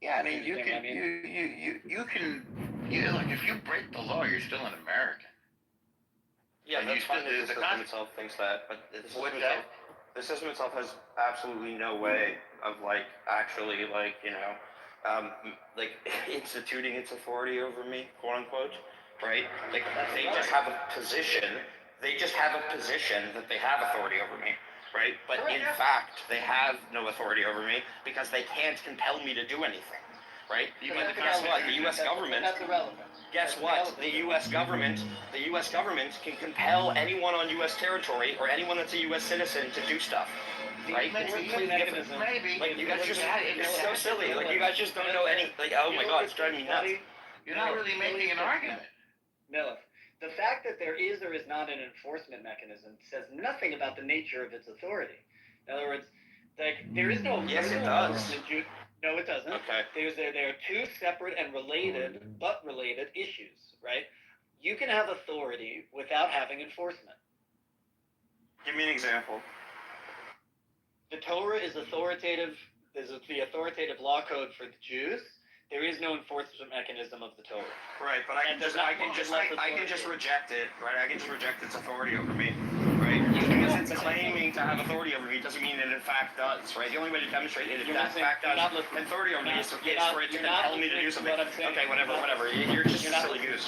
Yeah, I mean, you can, look, if you break the law, you're still an American. Yeah, and that's fine that the system itself thinks that, but the system itself has absolutely no way of, like, actually, like, you know, like, instituting its authority over me, quote unquote, right? Like, they just have a position, that they have authority over me, right? But in fact, they have no authority over me because they can't compel me to do anything, right? But guess what? The U.S. government. That's irrelevant. Guess what? The U.S. government can compel anyone on U.S. territory or anyone that's a U.S. citizen to do stuff, right? Maybe. Like, you guys it's so silly. Like, you guys just don't know any. Like, oh my God, it's driving me nuts. You're not really making an argument. Miller, the fact that there is or is not an enforcement mechanism says nothing about the nature of its authority. In other words, like, there is no. Yes, it does. No, it doesn't. Okay. There are two separate and related issues, right? You can have authority without having enforcement. Give me an example. The Torah is authoritative. Is the authoritative law code for the Jews. There is no enforcement mechanism of the Torah. Right, but I can just reject it. Right, I can just reject its authority over me. Right, because it's claiming to have authority over me doesn't mean it in fact does. Right, the only way to demonstrate it if that fact does authority over me is for it to compel me to do something. Okay, whatever. You're just a silly goose.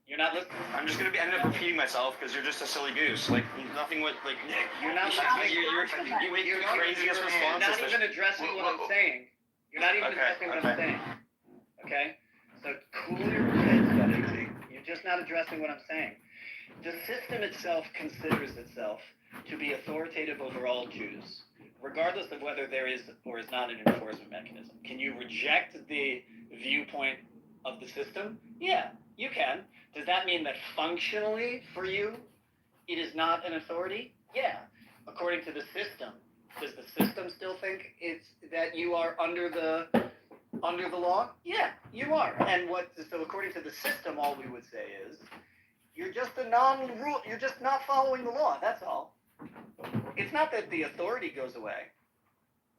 You're not listening. I'm just gonna end up repeating myself because you're just a silly goose. Like, nothing would, like, you're not listening. You make the craziest responses. You're not even addressing what I'm saying. You're not even addressing what I'm saying. Okay? So cool your heads, buddy. You're just not addressing what I'm saying. The system itself considers itself to be authoritative over all Jews, regardless of whether there is or is not an enforcement mechanism. Can you reject the viewpoint of the system? Yeah, you can. Does that mean that functionally for you it is not an authority? Yeah. According to the system, does the system still think it's that you are under the law? Yeah, you are. And so according to the system, all we would say is you're just you're just not following the law, that's all. It's not that the authority goes away.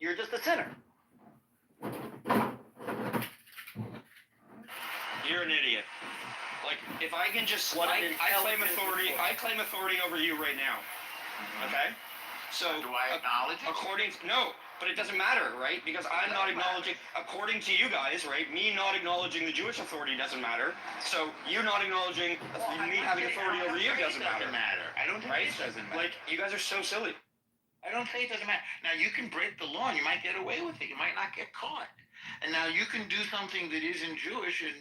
You're just a sinner. You're an idiot. Like, if I can just I claim authority over you right now. Okay? So do I acknowledge it? No, but it doesn't matter, right? Because I'm not acknowledging, according to you guys, right? Me not acknowledging the Jewish authority doesn't matter. So you not acknowledging me having authority over you doesn't matter. I don't think it doesn't matter. Like, you guys are so silly. I don't say it doesn't matter. Now, you can break the law and you might get away with it. You might not get caught. And now you can do something that isn't Jewish and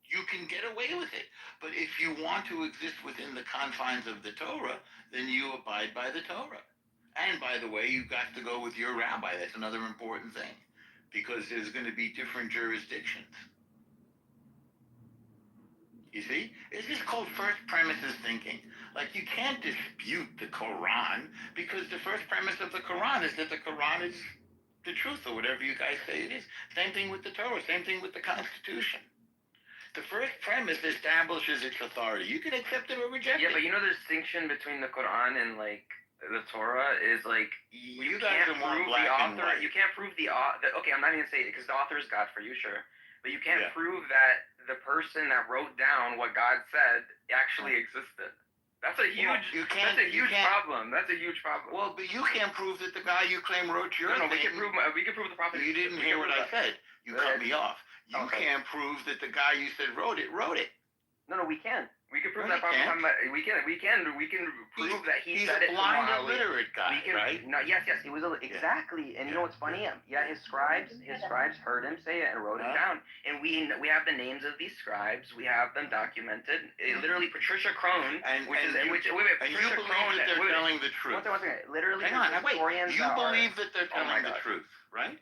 you can get away with it. But if you want to exist within the confines of the Torah, then you abide by the Torah. And by the way, you've got to go with your rabbi. That's another important thing, because there's going to be different jurisdictions. You see? It's just called first premises thinking. Like, you can't dispute the Quran, because the first premise of the Quran is that the Quran is the truth, or whatever you guys say it is. Same thing with the Torah, same thing with the Constitution. The first premise establishes its authority. You can accept it or reject it. Yeah, but you know the distinction between the Quran and, like, the Torah is, like, you can't prove the author. You can't prove the author. Okay, I'm not even gonna say it because the author is God for you, sure, but you can't prove that the person that wrote down what God said actually existed. That's a huge. That's a huge problem. That's a huge problem. Well, but you can't prove that the guy you claim wrote your thing. We can prove the prophet. You didn't hear what I said. You cut me off. You can't prove that the guy you said wrote it. No, we can. We can prove that Prophet Muhammad. We can prove that he said it. He's a blind, illiterate guy, right? No, yes. He was exactly. And you know what's funny? Yeah, his scribes heard him say it and wrote it down. And we have the names of these scribes. We have them documented. Literally, Patricia Crone, and you believe that they're telling the truth. One second. Literally, hang on. Wait. You believe that they're telling the truth, right?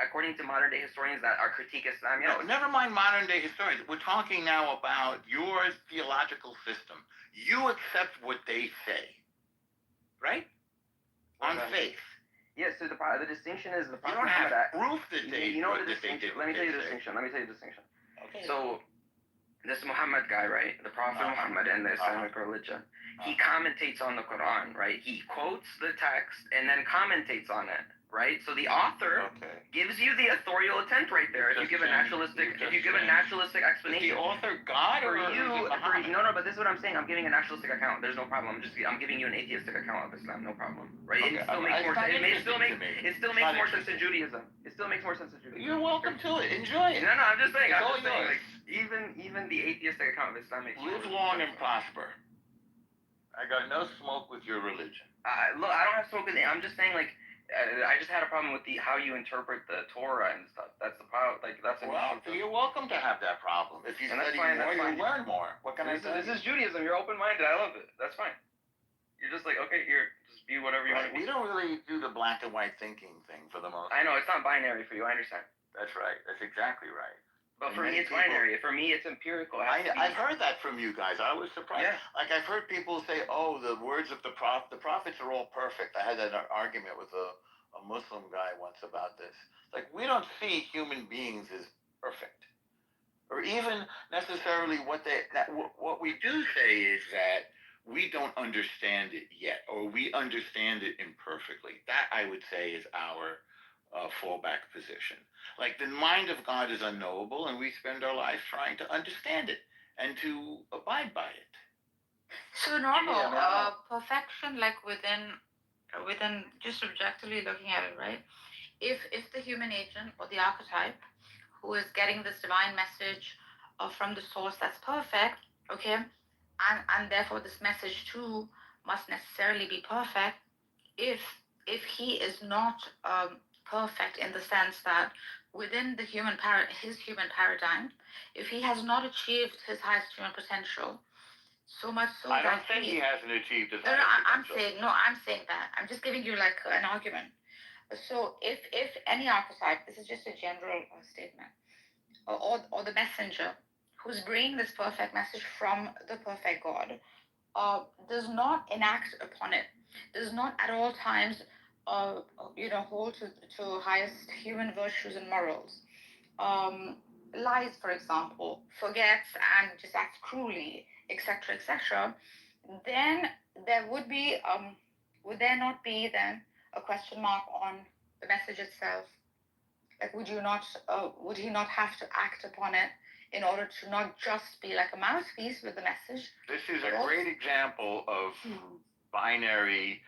According to modern day historians that are critique Islam, yes. No, never mind modern day historians. We're talking now about your theological system. You accept what they say, right? On faith. Yes. So the distinction is the you don't have proof that they. You know the distinction. Let me tell you the distinction. Okay. So this Muhammad guy, right? The Prophet Muhammad and the Islamic religion. He commentates on the Quran, right? He quotes the text and then commentates on it. right? So the author gives you the authorial intent right there. If you give a naturalistic explanation. Is the author God for or you? No, but this is what I'm saying. I'm giving a naturalistic account. There's no problem. I'm giving you an atheistic account of Islam. No problem, right? Okay. It still makes more sense. It still makes more sense in Judaism. It still makes more sense in Judaism. You're welcome to it. Enjoy it. No, I'm just saying. It's I'm all just saying. yours. Like even the atheistic account of Islam makes Live long and prosper. I got no smoke with your religion. Look, I don't have smoke with it. I'm just saying, like, I just had a problem with how you interpret the Torah and stuff. That's the problem. Like, that's an issue. You're welcome to have that problem. If you study more, you'll learn more. What can I say? This is Judaism. You're open-minded. I love it. That's fine. You're just like, okay, here, just be whatever you want to be. We don't really do the black and white thinking thing for the most part. I know, it's not binary for you. I understand. That's right. That's exactly right. But for me, it's binary. For me, it's empirical. I've heard that from you guys. I was surprised. Yeah. Like, I've heard people say, oh, the words of the prophets are all perfect. I had that argument with a Muslim guy once about this. Like, we don't see human beings as perfect. Or even necessarily what we do say is that we don't understand it yet, or we understand it imperfectly. That, I would say, is our fallback position. Like, the mind of God is unknowable, and we spend our life trying to understand it and to abide by it. So normal, perfection, like within just objectively looking at it, right? If the human agent or the archetype who is getting this divine message from the source that's perfect, okay, and therefore this message too must necessarily be perfect. If he is not perfect in the sense that within the his human paradigm, if he has not achieved his highest human potential, so much so I don't think he hasn't achieved his highest potential. I'm saying that. I'm just giving you like an argument. So if any archetype, this is just a general statement, or the messenger who's bringing this perfect message from the perfect God, does not enact upon it, does not at all times hold to highest human virtues and morals, lies, for example, forgets and just acts cruelly, etc., then there would be would there not be then a question mark on the message itself? Like, would he not have to act upon it in order to not just be like a mouthpiece with the message? This is a great example of binary,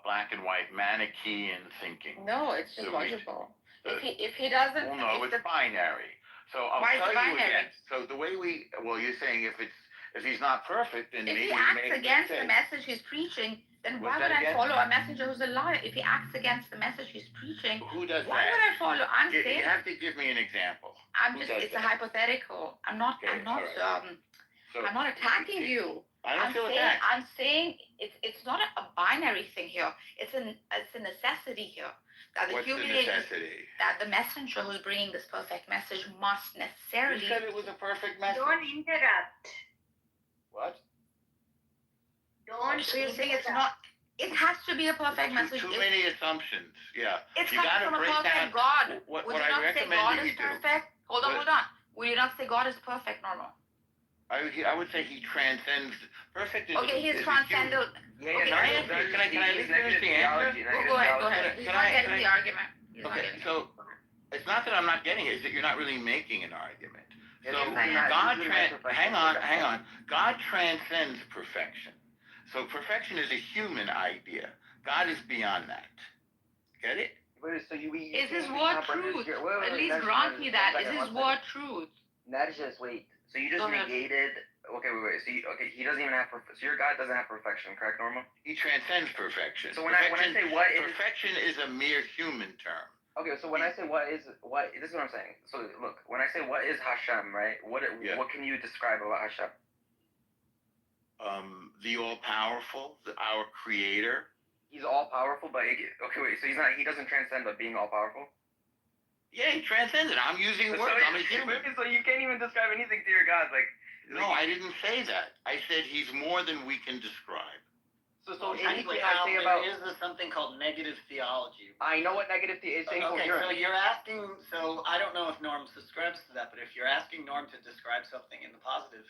black and white, Manichaean thinking. No, it's just logical. If he doesn't, well, no, it's binary. So I'll tell you again. So the way you're saying if he's not perfect, then maybe he acts against the message he's preaching, then why would I follow a messenger who's a liar? If he acts against the message he's preaching, who does why would I follow? I'm saying you have to give me an example. It's a hypothetical. I'm not attacking you. I don't feel attacked. I'm saying it's not a binary thing here. It's a necessity here. That What's the necessity? That the messenger who's bringing this perfect message must necessarily. You said it was a perfect message. Don't interrupt. What? Don't. So you're saying it's not. It has to be a perfect message. Too many assumptions. Yeah. It's coming from a perfect God. What Would you I not say recommend God that is you do. perfect? Hold on. Will you not say God is perfect, Normal? I would say he transcends. Perfect is. Okay, he's transcendent. Yeah. Can I at least finish the answer? Go ahead. He's not getting the argument. Okay, so it's not that I'm not getting it; it's that you're not really making an argument. So hang on. God transcends perfection. So perfection is a human idea. God is beyond that. Get it? Is his word truth? At least grant me that. Is his word truth? Narcissus, wait. So you just negated. Okay, wait. So he doesn't even have. So your God doesn't have perfection, correct, Norma? He transcends perfection. So when I say what is perfection is a mere human term. Okay, so when I say what is this is what I'm saying. So look, when I say what is Hashem, right? What can you describe about Hashem? The all-powerful, our Creator. He's all-powerful, but he doesn't transcend by being all-powerful. Yeah, he transcends it. I'm using words. I'm a human. So you can't even describe anything to your God, No, I didn't say that. I said he's more than we can describe. So anything I say about there is something called negative theology. I know what negative theology is. Okay, so you're asking. So I don't know if Norm subscribes to that, but if you're asking Norm to describe something in the positive,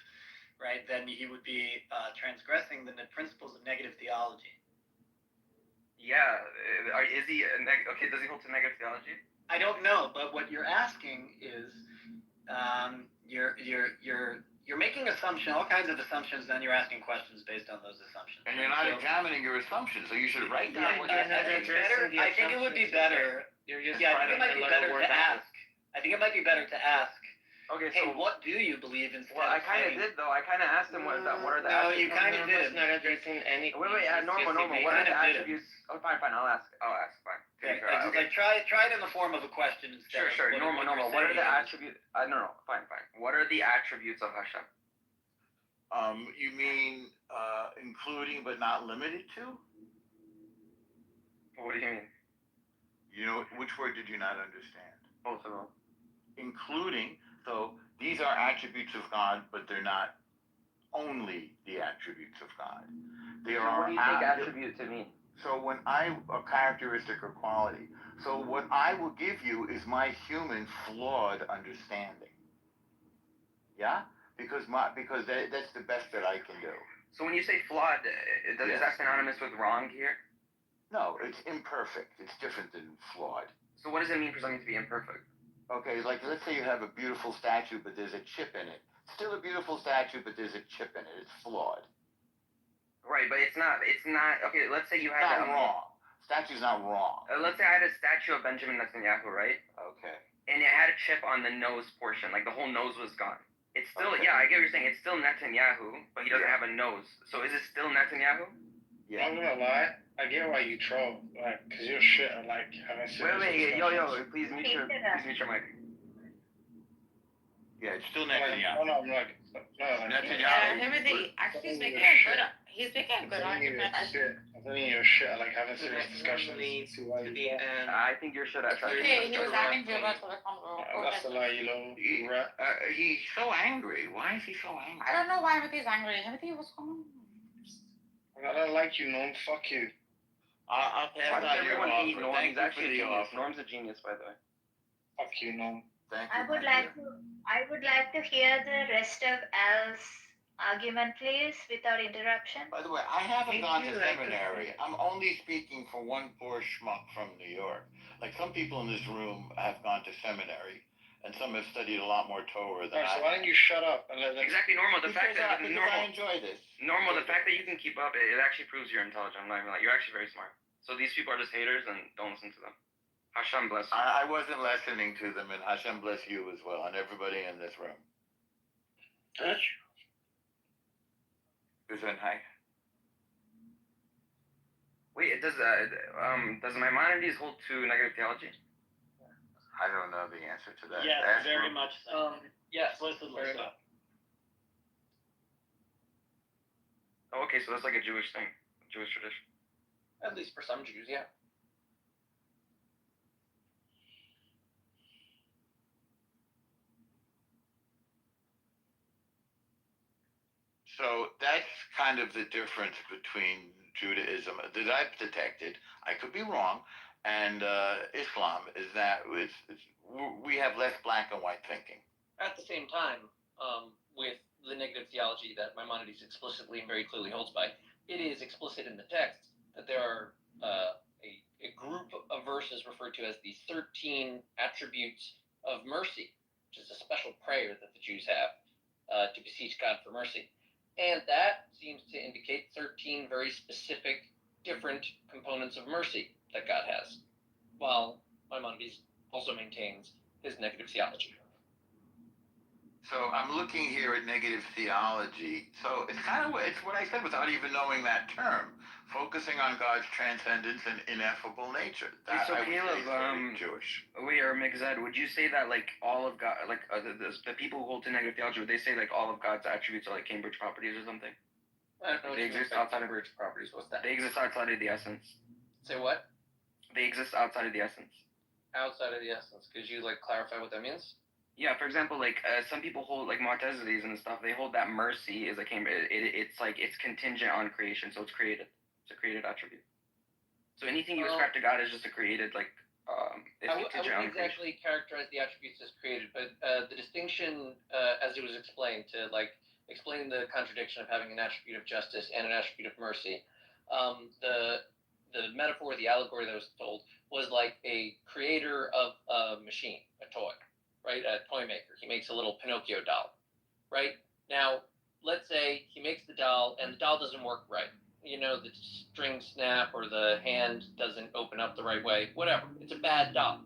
right, then he would be transgressing the principles of negative theology. Yeah. Is he okay? Does he hold to negative theology? I don't know, but what you're asking is, you're making assumptions, all kinds of assumptions, then you're asking questions based on those assumptions. And you're not examining your assumptions, so you should write down what you're saying. I think it would be better. I think it might be better to ask. I think it might be better to ask. Okay, Hey, so what do you believe instead? Well, I kind of did though. I kind of asked him what are the. No, you kind of did. Not addressing any. Wait. Normal. What are the attributes? Oh, fine. I'll ask. Fine. Okay, like try it in the form of a question instead. Sure. Normal. What are the attributes? No. Fine. What are the attributes of Hashem? You mean including but not limited to? What do you mean? You know, which word did you not understand? Both of them. Including, so these are attributes of God, but they're not only the attributes of God. They are. What do you take attribute to mean? So when a characteristic or quality. So what I will give you is my human flawed understanding. Yeah? Because that's the best that I can do. So when you say flawed, is that synonymous with wrong here? No, it's imperfect. It's different than flawed. So what does it mean for something to be imperfect? Okay, like let's say you have a beautiful statue, but there's a chip in it. Still a beautiful statue, but there's a chip in it. It's flawed. Right, but it's not. Okay, let's say you had. Not wrong. Statue's not wrong. Let's say I had a statue of Benjamin Netanyahu, right? Okay. And it had a chip on the nose portion, like the whole nose was gone. It's still, Okay. I get what you're saying. It's still Netanyahu, but he doesn't have a nose. So is it still Netanyahu? Yeah. I'm not gonna lie, I get why you troll, like, cause you're shit at like having serious discussions. Please mute your mic. Yeah, it's still Like, Netanyahu. no, I'm like, no, Netanyahu. Timothy, actually, he's making a good argument. I'm telling you, you're shit at like having serious discussions. I think you're shit at trying to. Okay, he was adding to about the convo. That's a lie, you know, rat. He's so angry. Why is he so angry? I don't know why Timothy's angry. Timothy, what's going on? I don't like you, Norm. Fuck you. I'll Why pass does on your everyone hate offer. Norm? Thank He's you actually for a the genius. offer. Norm's a genius, by the way. Fuck you, Norm. Thank you. I would like to hear the rest of Al's argument, please, without interruption. By the way, I haven't gone to seminary. I'm only speaking for one poor schmuck from New York. Like some people in this room have gone to seminary, and some have studied a lot more Torah than Alright, so I why don't you shut up and let them... Exactly, Normal. The fact that because Normal, I enjoy this. the fact that you can keep up, it actually proves you're intelligent. I'm not even like you're actually very smart. So these people are just haters, and don't listen to them. Hashem bless you. I wasn't listening to them, and Hashem bless you as well, and everybody in this room. Gesundheit. Wait, does Maimonides hold to negative theology? I don't know the answer to that. Yes, Ask very him. much so. Yes, listen. Oh, okay, so that's like a Jewish thing, Jewish tradition. At least for some Jews, yeah. So that's kind of the difference between Judaism that I've detected. I could be wrong, and Islam is that we have less black and white thinking. At the same time, with the negative theology that Maimonides explicitly and very clearly holds by, it is explicit in the text that there are a group of verses referred to as the 13 attributes of mercy, which is a special prayer that the Jews have to beseech God for mercy. And that seems to indicate 13 very specific, different components of mercy that God has, while Maimonides also maintains his negative theology. So I'm looking here at negative theology. So it's what I said without even knowing that term, focusing on God's transcendence and ineffable nature. That So I would Caleb, say is very Jewish. Wait, or Mixed, would you say that like all of God, like the people who hold to negative theology, would they say like all of God's attributes are like Cambridge properties or something? I don't know. They exist outside of Cambridge properties. What's that? They exist outside of the essence. Say what? They exist outside of the essence. Outside of the essence. Could you like clarify what that means? Yeah, for example, like some people hold like Mu'tazilis and stuff. They hold that mercy is like it's like it's contingent on creation, so it's created. It's a created attribute. So anything you ascribe to God is just a created like it's I contingent on wouldn't creation. exactly characterize the attributes as created, but the distinction, as it was explained, to like explain the contradiction of having an attribute of justice and an attribute of mercy, the metaphor, the allegory that was told was like a creator of a machine, a toy, right? A toy maker. He makes a little Pinocchio doll, right? Now, let's say he makes the doll and the doll doesn't work right. You know, the string snap or the hand doesn't open up the right way, whatever. It's a bad doll.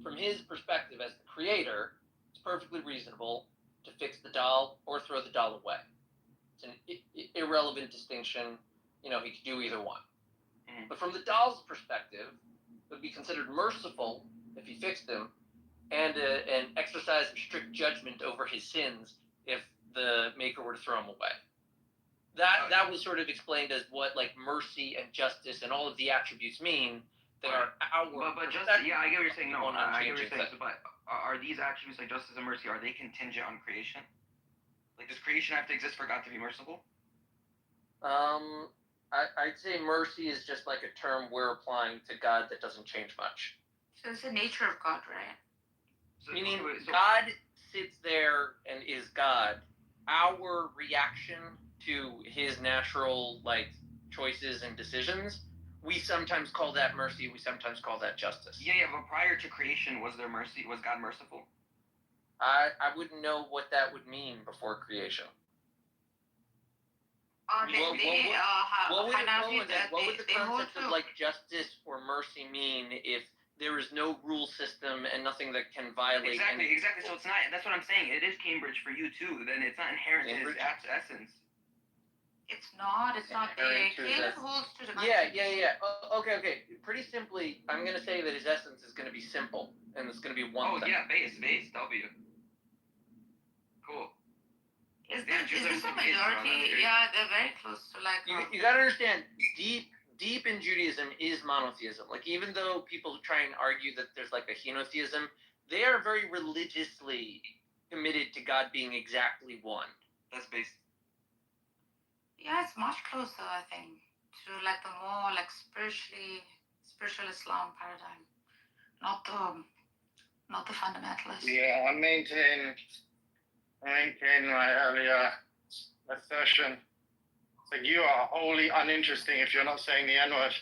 From his perspective as the creator, it's perfectly reasonable to fix the doll or throw the doll away. It's an irrelevant distinction. You know, he could do either one. But from the doll's perspective, it would be considered merciful if he fixed him, and an exercise of strict judgment over his sins if the maker were to throw him away. That was sort of explained as what like mercy and justice and all of the attributes mean that are our. But justice, yeah, I get what you're saying. No, I get what you're saying. But are these attributes like justice and mercy? Are they contingent on creation? Like, does creation have to exist for God to be merciful? I'd say mercy is just like a term we're applying to God that doesn't change much. So it's the nature of God, right? So, meaning God sits there and is God. Our reaction to his natural like choices and decisions, we sometimes call that mercy. We sometimes call that justice. Yeah, but prior to creation, was there mercy? Was God merciful? I wouldn't know what that would mean before creation. What would the concept of like justice or mercy mean if there is no rule system and nothing that can violate? Exactly. So it's not. That's what I'm saying. It is Cambridge for you too. Then it's not inherent in its essence. It's not. Caleb holds to the. Yeah. Okay. Pretty simply, I'm gonna say that his essence is gonna be simple, and it's gonna be one thing. Base, W. Cool. Is this a majority? Yeah, they're very close to like. You gotta understand, deep in Judaism is monotheism. Like, even though people try and argue that there's like a henotheism, they are very religiously committed to God being exactly one. That's based. Yeah, it's much closer, I think, to like the more like spiritual Islam paradigm, not the fundamentalist. Yeah, I maintain my earlier assertion. Like, you are wholly uninteresting if you're not saying the N-word.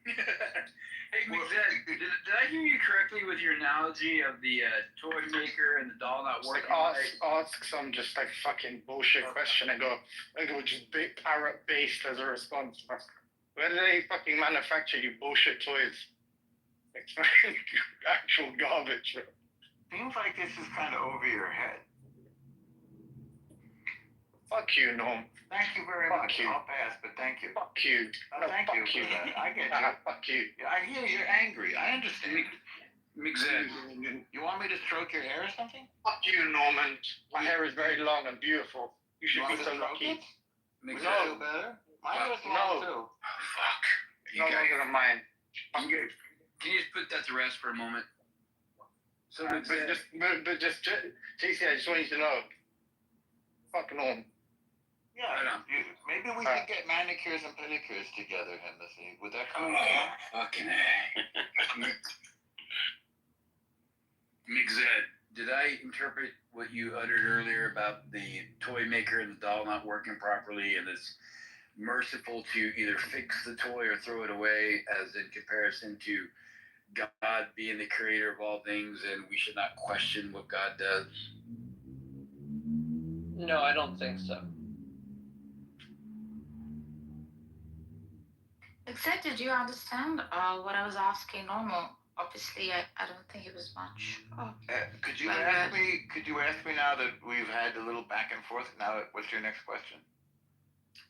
Hey, did I hear you correctly with your analogy of the toy maker and the doll not working? Ask some just like fucking bullshit question and go just parrot based as a response. Where do they fucking manufacture you bullshit toys? It's actual garbage. Seems like this is kind of over your head. Fuck you, Norm. Thank you very much. I'll pass, but thank you. Fuck you. Thank you for that. I get you. Fuck you. I hear you're angry. I understand. Mixed. You want me to stroke your hair or something? Fuck you, Norman. My hair is very long and beautiful. You should be so lucky. Would you feel better? Mine was long too. Oh, fuck. No longer than mine. Can you just put that to rest for a moment? So, but just, JC, I just want you to know. Fuck Norm. Yeah, maybe we could get manicures and pedicures together, Timothy. Would that come? Fucking Mixed. Did I interpret what you uttered earlier about the toy maker and the doll not working properly, and it's merciful to either fix the toy or throw it away, as in comparison to God being the creator of all things, and we should not question what God does? No, I don't think so. Except, did you understand what I was asking? Normal. Obviously, I don't think it was much. Could you ask me now that we've had a little back and forth? Now, what's your next question?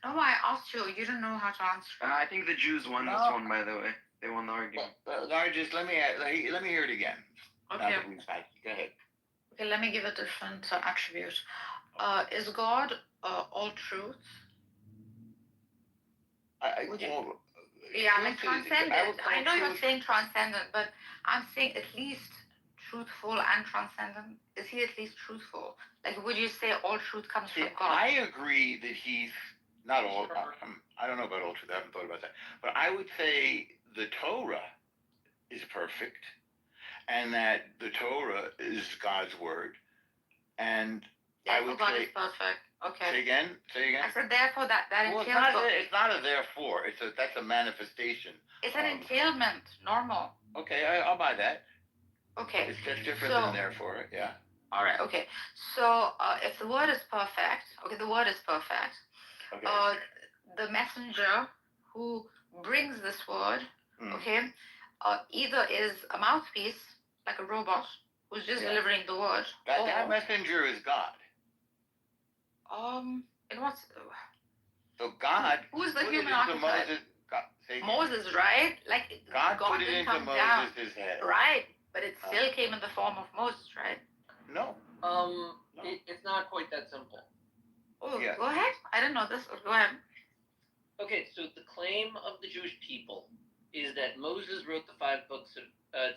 No, I asked you. You don't know how to answer. I think the Jews won this one, by the way. They won the argument. Just let me hear it again. Okay. Now that we've had, go ahead. Okay, let me give a different attribute. Is God all truth? Yeah, like transcendent. I know you're saying transcendent, but I'm saying at least truthful and transcendent. Is he at least truthful? Like, would you say all truth comes from God? I agree that he's not all. I don't know about all truth. I haven't thought about that. But I would say the Torah is perfect, and that the Torah is God's word. And I would God say is perfect. Okay. Say again. I said therefore that Well, entails. it's not a therefore. That's a manifestation. It's an entailment. Normal. Okay, I'll buy that. Okay. It's just different than therefore. Yeah. All right. Okay. So if the word is perfect, the word is perfect. Okay. The messenger who brings this word, either is a mouthpiece, like a robot, who's just delivering the word. That messenger is God. In what's So God. Who's the human archetype? Moses, right? Like God put it into Moses' head. Right, but it still came in the form of Moses, right? No. It's not quite that simple. Oh, yeah. Go ahead. I didn't know this. Go ahead. Okay, so the claim of the Jewish people is that Moses wrote the 5 books of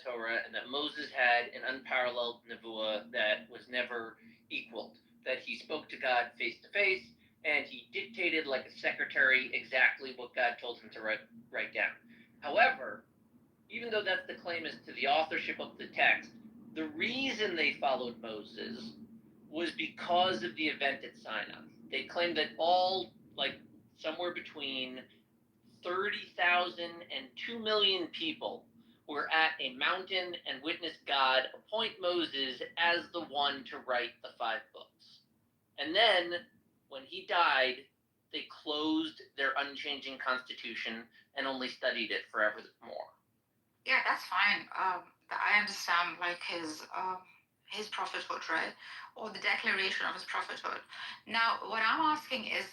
Torah, and that Moses had an unparalleled nevuah that was never equaled. That he spoke to God face to face, and he dictated like a secretary exactly what God told him to write down. However, even though that's the claim as to the authorship of the text, the reason they followed Moses was because of the event at Sinai. They claimed that all, like, somewhere between 30,000 and 2 million people were at a mountain and witnessed God appoint Moses as the one to write the 5 books. And then, when he died, they closed their unchanging constitution and only studied it forevermore. Yeah, that's fine. I understand, like, his prophethood, right? Or the declaration of his prophethood. Now, what I'm asking is,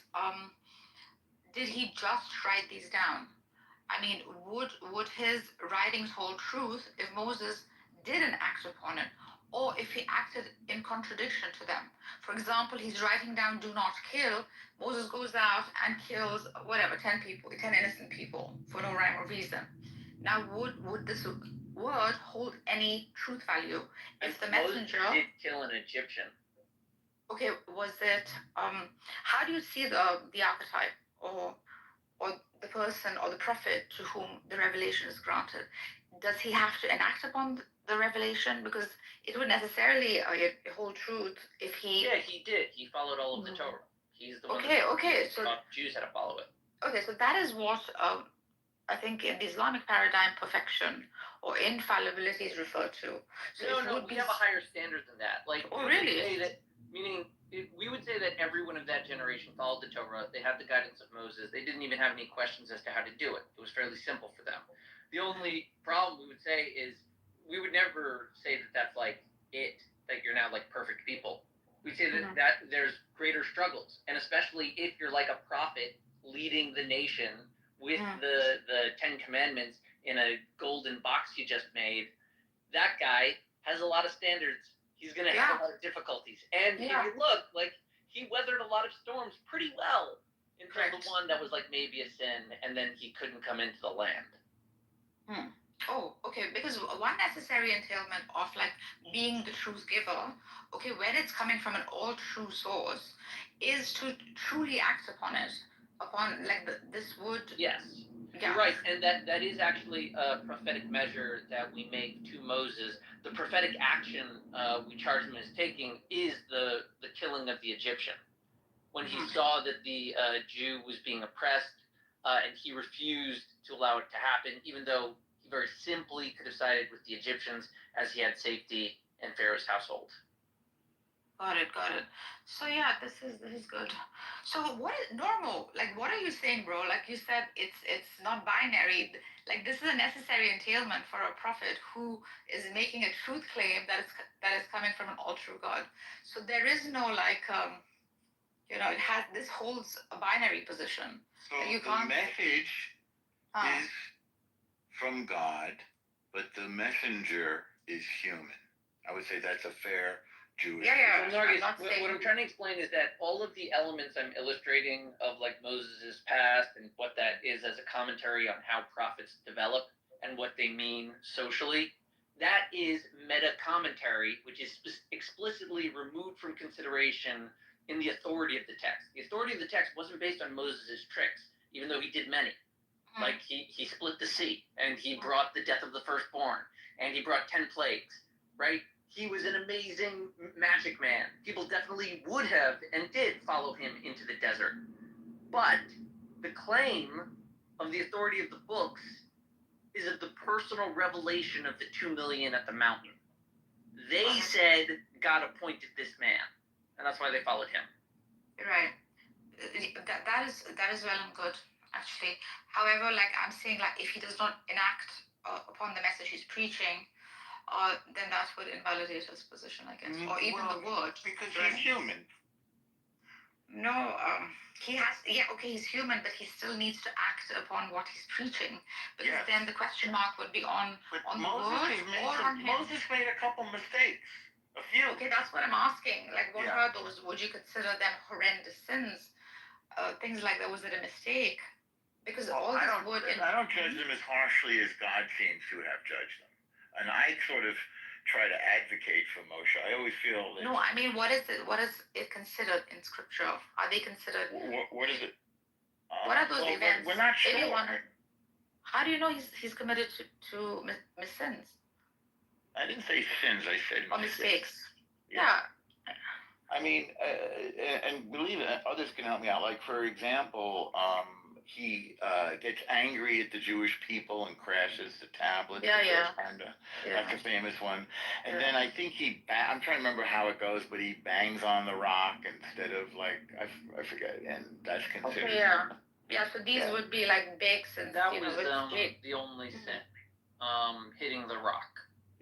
did he just write these down? I mean, would his writings hold truth if Moses didn't act upon it, or if he acted in contradiction to them? For example, he's writing down "do not kill." Moses goes out and kills 10 people, 10 innocent people for no rhyme or reason. Now, would this word hold any truth value if the messenger Moses did kill an Egyptian? Okay, was it? How do you see the archetype or the person or the prophet to whom the revelation is granted? Does he have to enact upon the revelation? Because it would necessarily hold truth if he. Yeah, he did. He followed all of the Torah. He's the one so taught Jews how to follow it. Okay, so that is what I think in the Islamic paradigm, perfection or infallibility is referred to. So no, we have a higher standard than that. Like, really? We would say that everyone of that generation followed the Torah. They had the guidance of Moses. They didn't even have any questions as to how to do it. It was fairly simple for them. The only problem we would say is we would never say that that's like it, that you're now like perfect people. We'd say that there's greater struggles, and especially if you're like a prophet leading the nation with the 10 Commandments in a golden box you just made, that guy has a lot of standards. He's going to have a lot of difficulties. And if you look, like, he weathered a lot of storms pretty well until the one that was, like, maybe a sin, and then he couldn't come into the land. Oh, okay, because one necessary entailment of, like, being the truth giver, when it's coming from an all-true source, is to truly act upon it, like, this would... Yes. You're right, and that is actually a prophetic measure that we make to Moses. The prophetic action we charge him as taking is the killing of the Egyptian. When he saw that the Jew was being oppressed, and he refused to allow it to happen, even though he very simply could have sided with the Egyptians as he had safety in Pharaoh's household. Got it. So yeah, this is good. So what is normal? Like, what are you saying, bro? Like you said, it's not binary. Like, this is a necessary entailment for a prophet who is making a truth claim that is coming from an all true God. So there is no like this holds a binary position. So the message is from God, but the messenger is human. I would say that's a fair Jewish. So, Nargis, what I'm trying to explain is that all of the elements I'm illustrating of like Moses' past and what that is as a commentary on how prophets develop and what they mean socially, that is meta commentary, which is explicitly removed from consideration in the authority of the text. The authority of the text wasn't based on Moses' tricks, even though he did many. Like he split the sea, and he brought the death of the firstborn, and he brought 10 plagues, right? he was an amazing magic man. People definitely would have and did follow him into the desert. But the claim of the authority of the books is of the personal revelation of the 2 million at the mountain. They said God appointed this man, and that's why they followed him. Right. That is well and good, actually. However, like I'm saying, like if he does not enact upon the message he's preaching, then that would invalidate his position, I guess, or even the word. Because he's human. No, he has. Yeah, okay, he's human, but he still needs to act upon what he's preaching. Because then the question mark would be on the word or on him. Moses made a couple mistakes. A few. Okay, that's what I'm asking. Like, what are those? Would you consider them horrendous sins? Things like that. Was it a mistake? Because all this would. I don't judge them as harshly as God seems to have judged them, and I sort of try to advocate for Moshe. I always feel that. No, I mean, what is it? What is it considered in Scripture? Are they considered? What is it? What are those events? We're not sure. How do you know he's committed to sins? I didn't say sins. I said mistakes. Yeah. I mean, and believe it, others can help me out. Like, for example, he gets angry at the Jewish people and crashes the tablet. That's a famous one. And then I think I'm trying to remember how it goes, but he bangs on the rock instead of like, I forget, and that's considered. Okay, yeah, so these would be like big sins. That was the only sin, hitting the rock.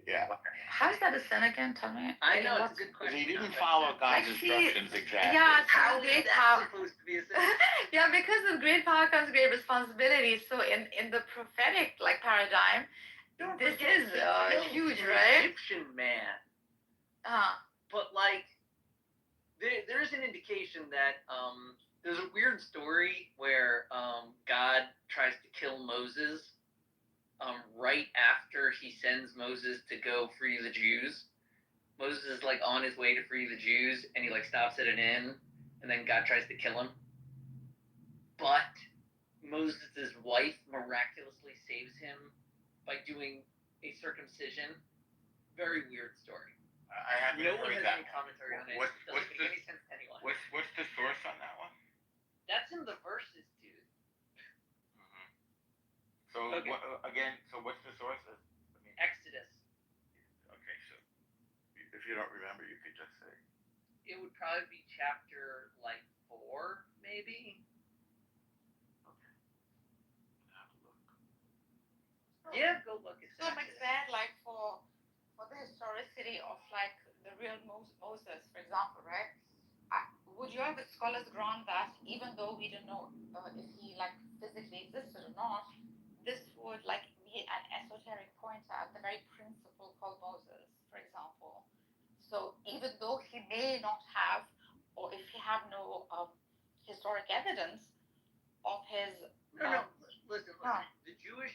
Yeah. How is that a sin again? Tell me. I know, it's a good question. Because he didn't follow God's instructions exactly. Yeah, how is that supposed to be a sin? Yeah, because with great power comes great responsibility. So in the prophetic like paradigm, this is huge, right? Egyptian man. Uh-huh. But like, there's an indication that there's a weird story where God tries to kill Moses. Right after he sends Moses to go free the Jews. Moses is like on his way to free the Jews, and he like stops at an inn, and then God tries to kill him. But Moses' wife miraculously saves him by doing a circumcision. Very weird story. I haven't no heard one has that. any commentary on it. What's doesn't make any sense to anyone. What's the source on that one? That's in the verses, dude. So okay. So what's the source? Exodus. Okay, so if you don't remember, you could just say. It would probably be chapter like 4, maybe. Okay. Have a look. Yeah, go look. It's so much bad, like for the historicity of like the real Moses, for example, right? Would you have scholars grant that even though we don't know if he like physically existed or not? This would like be an esoteric pointer at the very principle called Moses, for example. So even though he may not have, or if he have no historic evidence of his. Listen. The Jewish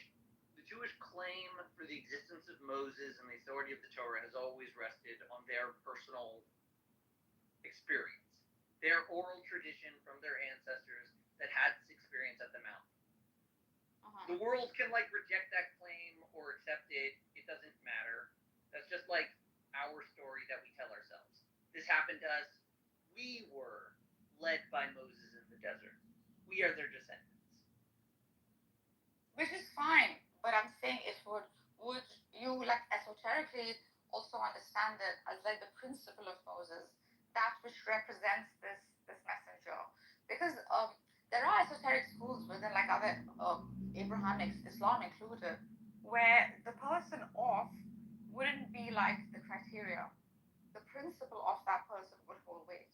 claim for the existence of Moses and the authority of the Torah has always rested on their personal experience, their oral tradition from their ancestors that had this experience at the mountain. The world can like reject that claim or accept it. It doesn't matter. That's just like our story that we tell ourselves. This happened to us. We were led by Moses in the desert. We are their descendants. Which is fine, but I'm saying it would you like esoterically also understand it as like the principle of Moses, that which represents this messenger, because there are esoteric schools within like other Abrahamic, Islam included, where the person of wouldn't be like the criteria. The principle of that person would hold weight.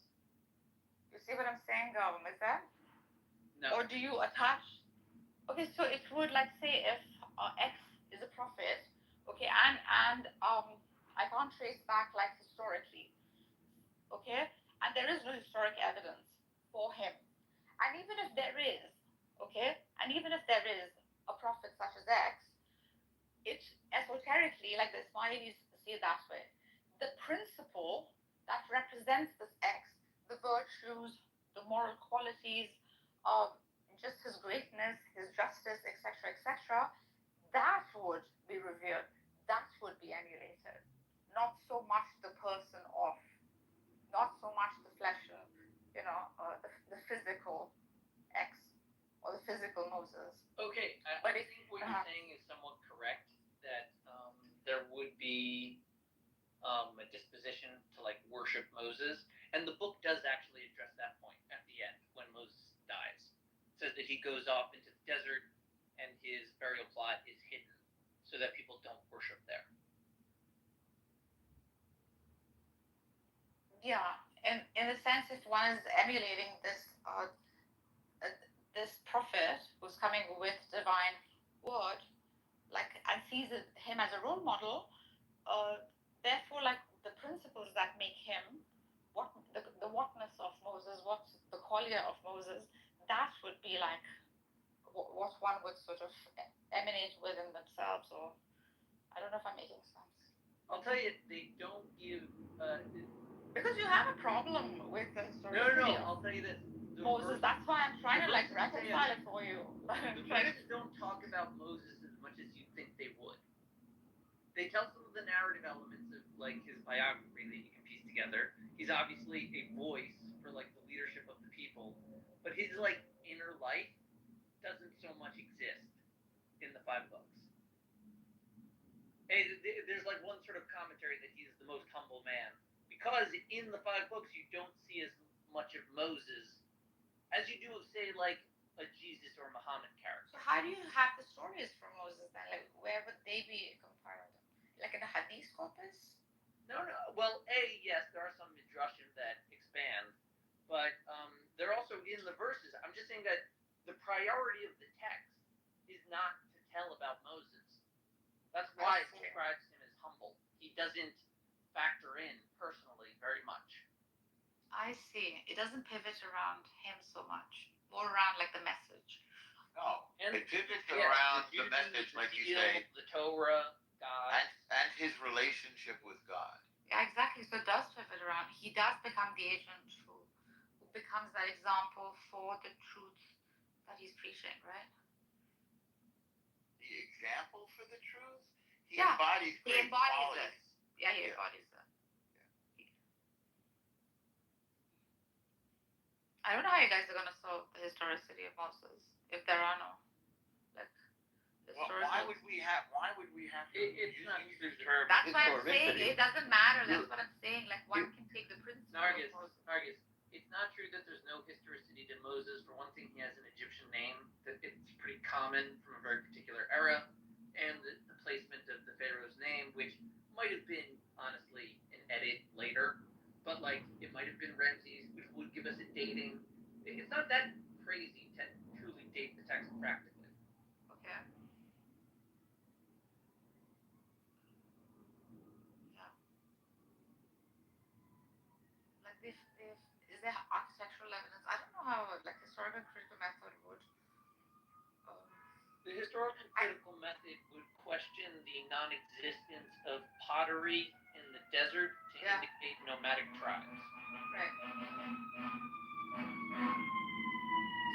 You see what I'm saying, is that? No. Or do you attach? Okay, so it would like say if X is a prophet, okay, and I can't trace back like historically, okay, and there is no historic evidence for him. And even if there is, okay, and even if there is a prophet such as X, it esoterically, like the Ismailis see it that way. The principle that represents this X, the virtues, the moral qualities, just his greatness, his justice, etc., etc., that would be revered, that would be emulated, not so much the person of, not so much the flesh, the physical X or the physical Moses. Okay, I think what you're saying is somewhat correct. That there would be a disposition to like worship Moses, and the book does actually address that point at the end when Moses dies. It says that he goes off into the desert, and his burial plot is hidden so that people don't worship there. Yeah, in a sense, if one is emulating this prophet who's coming with divine word, like, and sees him as a role model, therefore, like, the principles that make him what the whatness of Moses, what the qualia of Moses, that would be like what one would sort of emanate within themselves, or I don't know if I'm making sense. I'll tell you, they don't give. Because you have a problem with the story. No. I'll tell you this. Moses. That's why I'm trying to like reconcile it for you. The verses don't talk about Moses as much as you think they would. They tell some of the narrative elements of like his biography that you can piece together. He's obviously a voice for like the leadership of the people, but his like inner life doesn't so much exist in the 5 books. And there's like one sort of commentary that he's the most humble man, because in the 5 books you don't see as much of Moses as you do of, say, like a Jesus or Muhammad character. So how do you have the stories from Moses then? Like, where would they be compared? Like in the Hadith corpus? No. Well, yes, there are some midrashim that expand, but they're also in the verses. I'm just saying that the priority of the text is not to tell about Moses. That's why it describes him as humble. He doesn't factor in personally very much. I see. It doesn't pivot around him so much. More around like the message. No, it pivots around the message, like you say, the Torah, God, and his relationship with God. Yeah, exactly. So it does pivot around. He does become the agent who becomes that example for the truth that he's preaching, right? The example for the truth? He Yeah, embodies he great embodies qualities. it. Yeah, he embodies it. I don't know how you guys are going to solve the historicity of Moses if there are no like historical. Why would we have to It's not use the term That's why I'm saying historicity? it doesn't matter. That's what I'm saying. Like one can take the principle Nargis, of Moses. Nargis, it's not true that there's no historicity to Moses. For one thing, he has an Egyptian name that it's pretty common from a very particular era, and the placement of the pharaoh's name, which might have been honestly an edit later, but like it might have been Ramses, which would give us a dating. It's not that crazy to truly date the text practically. Okay. Yeah. Like is there architectural evidence? I don't know how like historical critical method would. The historical critical method would question the non-existence of pottery in the desert to indicate nomadic tribes. Right.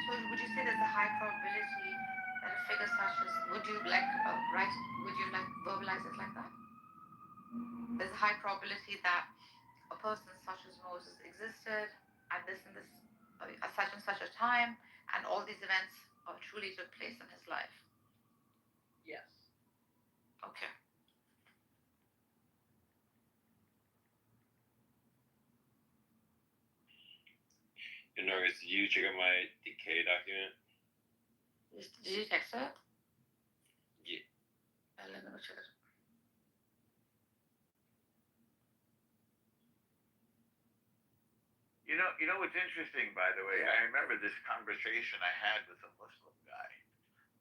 So would you say there's a high probability that a figure such as would you like verbalize it like that? There's a high probability that a person such as Moses existed at this and this at such and such a time, and all these events truly took place in his life. Yes. Okay. You know, did you check out my decay document? Did you text it? Yeah. Let me go check it. You know what's interesting, by the way? I remember this conversation I had with a Muslim guy,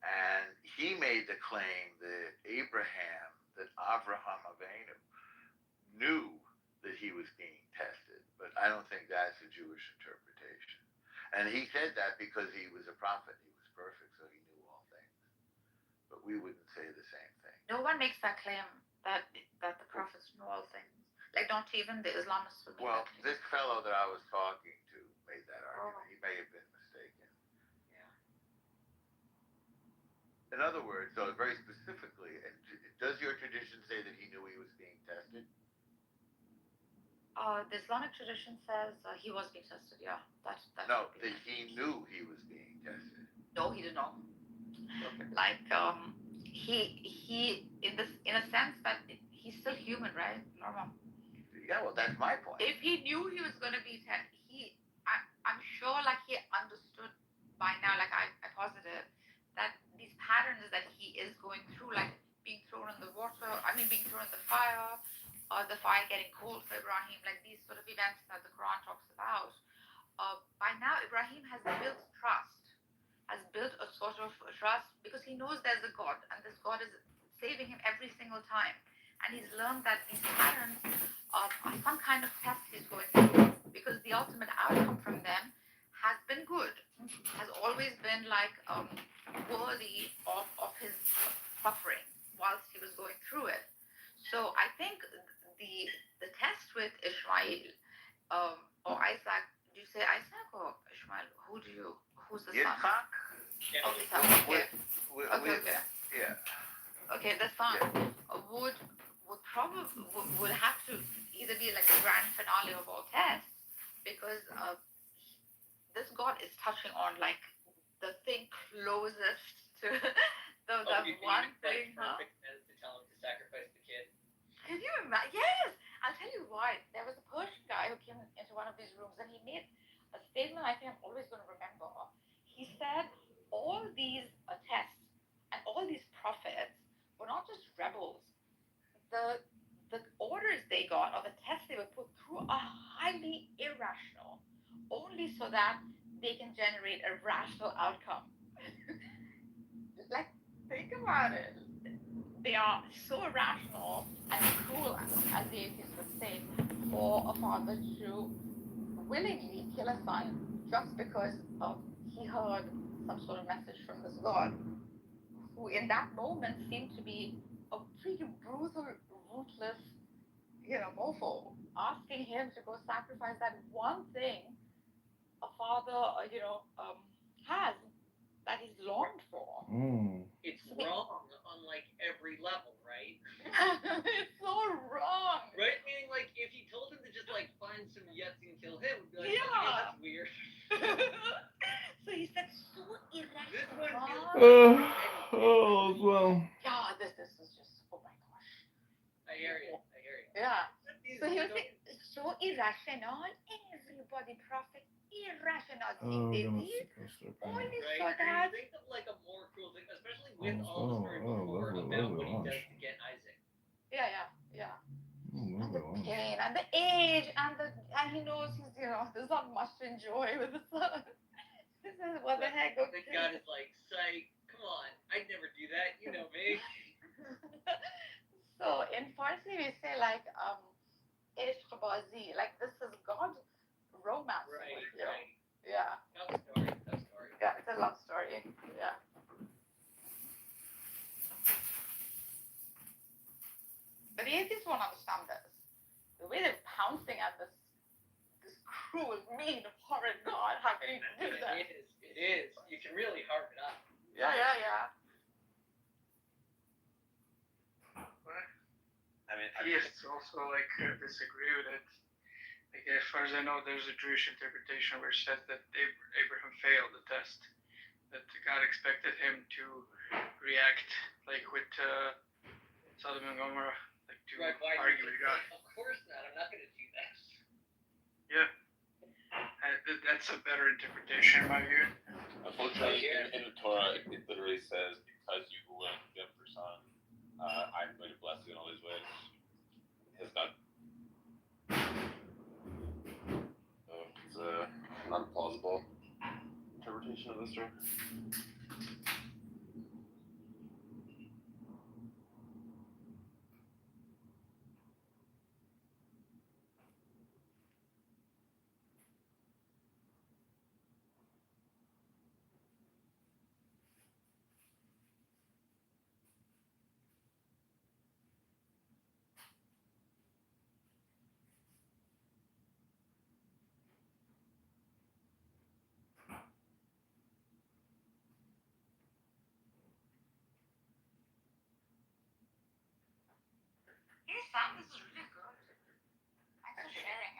and he made the claim that Avraham Avinu knew that he was being tested, but I don't think that's a Jewish interpretation. And he said that because he was a prophet, he was perfect, so he knew all things. But we wouldn't say the same thing. No one makes that claim that the prophets know all things. Like, don't even the Islamists would make that claim. This fellow that I was talking to made that argument. He may have been mistaken. Yeah. In other words, so very specifically, does your tradition say that he knew he was being tested? The Islamic tradition says he was being tested. Yeah, that's No, that he knew he was being tested. No, he didn't know. Okay. Like he in a sense that he's still human, right? Normal. Yeah, well, that's my point. If he knew he was going to be I'm sure like he understood by now, like I posited that these patterns that he is going through, like being thrown in the water, being thrown in the fire, or the fire getting cold for Ibrahim, like these sort of events that the Quran talks about. By now, Ibrahim has built trust, has built a sort of trust because he knows there's a God, and this God is saving him every single time. And he's learned that these patterns are some kind of test he's going through because the ultimate outcome from them has been good, has always been like worthy of his suffering whilst he was going through it. So I think the test with Ishmael or Isaac, do you say Isaac or Ishmael? Who's the son? Yitzhak? Yeah. Oh, Isaac. Okay. Okay. Yeah. Okay, the son would probably would have to either be like the grand finale of all tests because this God is touching on like the thing closest to that one thing. Perfect as to tell him to sacrifice the kid. Can you imagine? Yes, I'll tell you why. There was a Persian guy who came into one of these rooms and he made a statement I think I'm always going to remember. He said all these tests and all these prophets were not just rebels. The orders they got or the tests they were put through are highly irrational, only so that they can generate a rational outcome. Like, think about it. They are so irrational and cruel, as the atheists would say, for a father to willingly kill a son just because he heard some sort of message from this God, who in that moment seemed to be a pretty brutal, ruthless, mofo, asking him to go sacrifice that one thing a father, has that he's longed for. It's wrong on like every level, right? It's so wrong. Right? Meaning like if you told him to just like find some Yeti and kill him, would be like, Yeah. okay, that's weird. So he said so irrational. This one feels well. Yeah, this is just, oh my gosh. I hear you. Yeah. So he was like, so irrational. Everybody prophet irrational. Only so that. Think of like a more cruel thing, especially with all the story before about what he does to get Isaac. Yeah. And the pain and the age and he knows there's not much to enjoy with the son. This is what the heck. Okay. God is like, psych, come on, I'd never do that, you know me. So in Farsi we say like ishq bazi, like this is God romance. Right. Yeah. Love story. Yeah, it's a love story. Yeah. But the atheists won't understand this. The way they're pouncing at this cruel, mean, horrid God. How can you do that? It is. You can really harp it up. Yeah. Theists also disagree with it. Like as far as I know, there's a Jewish interpretation which says that Abraham failed the test. That God expected him to react like with Sodom and Gomorrah, like to argue with God. Of course not. I'm not going to do that. Yeah. That's a better interpretation in my view. Unfortunately, in the Torah, it literally says, because you went good for son, I'm going to bless you in all these ways. It's not. It's a not a plausible interpretation of the story. Hey Sam, this is really good. Thanks for sharing.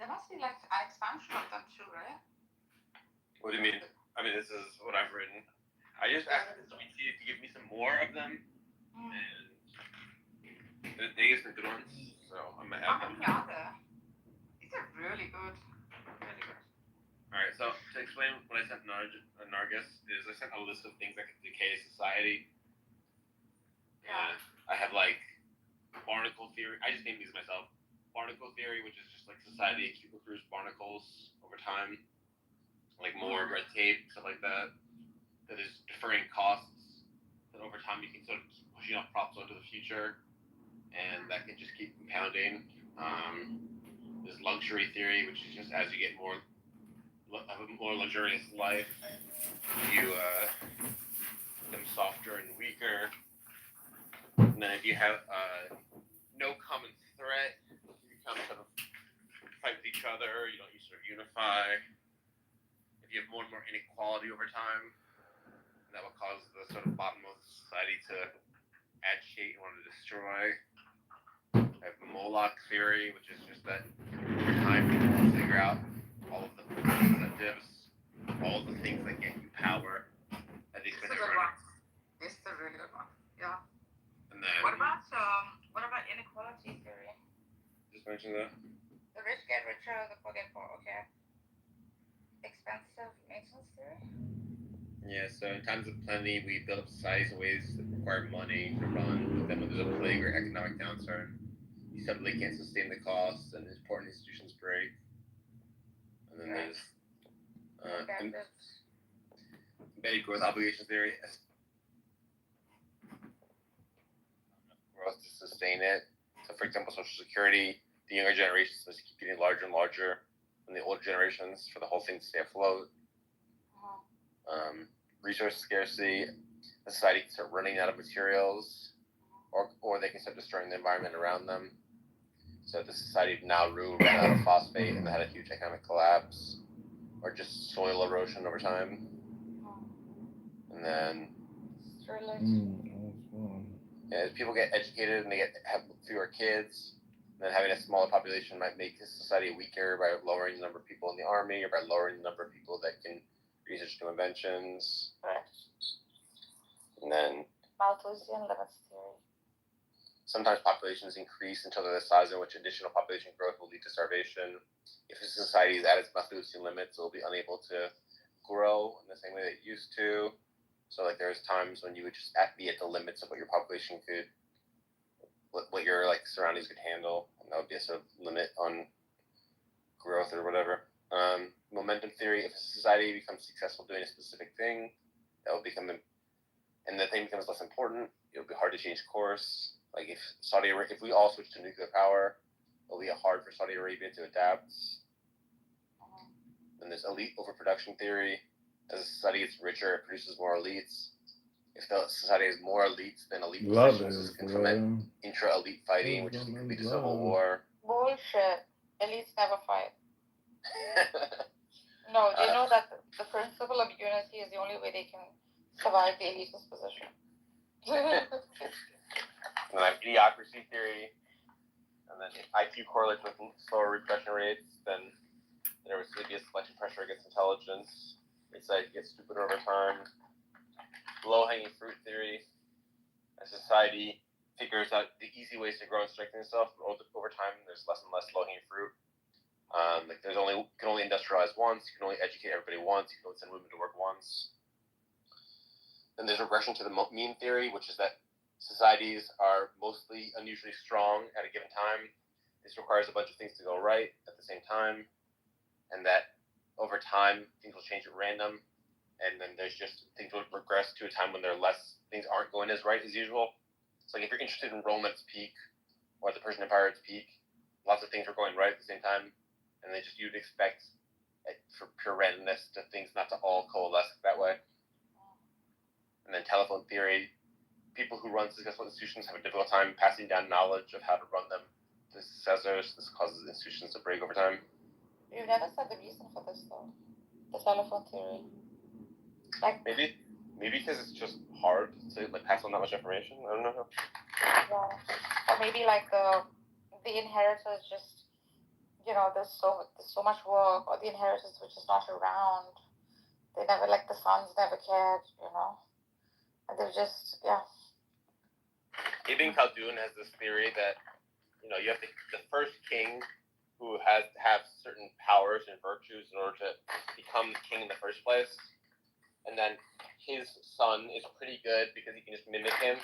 There must be like an expansion of them too, right? What do you mean? I mean, this is what I've written. I just asked the CBT to give me some more of them, and they gave some good ones, so I'm gonna add them. How many are there? These are really good. Really good. Alright, so to explain what I sent Nargis is I sent a list of things that could decay society. And I have like barnacle theory. I just named these myself. Barnacle theory, which is just like society accrues barnacles over time, like more red tape, stuff like that. That is deferring costs. That over time you can sort of keep pushing off problems onto the future, and that can just keep compounding. There's luxury theory, which is just as you get more have a more luxurious life, you become softer and weaker. And then if you have no common threat, you kind of fight with each other. You sort of unify. If you have more and more inequality over time, that will cause the sort of bottom of society to agitate and want to destroy. I have Moloch theory, which is just that over time people will figure out all of the incentives, all of the things that get you power at the expense of earnings. This is a really good one. Yeah. And then What about inequality theory? just mention that. The rich get richer, the poor get poor. Okay. Expensive maintenance theory. Yeah, so in times of plenty, we build up societies in ways that require money to run, but then when there's a plague or economic downturn, you suddenly can't sustain the costs, and important institutions break. And then there's embedded growth obligation theory. Growth to sustain it. So, for example, Social Security, the younger generations must keep getting larger and larger than the older generations for the whole thing to stay afloat. Resource scarcity, the society can start running out of materials, or they can start destroying the environment around them. So the society of Nauru ran out of phosphate and had a huge economic collapse, or just soil erosion over time. And then as people get educated and they have fewer kids, then having a smaller population might make the society weaker by lowering the number of people in the army or by lowering the number of people that can research new inventions. And then Malthusian limits theory. Sometimes populations increase until they're the size in which additional population growth will lead to starvation. If a society is at its Malthusian limits, it will be unable to grow in the same way that it used to. So like there's times when you would just be at the limits of what your population could, what your like surroundings could handle, and that would be a sort of limit on growth or whatever. Momentum theory: if a society becomes successful doing a specific thing, that will become, and the thing becomes less important, it'll be hard to change course. Like if we all switch to nuclear power, it'll be hard for Saudi Arabia to adapt. Then there's elite overproduction theory. As a society gets richer, it produces more elites. If the society has more elites, then elite positions can foment intra-elite fighting, which could lead to civil war. Bullshit. Elites never fight. No, they know that the principle of unity is the only way they can survive the elitist position. And then I have idiocracy theory. And then if IQ correlates with slower repression rates, then there would be a selection pressure against intelligence. Society gets stupider over time. Low-hanging fruit theory. As society figures out the easy ways to grow and strengthen itself, over time there's less and less low-hanging fruit. Like you can only industrialize once, you can only educate everybody once, you can only send women to work once. Then there's regression to the mean theory, which is that societies are mostly unusually strong at a given time. This requires a bunch of things to go right at the same time, and that over time things will change at random, and then there's just things will regress to a time when things aren't going as right as usual. So like if you're interested in Rome at its peak, or the Persian Empire at its peak, lots of things were going right at the same time, and you'd expect for pure randomness to things not to all coalesce that way. And then telephone theory, people who run successful institutions have a difficult time passing down knowledge of how to run them to successors. This causes institutions to break over time. You've never said the reason for this though. The telephone theory. Like maybe because it's just hard to like pass on that much information. I don't know. Yeah. Or maybe like the inheritors just there's so much work, or the inheritance which is not around. They never, like, the sons never cared, and they're just, yeah. Ibn Khaldun has this theory that you have the first king who has to have certain powers and virtues in order to become king in the first place, and then his son is pretty good because he can just mimic him,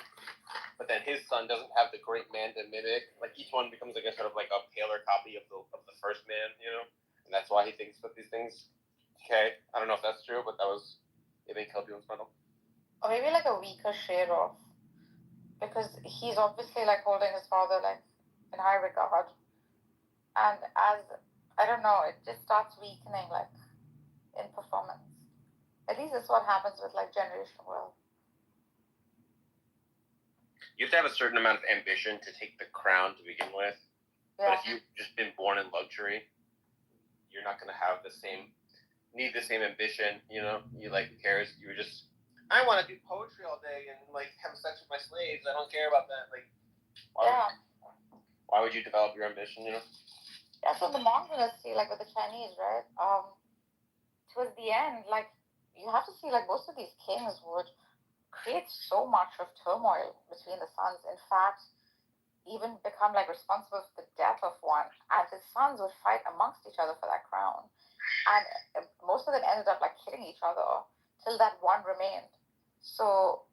but then his son doesn't have the great man to mimic. Like, each one becomes like a sort of like a paler copy of the first man, and that's why he thinks that these things. Okay, I don't know if that's true, but that was Ibn Khaldun's model. Or maybe like a weaker shade of, because he's obviously like holding his father like in high regard, and as I don't know, it just starts weakening like in performance. At least that's what happens with like generational wealth. You have to have a certain amount of ambition to take the crown to begin with. Yeah. But if you've just been born in luxury, you're not going to have need the same ambition, You like, who cares? You're just, I want to do poetry all day and like have sex with my slaves. I don't care about that. Like, why would you develop your ambition, Yeah, so the Mong dynasty, like with the Chinese, right? Towards the end, like, you have to see, like, most of these kings would create so much of turmoil between the sons. In fact, even become like responsible for the death of one, and his sons would fight amongst each other for that crown, and most of them ended up like killing each other till that one remained. So,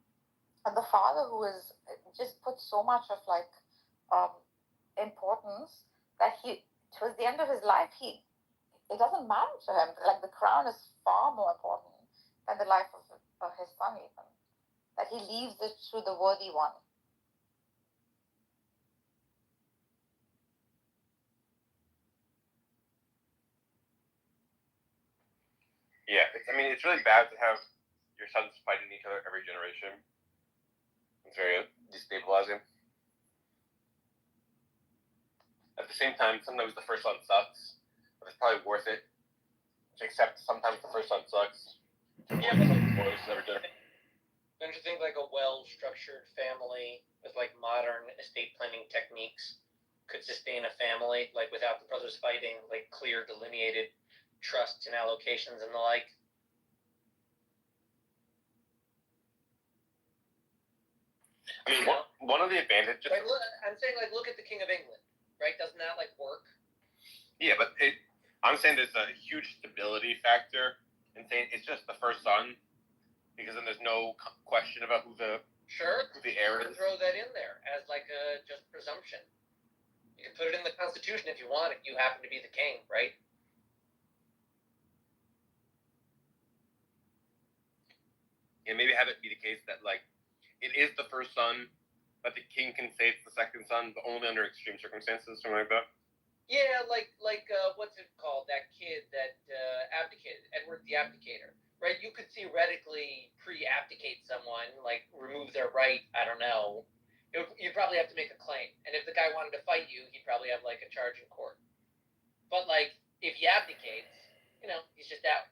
and the father, who is just put so much of like importance that he, towards the end of his life, it doesn't matter to him. Like, the crown is far more important than the life of his son, even. That he leaves it to the worthy one. Yeah, it's really bad to have your sons fighting each other every generation. It's very destabilizing. At the same time, sometimes the first son sucks, but it's probably worth it to accept sometimes the first son sucks. Yeah, but don't you think like a well-structured family with like modern estate planning techniques could sustain a family, like without the brothers fighting, like clear delineated trusts and allocations and the like? One of the advantages. Right, I'm saying, like, look at the King of England, right? Doesn't that like work? Yeah, but I'm saying there's a huge stability factor in saying it's just the first son, because then there's no question about who the heir is. Throw that in there as like a just presumption. You can put it in the Constitution if you want, if you happen to be the king, right? And maybe have it be the case that like it is the first son, but the king can say it's the second son, but only under extreme circumstances, something like that. Yeah, like what's it called? That kid that abdicated, Edward the Abdicator, right? You could theoretically pre-abdicate someone, like remove their right. I don't know. You'd probably have to make a claim, and if the guy wanted to fight you, he'd probably have like a charge in court. But like if he abdicates, he's just out.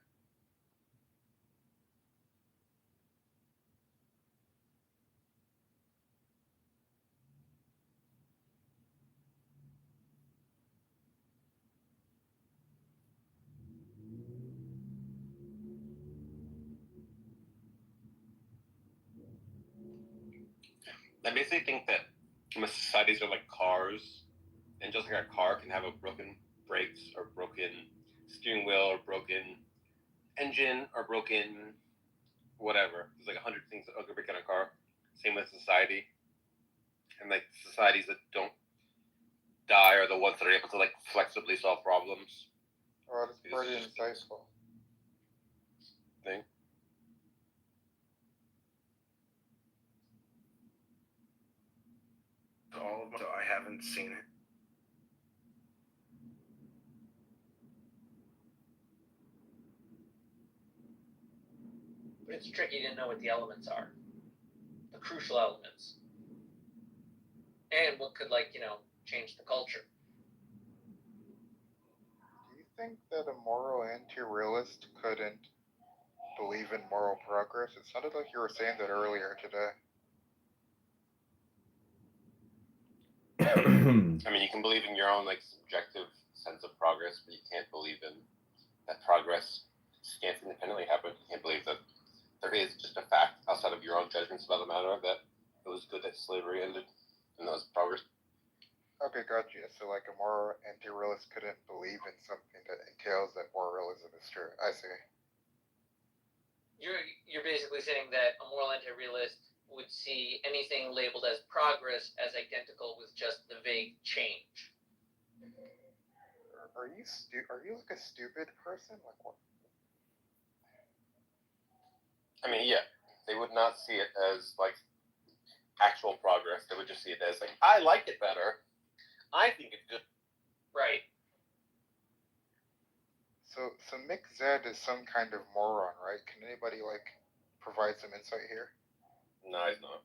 I basically think that societies are like cars, and just like a car can have a broken brakes or broken steering wheel or broken engine or broken whatever. There's like 100 things that could break in a car. Same with society. And like societies that don't die are the ones that are able to like flexibly solve problems. Well, it's pretty insightful. Thing. All of them, so I haven't seen it. But it's tricky to know what the elements are, the crucial elements, and what could change the culture. Do you think that a moral anti-realist couldn't believe in moral progress? It sounded like you were saying that earlier today. I mean, you can believe in your own like subjective sense of progress, but you can't believe in that progress can't independently happen. You can't believe that there is just a fact outside of your own judgments about the matter that it was good that slavery ended and that was progress. Okay, gotcha. So, like, a moral anti-realist couldn't believe in something that entails that moralism is true. I see. You're basically saying that a moral anti-realist would see anything labeled as progress as identical with just the vague change. Are you like a stupid person? Like what? I mean, yeah, they would not see it as like actual progress. They would just see it as like, I like it better. I think it's good. Right. So Mick Zed is some kind of moron, right? Can anybody like provide some insight here? No, he's not.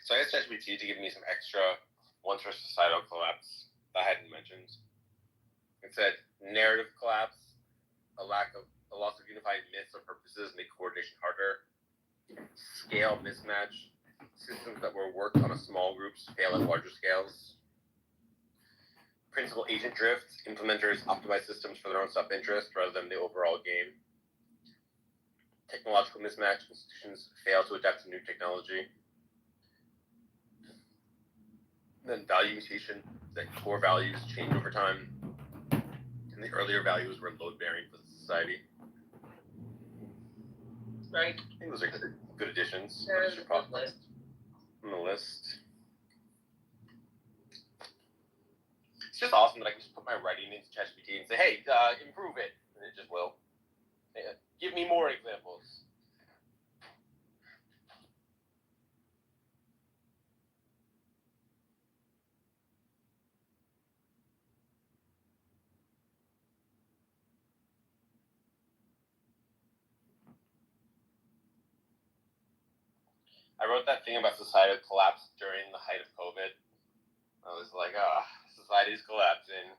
So I asked ChatGPT to give me some extra ones for societal collapse that I hadn't mentioned. It said narrative collapse, a loss of unified myths or purposes make coordination harder, scale mismatch, systems that were worked on a small groups fail at larger scales, principal agent drift, implementers optimize systems for their own self-interest rather than the overall game, technological mismatch, institutions fail to adapt to new technology. Then value mutation, that core values change over time, and the earlier values were load-bearing for the society. Right. I think those are good additions. There's a good list. On the list. It's just awesome that I can just put my writing into ChatGPT and say, hey, improve it, and it just will. Yeah. Give me more examples. I wrote that thing about societal collapse during the height of COVID. I was like, society's collapsing.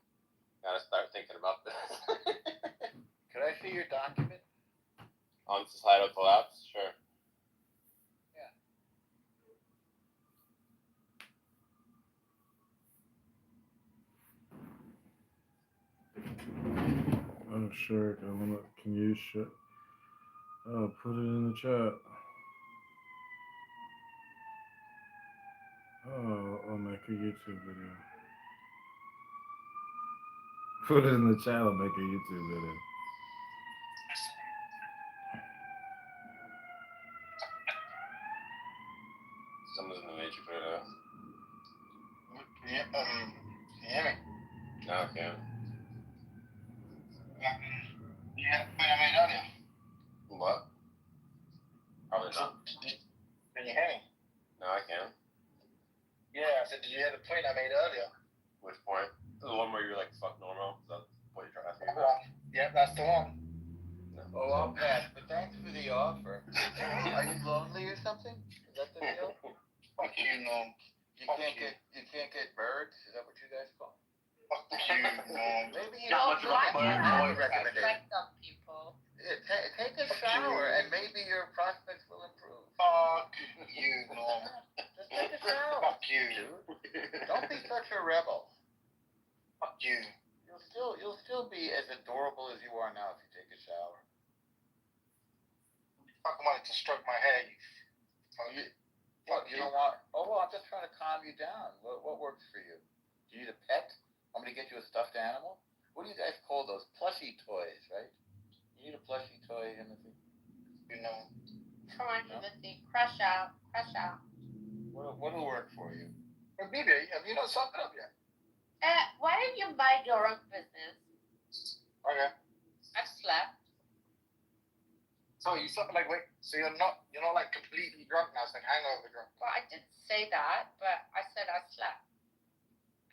Gotta start thinking about this. Could I see your document? On societal collapse? Sure. Oh, sure. Can you put it in the chat? Oh, I'll make a YouTube video. Put it in the chat, I'll make a YouTube video. Someone's in the matrix right now. Yeah, can you hear me? No, I can't. Yeah, the point I made earlier. What? Probably not. Can you hear me? No, I can't. Yeah, I said, did you hear the point I made earlier? Which point? The one where you're like, fuck normal? Is that what you're trying to asking about? Yeah, that's the one. No. Oh, I'll pass, but thanks for the offer. Are you lonely or something? Is that the deal? Fuck you, Norm. You can't get birds? Is that what you guys call? Fuck you, Norm. Maybe you No, don't why look do you for have a to recommendation. respect some people? Yeah, take a shower and maybe your prospects will improve. Fuck you, Norm. Just take a shower. Fuck you. Dude. Don't be such a rebel. Fuck you. You'll still be as adorable as you are now if you take a shower. Fucking wanted to stroke my hair, You don't want? Oh, well, I'm just trying to calm you down. What works for you? Do you need a pet? I'm gonna get you a stuffed animal. What do you guys call those? Plushie toys, right? You need a plushie toy, Timothy. You know. Come on, Timothy. Crush out. Crush out. What'll work for you? But BB, have you not summed it up yet? Why don't you mind your own business? Okay. I've slept. So you sort of like wait. So you're not like completely drunk now. It's like hangover drunk. Well, I didn't say that, but I said I slept.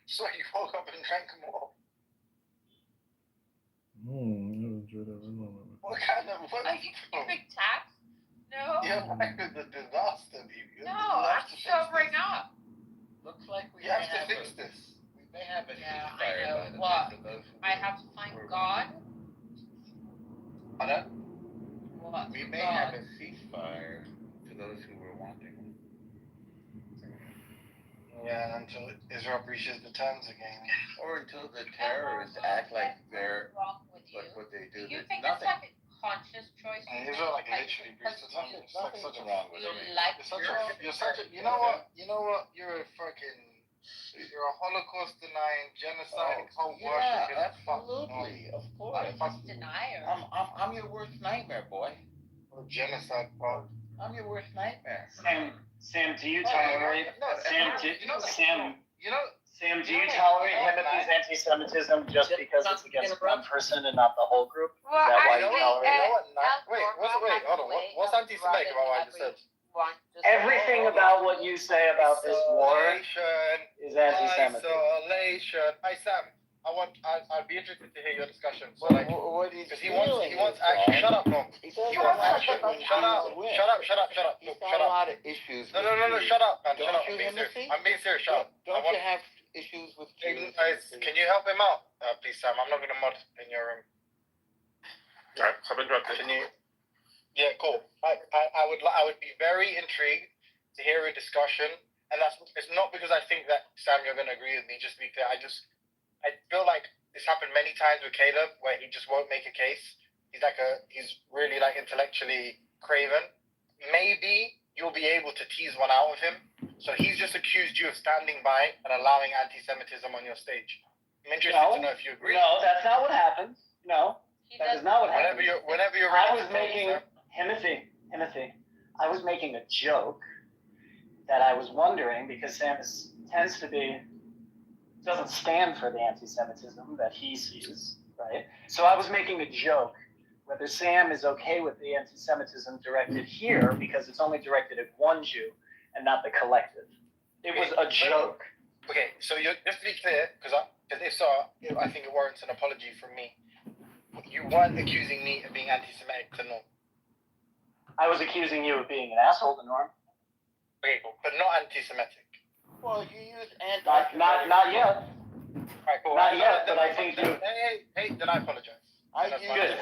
So you woke up and drank more. I enjoyed every moment. What kind of what? Are you keeping tabs? No. Your life is a disaster, baby. No, I'm sobering up. Looks like we You have may to have fix a, this. we may have a Yeah, I ceasefire know. by the What? for those who I have to find God. Pardon? What? We may have a ceasefire to those who were wanting one. Yeah, until Israel breaches the terms again. Or until the terrorists act like they're wrong with you. like what they do. Do you There's think nothing. that's like a conscious choice? And Israel like literally breached the terms. It's like such a wrong with You it. like you're such a you know what? You're a fucking you're a Holocaust denying, genociding, cult worshiping. Absolutely, of course. denier. I'm your worst nightmare, boy. Genocide part. I'm your worst nightmare. Sam, do you tolerate? Sam, do you Yeah. tolerate Timothy's anti-Semitism just because it's against one person and not the whole group? Is Well, that why You know you what? tolerate it? Wait, hold on. What's anti-Semitic about what I just said? Everything about what you say about this war is anti-Semitic. Isolation. Hi Sam. I'd be interested to hear your discussion. So like, What he's because he wants action. Shut up, no. He says He wants action. Shut up. He's Shut up. got Shut a up. lot of issues. No. with Shut up, man. Don't Shut up. you, I'm being serious. Timothy? I'm being serious. Shut up. Don't you have issues with Jews? Can you help him out, please, Sam? I'm not gonna mod in your room. Alright, so I've interrupted. Can you? Yeah, cool. I would be very intrigued to hear a discussion, and it's not because I think that Sam, you're gonna agree with me. Just to be clear, I feel like this happened many times with Caleb, where he just won't make a case. He's really like intellectually craven. Maybe you'll be able to tease one out of him. So he's just accused you of standing by and allowing anti-Semitism on your stage. I'm interested to know if you agree. No, that's not what happened. No, that is not what happened. Whenever you're I ready was to talk, making Sam. Timothy. I was making a joke that I was wondering because Sam doesn't stand for the anti-Semitism that he sees, right? So I was making a joke whether Sam is okay with the anti-Semitism directed here because it's only directed at one Jew and not the collective. It was a joke. Okay, so just to be clear, because if so, I think it warrants an apology from me. You weren't accusing me of being anti-Semitic to Norm. I was accusing you of being an asshole to Norm. Okay, cool, but not anti-Semitic. Well, you use Not yet. Alright, cool. Not yet, but I think you. Hey, then I apologize. Good.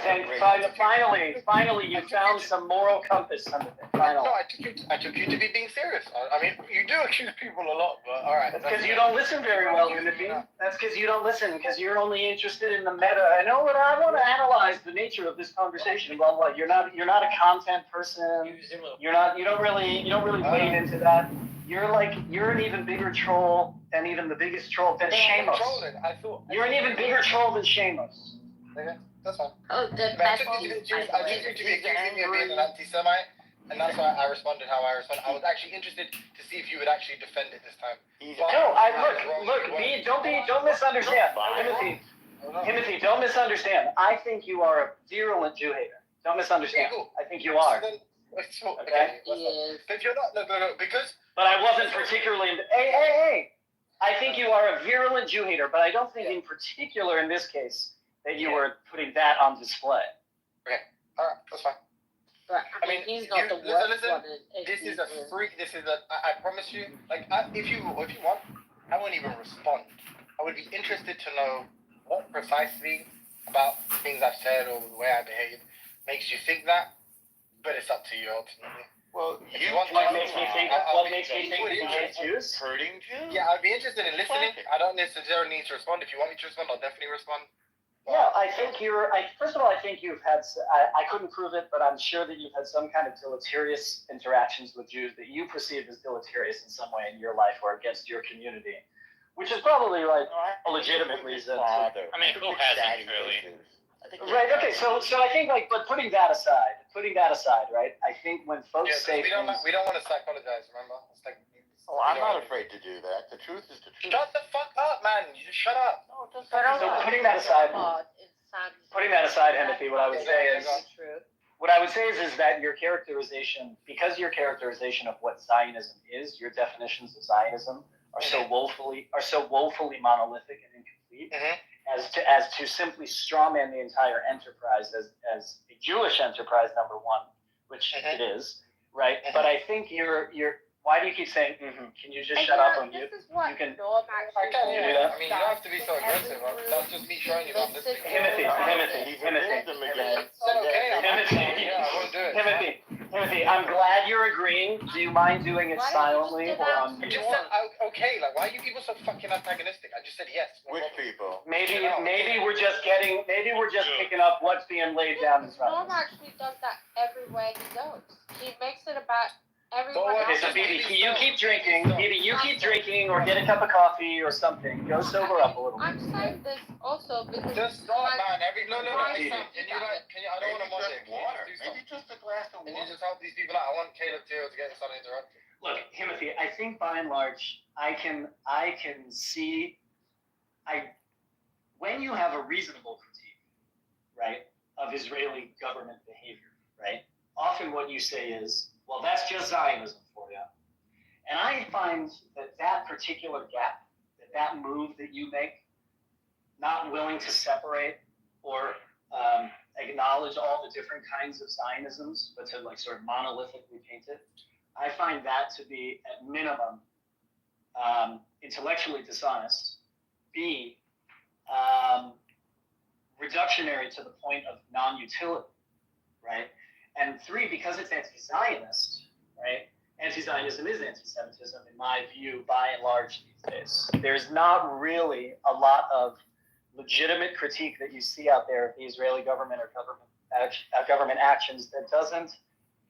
Finally, you found some moral compass, Timothy. Finally. No, I took you to be being serious. I mean, you do accuse people a lot, but all right. That's because you don't listen very well, Timothy. That's because you don't listen, because you're only interested in the meta. I know what I want to analyze the nature of this conversation. Well, what? You're not a content person. You don't really wade into that. You're an even bigger troll than even the biggest troll than Shamos. You're an even bigger troll than Shamos. Okay, that's fine. Oh, the I took you to be accusing me of being an anti-Semite, and that's why I responded how I responded. I was actually interested to see if you would actually defend it this time. Don't misunderstand. Timothy, don't misunderstand. I think you are a virulent Jew hater. Don't misunderstand. I think you are. Okay? If you're not, no, because... But I wasn't particularly... Hey! I think you are a virulent Jew hater, but I don't think in particular in this case that you were putting that on display. Okay, alright, that's fine. But I mean, he's not the worst one. I promise you, like, if you want, I won't even respond. I would be interested to know what precisely about things I've said or the way I behaved makes you think that, but it's up to you ultimately. Well, what makes me think you hate Jews? Hurting Jews? Yeah, I'd be interested in listening. I don't necessarily need to respond. If you want me to respond, I'll definitely respond. Yeah, I think first of all, I think you've had, I couldn't prove it, but I'm sure that you've had some kind of deleterious interactions with Jews that you perceive as deleterious in some way in your life or against your community, which is probably like a legitimate reason. I mean, who hasn't really? Right, okay, so I think but putting that aside, right, I think when folks say we don't want to psychologize, remember? It's like, Oh, I'm not afraid to do that. The truth is the truth. Shut the fuck up, man. You just shut up. No, just But So putting that aside, Timothy, what I would say is that your characterization, because your characterization of what Zionism is, your definitions of Zionism are so woefully monolithic and incomplete, as to simply strawman the entire enterprise as a Jewish enterprise, number one, which it is, right? But I think you're. Why do you keep saying, Can you just shut up? This is what you can. I can't do that. I mean, you don't have to be so aggressive. That's just me showing you that I'm listening. Timothy. Timothy, I'm glad you're agreeing. Do you mind doing it silently or on I just said, okay, like, why are you people so fucking antagonistic? I just said yes. Which people? Maybe we're just picking up what's being laid down in front of Norm us. actually does that everywhere he goes. He makes it about everyone Okay, so BB, you keep drinking. BB, you keep drinking, or get a cup of coffee or something. Go sober up a little bit. I'm saying this also because just stop, man. No. Can you? I don't want to moderate. Water. Maybe just a glass of water. Can you just help these people out? I want Caleb to get this uninterrupted. Look, Timothy, I think by and large, I can see. When you have a reasonable critique, right, of Israeli government behavior, right, often what you say is, well, that's just Zionism for you. And I find that particular gap, that move that you make, not willing to separate or acknowledge all the different kinds of Zionisms, but to like sort of monolithically paint it, I find that to be at minimum intellectually dishonest, B, reductionary to the point of non-utility, right? And 3, because it's anti-Zionist, right? Anti-Zionism is anti-Semitism, in my view, by and large these days. There's not really a lot of legitimate critique that you see out there of the Israeli government or government actions that doesn't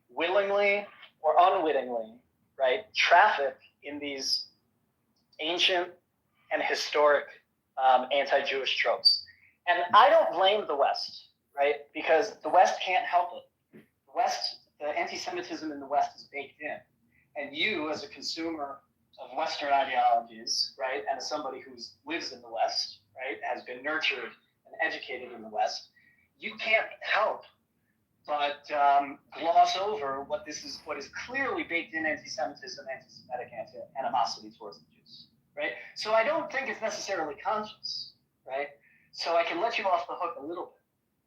willingly or unwittingly, right, traffic in these ancient and historic anti-Jewish tropes. And I don't blame the West, right, because the West can't help it. The anti-Semitism in the West is baked in. And you, as a consumer of Western ideologies, right, and as somebody who lives in the West, right, has been nurtured and educated in the West, you can't help but gloss over what is clearly baked in anti-Semitism, anti-Semitic animosity towards the Jews, right? So I don't think it's necessarily conscious, right? So I can let you off the hook a little bit.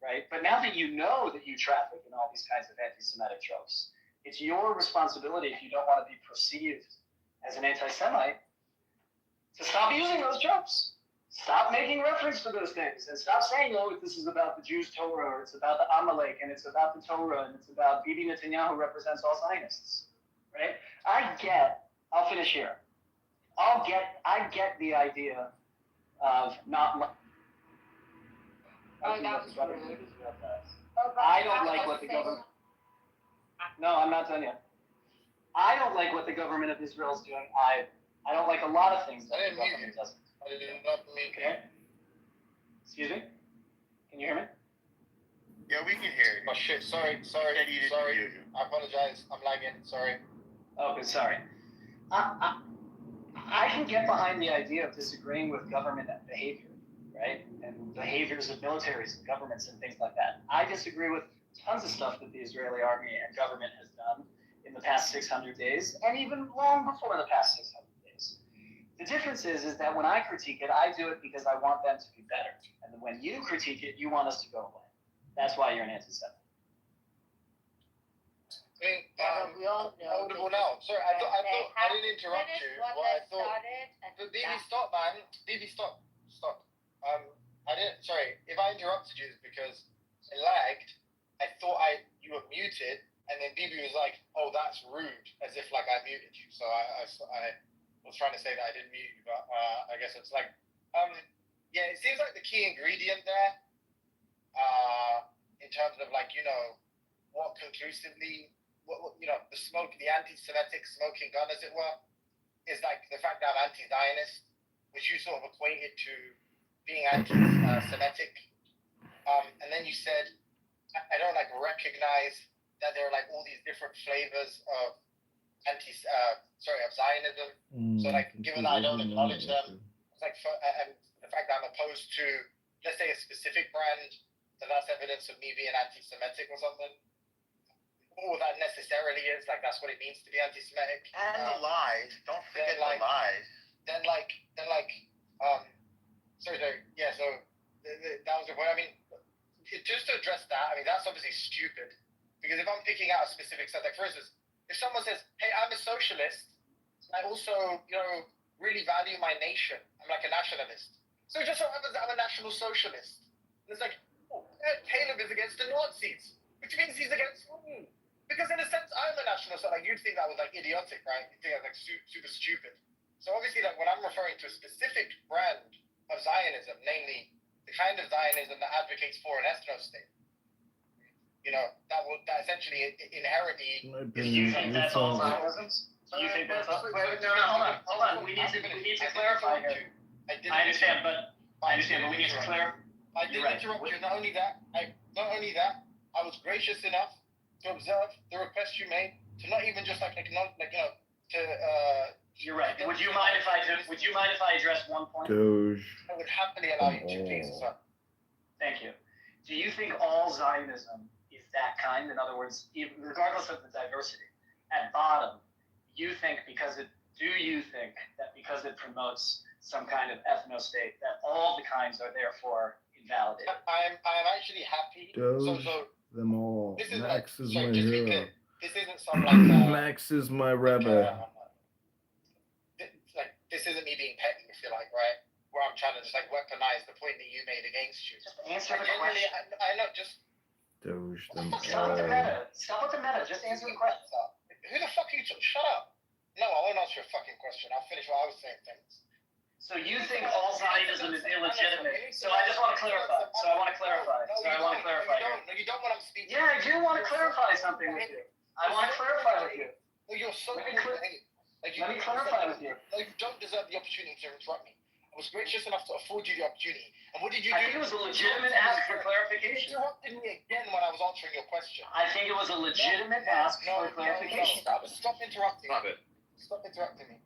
Right? But now that you know that you traffic in all these kinds of anti-Semitic tropes, it's your responsibility, if you don't want to be perceived as an anti-Semite, to stop using those tropes. Stop making reference to those things and stop saying, oh, this is about the Jews' Torah, or it's about the Amalek, and it's about the Torah, and it's about Bibi Netanyahu represents all Zionists. Right? I'll finish here. I get the idea of not. Oh, that was rude. I don't like what the government. No, I'm not done yet. I don't like what the government of Israel is doing. I don't like a lot of things that the government does. I did not mean. Okay. Excuse me. Can you hear me? Yeah, we can hear you. Oh shit! Sorry. I apologize. I'm lagging. Sorry. Okay, sorry. I can get behind the idea of disagreeing with government behavior, right? And behaviors of militaries and governments and things like that. I disagree with tons of stuff that the Israeli army and government has done in the past 600 days, and even long before the past 600 days. The difference is that when I critique it, I do it because I want them to be better. And when you critique it, you want us to go away. That's why you're an anti-Semite. We all know. Now. Sorry, I didn't interrupt you. Stop, man. Bibi, stop. I didn't. Sorry, if I interrupted you, it's because it lagged. I thought you were muted, and then Bibi was like, "Oh, that's rude," as if like I muted you. So I was trying to say that I didn't mute you, but I guess it's like, yeah, it seems like the key ingredient there, in terms of like what conclusively. The anti-Semitic smoking gun, as it were, is like the fact that I'm anti-Zionist, which you sort of equated to being anti-Semitic. And then you said, I don't recognize that there are all these different flavors of of Zionism. So like, given that I don't acknowledge them, it's like, and the fact that I'm opposed to, let's say, a specific brand, that's evidence of me being anti-Semitic or something. All that necessarily is, like, that's what it means to be anti-Semitic. And the lies. Don't forget the lies. So that was the point. I mean, just to address that, I mean, that's obviously stupid. Because if I'm picking out a specific set, like, for instance, if someone says, hey, I'm a socialist, I also, really value my nation. I'm like a nationalist. So it just so happens that I'm a national socialist. And it's like, Caleb is against the Nazis, which means he's against me. Because in a sense, I'm a nationalist. So like, you'd think that was like idiotic, right? You'd think I was like super stupid. So obviously, like, when I'm referring to a specific brand of Zionism, namely the kind of Zionism that advocates for an ethno-state, that essentially inherently. Do you think that's all Zionism? Do you think that's all? No, hold on. We need to clarify here. I understand, but we need to clarify. I did interrupt you. Not only that, I was gracious enough to observe the request you made, to not even just You're right. Would you mind if I address one point? Doge. I would happily allow you to, please, sir. Thank you. Do you think all Zionism is that kind? In other words, regardless of the diversity, at bottom, do you think that because it promotes some kind of ethno-state, that all the kinds are therefore invalidated? I'm actually happy. Doge them all. Max is my hero. This isn't some like Max is my rebel. This isn't me being petty, if you like, right? Where I'm trying to just like weaponize the point that you made against you. Just answer the question. I know, just Doge them all. Stop with the meta. Just answer the question. Who the fuck are you? Shut up. No, I won't answer your fucking question. I'll finish what I was saying. Things. So you think all Zionism is illegitimate? So I just want to clarify. No, you don't want to speak. Yeah, I do want to clarify something with you. I want to clarify with you. Well, you're so let me clarify with you. No, you don't deserve the opportunity to interrupt me. I was gracious enough to afford you the opportunity. And what did you do? I think it was a legitimate ask for clarification. You interrupted me again when I was answering your question. I think it was a legitimate ask for clarification. Stop interrupting me. Stop interrupting me.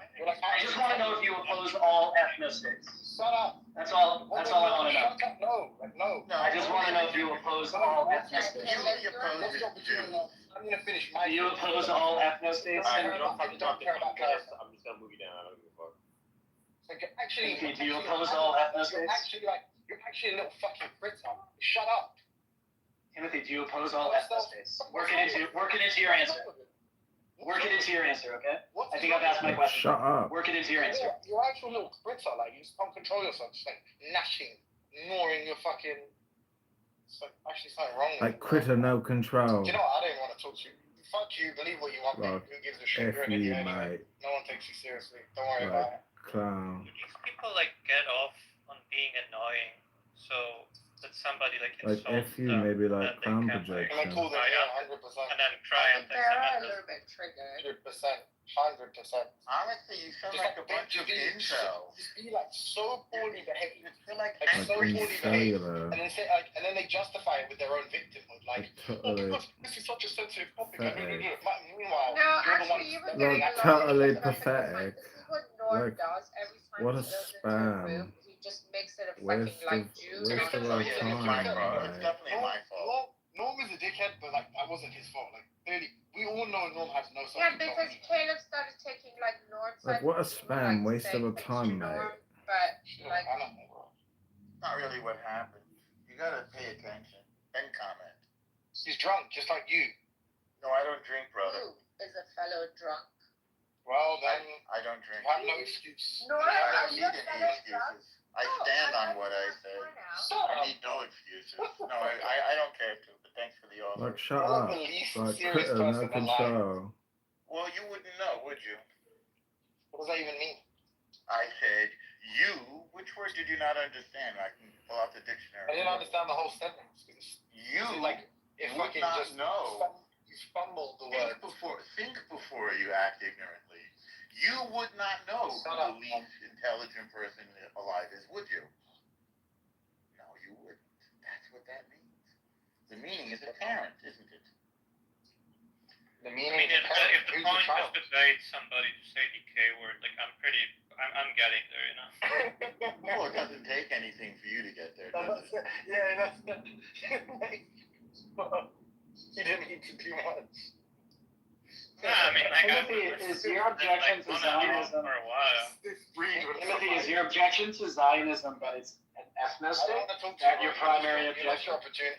I just want to know if you oppose all ethno-states. Shut up. That's all I want to know. No. I just want to know if you oppose all ethno-states. I'm going to finish my... Do you oppose all ethno-states? I don't care about class. I'm just going to move you down. I don't give a fuck. Actually, do you oppose all ethno-states? You're actually a little fucking Briton. Shut up. Timothy, do you oppose all ethno-states? Work it into your answer. Work it into your answer, okay? I think I've asked my question. Shut up. Work it into your answer. You're actual little Britta, like, you just can't control yourself, just like gnashing, gnawing your fucking... It's like, actually something wrong with Like critter, no control. Do you know what? I don't even want to talk to you. Fuck you, believe what you want, mate. Who gives a shit? You're an idiot anyway. No one takes you seriously. Don't worry about it. Clown. These people, like, get off on being annoying, so... that somebody like F you, maybe like clown projection. And I call them, 100%. And then try and they're a little bit triggered. 100%. Honestly, you sound like a bunch of incels. Just be like so poorly behaved. Feel like so poorly behaved. And then they justify it with their own victimhood. Like, because this is such a sensitive topic. Meanwhile, you're the one like totally pathetic. What Norm does every time what a he goes spam. into a room, he just makes it a fucking like Jew. Waste of our time. It's definitely my fault. Norm is a dickhead, but like that wasn't his fault. Like clearly, we all know Norm has no self-control. Yeah, because Caleb started taking like Norm's like what a spam, waste of our time, mate. But like, I don't know. Not really what happened. You gotta pay attention and comment. He's drunk, just like you. No, I don't drink, brother. who is a fellow drunk? Well, then I don't drink. you have no excuse. No, I are don't you need a any fellow drunk? excuses. I stand on what I say. I need no excuses. No, I don't care to, but thanks for the offer. Like shut up. Like critter, no control. Well, you wouldn't know, would you? What does that even mean? I said you. Which word did you not understand? I can pull out the dictionary. I didn't understand the whole sentence. You like if would fucking not just know. You fumbled the word. Think before you act ignorantly. You would not know who the least intelligent person alive is, would you? No, you wouldn't. That's what that means. The meaning is apparent, isn't it? The I meaning mean, if depends. the Who's the point child? was to bait somebody to say the K word, like I'm getting there, you know. Well, it doesn't take anything for you to get there, does it? Yeah, you didn't need to do much. No, I mean, like, Timothy, is your objection to Zionism? For a while. Timothy, is your objection to Zionism, but it's an ethnostate? That your primary objection?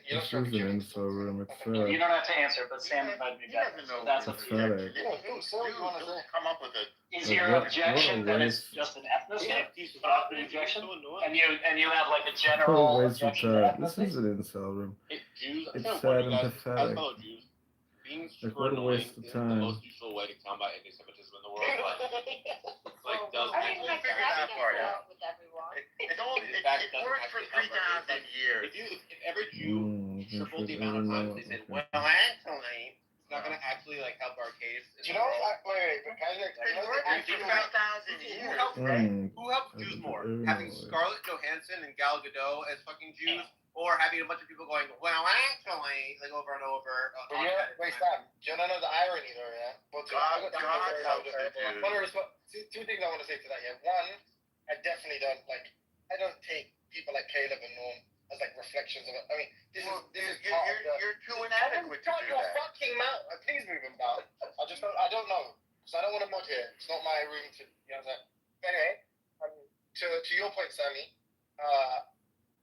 This is an info room. It's You don't have to answer, but Sam invited me back. So that's up to you. pathetic. Come up with it. Is Like, your what a objection that it's waste. just an ethnostate? Is that the objection? And you have like a What a general waste of objection to time. This ethnostates? is an incel room. Jews, It's I sad and as pathetic. fellow Jews, being Like, super what a waste annoying of isn't the time. most useful way to combat anti-Semitism in the world. Like, does I mean, like, figure that that part gets out. along with everyone. It worked for 3,000 years. If every Jew tripled the amount of times they said, well, actually, it's not going to actually like help our case. Do you know? Wait, but guys, It worked for 3,000 years. Who helped Jews more? Having Scarlett Johansson and Gal Gadot as fucking Jews, or having a bunch of people going, well, actually, like over and over. Wait, Sam. Do you know the irony though? Yeah. Well, God helps the Jews. Two things I want to say to that. Yeah. One, I definitely don't like. I don't take people like Caleb and Norm as like reflections of it. I mean, this is part of the. You're too inadequate to Shut do your that. fucking mouth. Please move him down. I don't know. So I don't want to mod here. It's not my room to. You know what I'm saying? But anyway, to your point, Sammy.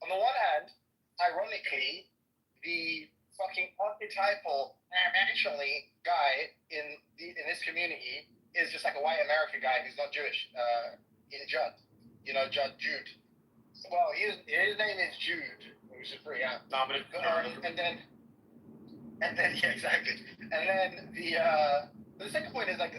On the one hand, ironically, the fucking archetypal actually guy in this community is just like a white American guy who's not Jewish. In Judd, you know, Jude. Well, his name is Jude, which is pretty out. And then yeah, exactly. And then the second point is like,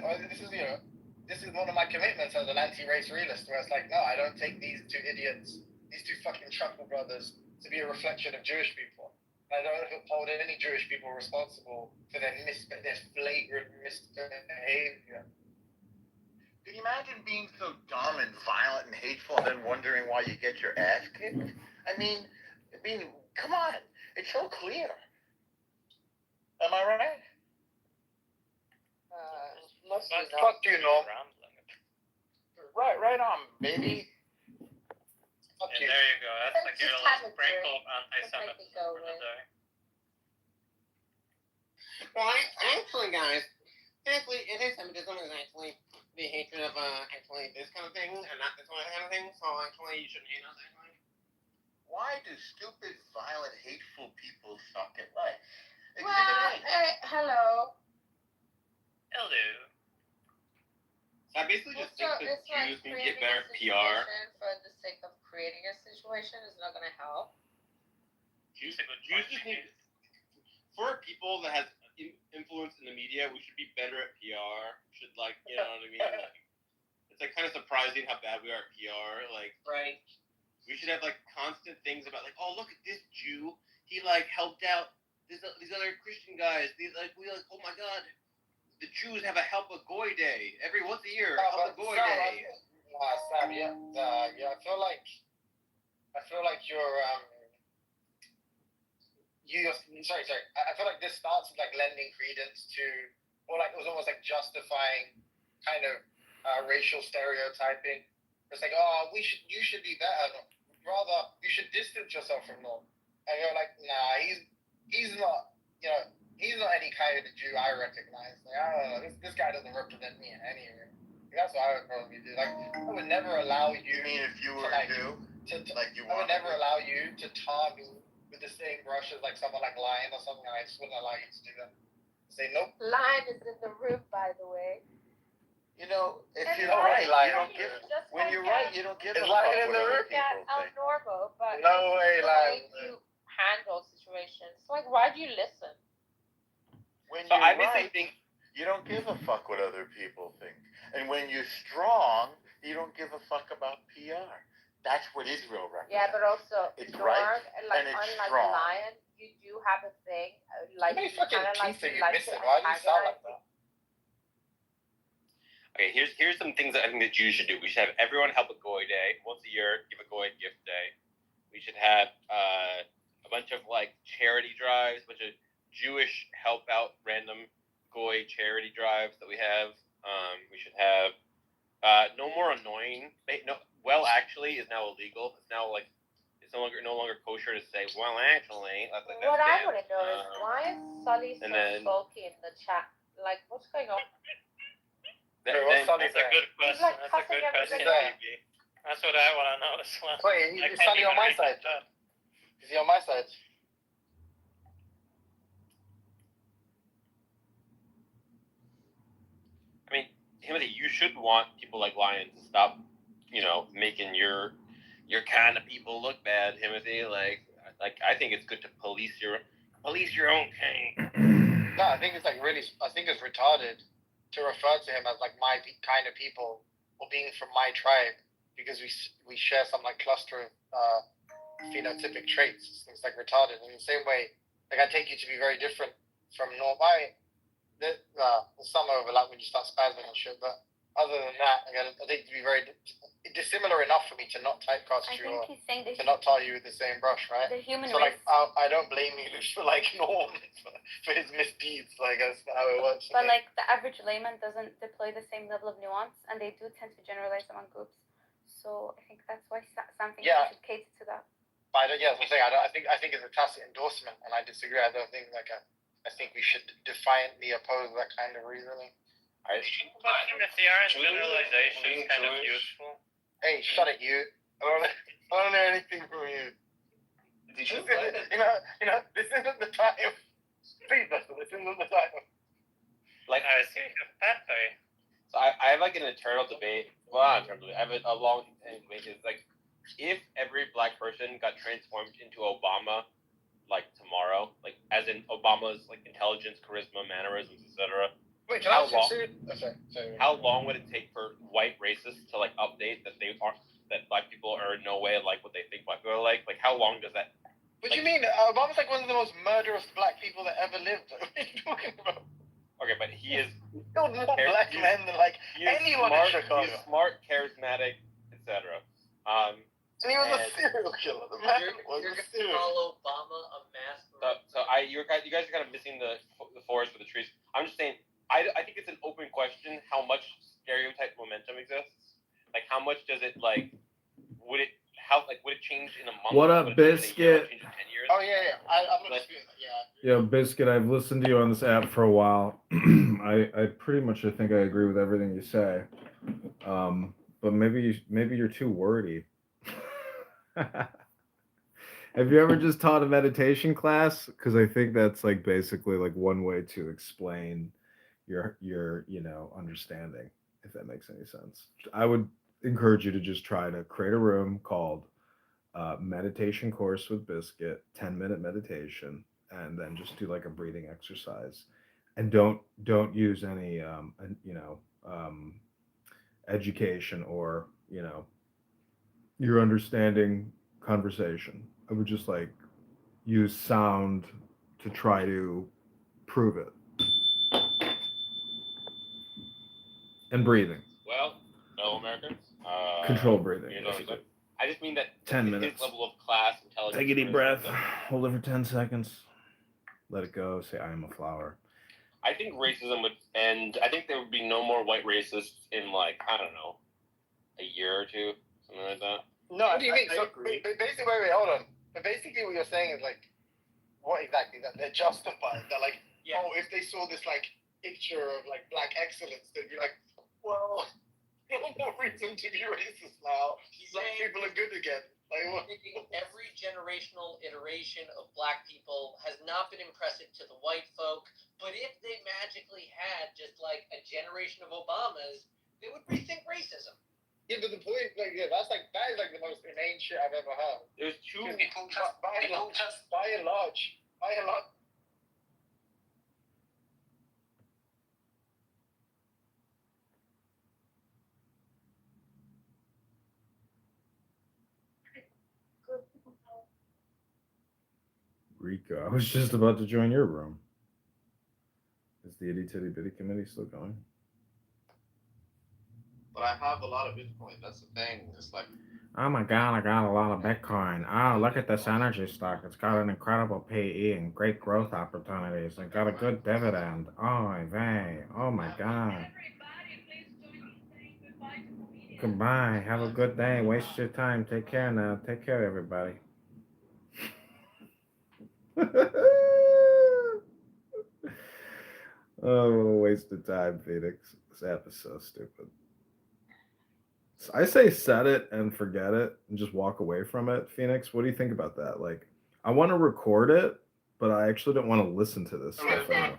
this is one of my commitments as an anti-race realist, where it's like, no, I don't take these two idiots, these two fucking chuckle brothers, to be a reflection of Jewish people. I don't hold any Jewish people responsible for their flagrant misbehavior. Can you imagine being so dumb and violent and hateful and then wondering why you get your ass kicked? I mean, come on. It's so clear. Am I right? Fuck you, Norm. Right on, baby. Fuck And you. there you go. That's like your Just little have it, sprinkle of Just make anti-Semitism it go for the with. day. Well, actually, guys, anti-Semitism is actually the hatred of actually this kind of thing and not this kind of thing. So actually, you shouldn't hate us. Actually, Why do stupid, violent, hateful people suck at life? Well, hello. Hello. I basically just think Also, that it's like Jews can creating get better a PR. situation for the sake of creating a situation is not going to help. Jews just need, for people that has influence in the media, we should be better at PR. We should, like, you know what I mean? Like, it's like kind of surprising how bad we are at PR. Like, Right. we should have like constant things about like, oh, look at this Jew. He like helped out these other Christian guys. Oh my God, the Jews have a Help a Goy Day every once a year. Help a Goy Day. Sam, yeah, I feel like you're sorry. I feel like this starts with like lending credence to, or like it was almost like justifying kind of racial stereotyping. It's like, oh, you should be better. Rather, you should distance yourself from Norm. And you're like, nah, he's not, he's not any kind of Jew I recognize. Like, I don't know, this guy doesn't represent me in any way. That's what I would probably do. Like, I would never allow you. You mean if you were like, Jew? I would never allow you to tar me with the same brush as like someone like Lion or something. I just wouldn't allow you to do that. Say nope. Lion is in the room, by the way. You know, if And you're Lion- right, you don't give. Just When like you're that, right, you don't give Is a Lion fuck in what the other room? people Yeah, think. normal, but No it's way, the Lion. way you handle situations. Like, why do you listen? When So you're I basically right, think you don't give a fuck what other people think. And when you're strong, you don't give a fuck about PR. That's what Israel represents. Yeah, but also, It's Norm, right like, and it's unlike strong. Lion, you do have a thing, like, How many you fucking kind of like teeth are to you like missing? to Why do you sound antagonize like that? Okay, here's some things that I think the Jews should do. We should have everyone help a Goy Day once a year. Give a Goy gift day. We should have a bunch of like charity drives, a bunch of Jewish help out random goy charity drives that we have. We should have no more annoying. No, well, actually, is now illegal. It's now like it's no longer kosher to say well, actually. That's like What I that's want to know is why is Sully so and then- sulky in the chat? Like, what's going on? What's Sully That's a saying? good question. like That's a cussing good question, everybody. BB. That's what I want to know as well. Wait, I is can't Sully on even my read the side? chat. Is he on my side? I mean, Timothy, you should want people like Lion to stop, making your kind of people look bad, Timothy. Like I think it's good to police your own kind. No, I think it's retarded to refer to him as like my kind of people or being from my tribe because we share some like cluster of phenotypic traits. It's like retarded. In the same way, like I take you to be very different from normal. There's some overlap when you start spazzing and shit, but other than that, I think to be very dissimilar enough for me to not typecast I you think or he's saying to not tar you with the same brush, right? the human So race. like, I don't blame you for like Norm for his misdeeds. Like that's how it works. for But me. like the average layman doesn't deploy the same level of nuance, and they do tend to generalize among groups. So I think that's why something Yeah. should cater to that. But I'm saying I think it's a tacit endorsement, and I disagree. I don't think I think we should defiantly oppose that kind of reasoning. But Timothy, aren't generalizations kind of useful? Hey, shut it, you! I don't know anything from you. This isn't the time. Please, this isn't the time. Like I see Pepe. So I have like an internal debate. Well, not internal debate. I have a long debate. Is like if every black person got transformed into Obama, like tomorrow, like as in Obama's like intelligence, charisma, mannerisms, etc. Wait, can How I long? sorry. How long would it take for white racists to like update that black people are in no way like what they think black people are like? Like how long does that? What do you mean? Obama's like one of the most murderous black people that ever lived. What are you talking about? Okay, but he is Killed more black men than like anyone in Chicago. He's smart, charismatic, etc. And he was a serial killer. The man was a serial Call Obama a mass murderer. You guys are kind of missing the forest for the trees. I'm just saying, I think it's an open question how much stereotype momentum exists. Like, how much does it would it change in a month? What up, would it change in a year? Biscuit? Would it change in 10 years? Oh yeah. I'm not disputing that. Yeah. Yo, Biscuit, I've listened to you on this app for a while. I pretty much I think I agree with everything you say. But maybe you're too wordy. Have you ever just taught a meditation class? Because I think that's like basically like one way to explain your understanding, if that makes any sense. I would encourage you to just try to create a room called meditation course with Biscuit, 10-minute meditation, and then just do like a breathing exercise, and don't use any education or your understanding conversation. I would just like use sound to try to prove it, and breathing. Well, fellow Americans, Control breathing. I just mean that 10 his minutes. level of class, intelligence. Take a deep breath. Hold it for 10 seconds. Let it go. Say, I am a flower. I think racism would end. I think there would be no more white racists in like, I don't know, a year or two, something like that. No, what do you mean? Basically, wait, hold on. But basically, what you're saying is like, what exactly? That they're justified. They're like, oh, if they saw this like picture of like black excellence, they'd be like, well, no more reason to be racist now. Black people are good again. Like, what? Every generational iteration of black people has not been impressive to the white folk, but if they magically had just like a generation of Obamas, they would rethink racism. Yeah, but the point, that is like the most inane shit I've ever heard. There's two. By and large. Rico, I was just about to join your room. Is the Itty Titty Bitty Committee still going? But I have a lot of Bitcoin. That's the thing. It's like Oh my God, I got a lot of Bitcoin. Oh, look at this energy stock. It's got an incredible PE and great growth opportunities and got a good dividend. Oh, vey. Oh my God. Goodbye. Have a good day. Waste your time. Take care now. Take care, everybody. Oh, what a waste of time, Phoenix. This app is so stupid. I say set it and forget it and just walk away from it. Phoenix, what do you think about that? Like, I want to record it, but I actually don't want to listen to this stuff anymore.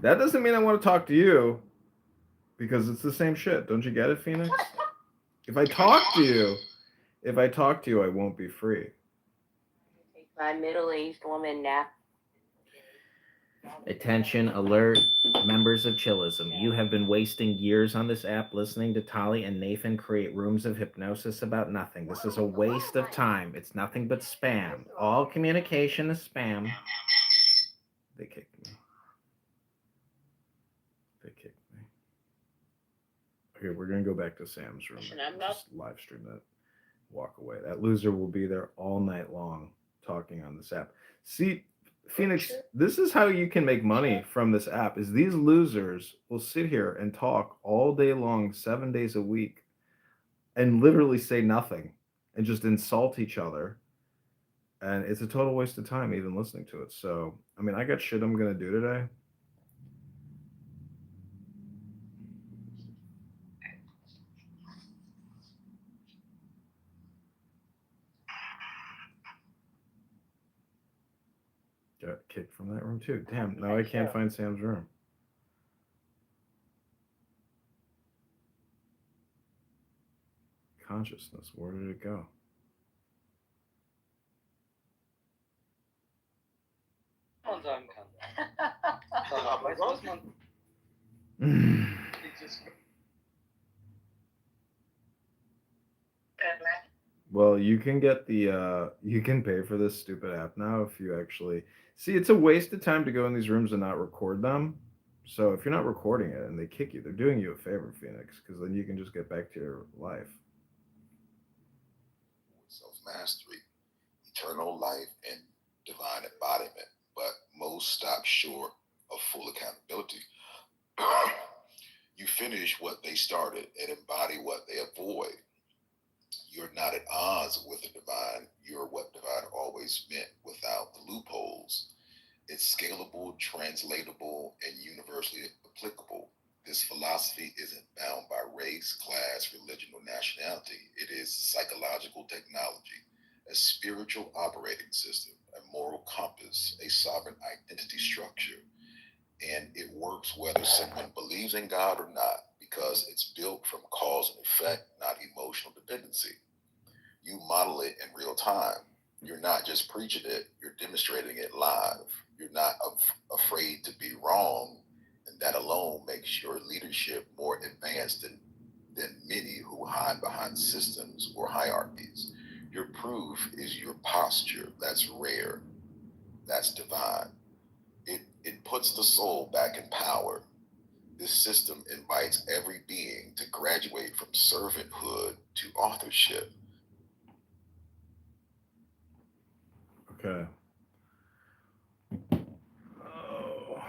That doesn't mean I want to talk to you because it's the same shit. Don't you get it, Phoenix? If I talk to you, I won't be free. Take my middle-aged woman nap. Attention alert, members of Chillism. You have been wasting years on this app listening to Tali and Nathan create rooms of hypnosis about nothing. This is a waste of time. It's nothing but spam. All communication is spam. They kicked me. Okay, we're going to go back to Sam's room. Just live stream that. Walk away. That loser will be there all night long talking on this app. See, Phoenix, this is how you can make money from this app is these losers will sit here and talk all day long, 7 days a week, and literally say nothing and just insult each other. And it's a total waste of time even listening to it. So, I mean, I got shit I'm going to do today. Got kicked from that room too. Damn, now I can't find Sam's room. Consciousness, where did it go? Well, you can get the you can pay for this stupid app now if you actually see it's a waste of time to go in these rooms and not record them. So if you're not recording it and they kick you, they're doing you a favor, Phoenix, because then you can just get back to your life. Self-mastery, eternal life, and divine embodiment, but most stop short of full accountability. You finish what they started and embody what they avoid. You're not at odds with the divine. You're what divine always meant without the loopholes. It's scalable, translatable, and universally applicable. This philosophy isn't bound by race, class, religion, or nationality. It is psychological technology, a spiritual operating system, a moral compass, a sovereign identity structure. And it works whether someone believes in God or not, because it's built from cause and effect, not emotional dependency. You model it in real time. You're not just preaching it, you're demonstrating it live. You're not afraid to be wrong, and that alone makes your leadership more advanced than many who hide behind systems or hierarchies. Your proof is your posture. That's rare. That's divine. It puts the soul back in power. This system invites every being to graduate from servanthood to authorship. Okay. Oh.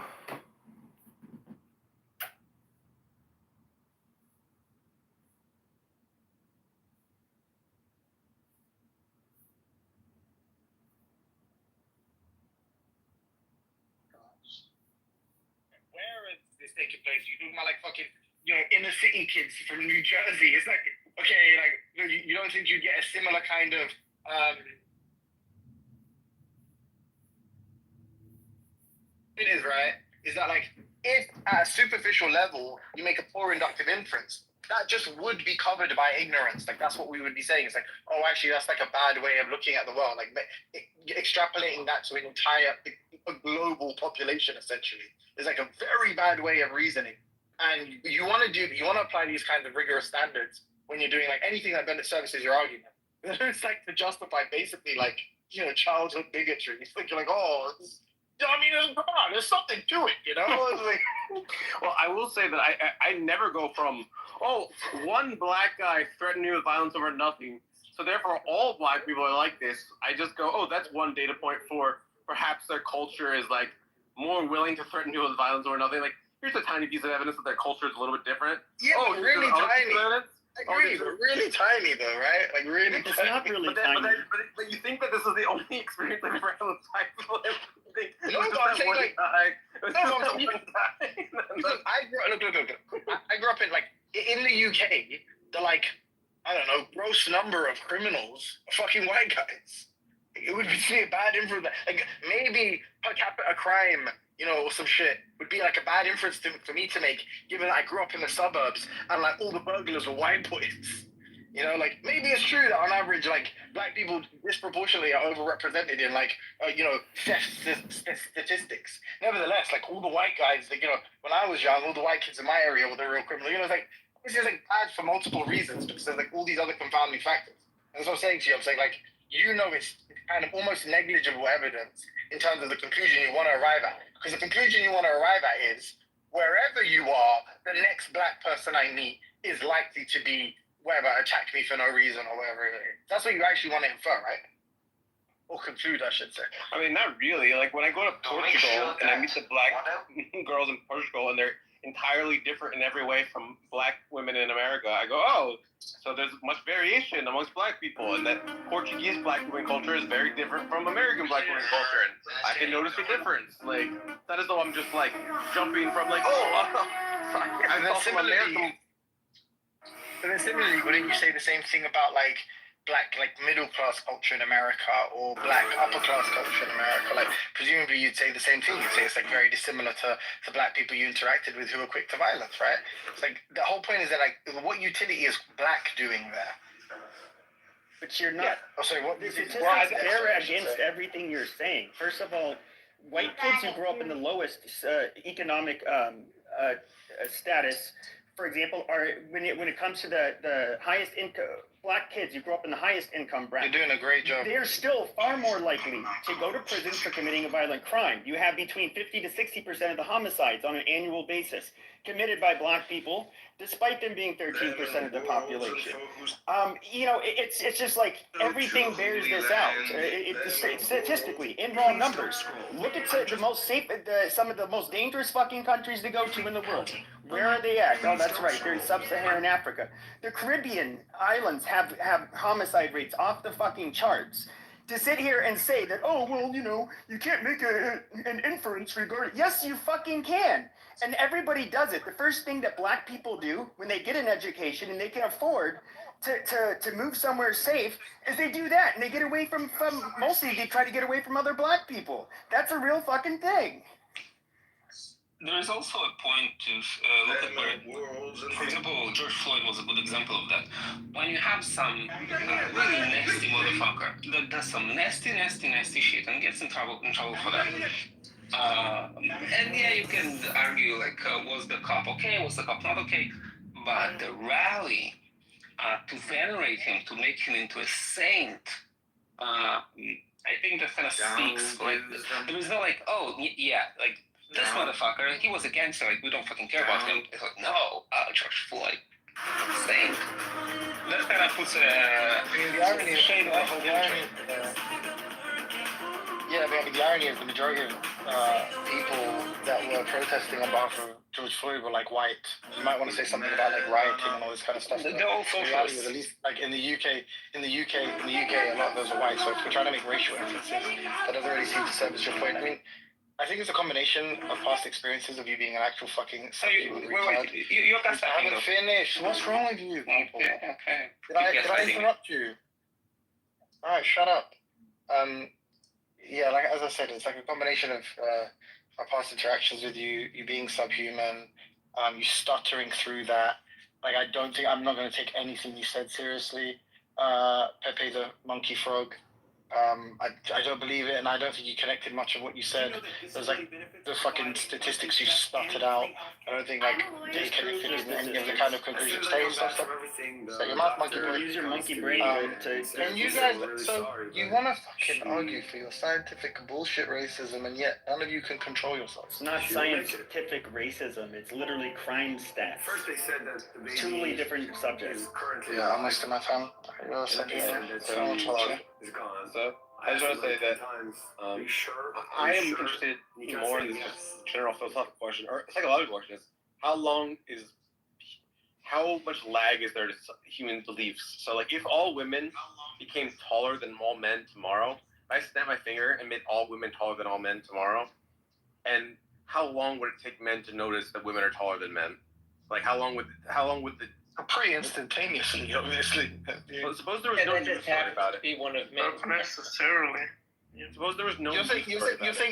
Where is this taking place? You talking about like fucking, inner city kids from New Jersey? It's like, okay, like you don't think you'd get a similar kind of it is right. Is that like if at a superficial level you make a poor inductive inference, that just would be covered by ignorance. Like that's what we would be saying. It's like, oh, actually, that's like a bad way of looking at the world. Like extrapolating that to an entire a global population essentially is like a very bad way of reasoning. And you want to apply these kinds of rigorous standards when you're doing like anything that services your argument. It's like to justify basically like childhood bigotry. It's like you're like, oh. I mean, there's something to it, Well, I will say that I never go from, one black guy threatened me with violence over nothing So therefore, all black people are like this. I just go, oh, that's one data point for perhaps their culture is like more willing to threaten people with violence or nothing. Like, here's a tiny piece of evidence that their culture is a little bit different. Yeah, oh, but really tiny. I agree, but really tiny though, right? Like really It's tiny. not really but, tiny. but you think that this is the only experience I've ever had with black people? No, but I'm saying like, look, I grew up in like in the UK. The like, I don't know, gross number of criminals are fucking white guys. It would be a bad inference. Like maybe per capita crime, you know, or some shit would be like a bad inference for me to make, given that I grew up in the suburbs and like all the burglars were white boys. You know, like maybe it's true that on average, like black people disproportionately are overrepresented in like, you know, theft statistics. Nevertheless, like all the white guys, like, you know, when I was young, all the white kids in my area were the real criminals. You know, it's like this is like bad for multiple reasons because there's like all these other confounding factors. And that's what I'm saying to you. I'm saying like, you know, it's kind of almost negligible evidence in terms of the conclusion you want to arrive at. Because the conclusion you want to arrive at is wherever you are, the next black person I meet is likely to be whatever, attack me for no reason or whatever it is. That's what you actually want to infer, right? Or conclude, I should say. I mean, not really. Like when I go to Portugal and I meet the black girls in Portugal and they're entirely different in every way from black women in America, I go, oh, so there's much variation amongst black people, and that Portuguese black women culture is very different from American black women culture, and I can notice the difference. Like, that is though I'm just like jumping from like, and then similarly, wouldn't you say the same thing about like black like middle class culture in America or black upper class culture in America? Like presumably you'd say the same thing. You'd say it's like very dissimilar to black people you interacted with who were quick to violence, right? It's like the whole point is that like what utility is black doing there? But you're not. Yeah. Oh, sorry, what? This is just they're against everything you're saying. First of all, white kids who grew up in the lowest economic status, for example, are when it comes to the highest income, black kids who grew up in the highest income bracket. You're doing a great job. They're still far more likely to go to prison for committing a violent crime. You have between 50 to 60% of the homicides on an annual basis committed by black people, despite them being 13% of the population. You know, it's just like everything bears this out. Statistically, in raw numbers, look at some of the most dangerous fucking countries to go to in the world. Where are they at? Oh, that's right. They're in sub-Saharan Africa. The Caribbean islands have homicide rates off the fucking charts. To sit here and say that, oh, well, you know, you can't make an inference regarding... Yes, you fucking can. And everybody does it. The first thing that black people do when they get an education and they can afford to move somewhere safe is they do that. And they get away from mostly they try to get away from other black people. That's a real fucking thing. There is also a point to look at where, for example, George Floyd was a good example of that. When you have some really nasty motherfucker that does some nasty shit and gets in trouble for that. And yeah, you can argue like, was the cop okay? Was the cop not okay? But the rally to venerate him, to make him into a saint, I think that kind of speaks. Like, there is no like, oh yeah, like. This motherfucker, he was a gangster, like, we don't fucking care about him. It's like, no, George Floyd, insane. That kind of puts a shade of hope into it. Yeah, I mean, the irony is the majority of people that were protesting on behalf of George Floyd were like white. You might want to say something about like rioting and all this kind of stuff. They're all socialists. At least like in the UK, a lot of those are white. So if we're trying to make racial inferences, that doesn't really seem to service your point. I mean, I think it's a combination of past experiences of you being an actual fucking you're I haven't finished. What's wrong with you? Okay. Did I interrupt you? All right, shut up. Yeah, like as I said, it's like a combination of our past interactions with you, you being subhuman, you stuttering through that. Like I'm not going to take anything you said seriously. Pepe the monkey frog. I don't believe it, and I don't think you connected much of what you said. There's like the fucking statistics you stuttered out. I don't think like they connected with any of the kind of conclusions. So your mouth monkey brain. Use your monkey brain to. And you guys, so you want to fucking argue for your scientific bullshit racism, and yet none of you can control yourselves. It's not scientific racism. It's literally crime stats. First, they said that the baby Totally different subjects. Yeah, I'm wasting my time. is gone. So I just want to say that I am interested more in this general philosophical question or psychological question: is how much lag is there to human beliefs? So, like, if all women became taller than all men tomorrow, if I snap my finger and made all women taller than all men tomorrow, and how long would it take men to notice that women are taller than men? Like, how long would the pretty instantaneously, obviously. Well, suppose there was no news story about it. Be one of men. Not necessarily. Suppose there was no. You're saying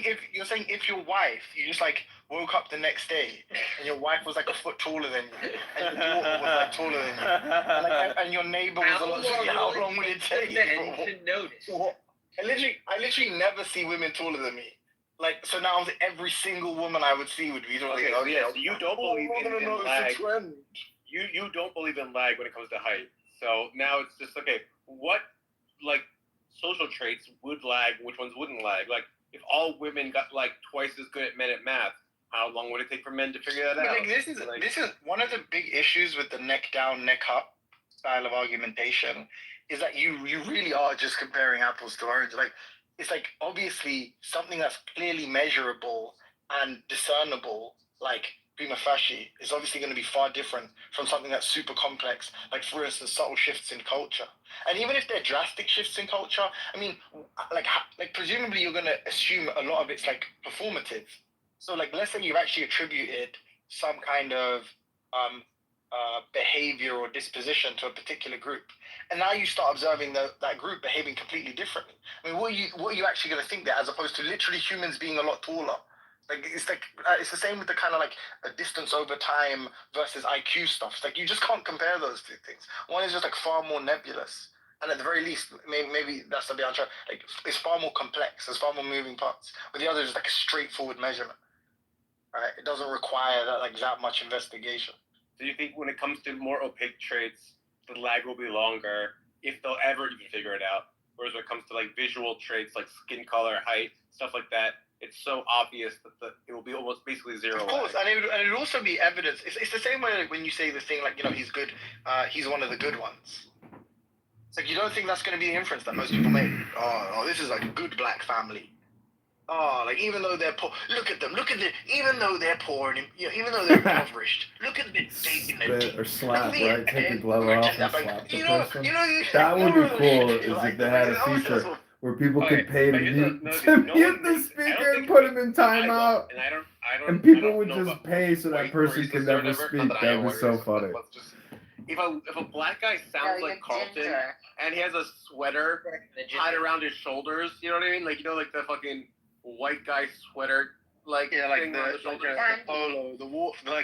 if your wife, you just like woke up the next day and your wife was like a foot taller than you, and your daughter was like taller than you, and your neighbor was a lot taller. How long would it take? To notice. I literally never see women taller than me. Like, so now every single woman I would see would be like, okay, so yeah, so you don't believe in lag. You don't believe in lag when it comes to height. So now it's just okay. What like social traits would lag? Which ones wouldn't lag? Like, if all women got like twice as good at men at math, how long would it take for men to figure that out? Like, this is one of the big issues with the neck down, neck up style of argumentation, is that you really are just comparing apples to oranges. Like, it's like obviously something that's clearly measurable and discernible, like prima facie, is obviously going to be far different from something that's super complex, like, for instance, subtle shifts in culture. And even if they're drastic shifts in culture, I mean, like presumably you're going to assume a lot of it's like performative. So, like, let's say you've actually attributed some kind of behavior or disposition to a particular group, and now you start observing that group behaving completely differently. I mean, what are you actually going to think there, as opposed to literally humans being a lot taller? Like, it's the same with the kind of like a distance over time versus IQ stuff. It's like you just can't compare those two things. One is just like far more nebulous, and at the very least, maybe that's the bit I'm trying. Like, it's far more complex. There's far more moving parts. But the other is like a straightforward measurement, right? It doesn't require that much investigation. So you think when it comes to more opaque traits, the lag will be longer if they'll ever even figure it out? Whereas when it comes to like visual traits like skin color, height, stuff like that, it's so obvious that it will be almost basically zero. Of course, and it would also be evidence. It's the same way like when you say the thing like, you know, he's good, he's one of the good ones. It's like, you don't think that's going to be the inference that most people make. Oh, this is like a good black family. Oh, like, even though they're poor, look at them. Even though they're poor and, you know, even though they're impoverished, look at the Spit or slap, right? Take the glove off and slap the person. You That would be cool, is if they had a feature where people could pay to mute the speaker and put him in timeout. And people would just pay so that person could never speak. That would be so funny. If a black guy sounds like Carlton and he has a sweater tied around his shoulders, you know what I mean? Like, you know, like the fucking white guy sweater, like, yeah, like thing the on the shoulder. polo, the water polo.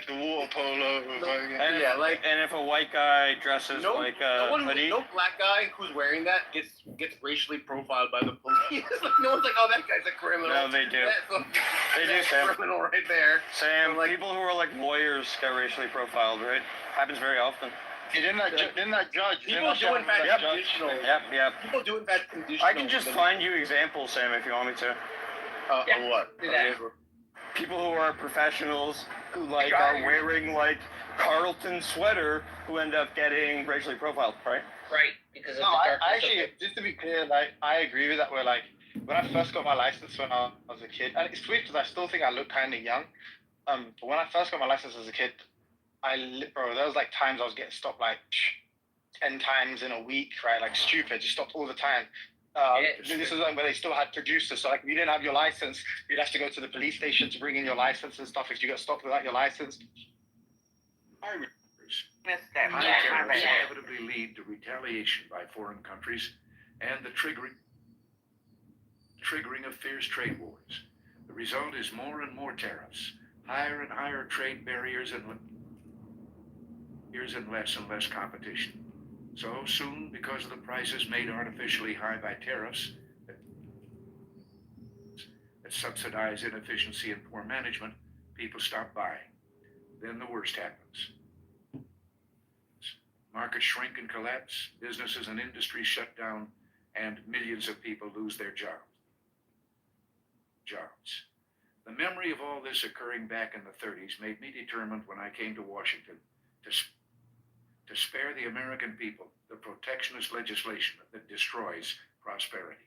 And if a white guy dresses like a hoodie, no black guy who's wearing that gets racially profiled by the police. Like, no one's like, oh, that guy's a criminal. No, they do. They do, Sam. Criminal right there. Sam, like, people who are like lawyers get racially profiled, right? Happens very often. Didn't that judge? People do in fact conditional. Yep. People do in fact conditional. I can just find you examples, Sam, if you want me to. What? People who are professionals who like are wearing like Carlton sweater who end up getting racially profiled, right? Right, because of No, the I darkness actually, of just to be clear, like, I agree with that. Where, like, when I first got my license when I was a kid, and it's weird because I still think I look kind of young. But when I first got my license as a kid, there was like times I was getting stopped like 10 times in a week, right? Like, stupid, just stopped all the time. This is when they still had producers, so like, if you didn't have your license, you'd have to go to the police station to bring in your license and stuff if you got stopped without your license. Inevitably lead to retaliation by foreign countries and the triggering of fierce trade wars. The result is more and more tariffs, higher and higher trade barriers, and less and less competition. So soon, because of the prices made artificially high by tariffs, the that subsidize inefficiency and poor management, people stop buying. Then the worst happens. Markets shrink and collapse, businesses and industries shut down, and millions of people lose their jobs. The memory of all this occurring back in the 30s made me determined when I came to Washington to spare the American people the protectionist legislation that destroys prosperity.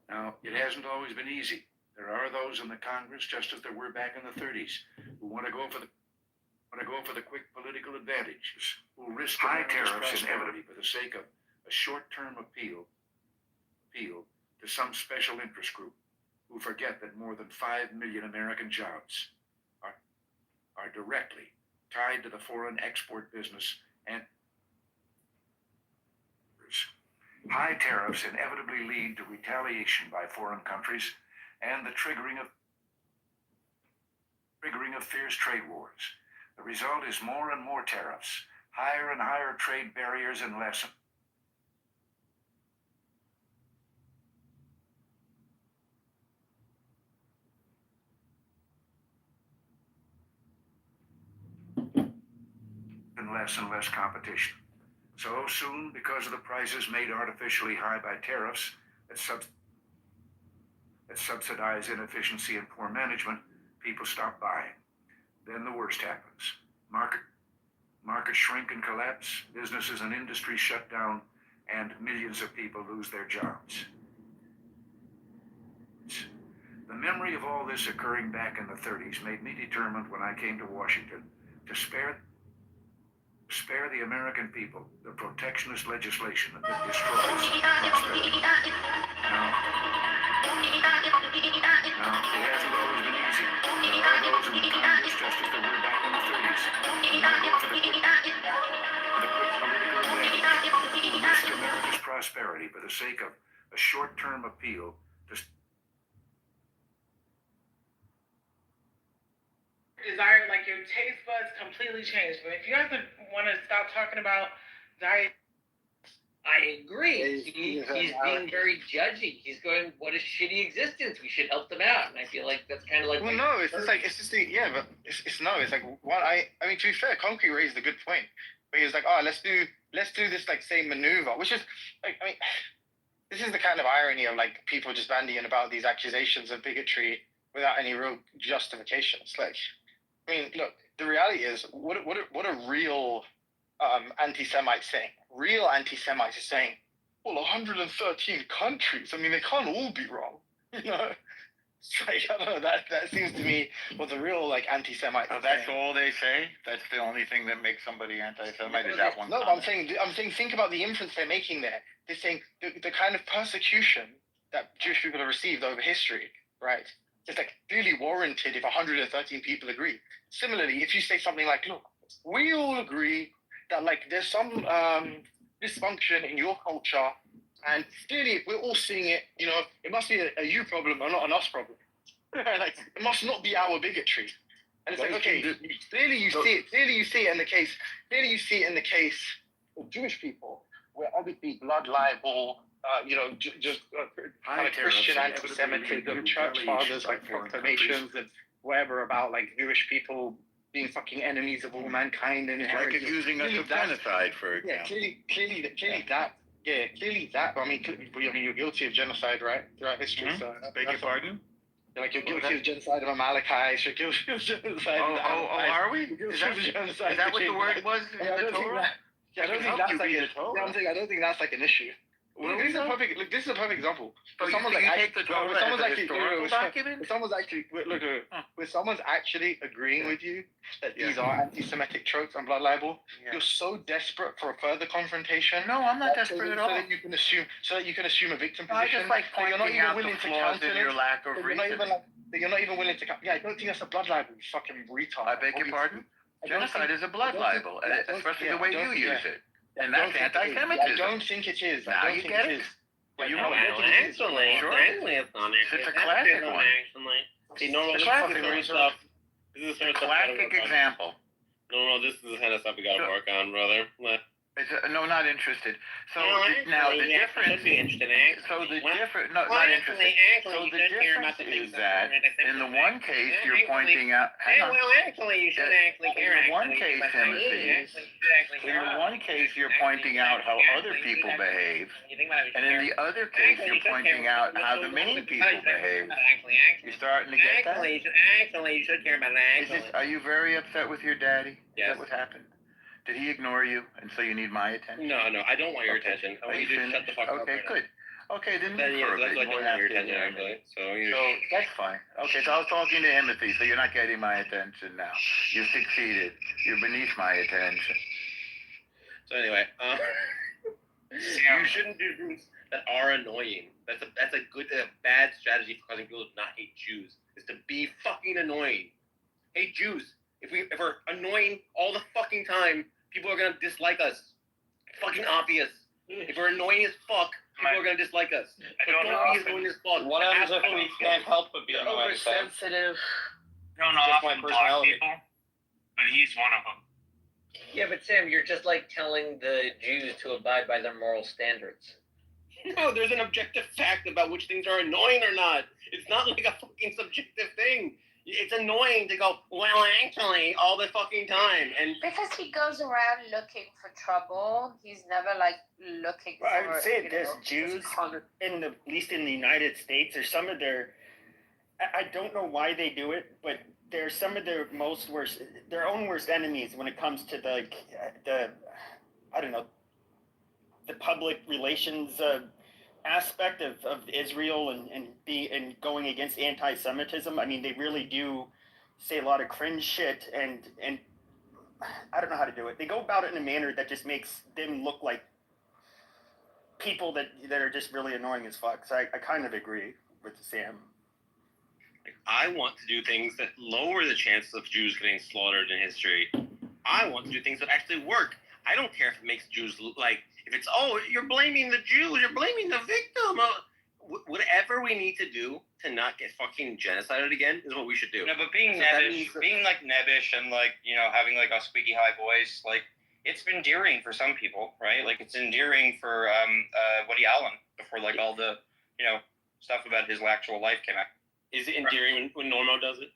Now, it hasn't always been easy. There are those in the Congress, just as there were back in the 30s, who want to go for the quick political advantages, who risk high tariffs inevitably for the sake of a short-term appeal to some special interest group, who forget that more than 5 million American jobs are directly tied to the foreign export business, and high tariffs inevitably lead to retaliation by foreign countries and the triggering of fierce trade wars. The result is more and more tariffs, higher and higher trade barriers, and less and less competition. So soon, because of the prices made artificially high by tariffs that subsidize inefficiency and poor management, people stop buying. Then the worst happens. Markets shrink and collapse, businesses and industries shut down, and millions of people lose their jobs. The memory of all this occurring back in the 30s made me determined when I came to Washington to spare the American people the protectionist legislation that destroys prosperity. Now, it hasn't always been easy. There are those in the Congress, just as there were back in the 30s, who want to go for the quick political advantage, who risk America's prosperity for the sake of a short-term appeal to desire, like your taste buds completely changed. But if you guys want to stop talking about diet, I agree. He's being very judgy. He's going, "What a shitty existence. We should help them out." And I feel like that's kind of like. Well, no, it's just like but it's like what I mean. To be fair, Concrete raised a good point. But he was like, "Oh, let's do this like same maneuver," which is like, I mean, this is the kind of irony of like people just bandying about these accusations of bigotry without any real justification. It's like, I mean, look, the reality is, what a real anti-Semites saying. Real anti-Semites are saying, well, 113 countries. I mean, they can't all be wrong. You know, it's like, I don't know. That seems to me what the real like anti-Semites. So that's all they say. That's the only thing that makes somebody anti-Semite. Is that one? No, I'm saying, think about the inference they're making there. They're saying the kind of persecution that Jewish people have received over history, right? It's like clearly warranted if 113 people agree. Similarly, if you say something like, look, we all agree that like there's some dysfunction in your culture, and clearly if we're all seeing it, you know, it must be a you problem or not an us problem. Like, it must not be our bigotry. And it's like, okay, clearly you see it in the case of Jewish people, where obviously blood libel, kind of Christian anti-Semitism, church fathers like proclamations and whatever about like Jewish people being fucking enemies of all mankind and like accusing us of genocide, for example. Yeah, clearly that. I mean, you're guilty of genocide, right, throughout history. Mm-hmm. So beg your pardon? Like you're guilty of genocide of Amalekites. You're guilty of genocide. Are we? Is that what the word was in the Torah? I don't think that's like I don't think that's like an issue. Well, this is a perfect example. Someone's actually agreeing with you that these are anti-Semitic tropes and blood libel. You're so desperate for a further confrontation. No, I'm not desperate at all. So that you can assume a victim position. I just like pointing out the flaws in your lack of reasoning. You're not even willing to. Yeah, I don't think that's a blood libel. You fucking retard. I beg your pardon. Genocide is a blood libel, especially the way you use it. And that's anti-Semitism. I don't think it is. Now you get it? Well, you know, actually, it's not. It's a classic one. See, normal stuff. This is the classic example. No, this is the kind of stuff we gotta work on, brother. It's no, not interested. So No, now actually, the difference. Should be interested in actually. So the Well, difference, no, well, not actually, interested. actually, So you the should care difference about the things is that in the one case you're pointing out. Yeah, well, actually, you should actually care. In the one actually, case, but Timothy, actually, you should actually in care the about one it. case you're Actually, pointing out how other actually, you people should actually- behave, you think about it, you and should in care. the other case Actually, you're you should pointing care. out how the main people behave. You're starting to get that? Actually, you should care about that. Is this, are you very upset with your daddy? Is Yes. that what happened? Did he ignore you, and so you need my attention? No, I don't want your attention. I Are want you you to finished? shut the fuck up. Okay, right good. Okay, then Then, leave yeah, for a that's bit. like You I won't don't have want your to attention, hear me. actually. So that's fine. Okay, so I was talking to Timothy, so you're not getting my attention now. You've succeeded. You're beneath my attention. So anyway, you shouldn't do things that are annoying. That's a bad strategy for causing people to not hate Jews. Is to be fucking annoying. Hate Jews. If we're annoying all the fucking time, people are gonna dislike us. Fucking obvious. If we're annoying as fuck, people are gonna dislike us. But don't be annoying as fuck. What happens if we can't help but be annoying? Sam? Oversensitive. Don't often block people, but he's one of them. Yeah, but Sam, you're just like telling the Jews to abide by their moral standards. No, there's an objective fact about which things are annoying or not. It's not like a fucking subjective thing. It's annoying to go, well, actually, all the fucking time. And because he goes around looking for trouble, he's never like looking for. I would say there's know, Jews at least in the United States, or some of their. I don't know why they do it, but they're some of their their own worst enemies when it comes to the I don't know, the public relations aspect of Israel and going against anti-Semitism. I mean, they really do say a lot of cringe shit, and I don't know how to do it. They go about it in a manner that just makes them look like people that are just really annoying as fuck. So I kind of agree with Sam. I want to do things that lower the chances of Jews getting slaughtered in history. I want to do things that actually work. I don't care if it makes Jews look like, if it's, oh, you're blaming the Jews, you're blaming the victim. Whatever we need to do to not get fucking genocided again is what we should do. No, but being like nebbish and like, you know, having like a squeaky high voice, like it's endearing for some people, right? Like it's endearing for Woody Allen before like all the, you know, stuff about his actual life came out. Is it endearing when Normo does it?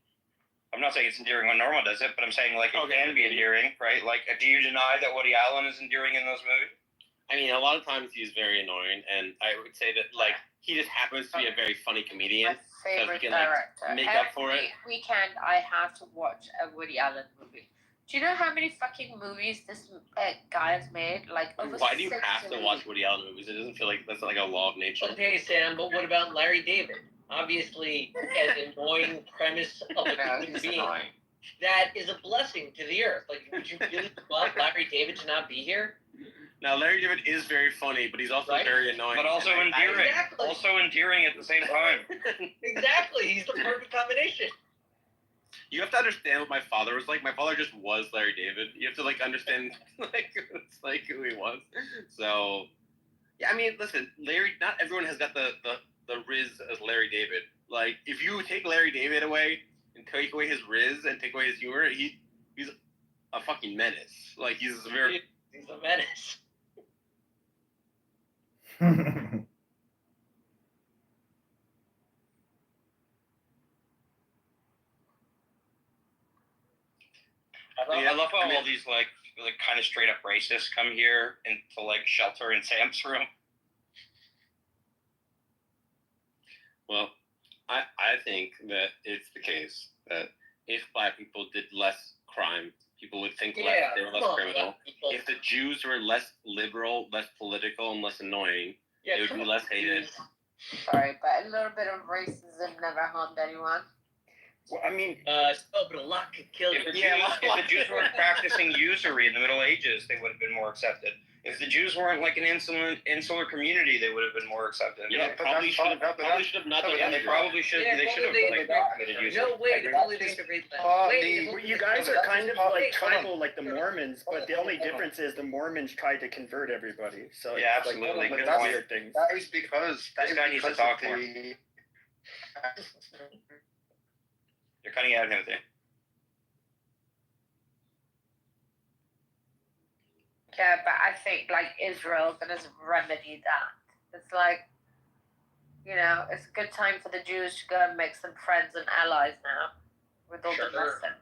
I'm not saying it's endearing when Normo does it, but I'm saying like it can be endearing, right? Like, do you deny that Woody Allen is endearing in those movies? I mean, a lot of times he's very annoying, and I would say that like he just happens to be a very funny comedian. My favorite so he can, director. make up for it. Every weekend I have to watch a Woody Allen movie. Do you know how many fucking movies this guy has made? Like over. Why do you have to watch Woody Allen movies? It doesn't feel like that's like a law of nature. Okay, Sam, but what about Larry David? Obviously, an annoying premise of a human being. That is a blessing to the earth. Like, would you really want Larry David to not be here? Now, Larry David is very funny, but he's also very annoying. But also endearing. Exactly. Also endearing at the same time. Exactly. He's the perfect combination. You have to understand what my father was like. My father just was Larry David. You have to like understand like it's like who he was. So yeah, I mean, listen, Larry. Not everyone has got the riz as Larry David. Like, if you take Larry David away and take away his riz and take away his humor, he's a fucking menace. Like, he's a menace. I love how all these like kind of straight up racists come here into like shelter in Sam's room. Well, I think that it's the case that if black people did less crime, people would think they were less criminal. If the Jews were less liberal, less political, and less annoying, they would be less hated. Sorry, but a little bit of racism never harmed anyone. Well, I mean, but a lot could kill you. If the Jews weren't practicing usury in the Middle Ages, they would have been more accepted. If the Jews weren't like an insular community, they would have been you guys are kind of like tribal, like the Mormons, but the only difference is the Mormons tried to convert everybody. So yeah, absolutely. Like, that's weird things. That is because this guy needs to talk more. You're cutting out, Timothy. Yeah, but I think like Israel that has remedied that. It's like, it's a good time for the Jews to go and make some friends and allies now with all the blessing.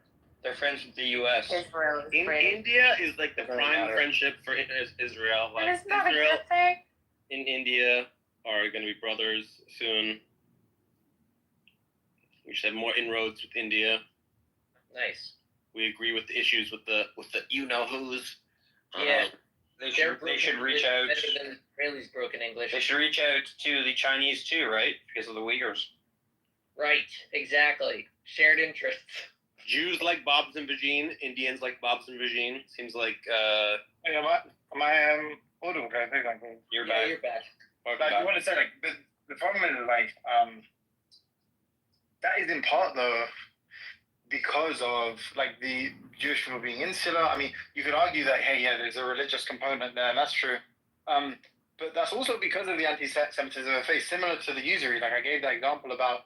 They're friends with the U.S. Israel is India is like the prime friendship for Israel. Like it's not Israel a good thing. and India are going to be brothers soon. We should have more inroads with India. Nice. We agree with the issues with the you know who's. Yeah. They should reach out. Better than Israelis broken English. They should reach out to the Chinese too, right? Because of the Uyghurs. Right. Exactly. Shared interests. Jews like Bob's and Vagine. Indians like Bob's and Vagine. Seems like. Hey, am I hold on, guys. You're back. You're back. Like, I want to say, like, the problem is, like, that is in part, though, because of, like, the Jewish people being insular. I mean, you could argue that, hey, yeah, there's a religious component there, and that's true. But that's also because of the anti-Semitism they face, similar to the usury. Like, I gave that example about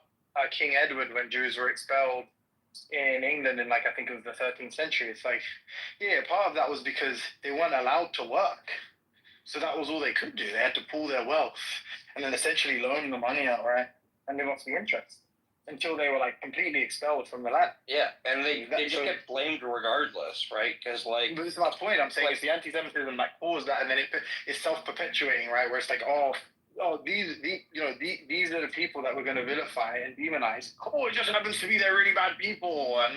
King Edward when Jews were expelled in England in, like, I think it was the 13th century. It's like, yeah, part of that was because they weren't allowed to work. So that was all they could do. They had to pool their wealth and then essentially loan the money out, right? And they got the interest until they were, like, completely expelled from the land. Yeah, and they just get blamed regardless, right? Because, like... But this is my point. I'm saying it's the anti-Semitism that caused that, and then it's self-perpetuating, right? Where it's like, these are the people that we're going to vilify and demonize. Oh, it just happens to be they're really bad people, and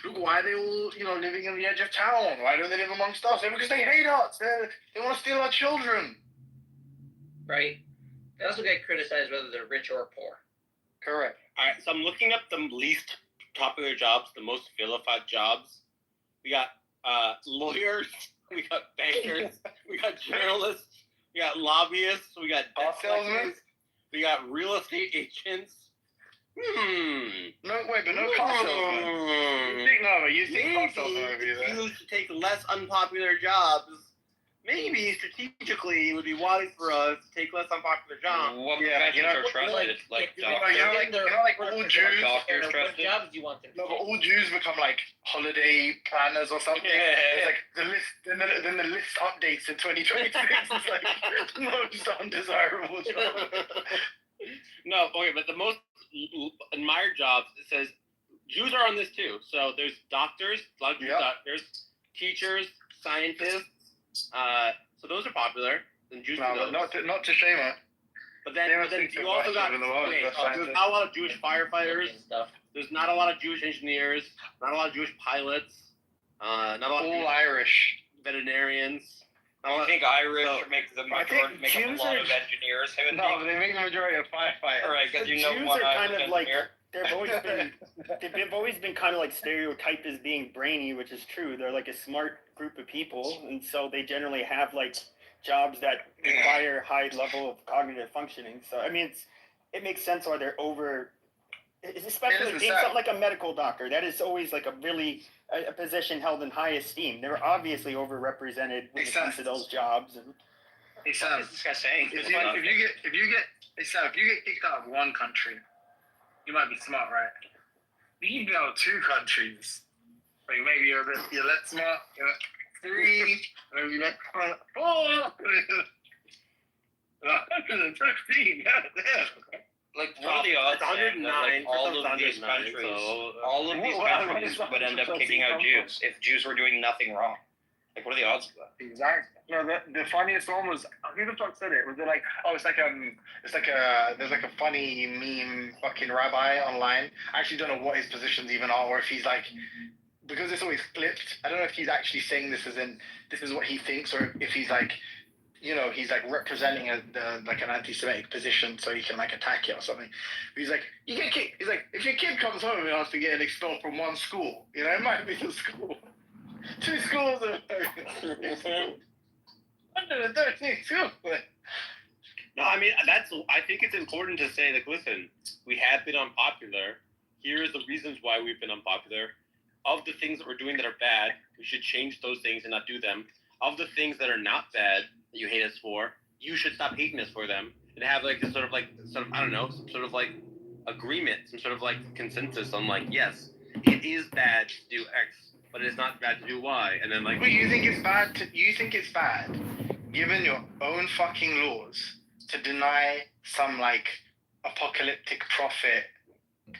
look why they all living in the edge of town. Why don't they live amongst us? Because they hate us. They want to steal our children. Right. They also get criticized whether they're rich or poor. Correct. All right, so I'm looking up the least popular jobs, the most vilified jobs. We got lawyers, we got bankers, we got journalists. We got lobbyists. We got debt collectors. We got real estate agents. No, wait, but no car salesman. You think car salesman would be there? Choose to take less unpopular jobs. Maybe strategically it would be wise for us to take less unpopular jobs. What professions are trusted? Like all Jews. Doctors trusted. Jobs you want them to No, but all Jews become like holiday planners or something. Yeah. It's like the list, then the list updates in 2026. It's like most undesirable jobs. No, okay, but the most admired jobs, it says Jews are on this too. So there's doctors, a lot of Jewish doctors, teachers, scientists. So those are popular. And Jews but not to shame it. But then you also got there's not a lot of Jewish firefighters. There's not a lot of Jewish engineers. Not a lot of Jewish pilots. Not a lot of Jewish Irish veterinarians. I think Irish make the majority, make up a lot of engineers. No, they make the majority of firefighters. Right, because Jews are kind of like they've always been kind of like stereotyped as being brainy, which is true. They're like a smart group of people, and so they generally have like jobs that require high level of cognitive functioning. So I mean, it makes sense why they're over. Especially being something like a medical doctor, that is always like a position held in high esteem. They're obviously overrepresented when it comes to those jobs. And hey Sam, this guy's saying if you get kicked out of one country, you might be smart, right? But you go 2 countries, like maybe you're less smart. 3, maybe you're less smart. 4, 113. Goddamn. Like what are the odds? 109. Like, all of these countries would end up kicking out Jews if Jews were doing nothing wrong. Like, what are the odds of that? Exactly. No, the funniest one was, who the fuck said it? Was it like, there's like a funny meme fucking rabbi online. I actually don't know what his positions even are, or if he's like, because it's always flipped. I don't know if he's actually saying this is what he thinks, or if he's like, he's like representing like an anti-Semitic position, so he can like attack it or something. But he's like, you get kicked. He's like, if your kid comes home and after getting expelled from one school, it might be the school. 2 schools are 113 schools. No, I mean I think it's important to say, like, listen, we have been unpopular. Here's the reasons why we've been unpopular. Of the things that we're doing that are bad, we should change those things and not do them. Of the things that are not bad that you hate us for, you should stop hating us for them and have like this sort of I don't know, some sort of like agreement, some sort of like consensus on like, yes, it is bad to do X, but it's not bad to do Y. And then like, But you think it's bad given your own fucking laws, to deny some like apocalyptic prophet,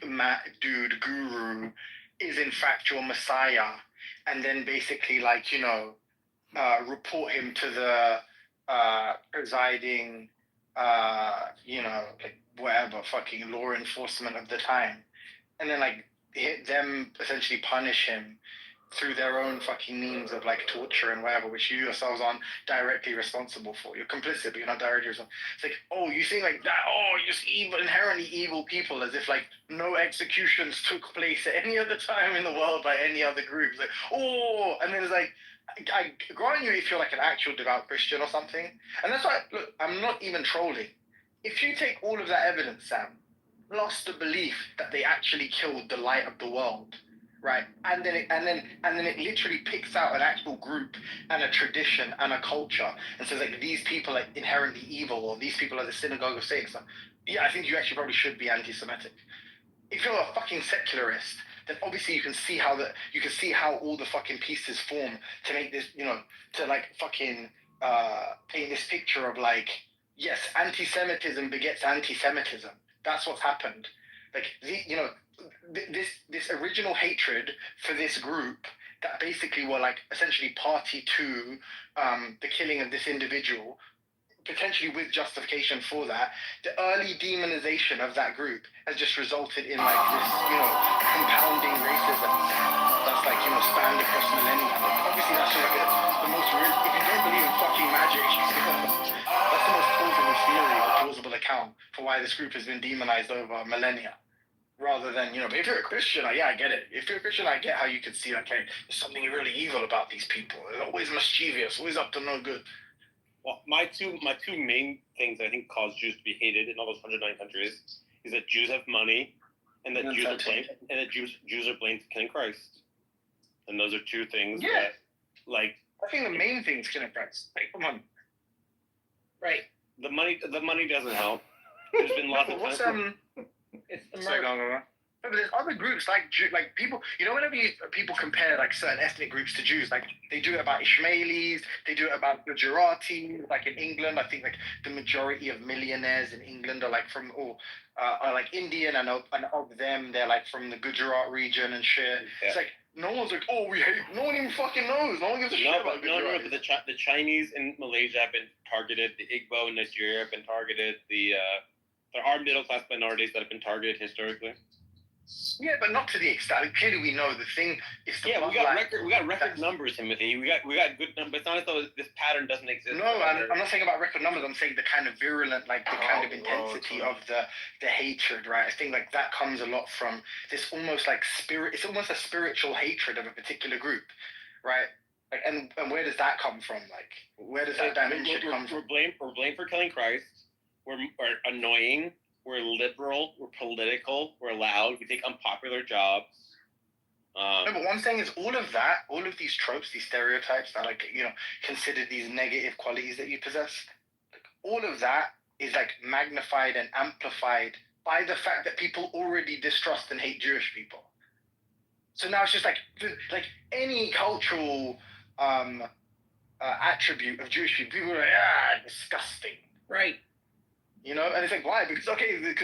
guru is in fact your messiah, and then basically like, you know, report him to the presiding, you know, like whatever fucking law enforcement of the time, and then like hit them, essentially punish him through their own fucking means of like torture and whatever, which you yourselves aren't directly responsible for. You're complicit, but you're not directly responsible. It's like, oh, you think like that? Oh, you're just evil, inherently evil people, as if like no executions took place at any other time in the world by any other group. It's like, oh, and then it's like, I grant you if you're like an actual devout Christian or something, and that's why, look, I'm not even trolling. If you take all of that evidence, Sam, plus the belief that they actually killed the light of the world, right? And then it literally picks out an actual group and a tradition and a culture, and says like these people are inherently evil, or these people are the synagogue of Satan. So, yeah, I think you actually probably should be anti-Semitic. If you're a fucking secularist, then obviously you can see how all the fucking pieces form to make this, you know, to like fucking paint this picture of like, yes, anti-Semitism begets anti-Semitism. That's what's happened. Like, you know, this original hatred for this group that basically were like essentially party to the killing of this individual, potentially with justification for that, the early demonization of that group has just resulted in like this, you know, compounding racism that's like, you know, spanned across millennia. Obviously, that's like the most real. If you don't believe in fucking magic, that's the most plausible theory or plausible account for why this group has been demonized over millennia. Rather than, you know, but if you're a Christian, yeah, I get it. If you're a Christian, I get how you could see, like, hey, there's something really evil about these people. They're always mischievous, always up to no good. well, my two main things I think cause Jews to be hated in all those 109 countries is that Jews have money, and that Jews are blamed for killing Christ. And those are two things that, like, I think the main thing is killing Christ. Like, come on. Right. The money doesn't help. There's been lots of times. It's the murder. But there's other groups like people. You know, whenever people compare like certain ethnic groups to Jews, like they do it about Ishmaelis, they do it about Gujarati. Like in England, I think like the majority of millionaires in England are like from are like Indian, and of them they're like from the Gujarat region and shit. Yeah. It's like no one's like, oh, we hate. No one even fucking knows. No one gives a shit about Gujarat. But the Chinese in Malaysia have been targeted. The Igbo in Nigeria have been targeted. There are middle class minorities that have been targeted historically. Yeah, but not to the extent. Clearly, we know the thing is. We got record numbers, Timothy. We got good numbers. It's not as though this pattern doesn't exist. No, I'm not saying about record numbers. I'm saying the kind of virulent, like the kind of intensity of the hatred, right? I think like that comes a lot from this almost like spirit. It's almost a spiritual hatred of a particular group, right? Like, and where does that come from? Like, where does that dimension come from? We're blamed for killing Christ. We're annoying. We're liberal, we're political, we're loud, we take unpopular jobs. No, but one thing is all of these tropes, these stereotypes that like, you know, considered these negative qualities that you possess, like, all of that is like magnified and amplified by the fact that people already distrust and hate Jewish people. So now it's just like any cultural attribute of Jewish people are like, disgusting. Right. You know, and it's like, why? Because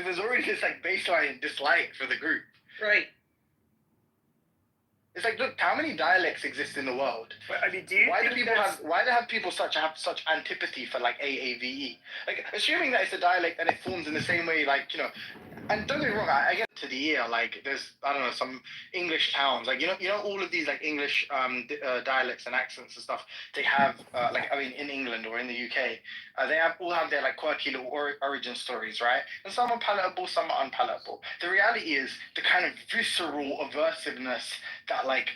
there's already this like baseline dislike for the group. Right. It's like, look, how many dialects exist in the world? I mean, why do have people have such antipathy for like AAVE? Like, assuming that it's a dialect and it forms in the same way, like, you know, and don't get me wrong, I get to the ear, like, there's, I don't know, some English towns, like, you know, all of these, like, English dialects and accents and stuff, they have, like, I mean, in England or in the UK, they all have their, like, quirky little origin stories, right? And some are palatable, some are unpalatable. The reality is the kind of visceral aversiveness that, like,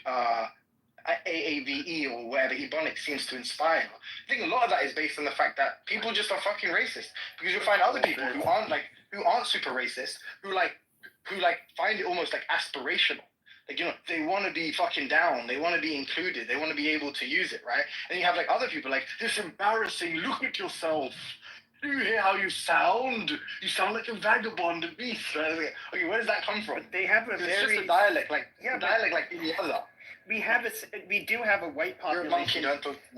AAVE or whatever Ebonics seems to inspire. I think a lot of that is based on the fact that people just are fucking racist, because you'll find other people who aren't super racist, who find it almost like aspirational. Like, you know, they want to be fucking down, they want to be included, they want to be able to use it, right? And you have like other people like, this embarrassing, look at yourself. Do you hear how you sound? You sound like a vagabond, a beast, right? Okay, where does that come from? They have it's just a dialect, like any other. we do have a white population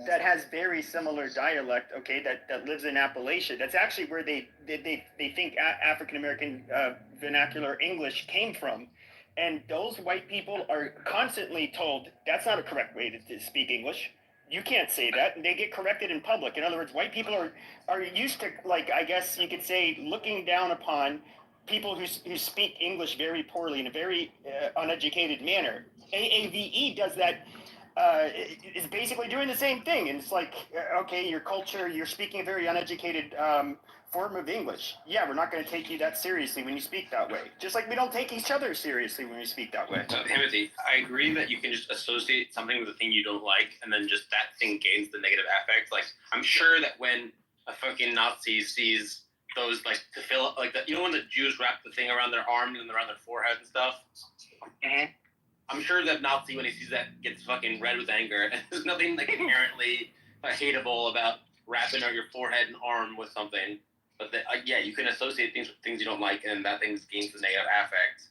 that has very similar dialect, okay, that lives in Appalachia. That's actually where they think African American vernacular English came from. And those white people are constantly told that's not a correct way to speak English. You can't say that, and they get corrected in public. In other words, white people are used to, like, I guess you could say, looking down upon people who speak English very poorly in a very uneducated manner. AAVE does that, is basically doing the same thing. And it's like, okay, your culture, you're speaking a very uneducated form of English. Yeah, we're not going to take you that seriously when you speak that way. Just like we don't take each other seriously when we speak that way. Timothy, I agree that you can just associate something with a thing you don't like, and then just that thing gains the negative affect. Like, I'm sure that when a fucking Nazi sees those, like, to fill like the, you know when the Jews wrap the thing around their arms and around their forehead and stuff? Mm-hmm. I'm sure that Nazi, when he sees that, gets fucking red with anger. And there's nothing like inherently hateable about wrapping on your forehead and arm with something. But yeah, you can associate things with things you don't like, and that thing gains the negative affect.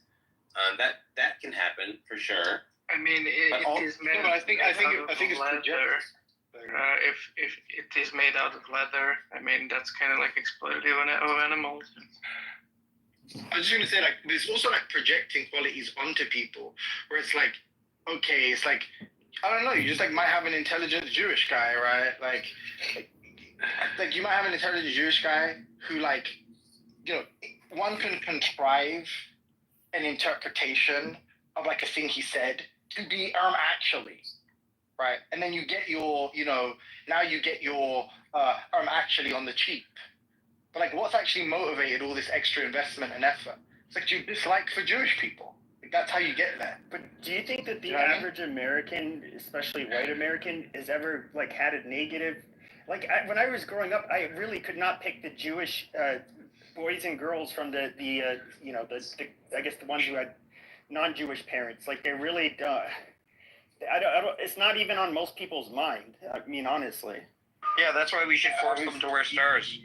That can happen for sure. I mean, it is made. No, I think it's leather. If it is made out of leather, I mean that's kind of like exploitative of animals. I was just gonna say, like, there's also like projecting qualities onto people, where it's like, okay, it's like, I don't know, you just like might have an intelligent Jewish guy, right? Like you might have an intelligent Jewish guy who, like, you know, one can contrive an interpretation of like a thing he said to be actually, right? And then you get your, you know, now you get your actually on the cheap. But like, what's actually motivated all this extra investment and effort? It's like, you dislike for Jewish people. Like, that's how you get there. But do you think that the average American, especially white American, has ever like had a negative? Like, when I was growing up, I really could not pick the Jewish boys and girls from the you know, the I guess the ones who had non-Jewish parents. Like, they really I don't. It's not even on most people's mind. I mean, honestly. Yeah, that's why we should force them to wear stars.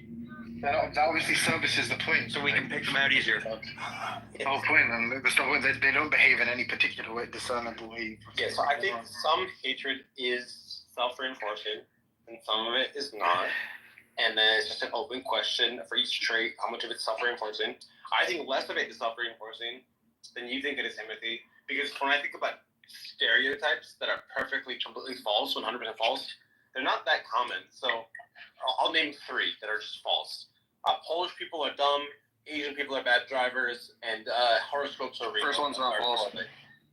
That obviously services the point. So we can pick them out easier. The whole point, and that's not when they don't behave in any particular way, discernible way. Yeah, so I think some hatred is self-reinforcing, and some of it is not. And then it's just an open question for each trait, how much of it's self-reinforcing. I think less of it is self-reinforcing than you think it is, Timothy. Because when I think about stereotypes that are perfectly, completely false, 100% false, they're not that common. So I'll name 3 that are just false. Polish people are dumb, Asian people are bad drivers, and horoscopes are real. First one's not false.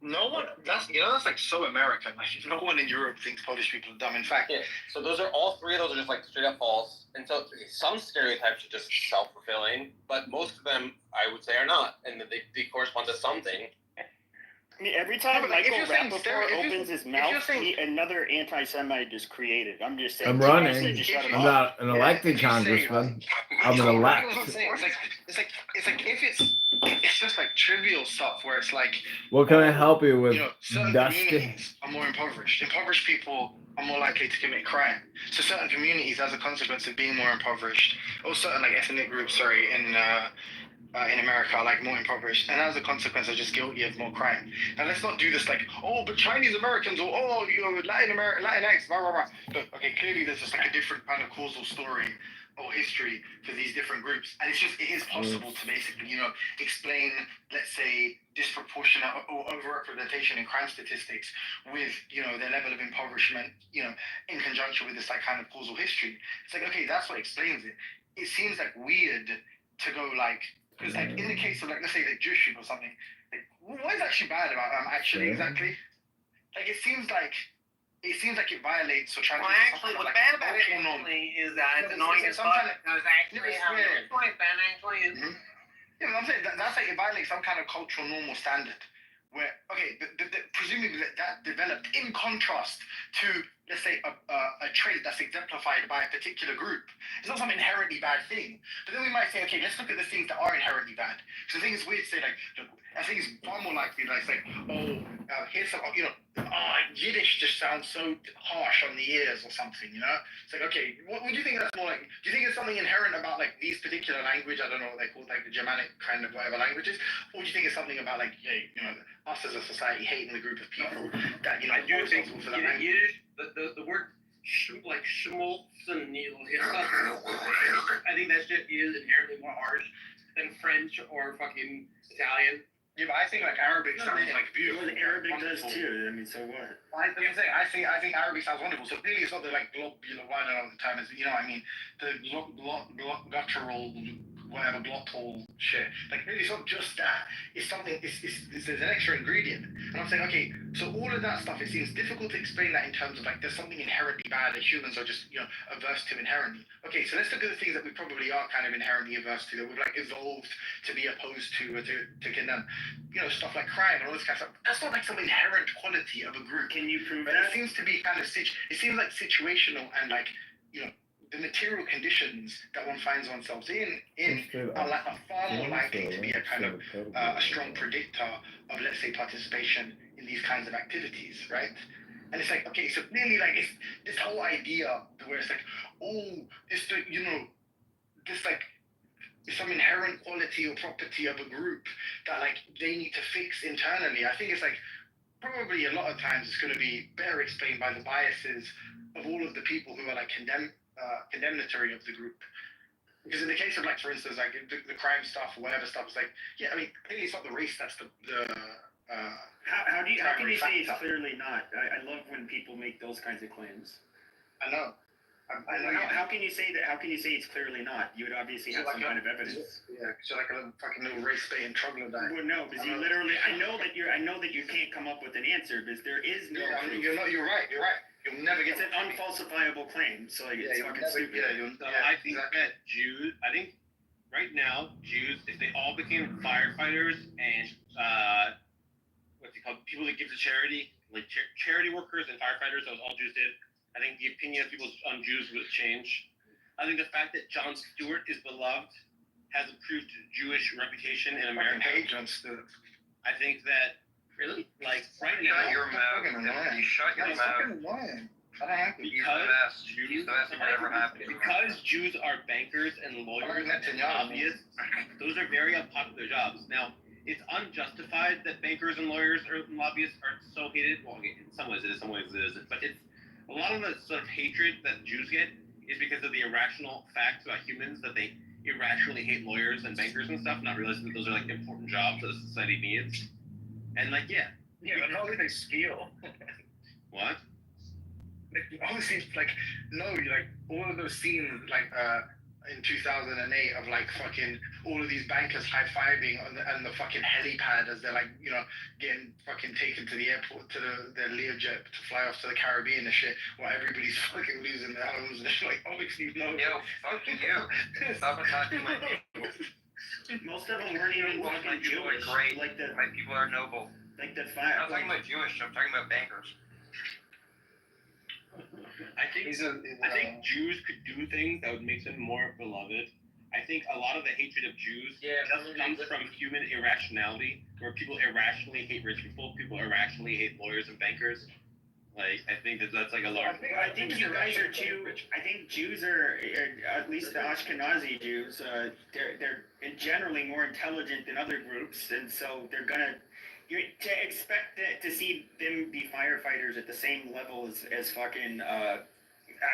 No one, that's like so American. Like, no one in Europe thinks Polish people are dumb. In fact, yeah. So those are all 3 of those are just like straight up false. And so some stereotypes are just self-fulfilling, but most of them I would say are not, and they correspond to something. I mean, every time Michael Rappaport opens his mouth, another anti-Semite is created. I'm just saying. I'm running. I'm not an elected congressman. I'm an elect. It's like if it's just like trivial stuff where it's like. What can I help you with? You know, certain communities are more impoverished. Impoverished people are more likely to commit crime. So certain communities, as a consequence of being more impoverished, or certain like ethnic groups, in America are like more impoverished, and as a consequence are just guilty of more crime. Now let's not do this like, oh, but Chinese Americans, or oh, you know, Latinx, blah blah blah. But okay, clearly there's just like a different kind of causal story or history for these different groups, and it is possible to basically, you know, explain, let's say, disproportionate or overrepresentation in crime statistics with, you know, their level of impoverishment, you know, in conjunction with this like kind of causal history. It's like, okay, that's what explains it. It seems like weird to go like. Because like in the case of like, let's say like Jewish people or something, like, what is actually bad about actually exactly? Like it seems like it violates or tries. Well, actually, what's bad about it actually is that it's annoying as fuck. Because actually, point, Ben, actually. Yeah, but I'm saying that's like it violates some kind of cultural normal standard. Where presumably that developed in contrast to, let's say, a trait that's exemplified by a particular group. It's not some inherently bad thing. But then we might say, okay, let's look at the things that are inherently bad. So I think it's weird to say, like, look, I think it's far more likely that it's like, here's some, you know, Yiddish just sounds so harsh on the ears or something, you know? It's like, okay, what do you think that's more like? Do you think it's something inherent about like these particular language? I don't know what they call like the Germanic kind of whatever languages, or do you think it's something about like, you know, us as a society hating the group of people that, you know, I do think for that language? Yiddish, the word like schmaltz and I think that shit is inherently more harsh than French or fucking Italian. Yeah, but I think like Arabic sounds like beautiful. Well, Arabic does too. I mean, so what? I think Arabic sounds wonderful. So clearly, it's not the like globular one all the time. It's, you know, what I mean, the guttural, whatever, glottal shit. Like really, it's not just that. It's something. It's there's an extra ingredient. And I'm saying, okay, so all of that stuff. It seems difficult to explain that in terms of like there's something inherently bad that humans are just, you know, averse to inherently. Okay, so let's look at the things that we probably are kind of inherently averse to, that we've like evolved to be opposed to or to condemn. You know, stuff like crime and all this kind of stuff. That's not like some inherent quality of a group. Can you prove But that? it seems to be kind of it seems like situational and like, you know, the material conditions that one finds oneself in are like far more likely to be a kind of a strong predictor of, let's say, participation in these kinds of activities, right? And it's like, okay, so clearly like it's this whole idea where it's like, oh, it's the, you know, this like some inherent quality or property of a group that like they need to fix internally. I think it's like probably a lot of times it's going to be better explained by the biases of all of the people who are like condemnatory of the group. Because in the case of like, for instance, like the crime stuff or whatever stuff, it's like, yeah, I mean, clearly it's not the race that's how can you say it's clearly not? I love when people make those kinds of claims. I know. How can you say that? How can you say it's clearly not? You would obviously have some kind of evidence. Yeah, so like a fucking little race baiting troglodyte. Well, no, because you literally. I know that you can't come up with an answer because there is no. Yeah, I mean, you're right. You'll never get. It's an unfalsifiable claim, so like, it's fucking stupid. I think that Jews. I think right now Jews, if they all became firefighters and what's it called, people that give to charity, like charity workers and firefighters, that was all Jews did. I think the opinion of people on Jews would change. I think the fact that Jon Stewart is beloved has improved Jewish reputation in America. I hate Jon Stewart. I think that really, like right now, your mouth. You shut your mouth. Because Jews are bankers and lawyers and lobbyists, those are very unpopular jobs. Now, it's unjustified that bankers and lawyers or lobbyists are so hated. Well, in some ways it is, some ways it isn't. But it's a lot of the sort of hatred that Jews get is because of the irrational facts about humans that they irrationally hate lawyers and bankers and stuff, not realizing that those are like important jobs that society needs. And like, yeah, but how do they steal? What? Like, obviously, like, no, like all of those scenes, like in 2008 of like fucking all of these bankers high-fiving on the fucking helipad as they're like, you know, getting fucking taken to the airport to their Learjet to fly off to the Caribbean and shit, while everybody's fucking losing their homes and shit. Like, obviously, no. Yo, fucking you. Stop attacking my people. Most of them weren't even fucking Jewish. Great. Like my people are noble. Like the I'm not talking about Jewish. I'm talking about bankers. I think Jews could do things that would make them more beloved. I think a lot of the hatred of Jews comes from human irrationality, where people irrationally hate rich people, people irrationally hate lawyers and bankers. Like, I think that's like a large. I think you guys are too. I think Jews are, at least the Ashkenazi Jews, they're generally more intelligent than other groups, and so they're gonna. To expect to see them be firefighters at the same level as fucking I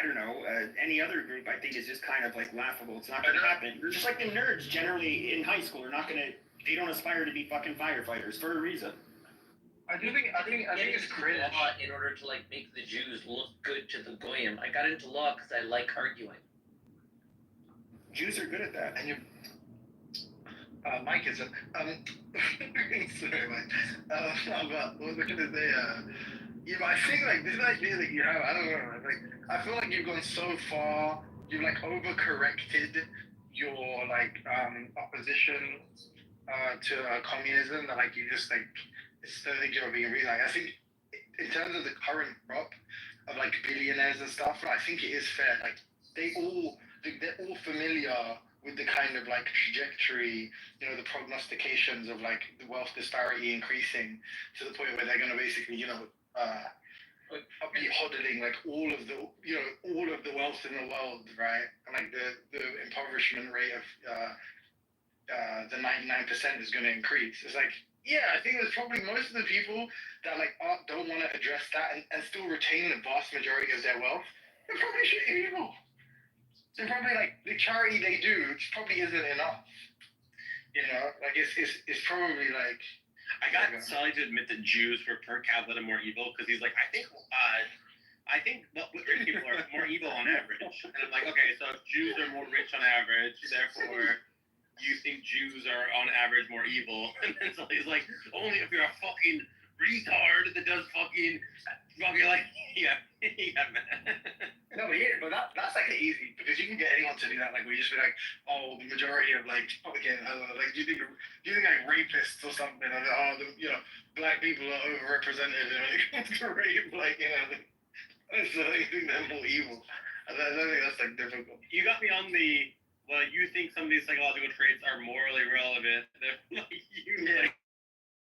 don't know, any other group, I think is just kind of like laughable. It's not gonna happen. Just like the nerds generally in high school they don't aspire to be fucking firefighters for a reason. I think it's cringe. Law in order to like make the Jews look good to the goyim. I got into law because I like arguing. Jews are good at that. And you. Mike isn't. Sorry, Mike. But what was I gonna say? Yeah, but I think like this idea that you have, I don't know. Like, I feel like you've gone so far. You've like overcorrected your like opposition to communism that like you just like. I don't think you're being real. Like, I think in terms of the current crop of like billionaires and stuff, I think it is fair. Like they're all familiar with the kind of like trajectory, you know, the prognostications of like the wealth disparity increasing to the point where they're going to basically, you know, be hodling like all of the wealth in the world, right? And like the impoverishment rate of the 99% is going to increase. It's like, yeah, I think there's probably most of the people that like don't want to address that and still retain the vast majority of their wealth. They're probably shitty people. They're probably like the charity they do probably isn't enough. You know, like it's probably like. I got Sully to admit that Jews were per capita more evil because he's like, I think rich people are more evil on average. And I'm like, okay, so if Jews are more rich on average, therefore you think Jews are on average more evil. And then Sully's like, only if you're a fucking retard that does fucking like, yeah, man. No, but that's like easy because you can get anyone to do that. Like we just be like, oh, the majority of like again, I don't know, like do you think like rapists or something? Or, black people are overrepresented when it comes to rape. Like so you think they're more evil. I don't think that's like difficult. You got me on the you think some of these psychological traits are morally relevant. They're like like.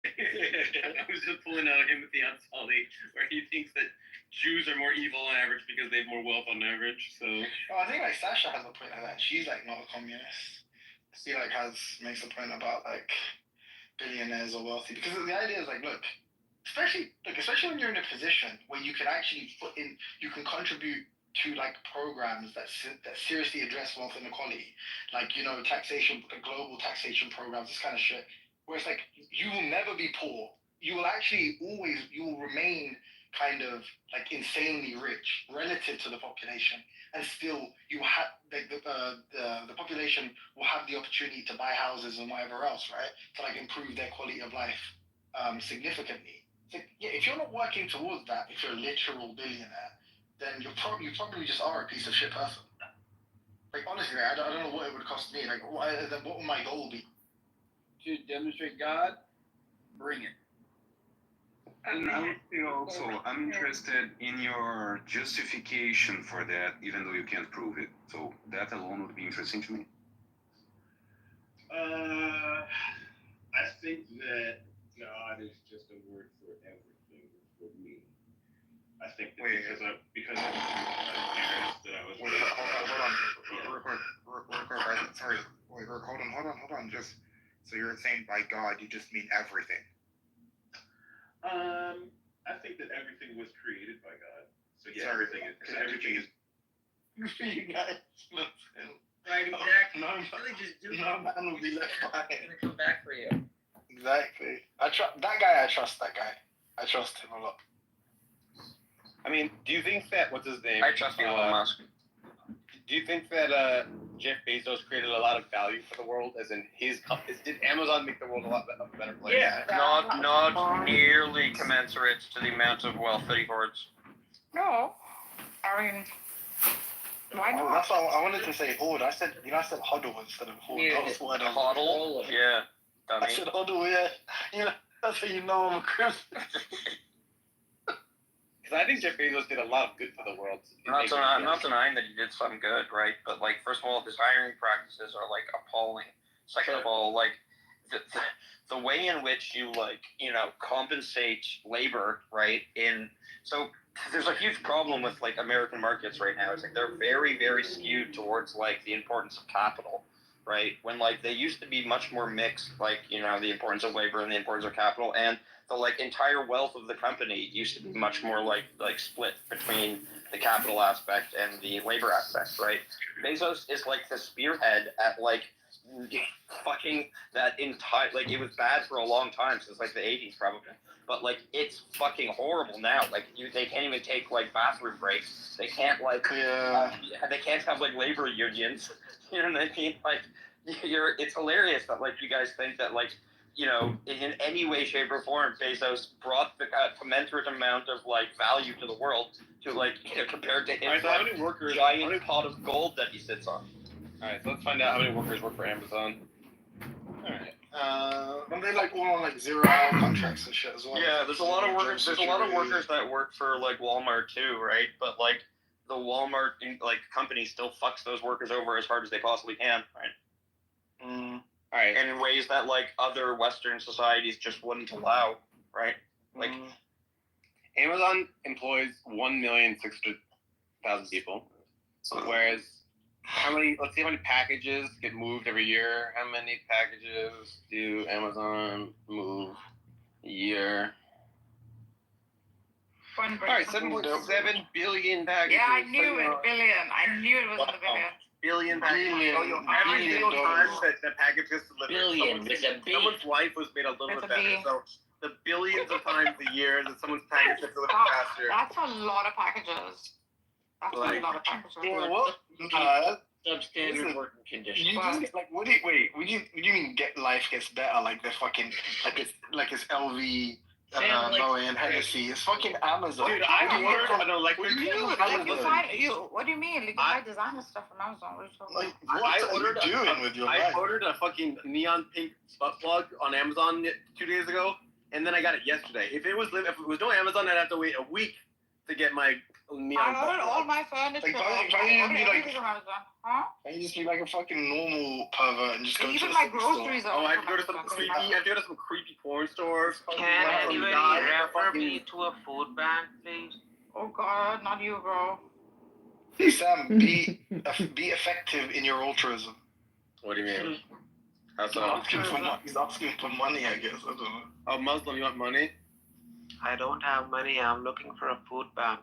I was just pulling out empathy on Sully, where he thinks that Jews are more evil on average because they have more wealth on average. So I think like Sasha has a point like that. She's like not a communist. She like makes a point about like billionaires or wealthy because the idea is like, look, especially when you're in a position where you can actually you can contribute to like programs that seriously address wealth inequality, like taxation, global taxation programs, this kind of shit. Where it's like you will never be poor. You will remain kind of like insanely rich relative to the population, and still you have like the population will have the opportunity to buy houses and whatever else, right? To like improve their quality of life significantly. So, yeah, if you're not working towards that, if you're a literal billionaire, then you probably just are a piece of shit person. Like honestly, I don't know what it would cost me. Like what would my goal be? To demonstrate God, bring it. And I would say also, I'm interested in your justification for that, even though you can't prove it. So that alone would be interesting to me. I think that God is just a word for everything for me. I think that because of parents that I was. Hold on. Just so you're saying by God, you just mean everything. I think that everything was created by God. So yeah, everything is. You guys, right? Exactly. No, really just do. No man will be left behind. Gonna come back for you. Exactly. I trust that guy. I trust him a lot. I mean, do you think that what's his name? I trust Elon Musk. Do you think that Jeff Bezos created a lot of value for the world, as in did Amazon make the world a better place? Yeah, not nearly commensurate to the amount of wealth that he hoards. No, I mean, why not? That's why I wanted to say hoard. I said hodl instead of hoard. Yeah, hodl. Yeah, dummy. I said hodl. Yeah, that's how you know I'm a Christian. Because I think Jeff Bezos did a lot of good for the world. I'm not denying that he did some good, right? But like, first of all, his hiring practices are like appalling. Second of all, like the way in which you compensate labor, right? So there's a huge problem with like American markets right now. It's like they're very, very skewed towards like the importance of capital, right? When like they used to be much more mixed, like the importance of labor and the importance of capital, and the like entire wealth of the company used to be much more like split between the capital aspect and the labor aspect, right? Bezos is like the spearhead at like fucking that entire, like it was bad for a long time, since like the 80s probably, but like it's fucking horrible now. Like they can't even take like bathroom breaks. They can't they can't have like labor unions. You know what I mean? Like it's hilarious that like you guys think that like in any way, shape, or form, Bezos brought the commensurate amount of like value to the world to like compared to his giant pot of gold that he sits on. All right, so let's find out how many workers work for Amazon. All right. And they like all on like 0-hour contracts and shit as well. Yeah, there's a lot of workers. There's a lot of workers that work for like Walmart too, right? But like the Walmart company still fucks those workers over as hard as they possibly can, right? All right. And in ways that like other Western societies just wouldn't allow, right? Like Amazon employs 1,600,000 people, whereas let's see how many packages get moved every year. How many packages do Amazon move a year? All right, 7.7 billion packages. Yeah, I knew it. Billion. I knew it was in the billion. Billion packages. Every single time that package gets delivered, someone's life was made a little bit better. So the billions of times a year that someone's package gets delivered faster. That's a lot of packages. That's a lot of packages. What? Substandard working conditions. You just like what do you mean life gets better? Like the fucking like it's LV. Moe and Hennessy. It's fucking Amazon. Dude, I ordered an electric. What do you mean? You can buy designer stuff from Amazon. What are you talking about? I ordered a fucking neon pink butt plug on Amazon 2 days ago, and then I got it yesterday. If it was no Amazon, I'd have to wait a week to get my neon. I ordered all my furniture. Can you just be like a fucking normal pervert and just go to my groceries? Oh, I have to go to some creepy porn stores. Can anybody refer me to a food bank, please? Oh God, not you, bro. Hey Sam, be effective in your altruism. What do you mean? He's asking for money, I guess. I don't know. Oh, Muslim, you want money? I don't have money. I'm looking for a food bank.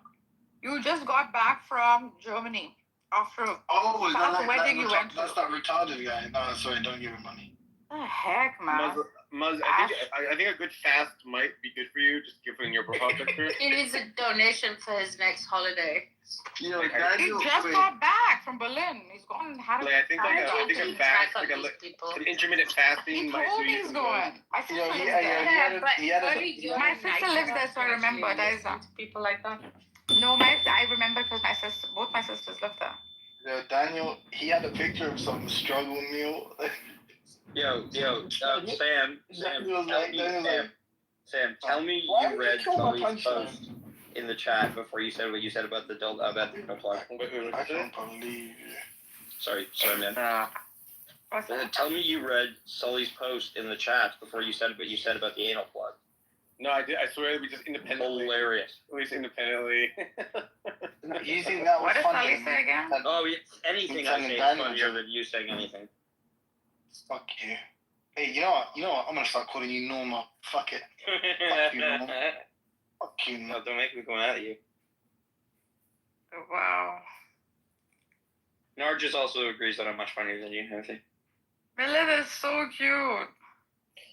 You just got back from Germany after that wedding you went to. That's that retarded guy. No, sorry, don't give him money. The heck, man. I think a good fast might be good for you, just given your profile picture. He needs a donation for his next holiday. He just got back from Berlin. He's gone and had I think a fast, an intermittent fasting. He told me he's going. My sister lives there. My sister lives there, so I remember. People like that. No, I remember because both my sisters live there. Daniel, he had a picture of some struggle meal. Sam, tell me you read Sully's post in the chat before you said what you said about the plug. I can't believe you. Sorry, man. Tell me you read Sully's post in the chat before you said what you said about the anal plug. No, I did. I swear we just independently. Hilarious. We just independently. You think that was what did funny? Sully say again? Oh, anything I say is funnier than you saying anything. Fuck you. Hey, you know what? I'm gonna start calling you Norma. Fuck it. Fuck you, Norma. Fuck you, Norma. No, don't make me come at you. Wow. Nargis also agrees that I'm much funnier than you, Nancy. Melinda is so cute.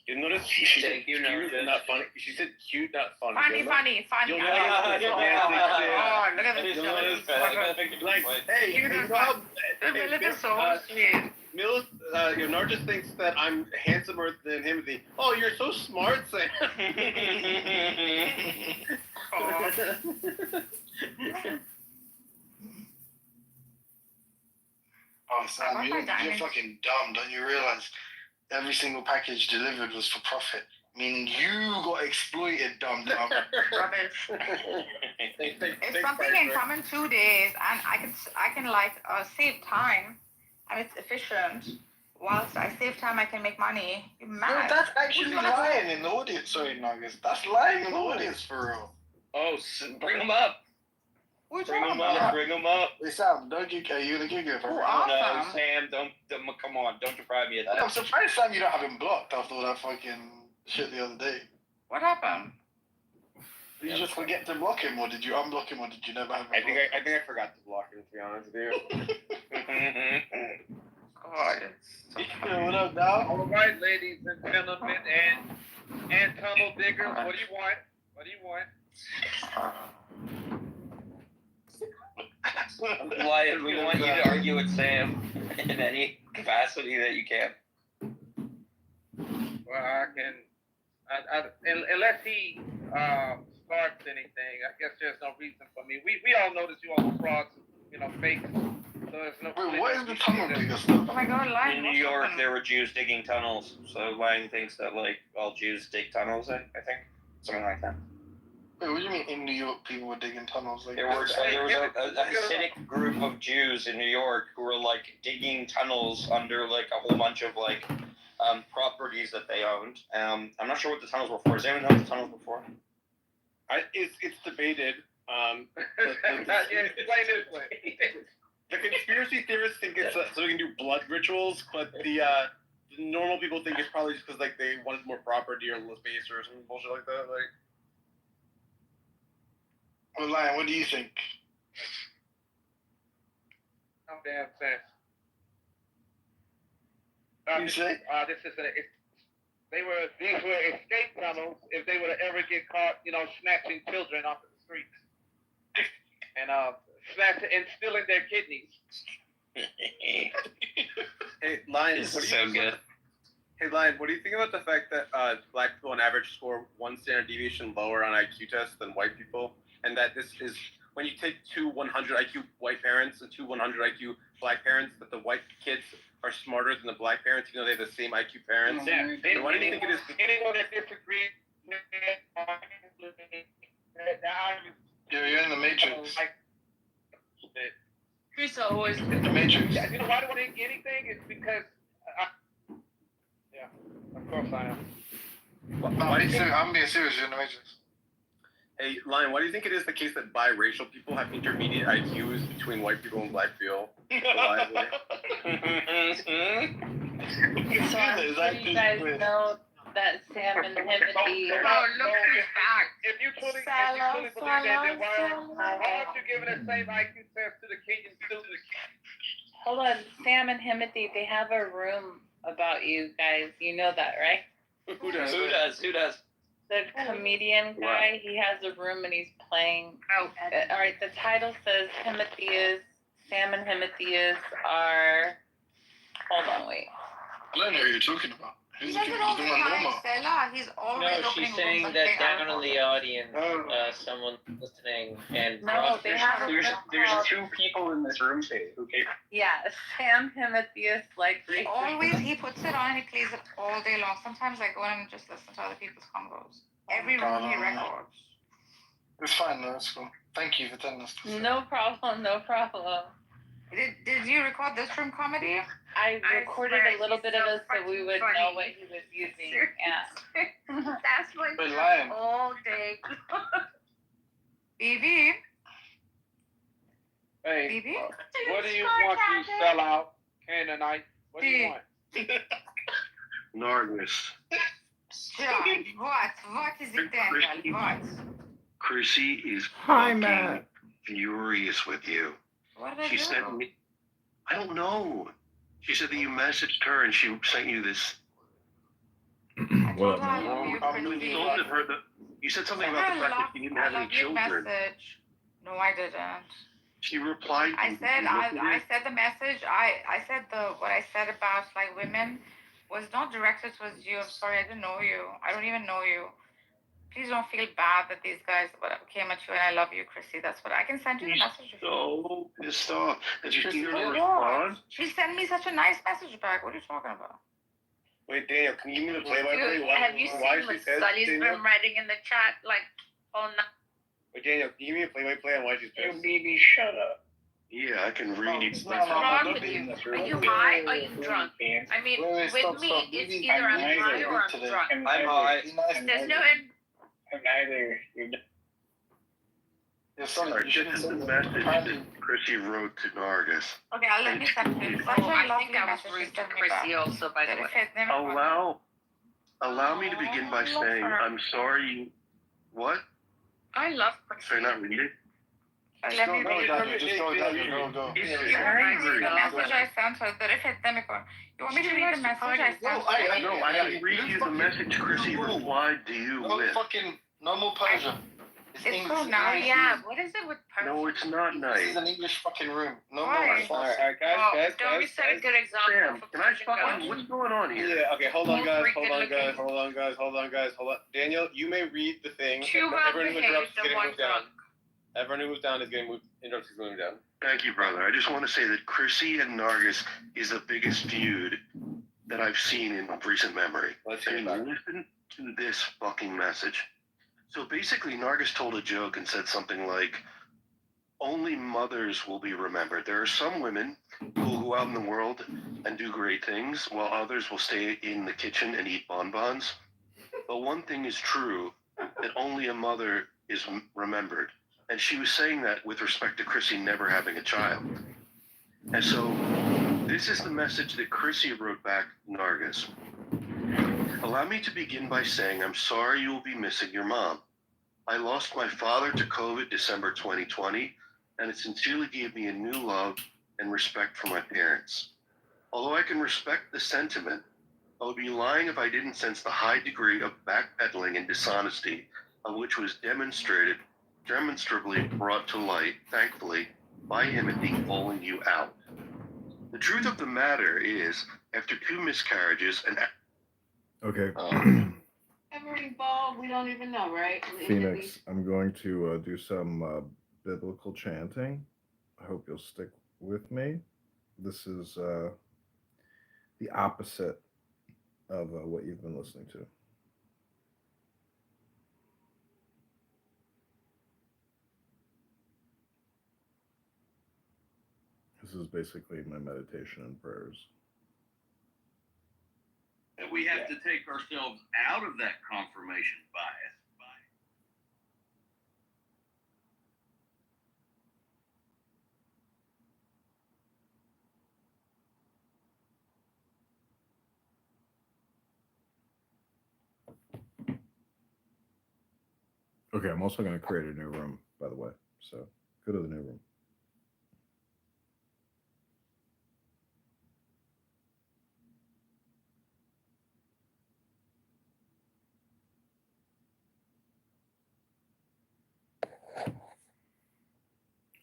You notice she said cute, not funny. She said cute, not funny. Funny. You'll Oh, look at this. Like, hey, Melinda's so sweet. Nargis thinks that I'm handsomer than him. Oh, you're so smart, Sam. Oh, Sam, you're fucking dumb. Don't you realize every single package delivered was for profit? Meaning you got exploited, dumb. Rubbish. If something can come in 2 days and I can save time and it's efficient, whilst I save time I can make money. You're mad. No, that's actually lying in the audience. Sorry, Nuggets. That's lying in the audience for real. Oh, bring them up. Bring them up. Hey, Sam, are you gonna give it for real? No, Sam, don't come on, don't deprive me of that. I'm surprised, Sam, you don't have him blocked after all that fucking shit the other day. What happened? Did you just forget to block him, or did you unblock him, or did you never have him I think I forgot to block him, to be honest with you. God. What up, now? All right, ladies and gentlemen, and tunnel diggers, what do you want? What do you want? Lion, we want you to argue with Sam in any capacity that you can. Well, I can, unless he sparks anything, I guess there's no reason for me. We all know that you all frauds, fake. So there's no. Wait, what is the tunnel digger stuff? Oh my God, Lion. In New York, there were Jews digging tunnels, so Lion thinks that all Jews dig tunnels. I think something like that. Wait, what do you mean in New York people were digging tunnels? There was a Hasidic group of Jews in New York who were digging tunnels under a whole bunch of properties that they owned. I'm not sure what the tunnels were for. Does anyone know what the tunnels were for? It's debated. Yeah, explain this way. The conspiracy theorists think it's so we can do blood rituals, but the normal people think it's probably just because like they wanted more property or space or some bullshit like that. Like, Well, Lion, what do you think? No damn sense. You say? These were escape tunnels if they were to ever get caught, snatching children off of the streets. And stealing their kidneys. hey, Lion, This is so good. Hey, Lion, what do you think about the fact that black people on average score 1 standard deviation lower on IQ tests than white people, and that this is when you take 2 100 IQ white parents and 2 100 IQ black parents, that the white kids are smarter than the black parents, even though they have the same IQ parents? Yeah. So why do you think it is? Anyone that disagrees with You're in the Matrix. Chris always In the Matrix. Yeah, you know why I don't think anything? It's because of course I am. I'm being serious. You're in the Matrix. Hey, Lion, why do you think it is the case that biracial people have intermediate IQs between white people and black people? Reliably? So I'm sure you guys know that Sam and Timothy. Oh, look who's back. If you truly believe that, then why aren't you giving the same IQ test to the Kenyan students? Hold on, Sam and Timothy, they have a room about you guys. You know that, right? Who does? The comedian guy, he has a room and he's playing. Oh, All right, the title says Sam and Timotheus are. Hold on, wait. I don't know who you're talking about. He Who's doesn't always normal? like Stella. He's always No, opening she's saying rooms that like down in the audience, someone listening, and No, they have a there's room called- 2 people in this room today. Okay. Yeah, Sam Timotheus, like. He puts it on and he plays it all day long. Sometimes I go in and just listen to other people's combos. Every room he records. It's fine, no, it's cool. Thank you for telling us. No problem, no problem. Did you record this room comedy? I recorded a little bit of it so we would know what he was using. Yeah. That's my But Lion. all day. BB. Hey, BB. what do you want, you sell out Canaanite? What do you want? Nargis. John, what is it, Daniel? What? Chrissy is Hi, fucking Matt. furious with you. What did I She do? sent me. I don't know. She said that you messaged her and she sent you this. What up, I man? love you, Chrissy. You told her that you said something about the fact that you didn't have any children. Message. No, I didn't. She replied. I said the message. I said what I said about like women was not directed towards you. I'm sorry, I didn't know you. I don't even know you. Please don't feel bad that these guys came at you, and I love you, Chrissy. That's what I can send you the message. So pissed off. Did you see her For respond? what? She sent me such a nice message back. What are you talking about? Wait, Daniel, can you give me the play-by-play? Have you seen what Sully's been writing in the chat like all night? Wait, Daniel, can you give me a play-by-play on why she's pissed? Baby, shut up. Yeah, I can read it. What's wrong with you? Are you high or are you drunk? I mean, with me, it's either I'm high or I'm drunk. I'm high. There's no I'm neither. Sorry, just the message that Chrissy wrote to Nargis. Okay, I'll let me send it. Such a I lovely think I was message rude she to sent me Chrissy back. also, by the way. Allow me to begin by saying I'm sorry. What? I love Chrissy. Sorry, not read it. Let me read it. Just go, Daniel. Go. It's You want me to read the angry. message I sent her? You want me to read the message I sent her? No, I can read you the message Chrissy replied to you with. No more Persian. It's so nice. Yeah, what is it with Persian? No, it's not This nice. is an English fucking room. No Why? more farce. Alright, guys. Don't we set a good example Sam, for can I Persian fucking, girls? what's going on here? Yeah, okay, hold on, guys. Freaking Hold on. Daniel, you may read the thing. Two but everyone who interrupts well-behaved is and getting one moved down. drunk. Everyone who moves down is getting moved. Interrupts is moving down. Thank you, brother. I just want to say that Chrissy and Nargis is the biggest feud that I've seen in recent memory. Let's hear And it. listen to this fucking message. So basically, Nargis told a joke and said something like, only mothers will be remembered. There are some women who will go out in the world and do great things, while others will stay in the kitchen and eat bonbons. But one thing is true, that only a mother is remembered. And she was saying that with respect to Chrissy never having a child. And so this is the message that Chrissy wrote back Nargis. Allow me to begin by saying I'm sorry you will be missing your mom. I lost my father to COVID December 2020, and it sincerely gave me a new love and respect for my parents. Although I can respect the sentiment, I would be lying if I didn't sense the high degree of backpedaling and dishonesty of which was demonstrably brought to light, thankfully, by him in being calling you out. The truth of the matter is, after 2 miscarriages and Okay. Every ball, we don't even know, right? Phoenix, I'm going to do some biblical chanting. I hope you'll stick with me. This is the opposite of what you've been listening to. This is basically my meditation and prayers. And we have to take ourselves out of that confirmation bias. Okay, I'm also going to create a new room, by the way. So go to the new room.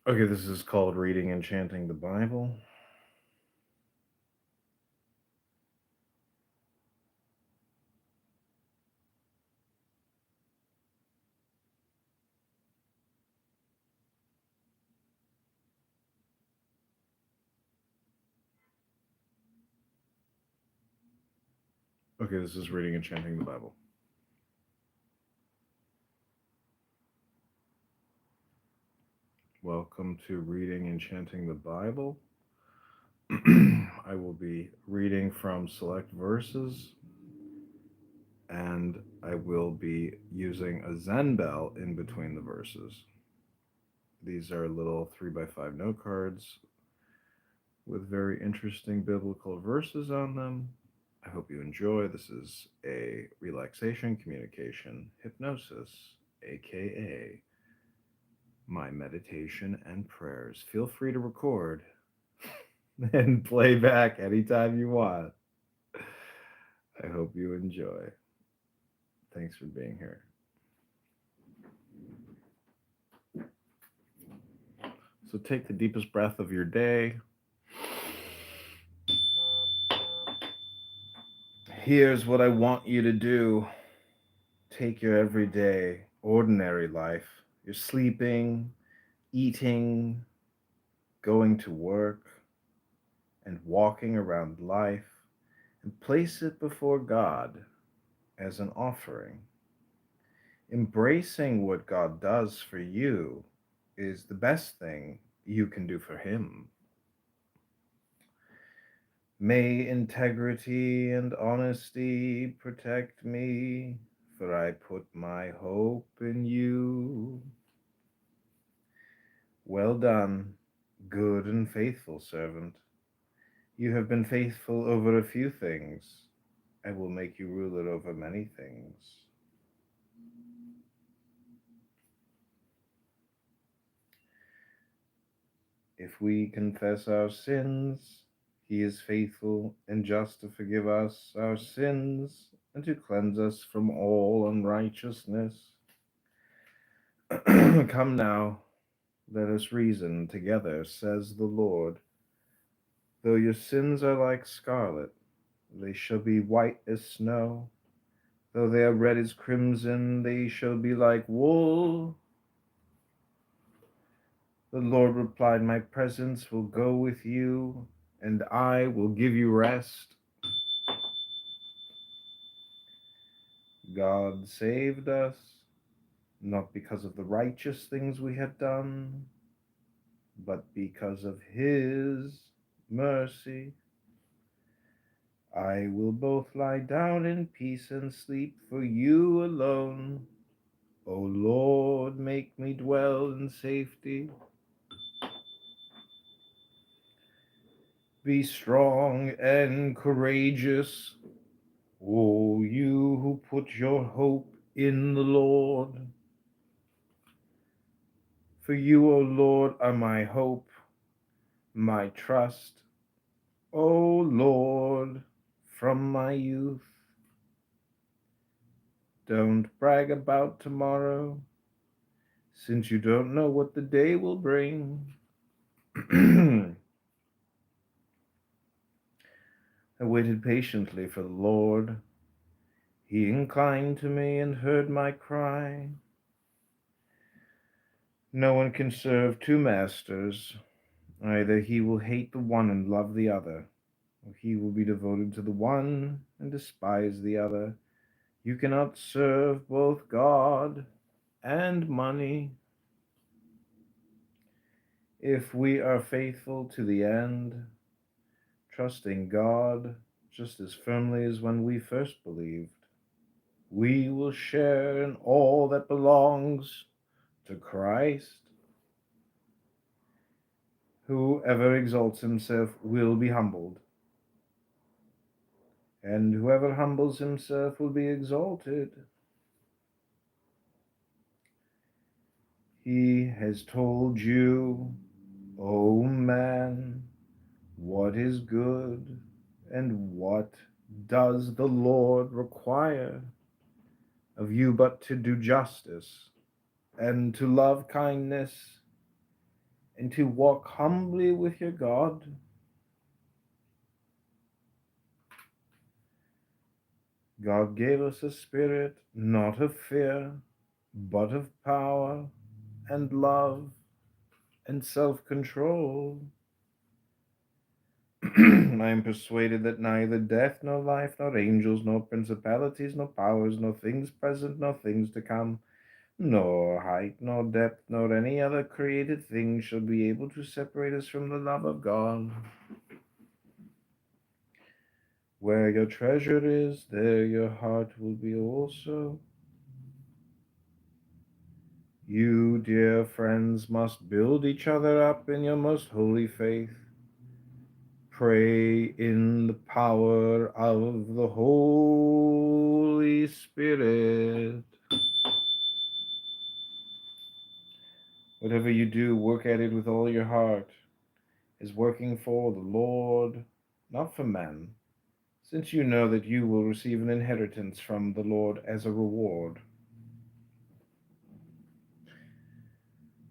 Okay, this is called Reading and Chanting the Bible. Okay, this is Reading and Chanting the Bible. Welcome to Reading and Chanting the Bible. I will be reading from select verses, and I will be using a Zen bell in between the verses. These are little 3x5 note cards with very interesting biblical verses on them. I hope you enjoy. This is a relaxation communication hypnosis, aka my meditation and prayers. Feel free to record and play back anytime you want. I hope you enjoy. Thanks for being here. So take the deepest breath of your day. Here's what I want you to do. Take your everyday, ordinary life. You're sleeping, eating, going to work, and walking around life, and place it before God as an offering. Embracing what God does for you is the best thing you can do for Him. May integrity and honesty protect me, for I put my hope in you. Well done, good and faithful servant. You have been faithful over a few things. I will make you ruler over many things. If we confess our sins, He is faithful and just to forgive us our sins and to cleanse us from all unrighteousness. Come now, let us reason together, says the Lord. Though your sins are like scarlet, they shall be white as snow. Though they are red as crimson, they shall be like wool. The Lord replied, my presence will go with you, and I will give you rest. God saved us, not because of the righteous things we had done, but because of His mercy. I will both lie down in peace and sleep, for you alone O Lord, make me dwell in safety. Be strong and courageous, O you who put your hope in the Lord. For you, O Lord, are my hope, my trust, O Lord, from my youth. Don't brag about tomorrow, since you don't know what the day will bring. I waited patiently for the Lord. He inclined to me and heard my cry. No one can serve two masters. Either he will hate the one and love the other, or he will be devoted to the one and despise the other. You cannot serve both God and money. If we are faithful to the end, trusting God just as firmly as when we first believed, we will share in all that belongs to Christ. Whoever exalts himself will be humbled, and whoever humbles himself will be exalted. He has told you, O man, what is good, and what does the Lord require of you but to do justice, and to love kindness, and to walk humbly with your God. God gave us a spirit not of fear, but of power and love and self-control. I am persuaded that neither death, nor life, nor angels, nor principalities, nor powers, nor things present, nor things to come, nor height, nor depth, nor any other created thing shall be able to separate us from the love of God. Where your treasure is, there your heart will be also. You, dear friends, must build each other up in your most holy faith. Pray in the power of the Holy Spirit. Whatever you do, work at it with all your heart, as working for the Lord, not for men, since you know that you will receive an inheritance from the Lord as a reward.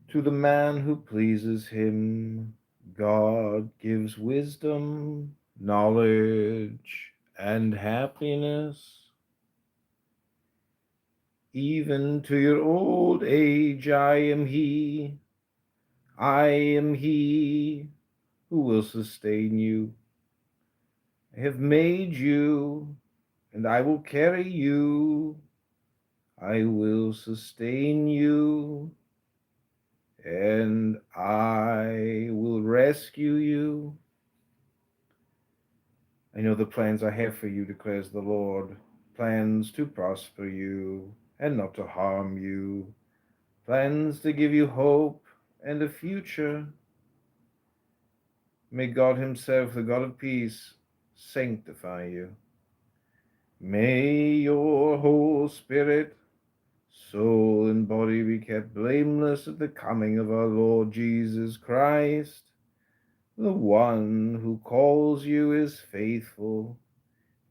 To the man who pleases him, God gives wisdom, knowledge, and happiness. Even to your old age, I am he who will sustain you. I have made you, and I will carry you. I will sustain you, and I will rescue you. I know the plans I have for you, declares the Lord, plans to prosper you and not to harm you, plans to give you hope and a future. May God himself, the God of peace, sanctify you. May your whole spirit, soul, and body be kept blameless at the coming of our Lord Jesus Christ. The one who calls you is faithful,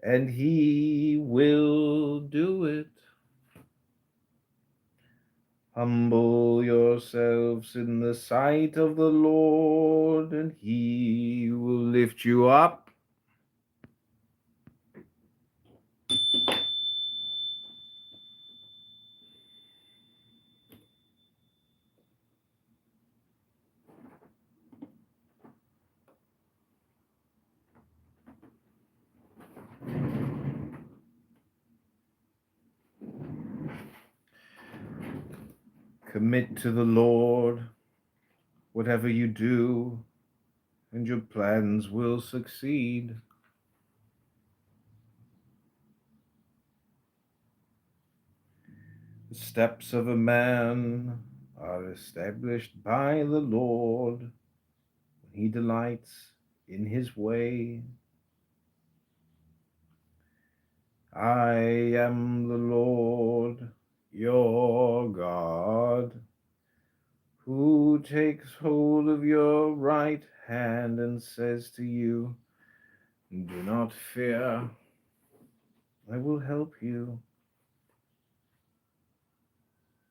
and he will do it. Humble yourselves in the sight of the Lord, and he will lift you up. Commit to the Lord whatever you do, and your plans will succeed. The steps of a man are established by the Lord. When he delights in his way, I am the Lord your God, who takes hold of your right hand and says to you, do not fear, I will help you.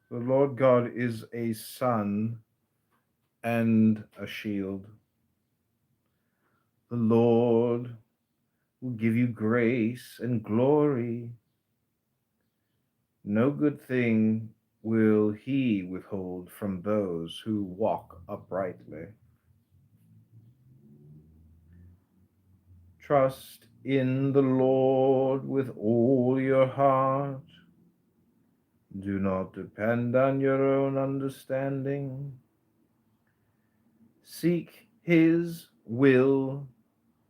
The Lord God is a sun and a shield. The Lord will give you grace and glory. No good thing will he withhold from those who walk uprightly. Trust in the Lord with all your heart. Do not depend on your own understanding. Seek his will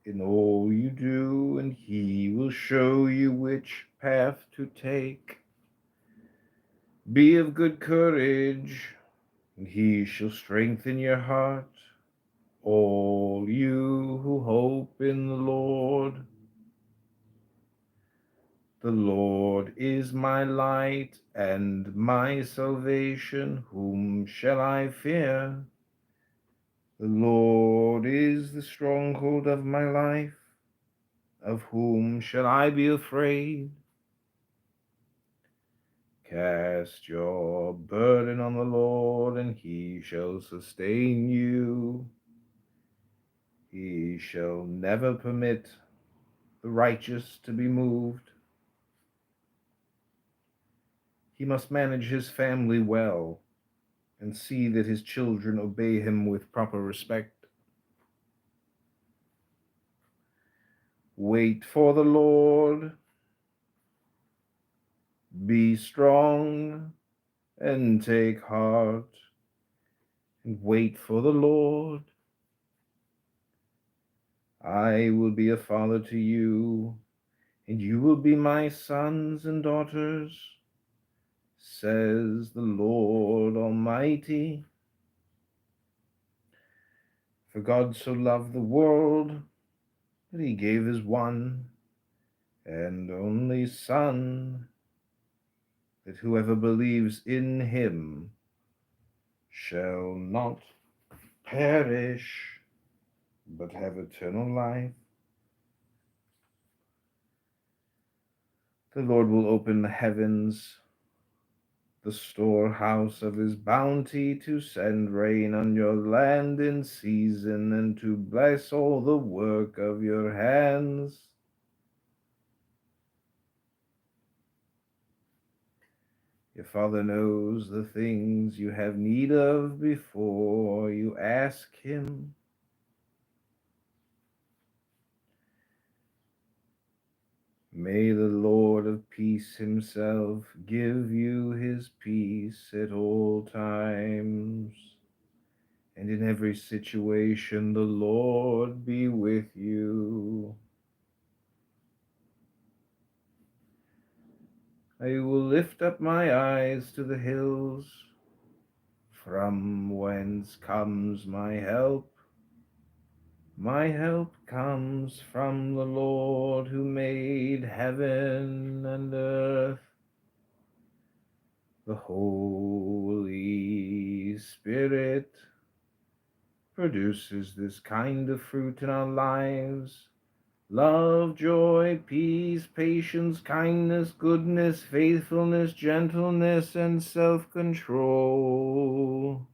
in all you do, and he will show you which path to take. Be of good courage, and he shall strengthen your heart. All you who hope in the Lord. The Lord is my light and my salvation. Whom shall I fear? The Lord is the stronghold of my life. Of whom shall I be afraid? Cast your burden on the Lord, and he shall sustain you. He shall never permit the righteous to be moved. He must manage his family well and see that his children obey him with proper respect. Wait for the Lord. Be strong and take heart, and wait for the Lord. I will be a father to you, and you will be my sons and daughters, says the Lord Almighty. For God so loved the world that he gave his one and only Son, that whoever believes in him shall not perish, but have eternal life. The Lord will open the heavens, the storehouse of his bounty, to send rain on your land in season, and to bless all the work of your hands. Your Father knows the things you have need of before you ask him. May the Lord of peace himself give you his peace at all times, and in every situation the Lord be with you. I will lift up my eyes to the hills, from whence comes my help. My help comes from the Lord who made heaven and earth. The Holy Spirit produces this kind of fruit in our lives: love, joy, peace, patience, kindness, goodness, faithfulness, gentleness, and self-control.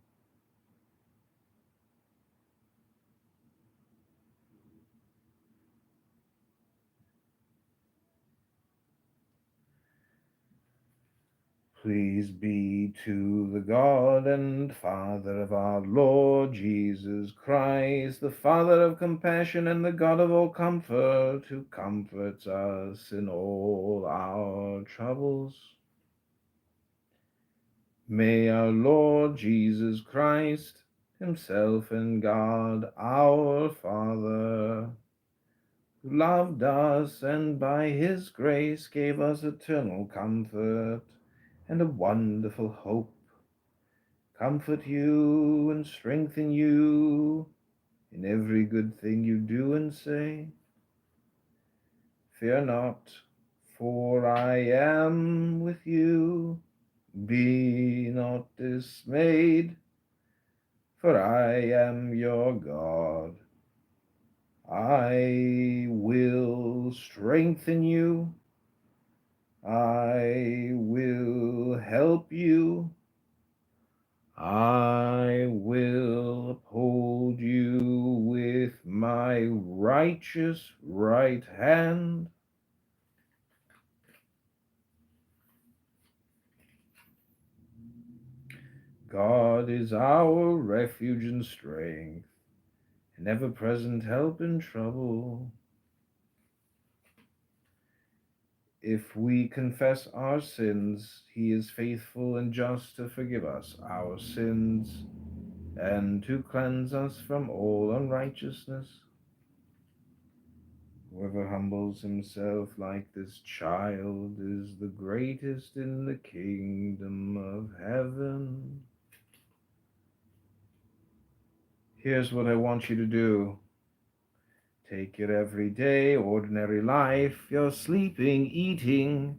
Please be to the God and Father of our Lord Jesus Christ, the Father of compassion and the God of all comfort, who comforts us in all our troubles. May our Lord Jesus Christ, himself and God, our Father, who loved us and by his grace gave us eternal comfort and a wonderful hope comfort you and strengthen you in every good thing you do and say. Fear not, for I am with you. Be not dismayed, for I am your God. I will strengthen you. I will help you. I will uphold you with my righteous right hand. God is our refuge and strength, an ever-present help in trouble. If we confess our sins, he is faithful and just to forgive us our sins and to cleanse us from all unrighteousness. Whoever humbles himself like this child is the greatest in the kingdom of heaven. Here's what I want you to do. Take your everyday, ordinary life, your sleeping, eating,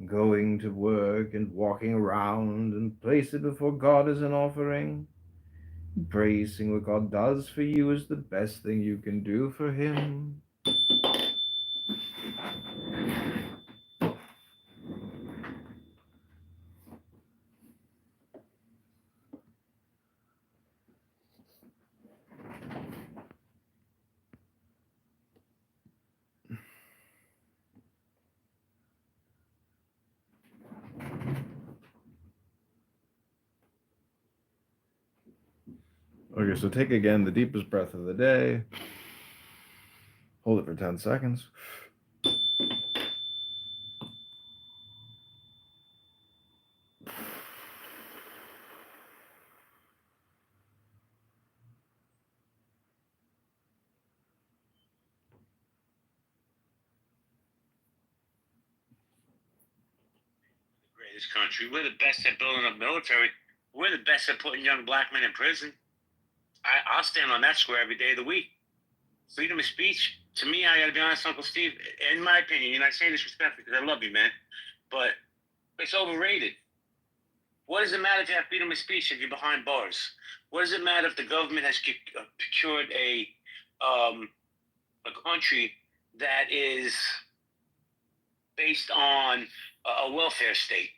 going to work and walking around, and place it before God as an offering. Embracing what God does for you is the best thing you can do for him. Okay, so take again the deepest breath of the day. Hold it for 10 seconds. Greatest country. We're the best at building up military. We're the best at putting young black men in prison. I'll stand on that square every day of the week. Freedom of speech, to me, I gotta be honest, Uncle Steve, in my opinion, you're not saying this respectfully because I love you, man, but it's overrated. What does it matter if you have freedom of speech if you're behind bars? What does it matter if the government has procured a country that is based on a welfare state?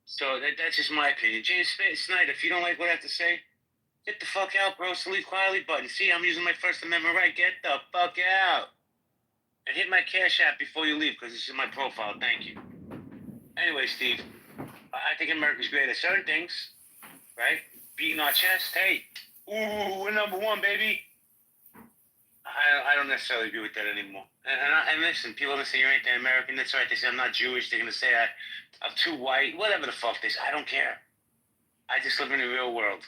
So that's just my opinion. James Snyder, if you don't like what I have to say, get the fuck out, bro. It's the leave quietly button. See, I'm using my First Amendment right. Get the fuck out. And hit my Cash App before you leave, because this is my profile. Thank you. Anyway, Steve, I think America's great at certain things, right? Beating our chest. Hey, ooh, we're number one, baby. I don't necessarily agree with that anymore. And listen, people are going to say you're anti-American. That's right. They say I'm not Jewish. They're going to say I'm too white. Whatever the fuck they say. I don't care. I just live in the real world.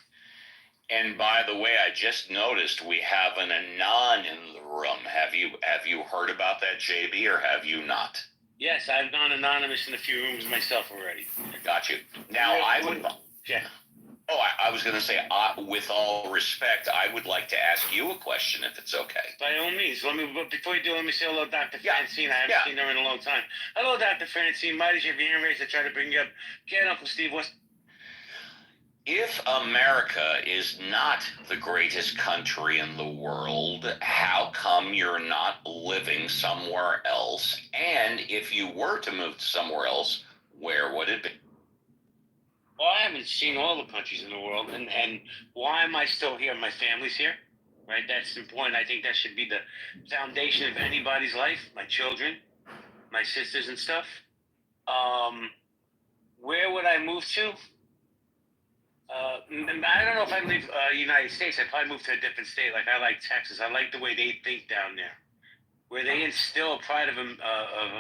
And by the way, I just noticed we have an Anon in the room. Have you heard about that, JB, or have you not? Yes, I've gone anonymous in a few rooms myself already. Got you. Now, I would... Yeah. Oh, I was going to say, with all respect, I would like to ask you a question, if it's okay. By all means. Before you do, let me say hello, Dr. Francine. I haven't seen her in a long time. Hello, Dr. Francine. Might as you have your hand raised. I try to bring you up. Again, Uncle Steve, what's... If America is not the greatest country in the world, how come you're not living somewhere else? And if you were to move to somewhere else, where would it be? Well, I haven't seen all the countries in the world, and why am I still here? My family's here, right? That's important. I think that should be the foundation of anybody's life. My children, my sisters and stuff. Where would I move to? I don't know if I'd leave United States. I'd probably move to a different state. Like, I like Texas. I like the way they think down there, where they instill a pride of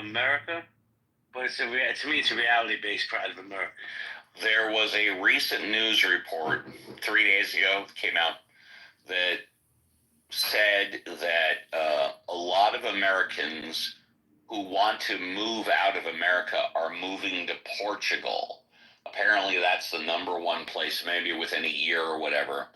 America, but to me, it's a reality-based pride of America. There was a recent news report 3 days ago that came out that said that a lot of Americans who want to move out of America are moving to Portugal. Apparently, that's the number one place, maybe within a year or whatever,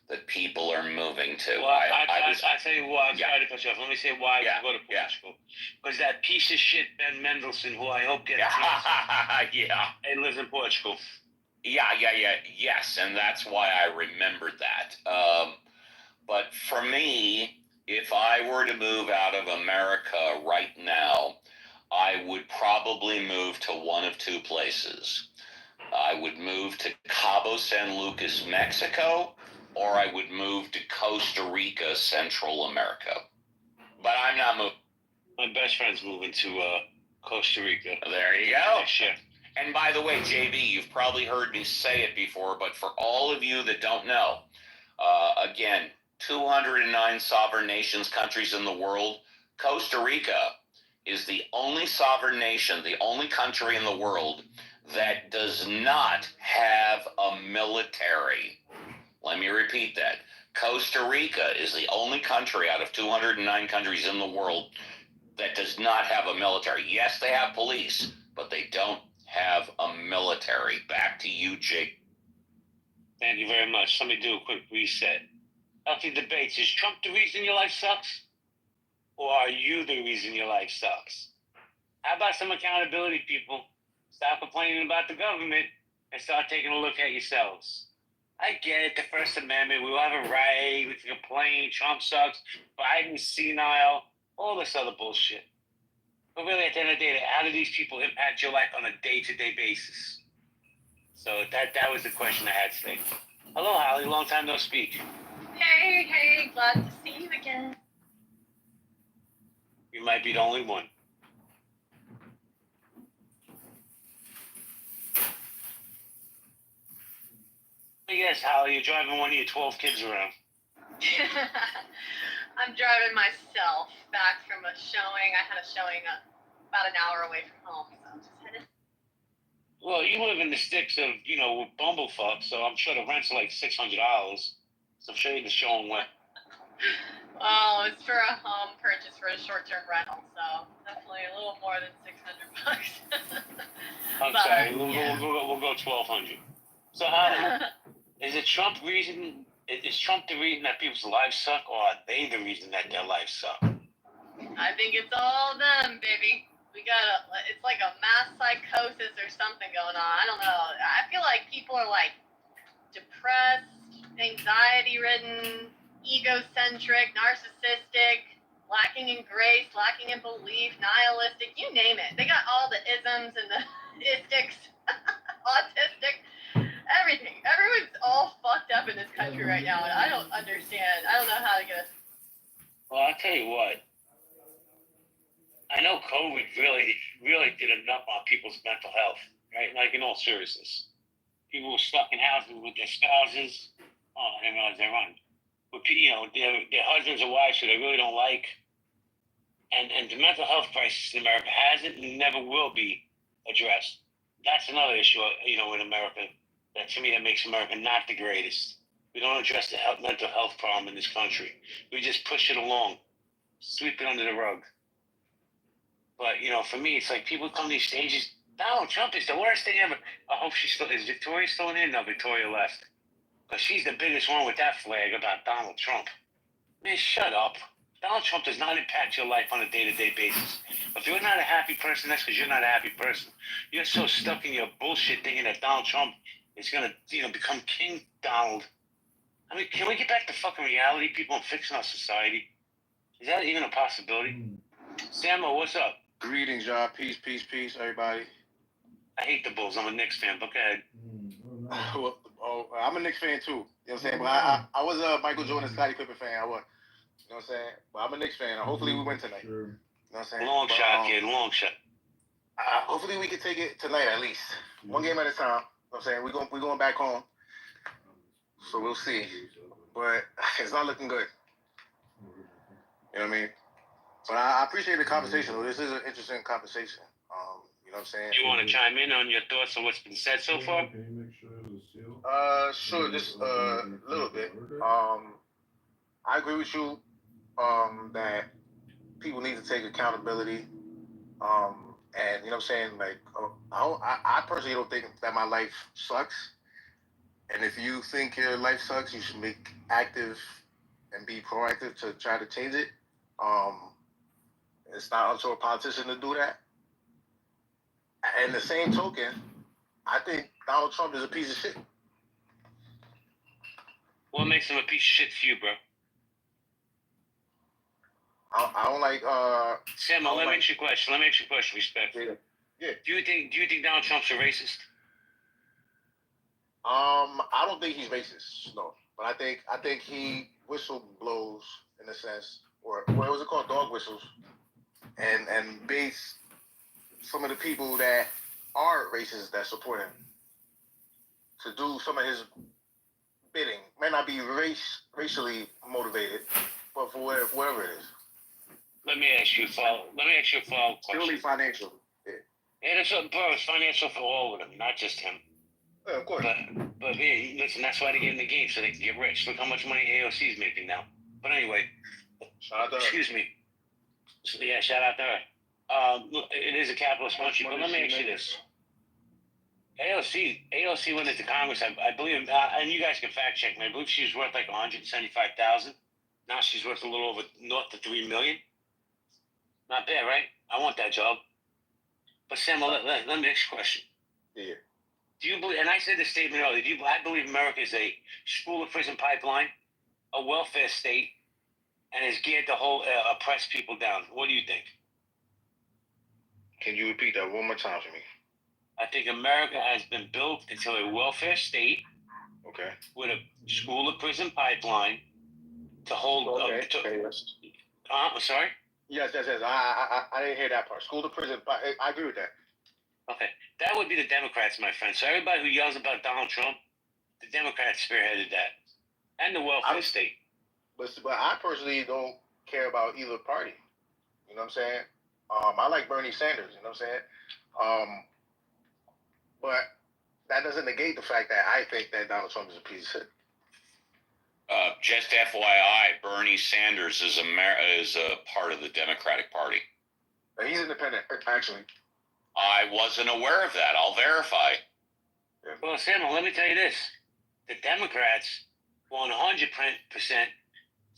that people are moving to. Well, I tell you why. I'm sorry to cut you off. Let me say why I go to Portugal. Because that piece of shit Ben Mendelsohn, who I hope gets cancer, and lives in Portugal. Yes, and that's why I remembered that. But for me, if I were to move out of America right now, I would probably move to one of two places. I would move to Cabo San Lucas, Mexico, or I would move to Costa Rica, Central America. But I'm not moving. My best friend's moving to Costa Rica. There you go. And by the way, JB, you've probably heard me say it before, but for all of you that don't know, again, 209 sovereign nations, countries in the world. Costa Rica is the only sovereign nation, the only country in the world that does not have a military. Let me repeat that. Costa Rica is the only country out of 209 countries in the world that does not have a military. Yes, they have police, but they don't have a military. Back to you, Jake. Thank you very much. Let me do a quick reset. Healthy debates. Is Trump the reason your life sucks? Or are you the reason your life sucks? How about some accountability, people? Stop complaining about the government and start taking a look at yourselves. I get it, the First Amendment, we all have a right, we can complain, Trump sucks, Biden's senile, all this other bullshit. But really, at the end of the day, how do these people impact your life on a day-to-day basis? So that was the question I had today. Hello, Holly, long time no speak. Hey, glad to see you again. You might be the only one. Yes, Holly, you're driving one of your 12 kids around. I'm driving myself back from a showing. I had a showing about an hour away from home, so I'm just headed. Well, you live in the sticks of, with Bumblefuck, so I'm sure the rent's like $600. So I'm sure you're the showing went. Oh, it's for a home purchase for a short-term rental, so definitely a little more than $600. I'm sorry, we'll go 1,200. So, Holly, is Trump the reason that people's lives suck, or are they the reason that their lives suck? I think it's all them, baby. It's like a mass psychosis or something going on. I don't know. I feel like people are like depressed, anxiety-ridden, egocentric, narcissistic, lacking in grace, lacking in belief, nihilistic, you name it. They got all the isms and the istics, autistic. Everything. Everyone's all fucked up in this country right now, and I don't understand. I don't know how to get us. Well, I'll tell you what. I know COVID really did enough on people's mental health, right? Like, in all seriousness. People were stuck in houses with their spouses. Oh, I didn't realize they're on. With, their husbands or wives who they really don't like. And the mental health crisis in America hasn't and never will be addressed. That's another issue, in America. That to me, that makes America not the greatest. We don't address the mental health problem in this country. We just push it along, sweep it under the rug. But for me, it's like people come to these stages. Donald Trump is the worst thing ever. I hope is Victoria still in here? No, Victoria left, because she's the biggest one with that flag about Donald Trump. Man, shut up. Donald Trump does not impact your life on a day-to-day basis. If you're not a happy person, that's because you're not a happy person. You're so stuck in your bullshit thinking that Donald Trump is going to, become King Donald. I mean, can we get back to fucking reality, people, and fixing our society? Is that even a possibility? Samo, what's up? Greetings, y'all. Peace, everybody. I hate the Bulls. I'm a Knicks fan. But go ahead. I'm a Knicks fan, too. You know what I'm saying? But I was a Michael Jordan, Scottie Pippen fan. I was. You know what I'm saying? But I'm a Knicks fan. Hopefully we win tonight. You know what I'm saying? Long shot, kid. Long shot. Hopefully we can take it tonight at least. One game at a time. You know what I'm saying? We're going back home. So we'll see. But it's not looking good. You know what I mean? But I appreciate the conversation. This is an interesting conversation. You know what I'm saying? You want to chime in on your thoughts on what's been said so far? Sure, just a little bit. I agree with you that people need to take accountability And you know what I'm saying? Like, I personally don't think that my life sucks. And if you think your life sucks, you should make active and be proactive to try to change it. It's not up to a politician to do that. And the same token, I think Donald Trump is a piece of shit. What makes him a piece of shit to you, bro? I don't like. Sam, let me ask you a question. Respectfully. Yeah. Do you think Donald Trump's a racist? I don't think he's racist, no. But I think he whistle blows in a sense, or what was it called, dog whistles, and base some of the people that are racist that support him to do some of his bidding. May not be racially motivated, but for whatever it is. Let me ask you a follow-up question. Purely financial. Yeah, bro, it's financial for all of them, not just him. Yeah, of course. But yeah, listen, that's why they get in the game, so they can get rich. Look how much money AOC is making now. But anyway, shout out to her. Excuse me. So, yeah, shout out to her. Look, it is a capitalist country, but let me ask you this. AOC went into Congress, I believe, and you guys can fact check me. I believe she was worth like 175,000. Now she's worth a little over north of 3 million. Not bad, right? I want that job. But Sam, let me ask you a question. Yeah. Do you believe? And I said this statement earlier. I believe America is a school to prison pipeline, a welfare state, and is geared to oppress people down. What do you think? Can you repeat that one more time for me? I think America has been built into a welfare state. Okay. With a school to prison pipeline to hold. Okay. Yes. Sorry. Yes. I didn't hear that part. School to prison. I agree with that. Okay, that would be the Democrats, my friend. So everybody who yells about Donald Trump, the Democrats spearheaded that, and the welfare state. But I personally don't care about either party. You know what I'm saying? I like Bernie Sanders. You know what I'm saying? But that doesn't negate the fact that I think that Donald Trump is a piece of shit. Just FYI, Bernie Sanders is a part of the Democratic Party. He's independent, actually. I wasn't aware of that. I'll verify. Well, Samuel, let me tell you this. The Democrats 100%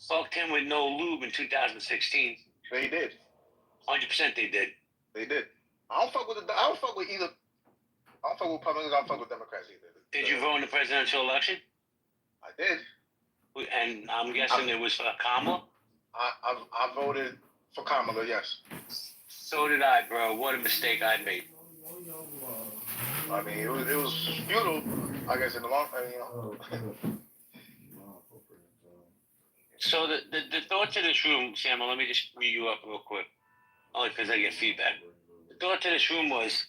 fucked him with no lube in 2016. They did. 100% they did. They did. I don't fuck with either. I don't fuck with Republicans. I don't fuck with Democrats either. Did you vote in the presidential election? I did. And I'm guessing it was for Kamala? I voted for Kamala, yes. So did I, bro. What a mistake I made. I mean, it was futile, I guess, in the long run, So the thought to this room, Samuel, let me just read you up real quick, only because I get feedback. The thought to this room was,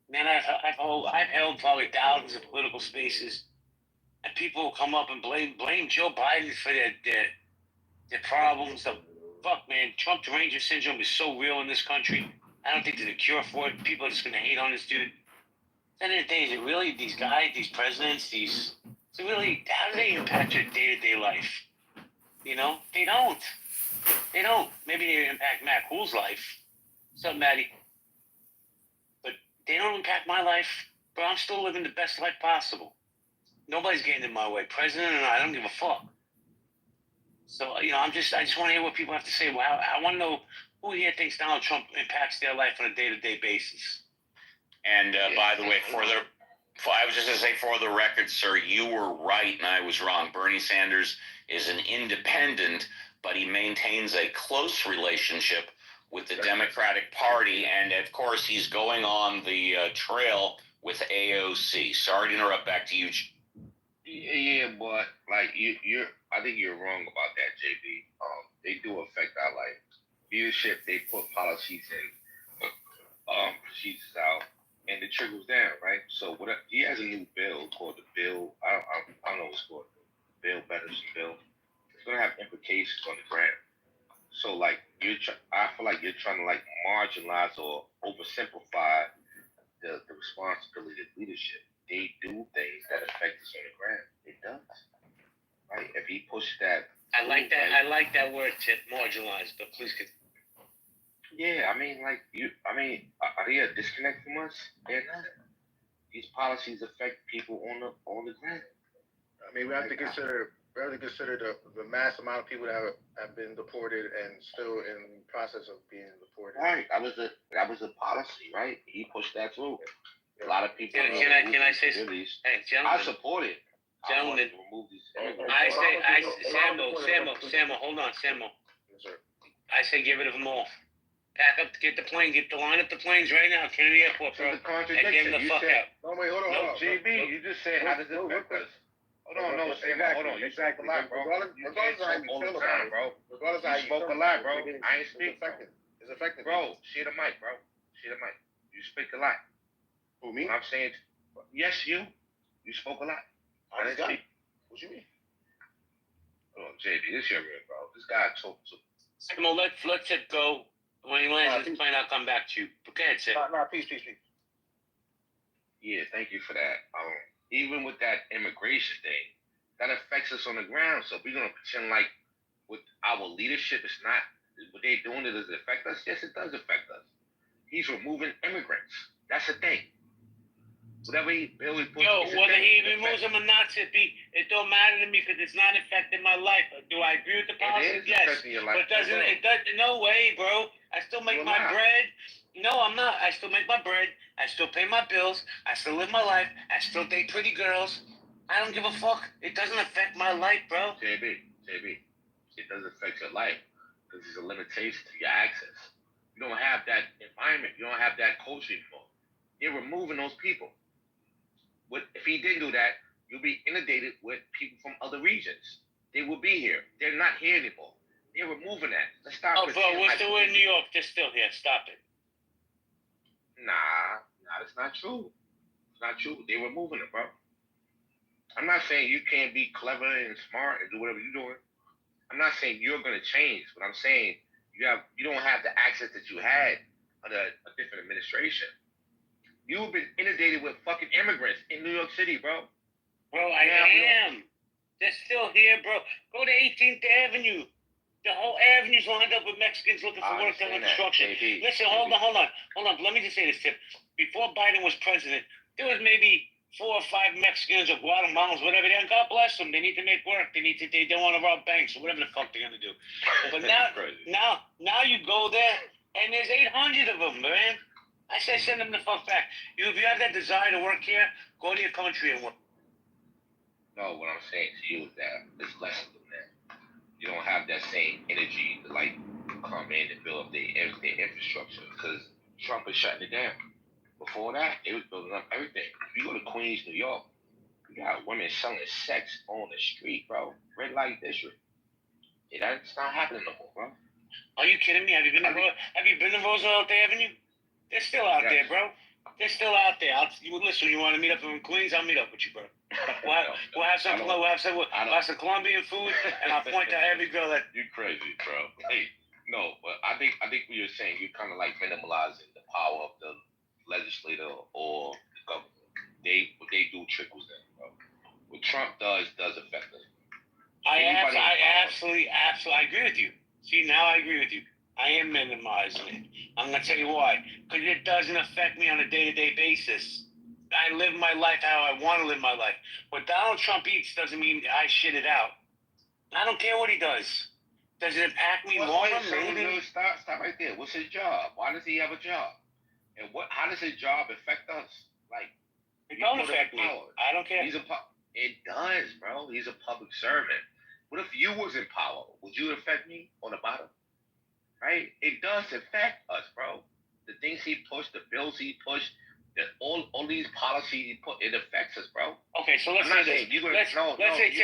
man, I've held probably thousands of political spaces, and people will come up and blame Joe Biden for their problems. Fuck, man, Trump derangement syndrome is so real in this country. I don't think there's a cure for it. People are just going to hate on this dude. At the end of the day, is it really these guys, these presidents, how do they impact your day-to-day life? You know, they don't. They don't. Maybe they impact Matt Cool's life. What's up, Maddie? But they don't impact my life. But I'm still living the best life possible. Nobody's getting in my way. President and I don't give a fuck. So, I just want to hear what people have to say. Well, I want to know who here thinks Donald Trump impacts their life on a day-to-day basis. And by the way, I was just going to say, for the record, sir, you were right and I was wrong. Bernie Sanders is an independent, but he maintains a close relationship with the Democratic Party. And, of course, he's going on the trail with AOC. Sorry to interrupt. Back to you. Yeah, but like I think you're wrong about that, JB. They do affect our life. Leadership, they put policies in, procedures out, and it trickles down, right? So he has a new bill called the bill. I don't know what's called. Bill Betterson bill. It's gonna have implications on the ground. So like I feel like you're trying to like marginalize or oversimplify the responsibility of leadership. They do things that affect us on the ground. It does. Right? If he pushed that. I like that word, Tip, marginalized, but please continue. Yeah, I mean, like are they a disconnect from us? They're not. These policies affect people on the ground. I mean, we have to consider the mass amount of people that have been deported and still in process of being deported. Right, that was a policy, right? He pushed that through. A lot of people. Can I say something? Hey, gentlemen. I support it. Gentlemen. I want to remove these immigrants. Samuel, hold on, Samuel. Yes, sir. I say get rid of them all. Pack up, get the plane, line up the planes right now, turn to the airport, bro. The contradiction. And get them the fuck out. No, wait, hold on. No, JB, you just said how does it affect us? Hold on, hold on. You spoke a lot, bro. Regardless of how you feel about it, bro. Regardless of how you spoke a lot, bro. I ain't speak. It's affecting. Bro, share the mic, bro. Share the mic. You speak a lot. Who, me? I'm saying, yes, you. You spoke a lot. I didn't speak. What you mean? Hold on, JB, this your real, bro. This guy talked to. Samuel, let's it go. When he lands his plane, I'll come back to you. But go ahead, Sam. Peace. Yeah, thank you for that. Even with that immigration thing, that affects us on the ground. So we're gonna pretend like with our leadership, it's not what they're doing. Does it affect us? Yes, it does affect us. He's removing immigrants. That's the thing. Whatever he whether he removes them or not, it don't matter to me because it's not affecting my life. Do I agree with the policy? Yes. But it doesn't. No way, bro. I still make my bread. No, I'm not. I still make my bread. I still pay my bills. I still live my life. I still date pretty girls. I don't give a fuck. It doesn't affect my life, bro. JB, it does affect your life because there's a limitation to your access. You don't have that environment. You don't have that culture anymore. You're removing those people. If he didn't do that, you'll be inundated with people from other regions. They will be here. They're not here anymore. They're removing that. Let's stop. Oh, bro, we're still in New York. They're still here. Stop it. Nah, that's not true. It's not true. They're removing it, bro. I'm not saying you can't be clever and smart and do whatever you're doing. I'm not saying you're gonna change, but I'm saying you don't have the access that you had under a different administration. You've been inundated with fucking immigrants in New York City, bro. Bro, I am. They're still here, bro. Go to 18th Avenue. The whole avenue's lined up with Mexicans looking for work on construction. Listen, hold on. Let me just say this, Tip. Before Biden was president, there was maybe 4 or 5 Mexicans or Guatemalans, whatever. And God bless them. They need to make work. They don't want to rob banks or whatever the fuck they're gonna do. But now you go there and there's 800 of them, man. I say send them the fuck back. If you have that desire to work here, go to your country and work. No, what I'm saying to you is that it's less than that. You don't have that same energy to like come in and build up their infrastructure because Trump is shutting it down. Before that, they was building up everything. If you go to Queens, New York, you got women selling sex on the street, bro. Red light district. Yeah, that's not happening no more, bro. Are you kidding me? Have you been to Roosevelt Avenue? They're still out there, bro. They're still out there. Listen, you want to meet up in Queens? I'll meet up with you, bro. We'll have some Colombian food, and I'll point out every girl that. You're crazy, bro. Hey, no, but I think what you're saying, you're kind of like minimalizing the power of the legislator or the government. What they do trickles in, bro. What Trump does affect us. I absolutely agree with you. See, now I agree with you. I am minimizing it. I'm going to tell you why. Because it doesn't affect me on a day-to-day basis. I live my life how I want to live my life. What Donald Trump eats doesn't mean I shit it out. I don't care what he does. Does it impact me more? Maybe. Stop right there. What's his job? Why does he have a job? And how does his job affect us? Like, it don't affect me. I don't care. It does, bro. He's a public servant. What if you was in power? Would you affect me on the bottom? Right? It does affect us, bro. The things he pushed, the bills he pushed, all these policies he put, it affects us, bro. Okay, so let's say this. Let's say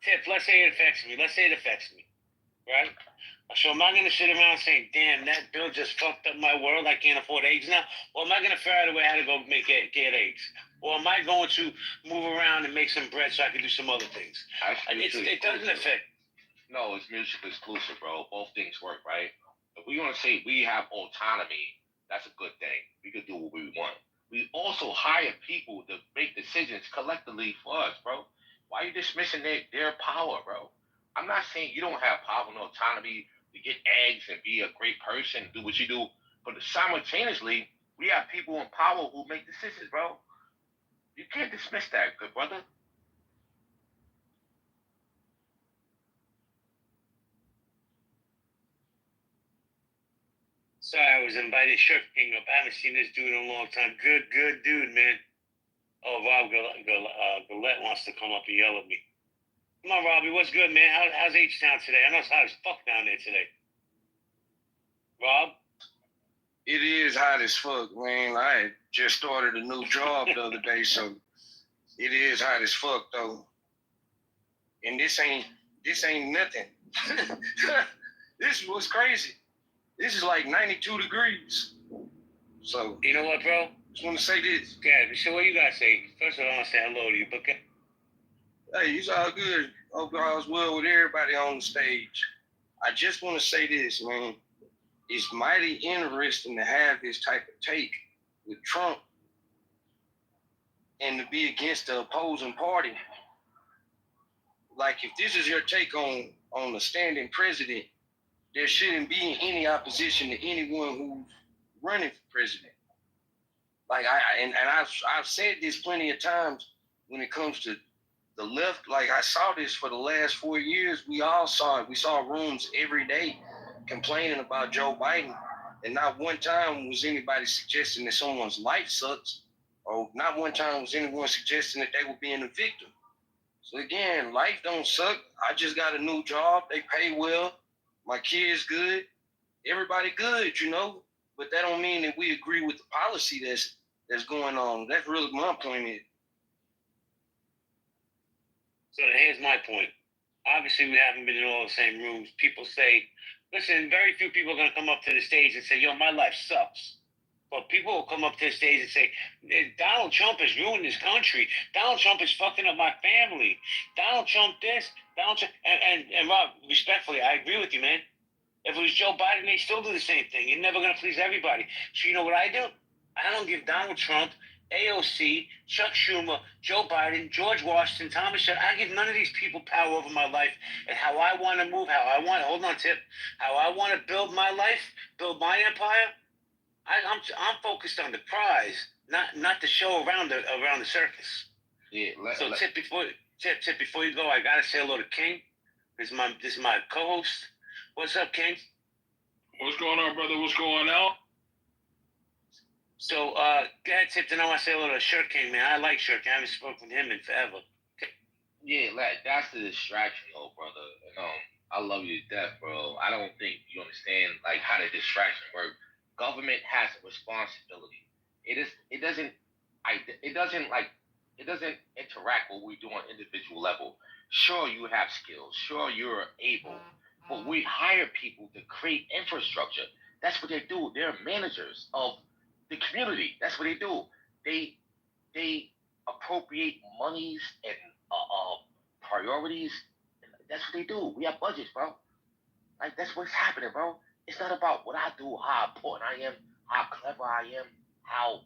Tip, let's say it affects me. Right? So am I going to sit around saying, damn, that bill just fucked up my world. I can't afford eggs now? Or am I going to figure out a way how to go get eggs? Or am I going to move around and make some bread so I can do some other things? It doesn't affect. No, it's mutually exclusive, bro. Both things work, right? If we're going to say we have autonomy, that's a good thing. We can do what we want. We also hire people to make decisions collectively for us, bro. Why are you dismissing their power, bro? I'm not saying you don't have power and autonomy to get eggs and be a great person, do what you do. But simultaneously, we have people in power who make decisions, bro. You can't dismiss that, good brother. Sorry, I was invited Shirt King up. I haven't seen this dude in a long time. Good dude, man. Oh, Rob Gillette wants to come up and yell at me. Come on, Robbie, what's good, man? How's H-Town today? I know it's hot as fuck down there today. Rob? It is hot as fuck, man. I just started a new job the other day, so it is hot as fuck, though. And this ain't nothing. This was crazy. This is like 92 degrees. So you know what, bro? Just want to say this. Yeah, so what you gotta say? First of all, I want to say hello to you, but hey, it's all good. Hope all's well with everybody on the stage. I just want to say this, man. It's mighty interesting to have this type of take with Trump and to be against the opposing party. Like, if this is your take on the standing president, there shouldn't be any opposition to anyone who's running for president. Like, I've said this plenty of times when it comes to the left. Like, I saw this for the last 4 years. We all saw it. We saw rooms every day complaining about Joe Biden, and not one time was anybody suggesting that someone's life sucks, or not one time was anyone suggesting that they were being a victim. So again, life don't suck. I just got a new job. They pay well. My kids good. Everybody good, you know. But that don't mean that we agree with the policy that's going on. That's really my point. So here's my point. Obviously, we haven't been in all the same rooms. People say, listen, very few people are going to come up to the stage and say, yo, my life sucks. But people will come up to the stage and say, Donald Trump has ruined this country. Donald Trump is fucking up my family. Donald Trump this, Donald Trump. And Rob, respectfully, I agree with you, man. If it was Joe Biden, they'd still do the same thing. You're never going to please everybody. So you know what I do? I don't give Donald Trump, AOC, Chuck Schumer, Joe Biden, George Washington, Thomas Shelby. I give none of these people power over my life and how I want to move, hold on, Tip, how I want to build my life, build my empire. I'm focused on the prize, not the show around the circus. Yeah. Tip, before you go, I gotta say hello to King. This is my co-host. What's up, King? What's going on, brother? What's going on? So, go ahead, Tip. I want to say hello to Shirt King, man. I like Shirt King. I haven't spoken with him in forever. Okay. Yeah, that's the distraction, though, brother. I love you to death, bro. I don't think you understand like how the distraction works. Government has a responsibility. It doesn't interact with what we do on individual level. Sure, you have skills. Sure, you're able. But we hire people to create infrastructure. That's what they do. They're managers of the community. That's what they do. They appropriate monies and priorities. That's what they do. We have budgets, bro. Like, that's what's happening, bro. It's not about what I do, how important I am, how clever I am, how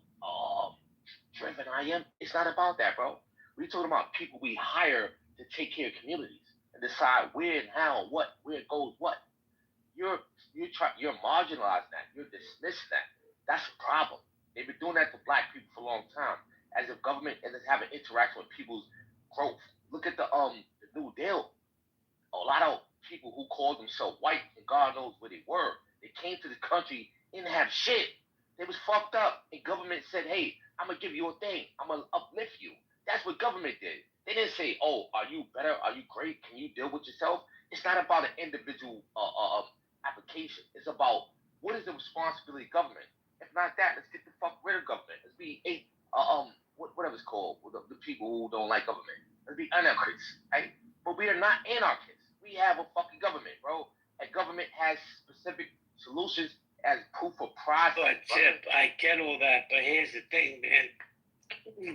driven I am. It's not about that, bro. We're talking about people we hire to take care of communities and decide where and how and what, where it goes what. You're marginalizing that. You're dismissing that. That's a problem. They've been doing that to black people for a long time, as if government isn't having interaction with people's growth. Look at the New Deal. A lot of people who called themselves white, and God knows where they were, they came to the country, didn't have shit. They was fucked up, and government said, hey, I'm going to give you a thing. I'm going to uplift you. That's what government did. They didn't say, oh, are you better? Are you great? Can you deal with yourself? It's not about an individual application. It's about what is the responsibility of government. If not that, let's get the fuck rid of government. Let's be whatever it's called, the people who don't like government. Let's be anarchists, right? But we are not anarchists. We have a fucking government, bro. And government has specific solutions as proof of progress. But Tip, I get all that, but here's the thing, man.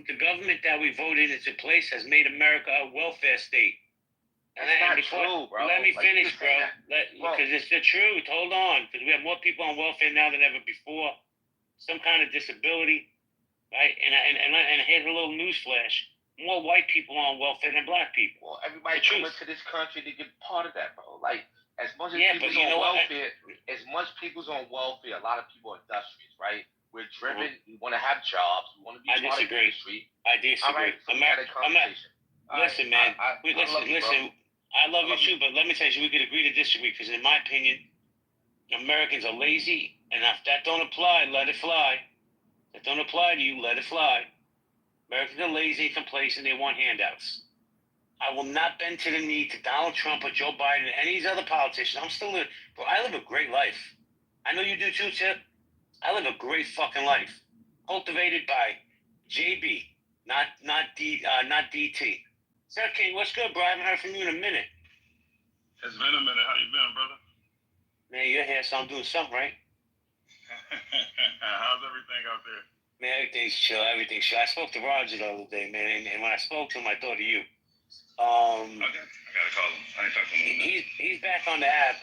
The government that we voted into place has made America a welfare state. That's not true, bro. Let me finish, bro. Because it's the truth. Hold on. Because we have more people on welfare now than ever before. Some kind of disability, right? And here's a little newsflash. More white people on welfare than black people. Well, everybody coming to this country to get part of that, bro. Like, As much as Yeah, but people's you on know what? welfare, as much people's on welfare, a lot of people are industrious, right? We're driven. We want to have jobs. We want to be I part of the disagree. industry. I disagree. All right, so we had a conversation. Listen, man. love you, bro. Listen. I love you too, but let me tell you, we could agree to disagree because, in my opinion, Americans are lazy, and if that don't apply, let it fly. If that don't apply to you, let it fly. Americans are lazy, complacent, they want handouts. I will not bend to the knee to Donald Trump or Joe Biden or any of these other politicians. I'm still living, bro. I live a great life. I know you do too, Tip. I live a great fucking life, cultivated by JB, not DT. Sir King, what's good, bro? I haven't heard from you in a minute. It's been a minute. How you been, brother? Man, you're here, so I'm doing something right. How's everything out there? Man, everything's chill. Everything's chill. I spoke to Roger the other day, man, and when I spoke to him, I thought of you. Okay, I gotta call him. I ain't talking to him. He's back on the app.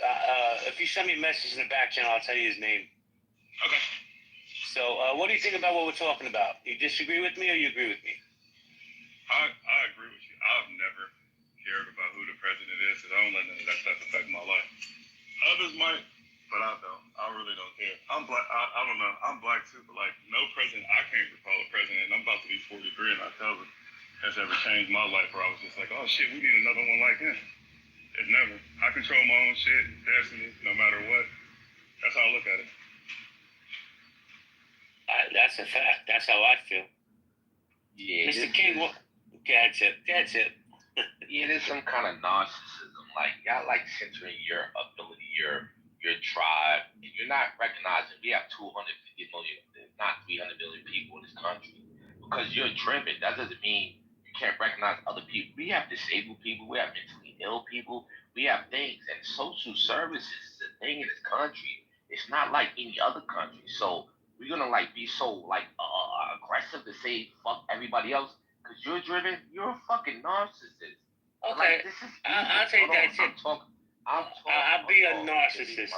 If you send me a message in the back channel, I'll tell you his name. Okay. So, what do you think about what we're talking about? You disagree with me or you agree with me? I agree with you. I've never cared about who the president is, because I don't let none of that stuff affect my life. Others might, but I don't. I really don't care. I'm black. I don't know. I'm black too, but like no president. I can't recall a president. I'm about to be 43, and I tell you, has ever changed my life where I was just like, oh shit, we need another one like him. It never. I control my own shit, destiny, no matter what. That's how I look at it. That's a fact. That's how I feel. Yeah, Mr. King, that's it. That's it. Yeah, there's some kind of narcissism. Like y'all like centering your ability, your tribe, and you're not recognizing we have 250 million, not 300 million people in this country. Because you're driven, that doesn't mean you can't recognize other people. We have disabled people, we have mentally ill people, we have things, and social services is a thing in this country. It's not like any other country. So we're gonna like be so like aggressive to say fuck everybody else because you're driven. You're a fucking narcissist. Okay, like, this is I'll take that tip. I'll be a narcissist.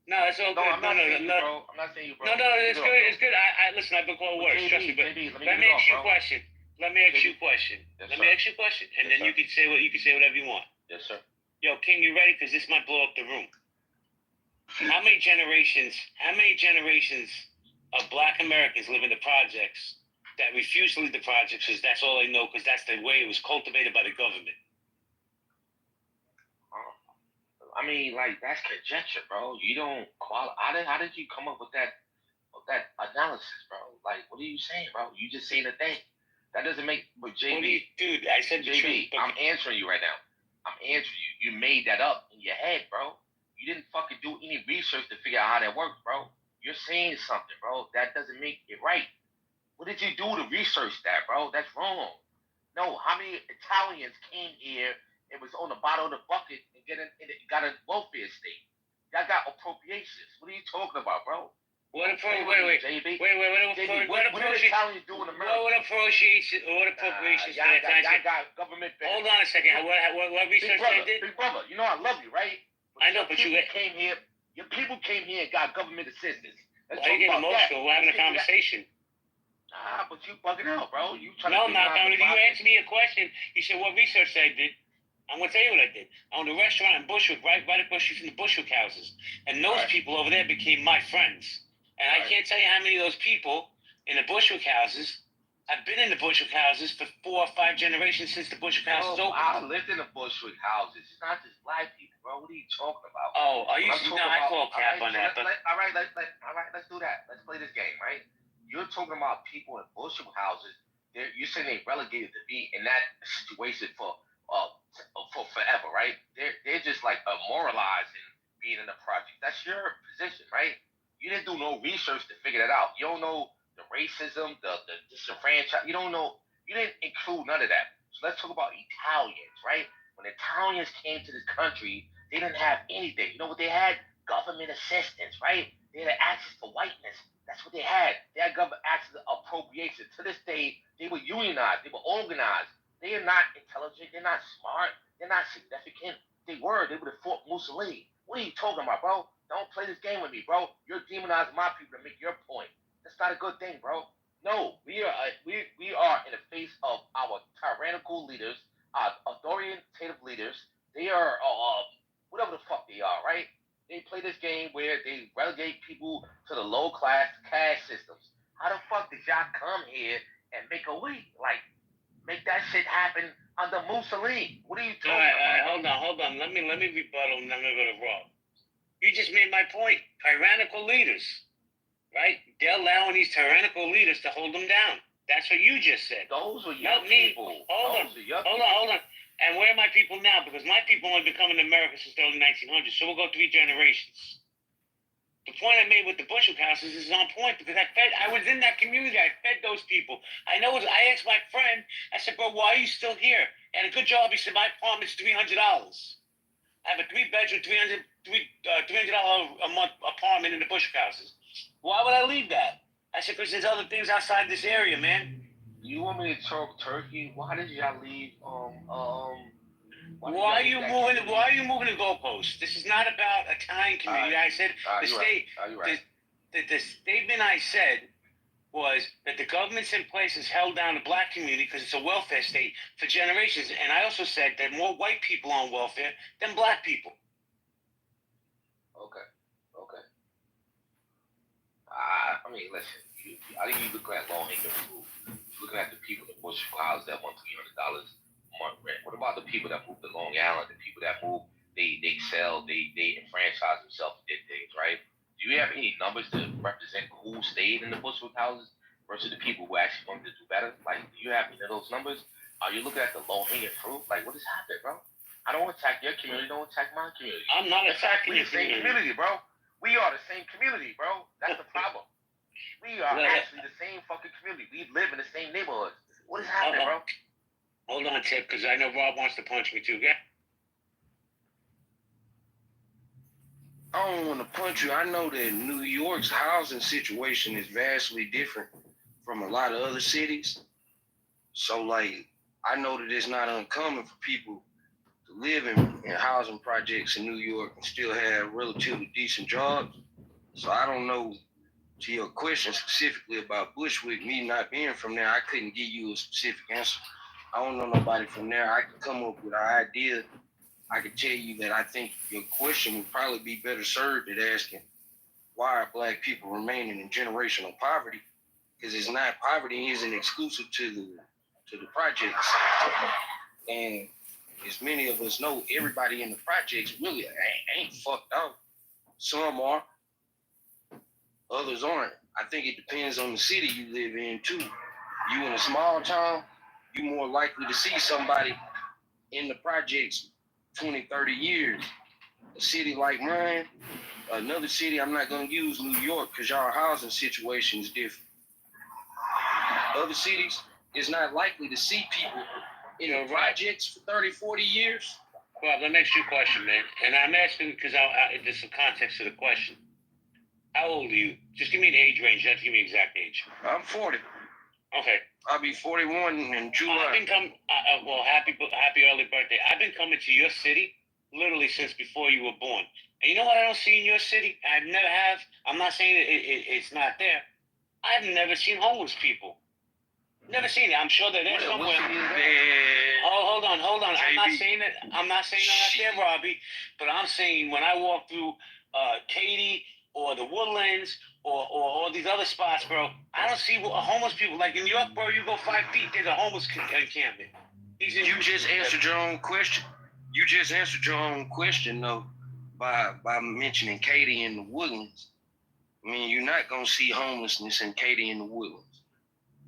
No, it's all good. I'm not saying you, bro. I'm not saying you, bro. No, it's good. It's good. I listen. I've been called worse. Trust me. But let me ask you a question. Let me ask you a question. Let me ask you a question, and then you can say whatever you want. Yes, sir. Yo, King, you ready? Because this might blow up the room. How many generations of Black Americans live in the projects that refuse to leave the projects because that's all they know because that's the way it was cultivated by the government? I mean, like that's conjecture, bro. You don't qualify. How did you come up with that analysis, bro? Like, what are you saying, bro? You just saying a thing. That doesn't make. But JB, dude, I said JB. I'm answering you right now. I'm answering you. You made that up in your head, bro. You didn't fucking do any research to figure out how that works, bro. You're saying something, bro. That doesn't make it right. What did you do to research that, bro? That's wrong. No, how many Italians came here and was on the bottom of the bucket and got a welfare state? Y'all got appropriations. What are you talking about, bro? What appropriations? JB. What Italians do in America? What appropriations? Y'all got government benefits. Hold on a second. What research they did? Big brother, you know I love you, right? I know, but you came here. Your people came here and got government assistance. Why are you getting emotional? We're having a conversation. But you bugging out, bro. You trying No, to I'm not. You answered me a question. You said what research I did. I'm gonna tell you what I did. I owned a restaurant in Bushwick, right across the street from the Bushwick houses, and those people over there became my friends. And I can't tell you how many of those people in the Bushwick houses have been in the Bushwick houses for 4 or 5 generations since the Bushwick houses opened. I lived in the Bushwick houses. It's not just black people, bro. What are you talking about? Oh, are you? No, I call cap on that. All right, let's do that. Let's play this game, right? You're talking about people in Bushwick houses. You're saying they relegated to be in that situation for forever, right? They're just like moralizing being in the project. That's your position, right? You didn't do no research to figure that out. You don't know the racism, the disenfranchised. You don't know. You didn't include none of that. So let's talk about Italians, right? When Italians came to this country, they didn't have anything. You know what they had? Government assistance, right? They had access to whiteness. That's what they had. They had government access to appropriation. To this day, they were unionized. They were organized. They are not intelligent. They're not smart. They're not significant. They would have fought Mussolini. What are you talking about, bro? Don't play this game with me, bro. You're demonizing my people to make your point. That's not a good thing, bro. No, we are in the face of our tyrannical leaders, authoritative leaders. They are whatever the fuck they are, right? They play this game where they relegate people to the low class caste systems. How the fuck did y'all come here and make a way? Like, make that shit happen under Mussolini? What are you talking about? Hold on. Let me rebuttal and then I'm gonna go to Rob. You just made my point. Tyrannical leaders, right? They're allowing these tyrannical leaders to hold them down. That's what you just said. Those were your Not me. people. Hold on. And where are my people now? Because my people only been coming to America since the early 1900s, so we'll go 3 generations. The point I made with the Bushwick houses is on point because I was in that community. I fed those people. I asked my friend, I said, bro, why are you still here? And a good job. He said, my apartment's $300. I have a 3-bedroom, $300 a month apartment in the Bushwick houses. Why would I leave that? I said, because there's other things outside this area, man. You want me to talk Turkey? Why did y'all leave? Why are you moving the goalposts? This is not about Italian community. I said the statement I said was that the government's in place has held down the black community because it's a welfare state for generations. And I also said that more white people on welfare than black people. Okay. I mean, listen. I think you look at low-hanging fruit. Looking at the people in Bushwick House that want $300 a month rent. What about the people that moved to Long Island? The people that moved, they sell, they enfranchise themselves and did things, right? Do you have any numbers to represent who stayed in the Bushwick houses versus the people who actually wanted to do better? Like, do you have any of those numbers? Are you looking at the low-hanging fruit? Like, what is happening, bro? I don't attack your community. Don't attack my community. I'm not attacking your community. We're the same community, bro. We are the same community, bro. That's the problem. We are actually the same fucking community. We live in the same neighborhood. What is happening, bro? Hold on, Tip, because I know Rob wants to punch me too. Yeah. I don't want to punch you. I know that New York's housing situation is vastly different from a lot of other cities. So, like, I know that it's not uncommon for people to live in housing projects in New York and still have relatively decent jobs. So I don't know. To your question specifically about Bushwick, me not being from there, I couldn't give you a specific answer. I don't know nobody from there. I could come up with an idea. I could tell you that I think your question would probably be better served at asking why are black people remaining in generational poverty? Because it's not, poverty isn't exclusive to the projects. And as many of us know, everybody in the projects really ain't fucked out. Some are. Others aren't. I think it depends on the city you live in too. You in a small town, you more likely to see somebody in the projects 20, 30 years. A city like mine, another city, I'm not gonna use New York because y'all housing situation is different. Other cities, it's not likely to see people in the projects for 30, 40 years. Well, let me ask you a question, man. And I'm asking because there's some context to the question. How old are you? Just give me an age range. You have to give me an exact age. I'm 40. Okay. I'll be 41 in July. I've been coming. Well, happy early birthday. I've been coming to your city literally since before you were born. And you know what I don't see in your city? I never have. I'm not saying it's not there. I've never seen homeless people. Never seen it. I'm sure that there's somewhere. Oh, hold on. I'm not saying that. I'm not saying that there, Robbie. But I'm saying when I walk through Katy or the Woodlands or all these other spots, bro, I don't see homeless people. Like in New York, bro, you go 5 feet, there's a homeless encampment. You just answered your own question. You just answered your own question, though, by mentioning Katy and the Woodlands. I mean, you're not going to see homelessness in Katy and the Woodlands.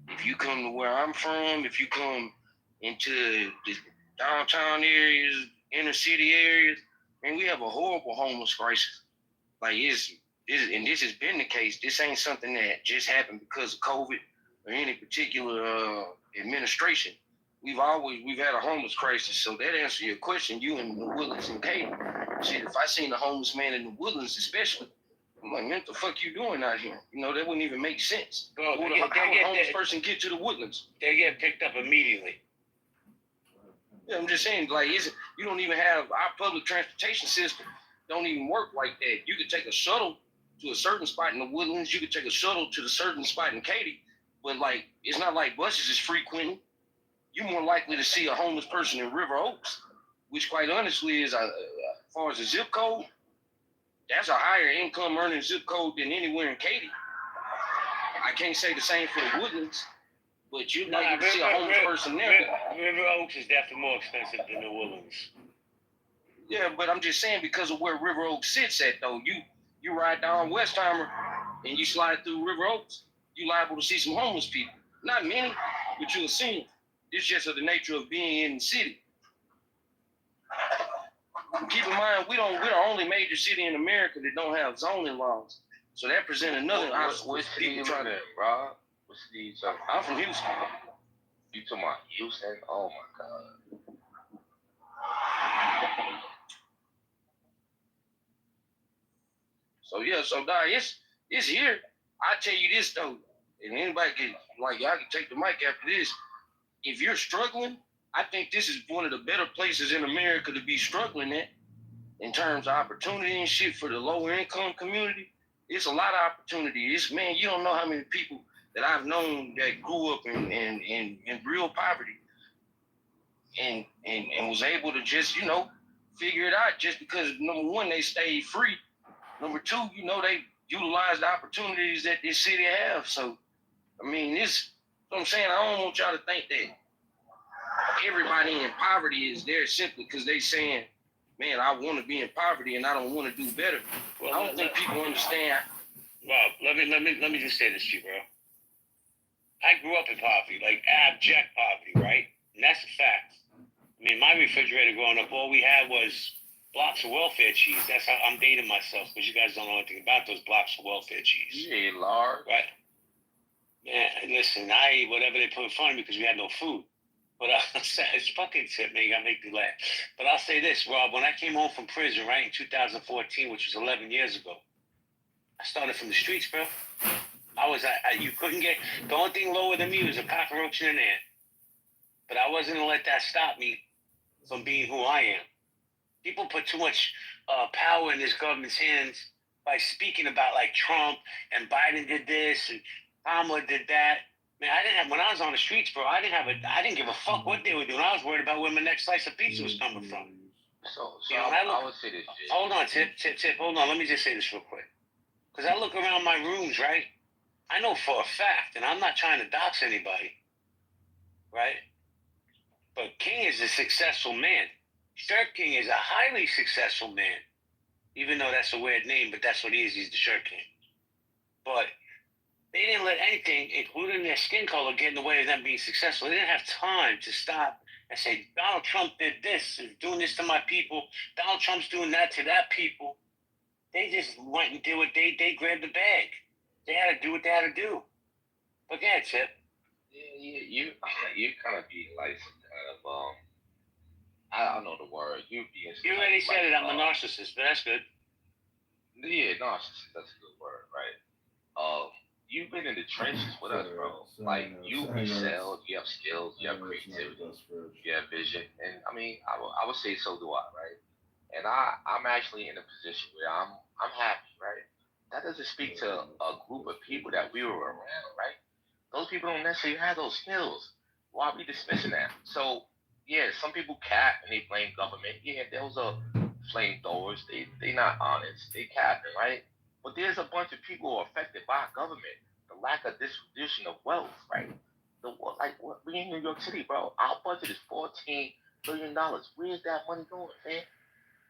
If you come to where I'm from, if you come into the downtown areas, inner city areas, man, we have a horrible homeless crisis. Like, and this has been the case. This ain't something that just happened because of COVID or any particular administration. We've had a homeless crisis. So that answers your question, you in the Woodlands and Katy. Shit, if I seen a homeless man in the Woodlands especially, I'm like, man, what the fuck you doing out here? You know, that wouldn't even make sense. Bro, how would a homeless person get to the Woodlands? They get picked up immediately. Yeah, I'm just saying, like, you don't even have, our public transportation system don't even work like that. You could take a shuttle to a certain spot in the Woodlands. You could take a shuttle to the certain spot in Katy. But, like, it's not like buses is frequenting. You're more likely to see a homeless person in River Oaks, which quite honestly is, as far as the zip code, That's a higher income earning zip code than anywhere in Katy. I can't say the same for the Woodlands, but you might see a homeless person there. River Oaks is definitely more expensive than the Woodlands. Yeah, but I'm just saying because of where River Oaks sits at, though. You ride down Westheimer and you slide through River Oaks, you liable to see some homeless people. Not many, but you'll see them. It's just of the nature of being in the city. Keep in mind, we're the only major city in America that don't have zoning laws. So that presents another obstacle. What city you live in, Rob? What city you talking? I'm from Houston. You talking about Houston? Oh my God. So yeah, so nah, it's here. I tell you this though, and anybody can y'all can take the mic after this. If you're struggling, I think this is one of the better places in America to be struggling at in terms of opportunity and shit for the lower income community. It's a lot of opportunity. Man, you don't know how many people that I've known that grew up in real poverty and was able to just, figure it out just because number one, they stayed free. Number two, they utilize the opportunities that this city have. So, I mean, what I'm saying. I don't want y'all to think that everybody in poverty is there simply because they saying, man, I want to be in poverty and I don't want to do better. Well, I don't think people understand. Well, let me just say this to you, bro. I grew up in poverty, like abject poverty, right? And that's a fact. I mean, my refrigerator growing up, all we had was blocks of welfare cheese. That's how I'm dating myself because you guys don't know anything about those blocks of welfare cheese. You ate large. Right. Man, listen, I ate whatever they put in front of me because we had no food. But it's fucking shit, man. You gotta make me laugh. But I'll say this, Rob. When I came home from prison, right, in 2014, which was 11 years ago, I started from the streets, bro. You couldn't get, the only thing lower than me was a cockroach and an ant. But I wasn't gonna let that stop me from being who I am. People put too much power in this government's hands by speaking about like Trump and Biden did this and Kamala did that. Man, when I was on the streets, bro, I didn't give a fuck what they were doing. I was worried about where my next slice of pizza was coming from. So I would say this shit. Hold on, Tip, hold on. Let me just say this real quick. Because I look around my rooms, right? I know for a fact, and I'm not trying to dox anybody, right? But King is a successful man. Shirt King is a highly successful man. Even though that's a weird name, but that's what he is. He's the Shirt King. But they didn't let anything, including their skin color, get in the way of them being successful. They didn't have time to stop and say, Donald Trump did this, is doing this to my people. Donald Trump's doing that to that people. They just went and did what they grabbed the bag. They had to do what they had to do. But yeah, Tip. You kind of be like some kind of I don't know the word. You already said it. I'm a narcissist, but that's good. Yeah, narcissist. That's a good word, right? You've been in the trenches with us, bro. Like you excel. You have skills. You have creativity. You have vision, and I mean, I would say so do I, right? And I'm actually in a position where I'm happy, right? That doesn't speak to a group of people that we were around, right? Those people don't necessarily have those skills. Why are we dismissing that? So yeah, some people cap and they blame government. Yeah, those are flamethrowers. They not honest. They capping, right? But there's a bunch of people who are affected by government. The lack of distribution of wealth, right? We in New York City, bro. Our budget is $14 billion. Where's that money going, man?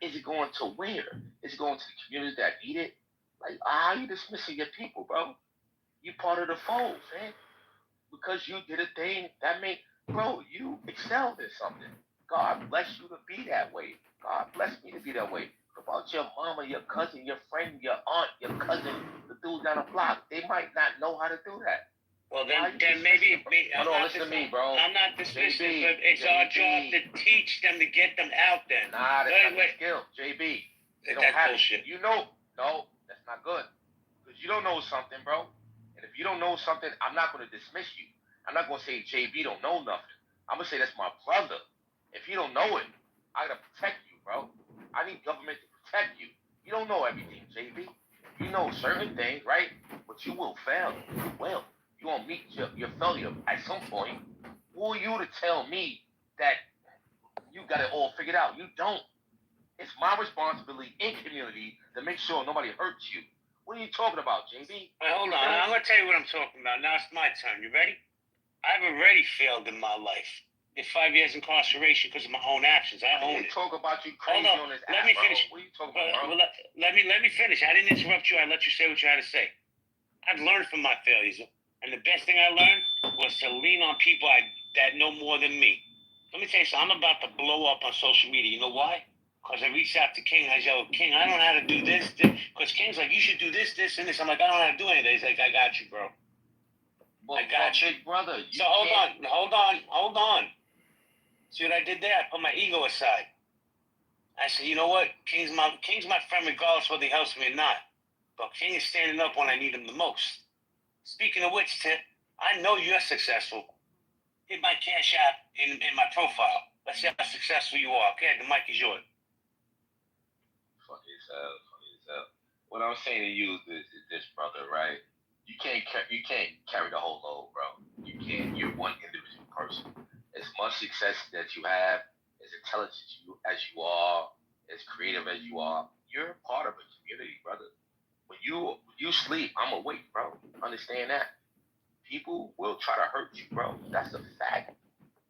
Is it going to where? Is it going to the communities that need it? Like, how are you dismissing your people, bro? You part of the fold, man. Because you did a thing that made, bro, you excelled in something. God bless you to be that way. God bless me to be that way. What about your mama, your cousin, your friend, your aunt, your cousin, the dude down the block? They might not know how to do that. Well, then maybe Hold on, listen to me, bro. I'm not dismissing, but it's our job to teach them to get them out there. Nah, that's not the skill, JB. They don't have bullshit. You know, no, that's not good. Because you don't know something, bro. And if you don't know something, I'm not going to dismiss you. I'm not going to say JB don't know nothing. I'm going to say that's my brother. If you don't know it, I got to protect you, bro. I need government to protect you. You don't know everything, JB. You know certain things, right? But you will fail. You will. You won't meet your failure at some point. Who are you to tell me that you got it all figured out? You don't. It's my responsibility in community to make sure nobody hurts you. What are you talking about, JB? Wait, hold on. I'm gonna tell you what I'm talking about. Now it's my turn. You ready? I've already failed in my life. Did 5 years incarceration because of my own actions. I own it. Talk about you crazy on this app, Let me bro. finish. What are you talking about, bro? Let me finish. I didn't interrupt you. I let you say what you had to say. I've learned from my failures, and the best thing I learned was to lean on people that know more than me. Let me tell you something. I'm about to blow up on social media. You know why? Because I reached out to King. I said, King, I don't know how to do this. Because King's like, you should do this, this, and this. I'm like, I don't know how to do anything. He's like, I got you, bro. Well, I got you. big brother. So hold on. See what I did there? I put my ego aside. I said, you know what? King's my friend regardless whether he helps me or not. But King is standing up when I need him the most. Speaking of which, Tip, I know you're successful. Hit my Cash App in my profile. Let's see how successful you are. Okay, the mic is yours. Funny as hell. What I'm saying to you is this, brother, right? You can't carry the whole load, bro. You can't. You're one individual person. As much success that you have, as intelligent as you are, as creative as you are, you're part of a community, brother. When you sleep, I'm awake, bro. Understand that? People will try to hurt you, bro. That's a fact,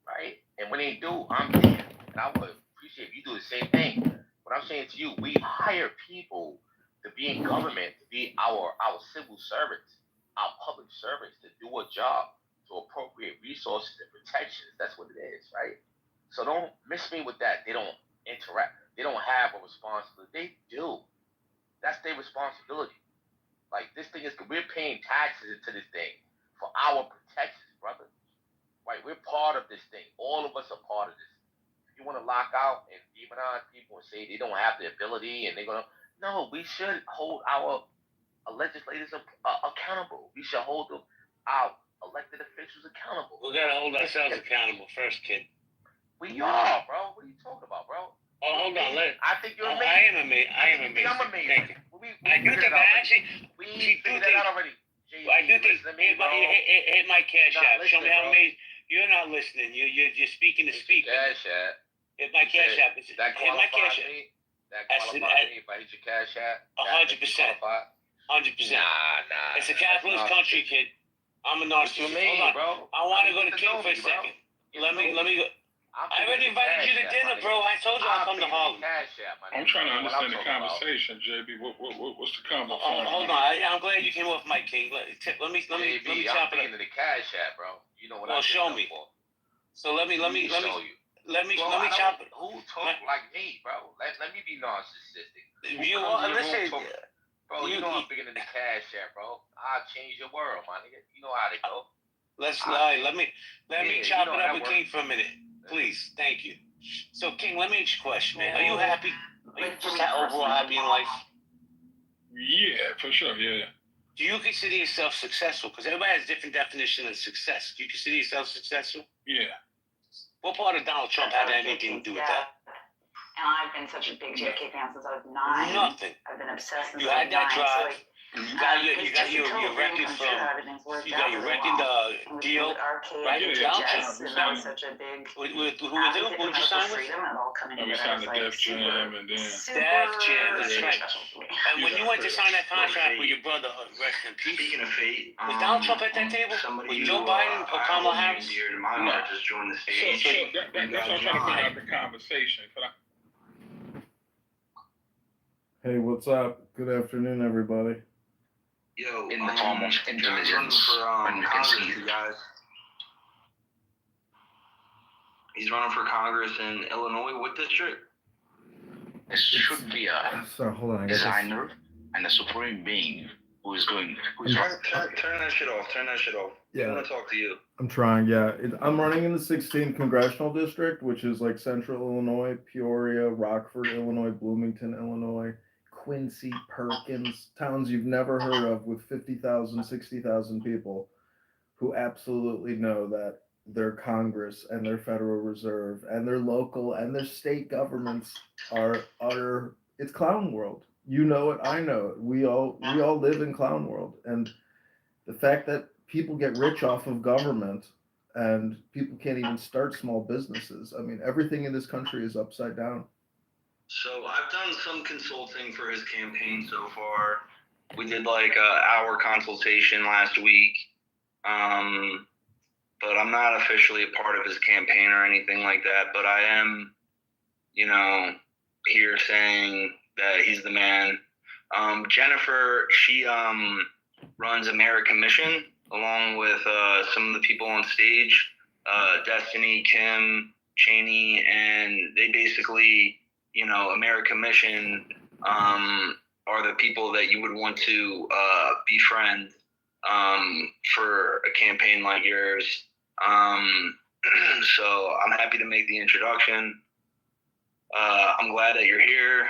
right? And when they do, I'm there. And I would appreciate if you do the same thing. What I'm saying to you, we hire people to be in government, to be our civil servants, our public servants, to do a job, to appropriate resources and protections. That's what it is, right? So don't miss me with that. They don't interact. They don't have a responsibility. They do. That's their responsibility. Like, this thing is, we're paying taxes into this thing for our protections, brother. Right? We're part of this thing. All of us are part of this. If you want to lock out and demonize people and say they don't have the ability and they're going to, no, we should hold our legislators accountable. We should hold our elected officials accountable. We gotta hold ourselves accountable first, kid. We are, bro. What are you talking about, bro? Oh, hold on. I think you're amazing. I am amazing. I'm amazing. Thank you. I do think that actually. We figured that out already. I do think. Hit my Cash App. Show me how amazing. You're not listening. You're speaking to speak. Cash App. Hit my Cash App. Hit my Cash App. That qualifies me if I hit your Cash App. 100%. 100%. Nah. It's a capitalist country, kid. I'm a narcissist. Hold on, bro. I want to go to King for a second. Let me go. I already invited you to dinner, bro. I told you I'll come to Harlem. I'm trying to understand the conversation, JB. What's the conversation? Hold on. I'm glad you came off mic, King. Let me chop it up. I'm the Cash App, bro. You know what I'm show me. For. So let me show you. Let me chop it. Who talk like me, bro? Let me be narcissistic. Listen. Bro, you know I'm bigger than the Cash App, bro. I'll change your world, my nigga. You know how to go. Let me chop it up with King for a minute. Please, thank you. So, King, let me ask you a question, man. Are you happy? Are you just overall happy in life? Yeah, for sure. Yeah. Do you consider yourself successful? Because everybody has a different definition of success. Do you consider yourself successful? Yeah. What part of Donald Trump had anything to do with that? And I've been such a big JK fan since I was 9. Nothing. I've been obsessed since You I had was 9. that drive. So, You got your record from. You got your record deal. Right? Donald Trump. And that was such a big. Who would you sign with? Freedom and all coming We together. signed the Def Jam and then. Def Jam, that's right. And when you went to sign that contract with your brother, rest in peace. Speaking of fate, was Donald Trump at that table? Was Joe Biden or Kamala Harris? Dear to my heart just joined the stage. That's what I'm trying to figure out the conversation. Hey, what's up? Good afternoon, everybody. Yo, in the almost intelligence for Congress, you guys. He's running for Congress in Illinois. What district? It should be a hold on, designer and a supreme being who is going. Turn that shit off. Turn that shit off. Yeah. I want to talk to you. I'm trying, yeah. I'm running in the 16th Congressional District, which is like Central Illinois, Peoria, Rockford, Illinois, Bloomington, Illinois, Quincy, Perkins, towns you've never heard of with 50,000, 60,000 people who absolutely know that their Congress and their Federal Reserve and their local and their state governments are utter, it's clown world. You know it, I know it. We all live in clown world. And the fact that people get rich off of government and people can't even start small businesses. I mean, everything in this country is upside down. So I've done some consulting for his campaign so far. We did like a hour consultation last week. But I'm not officially a part of his campaign or anything like that. But I am, here saying that he's the man. Jennifer, she runs American Mission along with some of the people on stage, Destiny, Kim, Cheney, and they basically, American Mission are the people that you would want to befriend for a campaign like yours. So I'm happy to make the introduction. I'm glad that you're here.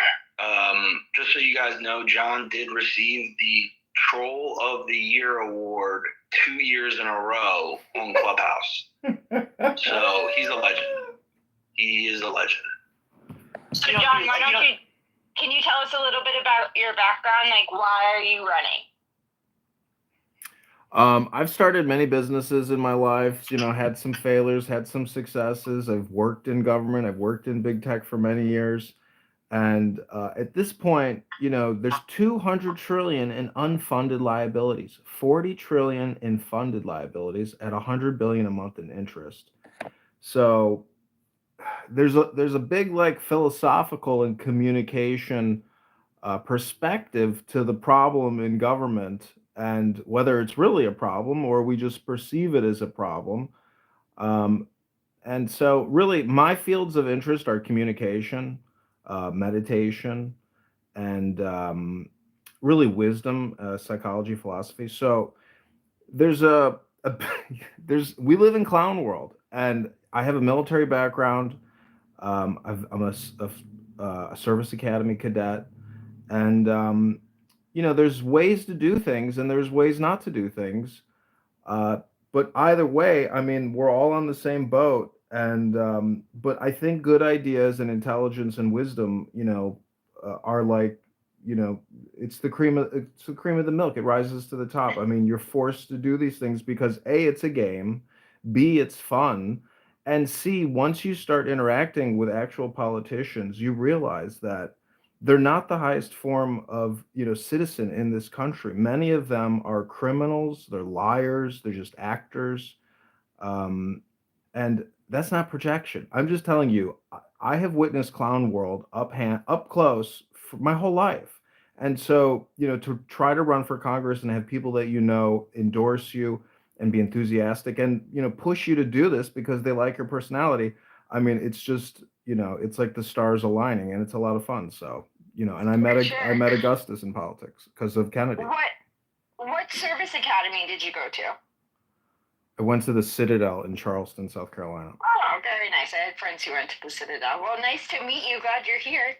Just so you guys know, John did receive the Troll of the Year award 2 years in a row on Clubhouse. So he's a legend. He is a legend. So John, can you tell us a little bit about your background? Like, why are you running? I've started many businesses in my life, had some failures, had some successes. I've worked in government. I've worked in big tech for many years. And at this point, there's 200 trillion in unfunded liabilities, 40 trillion in funded liabilities at 100 billion a month in interest. So there's a big like philosophical and communication perspective to the problem in government and whether it's really a problem or we just perceive it as a problem. And so, really, my fields of interest are communication, meditation, and really wisdom, psychology, philosophy. So, there's a we live in clown world, and I have a military background. I'm a service academy cadet, and there's ways to do things, and there's ways not to do things. Uh, but either way, I mean, we're all on the same boat. And but I think good ideas and intelligence and wisdom, are like, it's the cream of the milk. It rises to the top. I mean, you're forced to do these things because A, it's a game, B, it's fun, and C, once you start interacting with actual politicians, you realize that they're not the highest form of citizen in this country. Many of them are criminals, they're liars, they're just actors. Um, and that's not projection. I'm just telling you, I have witnessed clown world up close for my whole life. And so, to try to run for Congress and have people that endorse you and be enthusiastic and push you to do this because they like your personality. I mean, it's just it's like the stars aligning, and it's a lot of fun. So and I met Augustus in politics because of Kennedy. What service academy did you go to? I went to the Citadel in Charleston, South Carolina. Oh, very nice. I had friends who went to the Citadel. Well, nice to meet you. Glad you're here.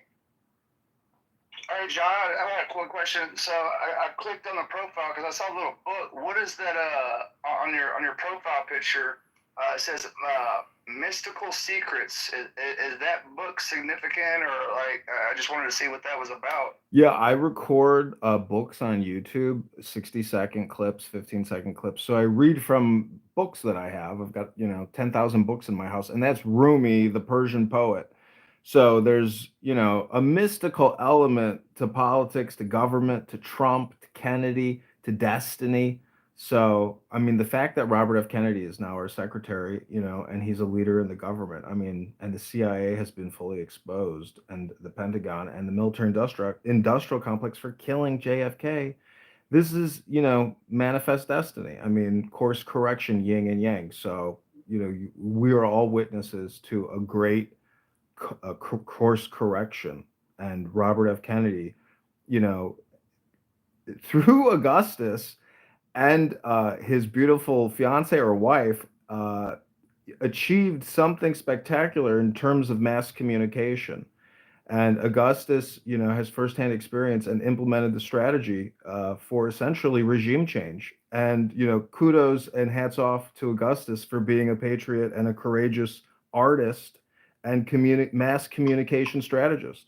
All right, John, I have a quick question. So I clicked on the profile because I saw a little book. What is that on your profile picture? It says Mystical Secrets. Is that book significant, or like I just wanted to see what that was about? Yeah, I record books on YouTube, 60-second clips, 15-second clips. So I read from books that I have. I've got 10,000 books in my house, and that's Rumi, the Persian poet. So there's, a mystical element to politics, to government, to Trump, to Kennedy, to destiny. So, I mean, the fact that Robert F. Kennedy is now our secretary, and he's a leader in the government, I mean, and the CIA has been fully exposed, and the Pentagon and the military industrial complex for killing JFK. This is, manifest destiny. I mean, course correction, yin and yang. So, we are all witnesses to a great course correction. And Robert F. Kennedy, you know, through Augustus and his beautiful fiance or wife, achieved something spectacular in terms of mass communication. And Augustus, has firsthand experience and implemented the strategy for essentially regime change. And, kudos and hats off to Augustus for being a patriot and a courageous artist and mass communication strategist.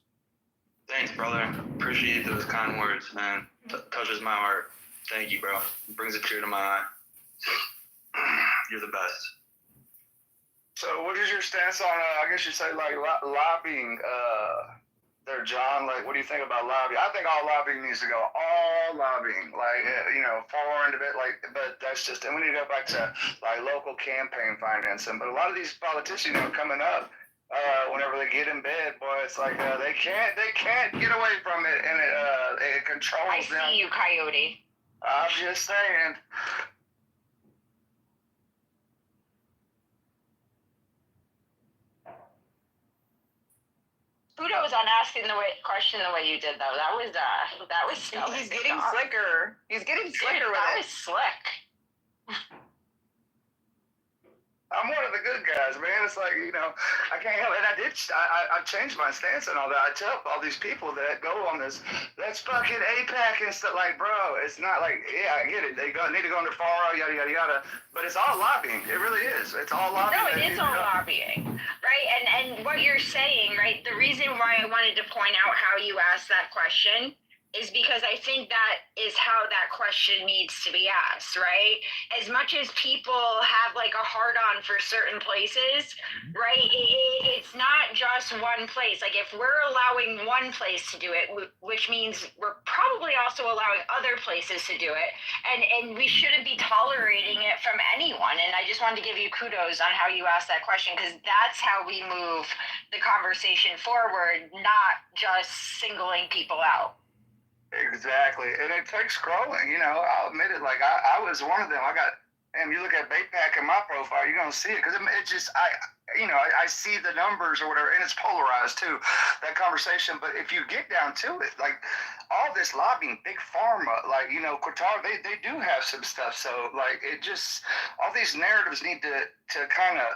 Thanks, brother. Appreciate those kind words, man. Touches my heart. Thank you, bro. Brings a tear to my eye. You're the best. So, what is your stance on? I guess you'd say like lobbying there, John. Like, what do you think about lobbying? I think all lobbying needs to go. All lobbying, like, foreign, like, but that's just, and we need to go back to like local campaign financing. But a lot of these politicians, coming up, whenever they get in bed, boy, it's like they can't get away from it, and it controls them. I see you, Coyote. I'm just saying. Kudos on asking the question the way you did, though. That was He's getting slicker. He's getting slicker with that it. was slick. I'm one of the good guys, man. It's like, I can't help it. And I changed my stance and all that. I tell all these people that go on this, that's fucking APAC and stuff. Like, bro, it's not like, yeah, I get it. They need to go under FARA, yada, yada, yada. But it's all lobbying. It really is. It's all lobbying. No, it is all lobbying, right? And what you're saying, right, the reason why I wanted to point out how you asked that question is because I think that is how that question needs to be asked, right? As much as people have like a hard on for certain places, right? It's not just one place. Like if we're allowing one place to do it, which means we're probably also allowing other places to do it. And we shouldn't be tolerating it from anyone. And I just wanted to give you kudos on how you asked that question, because that's how we move the conversation forward, not just singling people out. Exactly, and it takes scrolling. I'll admit it. Like I was one of them. And you look at BayPack in my profile, you're gonna see it because it just I see the numbers or whatever, and it's polarized too, that conversation. But if you get down to it, like all this lobbying, big pharma, like Qatar, they do have some stuff. So like it just all these narratives need to kind of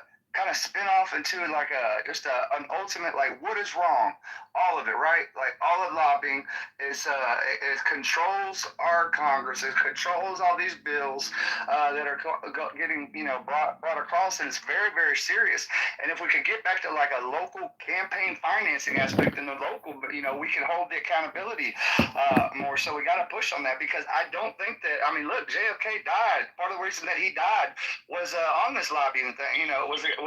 spin off into like an ultimate, like, what is wrong? All of it, right? Like all of lobbying is it controls our Congress, it controls all these bills that are getting brought across, and it's very, very serious. And if we could get back to like a local campaign financing aspect in the local, we can hold the accountability more. So we got to push on that, because I don't think that, look, JFK died. Part of the reason that he died was on this lobbying thing.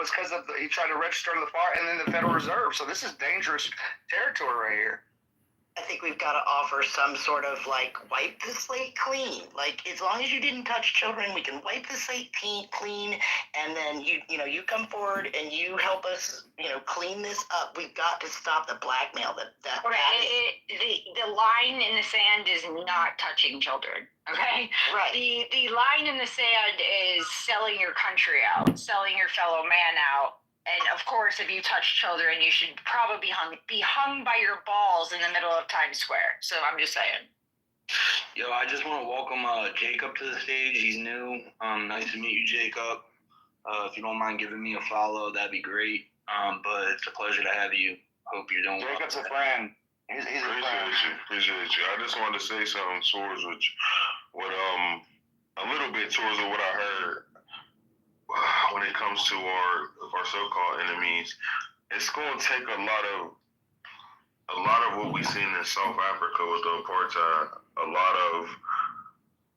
Was because of he tried to register to the FAR and then the Federal Reserve. So this is dangerous territory right here. I think we've got to offer some sort of like wipe the slate clean. Like as long as you didn't touch children, we can wipe the slate clean, and then you come forward and you help us clean this up. We've got to stop the blackmail. The line in the sand is not touching children. Okay. Right. The line in the sand is selling your country out, selling your fellow man out. And of course, if you touch children, you should probably be hung by your balls in the middle of Times Square. So I'm just saying. Yo, I just want to welcome Jacob to the stage. He's new. Nice to meet you, Jacob. If you don't mind giving me a follow, that'd be great. But it's a pleasure to have you. Hope you're doing well. Jacob's a friend. He's a friend. Appreciate you. I just wanted to say something towards what a little bit towards what I heard. When it comes to our so-called enemies, it's going to take a lot of what we've seen in South Africa with the apartheid. A lot of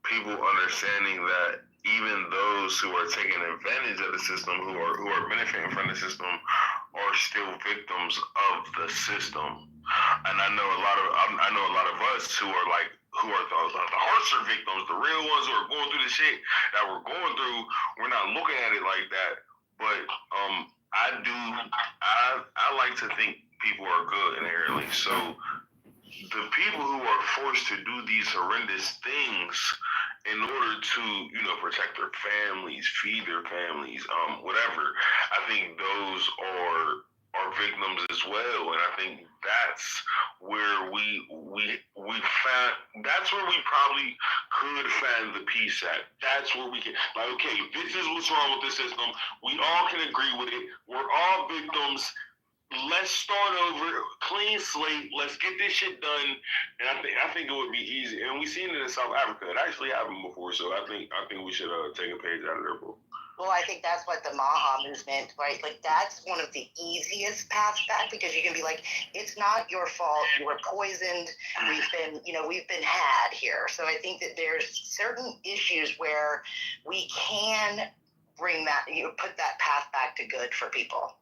people understanding that even those who are taking advantage of the system, who are benefiting from the system, are still victims of the system. And I know a lot of us who are the harsher victims, the real ones who are going through the shit that we're going through. We're not looking at it like that. But I like to think people are good inherently. So the people who are forced to do these horrendous things in order to, protect their families, feed their families, whatever, I think those are victims as well. And I think that's where we found, that's where we probably could find the peace at. That's where we can, like, okay, this is what's wrong with the system. We all can agree with it. We're all victims. Let's start over, clean slate. Let's get this shit done. And I think it would be easy. And we've seen it in South Africa. It actually happened before. So I think we should take a page out of their book. Well, I think that's what the Maha movement, right? Like that's one of the easiest paths back, because you can be like, it's not your fault. You were poisoned. We've been had here. So I think that there's certain issues where we can bring that, put that path back to good for people.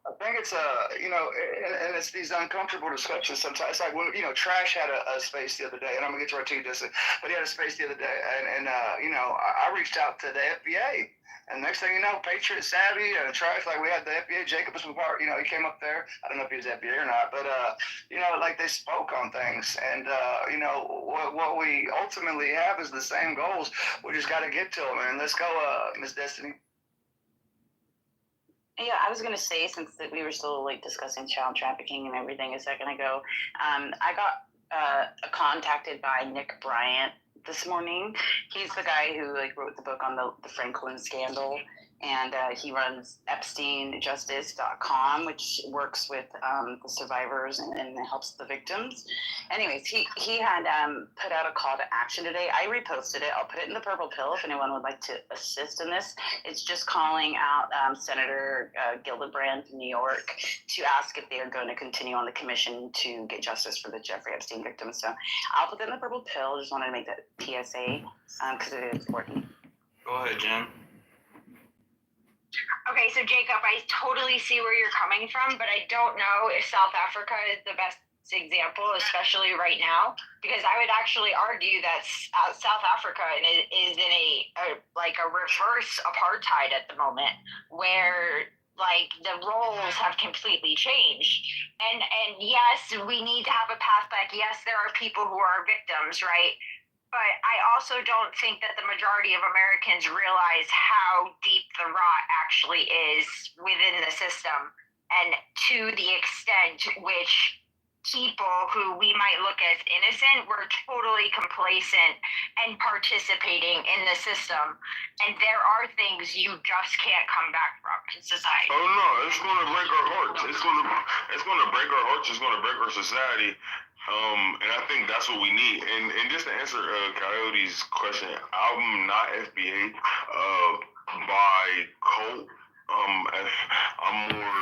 I think it's and it's these uncomfortable discussions sometimes. It's like when Trash had a space the other day, and I'm gonna get to our team this, but he had a space the other day, and I reached out to the FBA, and next thing you know, Patriot Savvy and Trash, like we had the FBA. Jacob was part, he came up there. I don't know if he was FBA or not, but like they spoke on things, and what we ultimately have is the same goals. We just got to get to them, and let's go, Miss Destiny. Yeah, I was gonna say, since we were still like discussing child trafficking and everything a second ago, I got contacted by Nick Bryant this morning. He's the guy who like wrote the book on the Franklin scandal, and he runs EpsteinJustice.com, which works with the survivors and helps the victims. Anyways, he had put out a call to action today. I reposted it. I'll put it in the purple pill if anyone would like to assist in this. It's just calling out Senator Gillibrand from New York to ask if they are going to continue on the commission to get justice for the Jeffrey Epstein victims. So I'll put that in the purple pill. Just wanted to make that PSA because it is important. Go ahead, Jen. Okay, so Jacob, I totally see where you're coming from, but I don't know if South Africa is the best example, especially right now, because I would actually argue that South Africa is in a reverse apartheid at the moment, where like the roles have completely changed. And yes, we need to have a path back. Yes, there are people who are victims, right? But I also don't think that the majority of Americans realize how deep the rot actually is within the system, and to the extent which people who we might look as innocent were totally complacent and participating in the system. And there are things you just can't come back from in society. Oh no, it's gonna break our hearts. It's gonna break our hearts. It's gonna break our society. And I think that's what we need. And just to answer Coyote's question, I'm not FBA by cult. I'm more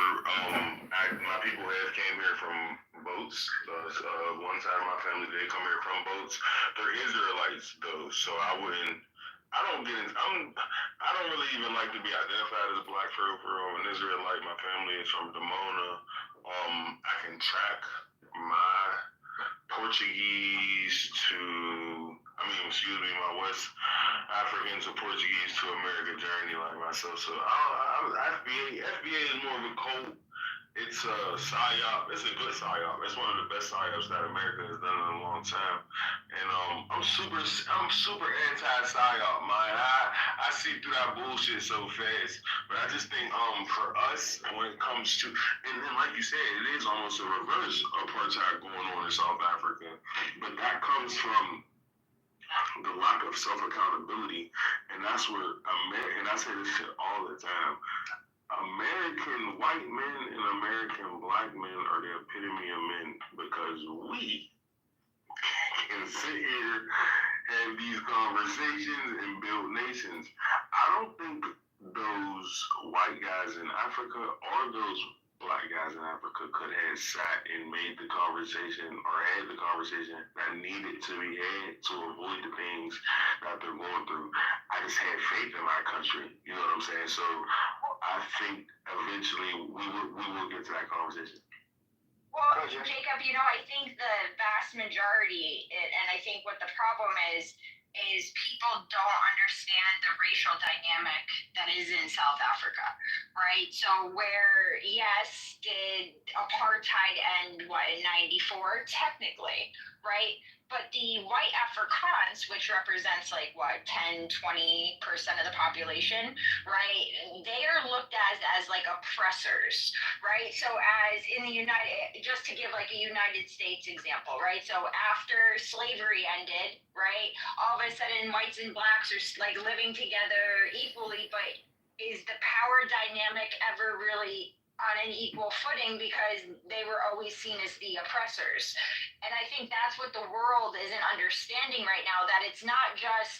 my people have came here from boats. One side of my family, they come here from boats. They're Israelites though, so I don't really even like to be identified as a black for an Israelite. My family is from Dimona. I can track my Portuguese my West African to Portuguese to America journey like myself. So FBA is more of a cult. It's a psyop. It's a good psyop. It's one of the best psyops that America has done in a long time. And I'm super anti-psyop, man. I see through that bullshit so fast. But I just think for us, when it comes to, and like you said, it is almost a reverse apartheid going on in South Africa. But that comes from the lack of self-accountability. And that's where and I say this shit all the time. American white men and American black men are the epitome of men, because we can sit here, have these conversations, and build nations. I don't think those white guys in Africa or those black guys in Africa could have sat and made the conversation or had the conversation that needed to be had to avoid the things that they're going through. I just had faith in my country. You know what I'm saying? So I think eventually we will get to that conversation. Well, Jacob, I think the vast majority, and I think what the problem is people don't understand the racial dynamic that is in South Africa, right? So where, yes, did apartheid end, in 94? Technically, right? But the white Afrikaans, which represents 10, 20% of the population, right? They are looked as oppressors, right? So as in the just to give a United States example, right? So after slavery ended, right? All of a sudden whites and blacks are living together equally, but is the power dynamic ever really on an equal footing, because they were always seen as the oppressors? And I think that's what the world isn't understanding right now, that it's not just,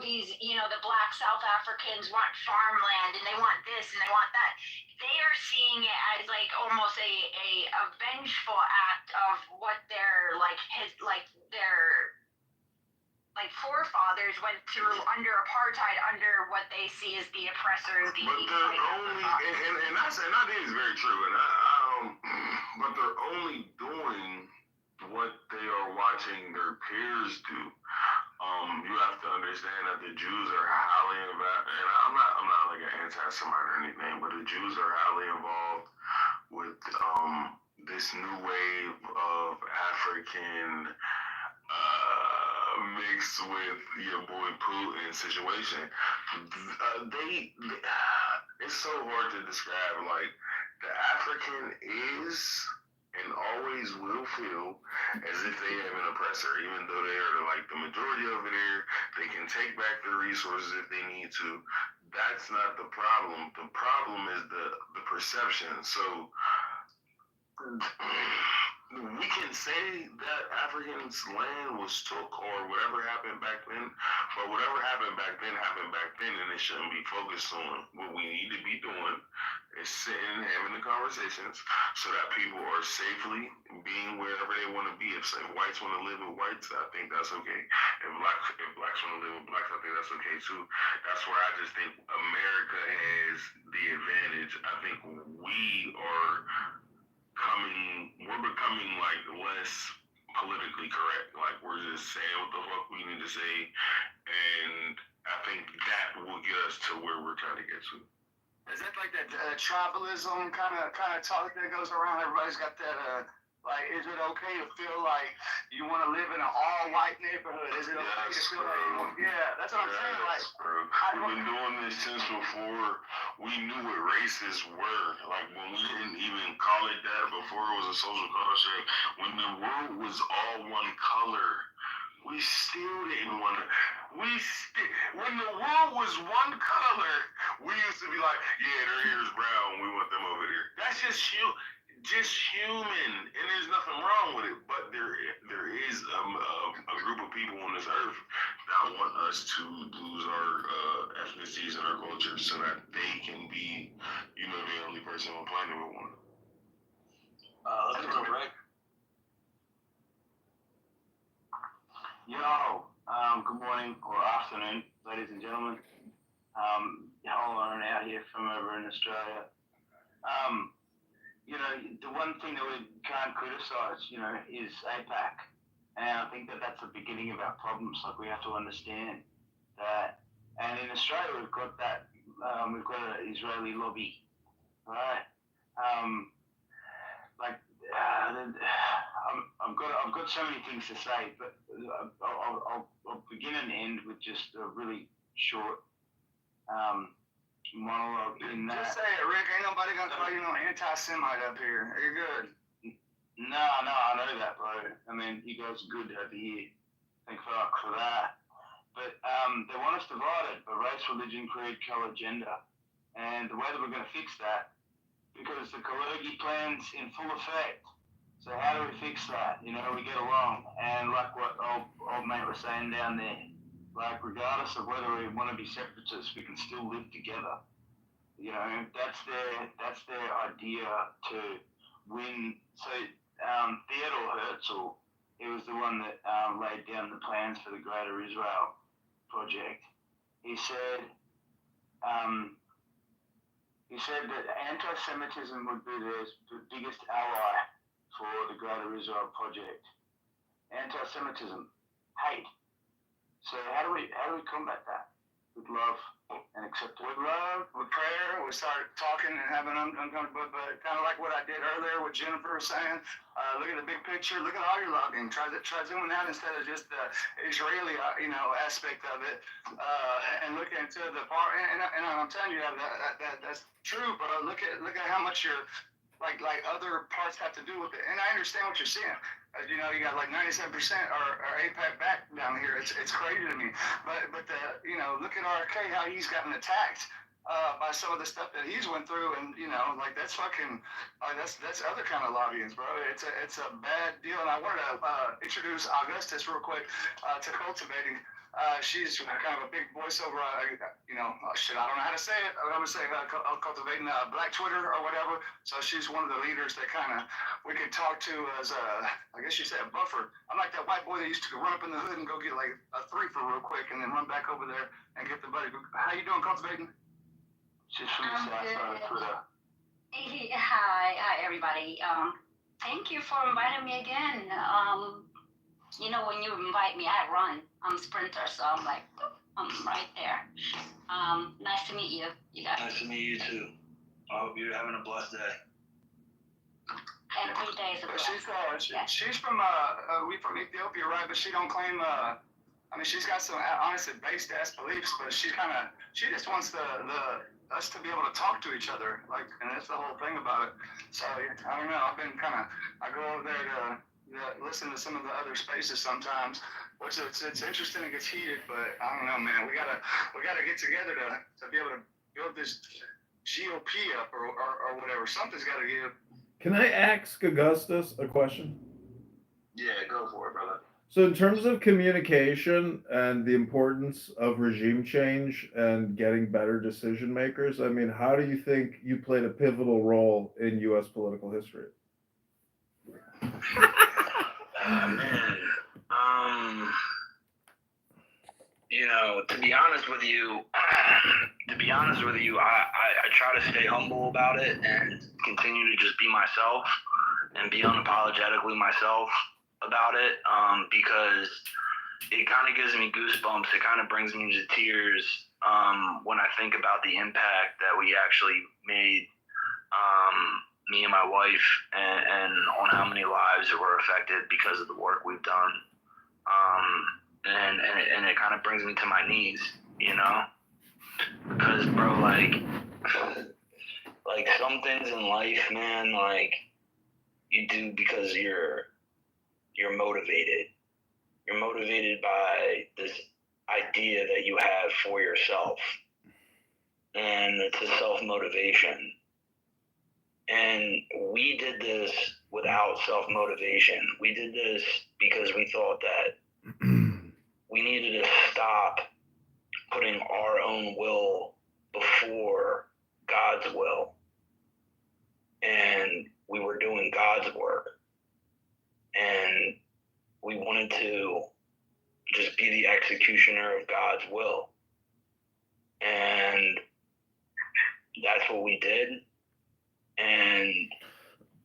these, the black South Africans want farmland and they want this and they want that. They are seeing it as almost a vengeful act of what their forefathers went through under apartheid, under what they see as the oppressors. But the only, and I think it's very true, and I but they're only doing what they are watching their peers do. You have to understand that the Jews are highly involved, and I'm not like an anti-Semite or anything, but the Jews are highly involved with this new wave of African mixed with your boy Putin situation. It's so hard to describe. Like, the African is and always will feel as if they have an oppressor, even though they are like the majority over there. They can take back their resources if they need to. That's not the problem. The problem is the perception. So we can say that Africans' land was took or whatever happened back then, but whatever happened back then, and it shouldn't be focused on. What we need to be doing is sitting, having the conversations, so that people are safely being wherever they want to be. If whites want to live with whites, I think that's okay. If blacks want to live with blacks, I think that's okay too. That's where I just think America has the advantage. I think we're becoming like less politically correct. Like, we're just saying what the fuck we need to say, and I think that will get us to where we're trying to get to. Is that like that tribalism kind of talk that goes around? Everybody's got that. Like, is it okay to feel like you want to live in an all-white neighborhood? Is it okay to feel like you want? Yeah, that's what I'm saying. Like, we've been doing this since before we knew what races were. Like, when we didn't even call it that before it was a social culture. When the world was all one color, we still didn't want to. When the world was one color, we used to be like, yeah, their hair is brown, we want them over there. That's just human, and there's nothing wrong with it. But there is a group of people on this earth that want us to lose our ethnicities and our culture, so that they can be, the only person on the planet we want. Let's go, Rick. Yo, good morning or afternoon, ladies and gentlemen. Hollering out here from over in Australia. The one thing that we can't criticize, is APAC. And I think that that's the beginning of our problems. Like, we have to understand that. And in Australia, we've got that, we've got an Israeli lobby, right? I've got so many things to say, but I'll begin and end with just a really short monologue in that. Just say it, Rick. Ain't nobody gonna call you no anti-Semite up here. You're good. No, I know that, bro. I mean, you guys are good over here. Thank fuck for that. But they want us divided by race, religion, creed, colour, gender. And the way that we're going to fix that, because the Kalergi plan's in full effect. So how do we fix that? We get along. And like what old mate was saying down there, like, regardless of whether we want to be separatists, we can still live together. That's their idea to win. So Theodore Herzl, he was the one that laid down the plans for the Greater Israel project. He said that anti-Semitism would be the biggest ally for the Greater Israel project. Anti-Semitism, hate. So how do we combat that? With love and acceptance. With love, with prayer, we start talking and having uncomfortable, but kind of like what I did earlier, what Jennifer was saying. Look at the big picture. Look at all your logging. Try zooming out instead of just the Israeli, aspect of it, and look into the part. And I'm telling you that's true. But look at how much your like other parts have to do with it. And I understand what you're saying. You got like 97% are APAC back down here. It's crazy to me. But look at RK, how he's gotten attacked by some of the stuff that he's went through, and that's fucking that's other kind of lobbying, bro. It's a bad deal. And I wanted to introduce Augustus real quick to Cultivating. She's kind of a big voiceover. I don't know how to say it. I'm gonna say Cultivating Black Twitter or whatever. So she's one of the leaders that we could talk to as I guess you say a buffer. I'm like that white boy that used to run up in the hood and go get like a 3 for real quick and then run back over there and get the buddy. How you doing, Cultivating? She's from the south side of Twitter. Hi everybody. Thank you for inviting me again. You know, when you invite me, I run. I'm a sprinter, so I'm like, I'm right there. Nice to meet you. You guys. Nice to meet you too. I hope you're having a blessed day. Every day is a blessing. She's from we from Ethiopia, right? But she don't claim. I mean, she's got some honestly based ass beliefs, but she just wants us to be able to talk to each other, like, and that's the whole thing about it. So I don't know. I go over there to listen to some of the other spaces sometimes, which it's interesting. It gets heated, but I don't know, man. We gotta get together to be able to build this GOP up or whatever. Something's got to give. Can I ask Augustus a question? Yeah, go for it, brother. So, in terms of communication and the importance of regime change and getting better decision makers, I mean, how do you think you played a pivotal role in U.S. political history? Man, you know, to be honest with you, I try to stay humble about it and continue to just be myself and be unapologetically myself about it, because it kind of gives me goosebumps. It kind of brings me to tears when I think about the impact that we actually made, me and my wife, and on how many lives that were affected because of the work we've done. And it kind of brings me to my knees, you know? Because, bro, like some things in life, man, like, you do because you're motivated. You're motivated by this idea that you have for yourself. And it's a self-motivation. And we did this without self-motivation. We did this because we thought that we needed to stop putting our own will before God's will. And we were doing God's work. And we wanted to just be the executioner of God's will. And that's what we did. And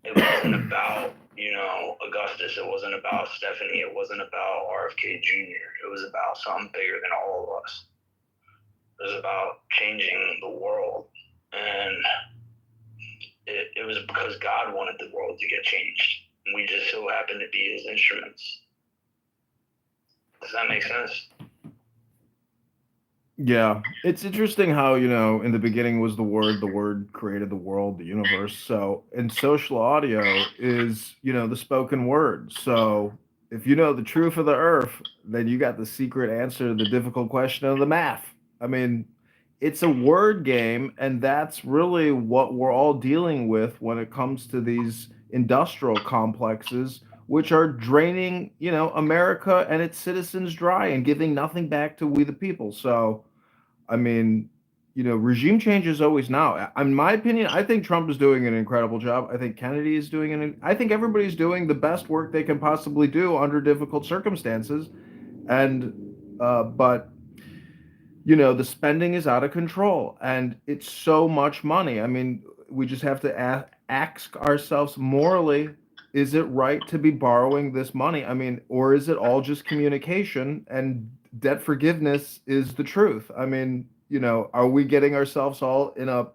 it wasn't about, you know, Augustus. It wasn't about Stephanie. It wasn't about RFK Jr. It was about something bigger than all of us. It was about changing the world. And it was because God wanted the world to get changed. And we just so happened to be his instruments. Does that make sense? Yeah, it's interesting how, you know, in the beginning was the word created the world, the universe. So, and social audio is, you know, the spoken word. So, if you know the truth of the earth, then you got the secret answer to the difficult question of the math. I mean, it's a word game, and that's really what we're all dealing with when it comes to these industrial complexes, which are draining, you know, America and its citizens dry and giving nothing back to we the people. So, I mean, you know, regime change is always now. In my opinion, I think Trump is doing an incredible job. I think Kennedy is doing I think everybody's doing the best work they can possibly do under difficult circumstances. And, but, you know, the spending is out of control and it's so much money. I mean, we just have to ask ourselves morally, is it right to be borrowing this money? I mean, or is it all just communication and debt forgiveness is the truth? I mean, you know, are we getting ourselves all in a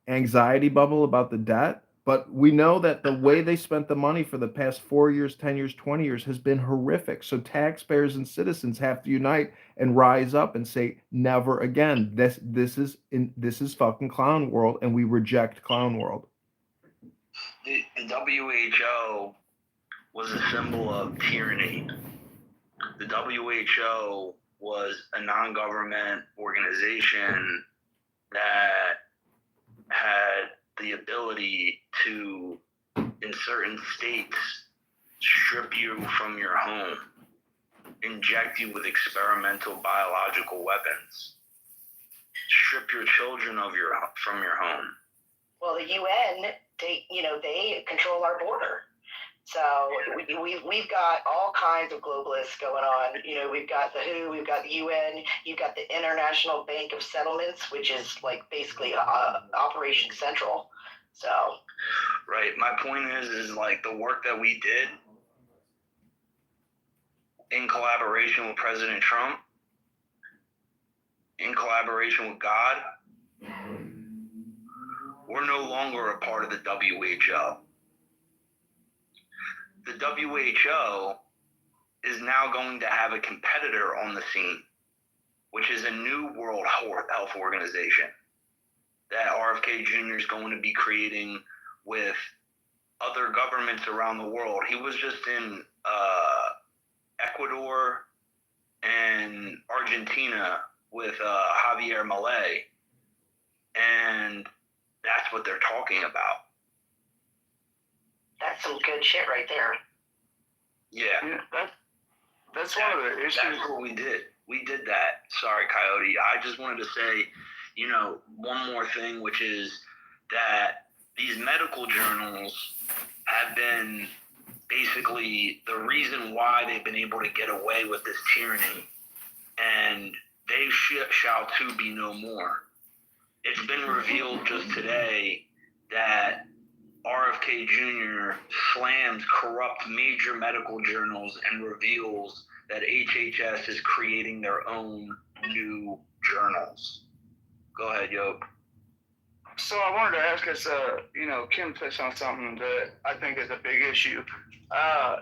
anxiety bubble about the debt? But we know that the way they spent the money for the past 4 years, 10 years, 20 years has been horrific. So taxpayers and citizens have to unite and rise up and say, never again. This is fucking clown world, and we reject clown world. The WHO was a symbol of tyranny. The WHO was a non-government organization that had the ability to, in certain states, strip you from your home, inject you with experimental biological weapons, strip your children from your home. Well, the UN, they control our border. So we've got all kinds of globalists going on. You know, we've got the WHO, we've got the UN, you've got the International Bank of Settlements, which is like basically Operation Central. So. Right. Right. My point is like the work that we did in collaboration with President Trump, in collaboration with God, we're no longer a part of the WHO. The WHO is now going to have a competitor on the scene, which is a new World Health Organization that RFK Jr. is going to be creating with other governments around the world. He was just in Ecuador and Argentina with Javier Milei, and that's what they're talking about. That's some good shit right there. Yeah. That's one of the issues. That's what we did. We did that. Sorry, Coyote. I just wanted to say, one more thing, which is that these medical journals have been basically the reason why they've been able to get away with this tyranny, and they shall too be no more. It's been revealed just today that RFK Jr. slams corrupt major medical journals and reveals that HHS is creating their own new journals. Go ahead, Yoke. So I wanted to ask us, Kim touched on something that I think is a big issue.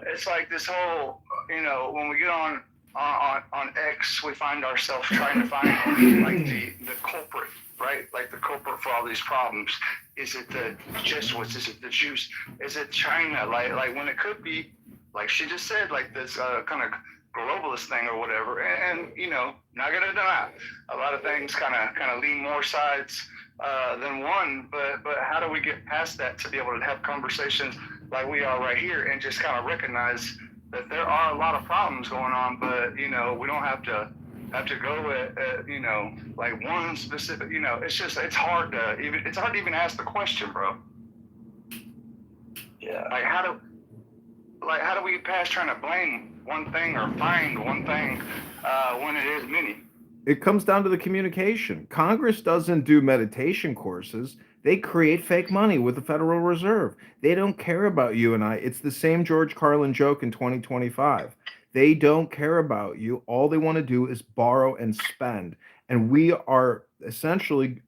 It's like this whole, when we get on X, we find ourselves trying to find like the culprit, right? Like the culprit for all these problems. Is it the Jesuits? Is it the Jews? Is it China? Like when it could be, like she just said, like this kind of globalist thing or whatever. And not gonna deny a lot of things kind of lean more sides than one. But how do we get past that to be able to have conversations like we are right here and just kind of recognize that there are a lot of problems going on, but we don't have to go at like one specific. It's hard to even ask the question, bro. Yeah. Like how do we get past trying to blame one thing or find one thing when it is many? It comes down to the communication. Congress doesn't do meditation courses. They create fake money with the Federal Reserve. They don't care about you and I. It's the same George Carlin joke in 2025. They don't care about you. All they want to do is borrow and spend. And we are essentially,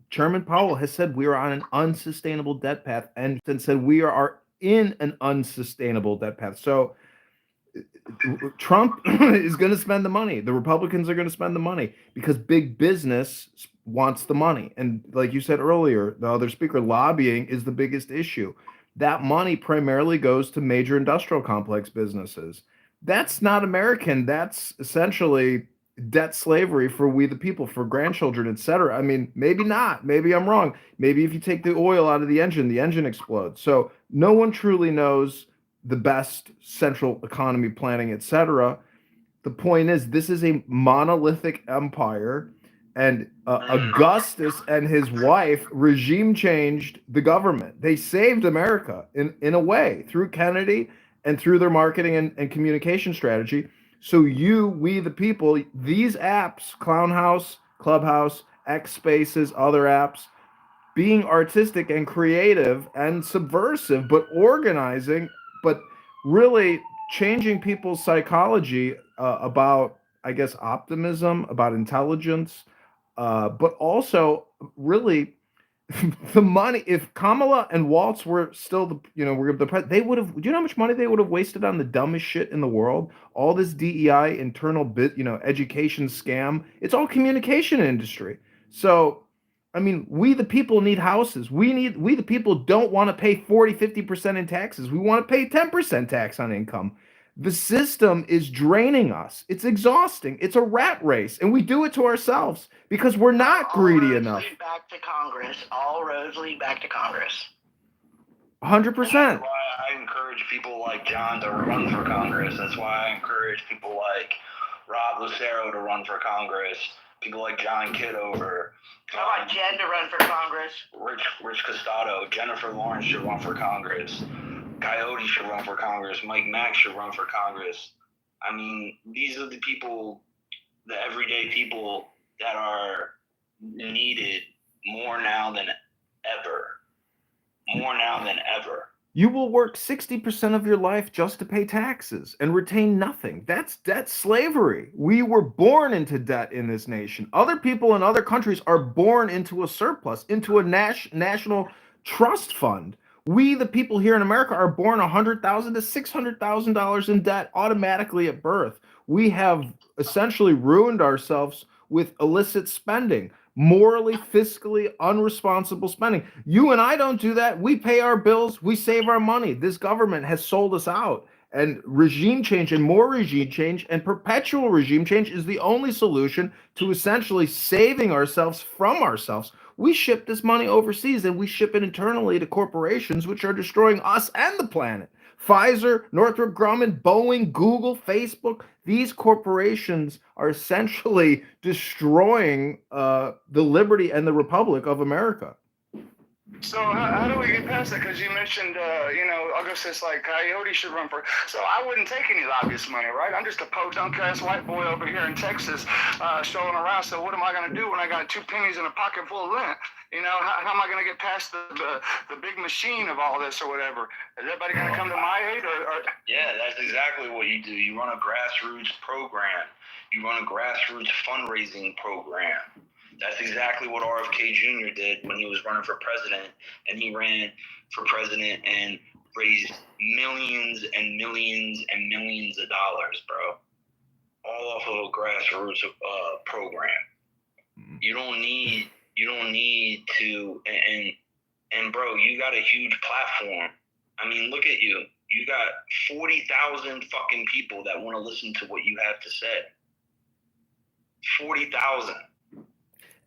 Chairman Powell has said we are on an unsustainable debt path and said we are in an unsustainable debt path. So Trump is going to spend the money. The Republicans are going to spend the money because big business wants the money. And like you said earlier, the other speaker, lobbying is the biggest issue. That money primarily goes to major industrial complex businesses. That's not American. That's essentially debt slavery for we the people, for grandchildren, etc. I mean, maybe not. Maybe I'm wrong. Maybe if you take the oil out of the engine explodes. So no one truly knows the best central economy planning, etc. The point is, this is a monolithic empire, and Augustus and his wife regime changed the government. They saved America in a way through Kennedy and through their marketing and communication strategy. So we the people, these apps, Clown House, Clubhouse, X Spaces, other apps, being artistic and creative and subversive, but organizing, but really changing people's psychology about, I guess, optimism, about intelligence, but also really the money. If Kamala and Waltz were still they would have. Do you know how much money they would have wasted on the dumbest shit in the world? All this DEI, internal education scam. It's all communication industry. So I mean, we the people need houses. We the people don't want to pay 40-50% in taxes. We want to pay 10% tax on income. The system is draining us. It's exhausting. It's a rat race. And we do it to ourselves because we're not greedy enough. Lead back to Congress. All roads lead back to Congress. 100%. That's why I encourage people like John to run for Congress. That's why I encourage people like Rob Lucero to run for Congress. People like John Kitover. I want Jen to run for Congress. Rich Costado. Jennifer Lawrence should run for Congress. Coyote should run for Congress. Mike Mack should run for Congress. I mean, these are the people, the everyday people that are needed more now than ever. more now than ever. You will work 60% of your life just to pay taxes and retain nothing. That's debt slavery. We were born into debt in this nation. Other people in other countries are born into a surplus, into a national trust fund. We, the people here in America, are born $100,000 to $600,000 in debt automatically at birth. We have essentially ruined ourselves with illicit spending. Morally, fiscally unresponsible spending. You and I don't do that. We pay our bills, we save our money. This government has sold us out. And regime change and more regime change and perpetual regime change is the only solution to essentially saving ourselves from ourselves. We ship this money overseas and we ship it internally to corporations which are destroying us and the planet. Pfizer, Northrop Grumman, Boeing, Google, Facebook, these corporations are essentially destroying the liberty and the republic of America. So how do we get past that? Because you mentioned, Augustus, like Coyote should run for. So I wouldn't take any lobbyist money, right? I'm just a podunk-ass white boy over here in Texas, strolling around. So what am I going to do when I got 2 pennies in a pocket full of rent? How am I going to get past the big machine of all this or whatever? Is everybody going to come to my aid? Or? Yeah, that's exactly what you do. You run a grassroots program. You run a grassroots fundraising program. That's exactly what RFK Jr. did when he was running for president, and he ran for president and raised millions and millions and millions of dollars, bro, all off of a grassroots program. You don't need to, and bro, you got a huge platform. I mean, look at you. You got 40,000 fucking people that want to listen to what you have to say. 40,000.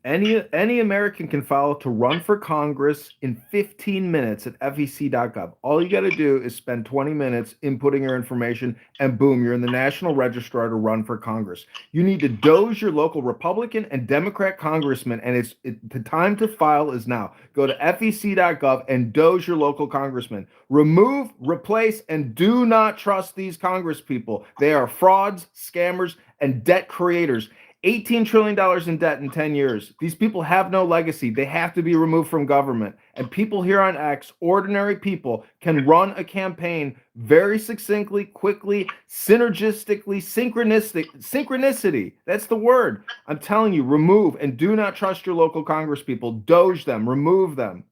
Any American can file to run for Congress in 15 minutes at fec.gov. All you got to do is spend 20 minutes inputting your information, and boom, you're in the National Registrar to run for Congress. You need to doge your local Republican and Democrat congressman, and the time to file is now. Go to fec.gov and doge your local congressman. Remove, replace, and do not trust these Congress people. They are frauds, scammers, and debt creators. $18 trillion in debt in 10 years. These people have no legacy. They have to be removed from government. And people here on X, ordinary people, can run a campaign very succinctly, quickly, synergistically, synchronicity. That's the word. I'm telling you, remove and do not trust your local Congress people. Doge them, remove them.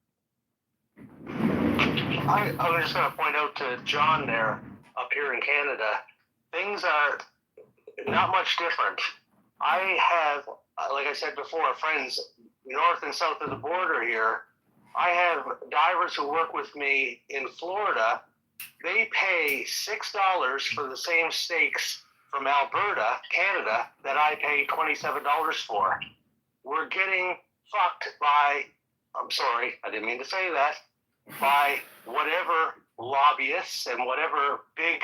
I'm just going to point out to John there, up here in Canada, things are not much different. I have, like I said before, friends north and south of the border here. I have divers who work with me in Florida. They pay $6 for the same steaks from Alberta, Canada, that I pay $27 for. We're getting fucked by, I'm sorry, I didn't mean to say that, by whatever lobbyists and whatever big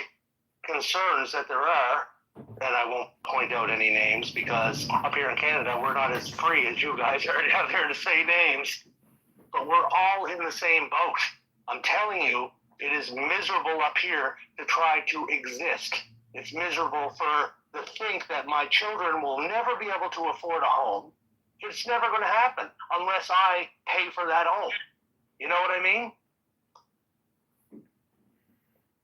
concerns that there are. And I won't point out any names because up here in Canada, we're not as free as you guys are out there to say names. But we're all in the same boat. I'm telling you, it is miserable up here to try to exist. It's miserable to think that my children will never be able to afford a home. It's never going to happen unless I pay for that home. You know what I mean?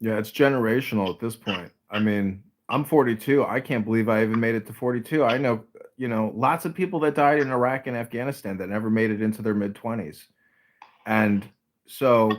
Yeah, it's generational at this point. I mean, I'm 42. I can't believe I even made it to 42. I know, lots of people that died in Iraq and Afghanistan that never made it into their mid-20s. And so,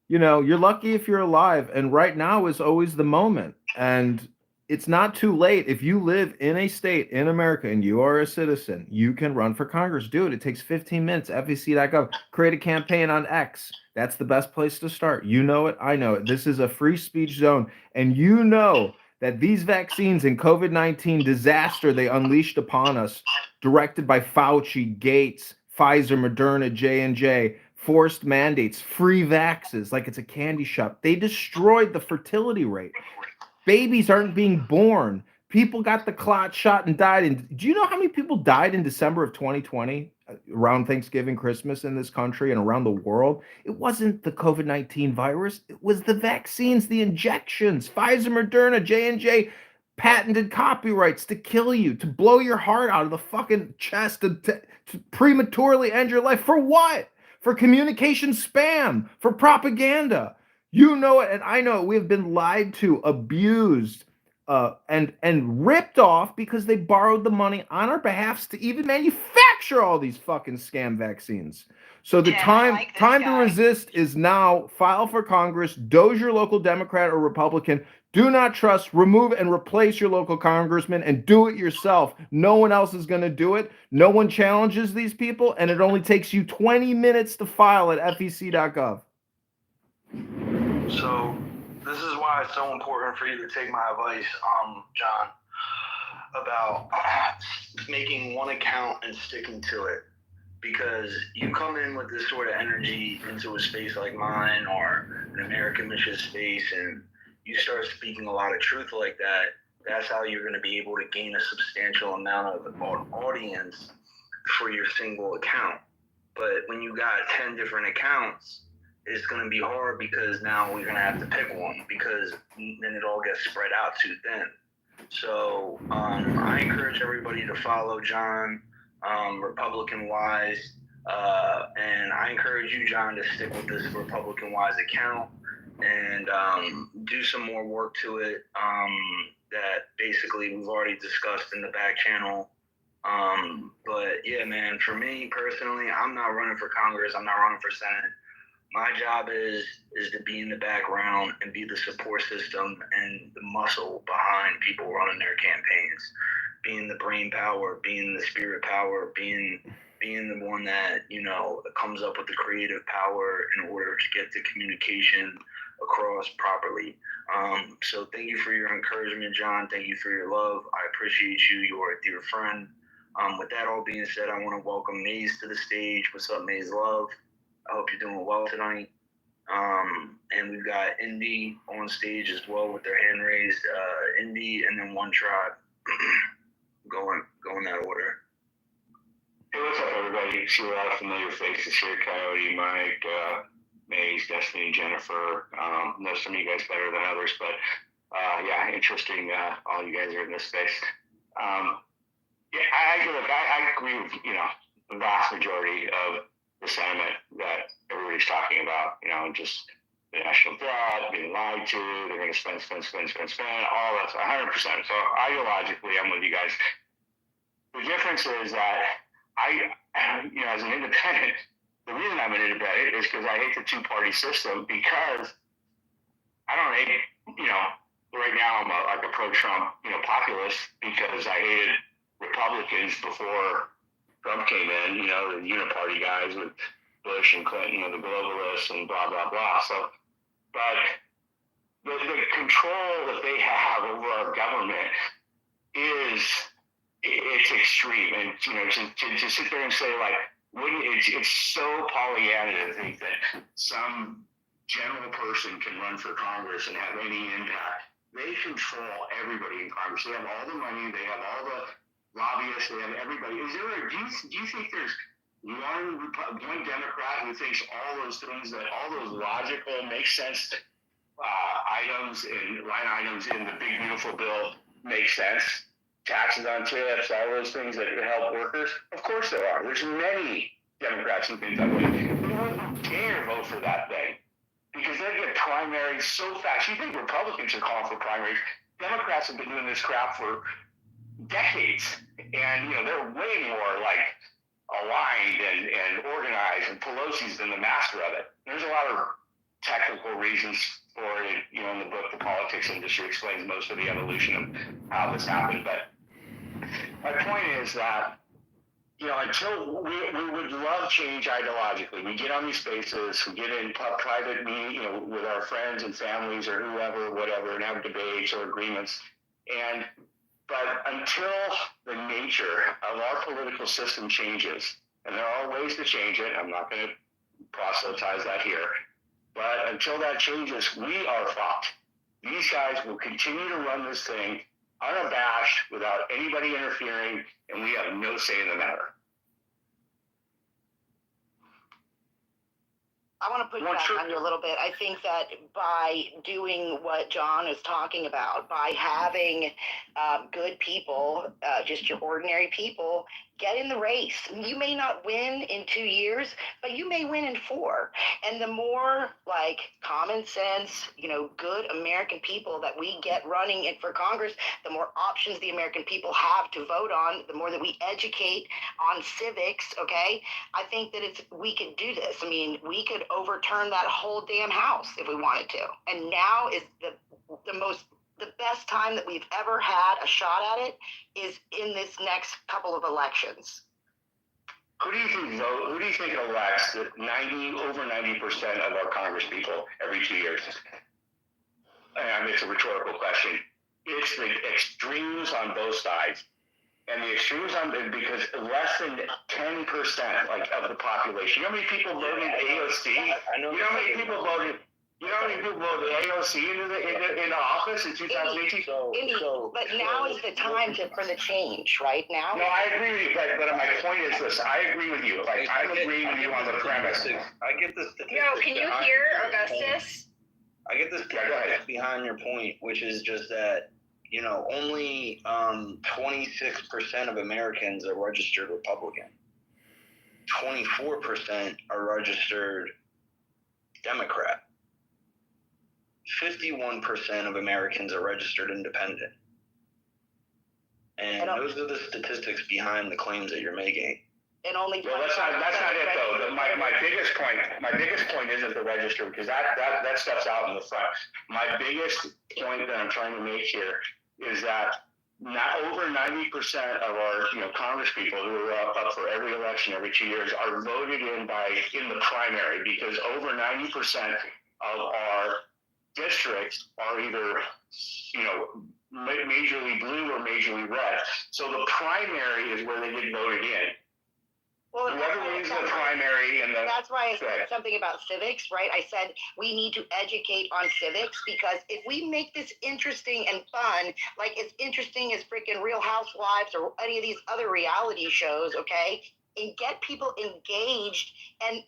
you're lucky if you're alive. And right now is always the moment. And it's not too late. If you live in a state in America and you are a citizen, you can run for Congress. Do it. It takes 15 minutes. fec.gov. Create a campaign on X. That's the best place to start. You know it. I know it. This is a free speech zone. And you know that these vaccines and COVID-19 disaster they unleashed upon us, directed by Fauci, Gates, Pfizer, Moderna, J&J, forced mandates, free vaxes, like it's a candy shop. They destroyed the fertility rate. Babies aren't being born. People got the clot shot and died. And do you know how many people died in December of 2020 around Thanksgiving, Christmas in this country and around the world? It wasn't the COVID-19 virus. It was the vaccines, the injections. Pfizer, Moderna, J&J patented copyrights to kill you, to blow your heart out of the fucking chest, to prematurely end your life. For what? for communication spam, for propaganda. You know it, and I know it. We have been lied to, abused, and ripped off because they borrowed the money on our behalf to even manufacture all these fucking scam vaccines. So the time to resist is now. File for Congress, doge your local Democrat or Republican. Do not trust, remove and replace your local congressman, and do it yourself. No one else is going to do it. No one challenges these people, and it only takes you 20 minutes to file at fec.gov. So this is why it's so important for you to take my advice, John, about making one account and sticking to it. Because you come in with this sort of energy into a space like mine or an American Mission space, and you start speaking a lot of truth like that, that's how you're going to be able to gain a substantial amount of audience for your single account. But when you got 10 different accounts, it's going to be hard because now we're going to have to pick one, because then it all gets spread out too thin. So I encourage everybody to follow John, Republican Wise, and I encourage you, John, to stick with this Republican Wise account and do some more work to it that basically we've already discussed in the back channel. But yeah, man, for me personally, I'm not running for Congress. I'm not running for Senate. My job is to be in the background and be the support system and the muscle behind people running their campaigns, being the brain power, being the spirit power, being the one that, you know, comes up with the creative power in order to get the communication across properly. So thank you for your encouragement, John. Thank you for your love. I appreciate you. You're a dear friend. With that all being said, I want to welcome Maze to the stage. What's up, Maze Love? I hope you're doing well tonight. And we've got Indy on stage as well with their hand raised. Indy and then One Tribe. Go in that order. Hey, what's up, everybody? See a lot of familiar faces here. Coyote, Mike, Maze, Destiny, Jennifer. Know some of you guys better than others, but yeah, interesting. All you guys are in this space. Yeah, I agree with, you know, the vast majority of the sentiment that everybody's talking about. You know, just the national debt, being lied to, they're going to spend, all that's 100%. So ideologically, I'm with you guys. The difference is that you know, as an independent, the reason I'm an independent is because I hate the two-party system, because I don't hate, you know, right now I'm like a pro-Trump, you know, populist, because I hated Republicans before Trump came in, you know, the uniparty guys with Bush and Clinton, you know, the globalists and blah, blah, blah. So, but the control that they have over our government it's extreme. And, you know, to sit there and say, like, it's so Pollyanna to think that some general person can run for Congress and have any impact. They control everybody in Congress. They have all the money. They have all the lobbyists. They have everybody. Do you think there's one Democrat who thinks all those things, that all those logical, make sense items and line items in the big beautiful bill make sense? Taxes on tips, all those things that help workers. Of course there are. There's many Democrats who think that way. They wouldn't dare vote for that thing, because they get primaries so fast. You think Republicans are calling for primaries? Democrats have been doing this crap for decades, and, you know, they're way more like aligned and organized, and Pelosi's been the master of it. There's a lot of technical reasons for it. You know, in the book, The Politics Industry explains most of the evolution of how this happened. But my point is that, you know, until we would love change ideologically. We get on these spaces, we get in private meeting, you know, with our friends and families or whoever, whatever, and have debates or agreements. But until the nature of our political system changes, and there are ways to change it, I'm not going to proselytize that here, but until that changes, we are fucked. These guys will continue to run this thing unabashed, without anybody interfering, and we have no say in the matter. I want to push back on you a little bit. I think that by doing what John is talking about, by having good people, just your ordinary people, get in the race. You may not win in 2 years, but you may win in 4. And the more like common sense, good American people that we get running in for Congress, the more options the American people have to vote on, the more that we educate on civics, okay? I think that we could do this. I mean, we could overturn that whole damn house if we wanted to. And now is the best time that we've ever had a shot at it is in this next couple of elections. Who do you think elects over 90% of our Congress people every 2 years? I mean, it's a rhetorical question. It's the extremes on both sides. And the extremes because less than 10% of the population. You know how many people voted AOC? You know how many people voted AOC into office in 2018? But now is the time for the change, right now. No, I agree with you, but my point is this: I agree with you. I'm agreeing with you on the premise. I get the statistics. No, can you hear Augustus? I get the statistics behind your point, which is just that only 26% of Americans are registered Republican. 24% are registered Democrat. 51% of Americans are registered independent. And those are the statistics behind the claims that you're making. And only that's not it though. My biggest point isn't the register, because that stuff's out in the front. My biggest point that I'm trying to make here is that not over 90% of our Congress people who are up for every election every 2 years are voted in the primary, because over 90% of our districts are either majorly blue or majorly red. So the primary is where they get voted in. Well, whoever wins the primary and that's why I said something about civics, right? I said we need to educate on civics, because if we make this interesting and fun, like as interesting as freaking Real Housewives or any of these other reality shows, okay, and get people engaged, and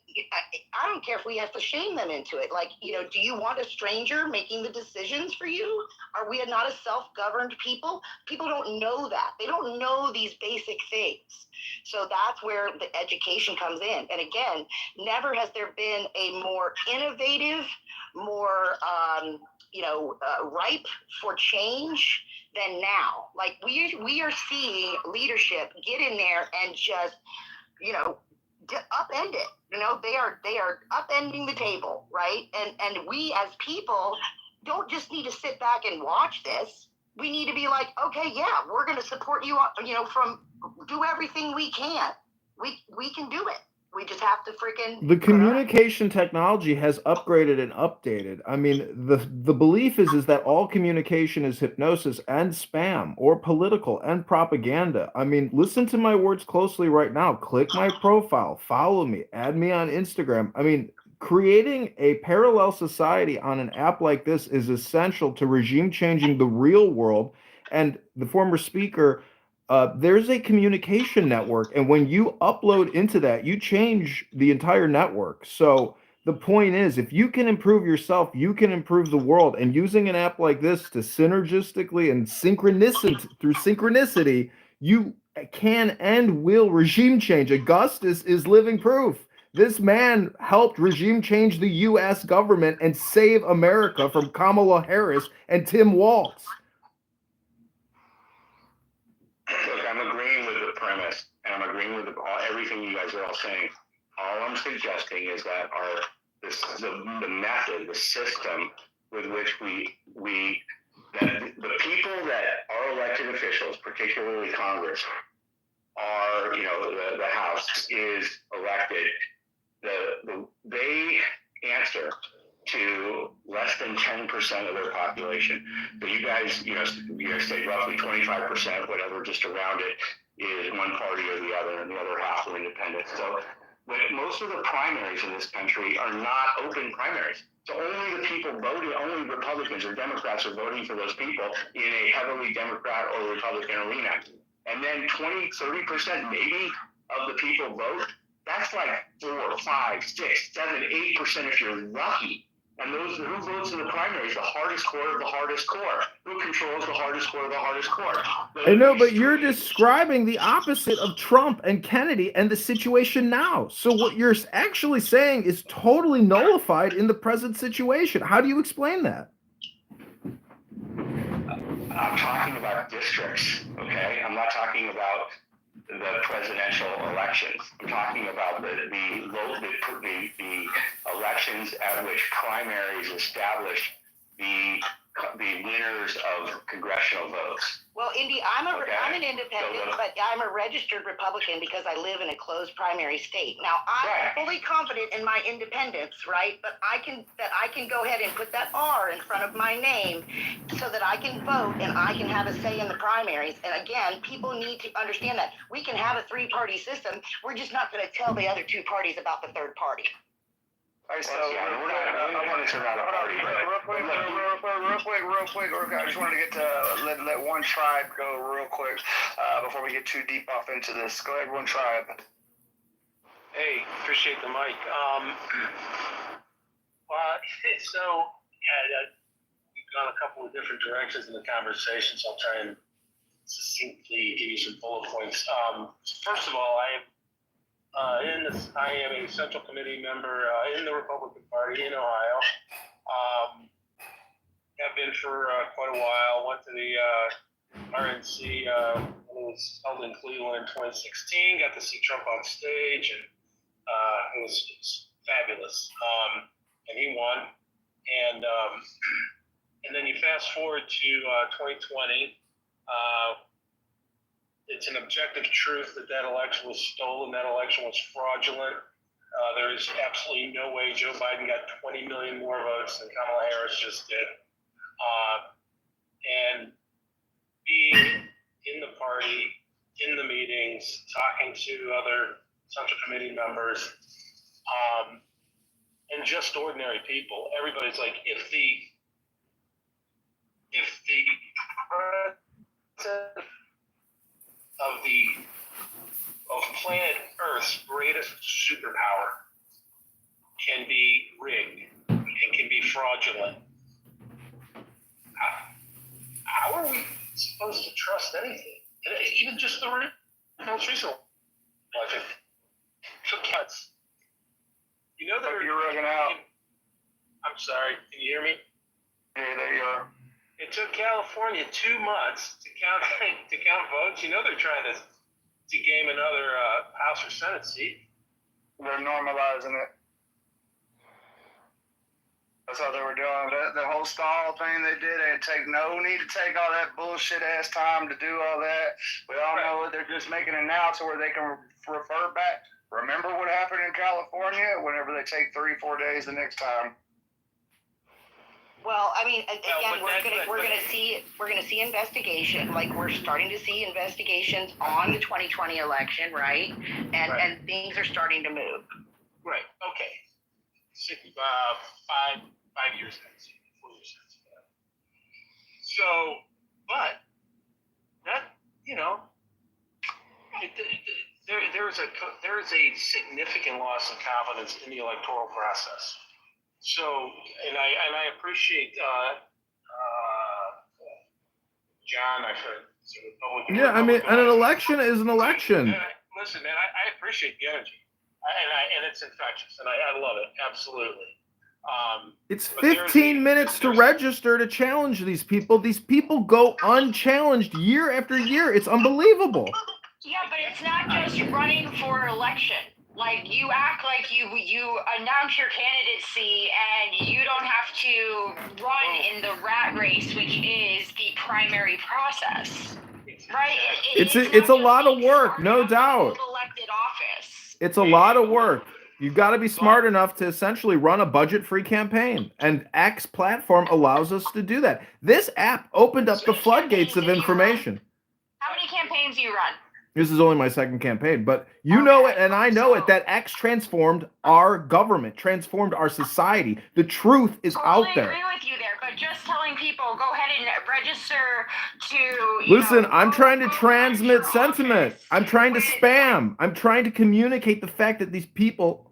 I don't care if we have to shame them into it. Like, do you want a stranger making the decisions for you? Are we not a self-governed people? People don't know that. They don't know these basic things. So that's where the education comes in. And again, never has there been a more innovative, more, ripe for change than now. Like we are seeing leadership get in there and just, upend it. They are upending the table, right? And we as people don't just need to sit back and watch this. We need to be like, okay, yeah, we're going to support you, from do everything we can. We can do it. We just have to freaking. The communication technology has upgraded and updated. I mean, the belief is that all communication is hypnosis and spam, or political and propaganda. I mean, listen to my words closely right now. Click my profile, follow me, add me on Instagram. I mean, creating a parallel society on an app like this is essential to regime changing the real world. And the former speaker, there's a communication network, and when you upload into that, you change the entire network. So the point is, if you can improve yourself, you can improve the world. And using an app like this to synergistically and through synchronicity, you can and will regime change. Augustus is living proof. This man helped regime change the U.S. government and save America from Kamala Harris and Tim Walz. Look, I'm agreeing with the premise, and I'm agreeing with everything you guys are all saying. All I'm suggesting is that the method, the system with which that the people that are elected officials, particularly Congress, are, the House is elected, they answer to less than 10% of their population. So you guys say roughly 25%, whatever, just around it, is one party or the other, and the other half are independent. So most of the primaries in this country are not open primaries. So only the people voting, only Republicans or Democrats are voting for those people in a heavily Democrat or Republican arena. And then 20-30% maybe of the people vote. That's like 4, 5, 6, 7, 8% if you're lucky. And those who votes in the primaries, the hardest core of the hardest core. Who controls the hardest core of the hardest core? I know, but you're describing the opposite of Trump and Kennedy and the situation now. So what you're actually saying is totally nullified in the present situation. How do you explain that? I'm talking about districts, okay? I'm not talking about the presidential elections. I'm talking about the elections at which primaries establish the winners of congressional votes. Well, Indy, I'm an independent, but I'm a registered Republican because I live in a closed primary state. Now, I'm fully confident in my independence, right? But I can go ahead and put that R in front of my name so that I can vote and I can have a say in the primaries. And again, people need to understand that we can have a three-party system. We're just not going to tell the other two parties about the third party. All right, so real quick, I just wanted to get to let one tribe go real quick before we get too deep off into this. Go ahead, one tribe. Hey, appreciate the mic. We've gone a couple of different directions in the conversation, so I'll try and succinctly give you some bullet points. First of all, I am a Central Committee member in the Republican Party in Ohio. Have been for quite a while. Went to the RNC when it was held in Cleveland in 2016. Got to see Trump on stage, and it was fabulous. And he won. And then you fast forward to 2020. It's an objective truth that election was stolen, that election was fraudulent. There is absolutely no way Joe Biden got 20 million more votes than Kamala Harris just did. And being in the party, in the meetings, talking to other Central Committee members, and just ordinary people, everybody's like, if the president of planet Earth's greatest superpower can be rigged and can be fraudulent, how are we supposed to trust anything? Even just the most recent election took cuts. You know that you're rugging out. I'm sorry. Can you hear me? Yeah, there you are. It took California 2 months to count votes. You know they're trying to game another House or Senate seat. They're normalizing it. That's how they were doing it. The whole stall thing they did, they take no need to take all that bullshit ass time to do all that. We all know it. They're just making it now to where they can refer back. Remember what happened in California? Whenever they take 3-4 days the next time. Well, I mean, again, we're gonna see investigation. Like we're starting to see investigations on the 2020 election, right? And things are starting to move. Right. Okay. 5 years since, 4 years since. So, but that there is a significant loss of confidence in the electoral process. So, and I appreciate John. I've heard. Yeah, I mean, and an election is an election. Listen, man, I appreciate the energy, and it's infectious, and I love it absolutely. It's 15 minutes to register to challenge these people. These people go unchallenged year after year. It's unbelievable. Yeah, but it's not just running for election. Like, you act like you announce your candidacy and you don't have to run in the rat race, which is the primary process, right? It's a lot of work, no doubt. Elected office. It's a lot of work. You've got to be smart enough to essentially run a budget-free campaign, and X platform allows us to do that. This app opened up the floodgates of information. How many campaigns do you run? This is only my second campaign, but you know it, and I know it, that X transformed our government, transformed our society. The truth is out there. I agree with you there, but just telling people, go ahead and register to... Listen, I'm trying to transmit sentiment. I'm trying to spam. I'm trying to communicate the fact that these people...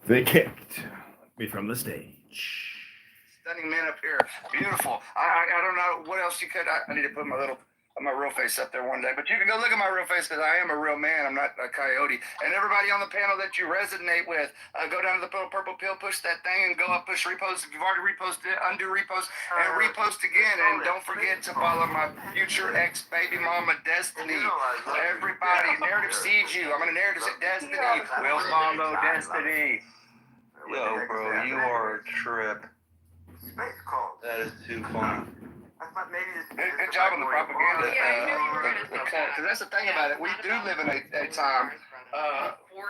They kicked me from the stage. Stunning man up here. Beautiful. I don't know what else you could. I need to put my real face up there one day. But you can go look at my real face because I am a real man. I'm not a coyote. And everybody on the panel that you resonate with, go down to the purple pill, push that thing, and go up, push repost. If you've already reposted it, undo repost, and repost again. And don't forget to follow my future ex baby mama, Destiny. Everybody, narrative sees you. I'm going to narrative say Destiny. We'll follow Destiny. Yo, bro, you are a trip. That is too funny. Good job on the propaganda. Because that's the thing about it. We do live in a time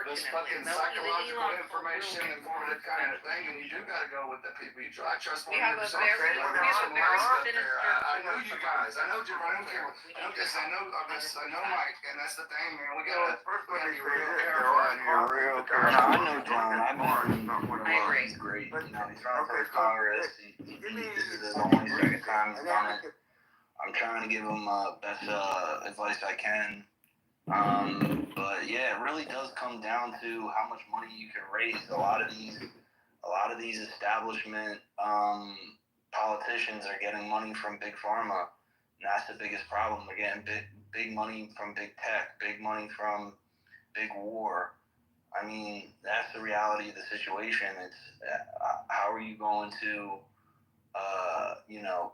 this fucking psychological information and formative kind of thing, and you do got to go with the people you try. I trust 100%. I know you guys. I know Jim. I know this. I know Mike, and that's the thing, man. We gotta be real careful out here. Real careful. I know John. He's great. You know, he's running for Congress. This is his only second time he's done it. I'm trying to give him best advice I can. But yeah, it really does come down to how much money you can raise. A lot of these establishment politicians are getting money from big pharma, and that's the biggest problem. They're getting big money from big tech, big money from big war. I mean, that's the reality of the situation. It's how are you going to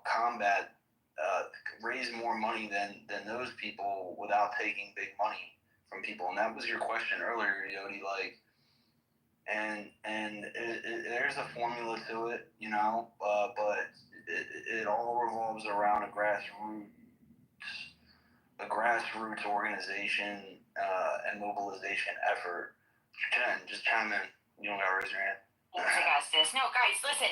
combat, raise more money than those people without taking big money from people? And that was your question earlier, Yodi. Like, and there's a formula to it, but it all revolves around a grassroots organization and mobilization effort. Jen, just chime in. You don't gotta raise your hand. No, guys, listen.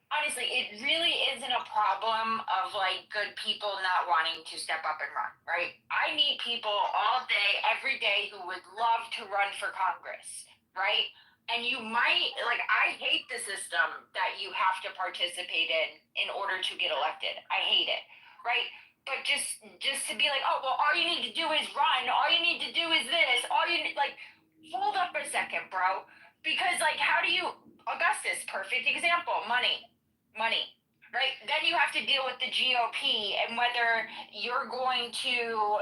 Honestly, it really isn't a problem of like good people not wanting to step up and run, right? I meet people all day, every day who would love to run for Congress, right? And you might, like, I hate the system that you have to participate in order to get elected. I hate it, right? But just to be like, oh, well, all you need to do is run. All you need to do is this. Hold up a second, bro. Because, like, how do you, Augustus, perfect example, money, right? Then you have to deal with the GOP and whether you're going to,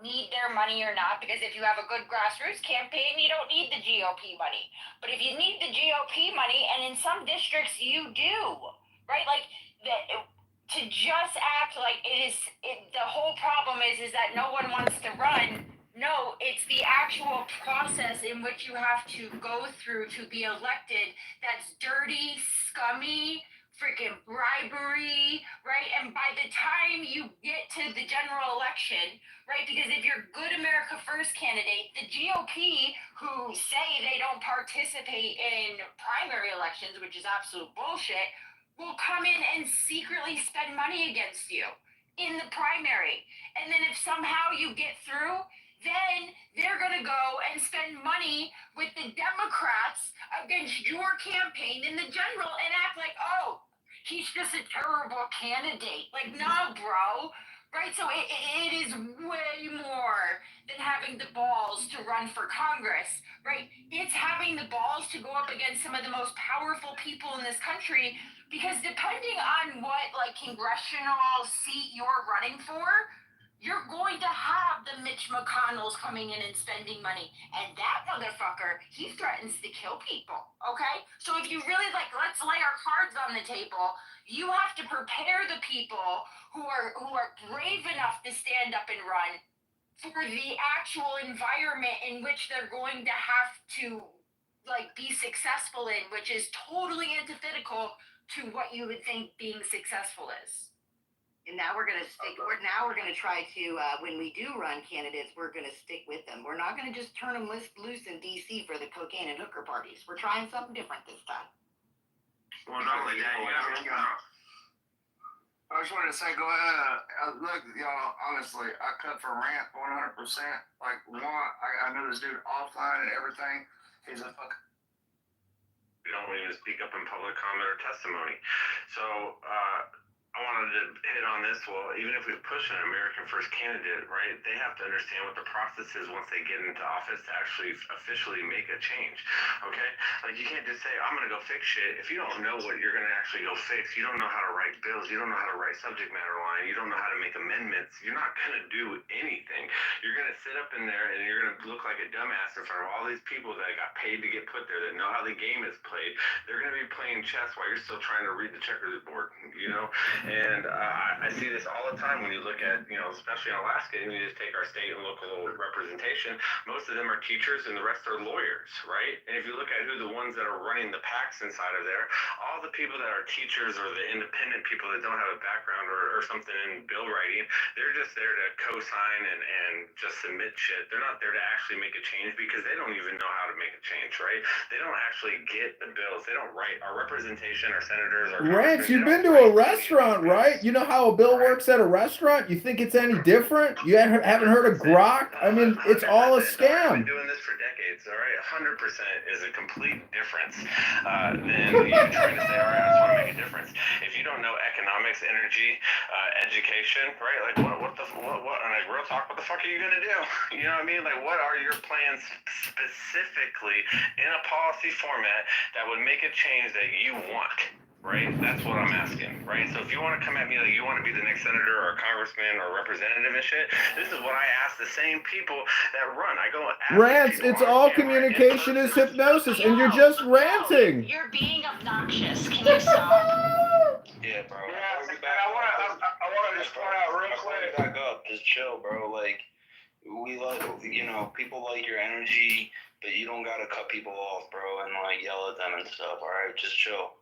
need their money or not. Because if you have a good grassroots campaign, you don't need the GOP money. But if you need the GOP money, and in some districts you do, right? Like, to just act like the whole problem is that no one wants to run. No, it's the actual process in which you have to go through to be elected that's dirty, scummy, freaking bribery, right? And by the time you get to the general election, right, because if you're a good America First candidate, the GOP, who say they don't participate in primary elections, which is absolute bullshit, will come in and secretly spend money against you in the primary. And then if somehow you get through, then they're going to go and spend money with the Democrats against your campaign in the general and act like, oh, he's just a terrible candidate. Like, no, bro. Right? So it is way more than having the balls to run for Congress, right? It's having the balls to go up against some of the most powerful people in this country, because depending on what, like, congressional seat you're running for, you're going to have the Mitch McConnells coming in and spending money. And that motherfucker, he threatens to kill people, okay? So if you really, like, let's lay our cards on the table, you have to prepare the people who are brave enough to stand up and run for the actual environment in which they're going to have to, like, be successful in, which is totally antithetical to what you would think being successful is. And now we're going to stick. Now we're going to try to, when we do run candidates, we're going to stick with them. We're not going to just turn them loose in D.C. for the cocaine and hooker parties. We're trying something different this time. Well, not only that, I just wanted to say, go ahead. Look, y'all, honestly, I cut for rant 100%. Like, I know this dude offline and everything. He's a fuck. We don't even speak up in public comment or testimony. So, I wanted to hit on this. Well, even if we push an American first candidate, right, they have to understand what the process is once they get into office to actually officially make a change. Okay? Like, you can't just say, I'm going to go fix shit. If you don't know what you're going to actually go fix, you don't know how to write bills, you don't know how to write subject matter line, you don't know how to make amendments, you're not going to do anything. You're going to sit up in there and you're going to look like a dumbass in front of all these people that got paid to get put there, that know how the game is played. They're going to be playing chess while you're still trying to read the checkers board, you know? And I see this all the time when you look at, you know, especially in Alaska, and you just take our state and local representation, most of them are teachers and the rest are lawyers, right? And if you look at who the ones that are running the PACs inside of there, all the people that are teachers or the independent people that don't have a background or something in bill writing, they're just there to co-sign and just submit shit. They're not there to actually make a change because they don't even know how to make a change, right? They don't actually get the bills. They don't write. Our representation, our senators, our Rance, congressmen, you've they been don't to a write restaurant, right? You know how a bill works at a restaurant? You think it's any different? You haven't heard of grok? I mean, it's all a I've scam. been doing this for decades, all right? 100% is a complete difference than you trying to say, all right, I just want to make a difference. If you don't know economics, energy, education, right? Like, what, and like, real talk, what the fuck are you going to do? You know what I mean? Like, what are your plans specifically in a policy format that would make a change that you want? Right? That's what I'm asking, right? So if you want to come at me like you want to be the next senator or congressman or representative and shit, this is what I ask the same people that run. I go ask Rance, people it's on all camera communication is hypnosis, and you're just ranting. You're being obnoxious. Can you stop? Yeah, bro. Yeah, and I want to just point out real quick. Back up, just chill, bro. Like, we like, you know, people like your energy, but you don't gotta cut people off, bro, and like yell at them and stuff. All right, just chill.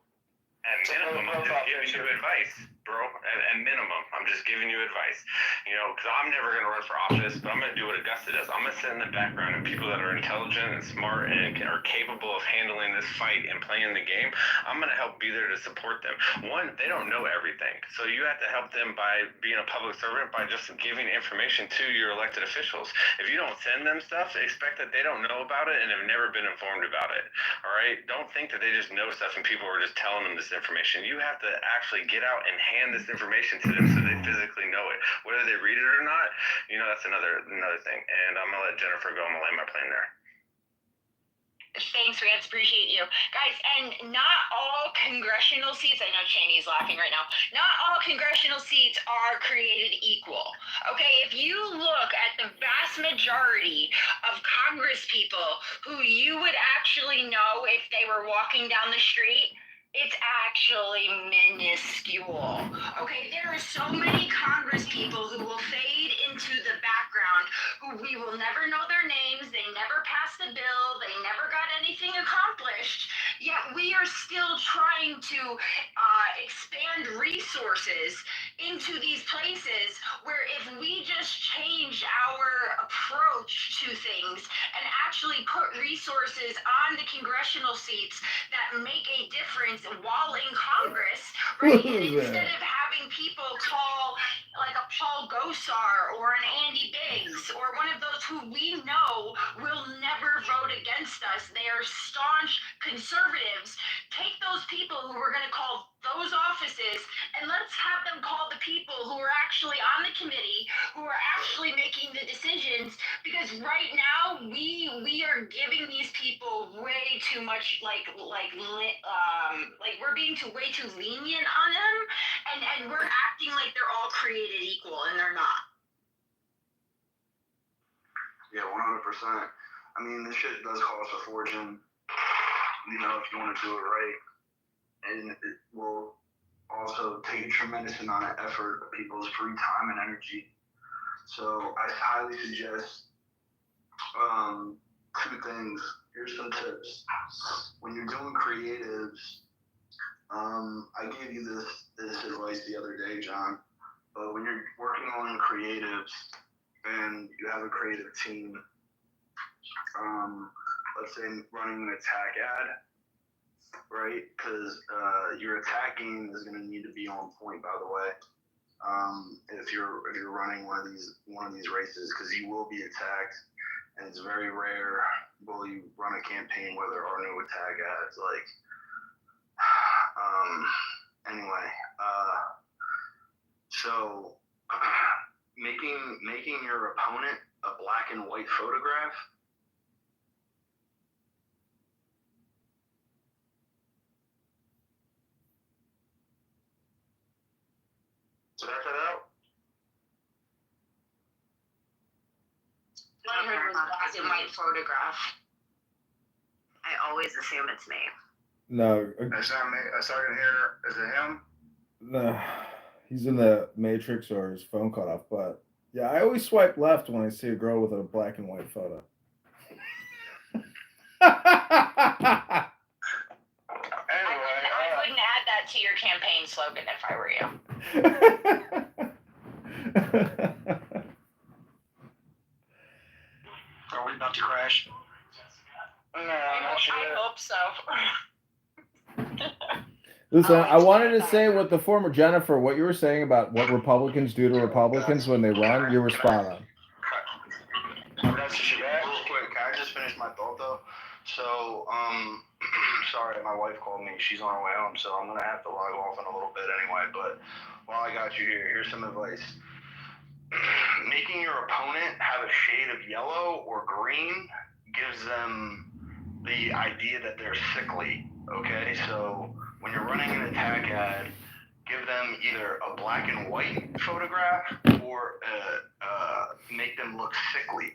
At minimum, I'm just giving you advice, bro. At minimum, I'm just giving you advice. You know, because I'm never going to run for office, but I'm going to do what Augusta does. I'm going to sit in the background, and people that are intelligent and smart and are capable of handling this fight and playing the game, I'm going to help be there to support them. One, they don't know everything, so you have to help them by being a public servant, by just giving information to your elected officials. If you don't send them stuff, expect that they don't know about it and have never been informed about it. All right? Don't think that they just know stuff and people are just telling them this information. You have to actually get out and hand this information to them so they physically know it. Whether they read it or not, you know, that's another thing. And I'm gonna let Jennifer go. I'm gonna land my plane there. Thanks, Rance. Appreciate you. Guys, and not all congressional seats, I know Cheney's laughing right now, not all congressional seats are created equal. Okay, if you look at the vast majority of Congress people who you would actually know if they were walking down the street, it's actually minuscule. Okay, there are so many Congress people who will fade into the background, who we will never know their names, they never passed a bill, they never got anything accomplished, yet we are still trying to expand resources into these places where if we just change our approach to things and actually put resources on the congressional seats that make a difference while in Congress, right? And instead of having people call like a Paul Gosar or an Andy Biggs or one of those who we know will never vote against us, they are staunch conservatives, take those people who we're going to call those offices and let's have them call the people who are actually on the committee, who are actually making the decisions, because right now we are giving these people way too much like we're being way too lenient on them, and we're acting like they're all created equal and they're not. Yeah, 100%. I mean, this shit does cost a fortune, you know, if you want to do it right. And it will also take a tremendous amount of effort of people's free time and energy. So I highly suggest two things. Here's some tips. When you're doing creatives, I gave you this advice the other day, John. But when you're working on creatives and you have a creative team, let's say running an attack ad, right? Because your attacking is going to need to be on point, by the way. If you're running one of these races, because you will be attacked, and it's very rare will you run a campaign where there are no attack ads. Like, anyway, So making your opponent a black and white photograph. Did I cut out? I heard was black and white photograph. I always assume it's me. No, Is that me? Sergeant here. Is it him? no, he's in the Matrix or his phone cut off. But yeah, I always swipe left when I see a girl with a black and white photo. I wouldn't add that to your campaign slogan if I were you. Are we about to crash? No, I hope so. Listen, I wanted to say what the former Jennifer, what you were saying about what Republicans do to Republicans when they run, you were spot on. Real quick, can I just finish my thought though? So, sorry, my wife called me. She's on her way home, so I'm gonna have to log off in a little bit anyway. But while I got you here, here's some advice. Making your opponent have a shade of yellow or green gives them the idea that they're sickly. Okay, so when you're running an attack ad, give them either a black and white photograph or make them look sickly,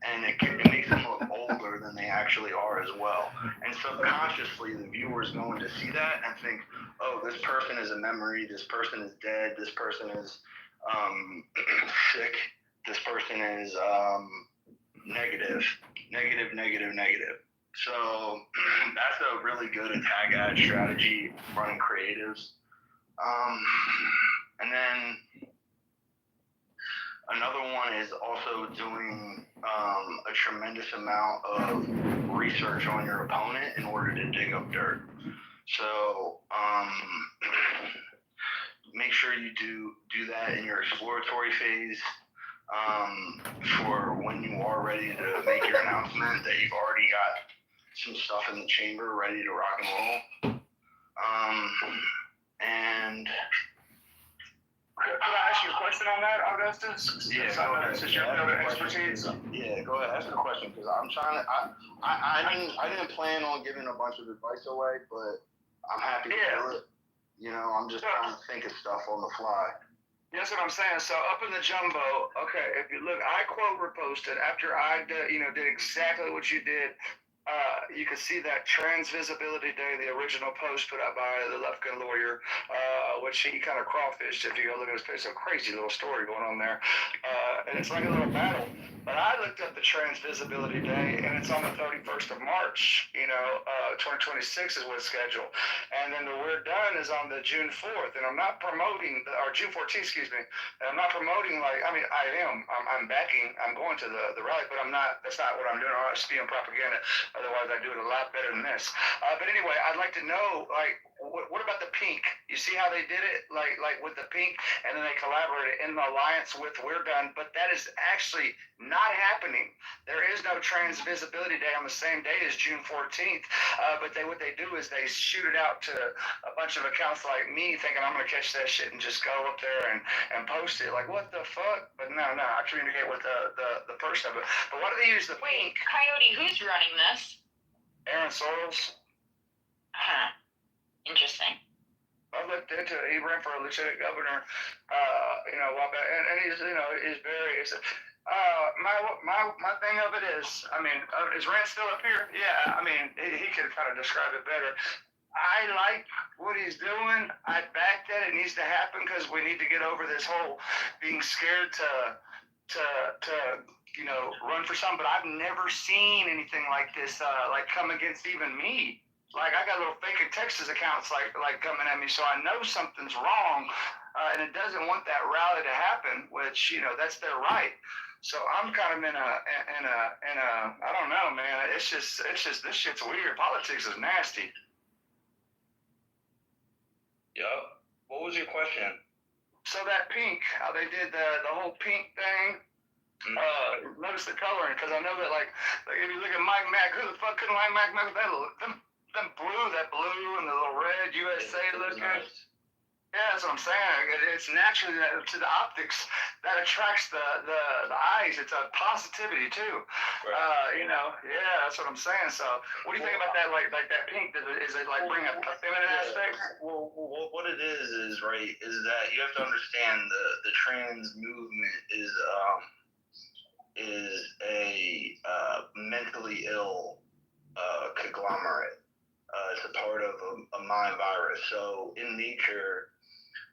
and it makes them look older than they actually are as well. And subconsciously, the viewer is going to see that and think, oh, this person is a memory, this person is dead, this person is sick, this person is negative. So that's a really good attack ad strategy, running creatives. And then another one is also doing a tremendous amount of research on your opponent in order to dig up dirt. So make sure you do that in your exploratory phase for when you are ready to make your announcement that you've already got some stuff in the chamber ready to rock and roll. And could I ask you a question on that, Augustus? Yeah, go ahead. Since you have expertise. Yeah, go ahead. Ask a question because I'm trying to. I didn't plan on giving a bunch of advice away, but I'm happy to do it. You know, I'm just trying to think of stuff on the fly. That's what I'm saying. So up in the jumbo, okay, if you look, I quote reposted after I did exactly what you did. You can see that Trans Visibility Day, the original post put out by the left-wing lawyer, which he kind of crawfished. If you go look at his page, it's a crazy little story going on there, and it's like a little battle. But I looked up the Trans Visibility Day, and it's on the 31st of March. 2026 is what's scheduled, and then the We're Done is on the June 4th. And I'm not promoting, or June 14th, excuse me. And I'm not promoting I'm backing. I'm going to the rally, but I'm not. That's not what I'm doing. I'm not spewing propaganda. Otherwise, I do it a lot better than this. But anyway, I'd like to know, what about the pink? You see how they did it, like with the pink, and then they collaborated in the alliance with We're Done. But that is actually not happening. There is no Trans Visibility Day on the same day as June 14th. But what they do is they shoot it out to a bunch of accounts like me, thinking I'm gonna catch that shit and just go up there and post it. Like, what the fuck? But no, I communicate with the person. But why do they use the pink? Coyote, who's running this? Aaron Soros. Interesting. I looked into it. He ran for a lieutenant governor, a while back, and he's very. My thing of it is, is Rand still up here? Yeah, he could kind of describe it better. I like what he's doing. I back that it needs to happen because we need to get over this whole being scared to run for something. But I've never seen anything like this, come against even me. Like, I got little fake Texas accounts like coming at me, so I know something's wrong, and it doesn't want that rally to happen, which that's their right. So I'm kind of in a I don't know, man. It's just this shit's weird. Politics is nasty. Yup. What was your question? So that pink, how they did the whole pink thing. Notice the coloring, because I know that like if you look at Mike Mack, who the fuck couldn't like Mike Mack with that blue and the little red USA looking? Nice. Yeah, that's what I'm saying. It's naturally to the optics that attracts the eyes. It's a positivity too. Right. Yeah, that's what I'm saying. So, what do you think about that? Like that pink? Is it like bring a feminine aspect? Well, what it is right is that you have to understand the trans movement is a mentally ill conglomerate. It's a part of a mind virus. So in nature,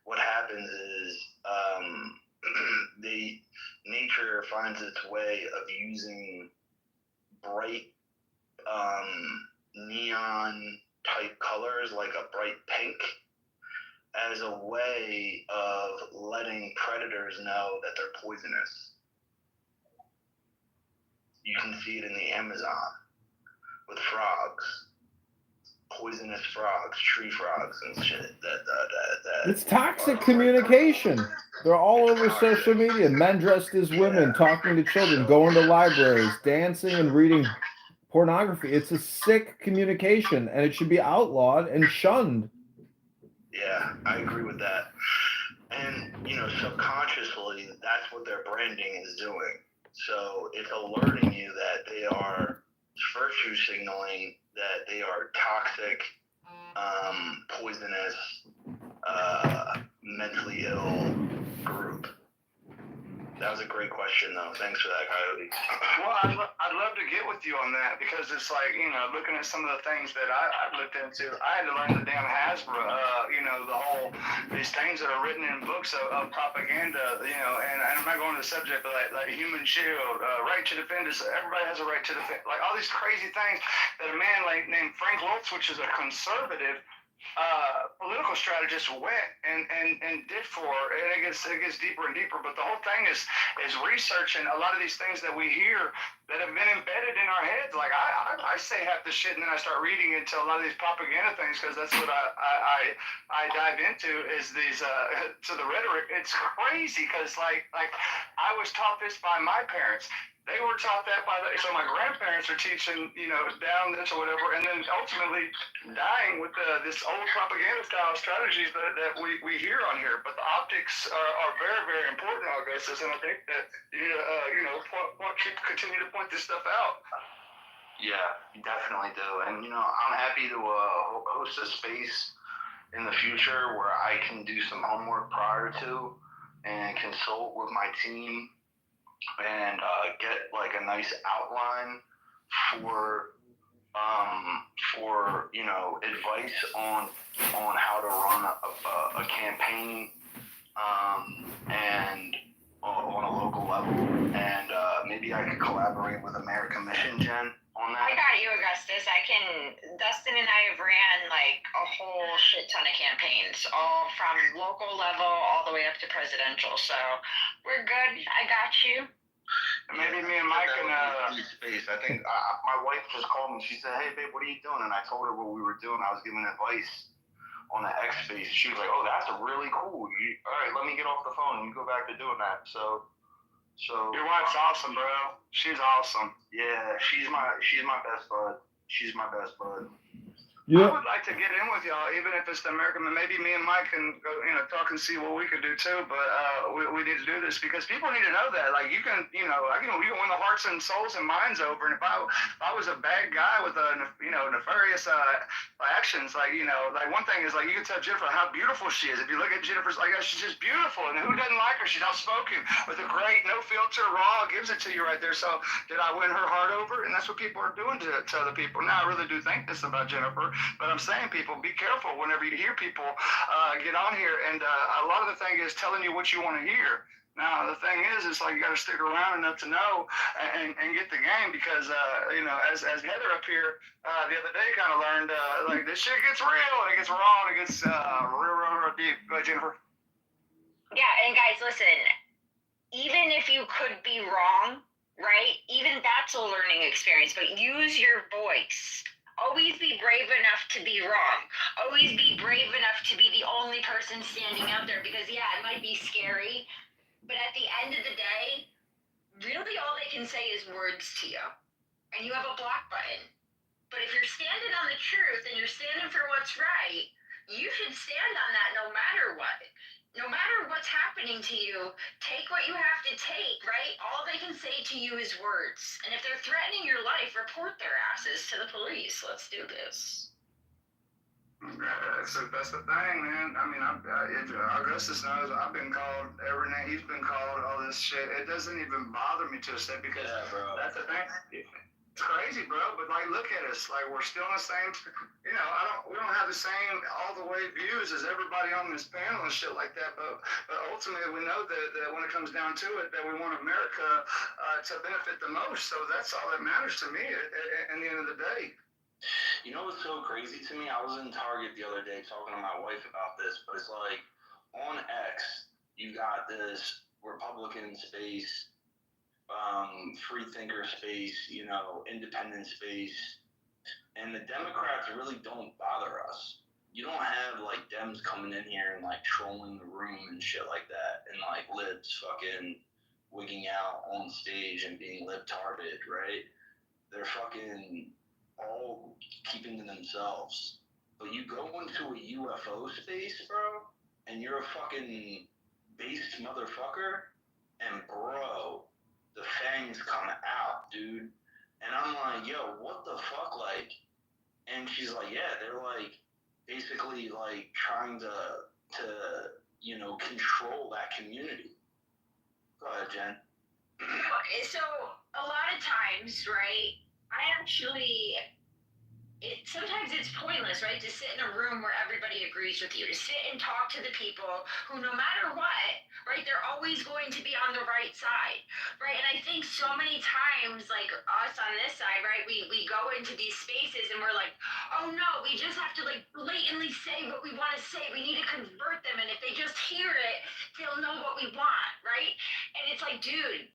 what happens is the nature finds its way of using bright neon type colors like a bright pink as a way of letting predators know that they're poisonous. You can see it in the Amazon with frogs, poisonous frogs, tree frogs and shit. It's toxic communication. They're all over social media. Men dressed as women, talking to children, going to libraries, dancing and reading pornography. It's a sick communication, and it should be outlawed and shunned. Yeah, I agree with that. And, subconsciously, that's what their branding is doing. So it's alerting you that they are virtue signaling that they are toxic, poisonous, mentally ill group. That was a great question, though. Thanks for that, Coyote. Well, I'd love to get with you on that because it's like, looking at some of the things that I've looked into, I had to learn the damn Hasbro, these things that are written in books of propaganda, and I'm not going to the subject, but like Human Shield, right to defend us, everybody has a right to defend, like all these crazy things that a man named Frank Lotz, which is a conservative, political strategist went and did for, and it gets deeper and deeper. But the whole thing is researching a lot of these things that we hear that have been embedded in our heads. Like I say half the shit, and then I start reading into a lot of these propaganda things because that's what I dive into is these to the rhetoric. It's crazy because like I was taught this by my parents. They were taught that so my grandparents are teaching, down this or whatever, and then ultimately dying with this old propaganda style strategies that we hear on here. But the optics are very, very important, Augustus, and I think that, continue to point this stuff out. Yeah, you definitely do. And, I'm happy to host a space in the future where I can do some homework prior to and consult with my team and get like a nice outline for advice on how to run a campaign and on a local level, and maybe I could collaborate with American Mission, Jen, on that. I got you, Augustus. Dustin and I have ran like a whole shit ton of campaigns, all from local level all the way up to presidential. So we're good. I got you. Maybe me and Mike can. Space. I think my wife just called me. She said, "Hey, babe, what are you doing?" And I told her what we were doing. I was giving advice on the X space. She was like, "Oh, that's really cool. All right, let me get off the phone and you go back to doing that." So your wife's awesome, bro. She's awesome. Yeah, she's my best bud. She's my best bud. I would like to get in with y'all, even if it's the American. Maybe me and Mike can go, talk and see what we could do too. But we need to do this because people need to know that, like, you can, we can win the hearts and souls and minds over. And if I was a bad guy with nefarious actions, like one thing is like you can tell Jennifer how beautiful she is. If you look at Jennifer's like, she's just beautiful, and who doesn't like her? She's outspoken with a great, no filter, raw, gives it to you right there. So did I win her heart over? And that's what people are doing to other people. Now I really do think this about Jennifer. But I'm saying, people, be careful whenever you hear people get on here. And a lot of the thing is telling you what you want to hear. Now, the thing is, it's like you got to stick around enough to know and get the game because, as Heather up here the other day kind of learned, like, this shit gets real, and it gets raw, and it gets real deep. Go ahead, Jennifer. Yeah, and guys, listen, even if you could be wrong, right, even that's a learning experience, but use your voice. Always be brave enough to be wrong. Always be brave enough to be the only person standing out there because, yeah, it might be scary, but at the end of the day, really all they can say is words to you. And you have a block button. But if you're standing on the truth and you're standing for what's right, you should stand on that no matter what. No matter what's happening to you, take what you have to take, right? All they can say to you is words. And if they're threatening your life, report their asses to the police. Let's do this. That's the thing, man. I mean, Augustus knows I've been called every name. He's been called all this shit. It doesn't even bother me to a step because that's the thing. It's crazy, bro. But like, look at us. Like, we're still in the same. You know, we don't have the same all the way views as everybody on this panel and shit like that. But ultimately, we know that when it comes down to it, that we want America to benefit the most. So that's all that matters to me at the end of the day. You know what's so crazy to me? I was in Target the other day talking to my wife about this, but it's like on X, you got this Republican space, free thinker space, you know, independent space, and the Democrats really don't bother us. You don't have like Dems coming in here and like trolling the room and shit like that, and like libs fucking wigging out on stage and being libtarded, right? They're fucking all keeping to themselves. But you go into a UFO space, bro, and you're a fucking based motherfucker, and bro, the fangs come out, dude. And I'm like, yo, what the fuck, like? And she's like, yeah, they're like basically like trying to you know, control that community. Go ahead, Jen. So a lot of times, right? Sometimes it's pointless, right? To sit in a room where everybody agrees with you, to sit and talk to the people who, no matter what, right, they're always going to be on the right side, right? And I think so many times, like us on this side, right, we go into these spaces and we're like, oh no, we just have to like blatantly say what we want to say. We need to convert them. And if they just hear it, they'll know what we want, right? And it's like, dude,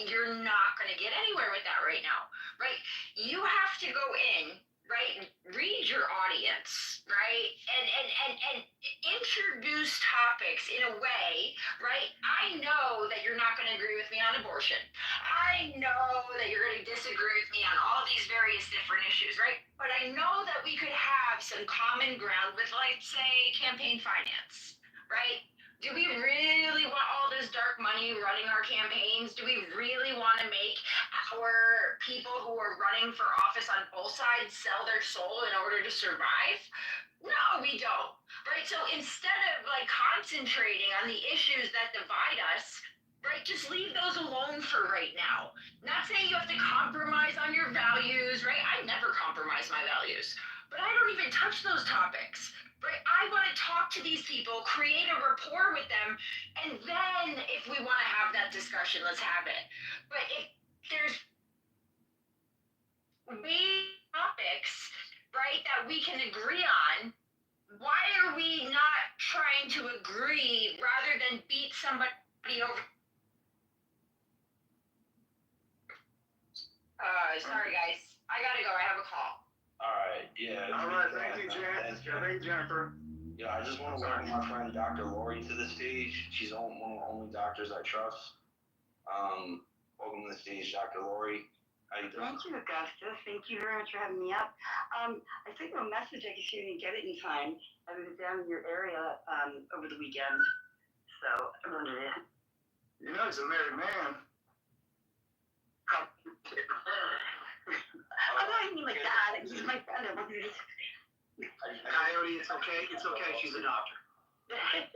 you're not going to get anywhere with that right now, right? You have to go in, right? Read your audience, right? And introduce topics in a way, right? I know that you're not going to agree with me on abortion. I know that you're going to disagree with me on all these various different issues, right? But I know that we could have some common ground with, like, say, campaign finance, right? Do we really want all this dark money running our campaigns? Do we really want to make our people who are running for office on both sides sell their soul in order to survive? No, we don't, right? So instead of like concentrating on the issues that divide us, right, just leave those alone for right now. Not saying you have to compromise on your values, right? I never compromise my values, but I don't even touch those topics. Right? I want to talk to these people, create a rapport with them, and then if we want to have that discussion, let's have it. But if there's topics, right, that we can agree on, why are we not trying to agree rather than beat somebody over? Sorry guys, I gotta go. I have a call. All right, yeah. All right, thank you, Jen. Thank you, Jennifer. Yeah, I just want to welcome my friend Dr. Lori to the stage. She's one of the only doctors I trust. Welcome to the stage, Dr. Lori. How you doing? Thank you, Augustus. Thank you very much for having me up. I sent you a message. I guess you didn't get it in time. I was down in your area over the weekend, so I wondered it. You know he's a married man. I don't mean like that. He's my friend. Coyote, it's okay. It's okay. She's a doctor.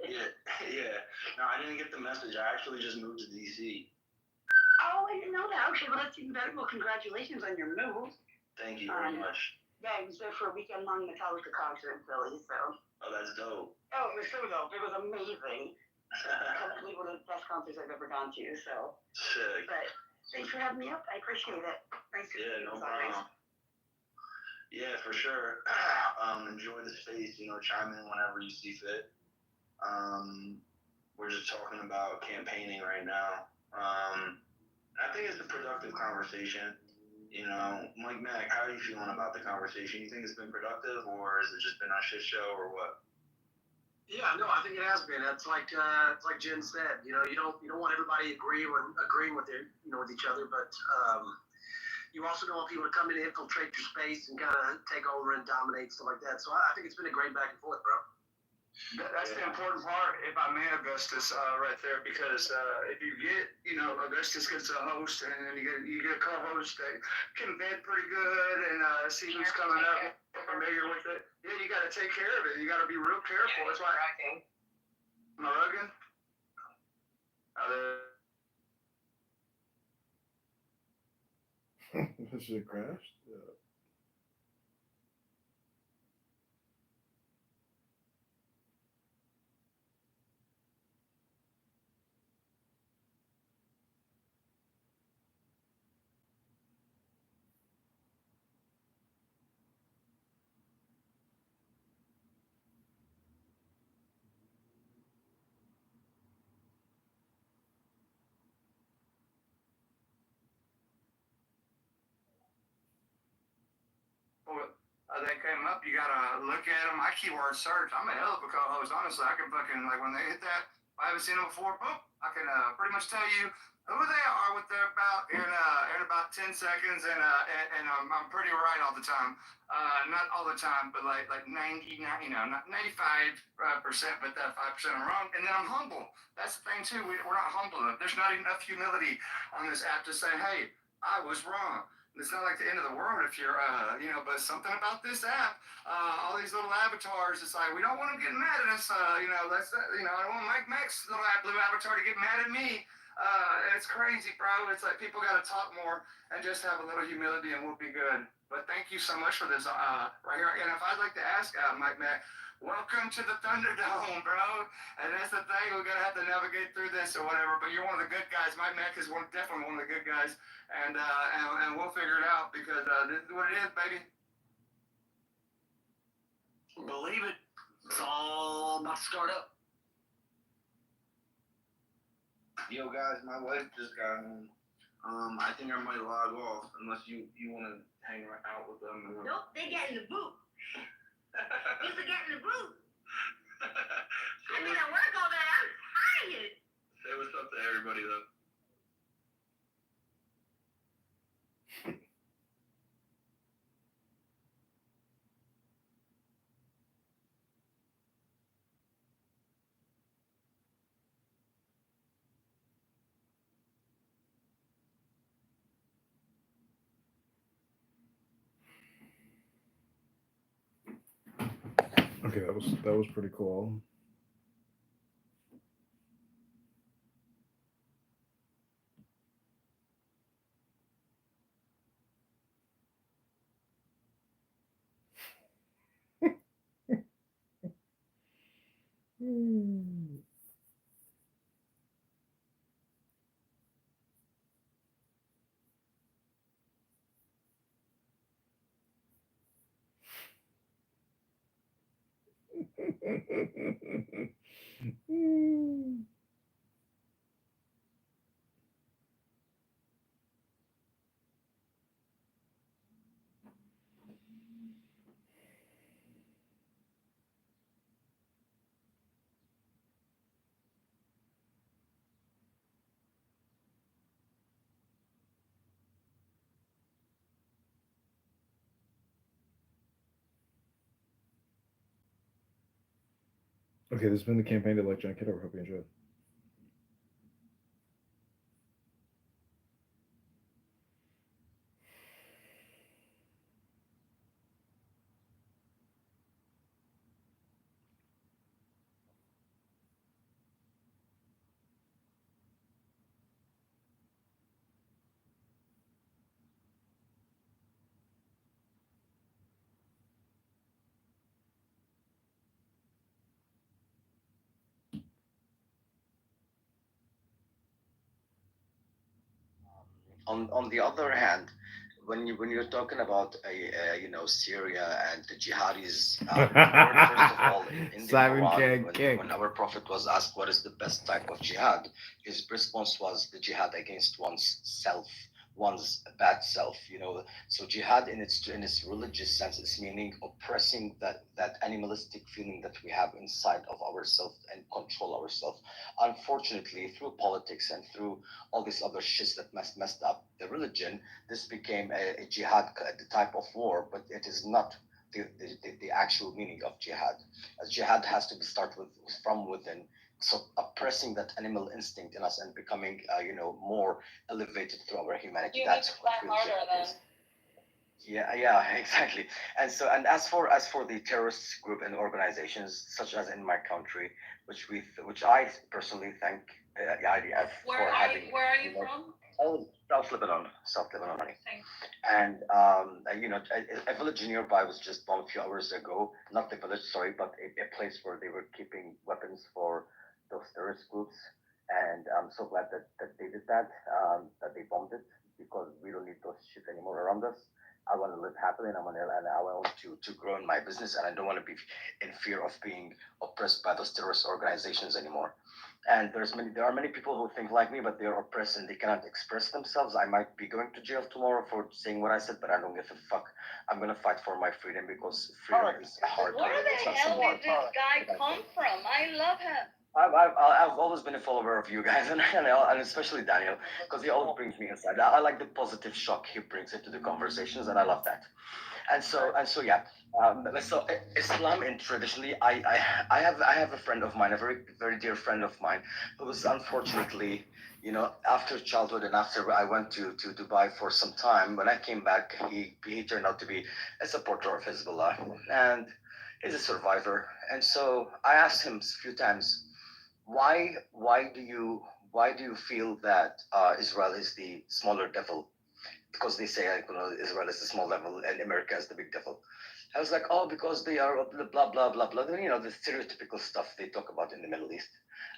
Yeah. No, I didn't get the message. I actually just moved to DC. Oh, I didn't know that. Okay, well, that's even better. Well, congratulations on your move. Thank you very much. Yeah, I was there for a weekend-long Metallica concert in Philly, so. Oh, that's dope. Oh, it was so dope. It was amazing. Probably one of the best concerts I've ever gone to, so. Sick. But thanks for having me up. I appreciate it. Thanks for no problem. Yeah, for sure. Enjoy the space, chime in whenever you see fit. We're just talking about campaigning right now. I think it's a productive conversation. Mike Mack, how are you feeling about the conversation? You think it's been productive, or has it just been a shit show, or what? Yeah, no, I think it has been. It's like Jen said. You don't want everybody agreeing with with each other, but you also don't want people to come in and infiltrate your space and kind of take over and dominate, stuff like that. So I think it's been a great back and forth, bro. That's the important part, if I may, Augustus, right there, because if you get, Augustus gets a host, and then you get a co-host that can vet pretty good and see who's coming up, familiar with it. Yeah, you got to take care of it. You got to be real careful. That's why. Am I rugging? This shit crashed. Yeah. They came up, you gotta look at them. I keyword search. I'm a hell of a co-host, honestly. I can fucking, like, when they hit that, if I haven't seen them before, boom, I can pretty much tell you who they are, what they're about in about 10 seconds, and I'm pretty right all the time. Not all the time, but like 99, not 95%, but that 5% I'm wrong. And then I'm humble. That's the thing too. We're not humble enough. There's not enough humility on this app to say, hey, I was wrong. It's not like the end of the world if you're, but something about this app, all these little avatars, it's like, we don't want them getting mad at us, I don't want Mike Mack's little blue avatar to get mad at me. It's crazy, bro. It's like people got to talk more and just have a little humility and we'll be good. But thank you so much for this, right here. And if I'd like to ask Mike Mack, welcome to the Thunderdome, bro. And that's the thing, we're gonna have to navigate through this or whatever. But you're one of the good guys. Mike Mack is definitely one of the good guys, and we'll figure it out because this is what it is, baby. Believe it. It's all about to start up. Yo, guys, my wife just got home. I think I might log off unless you want to hang out with them. Nope, they get in the booth. You should get in the booth. I mean, I work all day. I'm tired. Say what's up to everybody, though. Okay, that was pretty cool. Okay, this has been the campaign to elect John Kitover. Hope you enjoyed. On the other hand, when you're talking about Syria and the jihadis, first of all, in the Simon Quran, can't kick. when our prophet was asked what is the best type of jihad, his response was the jihad against one's self, one's bad self. So jihad in its religious sense is meaning oppressing that animalistic feeling that we have inside of ourselves and control ourselves. Unfortunately, through politics and through all these other shits that messed up the religion, this became a jihad type of war, but it is not the actual meaning of jihad. As jihad has to be start with from within, so oppressing that animal instinct in us and becoming more elevated through our humanity. That's what real jihad is. Yeah, exactly. And as for the terrorist group and organizations such as in my country, which I personally thank IDF for having. Where are you from? Oh, South Lebanon. Thanks. And a village nearby was just bombed a few hours ago. Not the village, sorry, but a place where they were keeping weapons for those terrorist groups. And I'm so glad that they did that, that they bombed it, because we don't need those shit anymore around us. I want to live happily, and I want to grow in my business, and I don't want to be in fear of being oppressed by those terrorist organizations anymore. And there are many people who think like me, but they're oppressed and they cannot express themselves. I might be going to jail tomorrow for saying what I said, but I don't give a fuck. I'm gonna fight for my freedom, because freedom is hard. Where the hell did this guy come from? I love him. I've always been a follower of you guys, and especially Daniel, because he always brings me inside. I like the positive shock he brings into the conversations, and I love that. And so yeah. So Islam, and traditionally, I have a friend of mine, a very very dear friend of mine, who was unfortunately, after childhood and after I went to Dubai for some time. When I came back, he turned out to be a supporter of Hezbollah, and he's a survivor. And so I asked him a few times, why do you feel that Israel is the smaller devil? Because they say Israel is the small devil and America is the big devil. I was like, oh, because they are blah blah blah blah. The stereotypical stuff they talk about in the Middle East.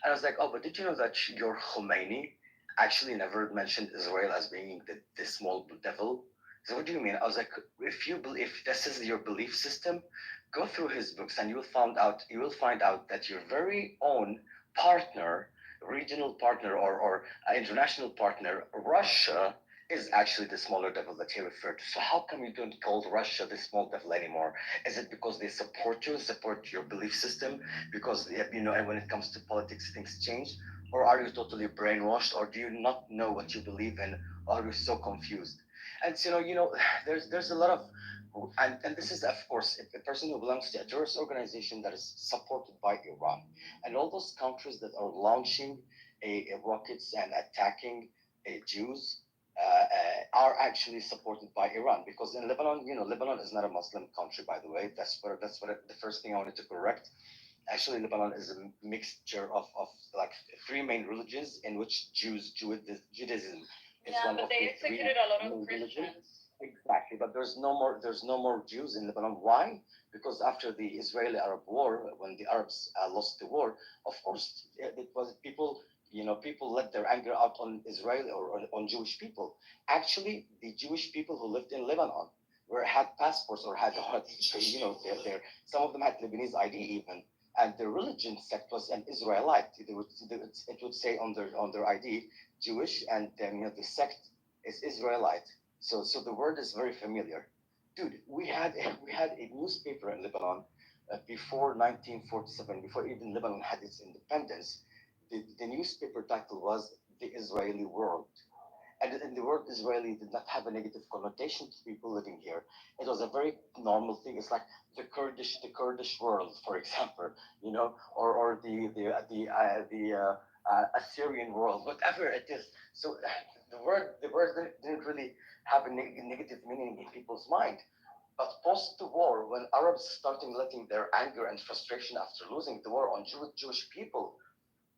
And I was like, oh, but did you know that your Khomeini actually never mentioned Israel as being the small devil? So what do you mean? I was like, if this is your belief system, go through his books and you will find out that your very own partner, regional partner or international partner, Russia, is actually the smaller devil that he referred to. So how come you don't call Russia the small devil anymore? Is it because they support your belief system? Because and when it comes to politics, things change, or are you totally brainwashed, or do you not know what you believe in, or are you so confused? And so, there's a lot of, and this is of course a person who belongs to a terrorist organization that is supported by Iran, and all those countries that are launching a rockets and attacking Jews are actually supported by Iran, because in Lebanon, Lebanon is not a Muslim country, by the way. The first thing I wanted to correct. Actually, Lebanon is a mixture of like three main religions, in which Judaism is Yeah, one but of they the three executed a lot of main religions. Christians. Exactly, but there's no more Jews in Lebanon. Why? Because after the Israeli-Arab War, when the Arabs lost the war, of course it was people let their anger out on Israel or on Jewish people. Actually, the Jewish people who lived in Lebanon had passports or had some of them had Lebanese ID even, and their religion sect was an Israelite. It would say on their ID Jewish, and then the sect is Israelite. So the word is very familiar, dude. We had a newspaper in Lebanon before 1947, before even Lebanon had its independence. The newspaper title was The Israeli World. And the word Israeli did not have a negative connotation to people living here. It was a very normal thing. It's like the Kurdish world, for example, or the Assyrian world, whatever it is. So the word didn't really have a negative meaning in people's mind. But post the war, when Arabs started letting their anger and frustration after losing the war on Jewish people,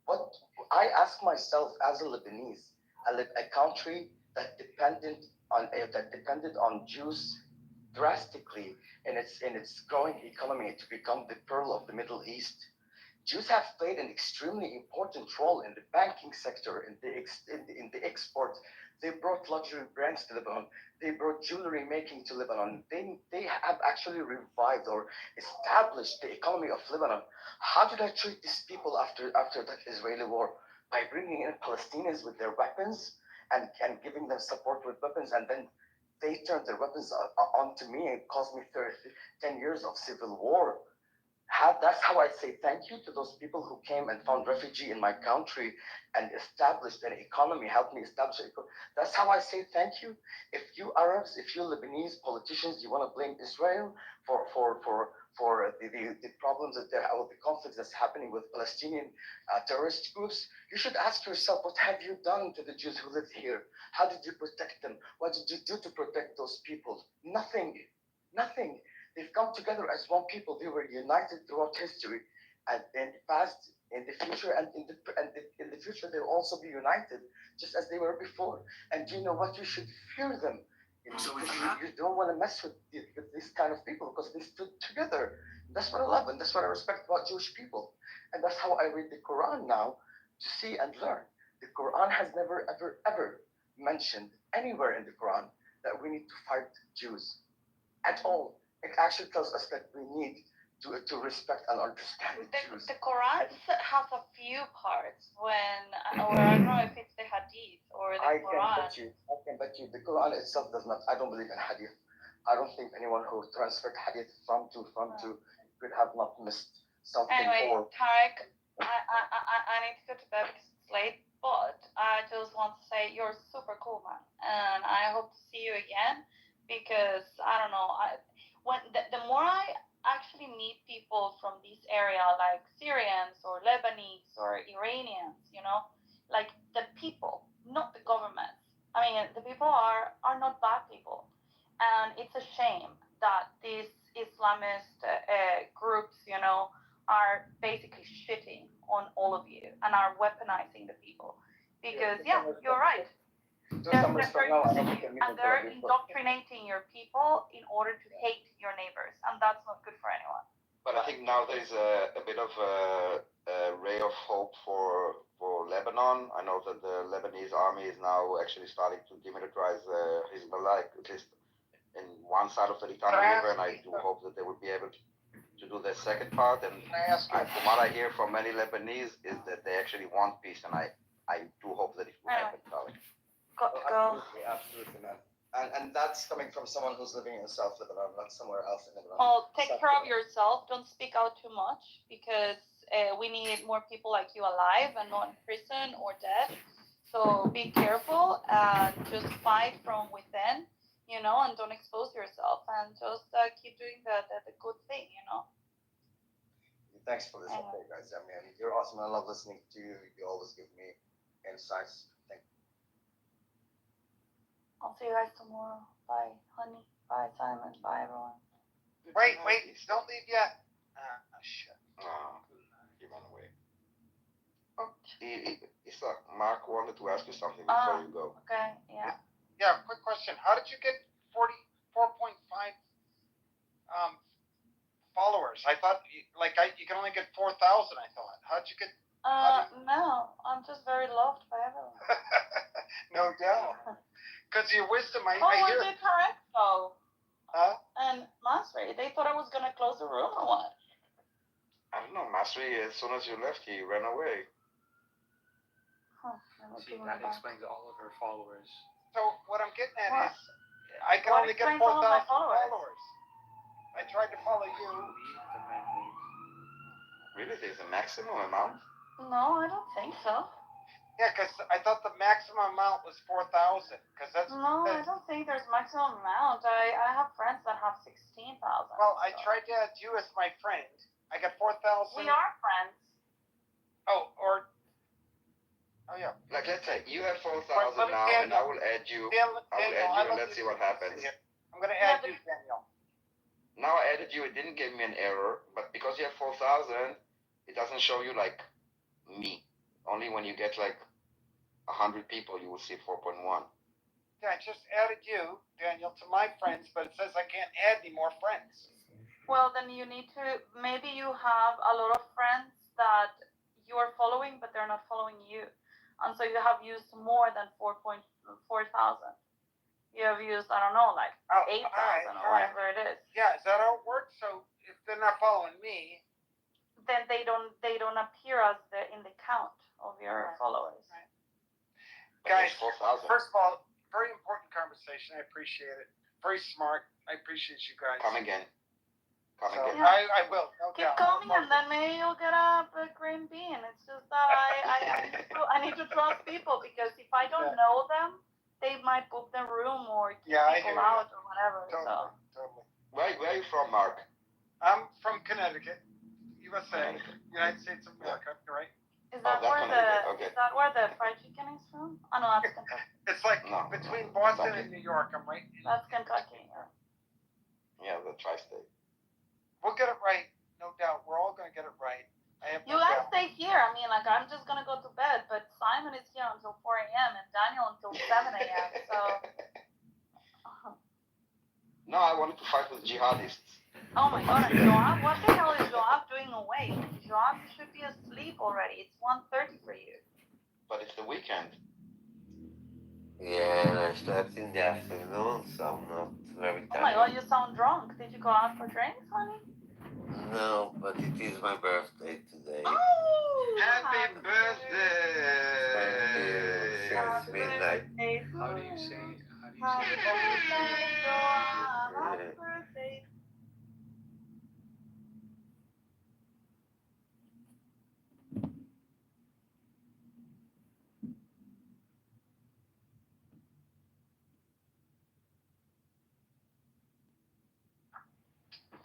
what I ask myself as a Lebanese, a country that depended on Jews drastically in its growing economy to become the pearl of the Middle East. Jews have played an extremely important role in the banking sector, in the export. They brought luxury brands to Lebanon. They brought jewelry making to Lebanon. They have actually revived or established the economy of Lebanon. How did I treat these people after that Israeli war? By bringing in Palestinians with their weapons and giving them support with weapons, and then they turned their weapons onto me and caused me 10 years of civil war. That's how I say thank you to those people who came and found refuge in my country and established an economy, helped me establish it. That's how I say thank you. If you Arabs, if you Lebanese politicians, you want to blame Israel for the problems that there are, the conflicts that's happening with Palestinian terrorist groups, you should ask yourself, what have you done to the Jews who live here? How did you protect them? What did you do to protect those people? Nothing. Nothing. They've come together as one people. They were united throughout history, and in the past, in the future, and in the future, they'll also be united, just as they were before. And you know what? You should fear them. You don't want to mess with these kind of people because they stood together. That's what I love, and that's what I respect about Jewish people. And that's how I read the Quran now, to see and learn. The Quran has never, ever, ever mentioned anywhere in the Quran that we need to fight Jews at all. It actually tells us that we need to respect and understand the Jews. The Quran has a few parts or I don't know if it's the Hadith or the Quran. I can bet you, the Quran itself does not. I don't believe in Hadith. I don't think anyone who transferred Hadith from to could have not missed something. Anyway, Tarek, I need to go to bed because it's late, but I just want to say you're super cool, man, and I hope to see you again because I don't know. The more I actually meet people from this area, like Syrians or Lebanese or Iranians, like the people, not the governments. I mean, the people are not bad people, and it's a shame that these Islamist groups, are basically shitting on all of you and are weaponizing the people. Because you're right. They're indoctrinating your people in order to hate your neighbors, and that's not good for anyone. But I think now there is a bit of a ray of hope for Lebanon. I know that the Lebanese army is now actually starting to demilitarize Hezbollah, at least in one side of the Litani River, and I do hope that they will be able to do the second part. And from what I hear from many Lebanese is that they actually want peace, and I do hope that it will happen, darling. Absolutely, man. And that's coming from someone who's living in South Lebanon, not somewhere else in Lebanon. Well, take care of yourself. Don't speak out too much because we need more people like you alive and not in prison or dead. So be careful and just fight from within, and don't expose yourself and just keep doing the good thing, Thanks for this update, guys. I mean, you're awesome. I love listening to you. You always give me insights. Thank you. I'll see you guys tomorrow. Bye, honey. Bye, Simon. Bye, everyone. Wait, don't leave yet. Shit. He ran away. Oh, Isa, Mark wanted to ask you something before you go. Okay, yeah. Yeah, quick question. How did you get 44.5 followers? I thought you can only get 4,000, I thought. How did you get? No, I'm just very loved by everyone. No doubt. Because your wisdom, I hear. Was it correct though? Huh? And Masri, they thought I was gonna close the room or what? I don't know, Masri, as soon as you left, he ran away. See, that explains all of her followers. So what I'm getting at is, I can only get 4,000 followers. I tried to follow you. Really? There's a maximum amount? No, I don't think so. Yeah, because I thought the maximum amount was 4,000. I don't think there's maximum amount. I have friends that have 16,000. Well, I tried to add you as my friend. I got 4,000. We are friends. Oh yeah. Like, let's say you have 4,000 now, and I will add you. And let's see what happens. I'm going to add you, Daniel. Now I added you. It didn't give me an error, but because you have 4,000, it doesn't show you like me. Only when you get like 100 people, you will see 4.1. Yeah, I just added you, Daniel, to my friends, but it says I can't add any more friends. Well, then you need to, maybe you have a lot of friends that you are following, but they're not following you. And so you have used more than 4,000. You have used, I don't know, like 8,000 or whatever it is. Yeah, is that how it works? So if they're not following me, then they don't appear as in the count of your followers. Right. Guys, 4,000. first of all, very important conversation. I appreciate it. Very smart. I appreciate you guys. Come again. Come So again. I will. No Keep doubt. coming, and then maybe you'll get a green bean. It's just that I need to trust people, because if I don't know them, they might book their room or keep people out or whatever. Totally. Where are you from, Mark? I'm from Connecticut, USA, United States of America, right? Is that where the fried chicken is from? Oh no, that's Kentucky. It's like between Boston and New York. I'm right. That's Kentucky. Yeah, the tri-state. We'll get it right, no doubt. We're all gonna get it right. You guys stay here. I mean, like, I'm just gonna go to bed, but Simon is here until 4 a.m. and Daniel until 7 a.m. So. No, I wanted to fight with jihadists. Oh my God, and Joab? What the hell is Joab doing awake? Joab, you should be asleep already. It's 1:30 for you. But it's the weekend. Yeah, and I slept in the afternoon, so I'm not very tired. Oh my God, you sound drunk. Did you go out for drinks, honey? No, but it is my birthday today. Oh! Happy birthday! Since midnight. How do you say? Happy birthday, Joab. Happy birthday.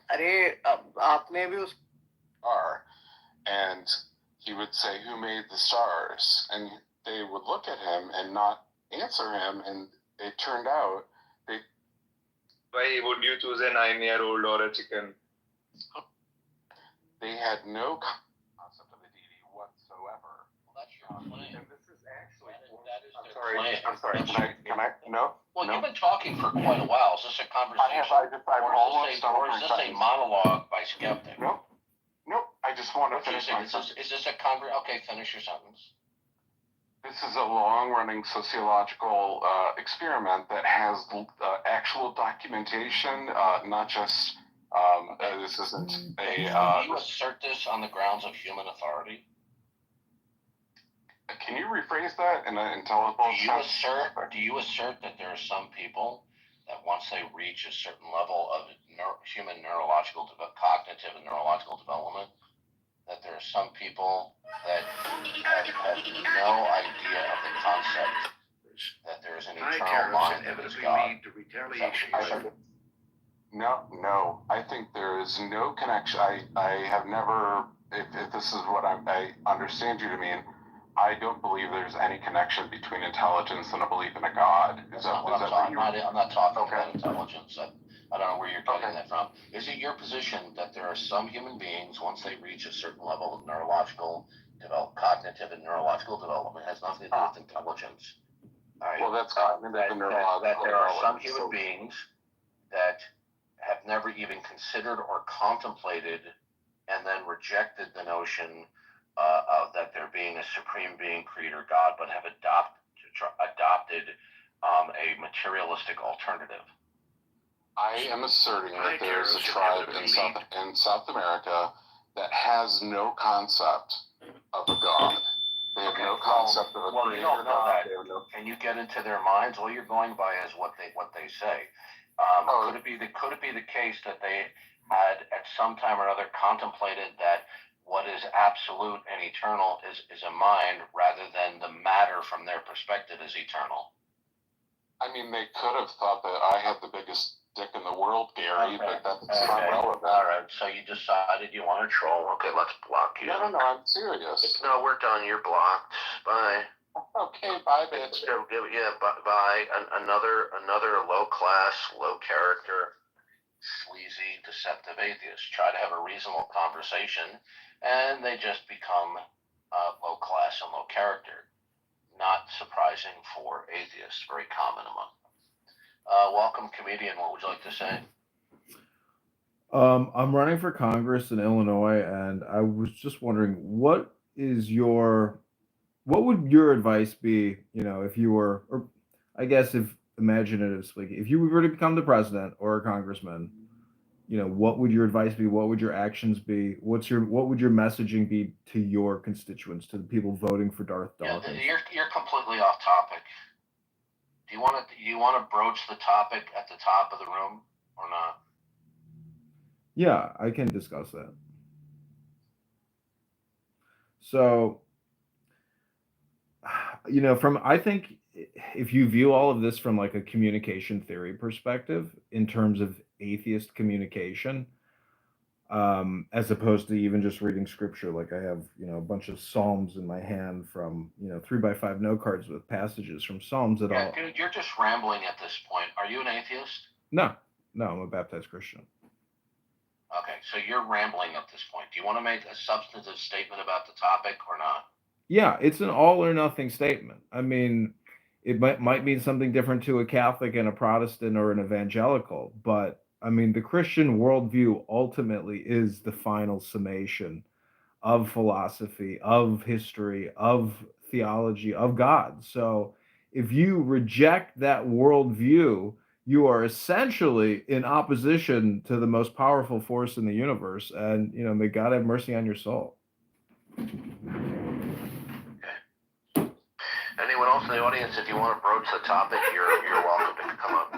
अरे आपने भी उस star, and he would say, "Who made the stars?" And they would look at him and not answer him, and it turned out they. Why would you choose a 9-year-old or a chicken? They had no concept of the deity whatsoever. Well, that's your claim. And this is actually. I'm sorry. Can I? No. Well, no. you've been talking for quite a while. Is this a conversation? Or is this a monologue by Skeptic? Nope. I just want to finish my sentence. Is this a Okay, finish your sentence. This is a long-running sociological experiment that has actual documentation, not just. This isn't a. Do you assert this on the grounds of human authority? Can you rephrase that in an intelligible sense? Do you assert that there are some people that once they reach a certain level of human cognitive and neurological development, that there are some people that have no idea of the concept that there is an eternal mind that is God? No. I think there is no connection. I have never, if this is what I understand you to mean, I don't believe there's any connection between intelligence and a belief in a God. I'm not talking about intelligence. I don't know where you're getting that from. Is it your position that there are some human beings, once they reach a certain level of cognitive and neurological development, has nothing to do with intelligence? Right? Well, that's cognitive and neurological that there are some development. human beings that have never even considered or contemplated and then rejected the notion that there being a supreme being, creator, God, but have adopted a materialistic alternative. I am asserting that there is a tribe in South America that has no concept of a God. They have no concept of a creator. You don't know that. Can you get into their minds? All you're going by is what they say. Could it be the case that they had at some time or other contemplated that what is absolute and eternal is a mind rather than the matter from their perspective is eternal? I mean, they could have thought that I had the biggest dick in the world, Gary, but that's not relevant. All right, so you decided you want to troll. Okay, let's block you. No, I'm serious. No, we're done. You're blocked. Bye. Okay, bye, bitch. Bye. Another low class, low character, sleazy, deceptive atheist. Try to have a reasonable conversation, and they just become low class and low character. Not surprising for atheists, very common among them. Welcome, comedian. What would you like to say? I'm running for Congress in Illinois, and I was just wondering, what would your advice be, if you were, or I guess if imaginative speaking, if you were to become the president or a congressman, what would your advice be? What would your actions be? What would your messaging be to your constituents, to the people voting for Darth Dawkins? You're completely off topic. Do you want to broach the topic at the top of the room or not? Yeah, I can discuss that. So, I think if you view all of this from like a communication theory perspective in terms of atheist communication, as opposed to even just reading scripture, like I have, a bunch of Psalms in my hand from, 3x5 note cards with passages from Psalms that Yeah, all. dude, you're just rambling at this point. Are you an atheist? No, no, I'm a baptized Christian. Okay, so you're rambling at this point. Do you want to make a substantive statement about the topic or not? Yeah, it's an all or nothing statement. I mean, it might mean something different to a Catholic and a Protestant or an evangelical, but I mean, the Christian worldview ultimately is the final summation of philosophy, of history, of theology, of God. So if you reject that worldview, you are essentially in opposition to the most powerful force in the universe. And, may God have mercy on your soul. Anyone else in the audience, if you want to broach the topic, you're welcome to come up.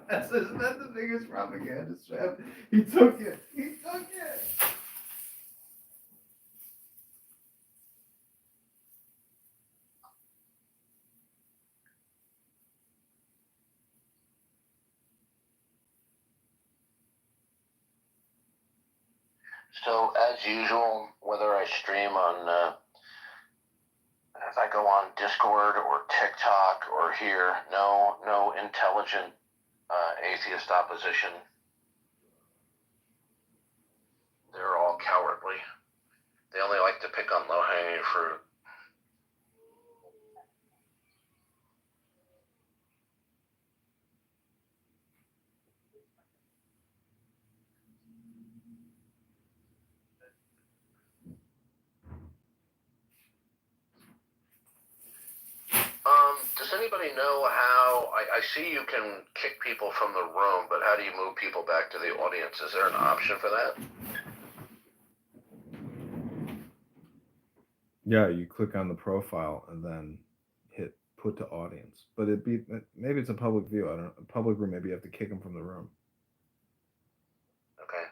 That's the biggest propagandist, man. He took it. He took it. So as usual, whether I stream on, if I go on Discord or TikTok or here, no intelligent atheist opposition. They're all cowardly. They only like to pick on low-hanging fruit. Does anybody know how, I see you can kick people from the room, but how do you move people back to the audience? Is there an option for that? Yeah, you click on the profile and then hit put to audience. But maybe it's a public view. I don't know. A public room, maybe you have to kick them from the room. Okay.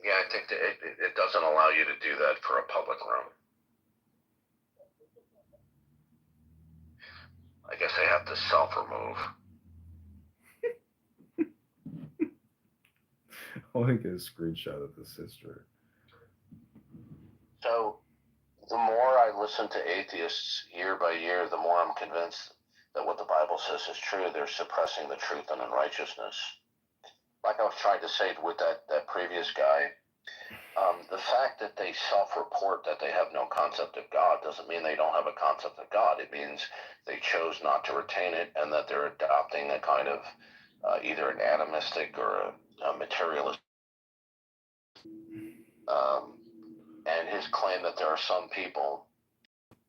Yeah, I think that it doesn't allow you to do that for a public room. I guess they have to self-remove. I want to get a screenshot of this history. So, the more I listen to atheists year by year, the more I'm convinced that what the Bible says is true. They're suppressing the truth and unrighteousness. Like I was trying to say with that previous guy, the fact that they self-report that they have no concept of God doesn't mean they don't have a concept of God. It means they chose not to retain it and that they're adopting a kind of either an animistic or a materialist. And his claim that there are some people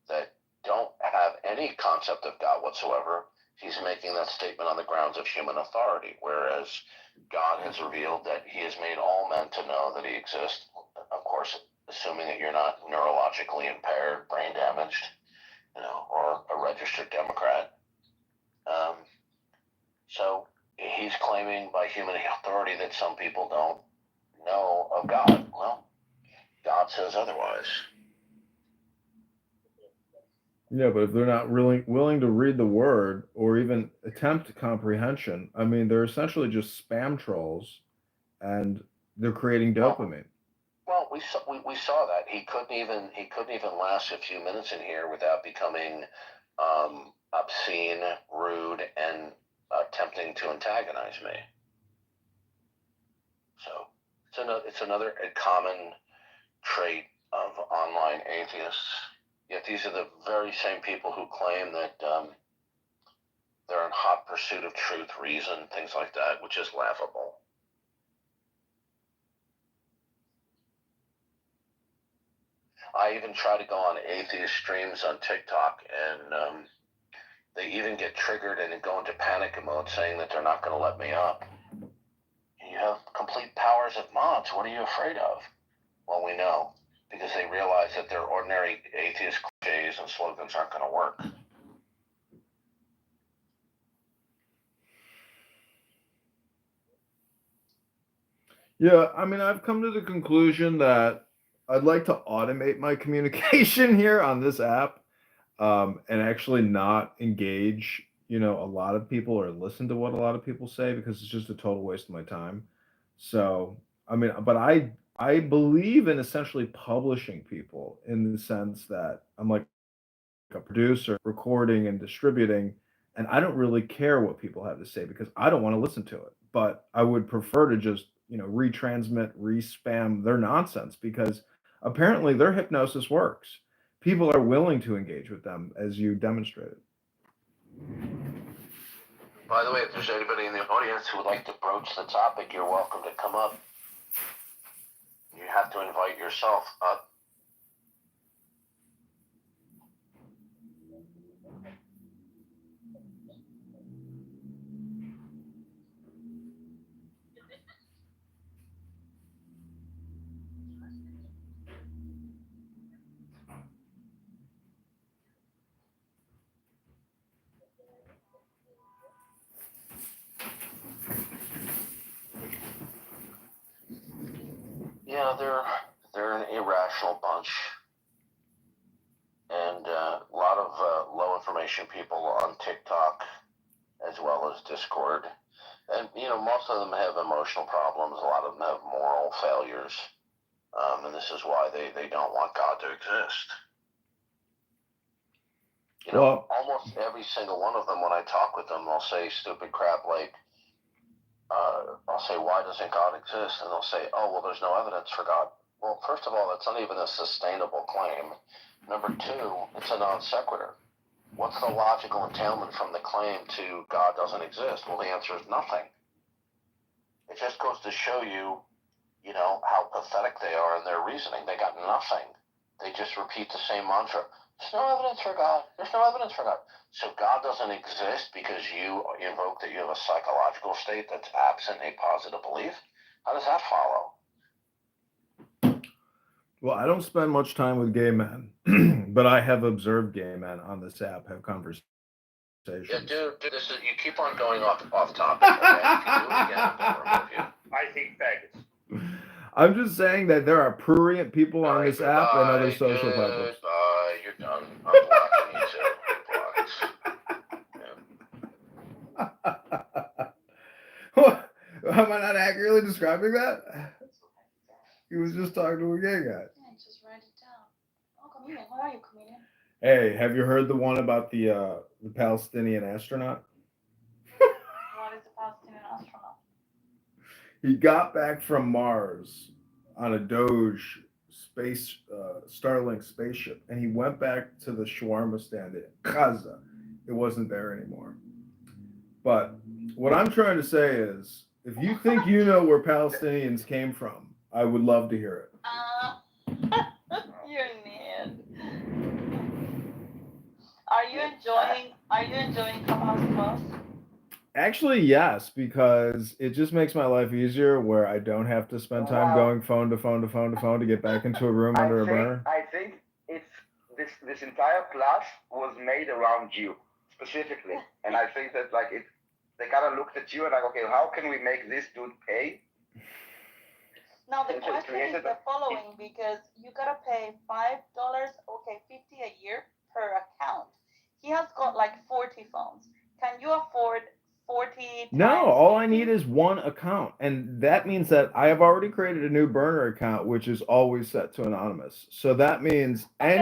that don't have any concept of God whatsoever, he's making that statement on the grounds of human authority, whereas God has revealed that he has made all men to know that he exists, of course, assuming that you're not neurologically impaired, brain damaged, or a registered Democrat. So he's claiming by human authority that some people don't know of God. Well, God says otherwise. Yeah, but if they're not really willing to read the word or even attempt comprehension, I mean, they're essentially just spam trolls, and they're creating dopamine. Well, we saw that he couldn't even last a few minutes in here without becoming obscene, rude, and attempting to antagonize me. So it's another common trait of online atheists. Yet these are the very same people who claim that they're in hot pursuit of truth, reason, things like that, which is laughable. I even try to go on atheist streams on TikTok, and they even get triggered and go into panic mode saying that they're not going to let me up. You have complete powers of mods. What are you afraid of? Well, we know, because they realize that their ordinary atheist cliches and slogans aren't going to work. Yeah, I mean, I've come to the conclusion that I'd like to automate my communication here on this app, and actually not engage, a lot of people or listen to what a lot of people say because it's just a total waste of my time. So, I mean, but I believe in essentially publishing people in the sense that I'm like a producer, recording and distributing, and I don't really care what people have to say because I don't want to listen to it. But I would prefer to just, retransmit, respam their nonsense because apparently their hypnosis works. People are willing to engage with them as you demonstrated. By the way, if there's anybody in the audience who would like to broach the topic, you're welcome to come up. You have to invite yourself up. Yeah, they're an irrational bunch, and a lot of low information people on TikTok as well as Discord, and most of them have emotional problems. A lot of them have moral failures, and this is why they don't want God to exist. Well, Almost every single one of them, when I talk with them, they'll say stupid crap like, I'll say, why doesn't God exist? And they'll say, oh, well, there's no evidence for God. Well, first of all, that's not even a sustainable claim. Number two, it's a non sequitur. What's the logical entailment from the claim to God doesn't exist? Well, the answer is nothing. It just goes to show you, how pathetic they are in their reasoning. They got nothing. They just repeat the same mantra. There's no evidence for God. There's no evidence for God. So God doesn't exist because you invoke that you have a psychological state that's absent a positive belief? How does that follow? Well, I don't spend much time with gay men, but I have observed gay men on this app have conversations. Yeah, dude, this is, you keep on going off topic, okay? If you do it again, I'm going to remove you. I hate faggots. I'm just saying that there are prurient people on this app and other social platforms. Goodbye, you're done. I'm blocking you too. You're blocked. What? Am I not accurately describing that? He was just talking to a gay guy. Yeah, just write it down. Oh, comedian, how are you, comedian? Hey, have you heard the one about the Palestinian astronaut? What is the Palestinian astronaut? He got back from Mars on a Doge space Starlink spaceship, and he went back to the shawarma stand at Gaza. It wasn't there anymore. But what I'm trying to say is, if you think you know where Palestinians came from, I would love to hear it. You're Ned. Are you enjoying Clubhouse Plus? Actually, yes, because it just makes my life easier where I don't have to spend time going phone to phone to phone to phone to get back into a room under a burner. I think it's this entire class was made around you specifically, and I think that they kind of looked at you and like, okay, how can we make this dude pay? Now the question is the following, because you gotta pay $5, okay, $50 a year per account. He has got like 40 phones. Can you afford 40? No, all I need is one account, and that means that I have already created a new burner account, which is always set to anonymous. So that means that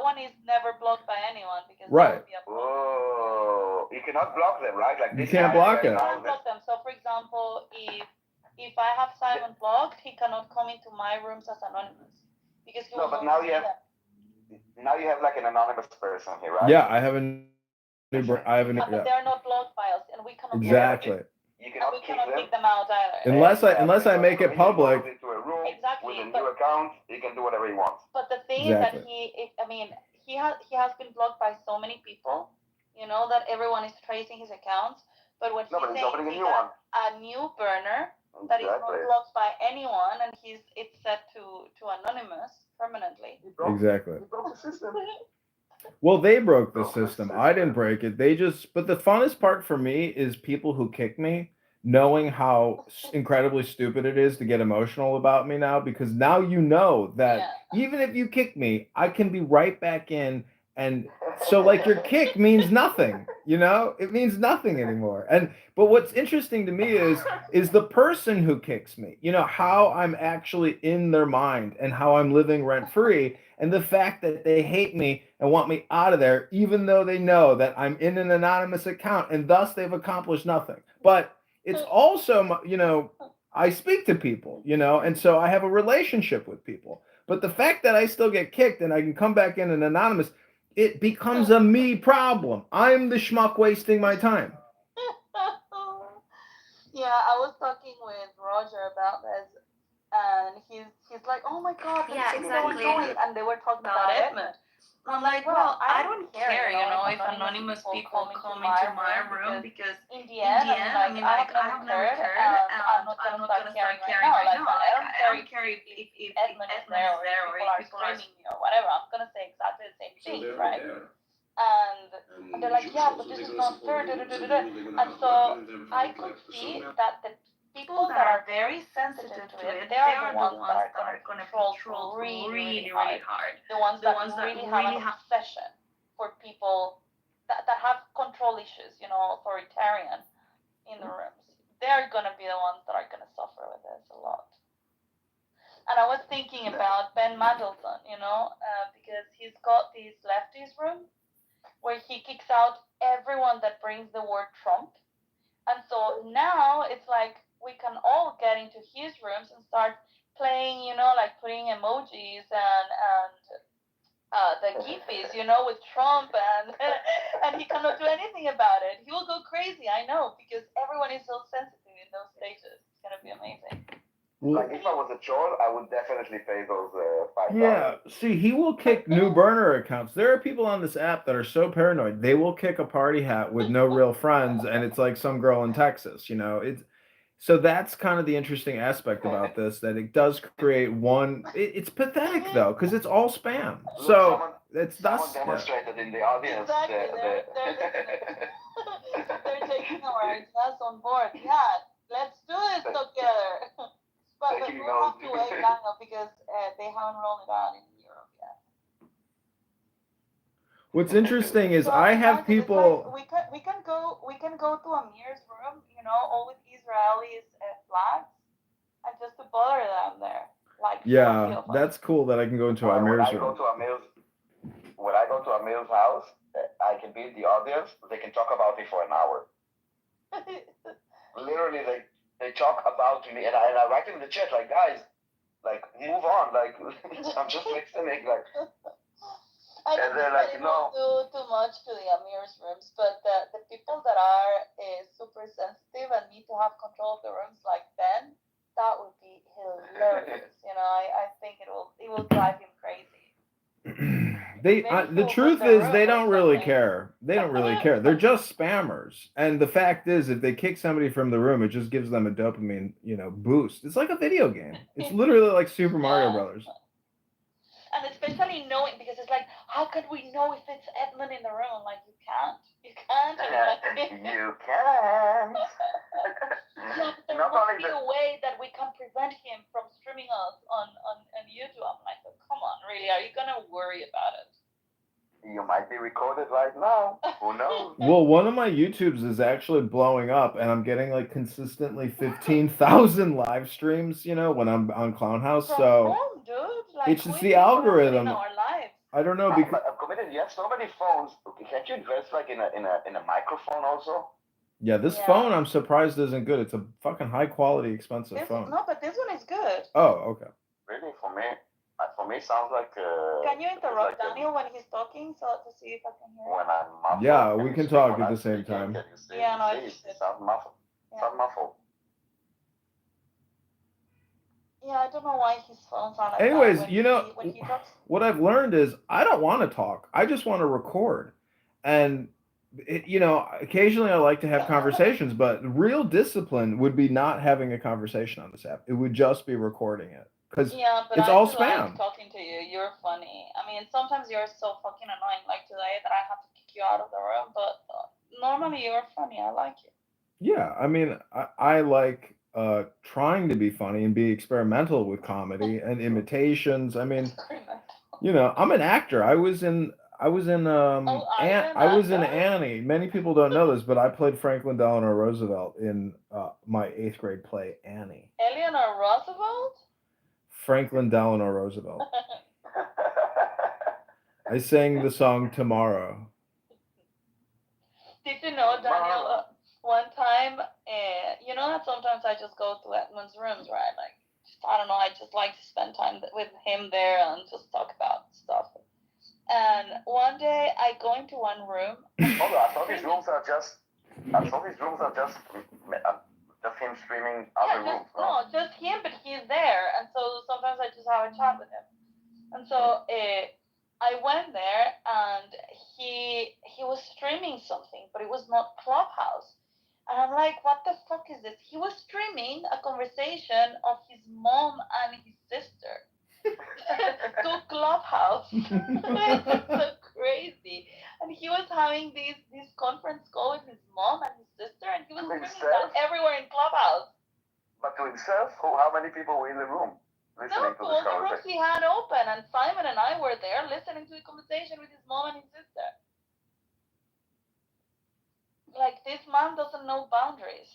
one is never blocked by anyone because right. Oh, you cannot block them, right? Like you can't block it. You can't block them. So, for example, if I have Simon blocked, he cannot come into my rooms as anonymous because he no. But now you have like an anonymous person here, right? Yeah, I have a new. But they're not blocked files, and we cannot. Exactly. You cannot kick them out either. Unless I make it public. Exactly. With a new account, he can do whatever he wants. But the thing is that he has been blocked by so many people, that everyone is tracing his accounts. But what he's saying is he got a new burner that is not blocked by anyone, and it's set to anonymous permanently. Exactly. He broke the system. Well, they broke the system. I didn't break it. But the funnest part for me is people who kick me knowing how incredibly stupid it is to get emotional about me now, because now you know that even if you kick me, I can be right back in. And so like your kick means nothing, you know? It means nothing anymore. And but what's interesting to me is the person who kicks me, you know, how I'm actually in their mind and how I'm living rent free, and the fact that they hate me and want me out of there even though they know that I'm in an anonymous account and thus they've accomplished nothing. But it's also, you know, I speak to people, you know, and so I have a relationship with people. But the fact that I still get kicked and I can come back in an anonymous, it becomes a me problem. I'm the schmuck wasting my time. Yeah, I was talking with Roger about this, and he's like, "Oh my God, Yeah, let's exactly. go," and they were talking about Edmund. I'm like, well, I don't care, you know, if anonymous people come into my room because in the end, I mean, like, I have never cared, and I'm not gonna start caring right now. Like, I don't care if Edmund is there or if people are streaming me or whatever. I'm gonna say exactly the same thing, right? And they're like, yeah, but this is not fair. And so I could see that the people that are very sensitive to it, they are the ones that are going to control really hard. The ones that really have an obsession for people that have control issues, you know, authoritarian in the rooms. They're going to be the ones that are going to suffer with this a lot. And I was thinking about Ben Mandelson, you know, because he's got this lefties room where he kicks out everyone that brings the word Trump. And so now it's like we can all get into his rooms and start playing, you know, like putting emojis and the gifs, you know, with Trump, and and he cannot do anything about it. He will go crazy, I know, because everyone is so sensitive in those stages. It's gonna be amazing. Like if I was a troll, I would definitely pay those $5. Yeah, see, he will kick new burner accounts. There are people on this app that are so paranoid. They will kick a party hat with no real friends, and it's like some girl in Texas, you know. It's so that's kind of the interesting aspect about this, that it does create one. It's pathetic though, because it's all spam. So it's someone demonstrated in the audience. Exactly, they're taking our ideas on board. Yeah, let's do this together. But we'll have to wait long because they haven't rolled it out in Europe yet. What's interesting is I have people. Like we can go to Amir's room, you know, all with Israelis flags, and just to bother them there. Like Yeah, that's cool that I can go into Amir's room. When I go to Amir's house, I can be in the audience. They can talk about me for an hour. Literally, they talk about me, and I write in the chat like, guys, like move on, like I'm just listening, like. And they're like, no. Do too much to the Amir's rooms, but the people that are super sensitive and need to have control of the rooms like Ben, that would be hilarious. You know, I think it will drive him crazy. The truth is they don't really care. They don't really care. They're just spammers. And the fact is, if they kick somebody from the room, it just gives them a dopamine, you know, boost. It's like a video game. It's literally like Super Mario Brothers. And especially knowing, because it's like, how can we know if it's Edmund in the room? Like, you can't. You can't. You can't. Yeah, but there must be a way that we can prevent him from streaming us on YouTube. I'm like, oh, come on, really? Are you going to worry about it? You might be recorded right now. Who knows? Well, one of my YouTubes is actually blowing up, and I'm getting like consistently 15,000 live streams, you know, when I'm on Clownhouse. So like, it's just the algorithm. I don't know because committed. You have so many phones. Can't you dress like in a microphone also? Yeah, this phone I'm surprised isn't good. It's a fucking high quality, expensive phone. No, but this one is good. Oh, okay. Really, for me, sounds like. Can you interrupt Daniel when he's talking so to see if I can hear? When I'm muffled. Yeah, we can talk at the same time. Yeah, no, it sounds muffled. Sound muffled. Yeah, I don't know why his phones are like Anyways, that. you know, what I've learned is I don't want to talk. I just want to record. And, you know, occasionally I like to have conversations, but real discipline would be not having a conversation on this app. It would just be recording it. Because it's all spam. Like talking to you. You're funny. I mean, sometimes you're so fucking annoying. Like today that I have to kick you out of the room, but normally you're funny. I like you. Yeah, I mean, I like trying to be funny and be experimental with comedy and imitations. I mean, you know, I'm an actor. I was in I was in Annie. Many people don't know this, but I played Franklin Delano Roosevelt in my 8th grade play Annie. Eleanor Roosevelt? Franklin Delano Roosevelt. I sang the song Tomorrow. Did you know, Daniel, one time, you know that sometimes I just go to Edmund's rooms, right? Like, I don't know, I just like to spend time with him there and just talk about stuff. And one day I go into one room. Although I thought his rooms are just him streaming other rooms. No, just him, but he's there, and so sometimes I just have a chat with him. And so I went there, and he was streaming something, but it was not Clubhouse. And I'm like, what the fuck is this? He was streaming a conversation of his mom and his sister to Clubhouse. It's so crazy. And he was having this conference call with his mom and his sister, and he was streaming that everywhere in Clubhouse. But to himself, how many people were in the room listening to No, this the rooms conversation? he had open, and Simon and I were there listening to the conversation with his mom and his sister. Like, this man doesn't know boundaries.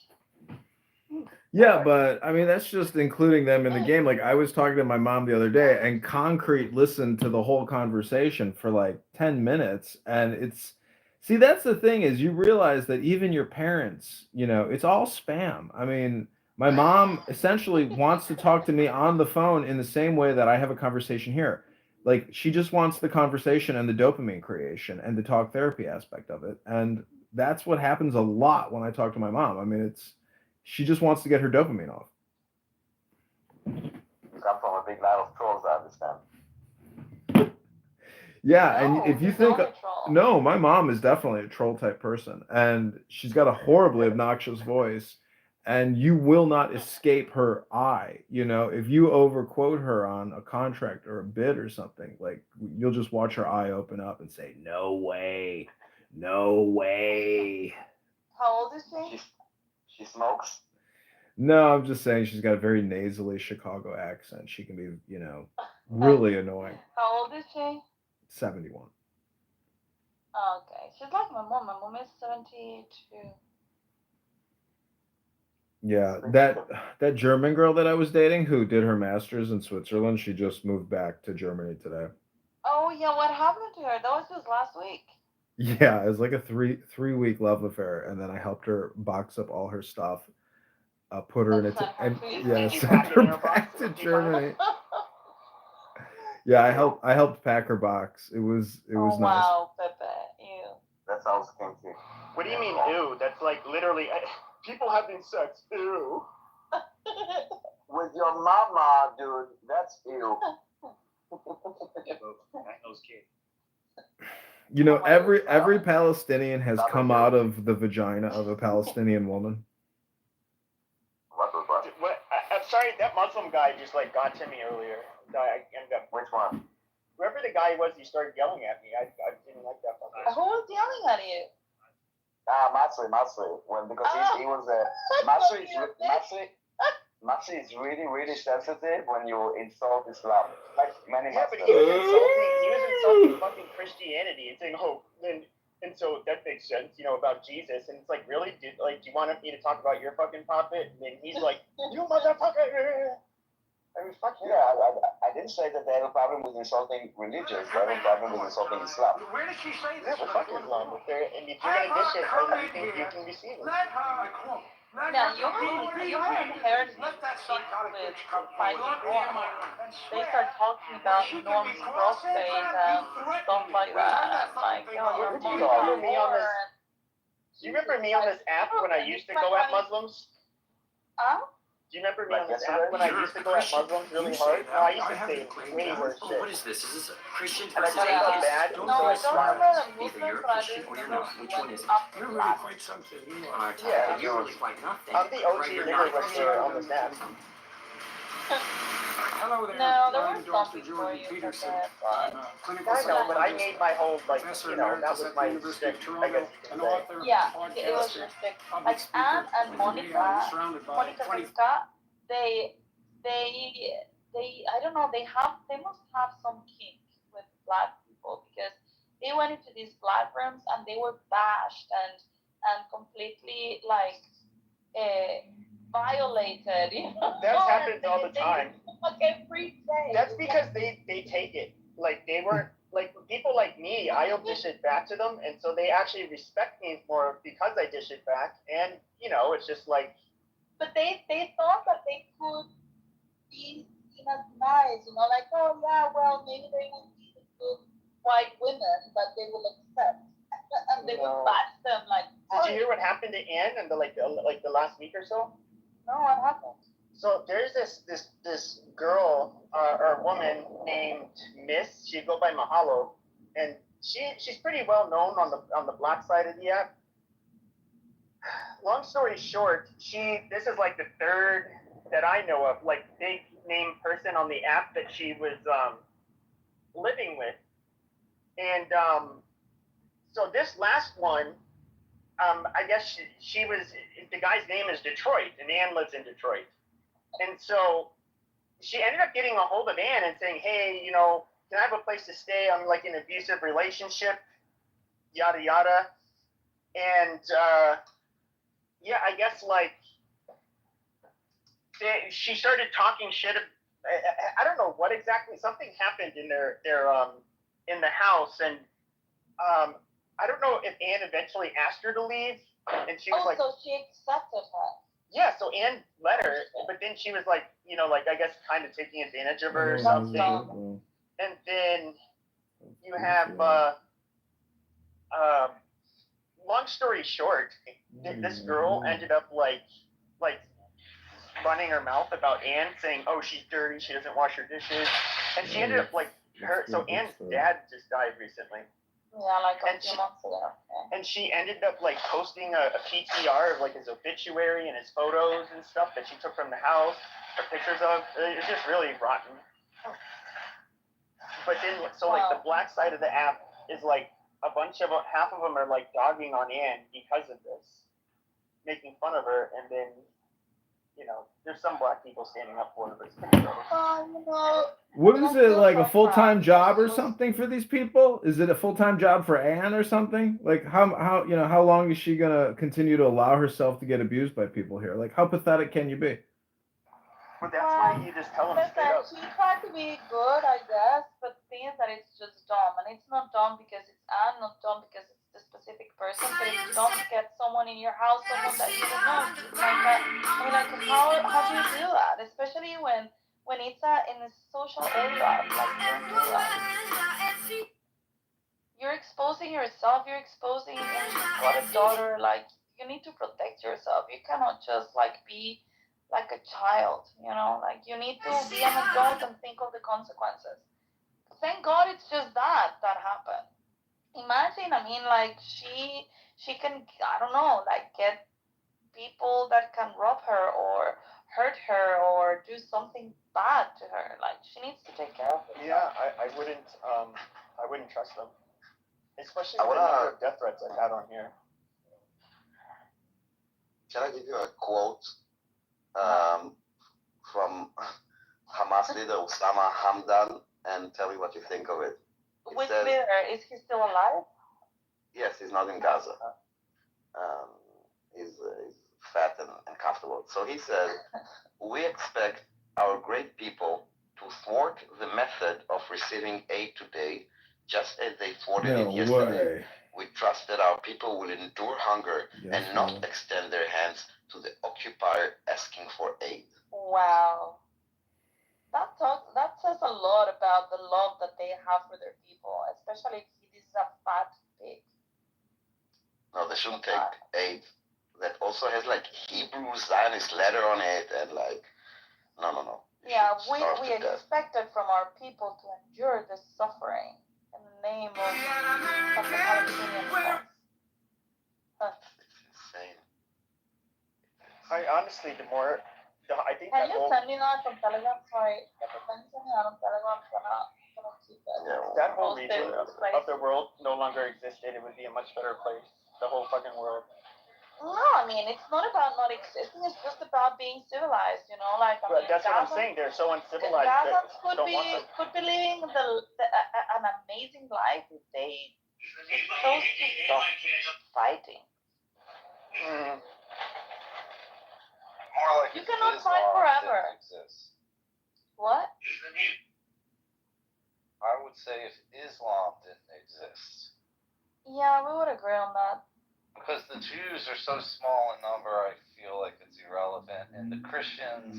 Yeah, but I mean that's just including them in the game. Like I was talking to my mom the other day and Concrete listened to the whole conversation for like 10 minutes and it's see that's the thing is you realize that even your parents, you know, it's all spam. I mean, my mom essentially wants to talk to me on the phone in the same way that I have a conversation here. Like she just wants the conversation and the dopamine creation and the talk therapy aspect of it. And that's what happens a lot when I talk to my mom. I mean, it's she just wants to get her dopamine off. You come from a big line of trolls, I understand. Yeah, and if you think no, my mom is definitely a troll type person, and she's got a horribly obnoxious voice, and you will not escape her eye. You know, if you overquote her on a contract or a bid or something, like you'll just watch her eye open up and say, "No way, no way." How old is she? She smokes? No, I'm just saying she's got a very nasally Chicago accent. She can be, you know, really annoying. How old is she? 71. Okay. She's like my mom. My mom is 72. Yeah, that German girl that I was dating who did her master's in Switzerland, she just moved back to Germany today. Oh yeah, what happened to her? That was just last week. Yeah, it was like a three-week love affair, and then I helped her box up all her stuff, put her in it, sent her back to Germany. Yeah, I helped pack her box. It was nice. Wow, Pepe, ew. That sounds kinky. What do you mean, ew? That's like literally people having sex. Ew. With your mama, dude. That's ew. You know, every Palestinian has come out of the vagina of a Palestinian woman. What? I'm sorry, that Muslim guy just like got to me earlier. I ended up. Which one? Whoever the guy was, he started yelling at me. I didn't like that fucker. Who was yelling at you? Matsui. Because he was Matsui is really, really sensitive when you insult Islam. Like many Yeah, but he was insulting fucking Christianity and saying, oh, and so that makes sense, you know, about Jesus. And it's like, really? Do you want me to talk about your fucking prophet? And then he's like, you motherfucker. I mean, fuck yeah. I didn't say that they have a problem with insulting religions. They have a problem with insulting Islam. Where did she say this? Yeah, but fuck Islam. And if you're going to dish it, you can receive it. Yeah, you haven't heard me speak with fighting norms. They start talking about norms prostate and stuff like that. Like, oh, Do you remember me on this app when I used to go at Muslims? Huh? Do you remember me on this app when I used to go at Muslims really hard? No, I used to say way worse shit. What is this? Is this a Christian And I versus kind of felt atheist? bad. No, I don't remember the Either you're a Christian or you're not. Which one is it? You're really quite something. Yeah, you're really quite nothing. I'm the OG Right, you're nigger not. wrestler on this app. Hello there. No, there I'm were some Dr. before Jordan you said Peterson. that, I'm but a clinical I know, but I psychologist, made my whole, like, professor you know, that emeritus was at the my University of shtick, I Toronto, guess you an could say. author, yeah, it was podcaster, respect. public Like Anne speaker. and Today I'm Monica, surrounded by Monica 20. Pesca, they, I don't know, they must have some kink with black people because they went into these black rooms and they were bashed and completely like violated, you know. That happens all the time. Like every day. That's because they take it. Like, they weren't, like, people like me, I'll dish it back to them, and so they actually respect me more because I dish it back, and, you know, it's just like... But they thought that they could be seen as nice, you know, like, oh yeah, well, maybe they would be the good white women that they will accept. And they would bash them like... Did you hear what happened to Anne in the last week or so? No, what happened? So there's this girl or woman named Miss. She'd go by Mahalo, and she's pretty well known on the black side of the app. Long story short, this is like the third that I know of, like, big name person on the app that she was living with, and so this last one, I guess she was, the guy's name is Detroit, and Ann lives in Detroit. And so she ended up getting a hold of Ann and saying, hey, you know, can I have a place to stay? I'm like in an abusive relationship, yada, yada. And yeah, I guess like she started talking shit. I don't know what exactly, something happened in their in the house. And I don't know if Ann eventually asked her to leave. And she was like, so she accepted her. Yeah, so Ann let her, but then she was like, you know, like, I guess kind of taking advantage of her or something. And then you have, long story short, this girl ended up like running her mouth about Ann, saying, oh, she's dirty, she doesn't wash her dishes. And she ended up like, so Ann's dad just died recently. Yeah, like a few months ago. Yeah. And she ended up like posting a PTR of like his obituary and his photos and stuff that she took from the house, or pictures of. It's just really rotten. But then, so like the black side of the app is like half of them are like dogging on Ann because of this, making fun of her, and then, you know, there's some black people standing up for her, but it's pretty gross. What is it, like a full-time job or something for these people? Is it a full-time job for Anne or something? Like how you know, how long is she gonna continue to allow herself to get abused by people here? Like, how pathetic can you be? But that's why you just tell them straight up. She tried to be good, I guess, but the thing is that it's just dumb. And it's not dumb because it's Anne, not dumb because it's the specific person, but it's dumb to get someone in your house, someone that you don't know. Like that. I mean, like, how do you do that? Especially when it's in a social area, like, you're exposing yourself, you're exposing, and you've got a daughter, like, you need to protect yourself. You cannot just, like, be like a child, you know? Like, you need to be an adult and think of the consequences. Thank God it's just that happened. Imagine, I mean, like, she can, I don't know, like, get people that can rob her or hurt her or do something bad to her. Like, she needs to take care of herself. Yeah, I wouldn't trust them. Especially with the number of death threats I've had on here. Can I give you a quote from Hamas leader Osama Hamdan and tell me what you think of it? Which leader? Is he still alive? Yes, he's not in Gaza. He's fat and comfortable. So he said, we expect our great people to thwart the method of receiving aid today, just as they thwarted it yesterday. We trust that our people will endure hunger and not extend their hands to the occupier asking for aid. Wow. That says a lot about the love that they have for their people, especially if this is a fat pig. No, they shouldn't take aid that also has like Hebrew Zionist letter on it and like, no. Yeah, we expected from our people to endure this suffering in the name of the Palestinians. It's insane. I honestly, the more I think Can that you whole send me that on Telegram? Sorry, can you send me that on Telegram? Gonna keep it. that whole Posted region this of place. the world no longer existed, it would be a much better place. The whole fucking world. No, I mean it's not about not existing. It's just about being civilized. You know, like I mean, That's what I'm Gazans- saying. They're so uncivilized Gazans that could don't be want them. could be living an amazing life if they chose to stop fighting. More like You if cannot Islam fight forever. didn't exist. What? I would say if Islam didn't exist. Yeah, we would agree on that. Because the Jews are so small in number, I feel like it's irrelevant. And the Christians,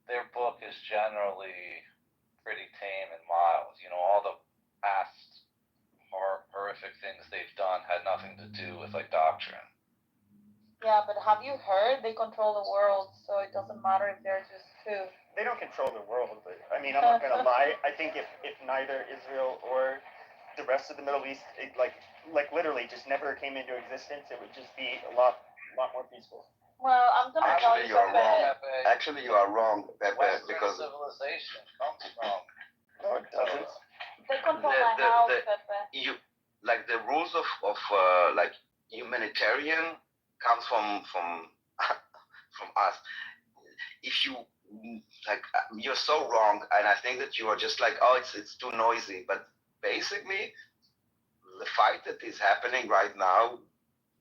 their book is generally pretty tame and mild. You know, all the past horrific things they've done had nothing to do with like doctrine. Yeah, but have you heard they control the world, so it doesn't matter if they're just two. They don't control the world, but I mean, I'm not gonna lie. I think if neither Israel or the rest of the Middle East, like literally just never came into existence, it would just be a lot more peaceful. Well, I'm gonna tell Actually, you you are wrong. something. Actually, you are wrong, Pepe, Western because civilization comes from. No, it doesn't. They control my house, Pepe. you like the rules of like humanitarian comes from from us. If you like, you're so wrong, and I think that you are just like, oh, it's too noisy. But basically, the fight that is happening right now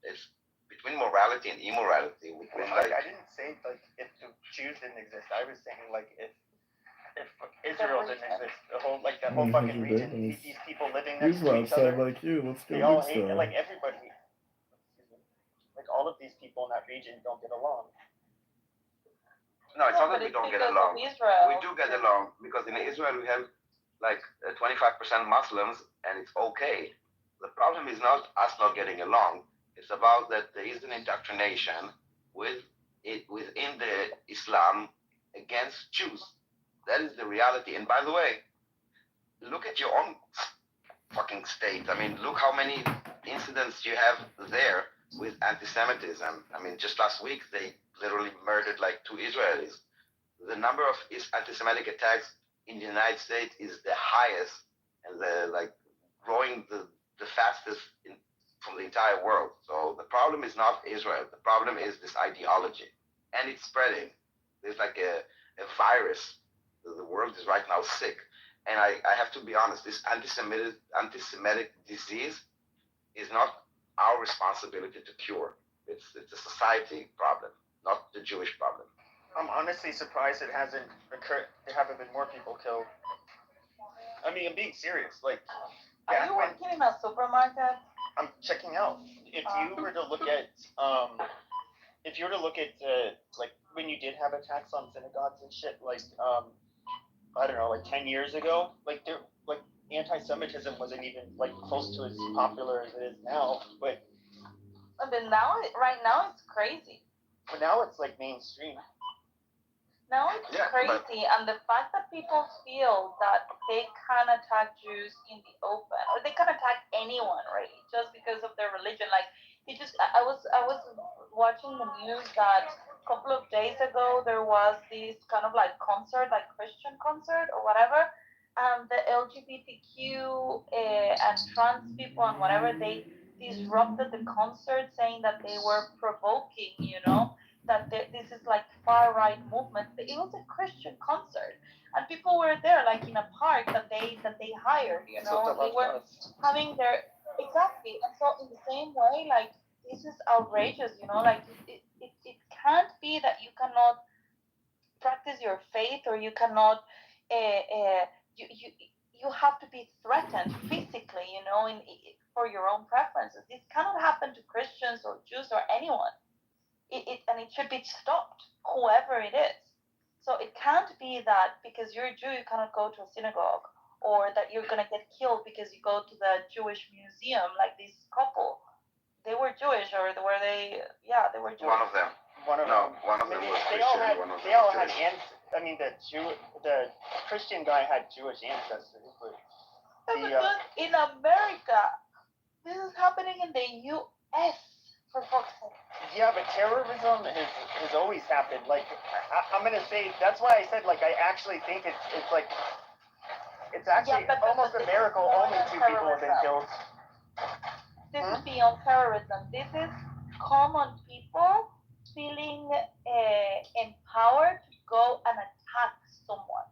is between morality and immorality. Between I didn't say like if the Jews didn't exist. I was saying like if Israel didn't exist, that whole fucking region, these people living next to each other, like you. Let's go they all big hate style. like everybody. Like all of these people in that region don't get along. No, it's not that we don't get along. We do get along because in Israel we have like 25% Muslims, and it's okay. The problem is not us not getting along. It's about that there is an indoctrination within the Islam against Jews. That is the reality. And by the way, look at your own fucking state. I mean, look how many incidents you have there with anti-Semitism. I mean, just last week they literally murdered like 2 Israelis. The number of anti-Semitic attacks in the United States is the highest and the like growing the fastest from the entire world. So the problem is not Israel. The problem is this ideology, and it's spreading. There's like a virus. The world is right now sick, and I have to be honest. This anti-Semitic disease is not our responsibility to cure. It's a society problem, not the Jewish problem. I'm honestly surprised it hasn't occurred. There haven't been more people killed. I mean, I'm being serious. Like, are you working in a supermarket? I'm checking out. If you were to look at, like when you did have attacks on synagogues and shit, like, I don't know, like 10 years ago, like anti-Semitism wasn't even like close to as popular as it is now. But right now it's crazy. But now it's like mainstream. Now it's crazy, and the fact that people feel that they can attack Jews in the open, or they can attack anyone, right, just because of their religion. Like, I was watching the news that a couple of days ago there was this kind of like concert, like Christian concert or whatever, and the LGBTQ and trans people and whatever, they disrupted the concert, saying that they were provoking, that this is like far-right movement. It was a Christian concert, and people were there like in a park that they hired, So they were having their exactly. And so in the same way, like, this is outrageous, like it can't be that you cannot practice your faith, or you cannot you have to be threatened physically, for your own preferences. This cannot happen to Christians or Jews or anyone. And it should be stopped, whoever it is. So it can't be that because you're a Jew you cannot go to a synagogue, or that you're gonna get killed because you go to the Jewish museum, like this couple. They were Jewish, or were they? Yeah, they were Jewish. One of them. One of them was Christian. They all had I mean, the Christian guy had Jewish ancestors, but in America, this is happening in the U.S. For fuck's sake. Yeah, but terrorism has always happened. Like, I'm gonna say that's why I said like I actually think it's like it's actually almost a miracle. Only 2 people have been killed. This is beyond terrorism. This is common people feeling empowered to go and attack someone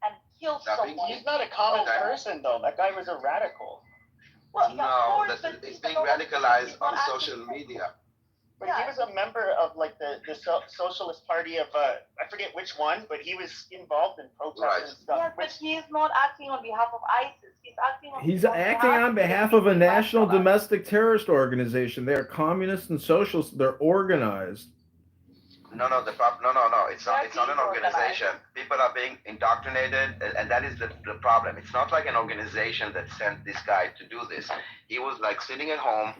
and kill someone. He's not a common person though. That guy was a radical. Well, No, it's being radicalized on social media. But he was a member of like the Socialist Party of I forget which one, but he was involved in protests and stuff. Yes, but he is not acting on behalf of ISIS. He's acting on behalf of a national domestic terrorist organization. They are communists and socialists. They're organized. No. It's not an organization. People are being indoctrinated, and that is the problem. It's not like an organization that sent this guy to do this. He was like sitting at home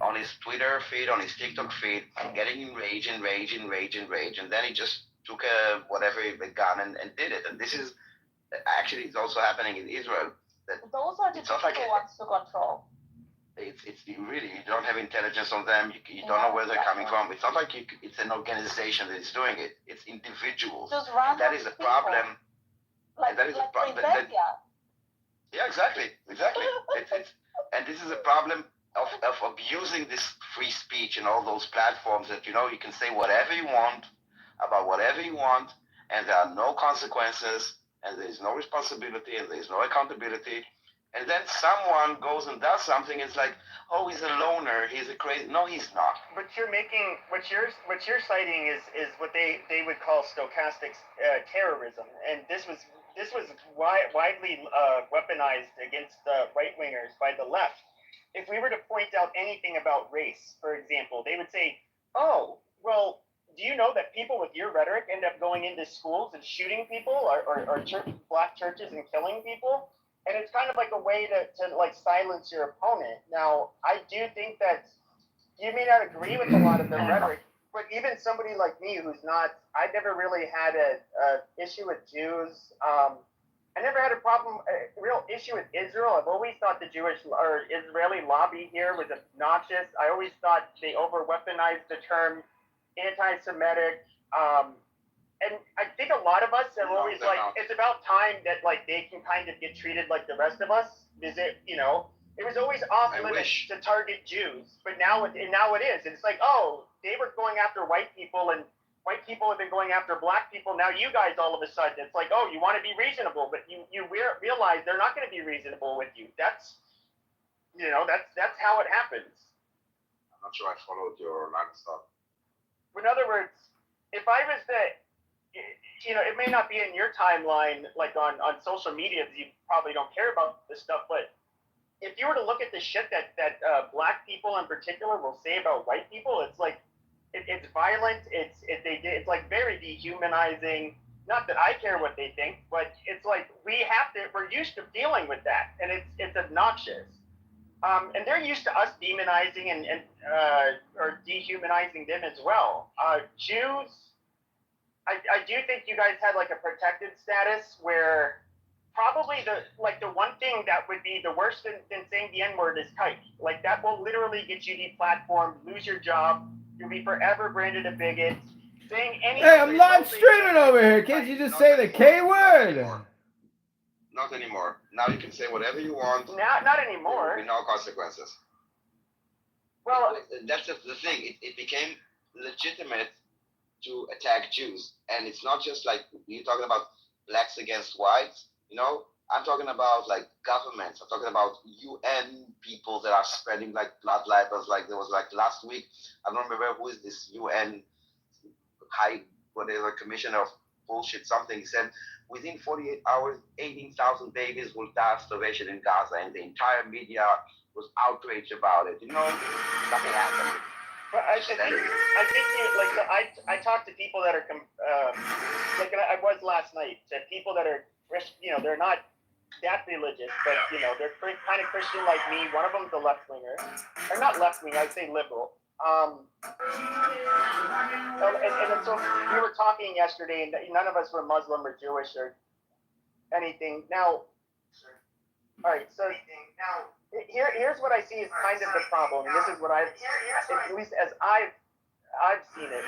on his Twitter feed, on his TikTok feed, getting enraged, and then he just took a gun and did it. And this is actually it's also happening in Israel. Those are the people who wants to control. It's really, you don't have intelligence on them. You don't know where they're coming from. It's not like it's an organization that is doing it. It's individuals. Just random that is a problem. Like, that is like a problem. Yeah, exactly. It's and this is a problem of abusing this free speech and all those platforms that you can say whatever you want about whatever you want, and there are no consequences, and there is no responsibility, and there is no accountability. And then someone goes and does something. It's like, oh, he's a loner. He's a crazy. No, he's not. But you're making what you're citing is what they would call stochastic terrorism, and this was widely weaponized against right wingers by the left. If we were to point out anything about race, for example, they would say, oh, well, do you know that people with your rhetoric end up going into schools and shooting people or black churches and killing people? And it's kind of like a way to like silence your opponent. Now, I do think that you may not agree with a lot of the rhetoric, but even somebody like me who's not, I never really had a issue with Jews. I never had a real issue with Israel. I've always thought the Jewish or Israeli lobby here was obnoxious. I always thought they over-weaponized the term anti-Semitic. And I think a lot of us are always like, it's about time that like they can kind of get treated like the rest of us. It was always off limits to target Jews, but now it is. It's like, oh, they were going after white people, and white people have been going after black people. Now you guys, all of a sudden, it's like, oh, you want to be reasonable, but you realize they're not going to be reasonable with you. That's how it happens. I'm not sure I followed your line of thought. In other words, if I was it may not be in your timeline, like on social media, because you probably don't care about this stuff, but if you were to look at the shit that black people in particular will say about white people, it's like, it's violent, it's like very dehumanizing. Not that I care what they think, but it's like we're used to dealing with that, and it's obnoxious. And they're used to us demonizing and or dehumanizing them as well. Jews, I do think you guys had like a protected status where probably the one thing that would be the worst than saying the N-word is kike. Like that will literally get you deplatformed, lose your job, you'll be forever branded a bigot. Saying anything. Hey, I'm live streaming over here. Can't you just say the K word? Not anymore. Now you can say whatever you want. Not anymore. With no consequences. Well, that's the thing. It became legitimate to attack Jews, and it's not just like you're talking about blacks against whites. I'm talking about like governments. I'm talking about UN people that are spreading like blood libels. Like there was like last week. I don't remember who is this UN commissioner of bullshit something. He said within 48 hours, 18,000 babies will die of starvation in Gaza, and the entire media was outraged about it. Nothing happened. But I think I talked to people that are like I was last night. To people that are they're not that religious, but they're kind of Christian like me. One of them's a left winger, or not left wing. I'd say liberal. And so we were talking yesterday, and none of us were Muslim or Jewish or anything. Now, all right. So Here's what I see as kind of the problem, and this is what at least as I've seen it.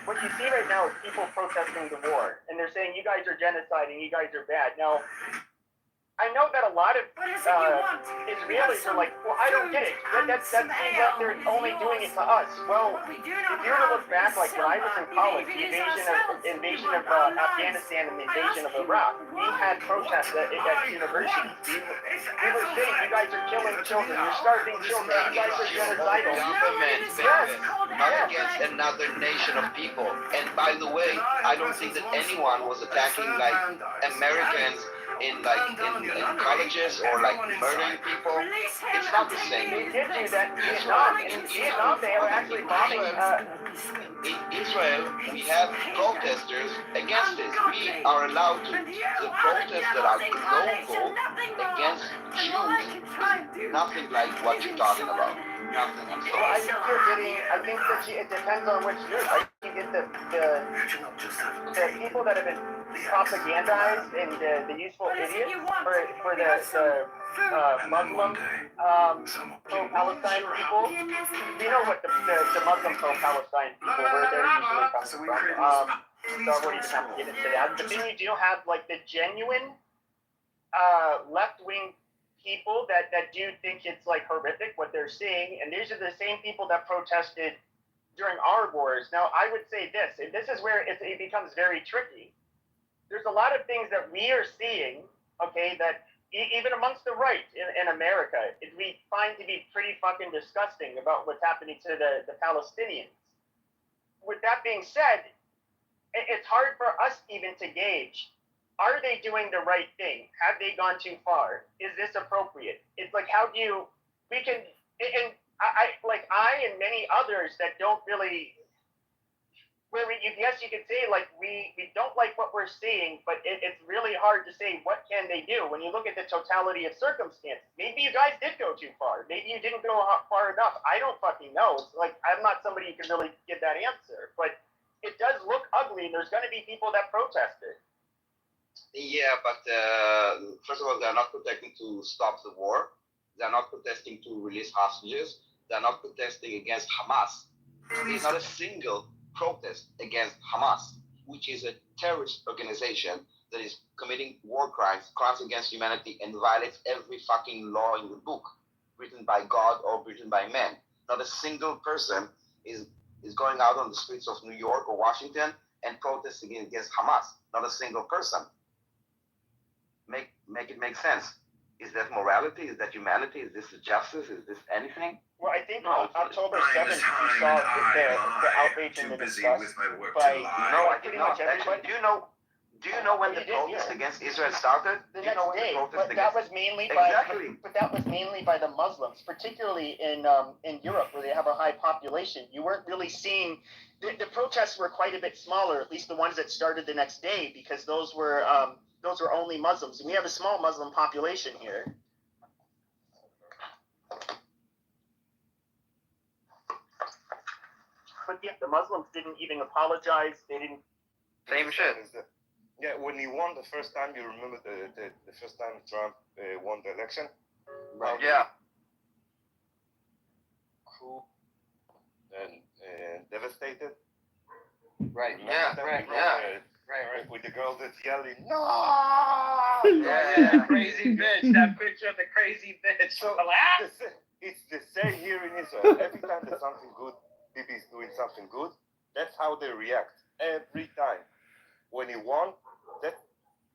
What you see right now is people protesting the war, and they're saying you guys are genocide and you guys are bad. Now, I know that a lot of Israelis are like, well, I don't get it. That seems like they're only doing it to us. Well, if you were to look back, like when I was in college, the invasion of Afghanistan and the invasion of Iraq, we had protests at universities. We were saying, you guys are killing children, you're starving children, you guys are genocidal. Government, not against another nation of people. And by the way, I don't think that anyone was attacking like Americans in colleges or like murdering people. It's not the same. They did do that in Vietnam. In Vietnam, they were actually bombing. In Israel, we have protesters against this. We are allowed to. The protests that are global against Jews, nothing like what you're talking about. Nothing. I'm sorry. Well, I think you're getting. I think that it depends on which group. I think you get the people that have been propagandized and the useful idiots for the Muslim pro-Palestine people. You know what the Muslim pro-Palestine people where they're usually coming from. So I won't even have to get into that. But then you do have like the genuine left-wing people that do think it's like horrific what they're seeing, and these are the same people that protested during our wars. Now, I would say this, and this is where it becomes very tricky. There's a lot of things that we are seeing, okay, that even amongst the right in America, we find to be pretty fucking disgusting about what's happening to the Palestinians. With that being said, it's hard for us even to gauge, are they doing the right thing? Have they gone too far? Is this appropriate? It's like, how do you, we can, and I and many others that don't really, where yes, you could say like we don't like what we're seeing, but it's really hard to say what can they do when you look at the totality of circumstances. Maybe you guys did go too far. Maybe you didn't go far enough. I don't fucking know. It's like I'm not somebody who can really give that answer, but it does look ugly, and there's going to be people that protest it. Yeah, but first of all, they are not protesting to stop the war. They are not protesting to release hostages. They are not protesting against Hamas. There's not a single protest against Hamas, which is a terrorist organization that is committing war crimes, crimes against humanity, and violates every fucking law in the book, written by God or written by men. Not a single person is going out on the streets of New York or Washington and protesting against Hamas. Not a single person. Make it make sense. Is that morality? Is that humanity? Is this justice? Is this anything? Well, I think October 7th, you saw the outrage and the disgust by I did not. Actually, do you know when the protest against Israel started? The next day, but that was mainly by the Muslims, particularly in Europe, where they have a high population. You weren't really seeing the protests were quite a bit smaller, at least the ones that started the next day, because those were only Muslims, and we have a small Muslim population here. But yeah, the Muslims didn't even apologize. They didn't. Same shit. Yeah, when he won the first time, you remember the first time Trump won the election? Right. Yeah. Who and devastated? Right. Remember Right. Right. With the girl that's yelling, no! Yeah, crazy bitch. That picture of the crazy bitch. So it's the same here in Israel. Every time there's something good, Bibi is doing something good, that's how they react. Every time. When he won,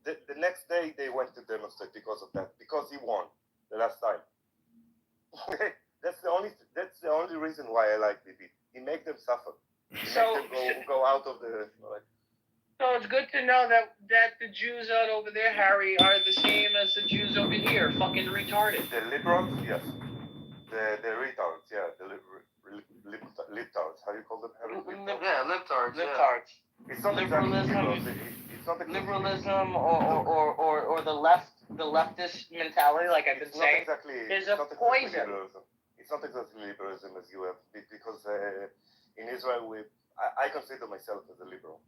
the next day they went to demonstrate because of that. Because he won the last time. That's the only reason why I like Bibi. He makes them suffer. He makes them go out of the. So it's good to know that the Jews out over there, Harry, are the same as the Jews over here, fucking retarded. The liberals, yes. The retards, yeah. The libtards. How do you call them, Harry? Yeah, libtards. Libtards. It's not liberalism. It's not liberalism or the leftist mentality, like I've been saying, is a poison. It's not exactly liberalism as you have, because in Israel I consider myself as a liberal.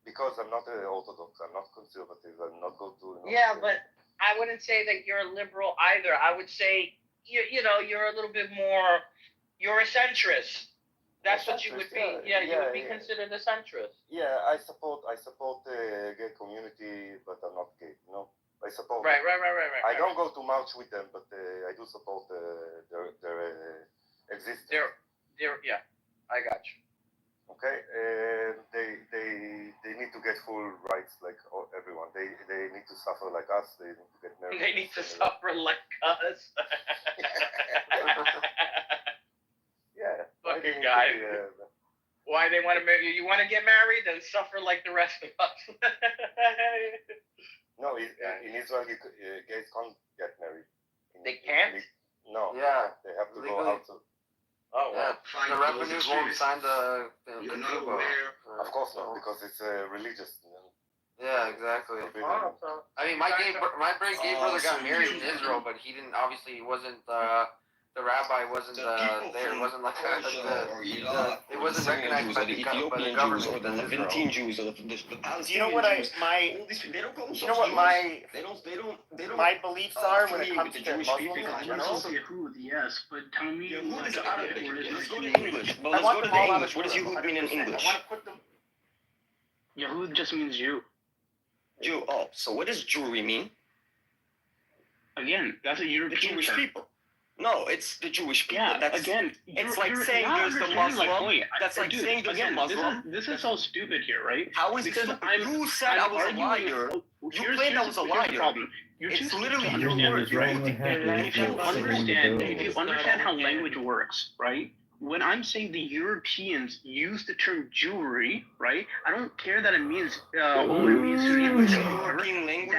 Because I'm not orthodox, I'm not conservative, I'm not go to. Yeah, but I wouldn't say that you're a liberal either. I would say you're a little bit more, you're a centrist. That's what you would be. You would be considered a centrist. Yeah, I support the gay community, but I'm not gay. I support. Right. I don't go to march with them, but I do support their existence. I got you. Okay, they need to get full rights like everyone. They need to suffer like us. They need to get married. They need to suffer like us. Yeah. Fucking guy. Why they want to marry you? You want to get married and suffer like the rest of us? No, in Israel, gays can't get married. They can't? No. Yeah. They have to go out to. Oh, yeah. The revenues won't sign the Kitover. Of course not, because it's religious. Yeah, exactly. I mean, my gay brother got married in Israel, but he didn't. Obviously, he wasn't. The rabbi wasn't there. It wasn't like it wasn't recognized by the government or the Levantine Jews or the You know what my beliefs are when it comes to Muslims in general? Yes, but tell me. Yehud is Arabic. Let's go to English. But let's go to the English. What does Yehud mean in English? Yehud just means Jew. Jew. Oh, so what does Jewry mean? Again, that's a European Jewish term. people. No, it's the Jewish people. Yeah, that's, again, it's like saying there's the Muslim. That's like saying there's a Muslim. This is so stupid here, right? How is because it stupid? You said I was a liar. You claimed I was a liar. It's literally your words. If you understand how language works, right? When I'm saying the Europeans use the term Jewry, right? I don't care that it means it means European language.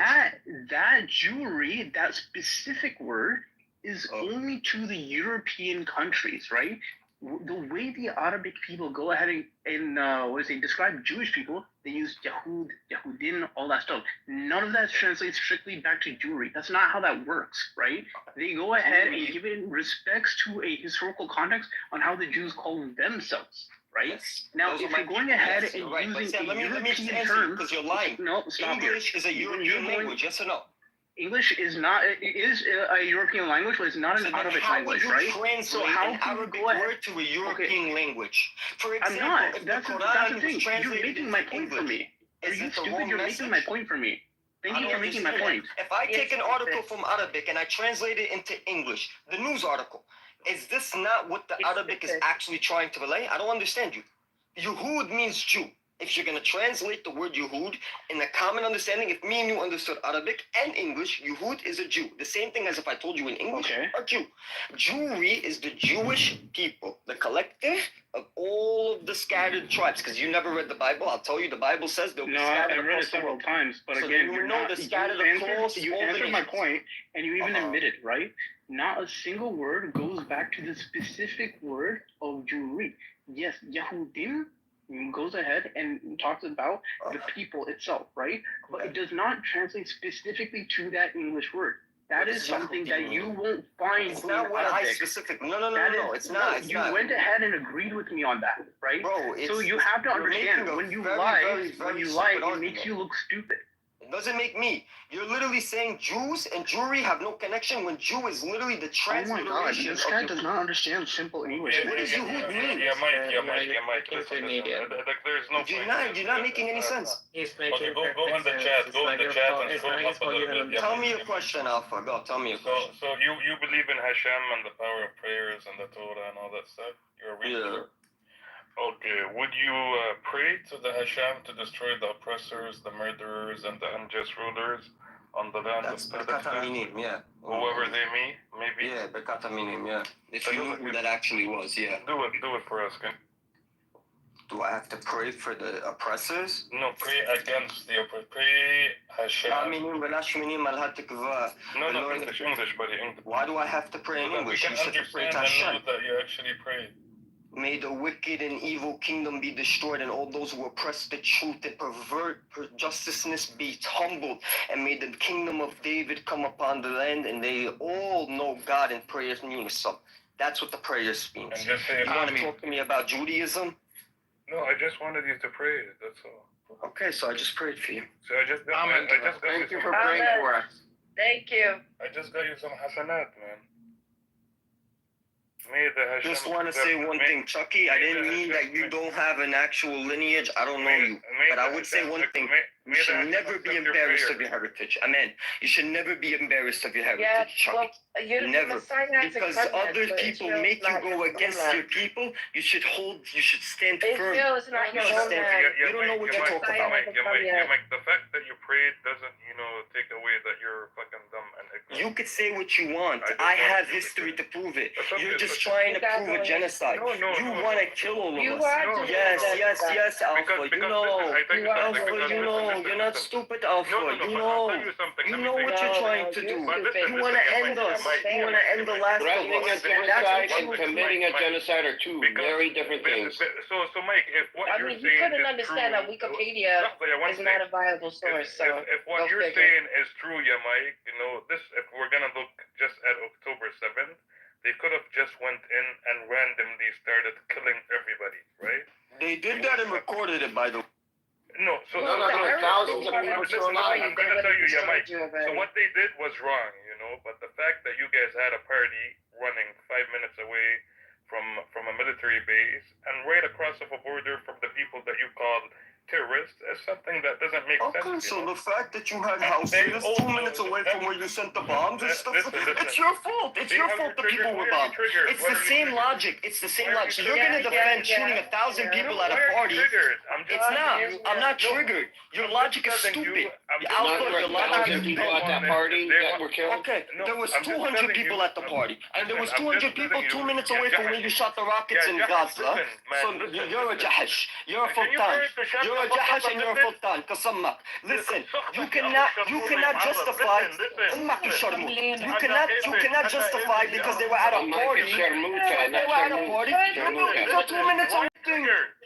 That Jewry, that specific word, is only to the European countries, right? The way the Arabic people go ahead and describe Jewish people, they use Yahud, Yahudin, all that stuff. None of that translates strictly back to Jewry. That's not how that works, right? They go ahead and give it respects to a historical context on how the Jews call themselves, right? Yes. Now, if you're going ahead and using a European term, because you're lying. No, stop English here. is a European language, yes or no? English is not. It is a European language, but it's not an Arabic language, right? So how can Arabic word to a European language? For example, I'm not. if That's the the Quran thing. was You're translated making into my point for English, me. Are is you it the stupid? wrong You're message? making my point for me. Thank you for making my point. If I take an article from Arabic and I translate it into English, the news article, is this not what the Arabic is actually trying to relay? I don't understand you. Yehud means Jew. If you're going to translate the word Yehud in a common understanding, if me and you understood Arabic and English, Yehud is a Jew. The same thing as if I told you in English, a Jew. Jewry is the Jewish people, the collective of all of the scattered tribes. Because you never read the Bible. I'll tell you, the Bible says they'll be scattered I've read it across the several world. times, but So again, you know the scattered across you all the answered my nations. point, and you even admitted, right? Not a single word goes back to the specific word of Jewry. Yes, Yahudim goes ahead and talks about the people itself, right? But it does not translate specifically to that English word. That is something that you won't find It's in not what I Arabic. specifically. No, it's No, not. It's you not. went ahead and agreed with me on that, right? Bro, so you have to you're understand making a when you very, lie, very it stupid makes you look stupid. It doesn't make me. You're literally saying Jews and Jewry have no connection when Jew is literally the transliteration. Oh my God, this guy does not understand simple English. What does Yehud mean? Mike. There's no point. You're not making any sense. Okay, go in the chat. Go in the chat and show up a little bit. Tell me a question, Alpha. Go. Tell me a question. So you believe in Hashem and the power of prayers and the Torah and all that stuff? You're a reader. Okay, would you pray to the Hashem to destroy the oppressors, the murderers, and the unjust rulers on the land That's of Bekat Palestine? Aminim, yeah. Whoever they may be? Yeah, Bekat Aminim, yeah. If you knew who that actually was, yeah. Do it for us, okay? Do I have to pray for the oppressors? No, pray against the oppressors. Pray Hashem. No, English, buddy, English. Why do I have to pray in English? You said to pray to Hashem. That you actually prayed. May the wicked and evil kingdom be destroyed, and all those who oppress the truth and pervert justiceness be humbled. And may the kingdom of David come upon the land, and they all know God and pray in unison. That's what the prayers means. And just say, you want to talk to me about Judaism? No, I just wanted you to pray. That's all. Okay, so I just prayed for you. So I just got Thank you for praying for us. Thank you. I just got you some hasanat, man. May the Hashem Just want to accept- say one may- thing, Chucky. I may didn't the mean Hashem- that you don't have an actual lineage. I don't know you, but I would say one thing. You should never be embarrassed of your heritage. Amen. You should never be embarrassed of your heritage, Yeah, Chucky. well, you Never. Because other people make you go against your people, you should stand firm. Israel is not your Stand homeland. firm. You don't know what you're talking about. The fact that you prayed doesn't, take away that you're fucking dumb and ignorant. You could say what you want. I have history to prove it. You're just trying to prove a genocide. You want to kill all of us. Yes, Alpha. You're not stupid, Alpha. You know what you're trying to do. You want to end us. You want to end the last of Threatening a us. genocide and committing a genocide are two very different things. So Mike, if what I you're mean, you saying couldn't is understand true, that Wikipedia is not a viable source. So if what go you're figure. saying is true, yeah, Mike, if we're gonna look just at October 7th, they could have just went in and randomly started killing everybody, right? They did that and recorded it, by the way. No, thousands of people still alive. I'm gonna tell you, yeah, Mike. So what they did was wrong, but the fact that you guys had a party running 5 minutes away from a military base and right across of a border from the people that you call terrorists is something that doesn't make sense. Okay, so the fact that you had houses 2 minutes away from where you sent the bombs and stuff, it's your fault. It's your fault the people were bombed. It's the same logic. It's the same logic. You're going to defend shooting 1,000 people at a party. It's not. I'm not triggered. Your logic is stupid. Alpha, your logic is people at that party that were killed. Okay, there was 200 people at the party, and there was 200 people 2 minutes away from where you shot the rockets in Gaza. So you're a jahash. You're a sultan. You're a jahash and you're a sultan. Kasammak. Listen, you cannot justify. You cannot justify because they were at a party. They were at a party. You're 2 minutes away.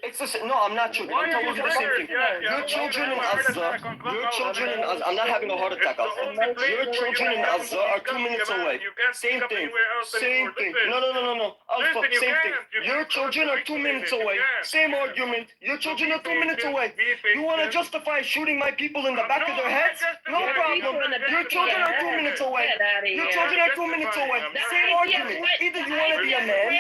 It's the same. No, I'm not triggered. I'm telling you the same thing. Your children in Gaza. I'm not having a heart attack. Your children in Gaza are 2 minutes away. Same thing. Same thing. No. Alpha, same thing. Your children are 2 minutes away. Same argument. Your children are 2 minutes away. You want to justify shooting my people in the back of their heads? No problem. Your children are 2 minutes away. Your children are 2 minutes away. Same argument. Either you want to be a man.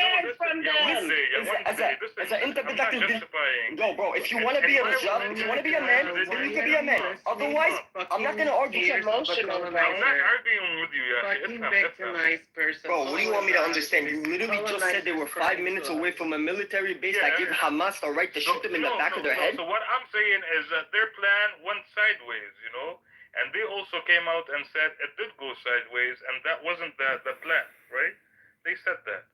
Yo, bro, if you want to be a man, then you can be a man. Otherwise, I'm not gonna argue. It's emotional, I'm not arguing with you, fucking victimized person. Bro, what do you want me to understand? You literally just said they were 5 minutes away from a military base that gave Hamas the right to shoot them in the back of their head? So what I'm saying is that their plan went sideways, and they also came out and said it did go sideways, and that wasn't the plan, right? They said that.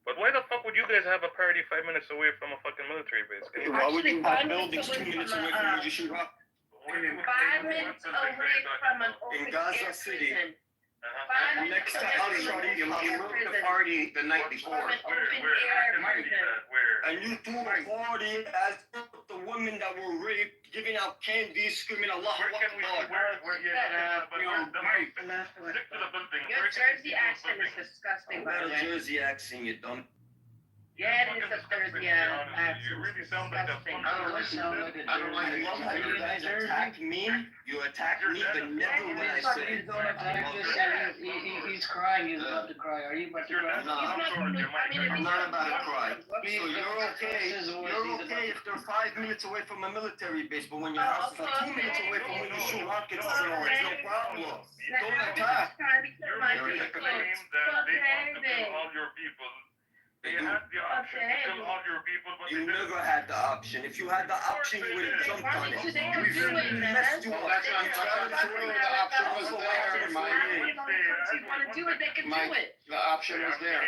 But why the fuck would you guys have a party 5 minutes away from a fucking military base? Why would you have buildings 2 minutes away from where you shoot rock? 5 minutes away from an open In Gaza air City. prison. Next to Al-Shari, you moved the party the night before. And you threw a party as the women that were raped, giving out candy, screaming Allah Akbar. Your Jersey accent is disgusting, by the Not a way. Jersey accent, you dumb. Yeah, it is a Jersey accent. It's disgusting. I love how you guys attack me. You attack me, but never when I say. He's crying. He's about to cry. Are you about to cry? No, I'm not about to cry. So you're okay. You're okay if they're 5 minutes away from a military base, but when your house is 2 minutes away from where you shoot rockets, it's no problem. Don't attack. You're making a claim that they want to kill all your people. They had the option to kill all your people, but You never had the option. If you had the option, you would have jumped on it. We messed you up. That's what I'm trying to do. The option was there, Mike. You want to do it, they can do it. The option was there.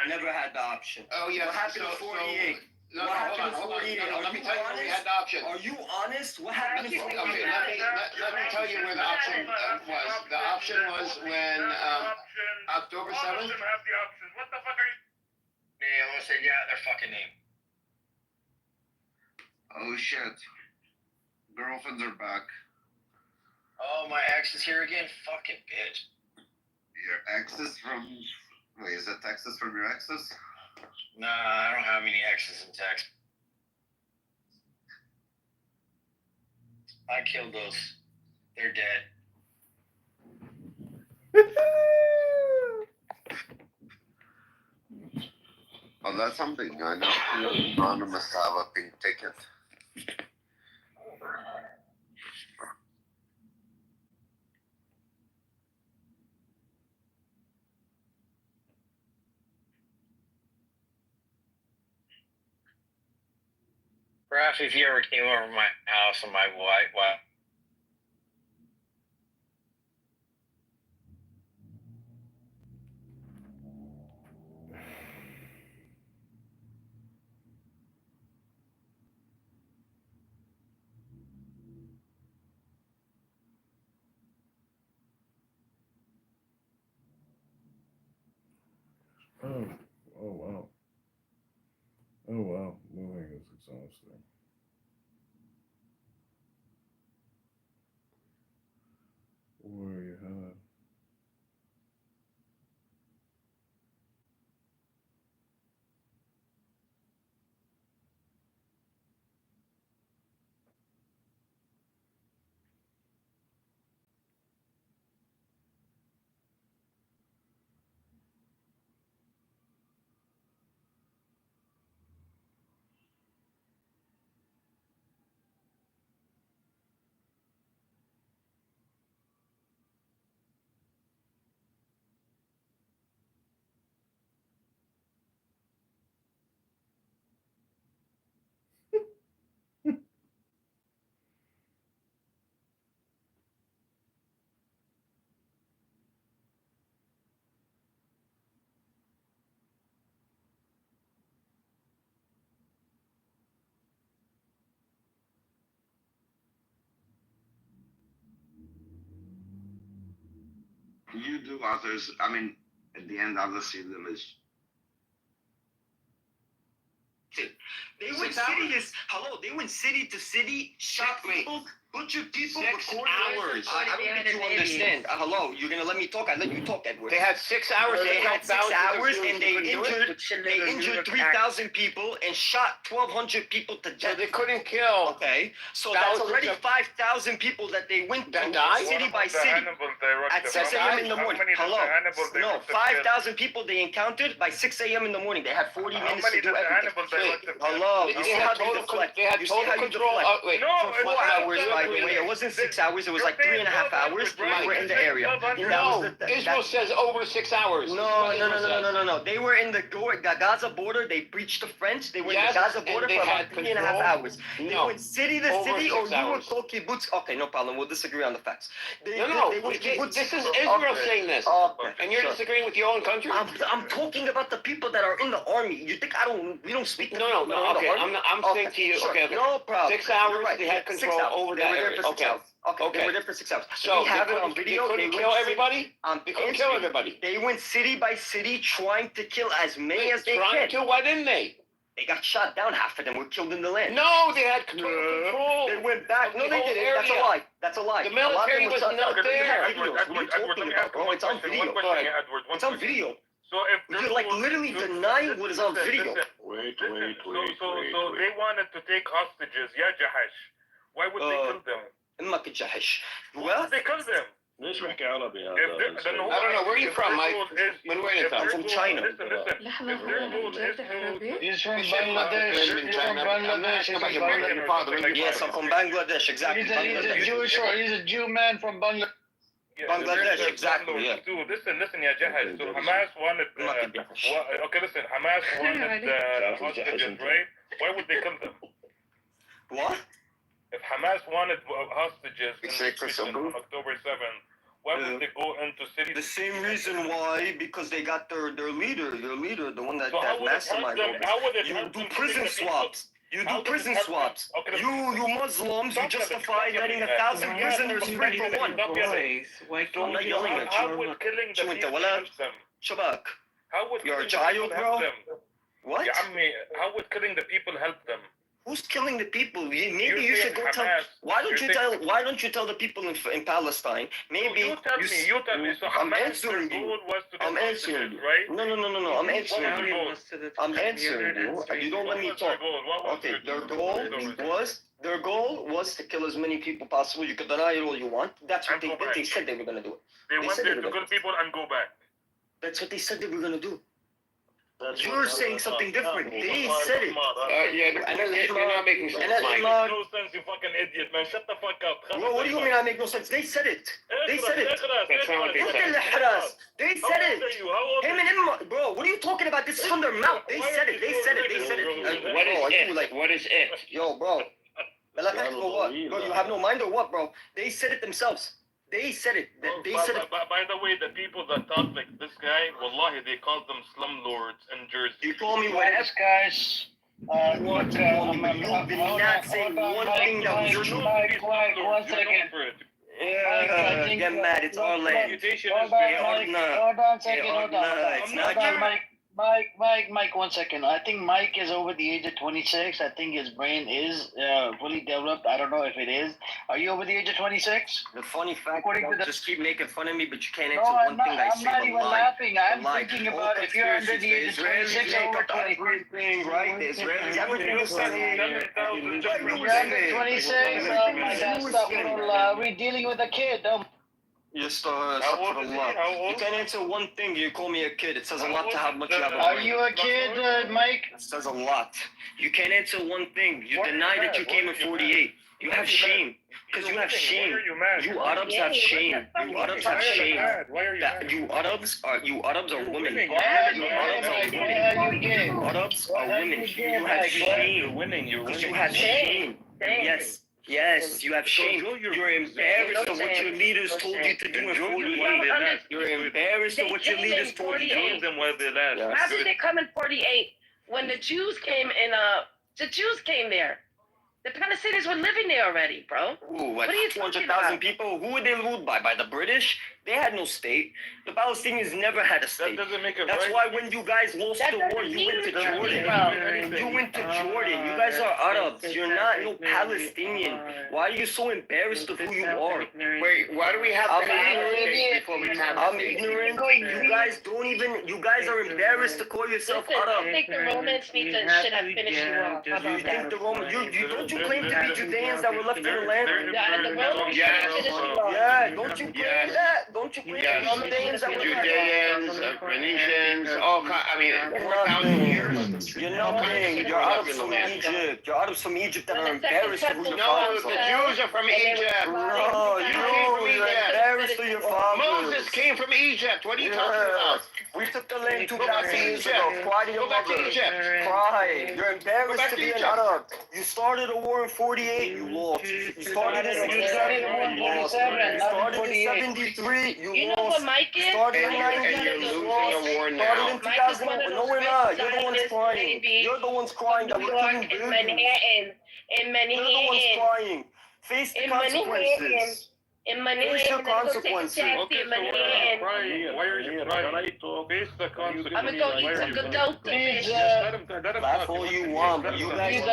Never had the option. Oh, yes. What happened in 48? No, What happened in hold on. 48? Let me tell you where we had the option. Are you honest? What happened in 48? Okay, let me tell you where the option was. The option was when October 7th. What the fuck are you? Yeah, let's say, their fucking name. Oh shit. Girlfriends are back. Oh, my ex is here again? Fucking bitch. Your exes from... Wait, is that Texas from your exes? Nah, I don't have any exes in Texas. I killed those. They're dead. Oh, that's something. I know Anonymous have a pink ticket. Perhaps if you ever came over to my house and my wife, Oh, oh wow. Oh wow. Moving is exhausting. Where you had. You do others. I mean, at the end, obviously, them is. They went They went city to city, shot people, butchered people, 6 recorded hours. I don't think you understand. Hello, you're gonna let me talk. I let you talk, Edward. They had 6 hours. They to had count 6 thousands of hours, Jews. and they couldn't do it. injured 3,000 people and shot 1,200 people to death. So they couldn't kill. Okay, so that's thousands already of- 5,000 people that they went That to died? city by city. At 6 a.m. in the morning. Hello. No, 5,000 people they encountered by 6 a.m. in the morning. They had 40 minutes to do everything. Hello. You see how you deflect? You see how you deflect? For 4 hours, by the way. It wasn't 6 hours. It was like 3.5 hours. We were in the area. No, Israel says over 6 hours. No. They were in the Gaza border. They breached the fence. They were in the Gaza border for about 3.5 hours. They went city to city, or you would call kibbutz. Okay, no problem. We'll disagree on the facts. They went kibbutz. This is Israel saying this. And you're disagreeing with your own country? I'm talking about the people that are in the army. You think we don't speak to No, people that are in okay. the army? I'm saying to you, Sure. okay. No problem. 6 hours, Right. they had 6 control hours. over They that were there area. for 6 hours. Okay, they were there for 6 hours. So we have it on video. They couldn't kill everybody? They couldn't kill everybody. They went city by city trying to kill as many as they Trying can. to? Why didn't they? They got shot down. Half of them were killed in the land. No, they had control. They went back. No, they didn't. That's a area. lie. That's a lie. The military was not there. It's on video. It's on video. So if You're like literally denying what is on video. Wait. So they wanted to take hostages. Yeah, Jahash. Why would they kill them? ما كنت جحش. Why would they kill them? ليش بحكي عربي هذا؟ I don't know. Where are you from, Mike? من وين أنت? I'm from China. He's from Bangladesh. Yes, I'm from Bangladesh. Exactly. He's a Jew man from Bangladesh. Bangladesh, exactly. Yeah. Listen, yeah, Jahash. So Hamas wanted. Okay, listen. Hamas wanted hostages, right? Why would they kill them? What? If Hamas wanted hostages on October 7th, why would they go into cities? The same reason why, because they got their leader, the one that, So that mastermind. You do prison swaps. You do prison swaps. You Muslims, you justify letting 1,000 prisoners free for one. I'm not yelling at How would killing the people help them? Shabak. You're a killing the child, people bro? help them? What? Yeah, how would killing the people help them? Who's killing the people? Maybe you should go tell. Why don't you tell the people in Palestine? Maybe you tell me. So I'm answering you. I'm answering you. Right? No. I'm answering you. I'm answering you. You don't let me talk. Okay. Their goal was to kill as many people possible. You can deny it all you want. That's what they did. They said they were gonna do it. They wanted to kill people and go back. That's what they said they were gonna do. You're saying something different. They said it. You're not making sense, Mike. No sense, you fucking idiot, man. Shut the fuck up. Bro, what do you mean I make no sense? They said it. They said it. That's not what they said. They said it. Him and him, bro, what are you talking about? This is from their mouth. They said it. They said it. They said it. What is it? What is it? Yo, bro. Bro, you have no mind or what, bro? They said it themselves. They said it. They said it. By the way, the people that talk like this guy, wallahi, they call them slumlords in Jersey. You call me what? Yes, guys. What? You did not say one thing that was true. Mike, one second. Yeah, get mad. It's our land. Hold on a second. Hold on. Mike, 1 second. I think Mike is over the age of 26. I think his brain is fully developed. I don't know if it is. Are you over the age of 26? The funny fact, just keep making fun of me, but you can't No, answer I'm one thing I say. I'm not even laughing. I'm lie. thinking about if you're under the age of 26 or over 20. Everything, right? The Israelis, everything is saying. You're under 26. Oh my God, we're dealing with a kid. Yes, you can't answer one thing. You call me a kid. It says a lot to how much you have. Are you a kid, Mike? It says a lot. You can't answer one thing. You deny that you came in 48. You have shame. Because you have shame. You Arabs have shame. You Arabs have shame. You Arabs are women. You Arabs are women. You Arabs are women. You have shame. Because you have shame. Yes, you have shame. You're embarrassed of what your leaders told you to do in 48. You're embarrassed of what your leaders told you to do. How did they come in 48 when the Jews came in? The Jews came there. The Palestinians were living there already, bro. Ooh, what are you 200,000 people? Who were they ruled by? By the British? They had no state. The Palestinians never had a state. That doesn't make it That's right. why when you guys lost the war, you went to Jordan. You went to Jordan. You guys are Arabs. You're not no Palestinian. Why are you so embarrassed of who you are? Wait, why do we have to I'm ignorant. You guys don't even. You guys are embarrassed to call yourself Arab. I think the Romans need to should have finished you off. How about You think the Roman? Don't you claim to be Judeans that were left in the land? the Romans should have finished you off. Yeah, don't you claim that? Don't you claim to be Judeans that were Judeans, Phoenicians, all kinds. I mean, 4,000 years. You're nothing. You're Arabs from Egypt. You're Arabs from Egypt that are embarrassed of who your No, fathers the are. Jews are from Egypt. No, you're embarrassed of your fathers. Moses came from Egypt. What are you talking about? We took the land 2,000 years Egypt. ago. Cry to your Go back to mother. Egypt. Cry. You're embarrassed to to be an Egypt. Arab. You started a war in 48, you lost. You started in 67, you lost. You started in 73, you know lost. what Mike is? Started in Mike 90, is you losing lost. a war now. Started in Mike is 2000. one of No, those we're not. You're the ones Zionist crying. babies You're the ones crying that New we're York killing in babies. Manhattan. In You're the ones Manhattan. crying. Face the In Manhattan. consequences. In Face your Manhattan. Let's go take a consequences. taxi in Manhattan. Why are you crying? Face the consequences. I'm gonna go eat some Godot. Please, Laugh all you want, but you guys.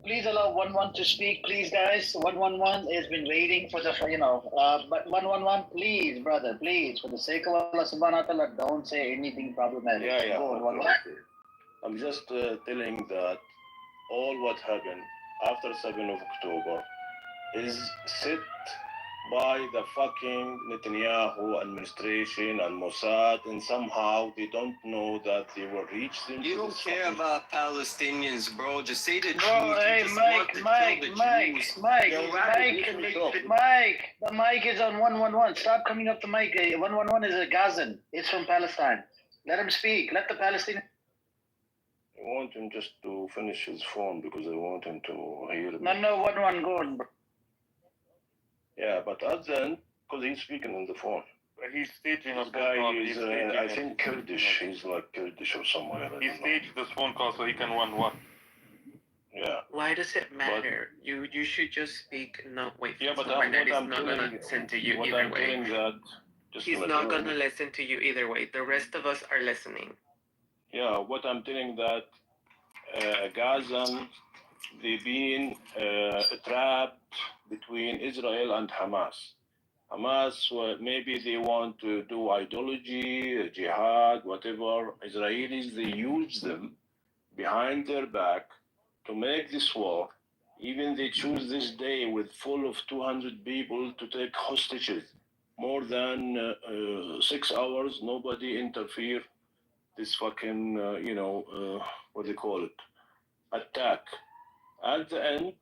Please allow 1-1 to speak, please, guys. 1-1 has been waiting for the, but 1-1, please, brother, please, for the sake of Allah subhanahu wa ta'ala, don't say anything problematic. Yeah. Go on, 1-1. I'm just telling that all what happened after 7th of October is set by the fucking Netanyahu administration and Mossad, and somehow they don't know that they will reach them. You don't care about Palestinians, bro. Just say the truth. Bro, hey, You just Mike, want to Mike, kill the Mike, Jews. Mike, Yo, Mike, the mic is on 1-1. Stop coming up the mic. 1-1 is a Gazan. It's from Palestine. Let him speak. Let the Palestinian. I want him just to finish his phone because I want him to hear me. No, 1-1, go on, bro. Yeah, but at the end, because he's speaking on the phone. He's staging a This phone guy call. is, I think, Kurdish. He's like Kurdish or somewhere. He staged this phone call so he can win what? Yeah. Why does it matter? You should just speak and not wait for Yeah, but someone that is I'm not telling gonna listen to you what either I'm way. telling that. Just He's let not me- gonna listen to you either way. The rest of us are listening. Yeah, what I'm telling that Gaza, they've been trapped between Israel and Hamas. Hamas, well, maybe they want to do ideology, jihad, whatever. Israelis, they use them behind their back to make this war. Even they choose this day with full of 200 people to take hostages. More than 6 hours, nobody interfere. this fucking, what do they call it? Attack. At the end,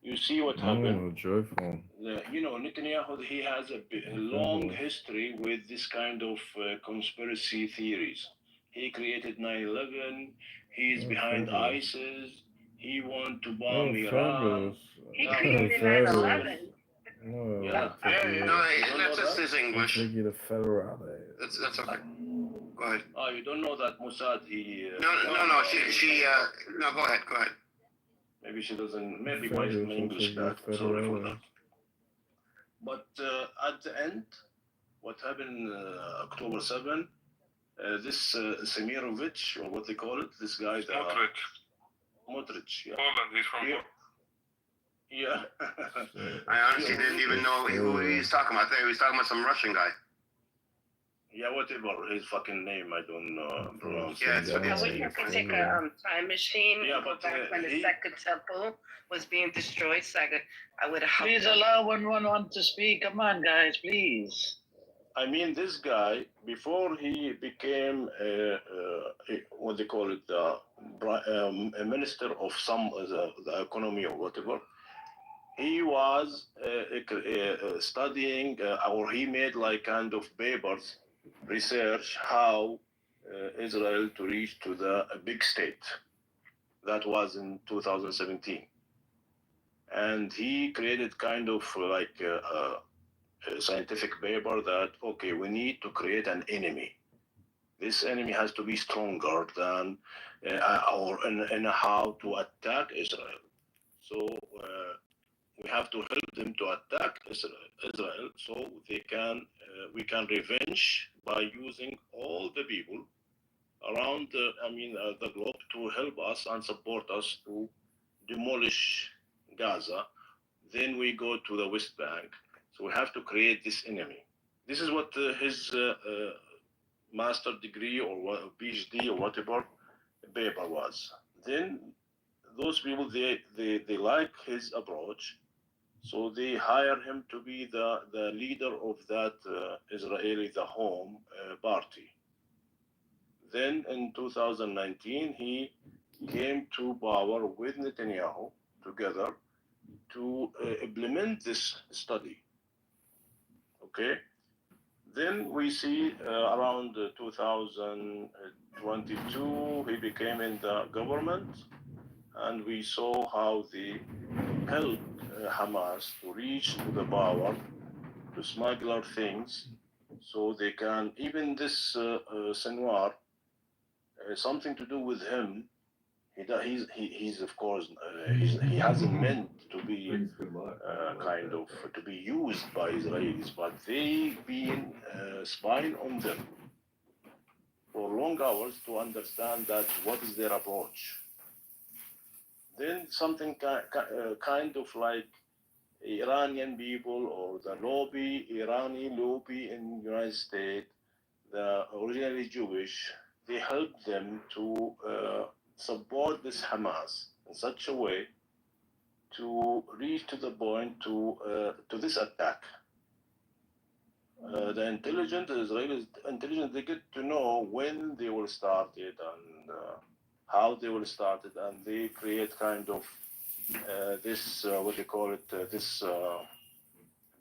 you see what happened. Oh, joyful. Netanyahu, he has a long history with this kind of conspiracy theories. He created 9/11. He's behind fabulous. ISIS. He want to bomb Iran. Fabulous. He created 9/11. Yeah. That's just his English. Take you to federal. That's okay. Go ahead. Oh, you don't know that Mossad, he... No, no, go ahead. Maybe she doesn't, maybe my English bad, I'm sorry for that. But at the end, what happened October 7, this Semirovich, or what they call it, this guy... Motrich, yeah. Poland, he's from Poland. Yeah. I honestly didn't even know who he was talking about. I thought he was talking about some Russian guy. Yeah, whatever his fucking name, I don't pronounce. Yeah, it. I wish I could take a time machine and go back when the second temple was being destroyed, so I would have. Please allow one to speak. Come on, guys, please. I mean, this guy, before he became what they call it, a minister of some the economy or whatever, he was studying, or he made like kind of papers, research how Israel to reach to the big state. That was in 2017. And he created kind of like a scientific paper that, okay, we need to create an enemy. This enemy has to be stronger than, in how to attack Israel. So we have to help them to attack Israel, so they can, we can revenge by using all the people around, the globe to help us and support us to demolish Gaza. Then we go to the West Bank. So we have to create this enemy. This is what his master degree or PhD or whatever paper was. Then those people, they like his approach. So they hire him to be the leader of that Israeli, the Home party. Then in 2019, he came to power with Netanyahu together to implement this study. Okay? Then we see around 2022, he became in the government, and we saw how they helped Hamas to reach to the power, to smuggle things, so they can, even this Senwar, something to do with him. He's of course, he hasn't meant to be kind of to be used by Israelis, but they've been spying on them for long hours to understand that what is their approach. Then something kind of like Iranian people or the Irani lobby in the United States, the originally Jewish, they helped them to support this Hamas in such a way to reach to the point to this attack. The Israeli intelligence, they get to know when they were started and how they were started, and they create kind of this, what they call it, this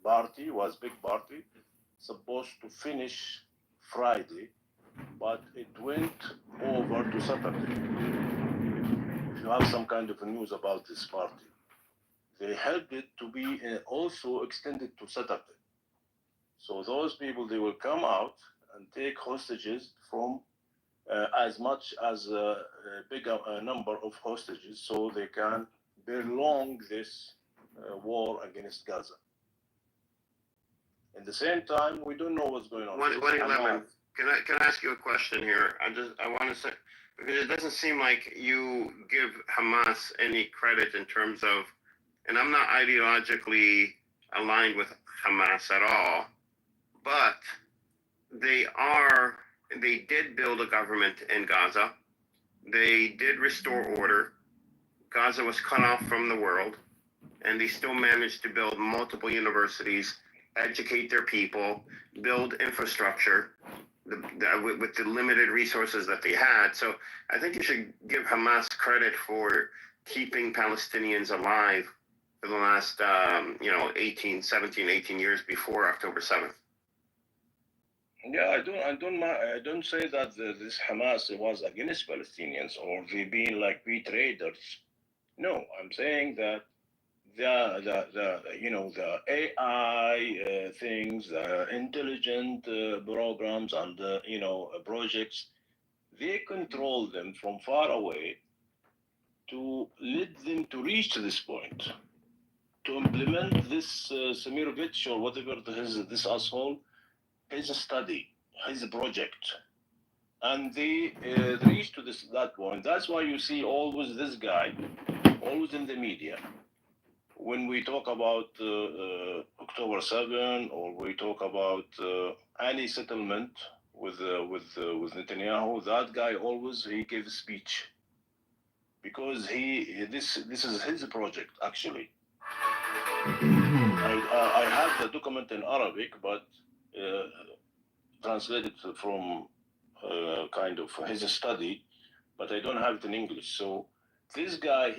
party, was big party, supposed to finish Friday, but it went over to Saturday. If you have some kind of news about this party, they helped it to be also extended to Saturday. So those people, they will come out and take hostages from as much as a bigger number of hostages, so they can prolong this war against Gaza. At the same time, we don't know what's going on. 111. Can I ask you a question here? I want to say, because it doesn't seem like you give Hamas any credit in terms of, and I'm not ideologically aligned with Hamas at all, but they did build a government in Gaza. They did restore order. Gaza was cut off from the world, and they still managed to build multiple universities, educate their people, build infrastructure. with the limited resources that they had. So I think you should give Hamas credit for keeping Palestinians alive for the last 18 years before October 7th. Yeah, I don't say that this Hamas was against Palestinians or they being like traders. No, I'm saying that the AI things, the intelligent programs and projects, they control them from far away to lead them to reach to this point, to implement this Semirovich or whatever this asshole, his study, his project, and they reach to that point. That's why you see always this guy, always in the media. When we talk about October 7 or we talk about any settlement with Netanyahu, that guy always he gives speech because this is his project actually. I have the document in Arabic, but translated from kind of his study, but I don't have it in English. So this guy,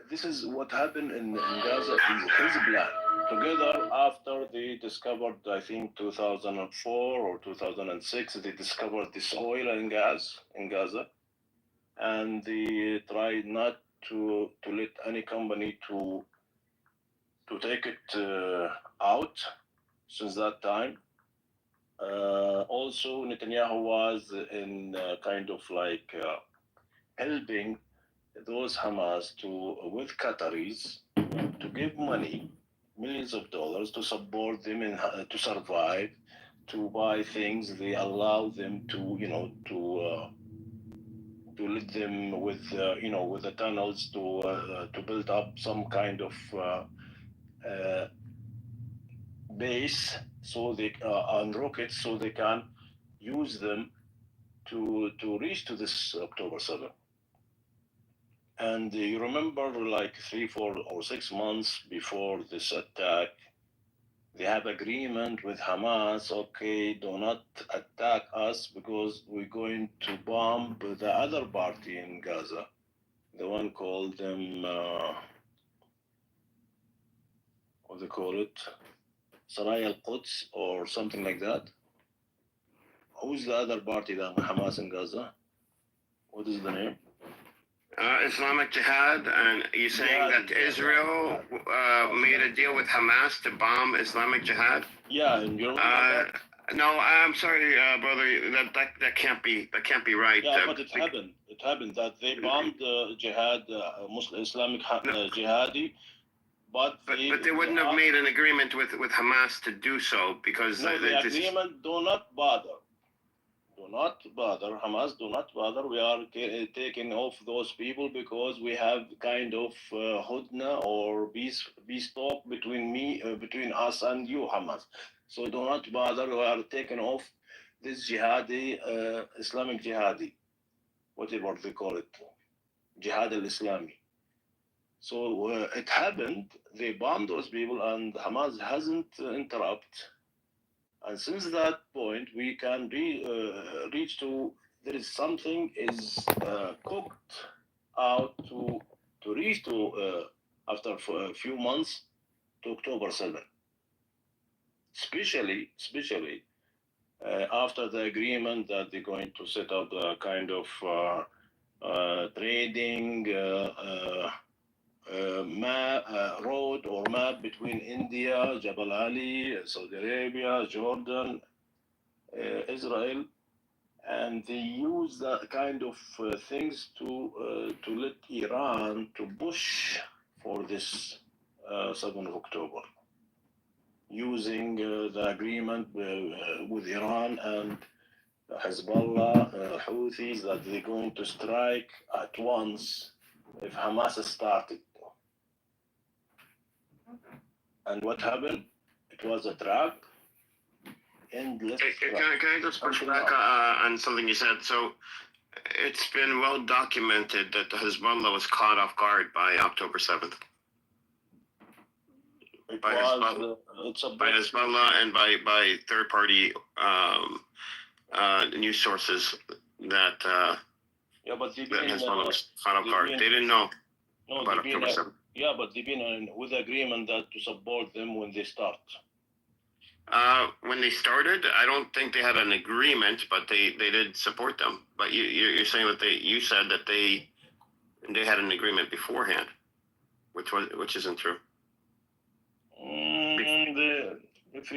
this is what happened in Gaza is his plan. Together after they discovered, I think 2004 or 2006, they discovered this oil and gas in Gaza, and they tried not to let any company to take it out since that time. Also, Netanyahu was in kind of like helping those Hamas with Qataris to give money, millions of dollars to support them and to survive, to buy things. They allow them to lead them with with the tunnels to build up some kind of base so they on rockets so they can use them to reach to this October 7th. And you remember, like 3, 4, or 6 months before this attack, they have agreement with Hamas. Okay, do not attack us because we're going to bomb the other party in Gaza, the one called them what they call it, Sarai al-Quds or something like that. Who's the other party that Hamas in Gaza? What is the name? Islamic Jihad, and you're saying that Israel made a deal with Hamas to bomb Islamic Jihad? Yeah, and you're no, I'm sorry, brother. That can't be right. Yeah, but it happened. It happened that they bombed Jihad, Muslim Islamic Jihadi, but they wouldn't have made an agreement with Hamas to do so because the agreement do not bother. Do not bother, Hamas, do not bother. We are taking off those people because we have kind of hudna or peace talk between us and you, Hamas. So do not bother. We are taking off this jihadi, Islamic jihadi, whatever they call it, jihad al-Islami. So it happened. They bombed those people, and Hamas hasn't interrupted. And since that point, we can reach to there is something is cooked out to reach to after a few months to October 7th. Especially after the agreement that they're going to set up a kind of trading road or map between India, Jabal Ali, Saudi Arabia, Jordan, Israel, and they use that kind of things to let Iran to push for this 7th of October, using the agreement with Iran and Hezbollah, Houthis, that they're going to strike at once if Hamas started. And what happened? It was a trap. Endless. Can I just push back on something you said? So it's been well documented that the Hezbollah was caught off guard by October 7th. By Hezbollah and by third-party news sources that Yeah, but they've that been Hezbollah was caught off guard. They didn't know about they've been October 7th. yeah, but they've been with agreement that to support them when they start. When they started, I don't think they had an agreement, but they did support them. But you're saying that you said that they had an agreement beforehand, which isn't true. If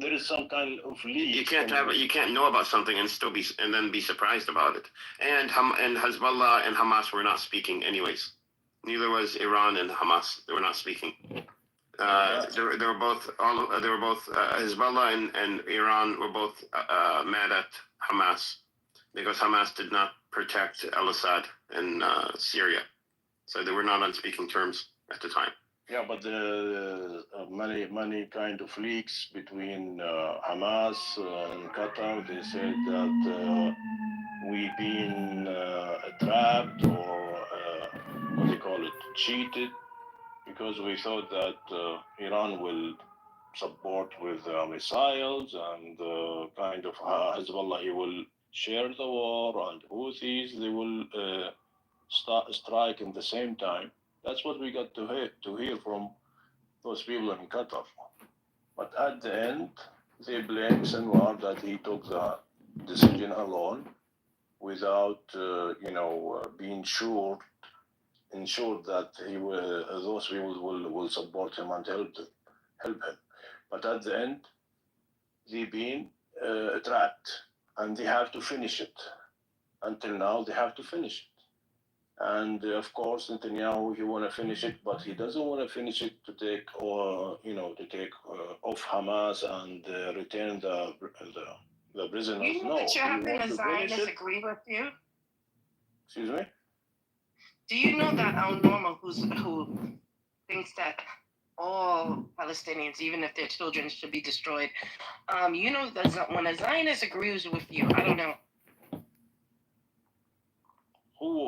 there is some kind of leak, You can't know about something and then be surprised about it. And Hezbollah and Hamas were not speaking anyways. Neither was Iran and Hamas. They were not speaking. They were both Hezbollah and Iran were both mad at Hamas because Hamas did not protect al-Assad in Syria, so they were not on speaking terms at the time. Yeah, but the many kind of leaks between Hamas and Qatar. They said that we've been trapped or what do you call it, cheated, because we thought that Iran will support with missiles and kind of Hezbollah, he will share the war, and Houthis, they will strike in the same time. That's what we got to hear from those people in Qatar. But at the end, they blame Sinwar that he took the decision alone without, being ensured that those people will support him and help him. But at the end, they've been trapped, and they have to finish it. Until now, they have to finish it. And of course, Netanyahu, he want to finish it, but he doesn't want to finish it to take off Hamas and return the prisoners. You know that you have the Zionists agree with you? Excuse me? Do you know that Al Norma, who thinks that all Palestinians, even if their children, should be destroyed, you know that when a Zionist agrees with you, I don't know. Who?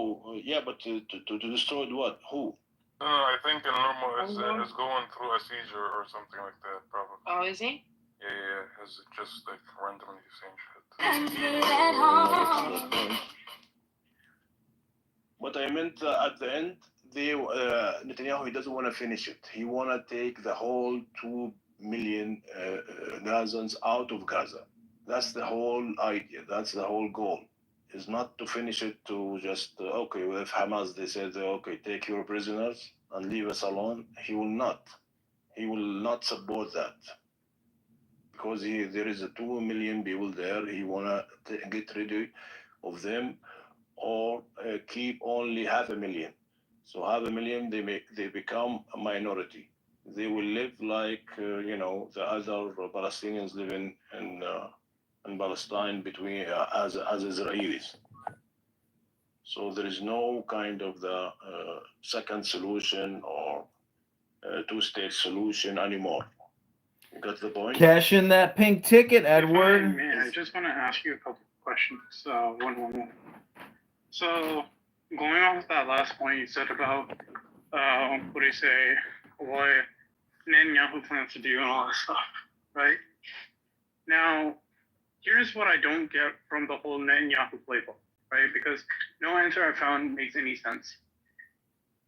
Yeah, but to destroy what? Who? I think Normal is going through a seizure or something like that, probably. Oh, is he? Yeah. Has just like randomly saying shit. But I meant at the end, Netanyahu, he doesn't want to finish it. He want to take the whole 2 million Gazans out of Gaza. That's the whole idea. That's the whole goal. Is not to finish it to just, if Hamas, they said, take your prisoners and leave us alone. He will not. He will not support that. Because there is 2 million people there. He want to get rid of them or keep only 500,000. So 500,000, they become a minority. They will live like, the other Palestinians living in Palestine between as Israelis. So there is no kind of the second solution or two-state solution anymore. You got the point? Cash in that pink ticket, Edward. I just want to ask you a couple questions. One. So going off that last point you said about what Netanyahu plans to do and all that stuff, right? Now, here's what I don't get from the whole Netanyahu playbook, right? Because no answer I found makes any sense.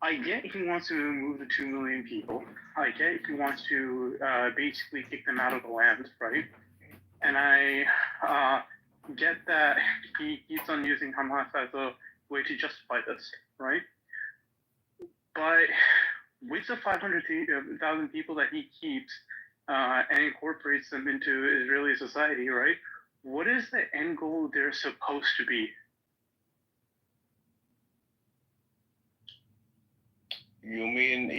I get he wants to move the 2 million people. I get he wants to basically kick them out of the land, right? And I get that he keeps on using Hamas as a way to justify this, right? But with the 500,000 people that he keeps and incorporates them into Israeli society, right? What is the end goal they're supposed to be? You mean,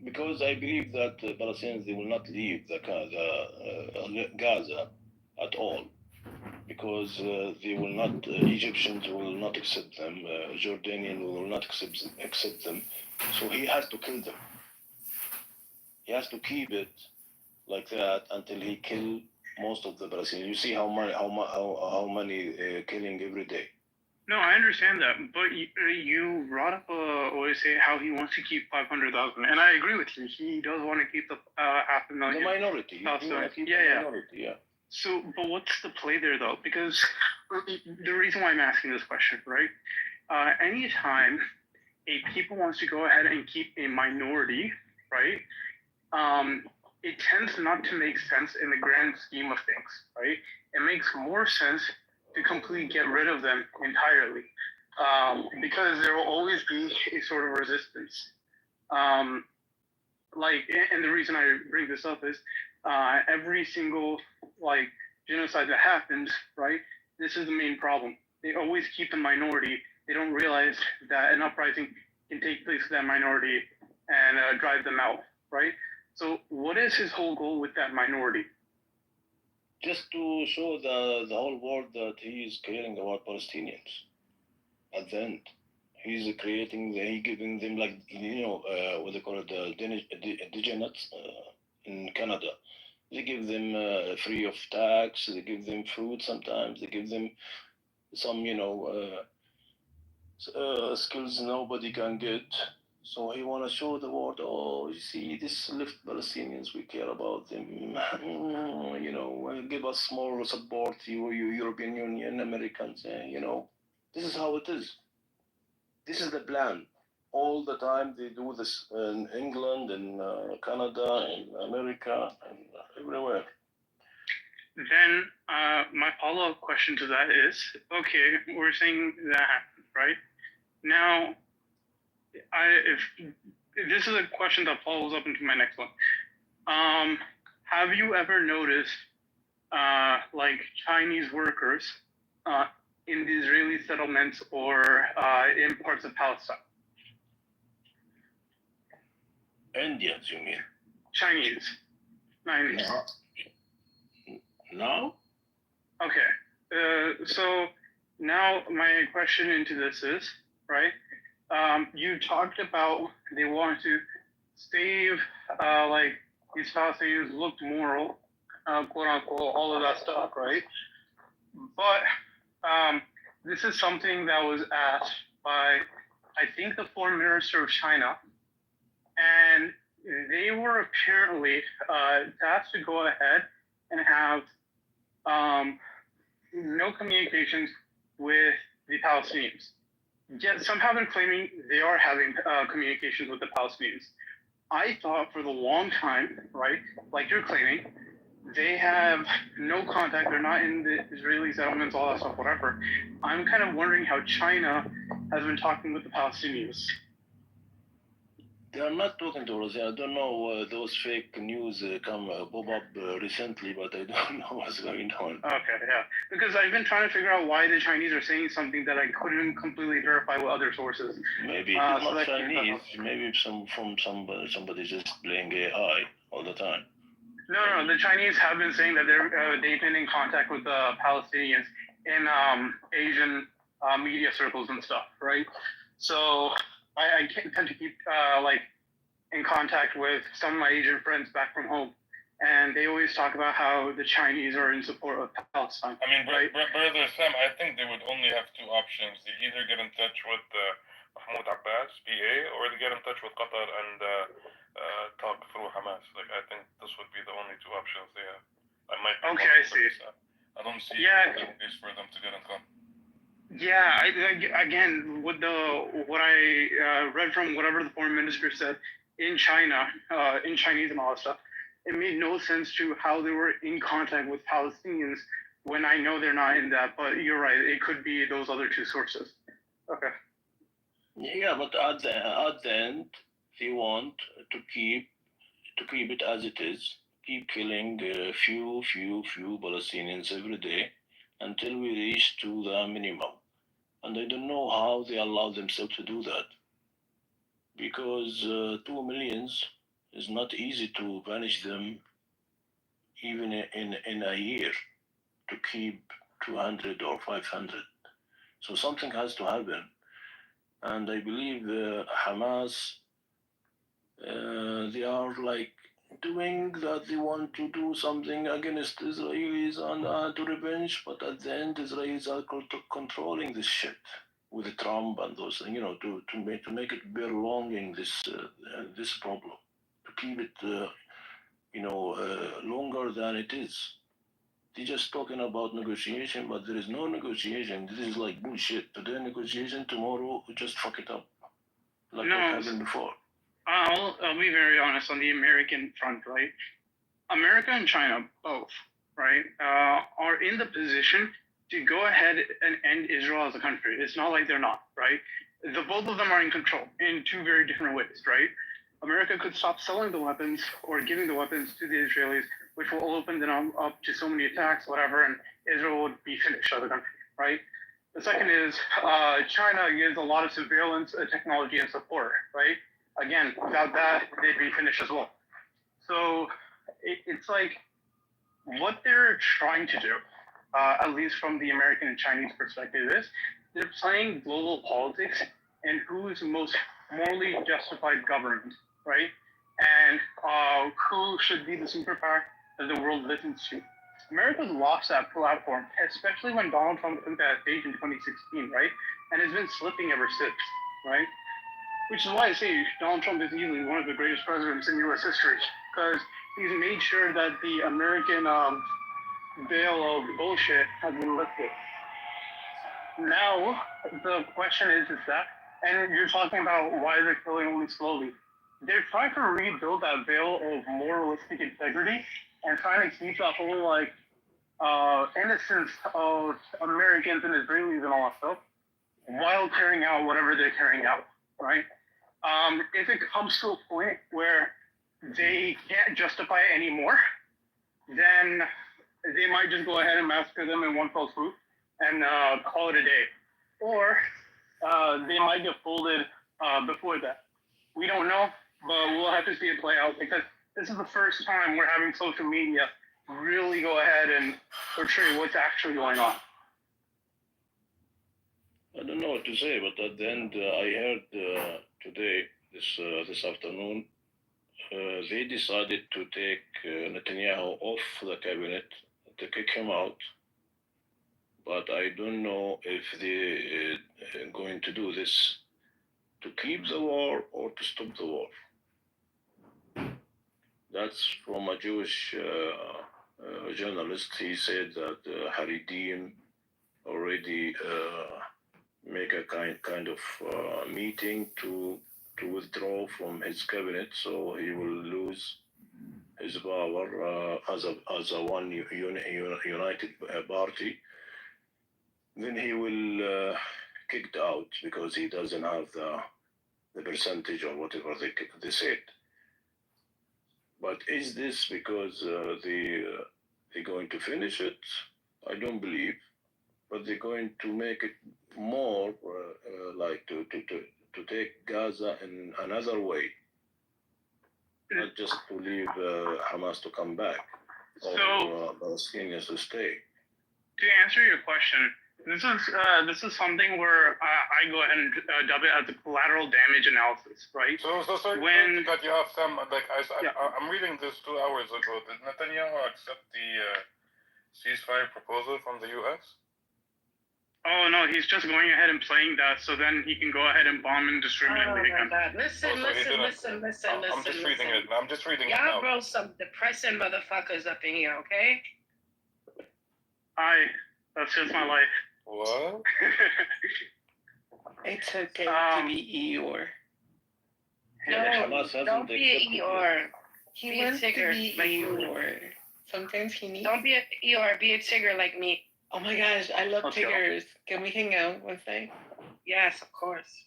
because I believe that Palestinians, they will not leave the Gaza at all, because they will not, Egyptians will not accept them, Jordanian will not accept them, so he has to kill them. He has to keep it like that until he kill most of the Palestinians. You see how many killing every day. No, I understand that, but you brought up how he wants to keep 500,000, and I agree with you. He does want to keep the 500,000. The minority. Minority, yeah. So, but what's the play there though? Because the reason why I'm asking this question, right? Anytime a people wants to go ahead and keep a minority, right? It tends not to make sense in the grand scheme of things, right? It makes more sense to completely get rid of them entirely, because there will always be a sort of resistance. Um, and the reason I bring this up is every single like genocide that happens, right? This is the main problem. They always keep the minority. They don't realize that an uprising can take place with that minority and drive them out, right? So, what is his whole goal with that minority? Just to show the whole world that he is caring about Palestinians. At the end, he's creating, he giving them like what they call it, the indigenous in Canada. They give them free of tax. They give them food sometimes. They give them some skills nobody can get. So he want to show the world, oh, you see, this left Palestinians, we care about them. Give us more support, you European Union, Americans, This is how it is. This is the plan. All the time they do this in England, in Canada, in America, and everywhere. Then my follow-up question to that is, okay, we're saying that happened, right? Now, if this is a question that follows up into my next one. Have you ever noticed like Chinese workers in the Israeli settlements or in parts of Palestine? Indians, you mean? Chinese. 90s. No? Okay. So now my question into this is, right? You talked about they want to save like these Palestinians look moral, quote unquote, all of that stuff, right? But this is something that was asked by, I think, the foreign minister of China, and they were apparently asked to go ahead and have no communications with the Palestinians. Yet somehow they're claiming they are having communications with the Palestinians. I thought for the long time, right, like you're claiming, they have no contact, they're not in the Israeli settlements, all that stuff, whatever. I'm kind of wondering how China has been talking with the Palestinians. They are not talking to us. I don't know. Those fake news come pop up recently, but I don't know what's going on. Okay, yeah. Because I've been trying to figure out why the Chinese are saying something that I couldn't completely verify with other sources. Maybe it's not Chinese. Maybe somebody just playing AI all the time. No. The Chinese have been saying that they've been in contact with the Palestinians in Asian media circles and stuff, right? So I tend to keep in contact with some of my Asian friends back from home, and they always talk about how the Chinese are in support of Palestine. I mean, right? Brother Sam, I think they would only have two options. They either get in touch with Mahmoud Abbas, PA, or they get in touch with Qatar and talk through Hamas. Like, I think this would be the only two options they have. I might be okay, I see. I don't see ways for them to get in contact. Yeah, again, with what I read from whatever the foreign minister said in China, in Chinese and all that stuff, it made no sense to how they were in contact with Palestinians when I know they're not in that. But you're right, it could be those other two sources. Okay. Yeah, but at the end, they want to keep it as it is. Keep killing few Palestinians every day until we reach to the minimum. And I don't know how they allow themselves to do that. Because 2 millions is not easy to banish them even in a year to keep 200 or 500. So something has to happen. And I believe Hamas, they are like doing that they want to do something against Israelis and to revenge, but at the end, Israelis are controlling this shit with Trump and those, to make it belonging this problem, to keep it, longer than it is. They're just talking about negotiation, but there is no negotiation. This is like bullshit. Today negotiation, tomorrow just fuck it up, like No, what happened before. I'll be very honest on the American front, right? America and China both, right, are in the position to go ahead and end Israel as a country. It's not like they're not, right? The both of them are in control in two very different ways, right? America could stop selling the weapons or giving the weapons to the Israelis, which will open them up to so many attacks, whatever, and Israel would be finished as a country, right? The second is China gives a lot of surveillance technology and support, right? Again, without that, they'd be finished as well. So it's like what they're trying to do, at least from the American and Chinese perspective, is they're playing global politics and who's most morally justified government, right? And who should be the superpower that the world listens to. America's lost that platform, especially when Donald Trump took that stage in 2016, right? And has been slipping ever since, right? Which is why I say Donald Trump is easily one of the greatest presidents in U.S. history, because he's made sure that the American veil of bullshit has been lifted. Now, the question is that, and you're talking about why they're killing only slowly. They're trying to rebuild that veil of moralistic integrity and trying to keep that whole, like, innocence of Americans and Israelis and all that stuff while carrying out whatever they're carrying out, right? If it comes to a point where they can't justify it anymore, then they might just go ahead and massacre them in one fell swoop and call it a day. Or they might get folded before that. We don't know, but we'll have to see it play out because this is the first time we're having social media really go ahead and portray what's actually going on. I don't know what to say, but at the end, I heard today, this afternoon, they decided to take Netanyahu off the cabinet, to kick him out. But I don't know if they're going to do this to keep the war or to stop the war. That's from a Jewish journalist. He said that Haredim already make a kind of meeting to withdraw from his cabinet, so he will lose his power as a one united party. Then he will kicked out because he doesn't have the percentage or whatever they said. But is this because they're going to finish it? I don't believe. But they're going to make it more like to take Gaza in another way, not just to leave Hamas to come back or Palestinians to stay. To answer your question, this is something where I go ahead and dub it as a collateral damage analysis, right? So sorry when that you have some I'm reading this 2 hours ago. Did Netanyahu accept the ceasefire proposal from the U.S.? Oh no, he's just going ahead and playing that, so then he can go ahead and bomb indiscriminately again. Listen. I'm just reading it. I'm just reading it Y'all now. bro, some depressing motherfuckers up in here, okay? That's just my life. What? It's okay to be Eeyore. No, don't be an Eeyore. He wants to be Eeyore. Sometimes he needs. Don't be an Eeyore. Be a Tigger like me. Oh my gosh, I love Tiggers. Can we hang out one day? Yes, of course.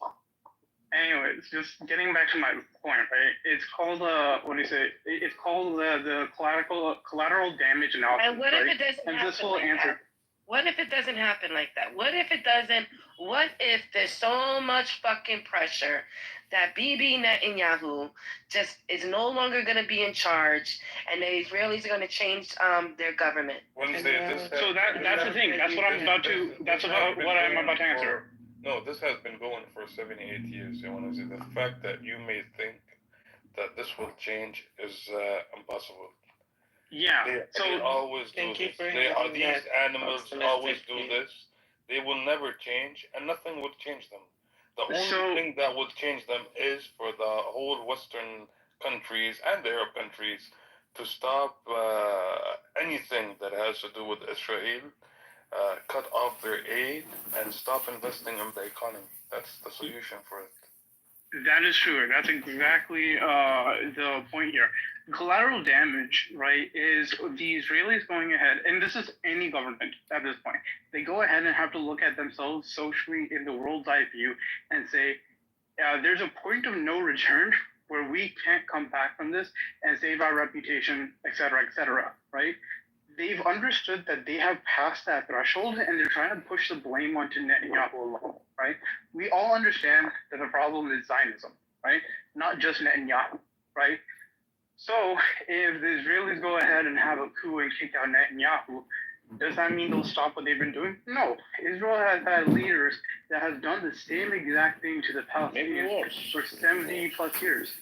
Anyways, just getting back to my point, right? It's called what do you say? It's called the collateral damage analysis. And what if it doesn't and happen this will like answer. that? What if it doesn't happen like that? What if it doesn't? What if there's so much fucking pressure that Bibi Netanyahu just is no longer going to be in charge, and the Israelis are going to change their government? So that's the thing. That's what I'm about to. That's about what I'm about to answer. No, this has been going for 78 years. You want to say the fact that you may think that this will change is impossible. Yeah. They always do this. These animals always do this. They will never change, and nothing will change them. The only thing that will change them is for the whole Western countries and the Arab countries to stop anything that has to do with Israel, cut off their aid, and stop investing in the economy. That's the solution for it. That is true. That's exactly the point here. Collateral damage, right, is the Israelis going ahead, and this is any government at this point. They go ahead and have to look at themselves socially in the world's eye view and say, there's a point of no return where we can't come back from this and save our reputation, et cetera, right? They've understood that they have passed that threshold and they're trying to push the blame onto Netanyahu alone, right? We all understand that the problem is Zionism, right? Not just Netanyahu, right? So if the Israelis go ahead and have a coup and kick out Netanyahu, does that mean they'll stop what they've been doing? No. Israel has had leaders that have done the same exact thing to the Palestinians for 70 plus years.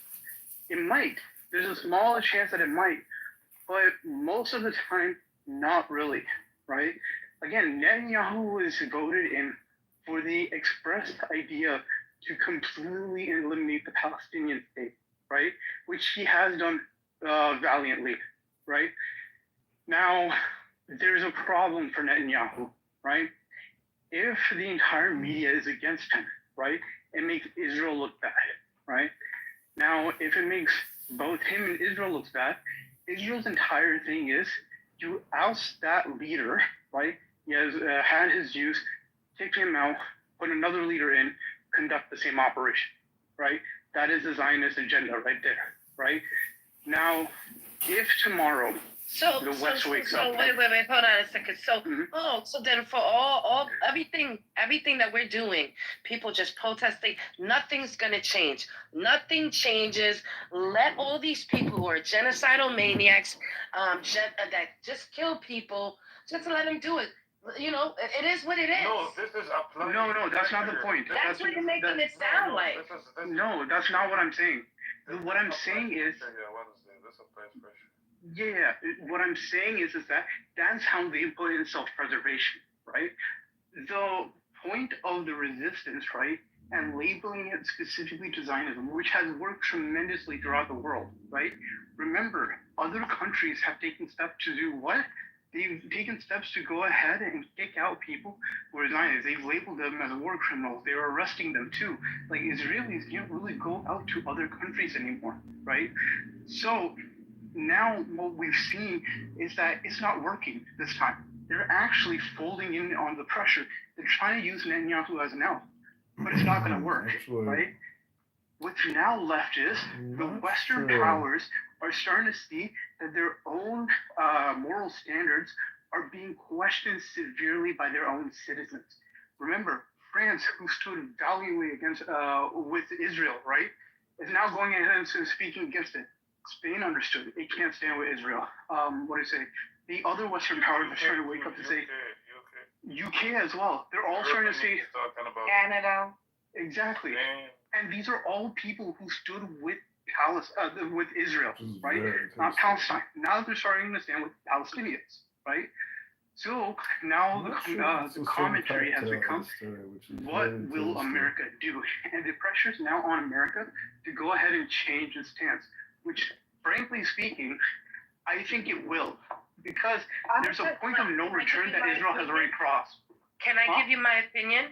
It might. There's a small chance that it might, but most of the time, not really, right? Again, Netanyahu is voted in for the expressed idea to completely eliminate the Palestinian state, right? Which he has done valiantly, right? Now, there's a problem for Netanyahu, right? If the entire media is against him, right, it makes Israel look bad, right? Now, if it makes both him and Israel look bad, Israel's entire thing is to oust that leader, right? He has had his use, kick him out, put another leader in, conduct the same operation, right? That is the Zionist agenda right there, right? Now, if tomorrow the West wakes up. Wait, hold on a second. So, so then for all everything that we're doing, people just protesting, nothing's gonna change. Nothing changes. Let all these people who are genocidal maniacs, that just kill people, just let them do it. You know, it is what it is. No, this is applying. No, that's not the point. That's what you're making it sound like. No, that's not what I'm saying. What I'm saying is. Yeah, what I'm saying is that that's how they put in self-preservation, right? The point of the resistance, right, and labeling it specifically to Zionism, which has worked tremendously throughout the world, right? Remember, other countries have taken steps to do what? They've taken steps to go ahead and kick out people who are Zionists. They've labeled them as war criminals. They're arresting them too. Like, Israelis can't really go out to other countries anymore, right? So now what we've seen is that it's not working this time. They're actually folding in on the pressure. They're trying to use Netanyahu as an out, but it's not going to work, right? What's now left is the Western powers are starting to see that their own moral standards are being questioned severely by their own citizens. Remember, France, who stood valiantly against with Israel, right, is now going ahead and speaking against it. Spain understood it can't stand with Israel. What do you say? The other Western powers are starting to wake up and say, UK as well. They're all starting to say, Canada. Exactly. And these are all people who stood with with Israel, right? Not Palestine. Now they're starting to stand with Palestinians, right? So now the commentary has become, what will America do? And the pressure is now on America to go ahead and change its stance, which, frankly speaking, I think it will, because there's a point of no return that Israel has already crossed. Can I give you my opinion?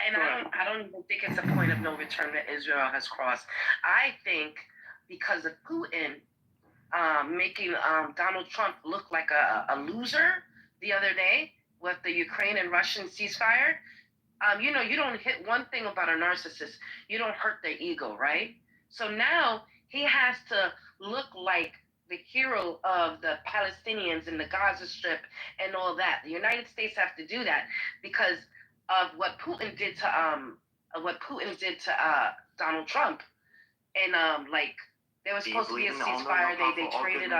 And I don't even think it's a point of no return that Israel has crossed. I think because of Putin making Donald Trump look like a loser the other day with the Ukraine and Russian ceasefire. You know, you don't hit one thing about a narcissist. You don't hurt their ego, right? So now he has to look like the hero of the Palestinians in the Gaza Strip and all that. The United States have to do that because of what Putin did to Donald Trump. And like there was supposed to be a ceasefire. They traded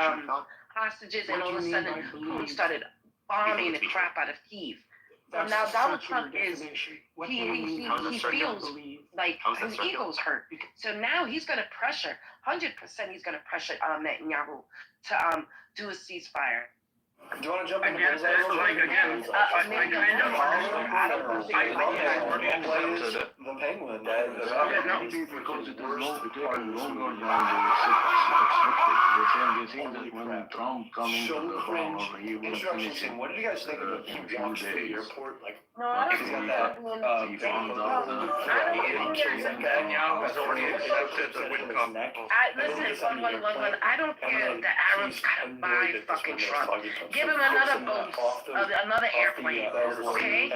hostages, and all of a sudden Putin started bombing the crap out of Kyiv. So now Donald Trump is he feels like his ego's hurt. So now he's going to pressure 100%. He's going to pressure Netanyahu to do a ceasefire. Do you want to jump in? The Penguin. Because it is longer than expected. They think that when Trump comes to the power, he will finish it. What did you guys think of it? In a few days. No, I don't He think got- that. he found out that Listen, I don't care if the Arabs gotta buy fucking Trump. Give him another boat, another airplane, okay?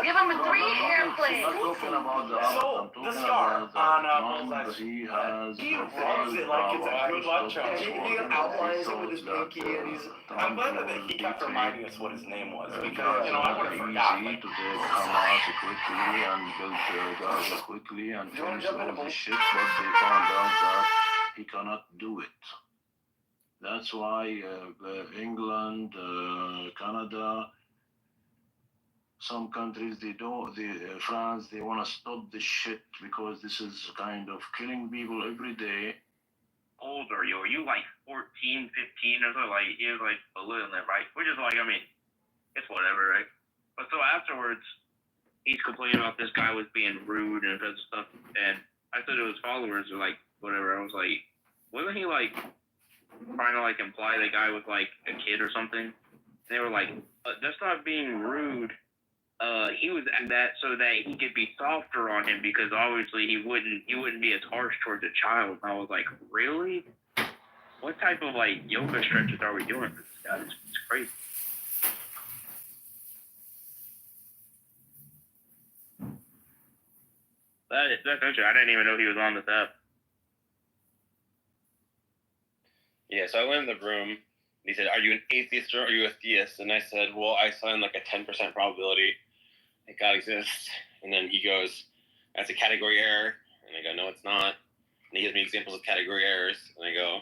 Give him 3 airplanes. I'm not talking about the So, the star on Trump, he has he rubs it like it's a good luck charm. He outlines it with his pinky, and he's. I'm glad that he kept reminding us what his name was because I would have forgotten. Easy to take Hamas quickly and build Gaza quickly and finish all the shit, but they found out that he cannot do it. That's why England, Canada, some countries France, they want to stop this shit because this is kind of killing people every day. Old are you? Are you like 14, 15 or so? Like you're like below that, right? Which is like, I mean, it's whatever, right? But so afterwards, he's complaining about this guy was being rude and stuff, and I thought his followers were like, whatever. I was like, wasn't he like trying to like imply the guy was like a kid or something? And they were like, that's not being rude. He was at that so that he could be softer on him because obviously he wouldn't be as harsh towards a child. And I was like, really? What type of like yoga stretches are we doing for this guy? It's crazy. That's interesting. I didn't even know he was on this app. Yeah, so I went in the room. He said, "Are you an atheist or are you a theist?" And I said, "Well, I saw in like a 10% probability that God exists." And then he goes, "That's a category error." And I go, "No, it's not." And he gives me examples of category errors. And I go,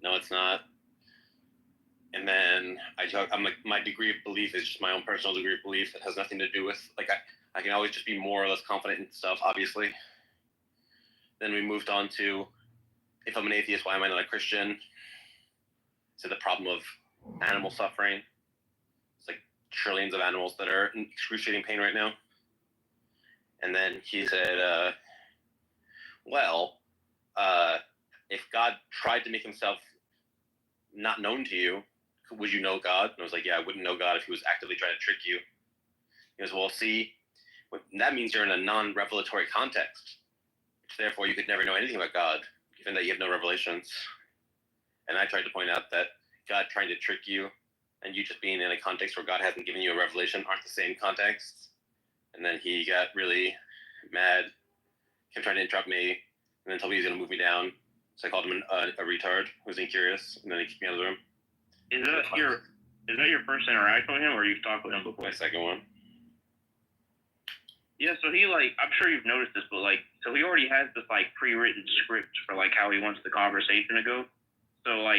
"No, it's not." And then I'm like, my degree of belief is just my own personal degree of belief. It has nothing to do with, like, I can always just be more or less confident in stuff, obviously. Then we moved on to, if I'm an atheist, why am I not a Christian? So the problem of animal suffering. It's like trillions of animals that are in excruciating pain right now. And then he said, if God tried to make himself not known to you, would you know God? And I was like, yeah, I wouldn't know God if he was actively trying to trick you. He goes, well, see, that means you're in a non-revelatory context, which therefore you could never know anything about God, given that you have no revelations. And I tried to point out that God trying to trick you and you just being in a context where God hasn't given you a revelation aren't the same contexts. And then he got really mad, kept trying to interrupt me, and then told me he was going to move me down. So I called him a retard who was incurious, and then he kicked me out of the room. Is that your first interaction with him, or you've talked with him before? My second one. Yeah, so he I'm sure you've noticed this, but so he already has this pre-written script for how he wants the conversation to go. So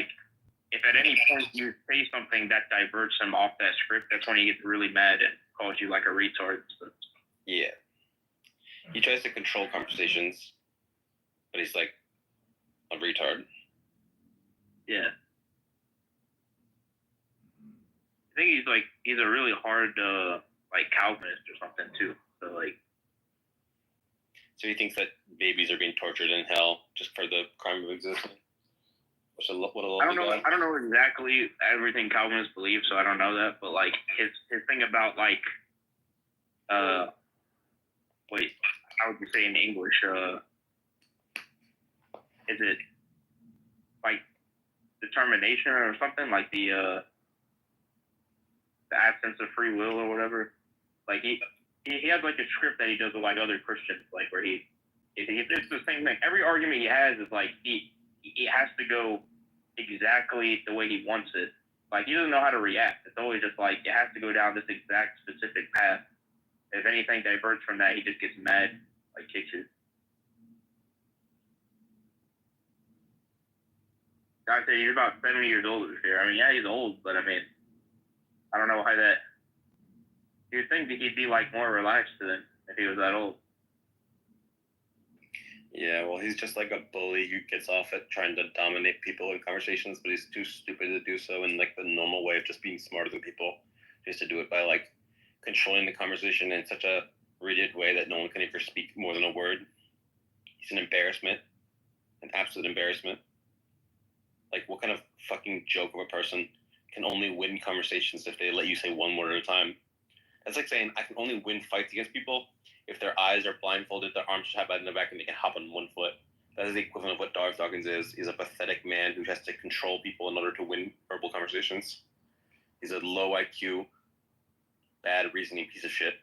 if at any point you say something that diverts him off that script, that's when he gets really mad and calls you a retard. So. Yeah. He tries to control conversations, but he's a retard. Yeah. I think he's a really hard Calvinist or something too. So he thinks that babies are being tortured in hell just for the crime of existing. I don't know exactly everything Calvinists believe, so I don't know that. But his thing about how would you say in English? Is it determination or something the absence of free will or whatever? He has a script that he does with other Christians, where it's the same thing. Every argument he has is he has to go exactly the way he wants it. He doesn't know how to react. It's always just it has to go down this exact specific path. If anything diverts from that, he just gets mad, kicks it. I'd say he's about 70 years old this year. I mean, yeah, he's old, but I mean, I don't know why that. You'd think that he'd be more relaxed than if he was that old. Yeah, well, he's just like a bully who gets off at trying to dominate people in conversations, but he's too stupid to do so in the normal way of just being smarter than people. He has to do it by controlling the conversation in such a rigid way that no one can ever speak more than a word. He's an embarrassment, an absolute embarrassment. Like, what kind of fucking joke of a person can only win conversations if they let you say one word at a time? That's like saying I can only win fights against people if their eyes are blindfolded, their arms tied behind their back, and they can hop on one foot. That is the equivalent of what Darth Dawkins is. He's a pathetic man who has to control people in order to win verbal conversations. He's a low IQ, bad reasoning piece of shit.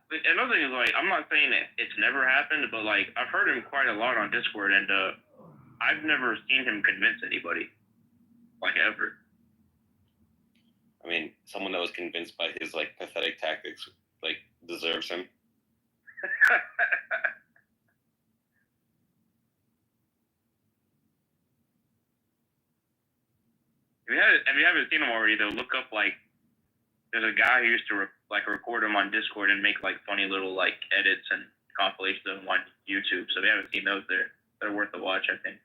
But another thing is, like, I'm not saying that it's never happened, but, like, I've heard him quite a lot on Discord, and I've never seen him convince anybody, like, ever. I mean, someone that was convinced by his, like, pathetic tactics, like, deserves him. If you haven't seen him already, though, look up, like, there's a guy who used to record him on Discord and make, like, funny little, like, edits and compilations of them on YouTube. So if you haven't seen those, they're worth a watch, I think.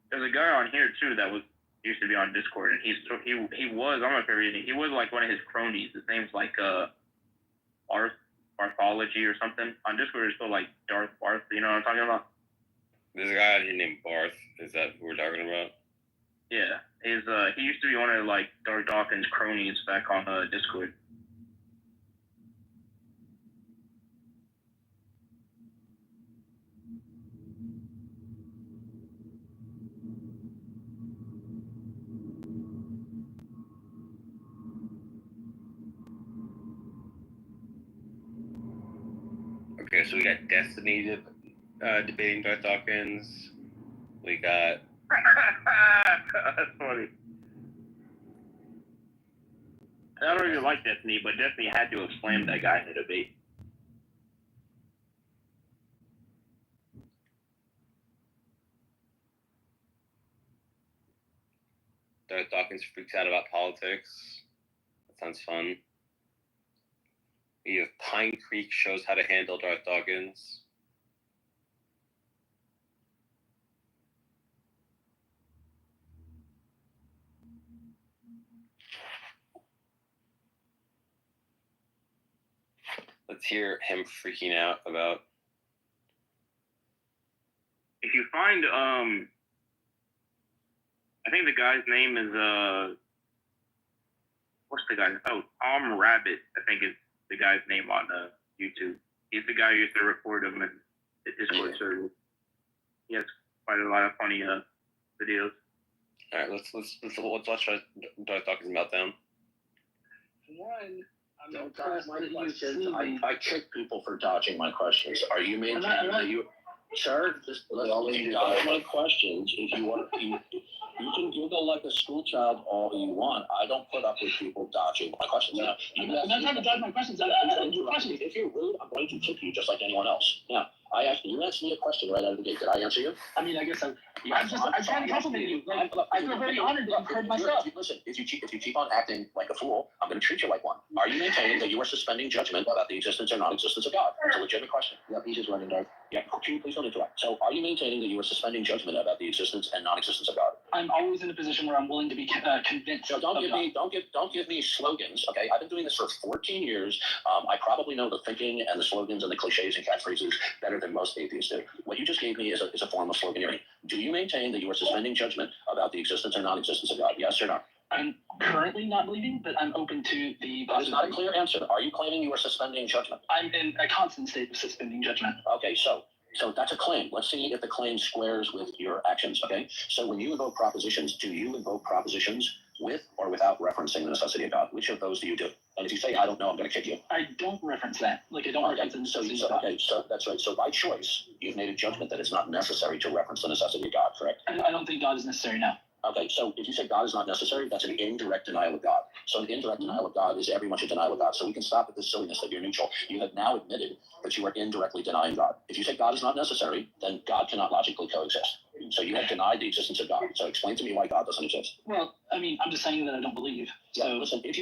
There's a guy on here too that used to be on Discord, and he was, I'm not sure he was like one of his cronies. His name's like Barthology or something. On Discord, it's still like Darth Barth. You know what I'm talking about? There's a guy out here named Barth. Is that who we're talking about? Yeah, he used to be one of like Darth Dawkins' cronies back on Discord. Okay, so we got Destiny debating Darth Dawkins. We got... That's funny. I don't even like Destiny, but Destiny had to have slammed that guy in the debate. Darth Dawkins freaks out about politics. That sounds fun. We have Pine Creek shows how to handle Darth Dawkins. Let's hear him freaking out about... If you find, I think the guy's name is, what's the guy's, Tom Rabbit, I think is the guy's name on YouTube. He's the guy who used to record him in the Discord server. He has quite a lot of funny videos. All right, let's watch Darth Dawkins meltdown. One, don't dodge my questions. I kick people for dodging my questions. Are you maintaining that you... Sir, just let me dodge my questions. If you want, you can giggle like a school child all you want. I don't put up with people dodging my questions. Now, I'm not trying to dodge my questions. I'm asking you questions. If you're rude, I'm going to kick you just like anyone else. Now, you asked me a question right out of the gate. Did I answer you? I mean, I guess I'm trying to compliment you. I feel very honored that you heard my stuff. Listen, if you keep on acting like a fool, I'm going to treat you like one. Are you maintaining that you are suspending judgment about the existence or non-existence of God? It's a legitimate question. Yeah, he's just running, Darth. Yeah, can you please don't interrupt? So, are you maintaining that you are suspending judgment about the existence and non-existence of God? I'm always in a position where I'm willing to be convinced. So don't give me slogans. Okay, I've been doing this for 14 years. I probably know the thinking and the slogans and the cliches and catchphrases better than most atheists do. What you just gave me is a form of sloganeering. Do you maintain that you are suspending judgment about the existence or non-existence of God? Yes or no? I'm currently not believing, but I'm open to the possibility. That is not a clear answer. Are you claiming you are suspending judgment? I'm in a constant state of suspending judgment. Okay, so that's a claim. Let's see if the claim squares with your actions, okay? So when you invoke propositions, do you invoke propositions with or without referencing the necessity of God? Which of those do you do? And if you say, I don't know, I'm going to kick you. I don't reference that. I don't reference the necessity of God. Okay, so that's right. So by choice, you've made a judgment that it's not necessary to reference the necessity of God, correct? I don't think God is necessary now. Okay, so if you say God is not necessary, that's an indirect denial of God. So an indirect denial of God is every much a denial of God. So we can stop at this silliness that you're neutral. You have now admitted that you are indirectly denying God. If you say God is not necessary, then God cannot logically coexist. So you have denied the existence of God. So explain to me why God doesn't exist. Well, I mean, I'm just saying that I don't believe. Yeah, listen, if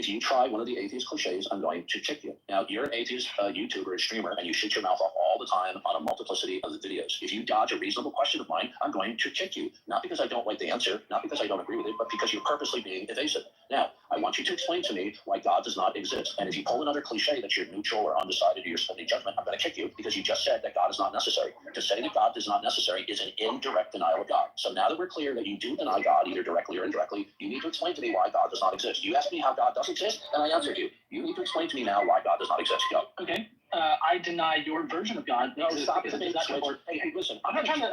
you try one of the atheist cliches, I'm going to kick you. Now, you're an atheist YouTuber and streamer, and you shut your mouth off all the time on a multiplicity of the videos. If you dodge a reasonable question of mine, I'm going to kick you. Not because I don't like the answer, not because I don't agree with it, but because you're purposely being evasive. Now, I want you to explain to me why God does not exist. And if you pull another cliche that you're neutral or undecided or you're spending judgment, I'm going to kick you because you just said that God is not necessary. To say that God is not necessary is an indirect denial of God. So now that we're clear that you do deny God, either directly or indirectly, you need to explain to me why God does not exist. You asked me how God does exist, and I answered you. You need to explain to me now why God does not exist. Go. Okay. I deny your version of God. No, stop the bait and switch. Hey, listen. I'm not trying to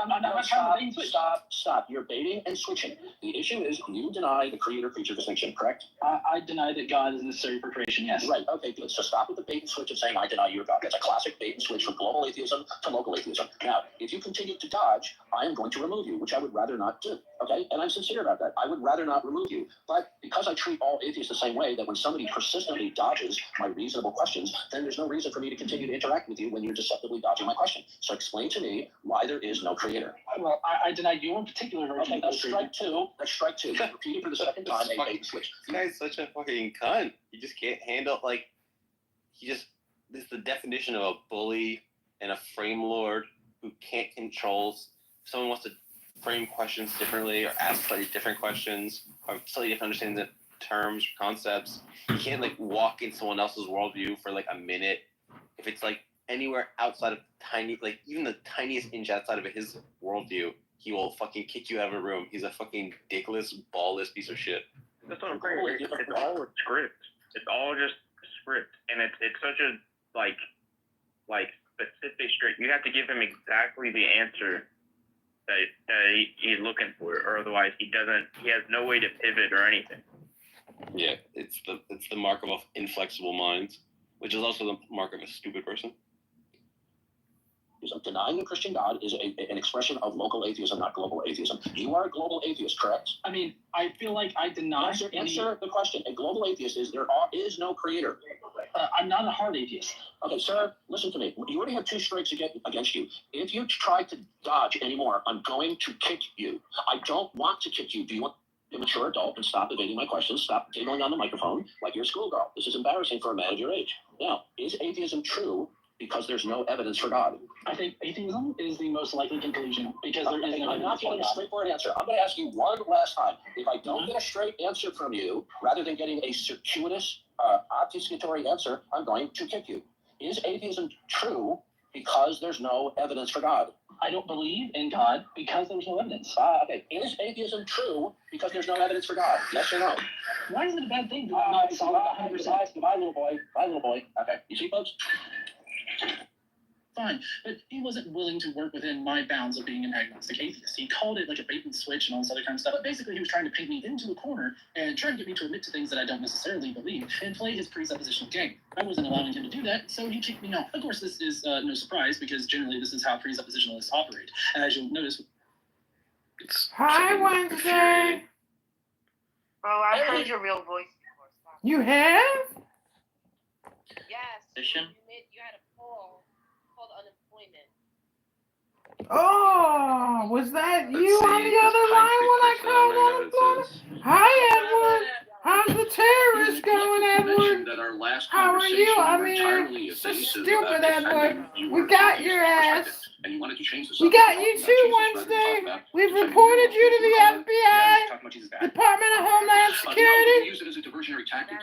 bait and switch. Stop. You're baiting and switching. The issue is you deny the creator-creature distinction, correct? I deny that God is necessary for creation, yes. Right, okay, good. So stop with the bait and switch of saying I deny your God. That's a classic bait and switch from global atheism to local atheism. Now, if you continue to dodge, I am going to remove you, which I would rather not do, okay? And I'm sincere about that. I would rather not remove you. But because I treat all atheists the same way, that when somebody persistently dodges my reasonable questions, then there's no reason for me to continue to interact with you when you're deceptively dodging my question. So explain to me why there is no creator. Well, I deny your particular version. Okay, that's strike two. That's strike two. Repeat it for the second time. A bait and switch. This guy's such a fucking cunt. He just can't handle, like, this is the definition of a bully and a frame lord who can't control. If someone wants to frame questions differently or ask slightly different questions or slightly different understanding of terms, concepts, you can't, like, walk in someone else's worldview for, like, a minute. If it's, like, anywhere outside of even the tiniest inch outside of his worldview, he will fucking kick you out of a room. He's a fucking dickless, ballless piece of shit. That's what I'm saying. It's all a script. It's all just a script, and it's such a like specific script. You have to give him exactly the answer that he's looking for, or otherwise he has no way to pivot or anything. Yeah, it's the mark of inflexible minds, which is also the mark of a stupid person. Denying the Christian God is an expression of local atheism, not global atheism. You are a global atheist, correct? I mean, I feel like I deny... Answer the question. A global atheist is there is no creator. I'm not a hard atheist. Okay, sir, listen to me. You already have two strikes against you. If you try to dodge anymore, I'm going to kick you. I don't want to kick you. Do you want a mature adult and stop evading my questions? Stop giggling on the microphone like you're a schoolgirl. This is embarrassing for a man of your age. Now, is atheism true because there's no evidence for God? I think atheism is the most likely conclusion because there is no I'm not getting a straightforward answer. I'm going to ask you one last time. If I don't get a straight answer from you, rather than getting a circuitous, obfuscatory answer, I'm going to kick you. Is atheism true because there's no evidence for God? I don't believe in God because there's no evidence. Okay. Is atheism true because there's no evidence for God? Yes or no? Why is it a bad thing to not solve 100%? Goodbye, little boy. Bye, little boy. Okay. You see, folks? Fine, but he wasn't willing to work within my bounds of being an agnostic atheist. He called it like a bait and switch and all this other kind of stuff, but basically he was trying to paint me into a corner and trying to get me to admit to things that I don't necessarily believe and play his presuppositional game. I wasn't allowing him to do that, so he kicked me off. Of course, this is no surprise because generally this is how presuppositionalists operate. As you'll notice... Hi, Wednesday! Bro, I've heard your real voice before. Stop. You have? Yes. Position? You had a poll called unemployment. Oh, was that you on the other line when I called unemployment? Hi, Edward. How's the terrorist going, Edward? How are you? I mean, so stupid, Edward. We got your ass. We got you too, Wednesday. We've reported you to the FBI, Department of Homeland Security.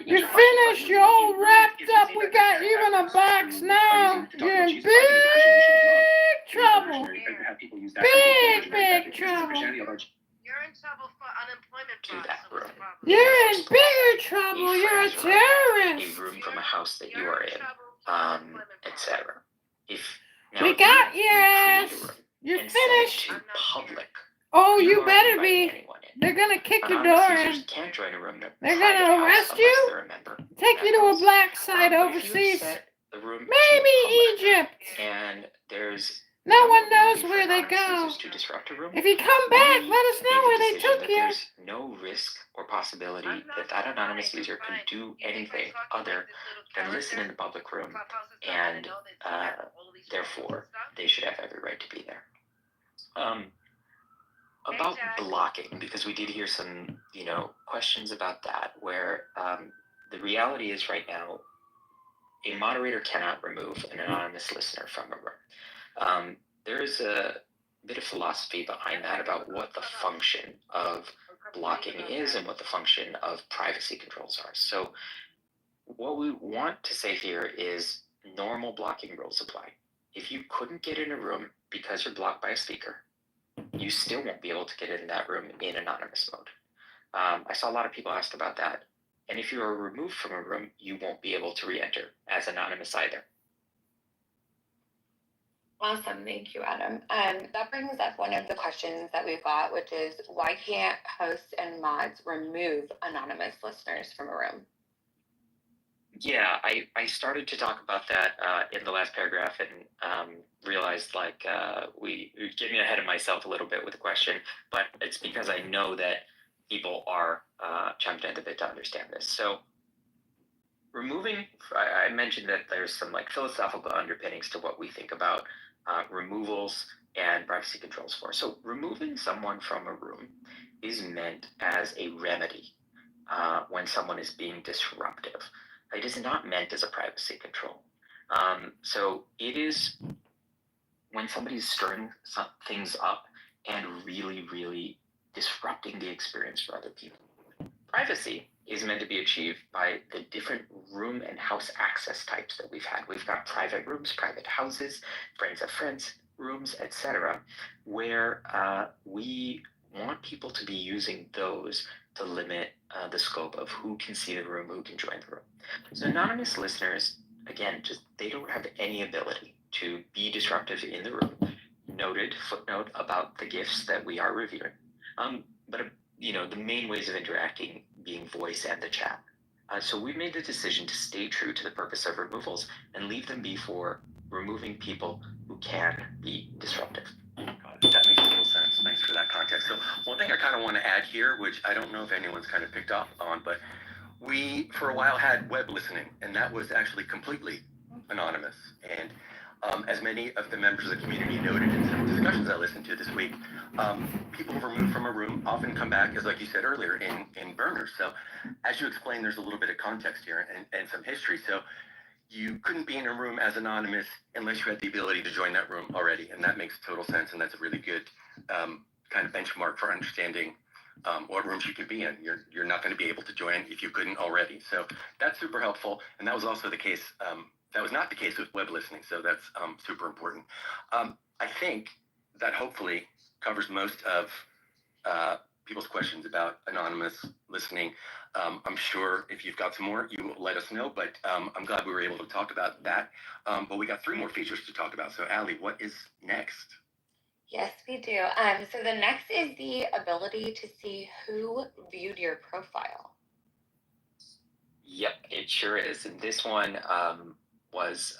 You're finished. You're all wrapped up. We got you in a box now. You're in big trouble. Big trouble. You're in trouble for unemployment fraud. You're in bigger trouble. You're a terrorist. A room from a house that you are in, etc. We got your ass. You're finished. Public. Oh, you better be. They're gonna kick your door in. Can't join a room. They're gonna arrest you. Take you to a black site overseas. Maybe Egypt. And there's no one knows where they go. To disrupt a room. If you come back, let us know where they took you. There's no risk or possibility that anonymous user can do anything other than listen in the public room, and therefore they should have every right to be there. about blocking, because we did hear some, questions about that, where the reality is right now, a moderator cannot remove an anonymous listener from a room. There is a bit of philosophy behind that about what the function of blocking is and what the function of privacy controls are. So what we want to say here is normal blocking rules apply. If you couldn't get in a room because you're blocked by a speaker, you still won't be able to get in that room in anonymous mode. I saw a lot of people ask about that. And if you are removed from a room, you won't be able to re-enter as anonymous either. Awesome, thank you, Adam. That brings up one of the questions that we've got, which is why can't hosts and mods remove anonymous listeners from a room? Yeah, I started to talk about that in the last paragraph and realized we getting ahead of myself a little bit with the question, but it's because I know that people are jumping at the bit to understand this. So removing, I mentioned that there's some philosophical underpinnings to what we think about removals and privacy controls for. So removing someone from a room is meant as a remedy when someone is being disruptive. It is not meant as a privacy control. So it is when somebody's stirring some things up and really, really disrupting the experience for other people. Privacy is meant to be achieved by the different room and house access types that we've had. We've got private rooms, private houses, friends of friends rooms, etc., where we want people to be using those to limit the scope of who can see the room, who can join the room. So anonymous listeners, again, they don't have any ability to be disruptive in the room. Noted footnote about the gifts that we are reviewing. But the main ways of interacting being voice and the chat. So we've made the decision to stay true to the purpose of removals and leave them be for removing people who can be disruptive. That makes total sense. Thanks for that context. So one thing I kind of want to add here, which I don't know if anyone's kind of picked up on, but we for a while had web listening, and that was actually completely anonymous. And as many of the members of the community noted in some discussions I listened to this week, people removed from a room often come back, as like you said earlier, in burners. So as you explained, there's a little bit of context here and some history. So you couldn't be in a room as anonymous unless you had the ability to join that room already. And that makes total sense. And that's a really good kind of benchmark for understanding what rooms you can be in. You're not going to be able to join if you couldn't already. So that's super helpful. And that was also the case. That was not the case with web listening. So that's super important. I think that hopefully covers most of people's questions about anonymous listening. I'm sure if you've got some more, you will let us know, but I'm glad we were able to talk about that. But we got 3 more features to talk about. So Allie, what is next? Yes, we do. So the next is the ability to see who viewed your profile. Yep, it sure is. And this one was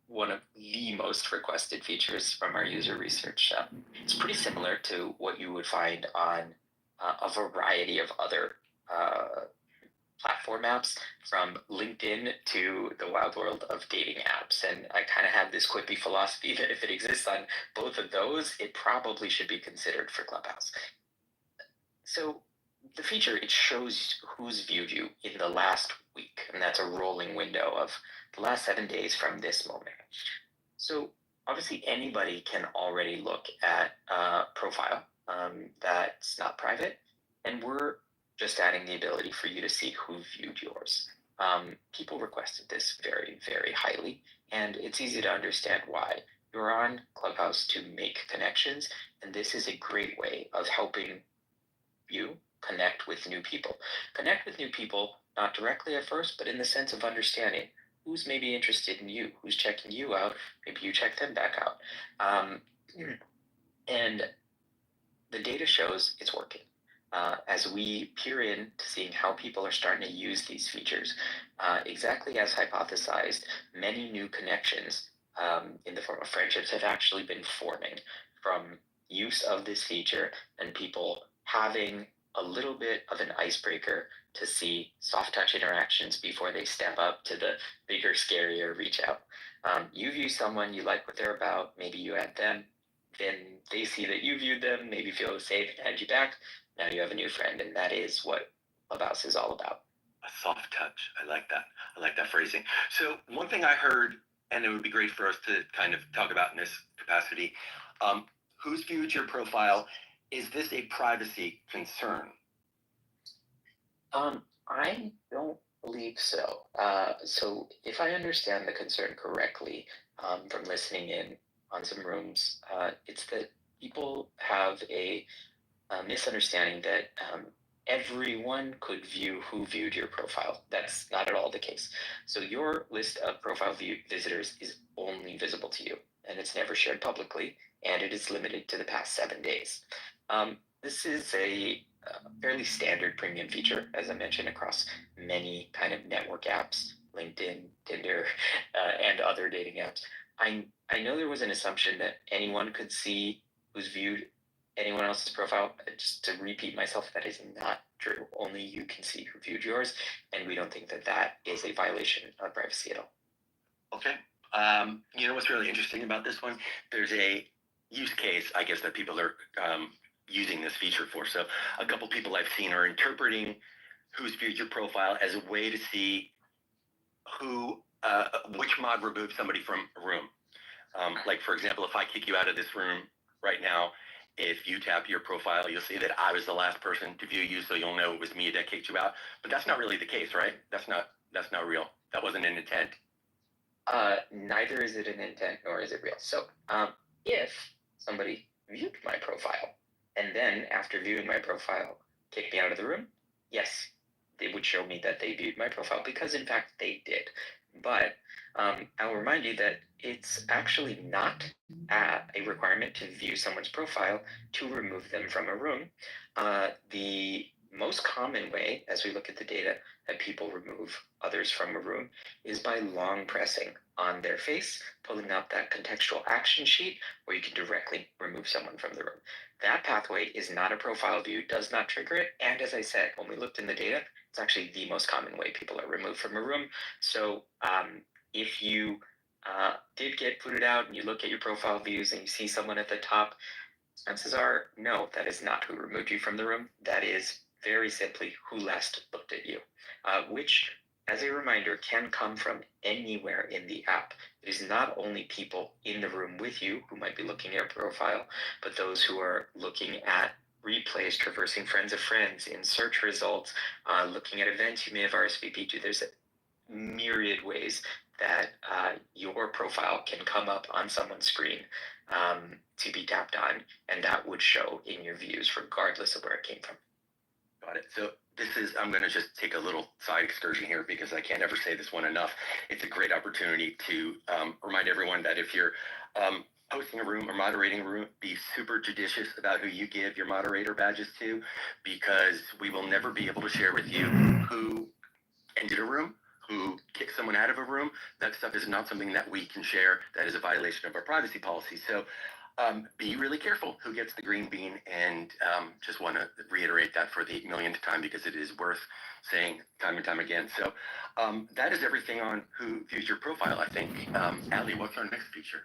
one of the most requested features from our user research. It's pretty similar to what you would find on a variety of other platform apps, from LinkedIn to the wild world of dating apps. And I kind of have this quippy philosophy that if it exists on both of those, it probably should be considered for Clubhouse. So the feature, it shows who's viewed you in the last week, and that's a rolling window of the last 7 days from this moment. So obviously anybody can already look at a profile that's not private, and we're just adding the ability for you to see who viewed yours. People requested this very, very highly, and it's easy to understand why. You're on Clubhouse to make connections, and this is a great way of helping you connect with new people. Connect with new people, not directly at first, but in the sense of understanding who's maybe interested in you, who's checking you out, maybe you check them back out. And the data shows it's working. As we peer in to seeing how people are starting to use these features, exactly as hypothesized, many new connections in the form of friendships have actually been forming from use of this feature and people having a little bit of an icebreaker to see soft touch interactions before they step up to the bigger, scarier reach out. You view someone, you like what they're about, maybe you add them, then they see that you viewed them, maybe feel safe and add you back. Now you have a new friend, and that is what Clubhouse is all about. A soft touch. I like that. I like that phrasing. So one thing I heard, and it would be great for us to kind of talk about in this capacity, who's viewed your profile? Is this a privacy concern? I don't believe so. So if I understand the concern correctly, from listening in on some rooms, it's that people have a misunderstanding that everyone could view who viewed your profile. That's not at all the case. So your list of profile visitors is only visible to you, and it's never shared publicly, and it is limited to the past 7 days. This is a fairly standard premium feature, as I mentioned, across many kind of network apps, LinkedIn, Tinder, and other dating apps. I know there was an assumption that anyone could see who's viewed anyone else's profile. Just to repeat myself, that is not true. Only you can see who viewed yours, and we don't think that that is a violation of privacy at all. Okay. You know what's really interesting about this one? There's a use case, I guess, that people are using this feature for. So a couple people I've seen are interpreting who's viewed your profile as a way to see who, which mod removed somebody from a room. Like, for example, if I kick you out of this room right now, if you tap your profile, you'll see that I was the last person to view you, so you'll know it was me that kicked you out. But that's not really the case, right? That's not real. That wasn't an intent. Neither is it an intent nor is it real. So if somebody viewed my profile and then after viewing my profile kicked me out of the room, yes, they would show me that they viewed my profile because in fact they did. But I'll remind you that it's actually not a requirement to view someone's profile to remove them from a room. The most common way, as we look at the data, that people remove others from a room is by long pressing on their face, pulling up that contextual action sheet where you can directly remove someone from the room. That pathway is not a profile view, does not trigger it. And as I said, when we looked in the data, it's actually the most common way people are removed from a room. So if you did get booted out and you look at your profile views and you see someone at the top, chances are, no, that is not who removed you from the room. That is very simply who last looked at you, which, as a reminder, can come from anywhere in the app. It is not only people in the room with you who might be looking at your profile, but those who are looking at replays, traversing friends of friends, in search results, looking at events you may have RSVP'd to. There's a myriad ways that your profile can come up on someone's screen to be tapped on, and that would show in your views regardless of where it came from. Got it. So this is, I'm going to just take a little side excursion here because I can't ever say this one enough. It's a great opportunity to remind everyone that if you're hosting a room or moderating a room, be super judicious about who you give your moderator badges to, because we will never be able to share with you who ended a room, who kicked someone out of a room. That stuff is not something that we can share. That is a violation of our privacy policy. So be really careful who gets the green bean, and just want to reiterate that for the millionth time because it is worth saying time and time again. So that is everything on who views your profile, I think. Allie, what's our next feature?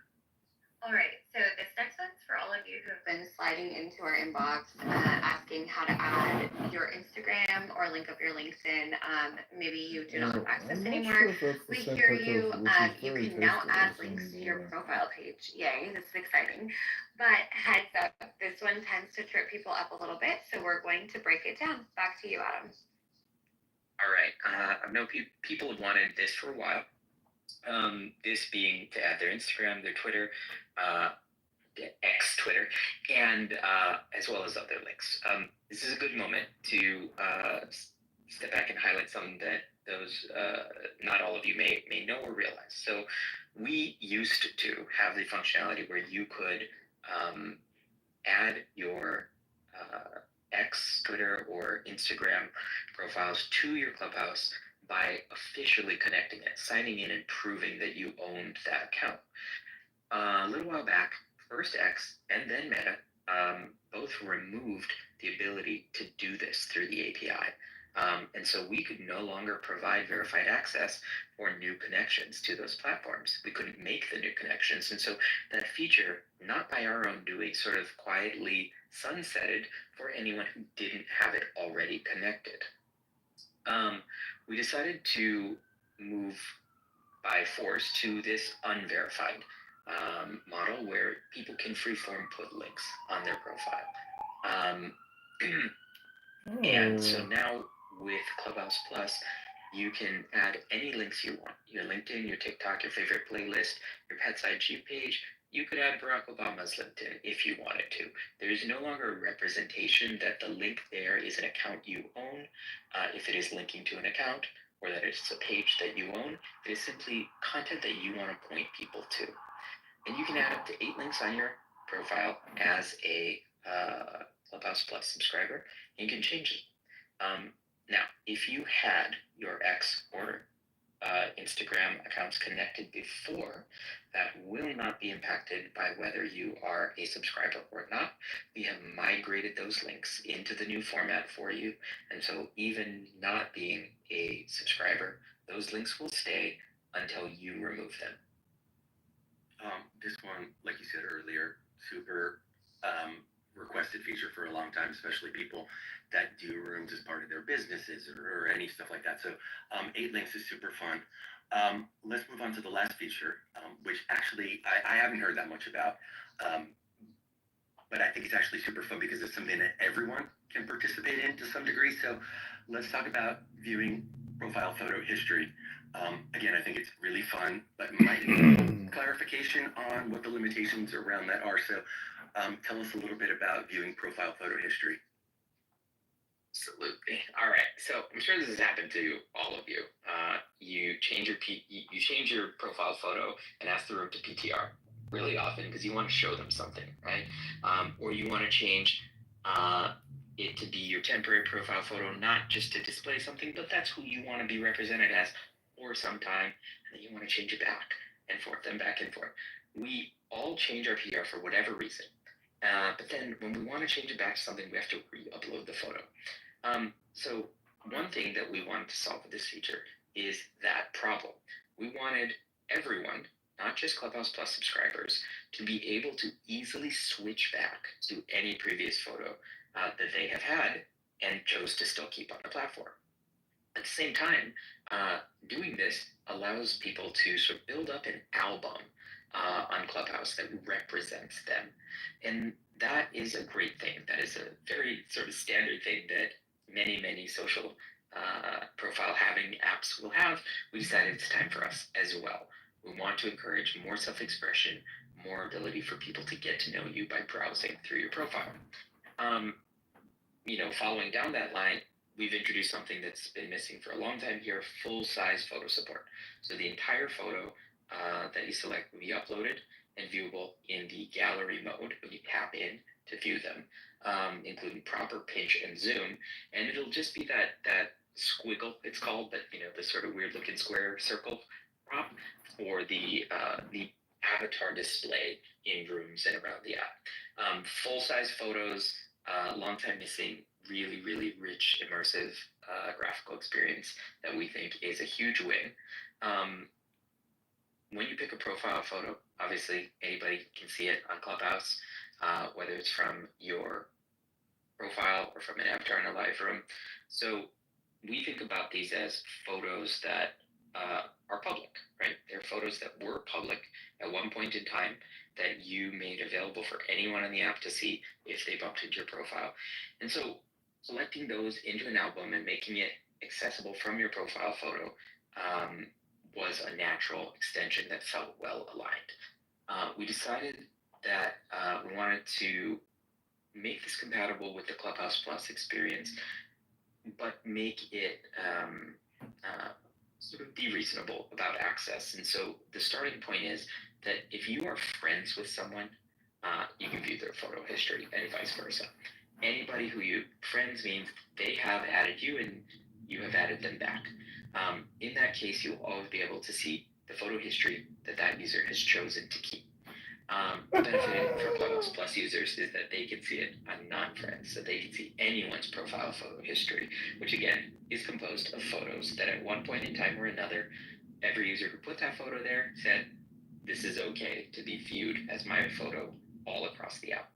All right, so this next one's for all of you who have been sliding into our inbox, asking how to add your Instagram or link up your LinkedIn. Maybe you do not have access anymore. We hear you. You can now add links to your profile page. Yay, this is exciting. But heads up, this one tends to trip people up a little bit, so we're going to break it down. Back to you, Adam. All right, I know people have wanted this for a while. This being to add their Instagram, their Twitter, Twitter, and as well as other links. This is a good moment to step back and highlight something that those not all of you may know or realize. So we used to have the functionality where you could add your X, Twitter, or Instagram profiles to your Clubhouse by officially connecting it, signing in and proving that you owned that account. A little while back, first X and then Meta both removed the ability to do this through the API. And so we could no longer provide verified access for new connections to those platforms. We couldn't make the new connections. And so that feature, not by our own doing, sort of quietly sunsetted for anyone who didn't have it already connected. We decided to move by force to this unverified model where people can freeform put links on their profile. And so now with Clubhouse Plus, you can add any links you want. Your LinkedIn, your TikTok, your favorite playlist, your Pet's IG page. You could add Barack Obama's LinkedIn if you wanted to. There is no longer a representation that the link there is an account you own, if it is linking to an account, or that it's a page that you own. It is simply content that you want to point people to. And you can add up to 8 links on your profile as a Clubhouse Plus subscriber. You can change it. Now, if you had your X or Instagram accounts connected before, that will not be impacted by whether you are a subscriber or not. We have migrated those links into the new format for you. And so even not being a subscriber, those links will stay until you remove them. This one, like you said earlier, super requested feature for a long time, especially people that do rooms as part of their businesses or any stuff like that. So 8 links is super fun. Let's move on to the last feature, which actually I haven't heard that much about, but I think it's actually super fun because it's something that everyone can participate in to some degree. So let's talk about viewing profile photo history. Again, I think it's really fun, but might need clarification on what the limitations around that are. So tell us a little bit about viewing profile photo history. Absolutely. All right. So I'm sure this has happened to all of you. You change your profile photo and ask the room to PTR really often because you want to show them something, right? Or you want to change it to be your temporary profile photo, not just to display something, but that's who you want to be represented as for some time, and then you want to change it back and forth and back and forth. We all change our PR for whatever reason. But then when we want to change it back to something, we have to re-upload the photo. So one thing that we wanted to solve with this feature is that problem. We wanted everyone, not just Clubhouse Plus subscribers, to be able to easily switch back to any previous photo that they have had and chose to still keep on the platform. At the same time, doing this allows people to sort of build up an album on Clubhouse that represents them. And that is a great thing. That is a very sort of standard thing that many social profile having apps will have. We decided it's time for us as well. We want to encourage more self-expression, more ability for people to get to know you by browsing through your profile. Following down that line, we've introduced something that's been missing for a long time here, full-size photo support. So the entire photo that you select will be uploaded and viewable in the gallery mode when you tap in to view them, including proper pinch and zoom. And it'll just be that squiggle, it's called, but the sort of weird-looking square circle prop for the avatar display in rooms and around the app. Full-size photos, long time missing, really, really rich, immersive graphical experience that we think is a huge win. When you pick a profile photo, obviously anybody can see it on Clubhouse, whether it's from your profile or from an avatar in a live room. So we think about these as photos that are public, right? They're photos that were public at one point in time that you made available for anyone on the app to see if they bumped into your profile. And so selecting those into an album and making it accessible from your profile photo was a natural extension that felt well aligned. We decided that we wanted to make this compatible with the Clubhouse Plus experience, but make it sort of be reasonable about access. And so the starting point is that if you are friends with someone, you can view their photo history and vice versa. Anybody who you friends means they have added you and you have added them back. In that case, you'll always be able to see the photo history that user has chosen to keep. The benefit for Clubhouse Plus users is that they can see it on non-friends, so they can see anyone's profile photo history, which again is composed of photos that at one point in time or another, every user who put that photo there said, this is okay to be viewed as my photo all across the app.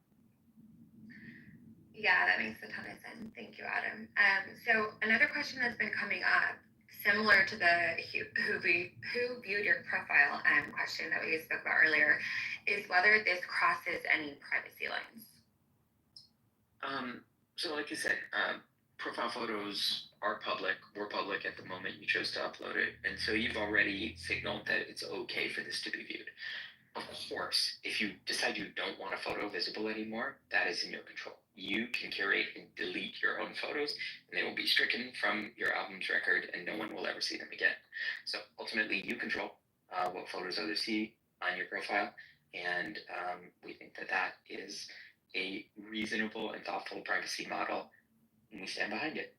Yeah, that makes a ton of sense. Thank you, Adam. So another question that's been coming up, similar to the who viewed your profile question that we spoke about earlier, is whether this crosses any privacy lines. So like I said, profile photos are public. We're public at the moment you chose to upload it. And so you've already signaled that it's okay for this to be viewed. Of course, if you decide you don't want a photo visible anymore, that is in your control. You can curate and delete your own photos, and they will be stricken from your album's record, and no one will ever see them again. So ultimately, you control what photos others see on your profile, and we think that that is a reasonable and thoughtful privacy model, and we stand behind it.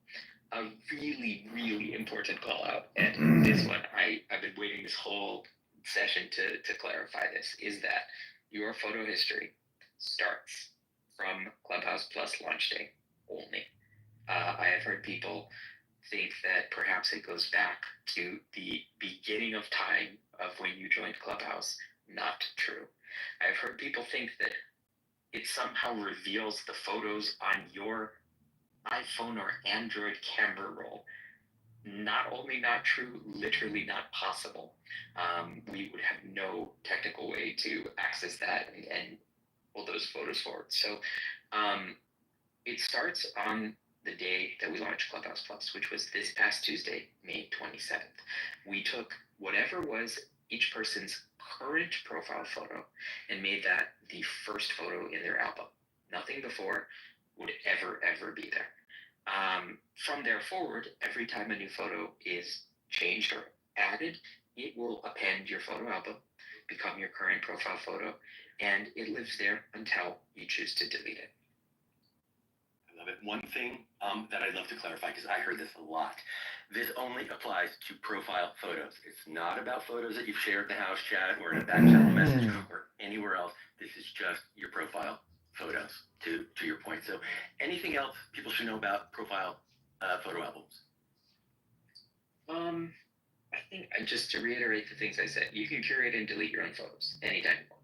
A really, really important call out, and this one, I've been waiting this whole session to clarify this, is that your photo history starts from Clubhouse Plus launch day only. I have heard people think that perhaps it goes back to the beginning of time of when you joined Clubhouse. Not true. I've heard people think that it somehow reveals the photos on your iPhone or Android camera roll. Not only not true, literally not possible. We would have no technical way to access that and pull those photos forward. So it starts on the day that we launched Clubhouse Plus, which was this past Tuesday, May 27th. We took whatever was each person's current profile photo and made that the first photo in their album. Nothing before would ever be there. From there forward, every time a new photo is changed or added, it will append your photo album, become your current profile photo, and it lives there until you choose to delete it. I love it. One thing that I'd love to clarify, because I heard this a lot, this only applies to profile photos. It's not about photos that you've shared in the house chat or in a back channel message or anywhere else. This is just your profile photos, to your point. So anything else people should know about profile photo albums? I think, just to reiterate the things I said, you can curate and delete your own photos anytime you want.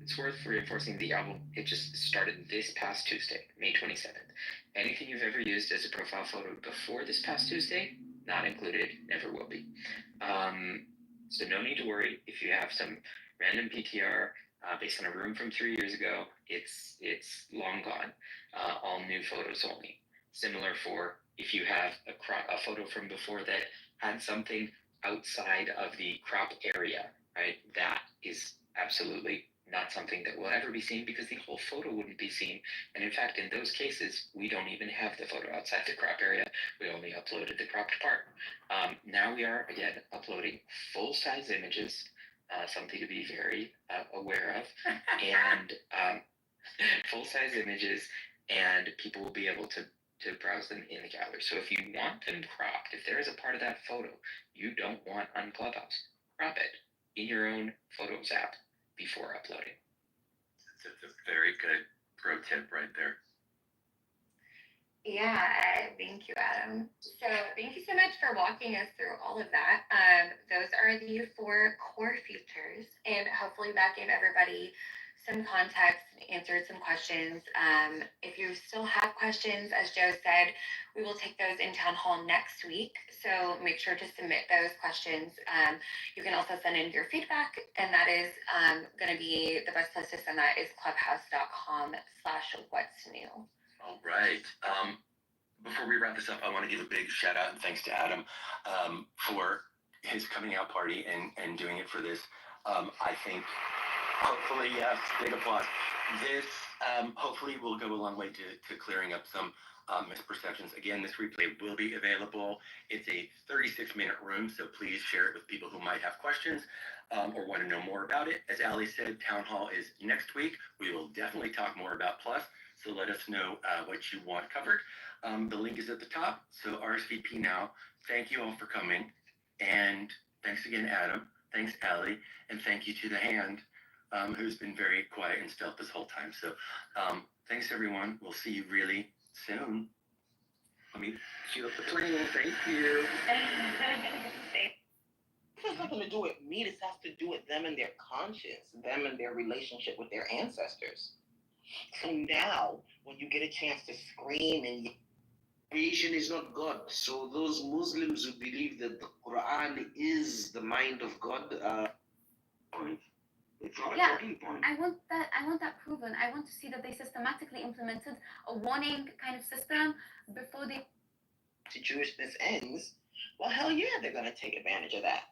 It's worth reinforcing the album. It just started this past Tuesday, May 27th. Anything you've ever used as a profile photo before this past Tuesday, not included, never will be. So no need to worry if you have some random PTR based on a room from 3 years ago, it's long gone. All new photos only. Similar for if you have a photo from before that had something outside of the crop area, right? That is absolutely not something that will ever be seen because the whole photo wouldn't be seen. And in fact, in those cases, we don't even have the photo outside the crop area. We only uploaded the cropped part. Now we are, again, uploading full-size images, something to be very aware of, and full-size images, and people will be able to browse them in the gallery. So if you want them cropped, if there is a part of that photo you don't want on Clubhouse, crop it in your own Photos app before uploading. That's a very good pro tip right there. Yeah, thank you, Adam. So thank you so much for walking us through all of that. Those are the 4 core features, and hopefully that gave everybody some context and answered some questions. If you still have questions, as Joe said, we will take those in town hall next week. So make sure to submit those questions. You can also send in your feedback, and that is going to be the best place to send that is clubhouse.com/what's-new. All right. Before we wrap this up, I want to give a big shout out and thanks to Adam for his coming out party and doing it for this. I think hopefully, yes, big applause. This hopefully will go a long way to clearing up some misperceptions. Again, this replay will be available. It's a 36-minute room, so please share it with people who might have questions or want to know more about it. As Ali said, Town Hall is next week. We will definitely talk more about Plus, so let us know what you want covered. The link is at the top, so RSVP now. Thank you all for coming, and thanks again, Adam. Thanks, Ali, and thank you to The Hand who's been very quiet and stealth this whole time. So thanks, everyone. We'll see you really soon. Let me cue up the plane. Thank you. This has nothing to do with me. This has to do with them and their conscience, them and their relationship with their ancestors. So now, when you get a chance to scream and creation is not God. So those Muslims who believe that the Quran is the mind of God, it's not a talking point. I want that proven. I want to see that they systematically implemented a warning kind of system before they to Jewishness ends. Well, hell yeah, they're gonna take advantage of that.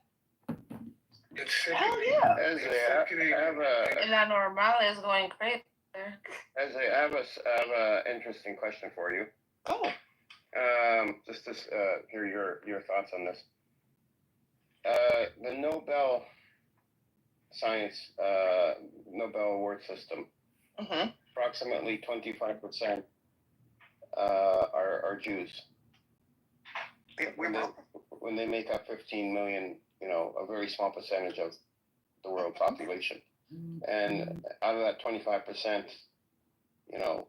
Hell yeah. La normal is going crazy. Ezra, I have a interesting question for you. Oh. Just to hear your thoughts on this. The Nobel Science Nobel Award system. Approximately 25% are Jews. When they make up 15 million, a very small percentage of the world population. And out of that 25%, a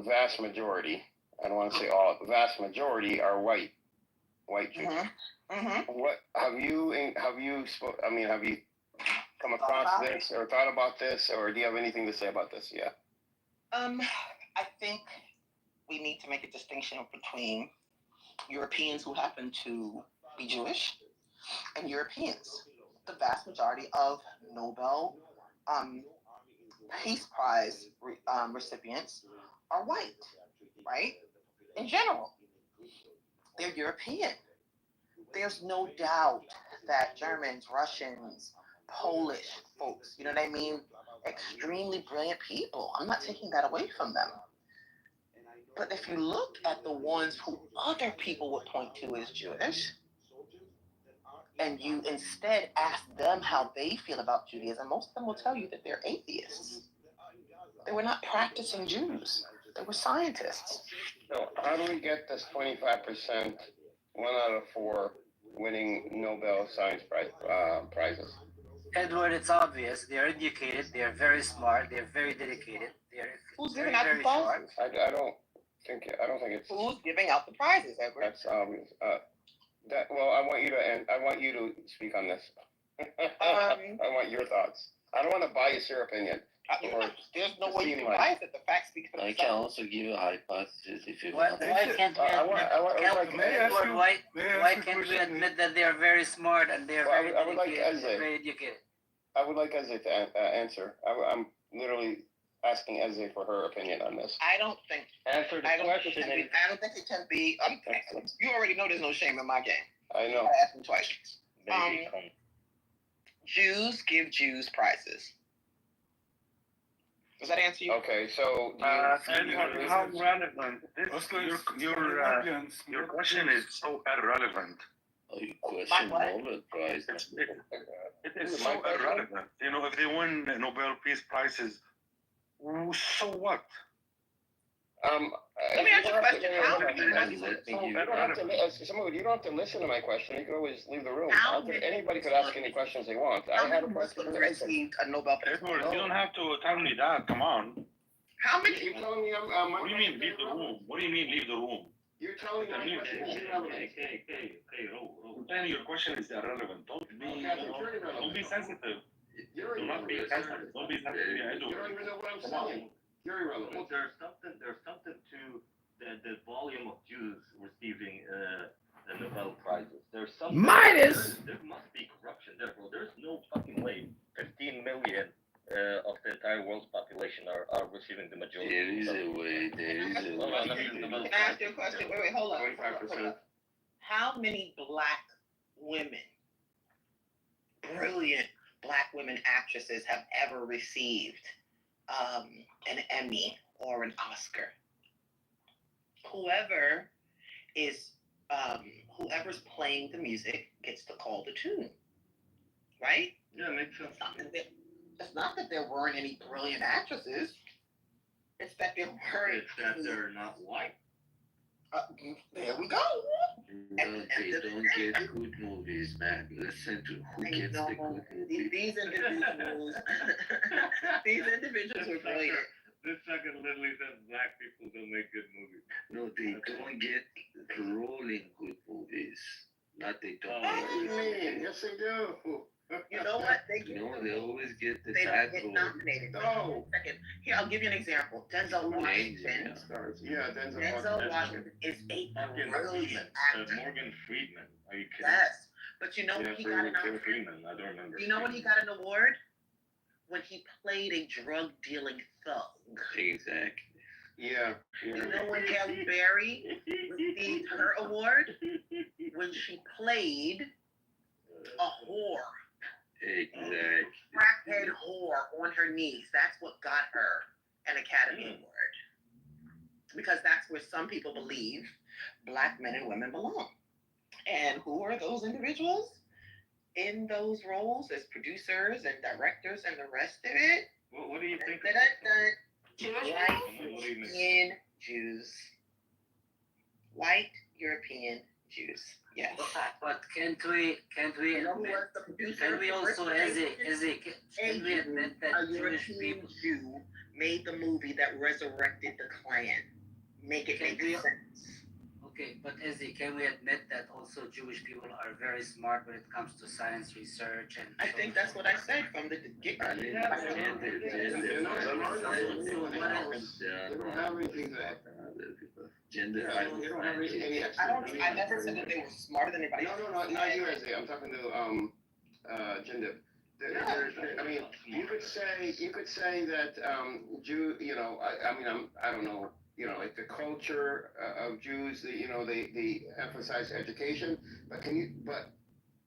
vast majority, I don't want to say all, the vast majority are white Jews. What have you come across this or thought about this, or do you have anything to say about this? Yeah. I think we need to make a distinction between Europeans who happen to be Jewish and Europeans. The vast majority of Nobel Peace Prize recipients are white, right? In general, they're European. There's no doubt that Germans, Russians, Polish folks, you know what I mean? Extremely brilliant people. I'm not taking that away from them. But if you look at the ones who other people would point to as Jewish, and you instead ask them how they feel about Judaism, most of them will tell you that they're atheists. They were not practicing Jews. They were scientists. So how do we get this 25%, 1 out of 4, winning Nobel Science prizes? Edward, it's obvious. They're educated. They're very smart. They're very dedicated. Who's giving out the prizes? I don't think it's. Who's giving out the prizes, Edward? That's obvious. I want you to speak on this. I want your thoughts. I don't want to bias your opinion. There's no way you can bias it. The facts speak for themselves. I can also give you a hypothesis if you Why want. can't we admit that they are very smart and they are very educated? I would like Eze to answer. I'm literally asking Eze for her opinion on this. I don't think. Answer the question. I don't think it can be. You already know there's no shame in my game. I know. I asked him twice. Jews give Jews prizes. Does that answer you? Okay, so how relevant? Your question is so irrelevant. Oh, you question Nobel Prize. It is so irrelevant. If they win Nobel Peace Prizes, so what? Let me ask you a question. You don't have to listen to my question. You can always leave the room. Anybody could ask any questions they want. I had a question. Received a Nobel Prize. You don't have to tell me that. Come on. How many? You're telling me what do you mean leave the room? What do you mean leave the room? You're telling me. Okay. Your question is irrelevant. Don't be sensitive. Do not be sensitive. Don't be sensitive. You don't even know what I'm saying. You're irrelevant. Well, there's something to the volume of Jews receiving the Nobel Prizes. There's something. Minus. There must be corruption there, bro. There's no fucking way 15 million of the entire world's population are receiving the majority. There is a way. Can I ask you a question? Wait, hold on. 25%. How many black women, brilliant black women actresses, have ever received an Emmy or an Oscar? Whoever's playing the music gets to call the tune, right? Yeah, makes sense. It's not that there weren't any brilliant actresses. It's that there weren't. It's that they're not white. There we go. No, they don't get good movies, man. Listen to who gets the good movies. These individuals, these individuals were brilliant. This second literally says black people don't make good movies. No, they don't get rolling good movies. Not they don't. Yes, they do. You know what? They always get the they bad don't get role. nominated. No. Second. Here, I'll give you an example. Denzel Washington. Yeah, Denzel Washington is a brilliant actor. Morgan Freeman. Are you kidding? Yes. But you know what he got an award? Freeman. I don't remember. You know when he got an award? When he played a drug dealing thug. Exactly. Yeah. You know when Halle Berry received her award? When she played a whore. Exactly. Crackhead whore on her knees. That's what got her an Academy Award. Because that's where some people believe black men and women belong. And who are those individuals in those roles as producers and directors and the rest of it? What do you think? White European Jews. White European Jews. Yes. But can't we admit, can we also as can we admit that Jewish people Jew made the movie that resurrected the Klan? Make it make sense. Okay, but Izzy, can we admit that also Jewish people are very smart when it comes to science research and? I think that's what I said from the get-go. They don't have anything that. Gender. They don't have any. I never said that they were smarter than anybody. No, not you, Isaiah. I'm talking to gender. I mean, you could say that Jew. You know, I don't know. You know, like the culture of Jews. They emphasize education. But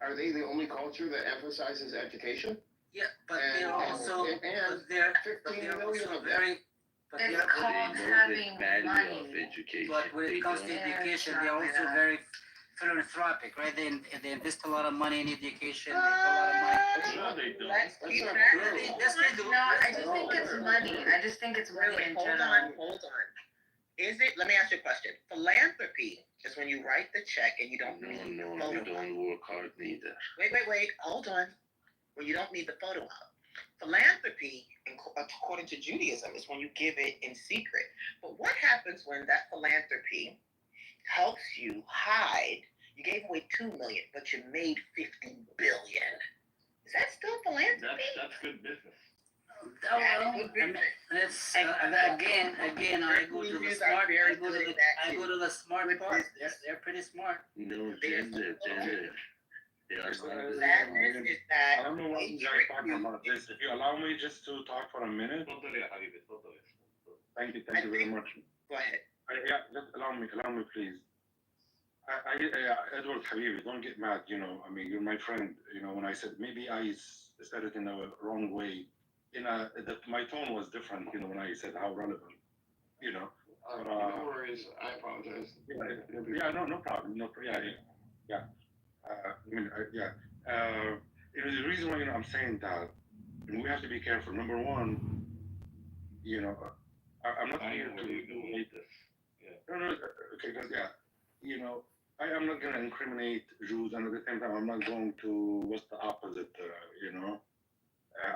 are they the only culture that emphasizes education? Yeah, but they're also very. But it's called having money. But when it comes to education, they're also very philanthropic, right? They invest a lot of money in education. They put a lot of money. No, they don't. Yes, they do. No, I just think it's money. I just think it's money in general. Hold on. Is it? Let me ask you a question. Philanthropy is when you write the check and you don't need the photo. You don't work hard neither. Wait. Hold on. When you don't need the photo op. Philanthropy, according to Judaism, is when you give it in secret. But what happens when that philanthropy helps you hide? You gave away $2 million, but you made $50 billion. Is that still philanthropy? That's good business. That's again. I go to the smart. I go to the smart part. They're pretty smart. No, gender. They are I don't know what you guys are talking about this. If you allow me just to talk for a minute. Thank you very much. Go ahead. Just allow me, please. Edward Habibi, don't get mad. You know, I mean, you're my friend. You know, when I said maybe I said it in a wrong way, that my tone was different. You know, when I said how relevant. You know. No worries. I apologize. Yeah, no problem. Yeah. The reason why I'm saying that, and we have to be careful. Number one, I'm not here to hate this. Yeah. No, okay, because I am not going to incriminate Jews, and at the same time, I'm not going to what's the opposite,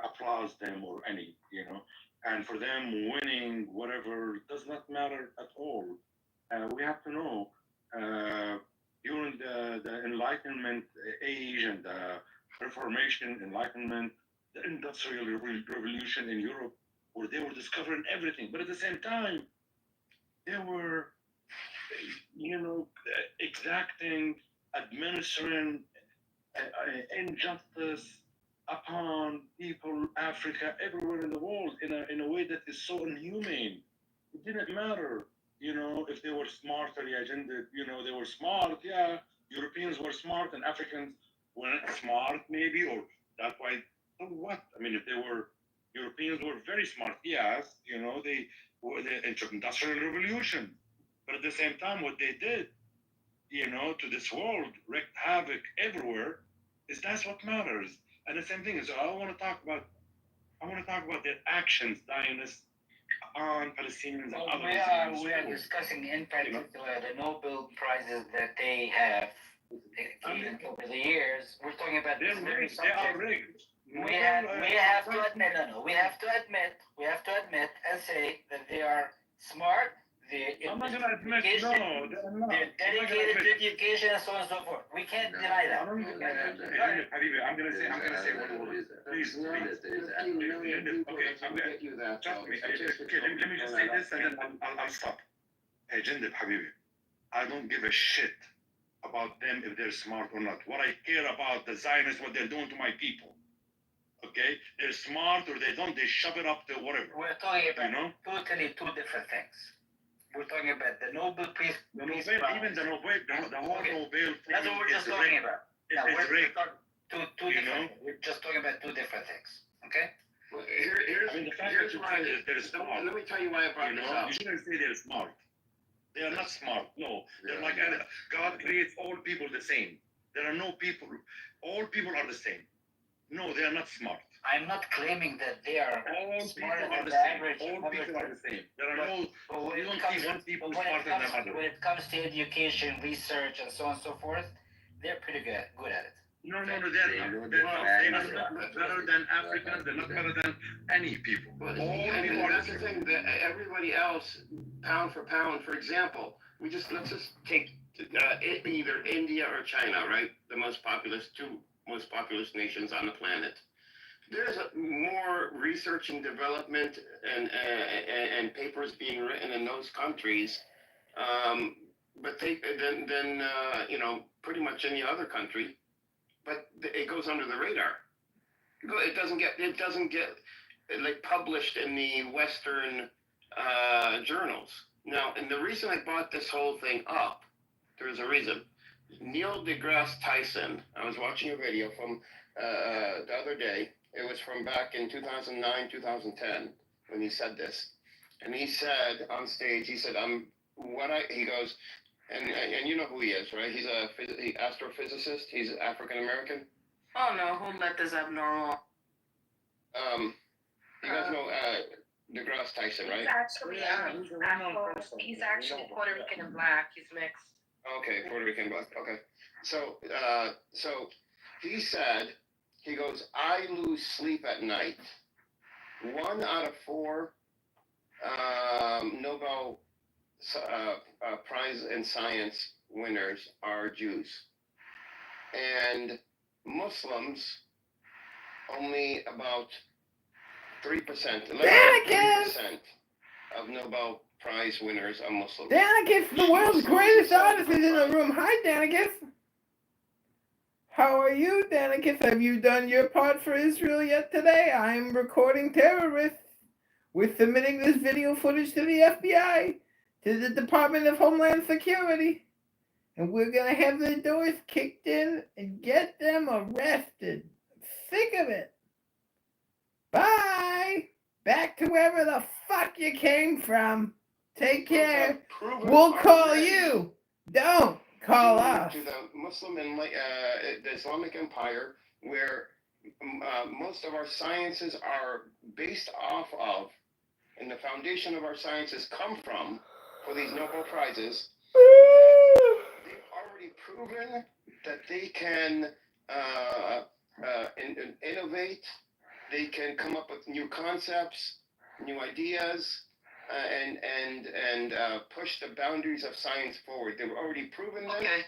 applause them or any, and for them winning whatever does not matter at all. We have to know. During the Enlightenment age and the Reformation, Enlightenment, the Industrial Revolution in Europe, where they were discovering everything, but at the same time, they were, exacting, administering injustice upon people, Africa, everywhere in the world, in a way that is so inhumane. It didn't matter. If they were smart or the agenda, they were smart, yeah. Europeans were smart and Africans weren't smart, maybe, or that's why, so what? I mean, if Europeans were very smart, yes, they were the Industrial Revolution. But at the same time, what they did, to this world, wreaked havoc everywhere, that's what matters. And the same thing is, I want to talk about their actions, Zionist on Palestinians and Well, other we Muslims. are discussing in particular the Nobel prizes that they have given over the years. We're talking about They're this very rigged. They are subject. rigged. We have to admit, we have to admit and say that they are smart. I'm not gonna admit, no, they're not. They're dedicated to education and so on and so forth. We can't deny that. Habibi, I'm gonna say one word. Please. Okay, let me just say this and then I'll stop. Hey, Jindib, Habibi, I don't give a shit about them if they're smart or not. What I care about the Zionists, what they're doing to my people. Okay, they're smart or they don't, they shove it up to whatever. We're talking about totally two different things. We're talking about the Nobel Peace Prize. Even the whole Nobel. That's what we're just talking about. Now, It's rigged. Two different. We're just talking about two different things. Okay. Well, here's why they're smart. Let me tell you why I brought this up. You shouldn't say they're smart. They are not smart. No, they're like God creates all people the same. There are no people. All people are the same. No, they are not smart. I'm not claiming that they are all smarter people are than the the same. average. All people are the same. There are no. You don't see one people when smarter than others. When it comes to education, research, and so on and so forth, they're pretty good at it. No, they're not. They're not better than Africans. They're not better than any people. Well, that's the thing. That everybody else, pound for pound, for example, let's just take either India or China, right? The two most populous nations on the planet. There's more research and development and papers being written in those countries, but than pretty much any other country. But it goes under the radar. It doesn't get like published in the Western journals. Now, and the reason I brought this whole thing up, there's a reason. Neil deGrasse Tyson. I was watching a video from the other day. It was from back in 2009, 2010 when he said this, and he said on stage, he said, he goes, and you know who he is, right? He's a astrophysicist. He's African American. Oh no, who let this abnormal? You guys know deGrasse Tyson, right? He's actually Puerto Rican and black. He's mixed. Okay, Puerto Rican black. Okay, so he said, he goes, I lose sleep at night. 1 out of 4 Nobel Prize in Science winners are Jews, and Muslims only about 3%, 11% of Nobel Prize winners are Muslims. Danicus, the world's greatest artist, is in the room. Hi, Danicus. How are you, Danicus? Have you done your part for Israel yet today? I'm recording terrorists. We're submitting this video footage to the FBI, to the Department of Homeland Security, and we're going to have the doors kicked in and get them arrested. I'm sick of it. Bye. Back to wherever the fuck you came from. Take care. We'll call you. Don't call us. To the Muslim and the Islamic Empire, where most of our sciences are based off of, and the foundation of our sciences come from, for these Nobel Prizes. They've already proven that they can innovate. They can come up with new concepts, new ideas, and push the boundaries of science forward. They've already proven that,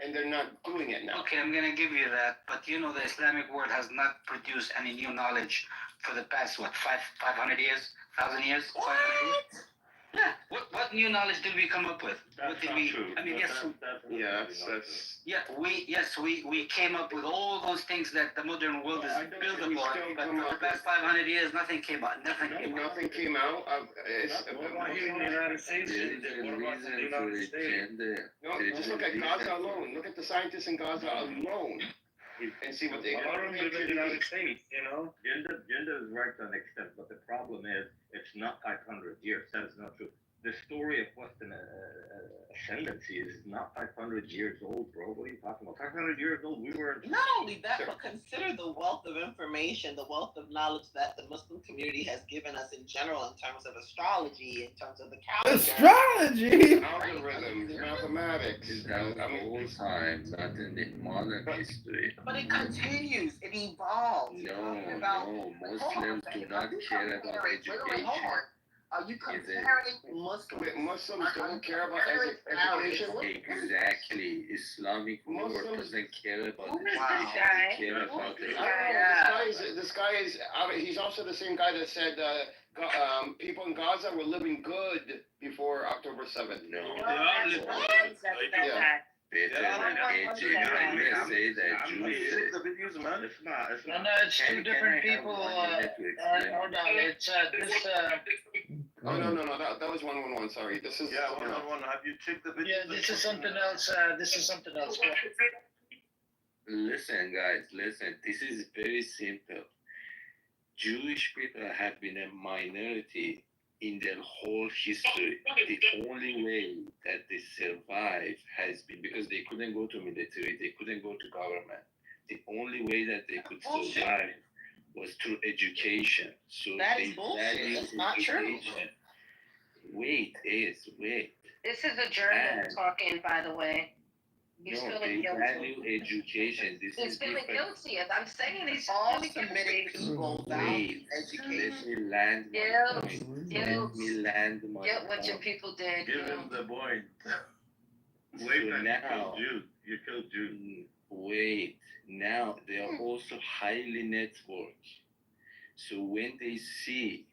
and they're not doing it now. Okay, I'm going to give you that, but you know the Islamic world has not produced any new knowledge for the past, 500 years, 1,000 years? What? Yeah. What new knowledge did we come up with? That's what did not we? true. I mean, That's we came up with all those things that the modern world is built upon. But for the past 500 years, nothing came out. Nothing came out. Nothing came out. What about here in the United States? No, just look at Gaza alone. Look at the scientists in Gaza alone, and see what they got. in the United States, you know. Gender is right to an extent, but the problem is it's not 500 years. That is not true. the story of Western ascendancy is not 500 years old, bro. What are you talking about? 500 years old, we were. Not only that, but consider the wealth of information, the wealth of knowledge that the Muslim community has given us in general in terms of astrology, in terms of the calendar. Astrology? Algorithms, mathematics. That whole time, not in the modern history. But it continues, it evolves. No, Muslims do not care about education. Are you comparing Muslims? Muslims don't care about education? Exactly. Islamic world doesn't care about Who is this education. guy? They care about I don't know. This guy is. He's also the same guy that said people in Gaza were living good before October 7th. No. Yeah. Better than AJ. I may say that Jews. The videos, man. It's not. No, it's two different people. Hold on. It's this. Oh no, that was 111. Sorry, this is 111. Have you checked the video? Yeah, this is something else. This is something else. Listen, guys, listen. This is very simple. Jewish people have been a minority in their whole history. The only way that they survive has been because they couldn't go to military, they couldn't go to government. The only way that they could survive was through education. So That they is bullshit. value It's not true. education. Wait. This is a German talking, by the way. He's No, feeling they guilty. value education. This He's is feeling different. guilty. As I'm saying, he's All feeling Semitic guilty. people value Wait, education. let me land my Guilt, point. guilt. Let me land my Get what your point. people did. Give him the point. So Wait, you now, killed Jews. You killed Jews. wait, now they are also highly networked. So when they see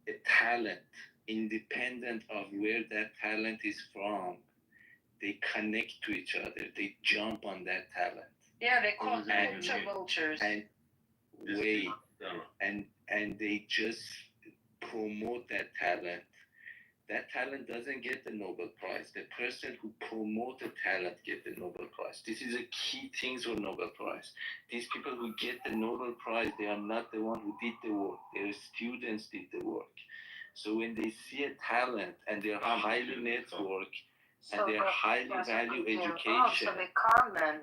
a talent, independent of where that talent is from, they connect to each other. They jump on that talent. Yeah, they call And- culture vultures. And wait, and they just promote that talent. That talent doesn't get the Nobel Prize. The person who promoted talent get the Nobel Prize. This is a key thing for Nobel Prize. These people who get the Nobel Prize, they are not the one who did the work. Their students did the work. So when they see a talent and they are highly networked and they highly value education, so they con men.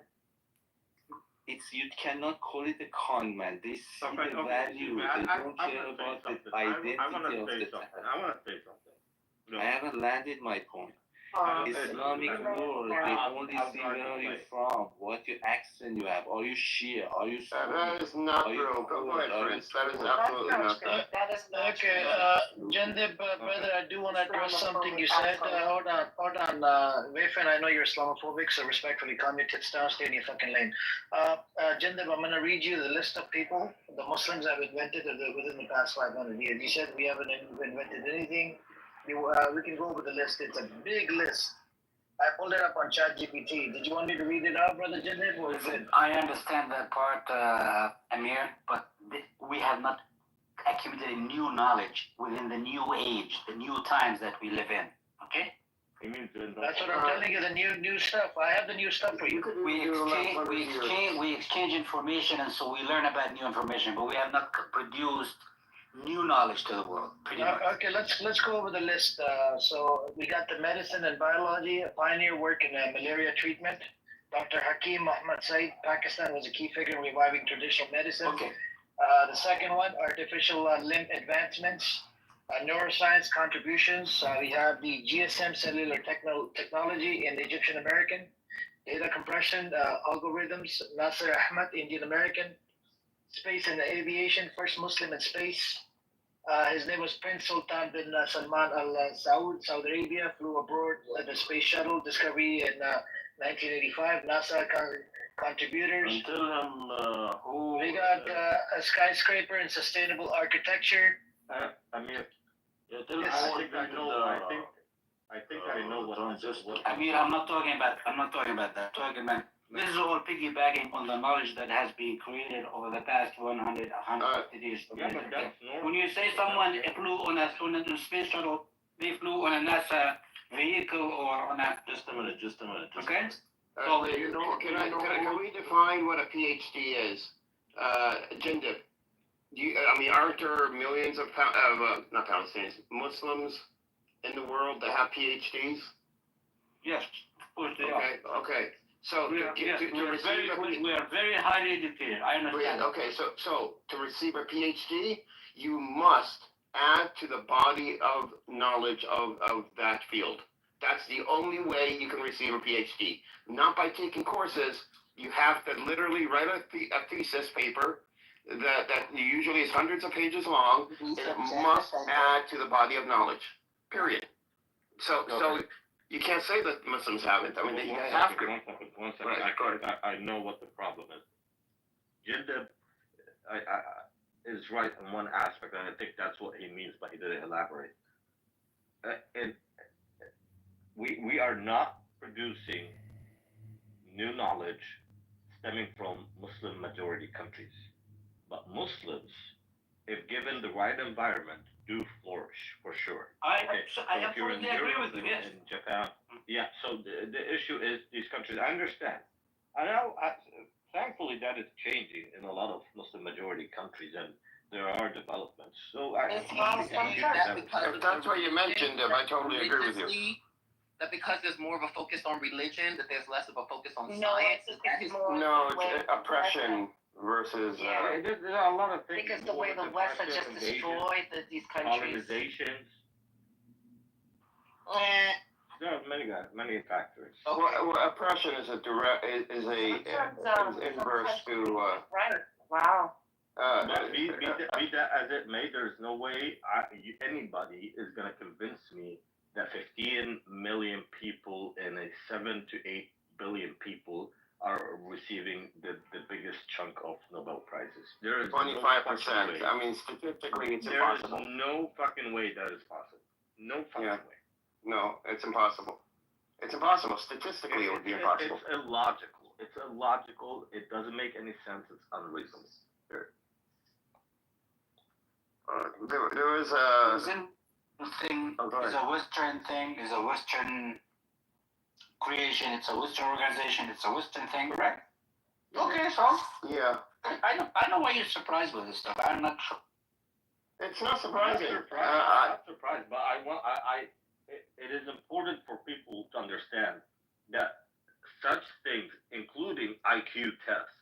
you cannot call it a con man. They see the value. They don't care about the identity of the talent. I want to say something. I haven't landed my point. Islamic world, they only see where are you from, what your accent you have. Are you Shia? Are you Sunni? That is not true. Go ahead, Prince. That is absolutely not true. That is not Okay, Jandib, brother, I do want to address something you said. Hold on. Wayfan, I know you're Islamophobic, so respectfully, calm your tits down, stay in your fucking lane. Jandib, I'm going to read you the list of people the Muslims have invented within the past 500 years. You said we haven't invented anything. We can go over the list. It's a big list. I pulled it up on ChatGPT. Did you want me to read it out, Brother Jandib, or is it? I understand that part, Amir, but we have not accumulated new knowledge within the new age, the new times that we live in. Okay? That's what I'm telling you. The new stuff. I have the new stuff for you. We exchange information, and so we learn about new information, but we have not produced new knowledge to the world. Pretty much. Okay, let's go over the list. So we got the medicine and biology, a pioneer work in malaria treatment. Dr. Hakim Muhammad Said, Pakistan, was a key figure in reviving traditional medicine. Okay. The second one, artificial limb advancements, neuroscience contributions. We have the GSM cellular technology in Egyptian American, data compression algorithms, Nasser Ahmad, Indian American, space and aviation, first Muslim in space. His name was Prince Sultan bin Salman Al Saud, Saudi Arabia, flew aboard the space shuttle Discovery in 1985. NASA contributors. Until who? We got a skyscraper and sustainable architecture. Amir. Yeah, tell me. I think I know what Amir, I'm not talking about that. Talking about this is all piggybacking on the knowledge that has been created over the past 150 years. Yeah, but that's normal. When you say someone flew on a space shuttle, they flew on a NASA vehicle or on a... Just a minute. Okay? Can we define what a PhD is? Jindip, aren't there millions of not Palestinians, Muslims in the world that have PhDs? Yes, of course they are. Okay. So We are very highly educated. I understand. Okay, so to receive a PhD, you must add to the body of knowledge of that field. That's the only way you can receive a PhD. Not by taking courses. You have to literally write a thesis paper that usually is hundreds of pages long, and it must add to the body of knowledge. Period. So you can't say that Muslims haven't. I mean, they have to. One second. I know what the problem is. Jindab is right in one aspect, and I think that's what he means, but he didn't elaborate. And we are not producing new knowledge stemming from Muslim majority countries. But Muslims, if given the right environment, do flourish for sure. I absolutely agree with you. Yes. In Japan, yeah. So the issue is these countries. I understand. I know. Thankfully, that is changing in a lot of Muslim majority countries, and there are developments. So If that's what you mentioned, I totally agree with you. That because there's more of a focus on religion, that there's less of a focus on science. No, it's oppression versus. There's a lot of things. Because the way the West has just destroyed these countries. Colonizations. There are many factors. Well, oppression is inverse to. Right. Wow. But be that as it may, there's no way anybody is going to convince me that 15 million people and a 7 to 8 billion people are receiving the biggest chunk of Nobel Prizes. There is 25%. No I mean, statistically, it's there impossible. There is no fucking way that is possible. No fucking way. No, it's impossible. It's impossible. Statistically, it would be impossible. It's illogical. It's illogical. It doesn't make any sense. It's unreasonable. There was a thing is a Western thing, is a Western creation, it's a Western organization, it's a Western thing, right? Okay, so yeah. I know why you're surprised with this stuff. I'm not sure. It's not surprising. I'm not surprised, but it is important for people to understand that such things, including IQ tests,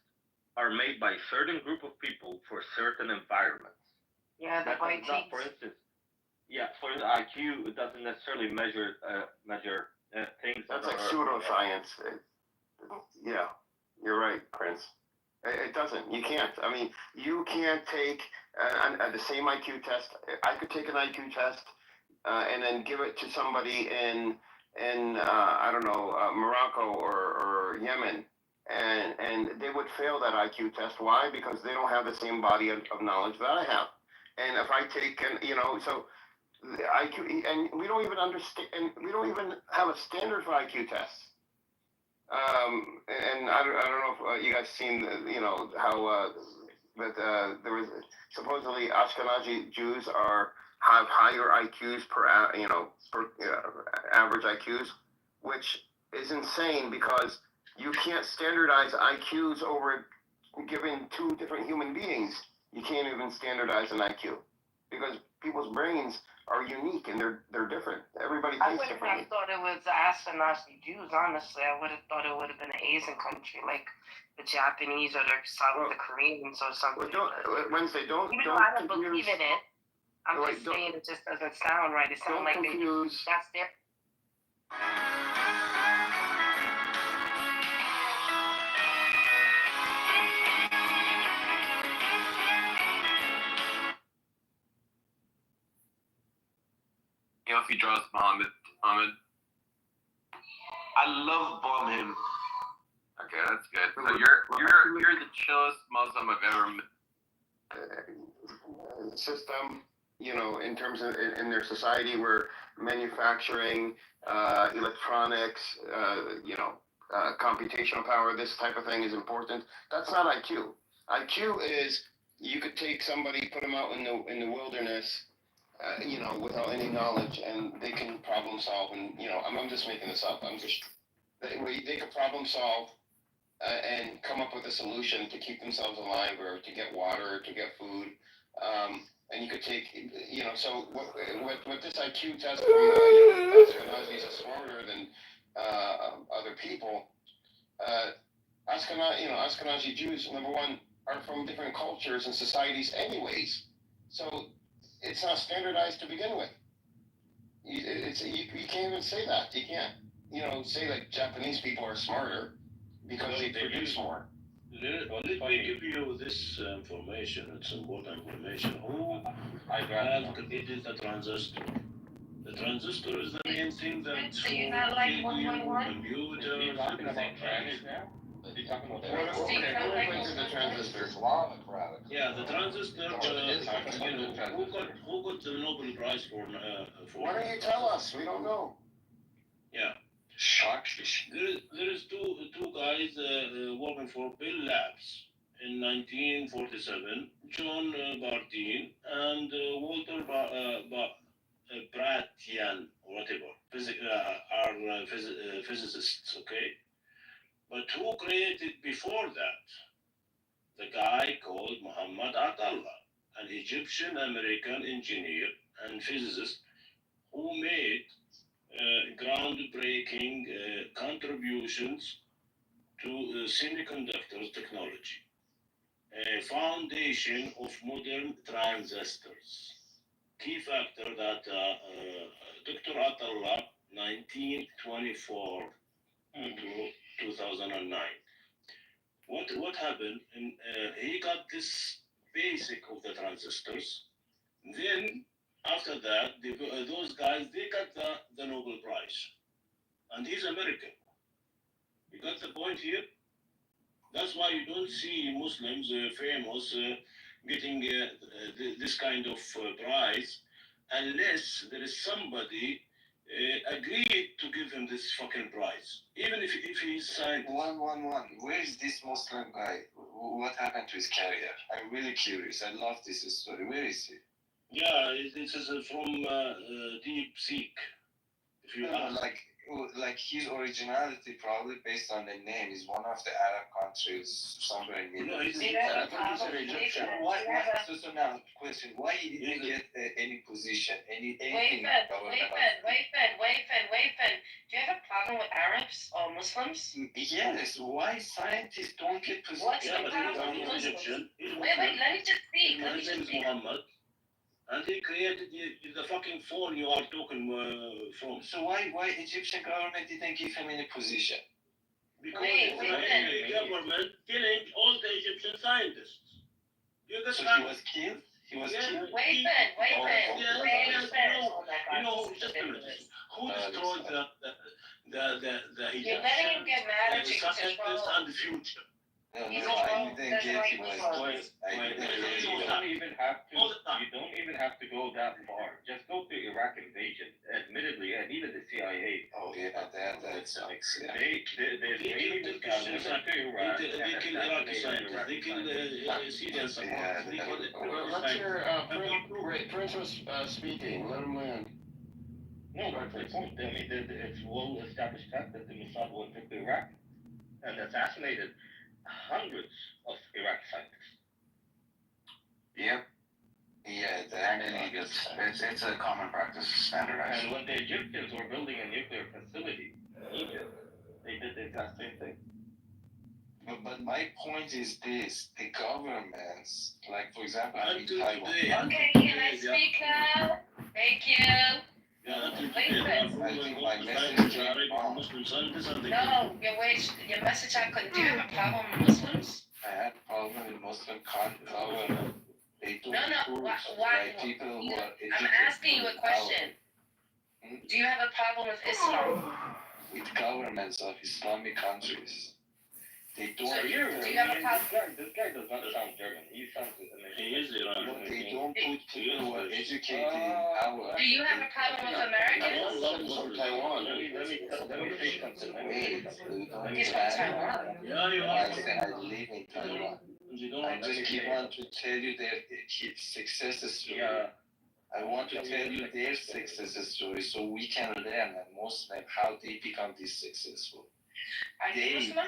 are made by a certain group of people for certain environments. Yeah, the white teeth. For instance, for the IQ, it doesn't necessarily measure things. That's like pseudoscience. Yeah, you're right, Prince. It doesn't. You can't. I mean, you can't take the same IQ test. I could take an IQ test and then give it to somebody in I don't know, Morocco or Yemen, and they would fail that IQ test. Why? Because they don't have the same body of knowledge that I have. And if I take so the IQ, and we don't even understand, and we don't even have a standard for IQ tests. And I don't know if you guys seen, how that there was supposedly Ashkenazi Jews have higher IQs per average IQs, which is insane because you can't standardize IQs over giving two different human beings. You can't even standardize an IQ because people's brains are unique and they're different. Everybody thinks differently. I would have thought it was Ashkenazi Jews, honestly. I would have thought it would have been an Asian country like the Japanese or the South Koreans or something. Wednesday, don't I don't believe in it. I'm just saying it just doesn't sound right. It sounds like that's their. If he draws Muhammad. I love bomb him. Okay, that's good. So you're the chillest Muslim I've ever met. System, in terms of in their society where manufacturing, electronics, computational power, this type of thing is important. That's not IQ. IQ is you could take somebody, put them out in the wilderness, without any knowledge, and they can problem solve. And I'm just making this up. They could problem solve and come up with a solution to keep themselves alive, or to get water, or to get food. and you could take, so with this IQ test from, Ashkenazis are smarter than other people. Ashkenazi Jews, number one, are from different cultures and societies anyways. So it's not standardized to begin with. You can't even say that. You can't, say like Japanese people are smarter because they produce more. Let me give you this information. It's important information. Who have created the transistor? The transistor is the main thing that So you're not like 111? computers. What are you talking about? The transistor. Yeah, the transistor. Who got the Nobel Prize for? Why don't you tell us? We don't know. Yeah. There is two guys working for Bell Labs in 1947, John Bardeen and Walter Bratian, whatever, are physicists, okay? But who created before that? The guy called Muhammad Atallah, an Egyptian-American engineer and physicist who made groundbreaking contributions to semiconductor technology, a foundation of modern transistors. Key factor that Dr. Atallah, 1924 to 2009. What happened? He got this basic of the transistors. Then after that, those guys, they got the Nobel Prize. And he's American. You got the point here? That's why you don't see Muslims famous getting this kind of prize unless there is somebody agreed to give him this fucking prize. Even if he's signed. 111. Where is this Muslim guy? What happened to his career? I'm really curious. I love this story. Where is he? Yeah, this is from Deep Seek. If you ask. Like his originality, probably based on the name, is one of the Arab countries somewhere in Middle East. Egyptian. So now, question: why he didn't get any position, anything? Wait, do you have a problem with Arabs or Muslims? Yes. Why scientists don't get position? What's the problem with Muslims? Wait, let me just speak. His name is Muhammad. And he created the fucking phone you are talking from. So why Egyptian government didn't give him any position? Because the government killing all the Egyptian scientists. So he was killed? He was killed? Wait, just a minute. Who destroyed the Egyptians? You're letting him get mad at you because you're scientists and the future. No, I didn't get he was. You don't even have to go that far. Just go to Iraq invasion. Admittedly, and even the CIA. Oh yeah, that sucks. Yeah. They kill Iraqi scientists. They kill Syrian scientists. Let's hear Prince was speaking. Let him land. No, but the point, it's well established fact that the Mossad went to Iraq and assassinated hundreds of Iraqi scientists. Yep. Yeah, it's a common practice, standardized. And when the Egyptians were building a nuclear facility in Egypt, they did the exact same thing. But my point is this: the governments, like for example, in Taiwan. Okay, can I speak now? Thank you. I think my message came wrong. No, your message I couldn't. Do you have a problem with Muslims? I had a problem with Muslim government. They don't Why? People who are I'm asking you a question. Do you have a problem with Islam? With governments of Islamic countries. They don't. So do you have a problem? This guy does not sound German. He sounds American. He is Iranian. They don't put people who are educated in power. Do you have a problem with Americans? From Taiwan. Let me say something. He's from Taiwan. I live in Taiwan. I just keep on to tell you their success story. I want to tell you their success story so we can learn and Muslim how they become this successful. Are you Muslim?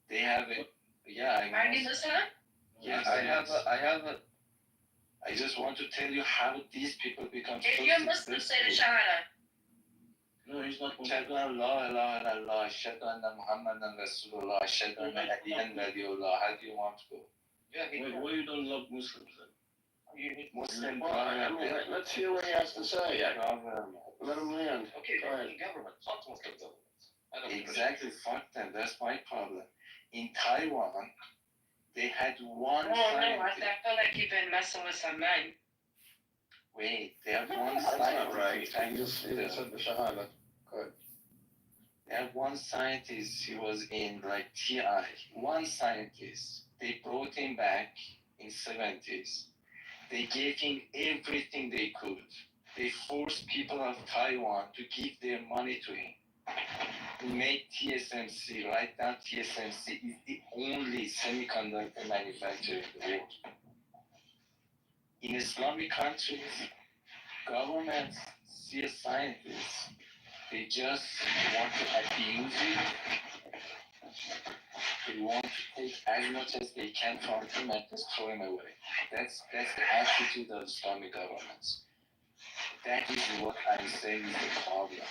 They have it. Yeah. Are you Muslim? Yes, I have a. I just want to tell you how these people become If so you're Muslim, say the successful. Shahada. No, he's not. أشهد أن لا إله إلا الله أشهد أن محمدا رسول الله أشهد أن عليا ولي الله. How do you want to go? Yeah, why you don't love Muslims then? Muslim Well, I mean, let's hear what he has to say. Let him land. Okay, Go ahead. government, fuck Muslim government. Exactly, fuck them. That's my problem. In Taiwan, they had one. Oh no, I scientist. feel like you've been messing with some men. Wait, they have one That's not scientist. right. I He just said the Shahada. Good. They have one scientist. He was in like TI. One scientist. They brought him back in 70s. They gave him everything they could. They forced people of Taiwan to give their money to him. He made TSMC. Right now, TSMC is the only semiconductor manufacturer in the world. In Islamic countries, governments see scientists. They just want to abuse it. They want to take as much as they can from him and just throw him away. That's the attitude of Islamic governments. That is what I'm saying is the problem.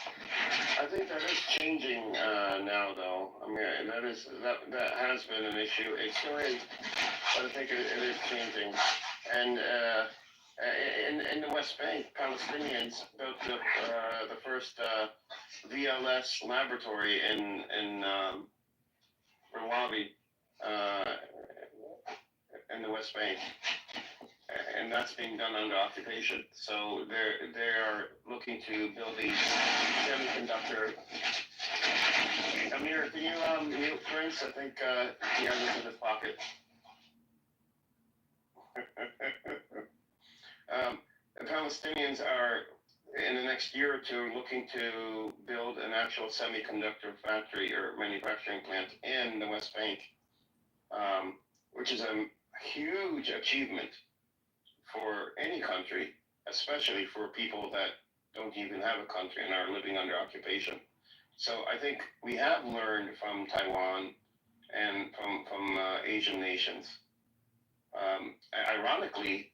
I think that is changing now, though. I mean, that has been an issue. It still is, but I think it is changing. And in the West Bank, Palestinians built the first VLS laboratory in Rawabi, in the West Bank. And that's being done under occupation. So they are looking to build a semiconductor. Amir, can you mute Prince? I think he has it in his pocket. The Palestinians are, in the next year or two, looking to build an actual semiconductor factory or manufacturing plant in the West Bank, which is a huge achievement for any country, especially for people that don't even have a country and are living under occupation. So I think we have learned from Taiwan and from Asian nations. Ironically,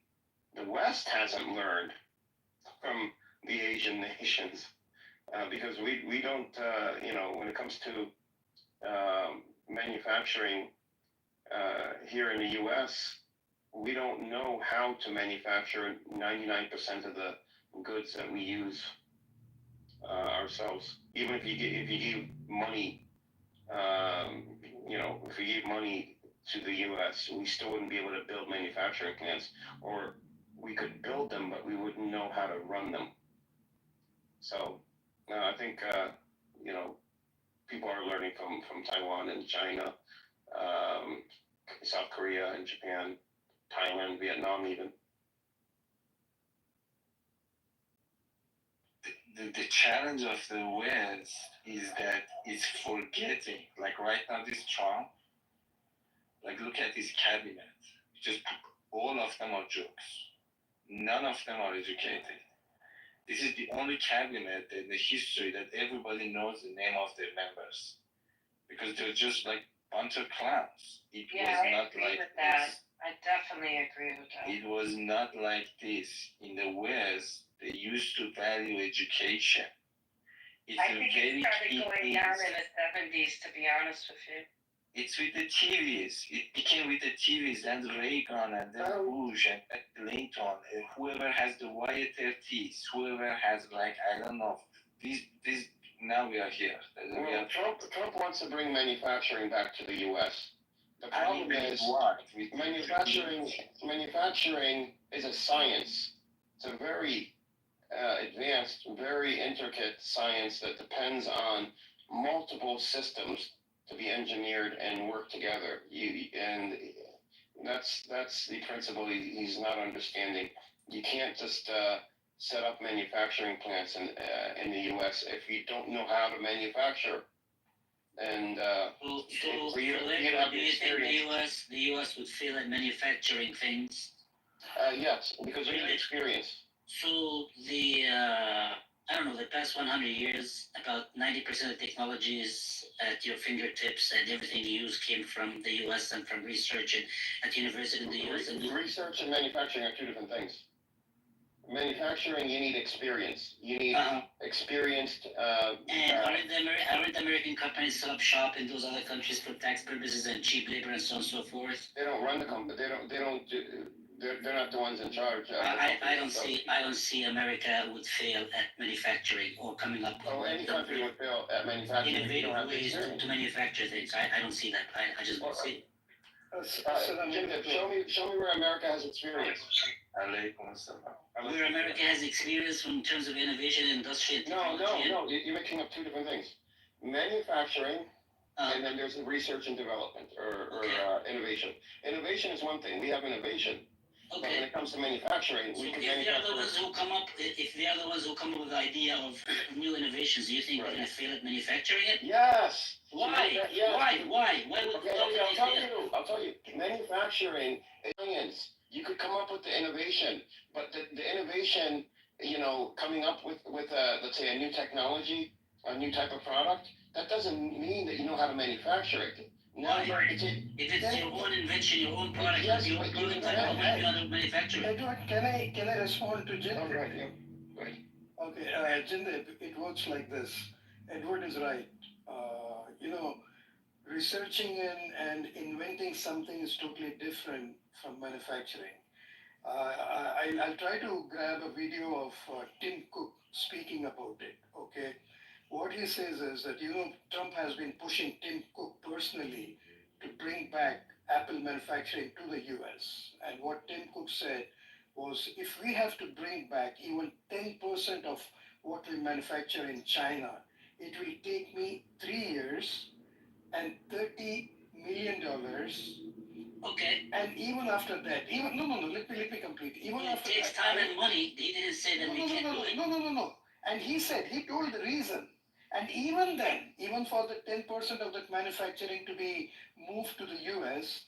the West hasn't learned from the Asian nations because we don't, when it comes to manufacturing here in the U.S., we don't know how to manufacture 99% of the goods that we use ourselves. Even if you give money, if you give money to the U.S., we still wouldn't be able to build manufacturing plants, or we could build them, but we wouldn't know how to run them. So I think people are learning from Taiwan and China, South Korea and Japan, Thailand, Vietnam even. The challenge of the West is that it's forgetting. Like right now, this Trump, like look at his cabinet. Just all of them are jokes. None of them are educated. This is the only cabinet in the history that everybody knows the name of their members. Because they're just like a bunch of clowns. It was not like this. I definitely agree with that. It was not like this. In the West, they used to value education. I think it started going down in the 70s, to be honest with you. It's with the TVs. It became with the TVs and Reagan and then Bush and Clinton. Whoever has the YTFTs, whoever has I don't know. These now we are here. Well, Trump wants to bring manufacturing back to the U.S. The problem is manufacturing is a science. It's a very advanced, very intricate science that depends on multiple systems to be engineered and work together. And that's the principle he's not understanding. You can't just set up manufacturing plants in the U.S. if you don't know how to manufacture. And so do you think the U.S. would fail at manufacturing things? Yes, because we have experience. So the I don't know, the past 100 years, about 90% of technology is at your fingertips, and everything you use came from the U.S. and from research at university in the U.S. And Research and manufacturing are two different things. Manufacturing, you need experience. You need experienced. And aren't American companies set up shop in those other countries for tax purposes and cheap labor and so on and so forth? They don't run the company. They don't do. They're not the ones in charge. I don't see America would fail at manufacturing or coming up with any country would fail at manufacturing. Innovative ways to manufacture things. I don't see that. I just don't see it. Show me where America has experience. Where America has experience in terms of innovation, industry, and technology. No. You're mixing up two different things. Manufacturing, and then there's research and development or innovation. Innovation is one thing. We have innovation. But when it comes to manufacturing, we can if they are the ones who come up with the idea of new innovations, do you think they're going to fail at manufacturing it? Yes. Why? Yes. Why would I'll tell you. Manufacturing is science. You could come up with the innovation, but the innovation, coming up with let's say a new technology, a new type of product, that doesn't mean that you know how to manufacture it. Why? If it's your own invention, your own product, your own prototype, how might you not manufacture it? Edward, can I respond to Jindal? Oh, right. Okay, Jindal, it works like this. Edward is right. Researching and inventing something is totally different from manufacturing. I'll try to grab a video of Tim Cook speaking about it, okay? What he says is that, Trump has been pushing Tim Cook personally to bring back Apple manufacturing to the US. And what Tim Cook said was, if we have to bring back even 10% of what we manufacture in China, it will take me 3 years and $30 million. Okay. And even after that, let me complete. Even after it takes time and money. He didn't say that we can't do it. No. And he told the reason. And even then, even for the 10% of that manufacturing to be moved to the US,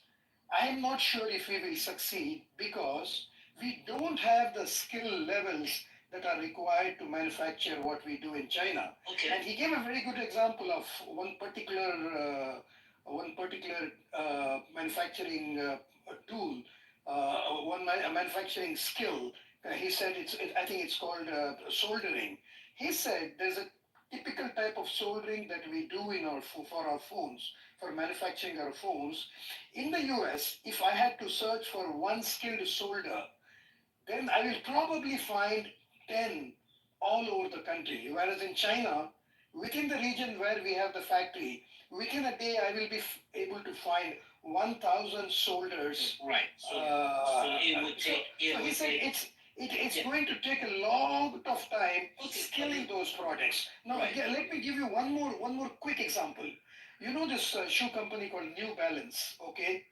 I am not sure if we will succeed because we don't have the skill levels that are required to manufacture what we do in China. Okay. And he gave a very good example of one particular manufacturing tool, a manufacturing skill. He said I think it's called soldering. He said there's a typical type of soldering that we do for our phones, for manufacturing our phones. In the US, if I had to search for one skilled solder, then I will probably find 10 all over the country. Whereas in China, within the region where we have the factory, within a day I will be able to find 1,000 solders. Right. So it would take. He said it's going to take a lot of time skilling those products. Now, let me give you one more quick example. You know this shoe company called New Balance, okay?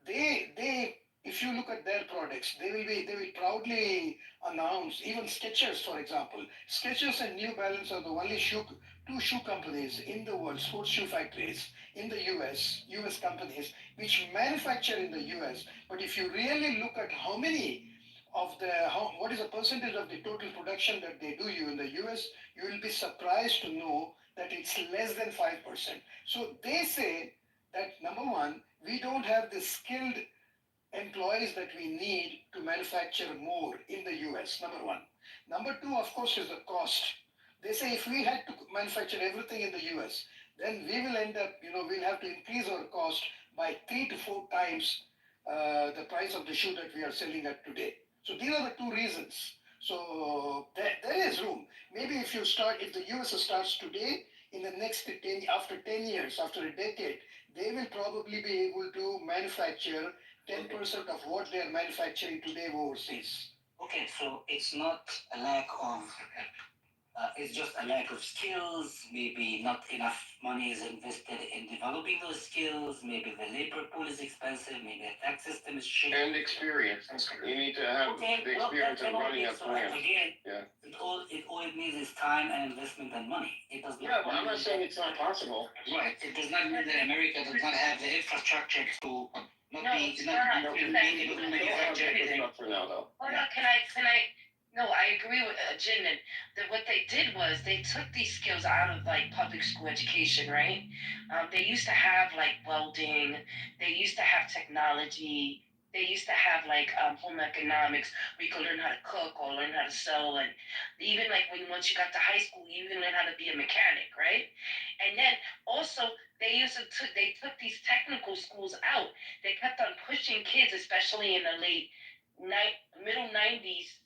They if you look at their products, they will proudly announce, even Skechers, for example. Skechers and New Balance are the only two shoe companies in the world, sports shoe factories in the US companies, which manufacture in the US. But if you really look at what is the percentage of the total production that they do in the US, you will be surprised to know that it's less than 5%. So they say that, number one, we don't have the skilled employees that we need to manufacture more in the US, number one. Number two, of course, is the cost. They say if we had to manufacture everything in the US, then we will end up, we'll have to increase our cost by 3 to 4 times the price of the shoe that we are selling at today. So these are the two reasons. So there is room. Maybe if the US starts today, in the next after 10 years, after a decade, they will probably be able to manufacture 10% of what they are manufacturing today overseas. Okay, so it's not a lack of, it's just a lack of skills. Maybe not enough money is invested in developing those skills. Maybe the labor pool is expensive. Maybe the tax system is cheap. And experience. You need to have the experience of running a plant. Again, all it means is time and investment and money. It does not. But I'm not saying it's not possible. Right. It does not mean that America does not have the infrastructure to not be able to manufacture anything. For now, though. Hold on, can I? No, I I agree with Jinden that what they did was they took these skills out of like public school education, right? They used to have like welding, they used to have technology, they used to have like home economics where you could learn how to cook or learn how to sew, and even like when once you got to high school, you even learn how to be a mechanic, right? And then also they took these technical schools out. They kept on pushing kids, especially in the middle 90s,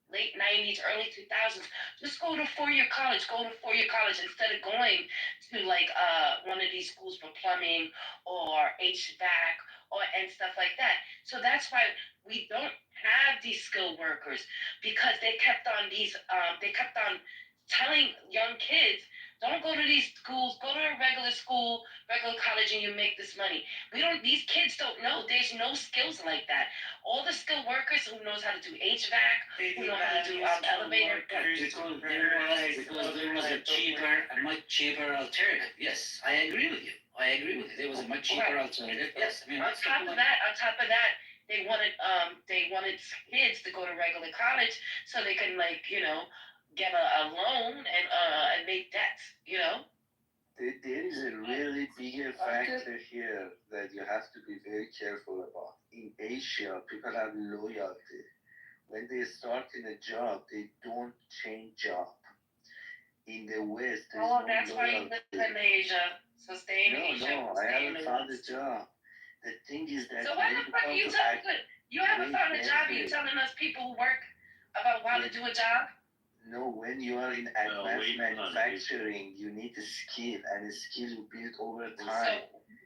late 90s, early 2000s. Just go to four-year college. Go to four-year college instead of going to like one of these schools for plumbing or HVAC and stuff like that. So that's why we don't have these skilled workers, because they kept on telling young kids, don't go to these schools, go to a regular school, regular college, and you make this money. These kids don't know. There's no skills like that. All the skilled workers who knows how to do HVAC, who know how to do elevator. Because there was a much cheaper alternative. Yes, I agree with you. There was a much cheaper alternative. Yes, I mean, on top of that, they wanted kids to go to regular college so they can get a loan and make debts. There is a really bigger factor here that you have to be very careful about. In Asia, people have loyalty. When they start in a job, they don't change job. In the West, there's no that's loyalty. why you live in Asia. So stay in Asia. No, I haven't found a job. The thing is that so why the fuck are you telling us? You haven't found a job, you're telling us people who work about how to do a job? No, when you are in advanced manufacturing, you need a skill, and a skill you build over time. So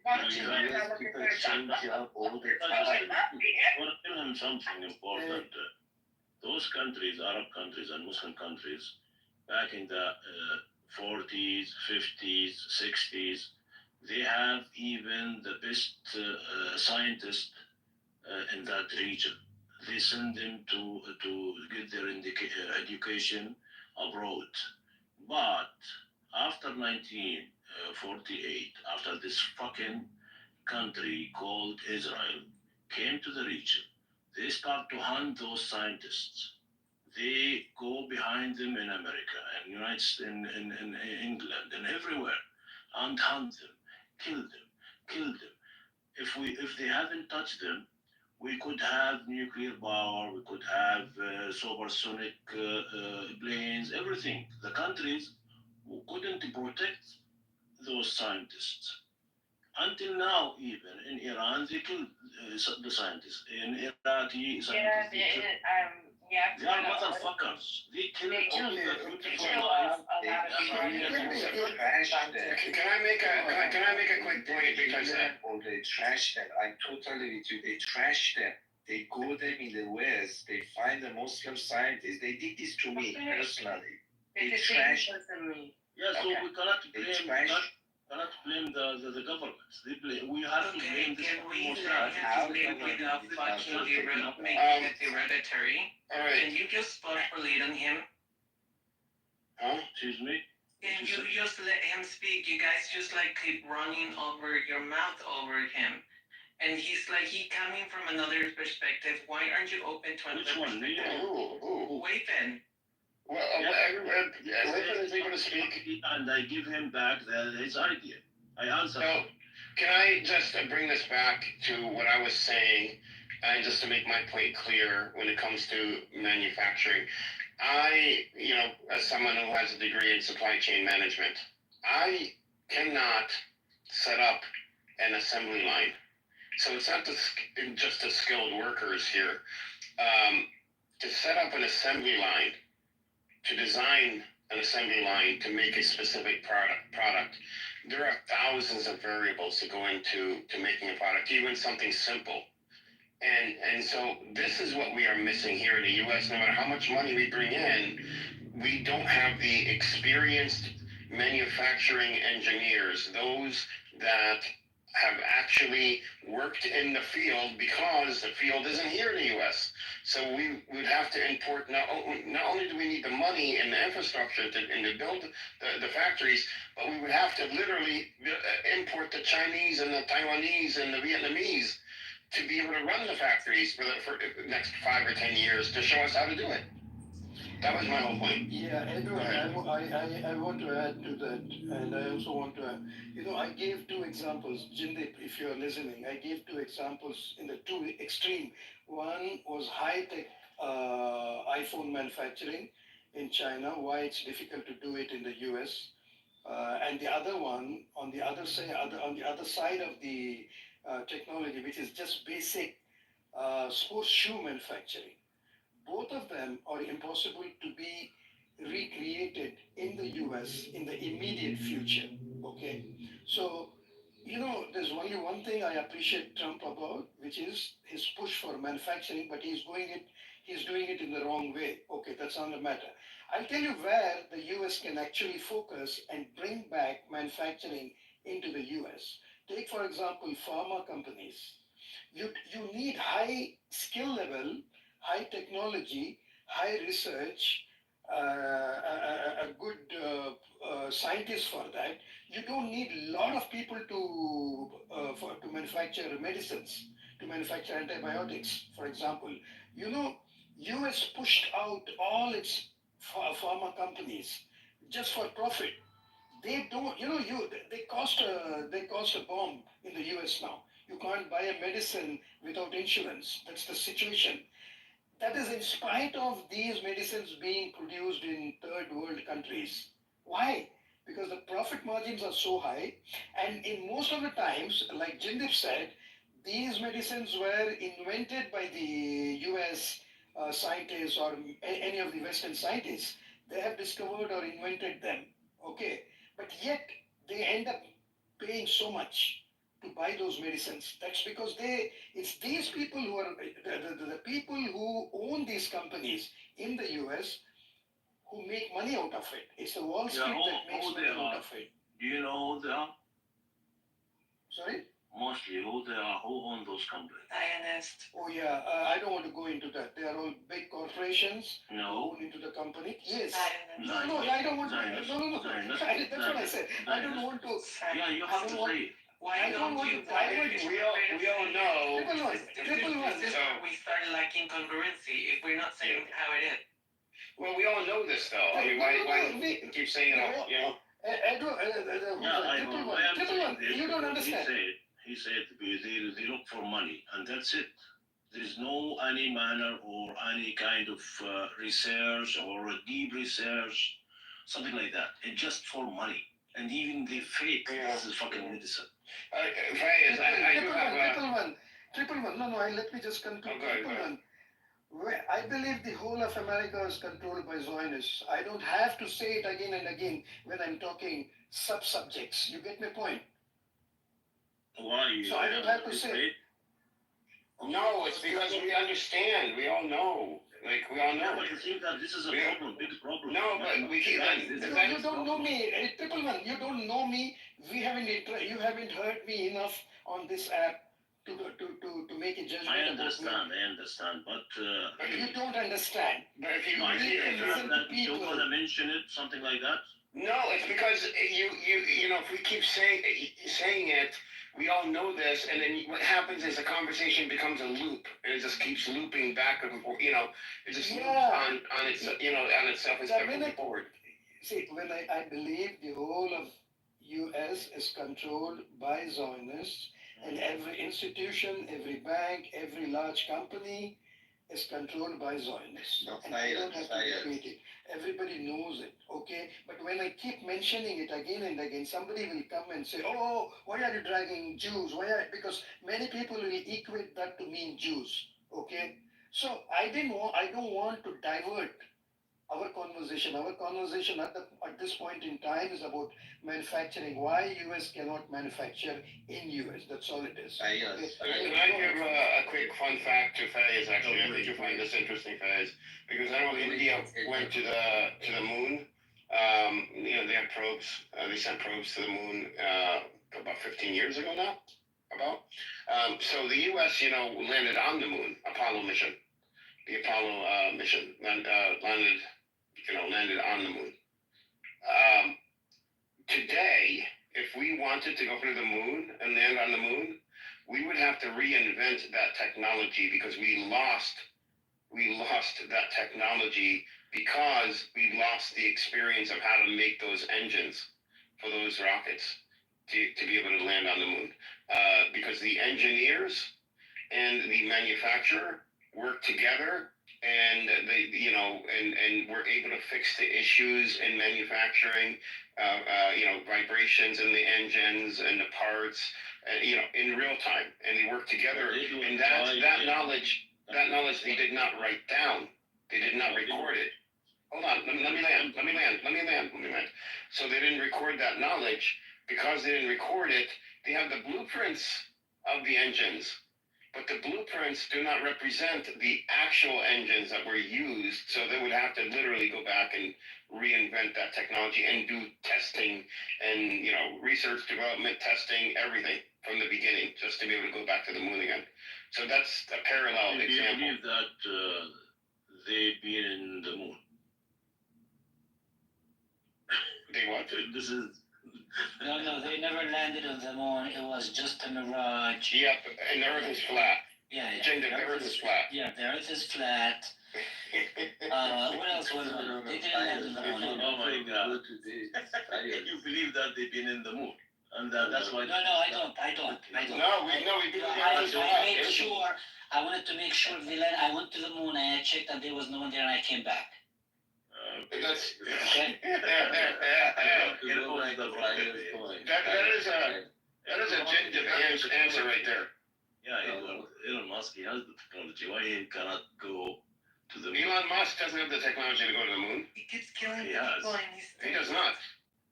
why don't you learn about looking people for a change job? job all the I time. want to tell him something important. Those countries, Arab countries and Muslim countries, back in the 40s, 50s, 60s, they have even the best scientists in that region. They send them to get their education abroad. But after 1948, after this fucking country called Israel came to the region, they start to hunt those scientists. They go behind them in America and United States, in England and everywhere, and hunt them, kill them. If they haven't touched them, we could have nuclear power, we could have supersonic planes, everything. The countries who couldn't protect those scientists. Until now, even in Iran, they killed the scientists. In Iraqi scientists, they are motherfuckers. They kill all the beautiful life. Can I make a quick point, because they trash them. I'm totally with you. They trash them. They go them in the West. They find the Muslim scientists. They did this to me personally. They trash them. Yeah, so we cannot blame the governments. We have to blame this hereditary. All right. Can you just vote for leading him? Huh? Excuse me? Can you just let him speak? You guys just keep running over your mouth over him. And he's coming from another perspective. Why aren't you open to another perspective? Wait then. Well, Nathan is able to speak. And I give him back his idea. I answer. So, can I just bring this back to what I was saying, just to make my point clear when it comes to manufacturing? As someone who has a degree in supply chain management, I cannot set up an assembly line. So it's not just the skilled workers here. To set up an assembly line, to design an assembly line to make a specific product, there are thousands of variables that go into making a product, even something simple. And so this is what we are missing here in the U.S. No matter how much money we bring in, we don't have the experienced manufacturing engineers, those that have actually worked in the field, because the field isn't here in the U.S. So we would have to import, not only do we need the money and the infrastructure to build the factories, but we would have to literally import the Chinese and the Taiwanese and the Vietnamese to be able to run the factories for the next 5 or 10 years to show us how to do it. That was my whole point. Yeah, Edward, I want to add to that, and I also want to add, I gave two examples, Jindip, if you're listening, I gave two examples in the two extreme. One was high-tech iPhone manufacturing in China, why it's difficult to do it in the US. And the other one, on the other side of the technology, which is just basic sports shoe manufacturing. Both of them are impossible to be recreated in the US in the immediate future. Okay. So, there's only one thing I appreciate Trump about, which is his push for manufacturing, but he's doing it in the wrong way. Okay, that's another matter. I'll tell you where the US can actually focus and bring back manufacturing into the US. Take, for example, pharma companies. You need high skill level, high technology, high research, a good scientist for that. You don't need a lot of people to manufacture medicines, to manufacture antibiotics, for example. US pushed out all its pharma companies just for profit. They don't, they cost a bomb in the US now. You can't buy a medicine without insurance. That's the situation. That is in spite of these medicines being produced in third world countries. Why? Because the profit margins are so high, and in most of the times, like Jindip said, these medicines were invented by the US scientists or any of the Western scientists. They have discovered or invented them. Okay. But yet they end up paying so much to buy those medicines. That's because it's these people who are the people who own these companies in the US who make money out of it. It's the Wall Street that makes money out of it. Do you know who they are? Sorry? Mostly who they are, who own those companies? Zionist. Oh yeah, I don't want to go into that. They are all big corporations who own into the company. Yes. No, I don't want to. No. That's what I said. I don't want to. Yeah, you have to say. Why don't you? We all know. This is where we start lacking congruency if we're not saying how it is. Well, we all know this though. I mean, why keep saying it all? Triple one. You don't understand. He said they look for money, and that's it. There is no any manner or any kind of research or deep research, something like that. It's just for money, and even they fake this is fucking medicine. Triple one. No. Let me just conclude. Triple one. I believe the whole of America is controlled by Zionists. I don't have to say it again and again when I'm talking sub-subjects. You get my point? Why? So I don't have to say it. No, it's because we understand. We all know. We all know. Yeah, but you think that this is a problem, big problem. No, but we keep. You don't know me. Triple one, you don't know me. You haven't heard me enough on this app to make a judgment. I understand, but you don't understand. But if you don't want to mention it, something like that. No, it's because if we keep saying it, we all know this, and then what happens is the conversation becomes a loop, and it just keeps looping back and forth. It just loops on itself instead of moving forward. See, when I believe the whole of U.S. is controlled by Zionists, and every institution, every bank, every large company is controlled by Zionists. And they don't have to debate it. Everybody knows it, okay? But when I keep mentioning it again and again, somebody will come and say, oh, why are you dragging Jews? Because many people will equate that to mean Jews, okay? So I don't want to divert our conversation. Our conversation at this point in time is about manufacturing. Why US cannot manufacture in US? That's all it is. Can I give a quick fun fact to Faiz? Actually, I think you'll find this interesting, Faiz, because I know India went to the moon. They had probes. They sent probes to the moon about 15 years ago now. So the US, landed on the moon. Apollo mission. The Apollo mission landed on the moon. Today, if we wanted to go to the moon and land on the moon, we would have to reinvent that technology because we lost that technology because we lost the experience of how to make those engines for those rockets to be able to land on the moon. Because the engineers and the manufacturer work together, and they, and we're able to fix the issues in manufacturing, vibrations in the engines and the parts, in real time, and they work together. And that knowledge they did not write down. They did not record it. Hold on, let me land. So they didn't record that knowledge. Because they didn't record it, they have the blueprints of the engines, but the blueprints do not represent the actual engines that were used. So they would have to literally go back and reinvent that technology and do testing and, research, development, testing, everything from the beginning, just to be able to go back to the moon again. So that's a parallel Do you example. believe that they've been in the moon? They what? This is. No, they never landed on the moon. It was just a mirage. Yep, and the Earth is flat. Yeah. The Earth is flat. Yeah, the Earth is flat. What else was it? They didn't land on the moon. Oh my God! You believe that they've been in the moon, and that's why. No, I don't. No, we believe I made sure. I wanted to make sure they land. I went to the moon and I checked that there was no one there, and I came back. That's okay. That is a genuine answer right there. Yeah, Elon Musk, he has the technology. Why he cannot go to the moon? Elon Musk doesn't have the technology to go to the moon. He keeps killing He people has. in his He does not.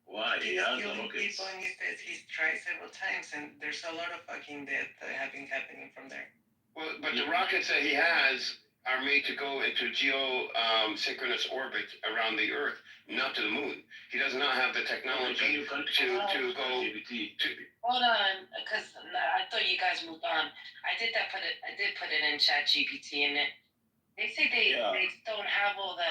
Why? He He's has the killing rockets. people in his space. He's tried several times, and there's a lot of fucking death have been happening from there. Well, but the rockets that he has are made to go into synchronous orbit around the Earth, not to the moon. He does not have the technology to go. Hold on, because I thought you guys moved on. I did put it in Chat GPT, and they say they don't have all the.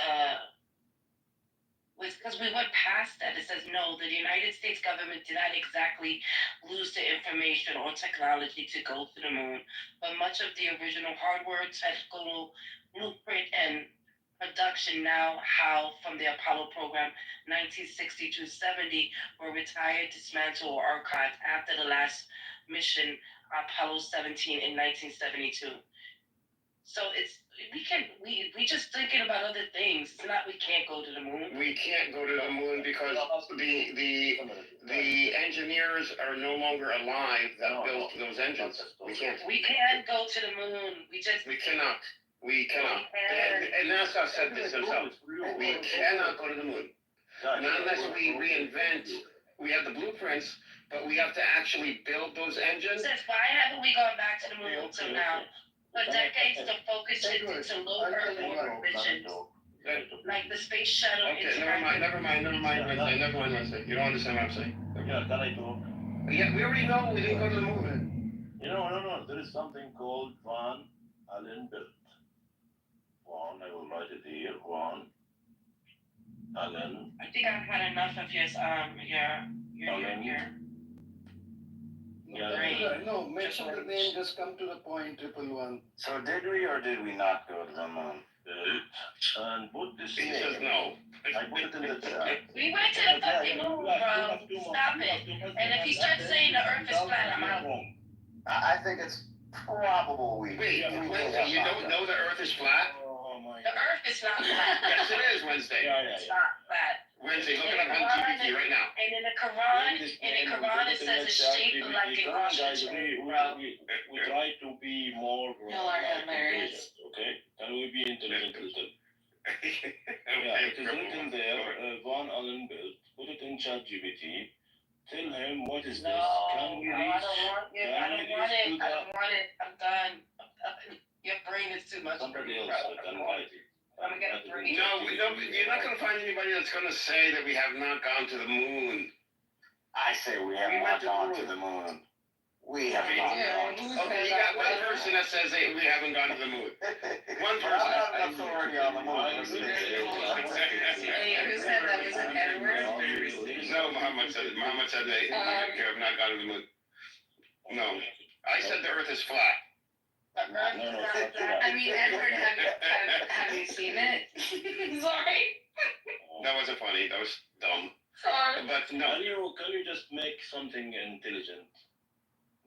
Because we went past that. It says no, the United States government did not exactly lose the information or technology to go to the moon, but much of the original hardware, technical blueprint, and production know-how from the Apollo program 1960-70 were retired, dismantled, or archived after the last mission, Apollo 17 in 1972. So we just thinking about other things. It's not we can't go to the moon. We can't go to the moon because the engineers are no longer alive that built those engines. We can't. We can't go to the moon. We cannot. And NASA said this themselves. We cannot go to the moon. Not unless we reinvent. We have the blueprints, but we have to actually build those engines. Says, why haven't we gone back to the moon until now? For decades, the focus shifted to low Earth orbit missions, like the space shuttle. Okay, never mind, Wednesday. You don't understand what I'm saying. Yeah, can I go? Yeah, we already know we didn't go to the moon. No. There is something called Van Allen belt. I will write it here. Van Allen. I think I've had enough of your No, mention the name, just come to the point, 111. So did we or did we not go to the moon? And put this He says no. I put it in the chat. We went to the fucking moon, bro. Stop it. And if he starts saying the Earth is flat, I'm out. I think it's probable we. Wait, Wednesday, you don't know the Earth is flat? The Earth is not flat. Yes, it is, Wednesday. It's not flat. Wednesday, look it up on GPT right now. And in the Quran, it says it's shaped like a Washington, bro. We try to be more intelligent, okay? Can we be intelligent little? Yeah, it is written there, Van Allen belt. Put it in Chat GPT. Tell him what is this. Can we reach? I don't want it. I'm done. Your brain is too much. Somebody else can write it. I'm gonna bring No, you're not going to find anybody that's going to say that we have not gone to the moon. I say we have not gone to the moon. We have not gone to the moon. Okay, you got one person that says that we haven't gone to the moon. One person. I'm not an authority on the moon. Who said that was an Edward? No, Muhammad said it. Muhammad said they have not gone to the moon. No. I said the Earth is flat. I mean, Edward, have you seen it? Sorry. That wasn't funny. That was dumb. Sorry. But no. Can you just make something intelligent?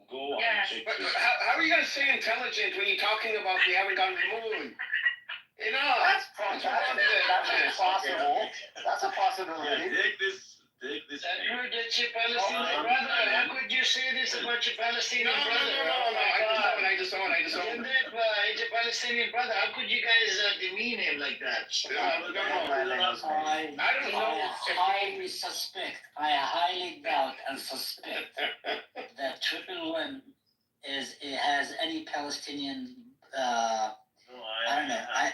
Go Yes. and check But this. how are you gonna say intelligent when you're talking about we haven't gone to the moon? You know, that's possible. That's a possibility. Yeah, take this. Edward, it's your Palestinian brother. How could you say this about your Palestinian brother? No. I just don't. It's your Palestinian brother. How could you guys demean him like that? I don't know. I suspect, I highly doubt and suspect that Triple One has any Palestinian. I don't know. I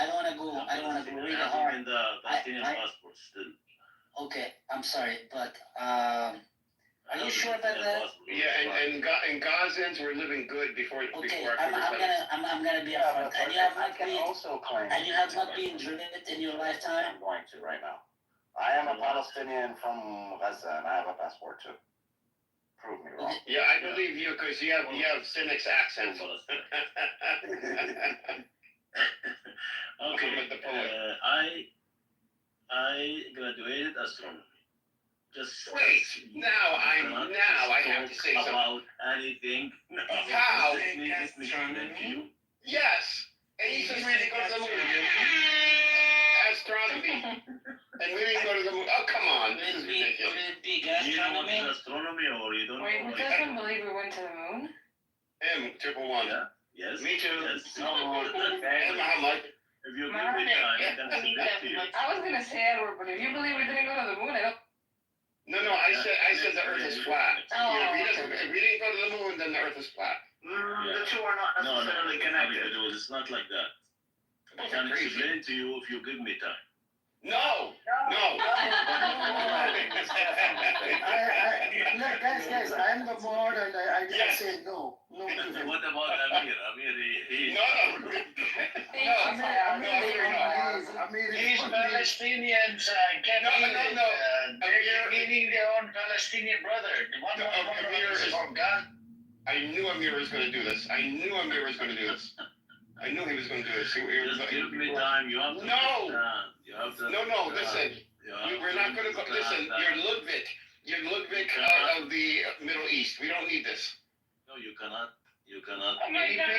don't want to go. I don't want to go really hard. In the Palestinian passport still. Okay, I'm sorry, but are you sure about that? Yeah, and Gazans were living good before. Okay, before I'm gonna be upfront. And you have not been, also claim. and you have not been drilled in your lifetime. I'm going to right now. I am a Palestinian from Gaza, and I have a passport too. Prove me wrong. Yeah, I believe you because you have cynic's accent. Okay. I graduated astronomy. Just wait. Now I have to say something about anything. How? Let me explain to you. Yes. And you just really go to the moon. Astronomy. And we didn't go to the moon. Oh, come on. This is ridiculous. Do you know what is astronomy or you don't Wait, know? who doesn't believe we went to the moon? Triple One. Yeah. Yes. Me too. Yes. And Muhammad. If you give me time, I can submit to you. I was gonna say Edward, but if you believe we didn't go to the moon, I don't. No, I said the Earth is flat. Oh. If we didn't go to the moon, then the Earth is flat. The two are not necessarily connected. It's not like that. I can explain to you if you give me time. No. Guys, I'm the mod and I didn't say no. No. What about Amir? Amir, These Palestinians they're meeting their own Palestinian brother. Amir is from God. I knew Amir was going to do this. I knew he was going to do this. Just give me time. You have to. No. Listen. We're not going to go. Listen. You're Ludwig of the Middle East. We don't need this. No, you cannot. Oh my God.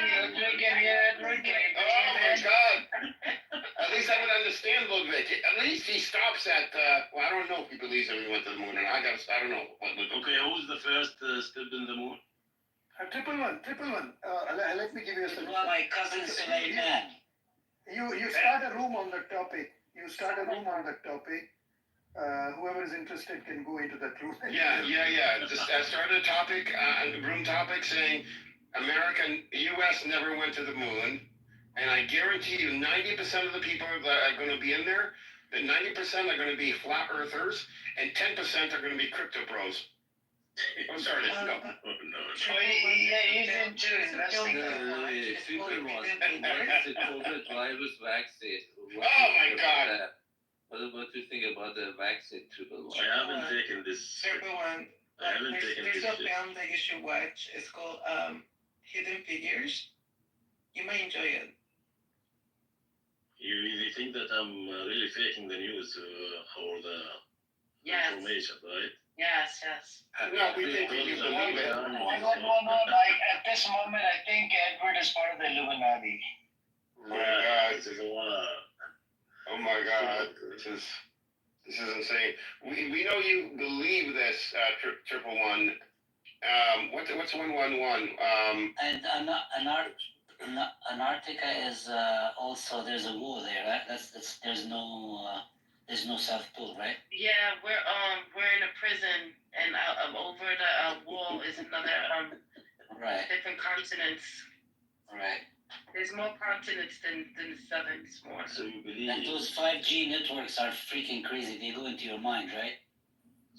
At least I would understand Ludwig. At least he stops at. Well, I don't know if he believes that we went to the moon, and I don't know. Okay, who's the first step in the moon? Triple One. Let me give you a solution. My cousin Suleiman. You start a room on the topic. Whoever is interested can go into that room. Yeah. Just start a topic, room topic saying U.S. never went to the moon, and I guarantee you 90% of the people that are going to be in there, that 90% are going to be flat earthers, and 10% are going to be crypto bros. I'm sorry, let's go. He's into investing. Oh my God. What do you think about the vaccine, Triple One? I haven't taken this. Triple One. There's a film that you should watch. It's called Hidden Figures. You might enjoy it. You really think that I'm really faking the news or the information, right? Yes. No, we think that you believe it. No. Like at this moment, I think Edward is part of the Illuminati. My God. Oh my God. This is insane. We know you believe this, Triple One. What's 111? And Antarctica is also, there's a war there, right? There's no South Pole, right? Yeah, we're in a prison, and over the wall is another Right. different continents. Right. There's more continents than the southern's more. So you believe? And those 5G networks are freaking crazy. They go into your mind, right?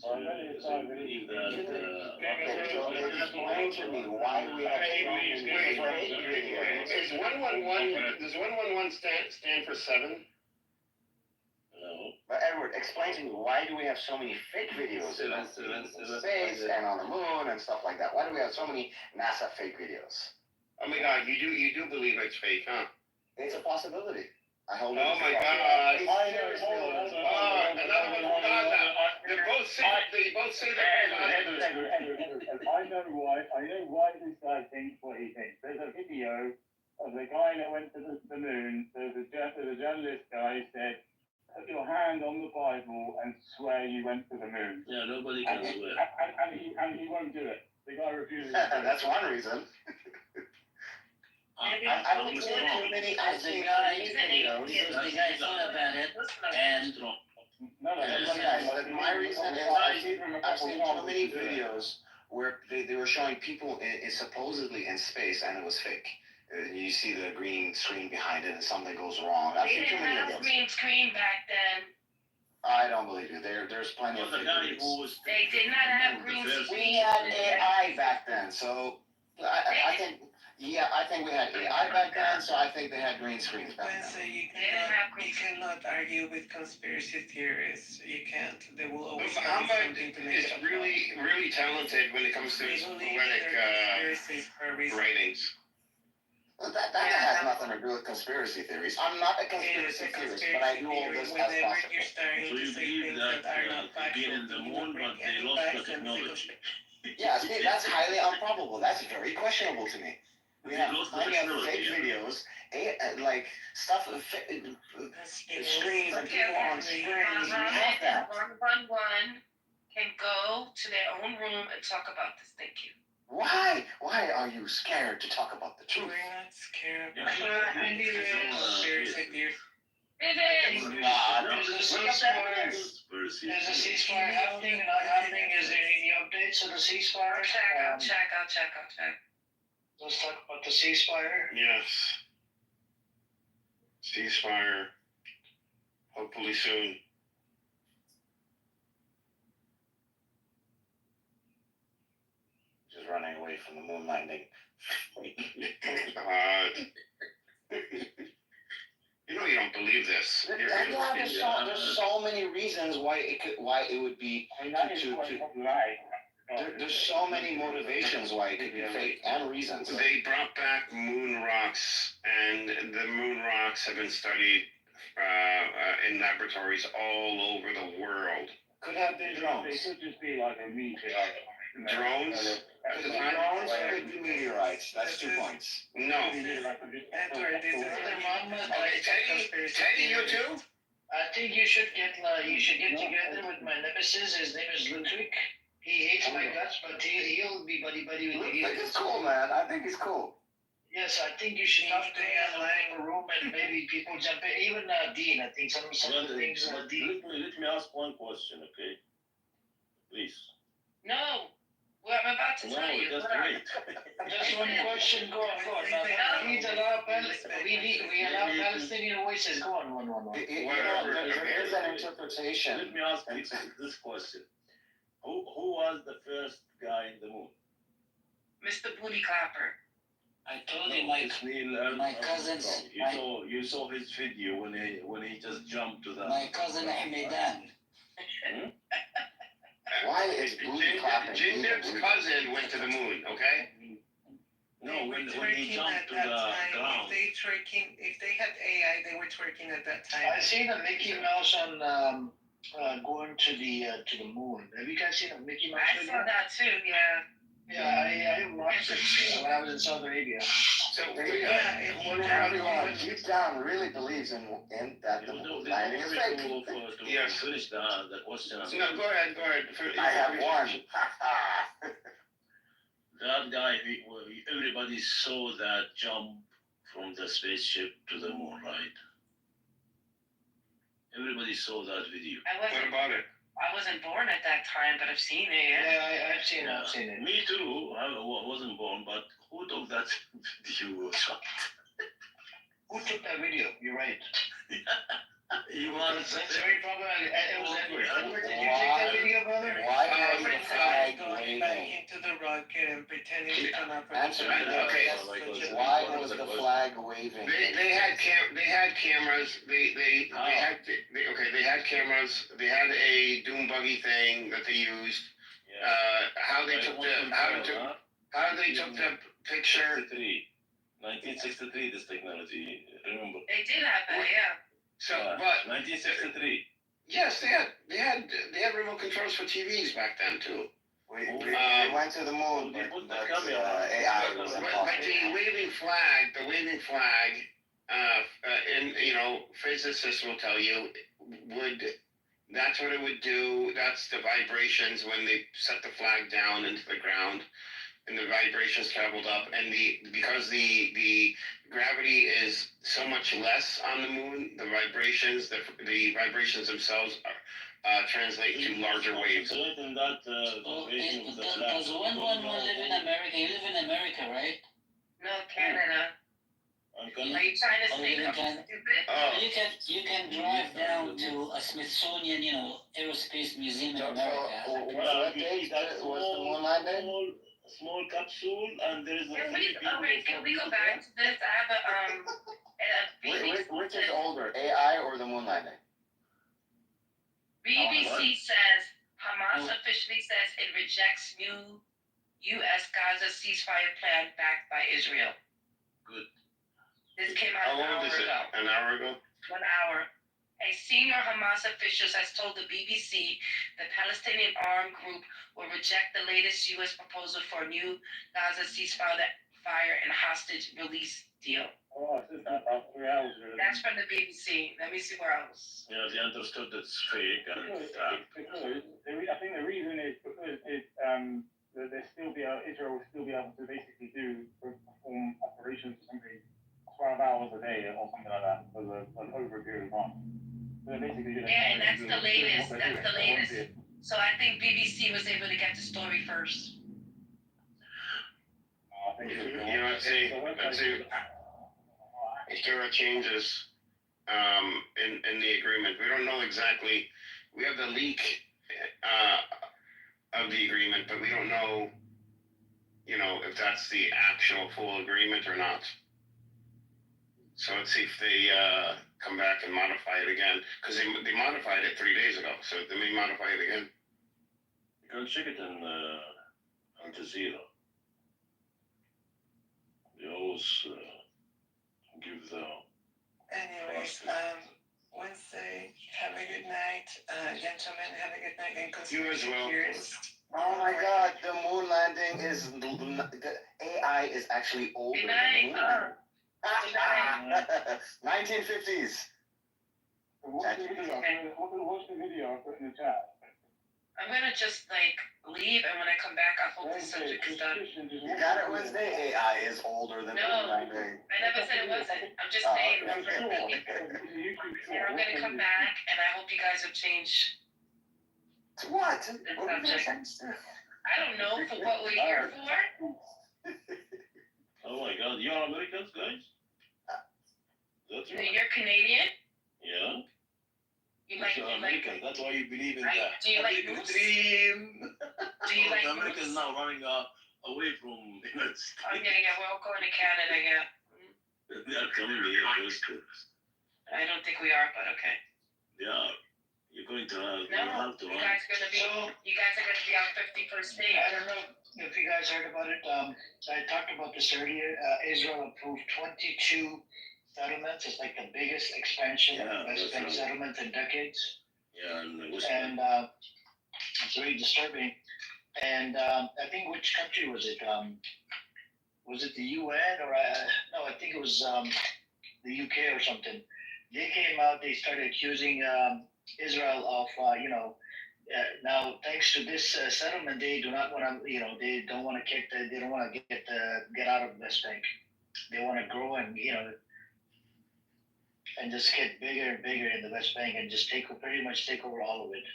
So you believe that? Explain to me why we have Is 111? Does 111 stand for 7? No. But Edward, explain to me, why do we have so many fake videos in space and on the moon and stuff like that? Why do we have so many NASA fake videos? Oh my God, you do believe it's fake, huh? It's a possibility. I hold it. Oh my God! I Oh, another one from Gaza. They both say that. I know why this guy thinks what he thinks. There's a video of the guy that went to the moon. There's a journalist guy who said, put your hand on the Bible and swear you went to the moon. Yeah, nobody can swear. And he won't do it. The guy refuses to do it. That's one reason. I think there are too many. I think The guy thought about it, and my reason is I've seen too many videos where they were showing people supposedly in space and it was fake. You see the green screen behind it and something goes wrong. I've They seen too didn't many of have those. green screen back then. I don't believe you. There's plenty of fake videos. They did not have green screen. We had AI back then, so I think. Yeah, I think we had AI back then, so I think they had green screens back then. So you cannot argue with conspiracy theorists. You can't. They will always find something to make Is up. really talented when it comes to sporadic writings. Well, that has nothing to do with conspiracy theories. I'm not a conspiracy theorist, but I do all this as possible. So you believe that they've been in the moon, but they lost the technology. Yeah, see, that's highly improbable. That's very questionable to me. We have plenty of fake videos, like stuff, screens and people on screens. We have that. 111 can go to their own room and talk about this. Thank you. Why? Why are you scared to talk about the truth? We're not scared. It is. There's a ceasefire happening and not happening. Is there any updates on the ceasefire? I'll check. Let's talk about the ceasefire. Yes. Ceasefire. Hopefully soon. Just running away from the moon landing. You know you don't believe this. There's so many reasons why it would be there's so many motivations why it could be fake and reasons. They brought back moon rocks, and the moon rocks have been studied in laboratories all over the world. Could have been drones. They could just be like a meteorite. Drones? Could be drones, could be meteorites. That's 2 points. No. Teddy, you too? I think you should get together with my nemesis. His name is Ludwig. He hates my guts, but he'll be buddy with me. Ludwig is cool, man. I think he's cool. Yes, I think you should talk to me in the room and maybe people jump in. Even Dean, I think some of the things Dean. Let me ask one question, okay? Please. No. Well, I'm about to tell you. Just wait. Just one question. Go on. We allow Palestinian voices. Go on. There is an interpretation. Let me ask you this question. Who was the first guy in the moon? Mr. Booty Clapper. I told you my cousins. You saw his video when he just jumped to the. My cousin Hamidan. Why is booty clapping? Jindab's cousin went to the moon, okay? No, when he jumped to the ground. If they had AI, they were twerking at that time. I seen a Mickey Mouse on going to the moon. Have you guys seen a Mickey Mouse? I saw that too. Yeah. Yeah, I watched it when I was in Saudi Arabia. So everyone deep down really believes in that the moon landing is fake. Yes. Finish the question. No, go ahead. I have one. That guy, everybody saw that jump from the spaceship to the moon, right? Everybody saw that video. What about it? I wasn't born at that time, but I've seen it. Yeah, I've seen it. Me too. I wasn't born, but who took that video shot? Who took that video? You're right. You want to That's very problematic. It was Edward. Edward, did you take that video, brother? Why was the flag going back into the rocket and pretending to come out from Answer me. Okay. Why was the flag waving? They had cameras. They had cameras. They had a doom buggy thing that they used. How they took the picture. 1963, this technology. Remember? They did have that, yeah. So, but 1963. yes, they had remote controls for TVs back then too. We went to the moon, but AI was But impossible. the waving flag, and physicists will tell you, that's what it would do. That's the vibrations when they set the flag down into the ground, and the vibrations traveled up, and because the gravity is so much less on the moon, the vibrations themselves translate to larger waves. Does 111 live in America? You live in America, right? No, Canada. Are you trying to say something stupid? Oh. You can drive down to a Smithsonian, aerospace museum in America. What date was the moon landing? Small capsule, and there is a. Can we go back to this? I have Which is older, AI or the moon landing? BBC says Hamas officially says it rejects new U.S. Gaza ceasefire plan backed by Israel. Good. This came out an hour ago. An hour ago? 1 hour. A senior Hamas official has told the BBC the Palestinian armed group will reject the latest U.S. proposal for a new Gaza ceasefire and hostage release deal. Oh, it's about 3 hours ago. That's from the BBC. Let me see where else. Yeah, they understood it's fake. And I think the reason is because that Israel will still be able to basically perform operations for something 12 hours a day or something like that for over a period of time. So basically and that's the latest. That's the latest. So I think BBC was able to get the story first. Let's see. If there are changes in the agreement, we don't know exactly. We have the leak of the agreement, but we don't know, if that's the actual full agreement or not. So let's see if they come back and modify it again, because they modified it 3 days ago, so they may modify it again. You can check it on Al Jazeera. They always give the. Anyways, Wednesday, have a good night. Gentlemen, have a good night. And You as well. Oh my God, the moon landing is AI is actually older than the moon landing. 1950s. Watch the video I put in the chat. I'm gonna just leave, and when I come back, I hope the subject is done. You got it, Wednesday. AI is older than the moon landing. I never said it wasn't. I'm just saying. And I'm gonna come back, and I hope you guys have changed. What? I don't know for what we're here for. Oh my God, you're Americans, guys? That's right. You're Canadian? Yeah. You like Americans. That's why you believe in that. Do you like moose? Dream. Do you like Americans moose? now running away from the United States. Yeah, we're all going to Canada, yeah. They are coming here first. I don't think we are, but okay. They are. You're going to have to you guys are gonna be our 51st state. I don't know if you guys heard about it. I talked about this earlier. Israel approved 22 settlements. It's like the biggest expansion of West Bank settlement in decades. Yeah, and it's very disturbing. And I think which country was it? Was it the UN or no? I think it was the UK or something. They came out. They started accusing Israel of now thanks to this settlement, they do not want to they don't want to get out of the West Bank. They want to grow and and just get bigger and bigger in the West Bank and just pretty much take over all of it.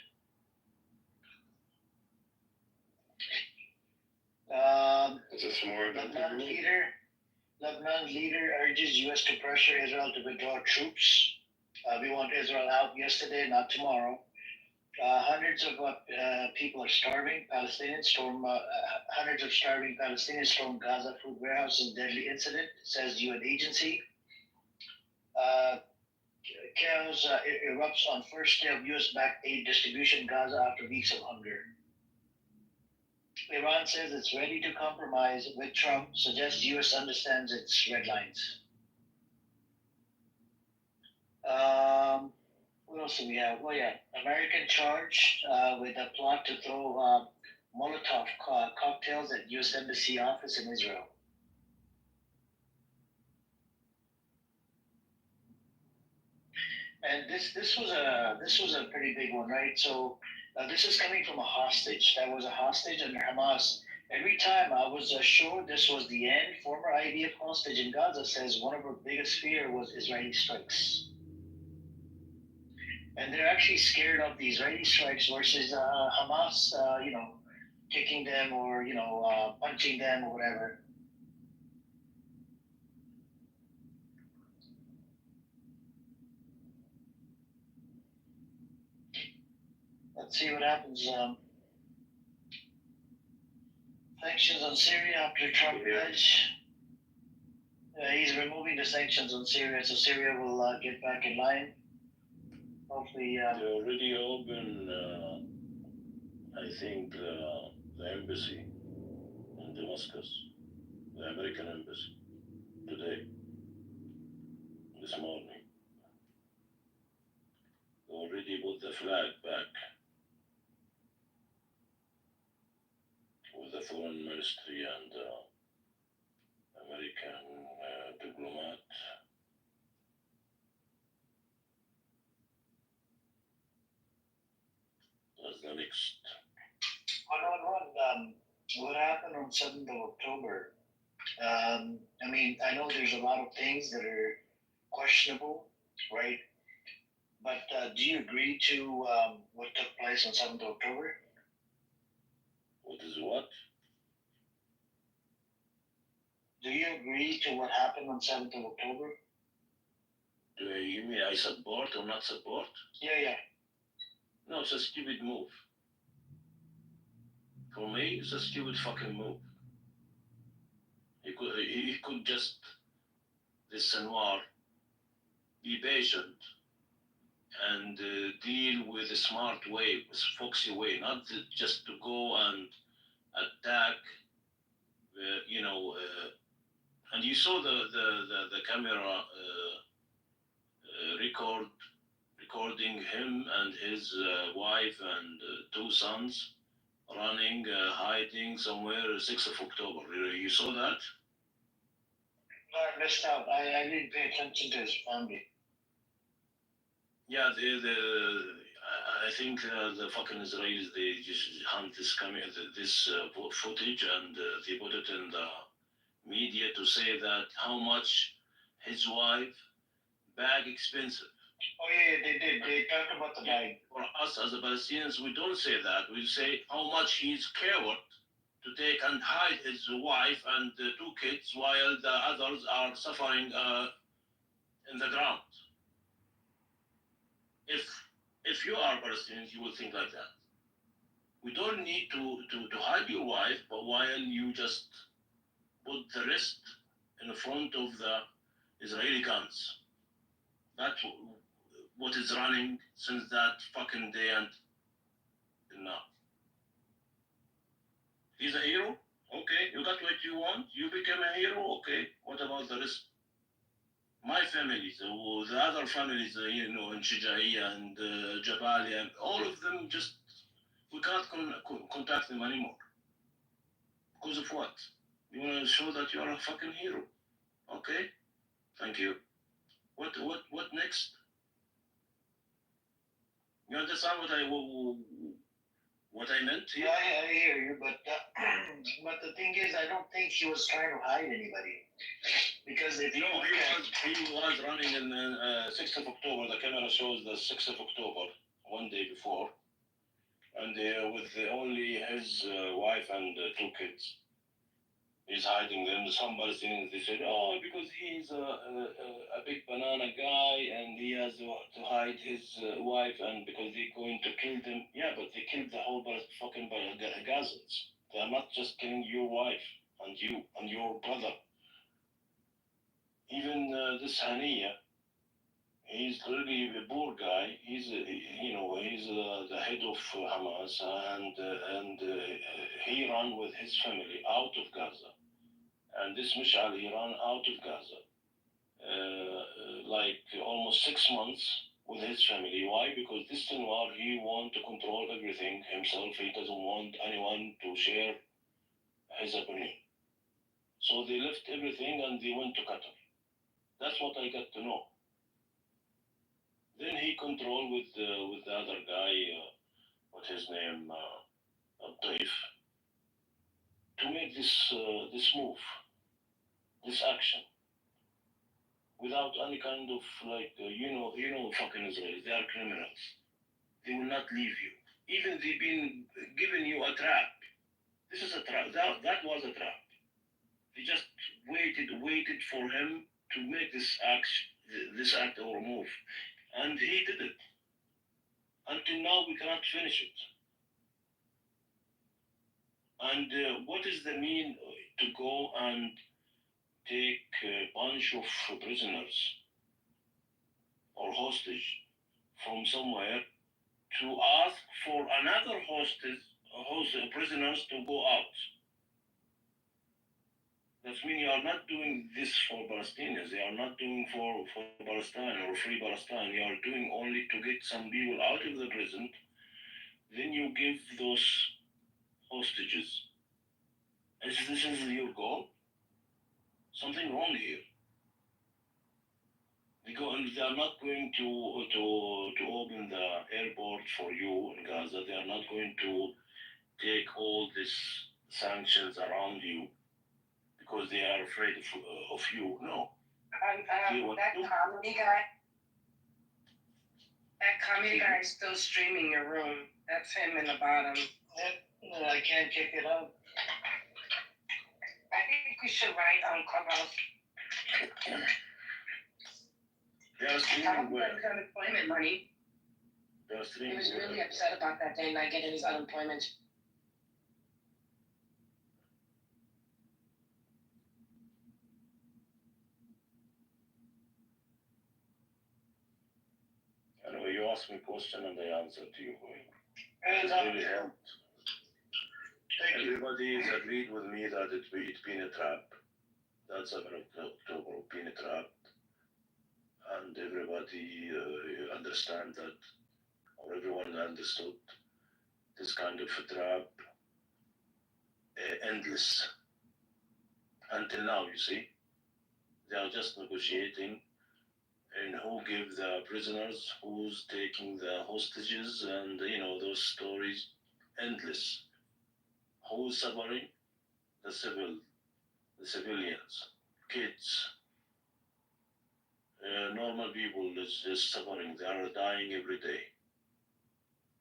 Lebanon's leader urges U.S. to pressure Israel to withdraw troops. We want Israel out yesterday, not tomorrow. Hundreds of people are starving. Hundreds of starving Palestinians stormed Gaza food warehouse in deadly incident, says UN agency. Chaos erupts on first day of U.S.-backed aid distribution in Gaza after weeks of hunger. Iran says it's ready to compromise with Trump, suggests U.S. understands its red lines. What else do we have? Oh yeah, American charged with a plot to throw Molotov cocktails at U.S. Embassy office in Israel. And this was a pretty big one, right? So this is coming from a hostage. That was a hostage under Hamas. Every time I was assured this was the end, former IDF hostage in Gaza says one of her biggest fear was Israeli strikes. And they're actually scared of the Israeli strikes versus Hamas, kicking them or punching them or whatever. Let's see what happens. Sanctions on Syria after Trump pledge. He's removing the sanctions on Syria, so Syria will get back in line. Hopefully. They already opened, I think, the embassy in Damascus, the American embassy, today, this morning. They already put the flag back with the foreign ministry and American diplomat. That's the next. What happened on 7th of October? I mean, I know there's a lot of things that are questionable, right? But do you agree to what took place on 7th of October? What is what? Do you agree to what happened on 7th of October? Do you mean I support or not support? Yeah. No, it's a stupid move. For me, it's a stupid fucking move. He could just, this Anwar, be patient and deal with a smart way, a foxy way, not just to go and attack, and you saw the camera recording him and his wife and two sons running, hiding somewhere, 6th of October. You saw that? No, I missed out. I didn't pay attention to his family. Yeah, I think the fucking Israelis, they just hunt this footage and they put it in the media to say that how much his wife bag expensive. Oh yeah, they did. They talked about the bag. For us as the Palestinians, we don't say that. We say how much he's coward to take and hide his wife and two kids while the others are suffering in the ground. If you are Palestinians, you will think like that. We don't need to hide your wife, but while you just put the rest in front of the Israeli guns. That's what is running since that fucking day and now. He's a hero? Okay, you got what you want, you became a hero, okay. What about the rest? My families, the other families, in Shijaiya and Jabalia, and all of them just, we can't contact them anymore. Because of what? You want to show that you are a fucking hero. Okay? Thank you. What next? You understand what I meant here? Yeah, I hear you, but the thing is, I don't think he was trying to hide anybody. Because if he was running in 6th of October. The camera shows the 6th of October, one day before, and with only his wife and two kids. He's hiding them. Some Palestinians, they said, oh, because he's a big banana guy and he has to hide his wife and because they're going to kill them. Yeah, but they killed the whole fucking Gazans. They are not just killing your wife and you and your brother. Even this Hania, He's really a poor guy. He's the head of Hamas, and he ran with his family out of Gaza. And this Mishal, he ran out of Gaza, like almost 6 months with his family. Why? Because this Sinwar, he wants to control everything himself. He doesn't want anyone to share his opinion. So they left everything and they went to Qatar. That's what I got to know. Then he controlled with the other guy, what's his name, Taif, to make this move, this action, without any kind of fucking Israelis. They are criminals. They will not leave you. Even they've been giving you a trap. This is a trap. That was a trap. They just waited for him to make this act or move, and he did it. Until now, we cannot finish it. And what is the mean to go and take a bunch of prisoners or hostage from somewhere to ask for another prisoners to go out? That means you are not doing this for Palestinians. They are not doing for Palestine or free Palestine. You are doing only to get some people out of the prison. Then you give those hostages. This is your goal? Something wrong here. They are not going to open the airport for you in Gaza. They are not going to take all these sanctions around you because they are afraid of you. No. That comedy guy is still streaming your room. That's him in the bottom. I can't kick it up. I think we should write on Clubhouse. They are streaming where? His unemployment money. They are streaming. He was really upset about that day not getting his unemployment. Anyway, you asked me a question and I answered to you. It really helped. Everybody has agreed with me that it's been a trap. That 7th of October been a trap. And everybody understand that, or everyone understood this kind of a trap, endless. Until now, you see, they are just negotiating and who give the prisoners, who's taking the hostages, and those stories, endless. Who's suffering? The civilians, kids, normal people is just suffering. They are dying every day.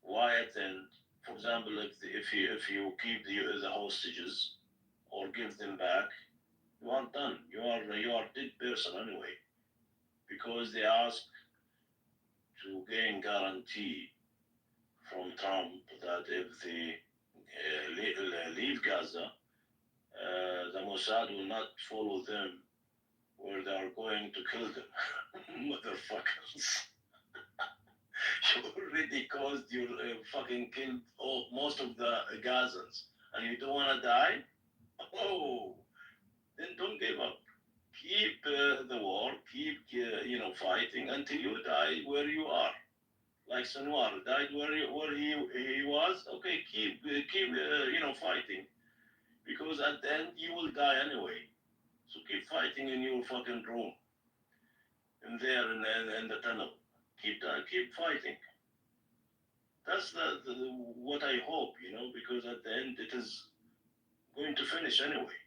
Why then, for example, if you keep the hostages or give them back, you are done. You are dead person anyway, because they ask to gain guarantee from Trump that if they leave Gaza, the Mossad will not follow them where they are going to kill them. Motherfuckers. You already caused your fucking killed most of the Gazans, and you don't want to die? Oh, then don't give up. Keep the war, keep fighting until you die where you are. Like Sinwar died where he was. Okay, keep fighting, because at the end you will die anyway. So keep fighting in your fucking room, in there in the tunnel. Keep fighting. That's what I hope, because at the end it is going to finish anyway.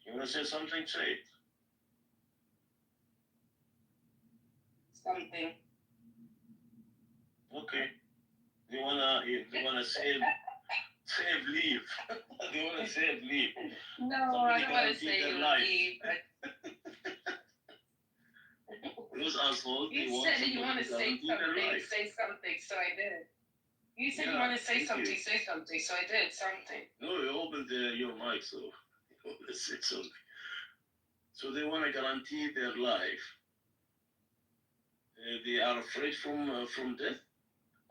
You want to say something? Say it. Something. Okay. They wanna save leave. They wanna save leave. No, I don't want to say leave. Those assholes. You said you want to say something, so I did. You said you want to say something, so I did something. No, you opened your mic, so you want to say something. So they want to guarantee their life. They are afraid from death.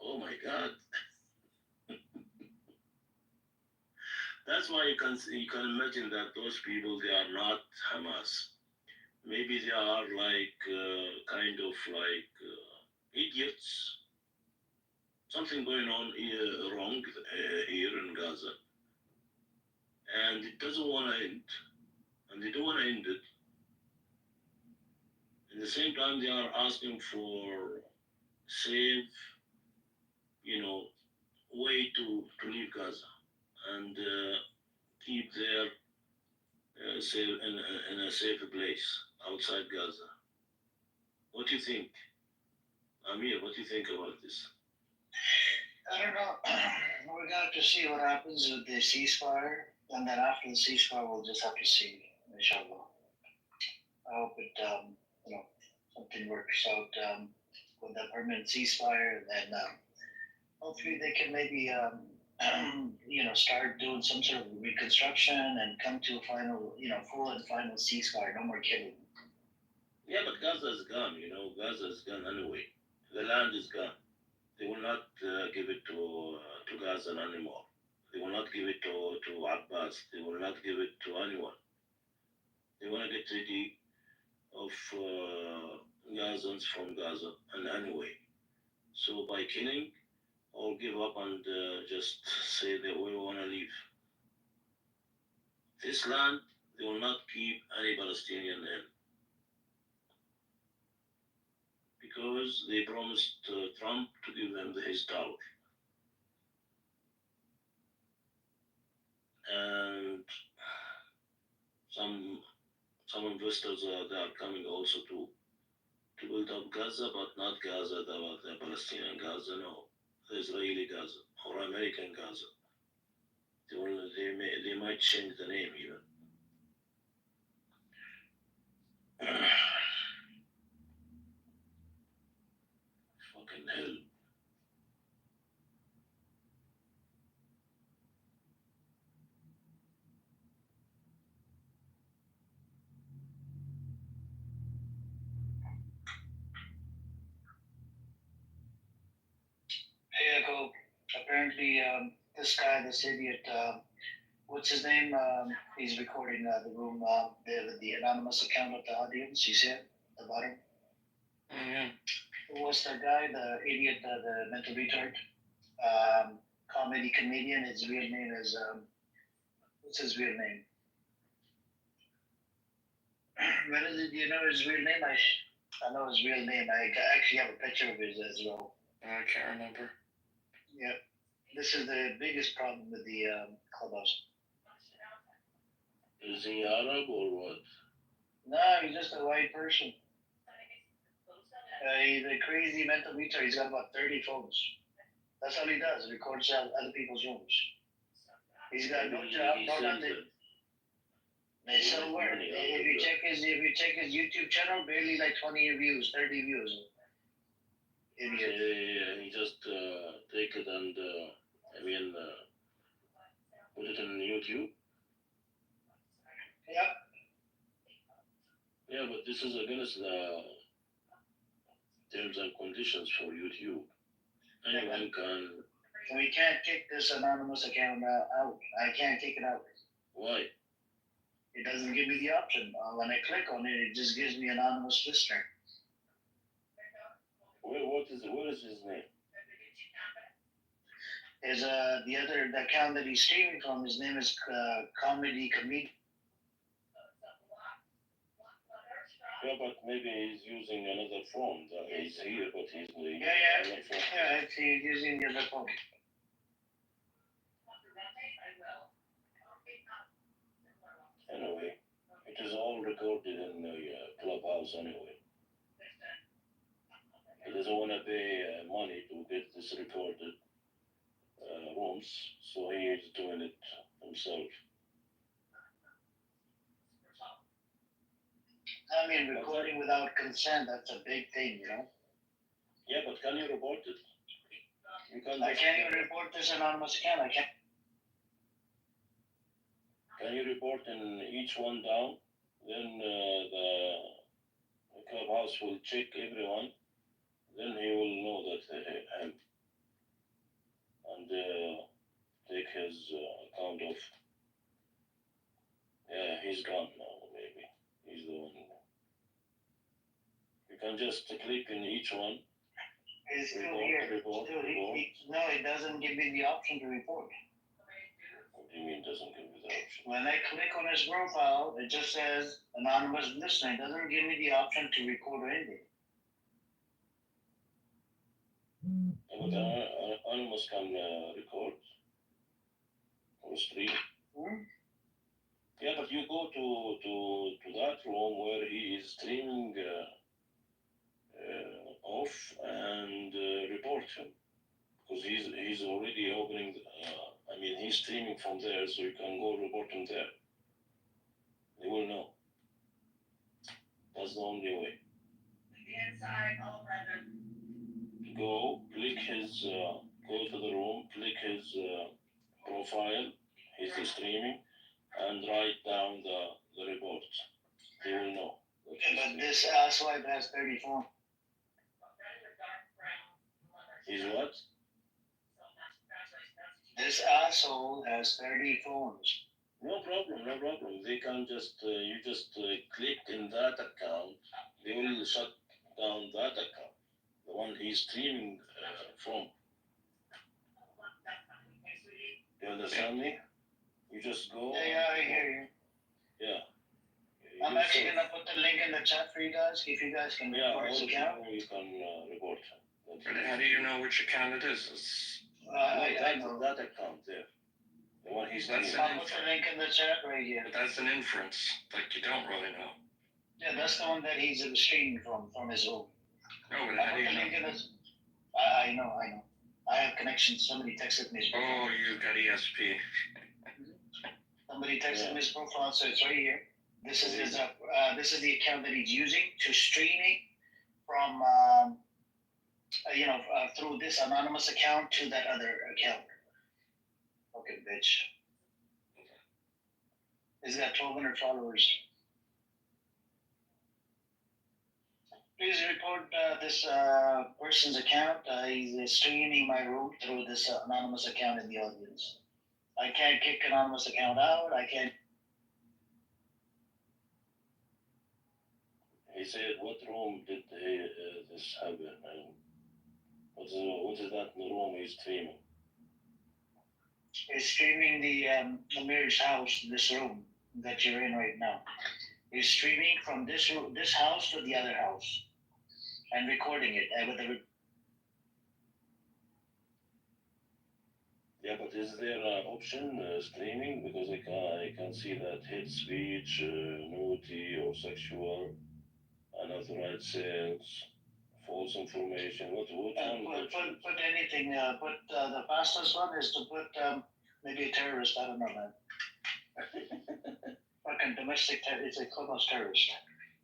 Oh my God! That's why you can imagine that those people, they are not Hamas. Maybe they are like kind of like idiots. Something going on wrong here in Gaza, and it doesn't want to end, and they don't want to end it. At the same time, they are asking for safe, way to leave Gaza and keep their safe in a safe place outside Gaza. What do you think, Amir? What do you think about this? I don't know. We're going to have to see what happens with the ceasefire, and then after the ceasefire, we'll just have to see, inshallah. I hope it, something works out with the permanent ceasefire, and then hopefully they can maybe, start doing some sort of reconstruction and come to a final, full and final ceasefire. No more killing. Yeah, but Gaza is gone. Gaza is gone anyway. The land is gone. They will not give it to Gaza anymore. They will not give it to Abbas. They will not give it to anyone. They want to get rid of Gazans from Gaza and anyway. So by killing, or give up and just say that we want to leave. This land, they will not keep any Palestinian in. Because they promised Trump to give them his tower. And some investors they are coming also to build up Gaza, but not Gaza, the Palestinian Gaza, no, the Israeli Gaza or American Gaza. They might change the name even. Fucking hell. Hey, Echo. Apparently, this guy, this idiot, what's his name? He's recording the room, the anonymous account of the audience. You see it at the bottom? Mm-hmm. Who was the guy, the idiot, the mental retard? Comedy comedian. His real name is, what's his real name? What is it? Do you know his real name? I know his real name. I actually have a picture of his as well. I can't remember. Yep. This is the biggest problem with the clubhouse. Is he Arab or what? No, he's just a white person. He's a crazy mental retard. He's got about 30 phones. That's all he does. Records other people's rooms. He's got no job, no nothing. It's so weird. If you check his YouTube channel, barely like 20 views, 30 views. Idiot. Yeah, he just take it and put it on YouTube. Yep. Yeah, but this is against the terms and conditions for YouTube. Anyone can. We can't kick this anonymous account out. I can't kick it out. Why? It doesn't give me the option. When I click on it, it just gives me anonymous listener. What is his name? Is the account that he's streaming from, his name is Comedy Comedian. Yeah, but maybe he's using another phone. He's here, but he's using another phone. Yeah, he's using the other phone. Anyway, it is all recorded in the clubhouse anyway. He doesn't want to pay money to get this recorded rooms, so he is doing it himself. I mean, recording without consent, that's a big thing, you know? Yeah, but can you report it? I can't even report this anonymous account. I can't. Can you report in each one down? then the clubhouse will check everyone. Then he will know that him and take his account off. Yeah, he's gone now. Maybe he's the one. You can just click in each one. It's still Report, here. report, Still, report. no, it doesn't give me the option to report. What do you mean doesn't give me the option? When I click on his profile, it just says anonymous listener. It doesn't give me the option to record or anything. Yeah, but Anonymous can record or stream. Yeah, but you go to that room where he is streaming off and report him because he's already opening. I mean, he's streaming from there, so you can go report him there. They will know. That's the only way. Go click his. Go to the room. Click his profile. He's streaming, and write down the report. They will know. But this swipe has 34. Is what? This asshole has 30 phones. No problem, no problem. They can just, you just click in that account. They will shut down that account, the one he's streaming from. You understand me? You just go. Yeah, I hear you. Yeah. I'm actually gonna put the link in the chat for you guys, if you guys can report his account. You can report. How do you know which account it is? I know. That account there. The one he's That's streaming. I'll put the link in the chat right here. But that's an inference. Like you don't really know. Yeah, that's the one that he's streaming from his home. No, but I how put do the you link know? in this. I know. I have connections. Somebody texted me his profile. Oh, you got ESP. Somebody texted me his profile, so it's right here. This is his. This is the account that he's using to streaming from. Through this anonymous account to that other account. Fucking bitch. He's got 1,200 followers. Please report this person's account. He's streaming my room through this anonymous account in the audience. I can't kick anonymous account out. I can't. He said, what room did this happen? And what is that room he's streaming? He's streaming the Mir's house, this room that you're in right now. He's streaming from this room, this house to the other house, and recording it. Yeah, but is there an option streaming? Because I can see that hate speech, nudity or sexual, unauthorized sales, false information. What one? Put anything. The fastest one is to put maybe a terrorist. I don't know, man. Fucking domestic terrorist. It's a clubhouse terrorist.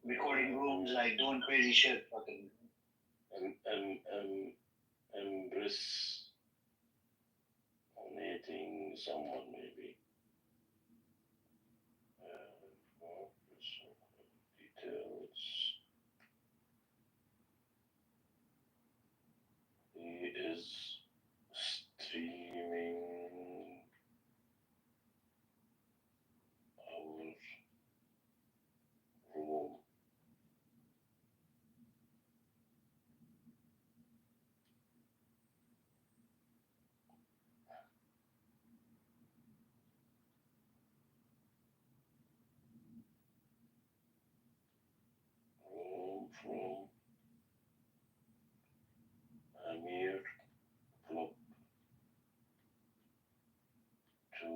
Recording rooms, like doing crazy shit. Fucking. Impersonating someone maybe. Details. He is streaming our room. From Amir Club to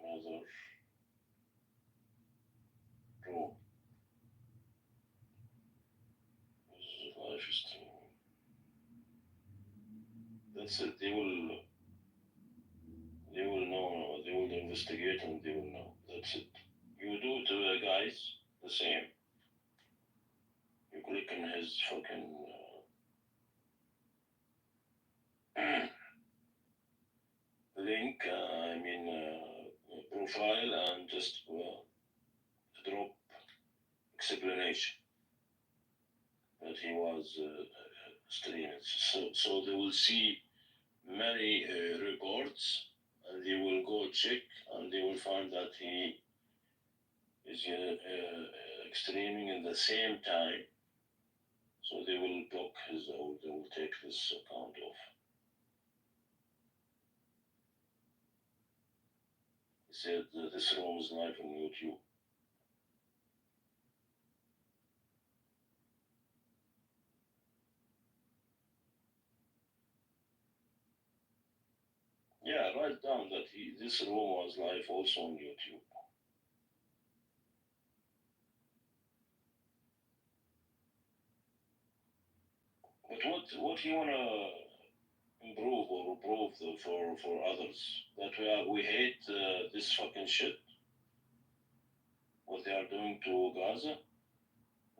another room. This is live streaming. That's it. They will know. They will investigate and they will know. That's it. You do to the guys the same. You click on his fucking link, profile, just drop explanation that he was streaming. So they will see many reports, and they will go check, and they will find that he is streaming in the same time. So they will block his, or they will take this account off. He said this room is live on YouTube. Yeah, write down that this room was live also on YouTube. But what you wanna improve or prove for others? That we hate this fucking shit? What they are doing to Gaza?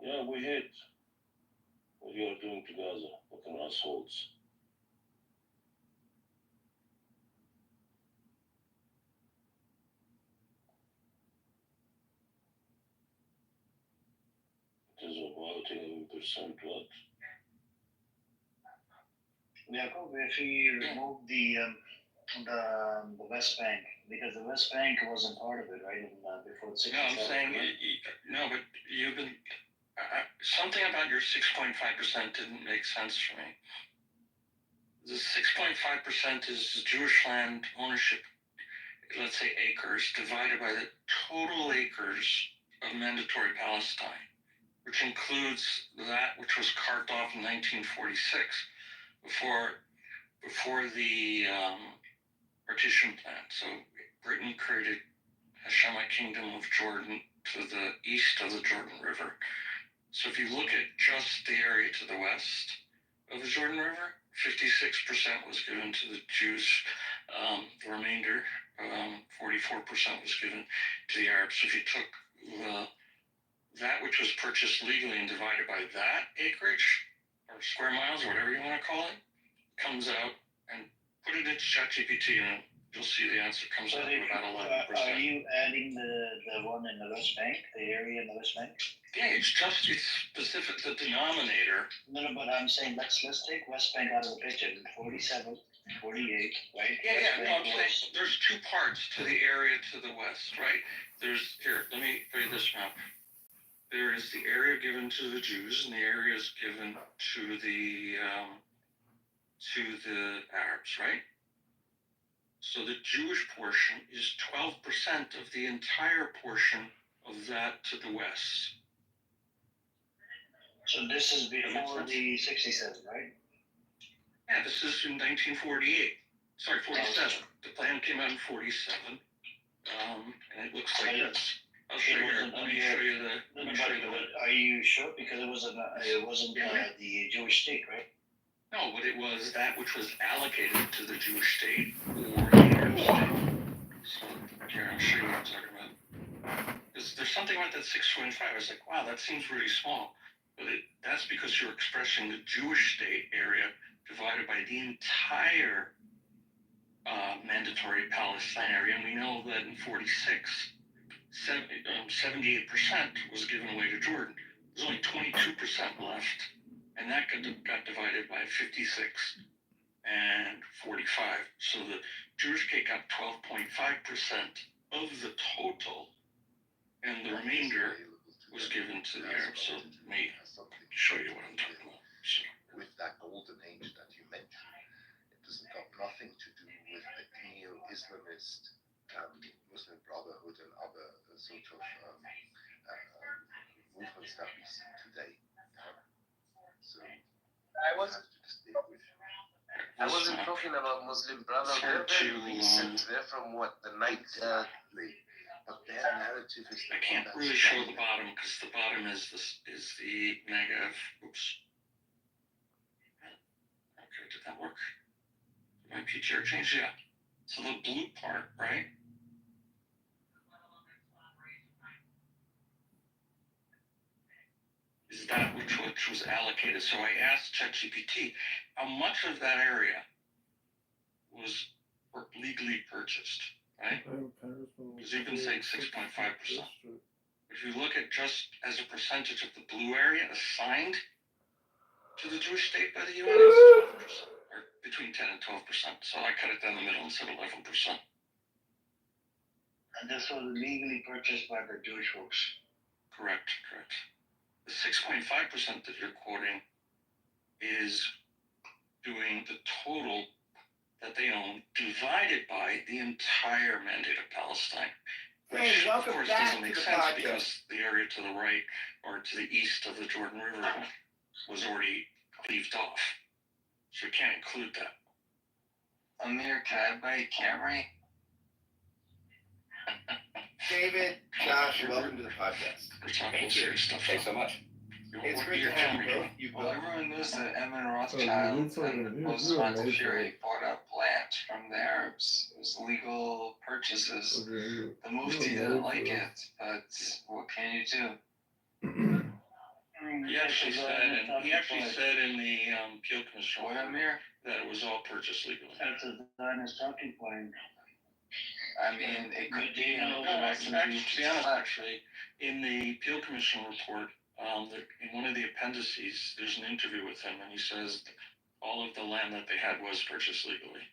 Yeah, we hate what you are doing to Gaza, fucking assholes. It is about 11% what? Jacob, if he removed the West Bank, because the West Bank wasn't part of it, right? Before the 67. No, I'm saying no, but you've been something about your 6.5% didn't make sense for me. The 6.5% is Jewish land ownership, let's say acres, divided by the total acres of mandatory Palestine, which includes that which was carved off in 1946 before the partition plan. So Britain created Hashemite Kingdom of Jordan to the east of the Jordan River. So if you look at just the area to the west of the Jordan River, 56% was given to the Jews. The remainder, 44% was given to the Arabs. So if you took that which was purchased legally and divided by that acreage, or square miles, or whatever you want to call it, comes out, and put it into ChatGPT, and you'll see the answer comes out at about 11%. Are you adding the one in the West Bank, the area in the West Bank? Yeah, it's specific, the denominator. No, but I'm saying let's take West Bank out of the picture. 47, 48, right? Yeah, no, I'm saying there's two parts to the area to the west, right? Here, let me show you this map. There is the area given to the Jews, and the area is given to the Arabs, right? So the Jewish portion is 12% of the entire portion of that to the west. So this is before the 67, right? Yeah, this is in 1948. Sorry, 47. The plan came out in 47. And it looks like this. I'll show you. Let me show you the. Are you sure? Because it wasn't the Jewish state, right? No, but it was that which was allocated to the Jewish state or the Arab state. So here, I'll show you what I'm talking about. There's something about that 6.5. I was like, wow, that seems really small. But that's because you're expressing the Jewish state area divided by the entire mandatory Palestine area. And we know that in 46, 78% was given away to Jordan. There's only 22% left. And that got divided by 56 and 45. So the Jewish state got 12.5% of the total, and the remainder was given to the Arabs. So let me show you what I'm talking about. So, with that golden age that you mentioned, it doesn't have nothing to do with the neo-Islamist Muslim Brotherhood and other sort of movements that we see today. So I wasn't talking about Muslim Brotherhood. They're very recent. They're from what, the 19th? But their narrative is I can't really show the bottom because the bottom is the negative. Oops. Okay, did that work? Did my PTR change? Yeah. So the blue part, right? Is that which was allocated. So I asked ChatGPT how much of that area was legally purchased. right? Because you can say 6.5%. If you look at just as a percentage of the blue area assigned to the Jewish state by the UN, it's 12%, or between 10 and 12%. So I cut it down the middle and said 11%. And this was legally purchased by the Jewish folks. Correct. The 6.5% that you're quoting is doing the total that they own divided by the entire mandate of Palestine. Which, of course, doesn't make sense because the area to the right or to the east of the Jordan River was already cleaved off. So you can't include that. Amir, can I buy a Camry? David, Josh, welcome to the podcast. We're talking serious stuff. Thanks so much. It's great to have you both. Well, everyone knows that Emin Rothschild and Osman Fury bought up land from the Arabs. It was legal purchases. The Mufti didn't like it, but what can you do? He actually said in the appeal commission that it was all purchased legally. That's a Zionist talking point. I mean, it could be. Actually, in the appeal commission report, in one of the appendices, there's an interview with him, and he says all of the land that they had was purchased legally.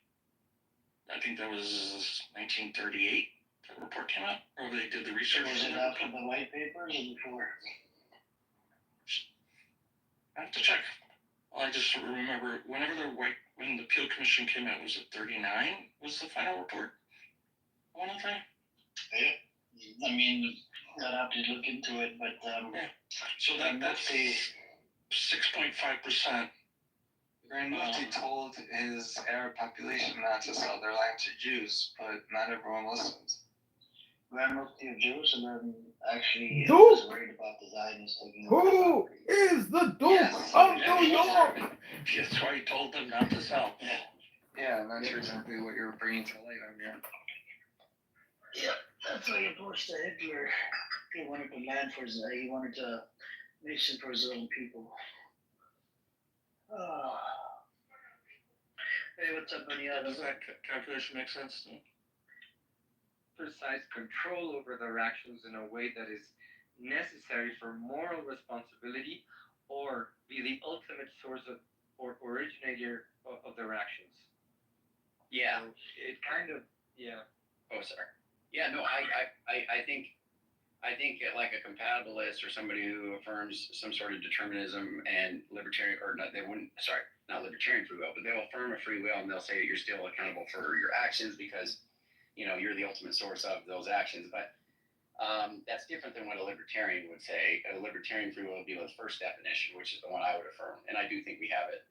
I think that was 1938. The report came out, or they did the research. Was it after the white paper or before? I have to check. I just remember when the appeal commission came out, was it 39? Was the final report? I want to say. Yeah. I mean, I'd have to look into it, but yeah. So that's 6.5%. Grand Mufti told his Arab population not to sell their land to Jews, but not everyone listens. Grand Mufti of Jerusalem actually was worried about the Zionists taking over. Who is the Duke of New York? That's why he told them not to sell. Yeah, and that's exactly what you're bringing to light on here. Yeah, that's why he approached the Hitler. He wanted to land for he wanted a nation for his own people. Hey, what's up, buddy? Does that calculation make sense to you? Precise control over their actions in a way that is necessary for moral responsibility or be the ultimate source of or originator of their actions. Yeah. So it kind of, yeah. Oh, sorry. Yeah, no, I think like a compatibilist or somebody who affirms some sort of determinism and libertarian, or not, they wouldn't, sorry, not libertarian free will, but they'll affirm a free will and they'll say you're still accountable for your actions because, you know, you're the ultimate source of those actions. But that's different than what a libertarian would say. A libertarian free will would be the first definition, which is the one I would affirm. And I do think we have it,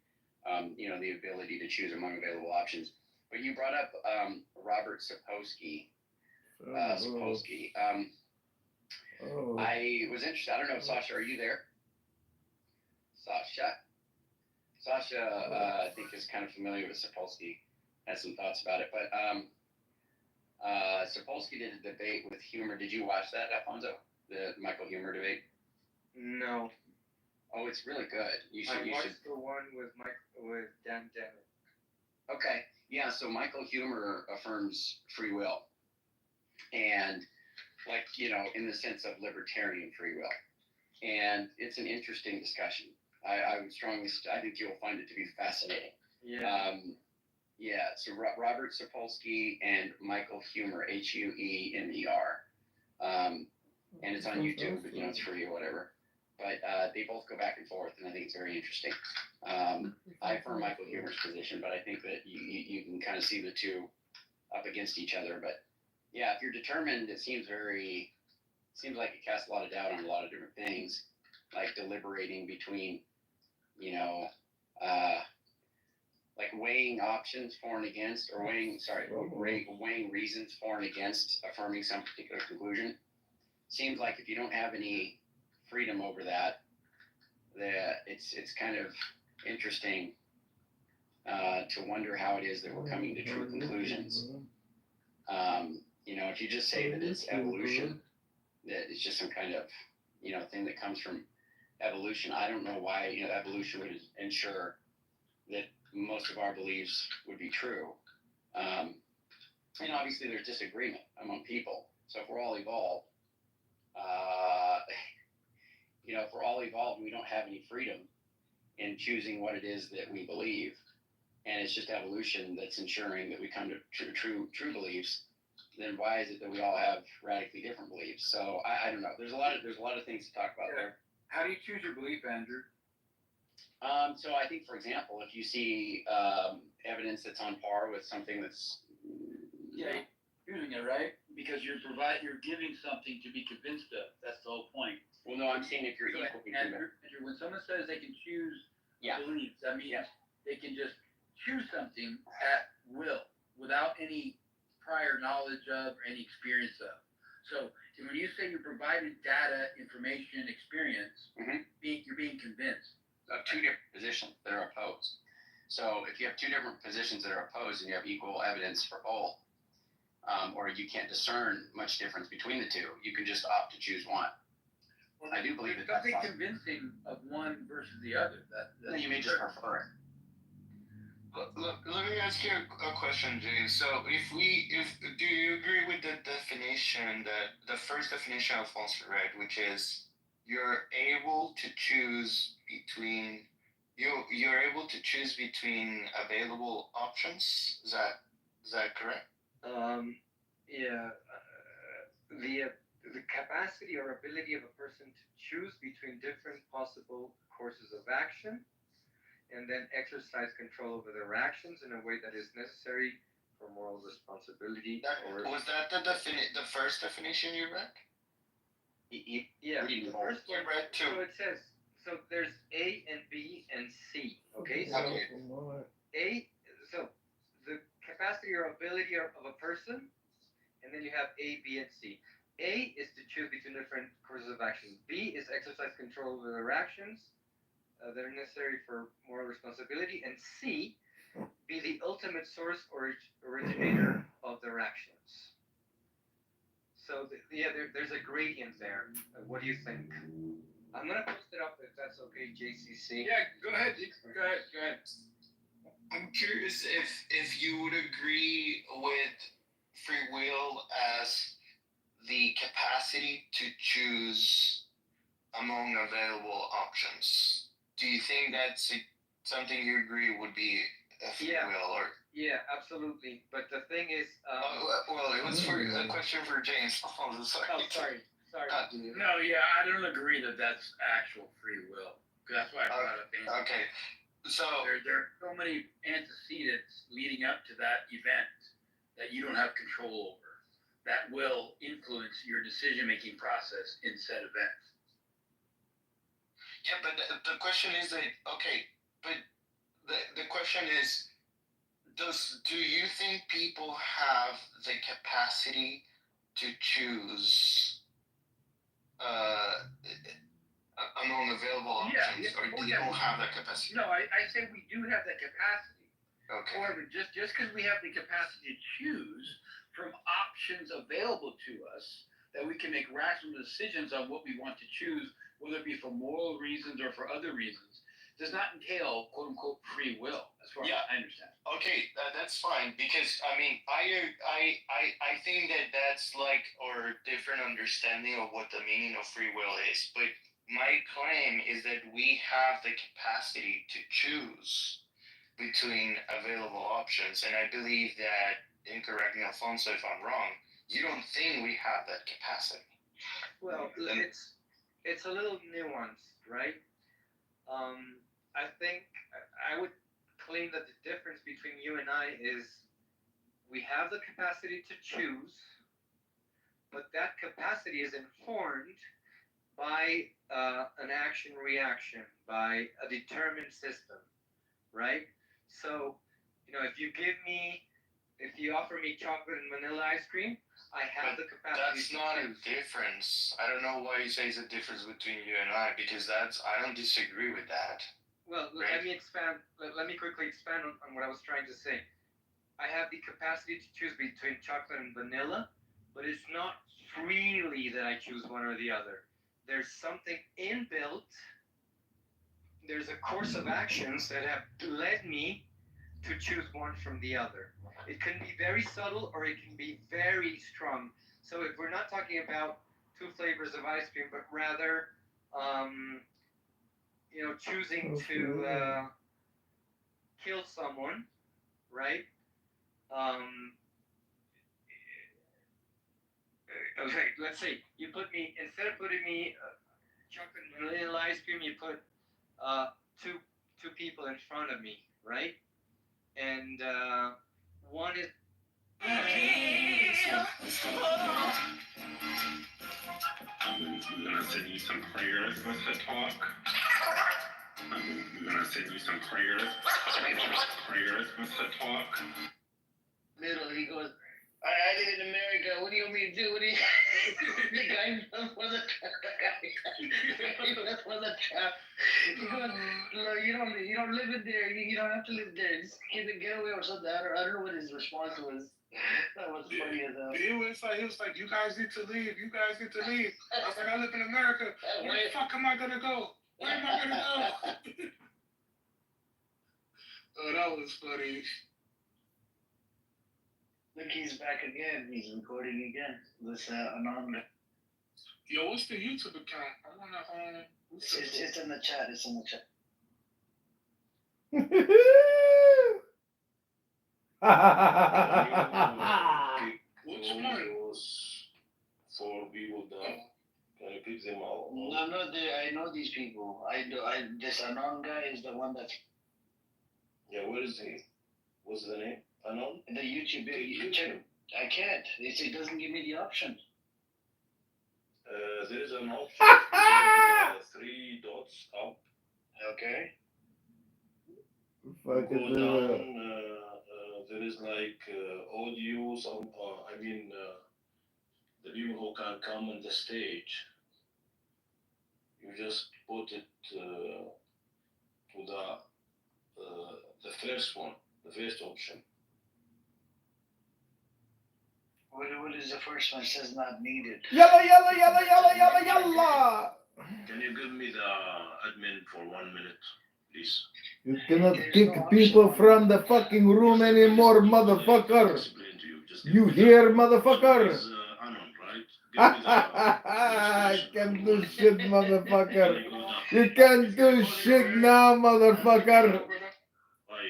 you know, the ability to choose among available options. But you brought up Robert Sapolsky. I was interested. I don't know, Sasha, are you there? Sasha, I think is kind of familiar with Sapolsky. Has some thoughts about it, but Sapolsky did a debate with Humer. Did you watch that, Alfonso? The Michael Humer debate? No. Oh, it's really good. You should. I watched the one with Dan Dennett. Okay. Yeah. So Michael Humer affirms free will, and like, you know, in the sense of libertarian free will, and it's an interesting discussion. I would strongly. I think you'll find it to be fascinating. Yeah. Yeah, so Robert Sapolsky and Michael Humer, Huemer, and it's on YouTube, but, you know, it's free or whatever. But they both go back and forth, and I think it's very interesting. I affirm Michael Humer's position, but I think that you can kind of see the two up against each other. But yeah, if you're determined, it seems like it casts a lot of doubt on a lot of different things, like deliberating between, you know, like weighing options for and against, or weighing reasons for and against affirming some particular conclusion. Seems like if you don't have any freedom over that, it's kind of interesting to wonder how it is that we're coming to true conclusions. You know, if you just say that it's evolution, that it's just some kind of, you know, thing that comes from evolution, I don't know why, you know, evolution would ensure that most of our beliefs would be true. And obviously there's disagreement among people. So if we're all evolved, if we're all evolved, we don't have any freedom in choosing what it is that we believe. And it's just evolution that's ensuring that we come to true beliefs. Then why is it that we all have radically different beliefs? So I don't know. There's a lot of things to talk about there. How do you choose your belief, Andrew? So I think, for example, if you see evidence that's on par with something that's Choosing it, right? Because you're giving something to be convinced of. That's the whole point. Well, no, I'm saying if you're equally Andrew, when someone says they can choose beliefs, that means they can just choose something at will without any prior knowledge of or any experience of. So when you say you provided data, information, experience, you're being convinced of two different positions that are opposed. So if you have two different positions that are opposed and you have equal evidence for both, or you can't discern much difference between the two, you can just opt to choose one. Well, I do believe that that's that's something convincing of one versus the other. Then you may just prefer it. Look, let me ask you a question, James. So do you agree with the definition, the first definition Alfonso read, which is you're able to choose between available options? Is that correct? The capacity or ability of a person to choose between different possible courses of action, and then exercise control over their actions in a way that is necessary for moral responsibility. Was that the first definition you read? Yeah, the first one. You read two. So it says, so there's A and B and C. Okay, so so the capacity or ability of a person, and then you have A, B, and C. A is to choose between different courses of action. B is exercise control over their actions that are necessary for moral responsibility. And C, be the ultimate source or originator of their actions. So there's a gradient there. What do you think? I'm gonna post it up if that's okay, JCC. Yeah, go ahead. Go ahead. I'm curious if you would agree with free will as the capacity to choose among available options. Do you think that's something you agree would be a free will? Or yeah, absolutely. But the thing is, well, it was a question for James. Oh, sorry. Oh, sorry. No, I don't agree that that's actual free will. That's why I brought it up. Okay. So there are so many antecedents leading up to that event that you don't have control over that will influence your decision-making process in said event. Yeah, but the question is that the question is, do you think people have the capacity to choose among available options, or do you don't have that capacity? No, I say we do have that capacity. Okay. However, just because we have the capacity to choose from options available to us, that we can make rational decisions on what we want to choose, whether it be for moral reasons or for other reasons, does not entail "quote unquote" free will, as far as I understand. Okay, that's fine, because I mean, I think that's like our different understanding of what the meaning of free will is. But my claim is that we have the capacity to choose between available options, and I believe that, and correct me, Alfonso, if I'm wrong, you don't think we have that capacity. Well, it's a little nuanced, right? I think I would claim that the difference between you and I is we have the capacity to choose, but that capacity is informed by an action-reaction, by a determined system, right? So, if you offer me chocolate and vanilla ice cream, I have the capacity to choose. That's not a difference. I don't know why you say it's a difference between you and I, because I don't disagree with that. Well, let me expand. Let me quickly expand on what I was trying to say. I have the capacity to choose between chocolate and vanilla, but it's not freely that I choose one or the other. There's something inbuilt. There's a course of actions that have led me to choose one from the other. It can be very subtle or it can be very strong. So if we're not talking about two flavors of ice cream, but rather, choosing to kill someone, right? Okay, let's say you put me, instead of putting me chocolate and vanilla ice cream, you put two people in front of me, right? And one is. I'm gonna send you some prayers with the talk. I'm gonna send you some prayers with the talk. Middle, he goes, I live in America. What do you want me to do? What do you? The guy was a trap. He was a trap. He goes, look, you don't live in there. You don't have to live there. Just get away or something. I don't know what his response was. That was funny as hell. He was like, you guys need to leave. You guys need to leave. I was like, I live in America. Where the fuck am I gonna go? Where am I gonna go? Oh, that was funny. Look, he's back again. He's recording again. This anonymous. Yo, what's the YouTube account? I wanna It's in the chat. It's in the chat. Which one? For people that can you pick them out? No, I know these people. This Anon guy is the one that's. Yeah, where is he? What's the name? Anon? The YouTube. You check. I can't. It doesn't give me the option. There is an option. 3 dots up. Okay. Go down. There is like audio. The people who can come on the stage. You just put it to the first one, the first option. What is the first one? It says not needed. Yalla, yalla, yalla, yalla, yalla, yalla. Can you give me the admin for 1 minute, please? You cannot kick people from the fucking room anymore, motherfucker. You hear, motherfucker? I can't do shit, motherfucker. You can't do shit now, motherfucker. Why?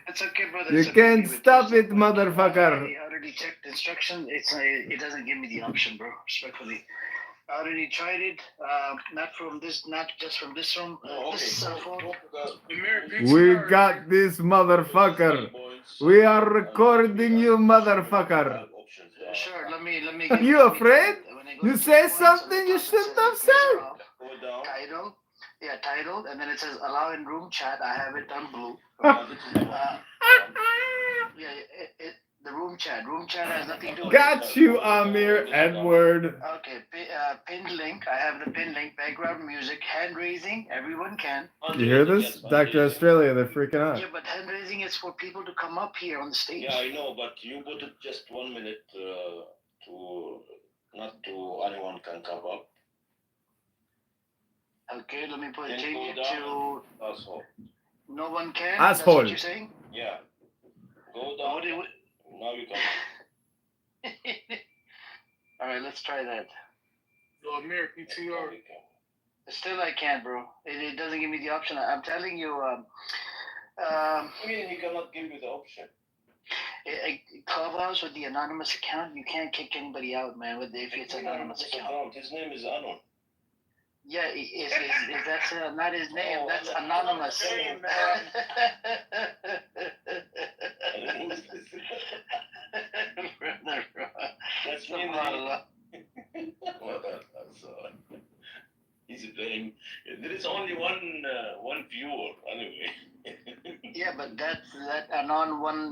It's okay, brother. You can't stop it, motherfucker. I already checked the instruction. It doesn't give me the option, bro. Respectfully. I already tried it. Not just from this room. This phone. We got this, motherfucker. We are recording you, motherfucker. Sure, let me. Are you afraid? You say something you shouldn't have said. Title. Yeah, titled, and then it says allow in room chat. I have it on blue. The room chat. Room chat has nothing to do with it. Got you, Amir Edward. Okay, pinned link. I have the pinned link. Background music. Hand raising. Everyone can. You hear this? Dr. Australia, they're freaking out. Yeah, but hand raising is for people to come up here on the stage. Yeah, I know, but you put it just 1 minute not to anyone can come up. Okay, let me change it to asshole. No one can. Asshole. That's what you're saying? Yeah. Go down. Now you can. All right, let's try that. Yo, Amir, PTR. Still, I can't, bro. It doesn't give me the option. I'm telling you. I mean, he cannot give you the option. Clubhouse with the anonymous account, you can't kick anybody out, man. If it's an anonymous account. His name is Anon. Yeah, that's not his name. That's anonymous. That's me. He's very. There is only one viewer anyway. Yeah, but that Anon one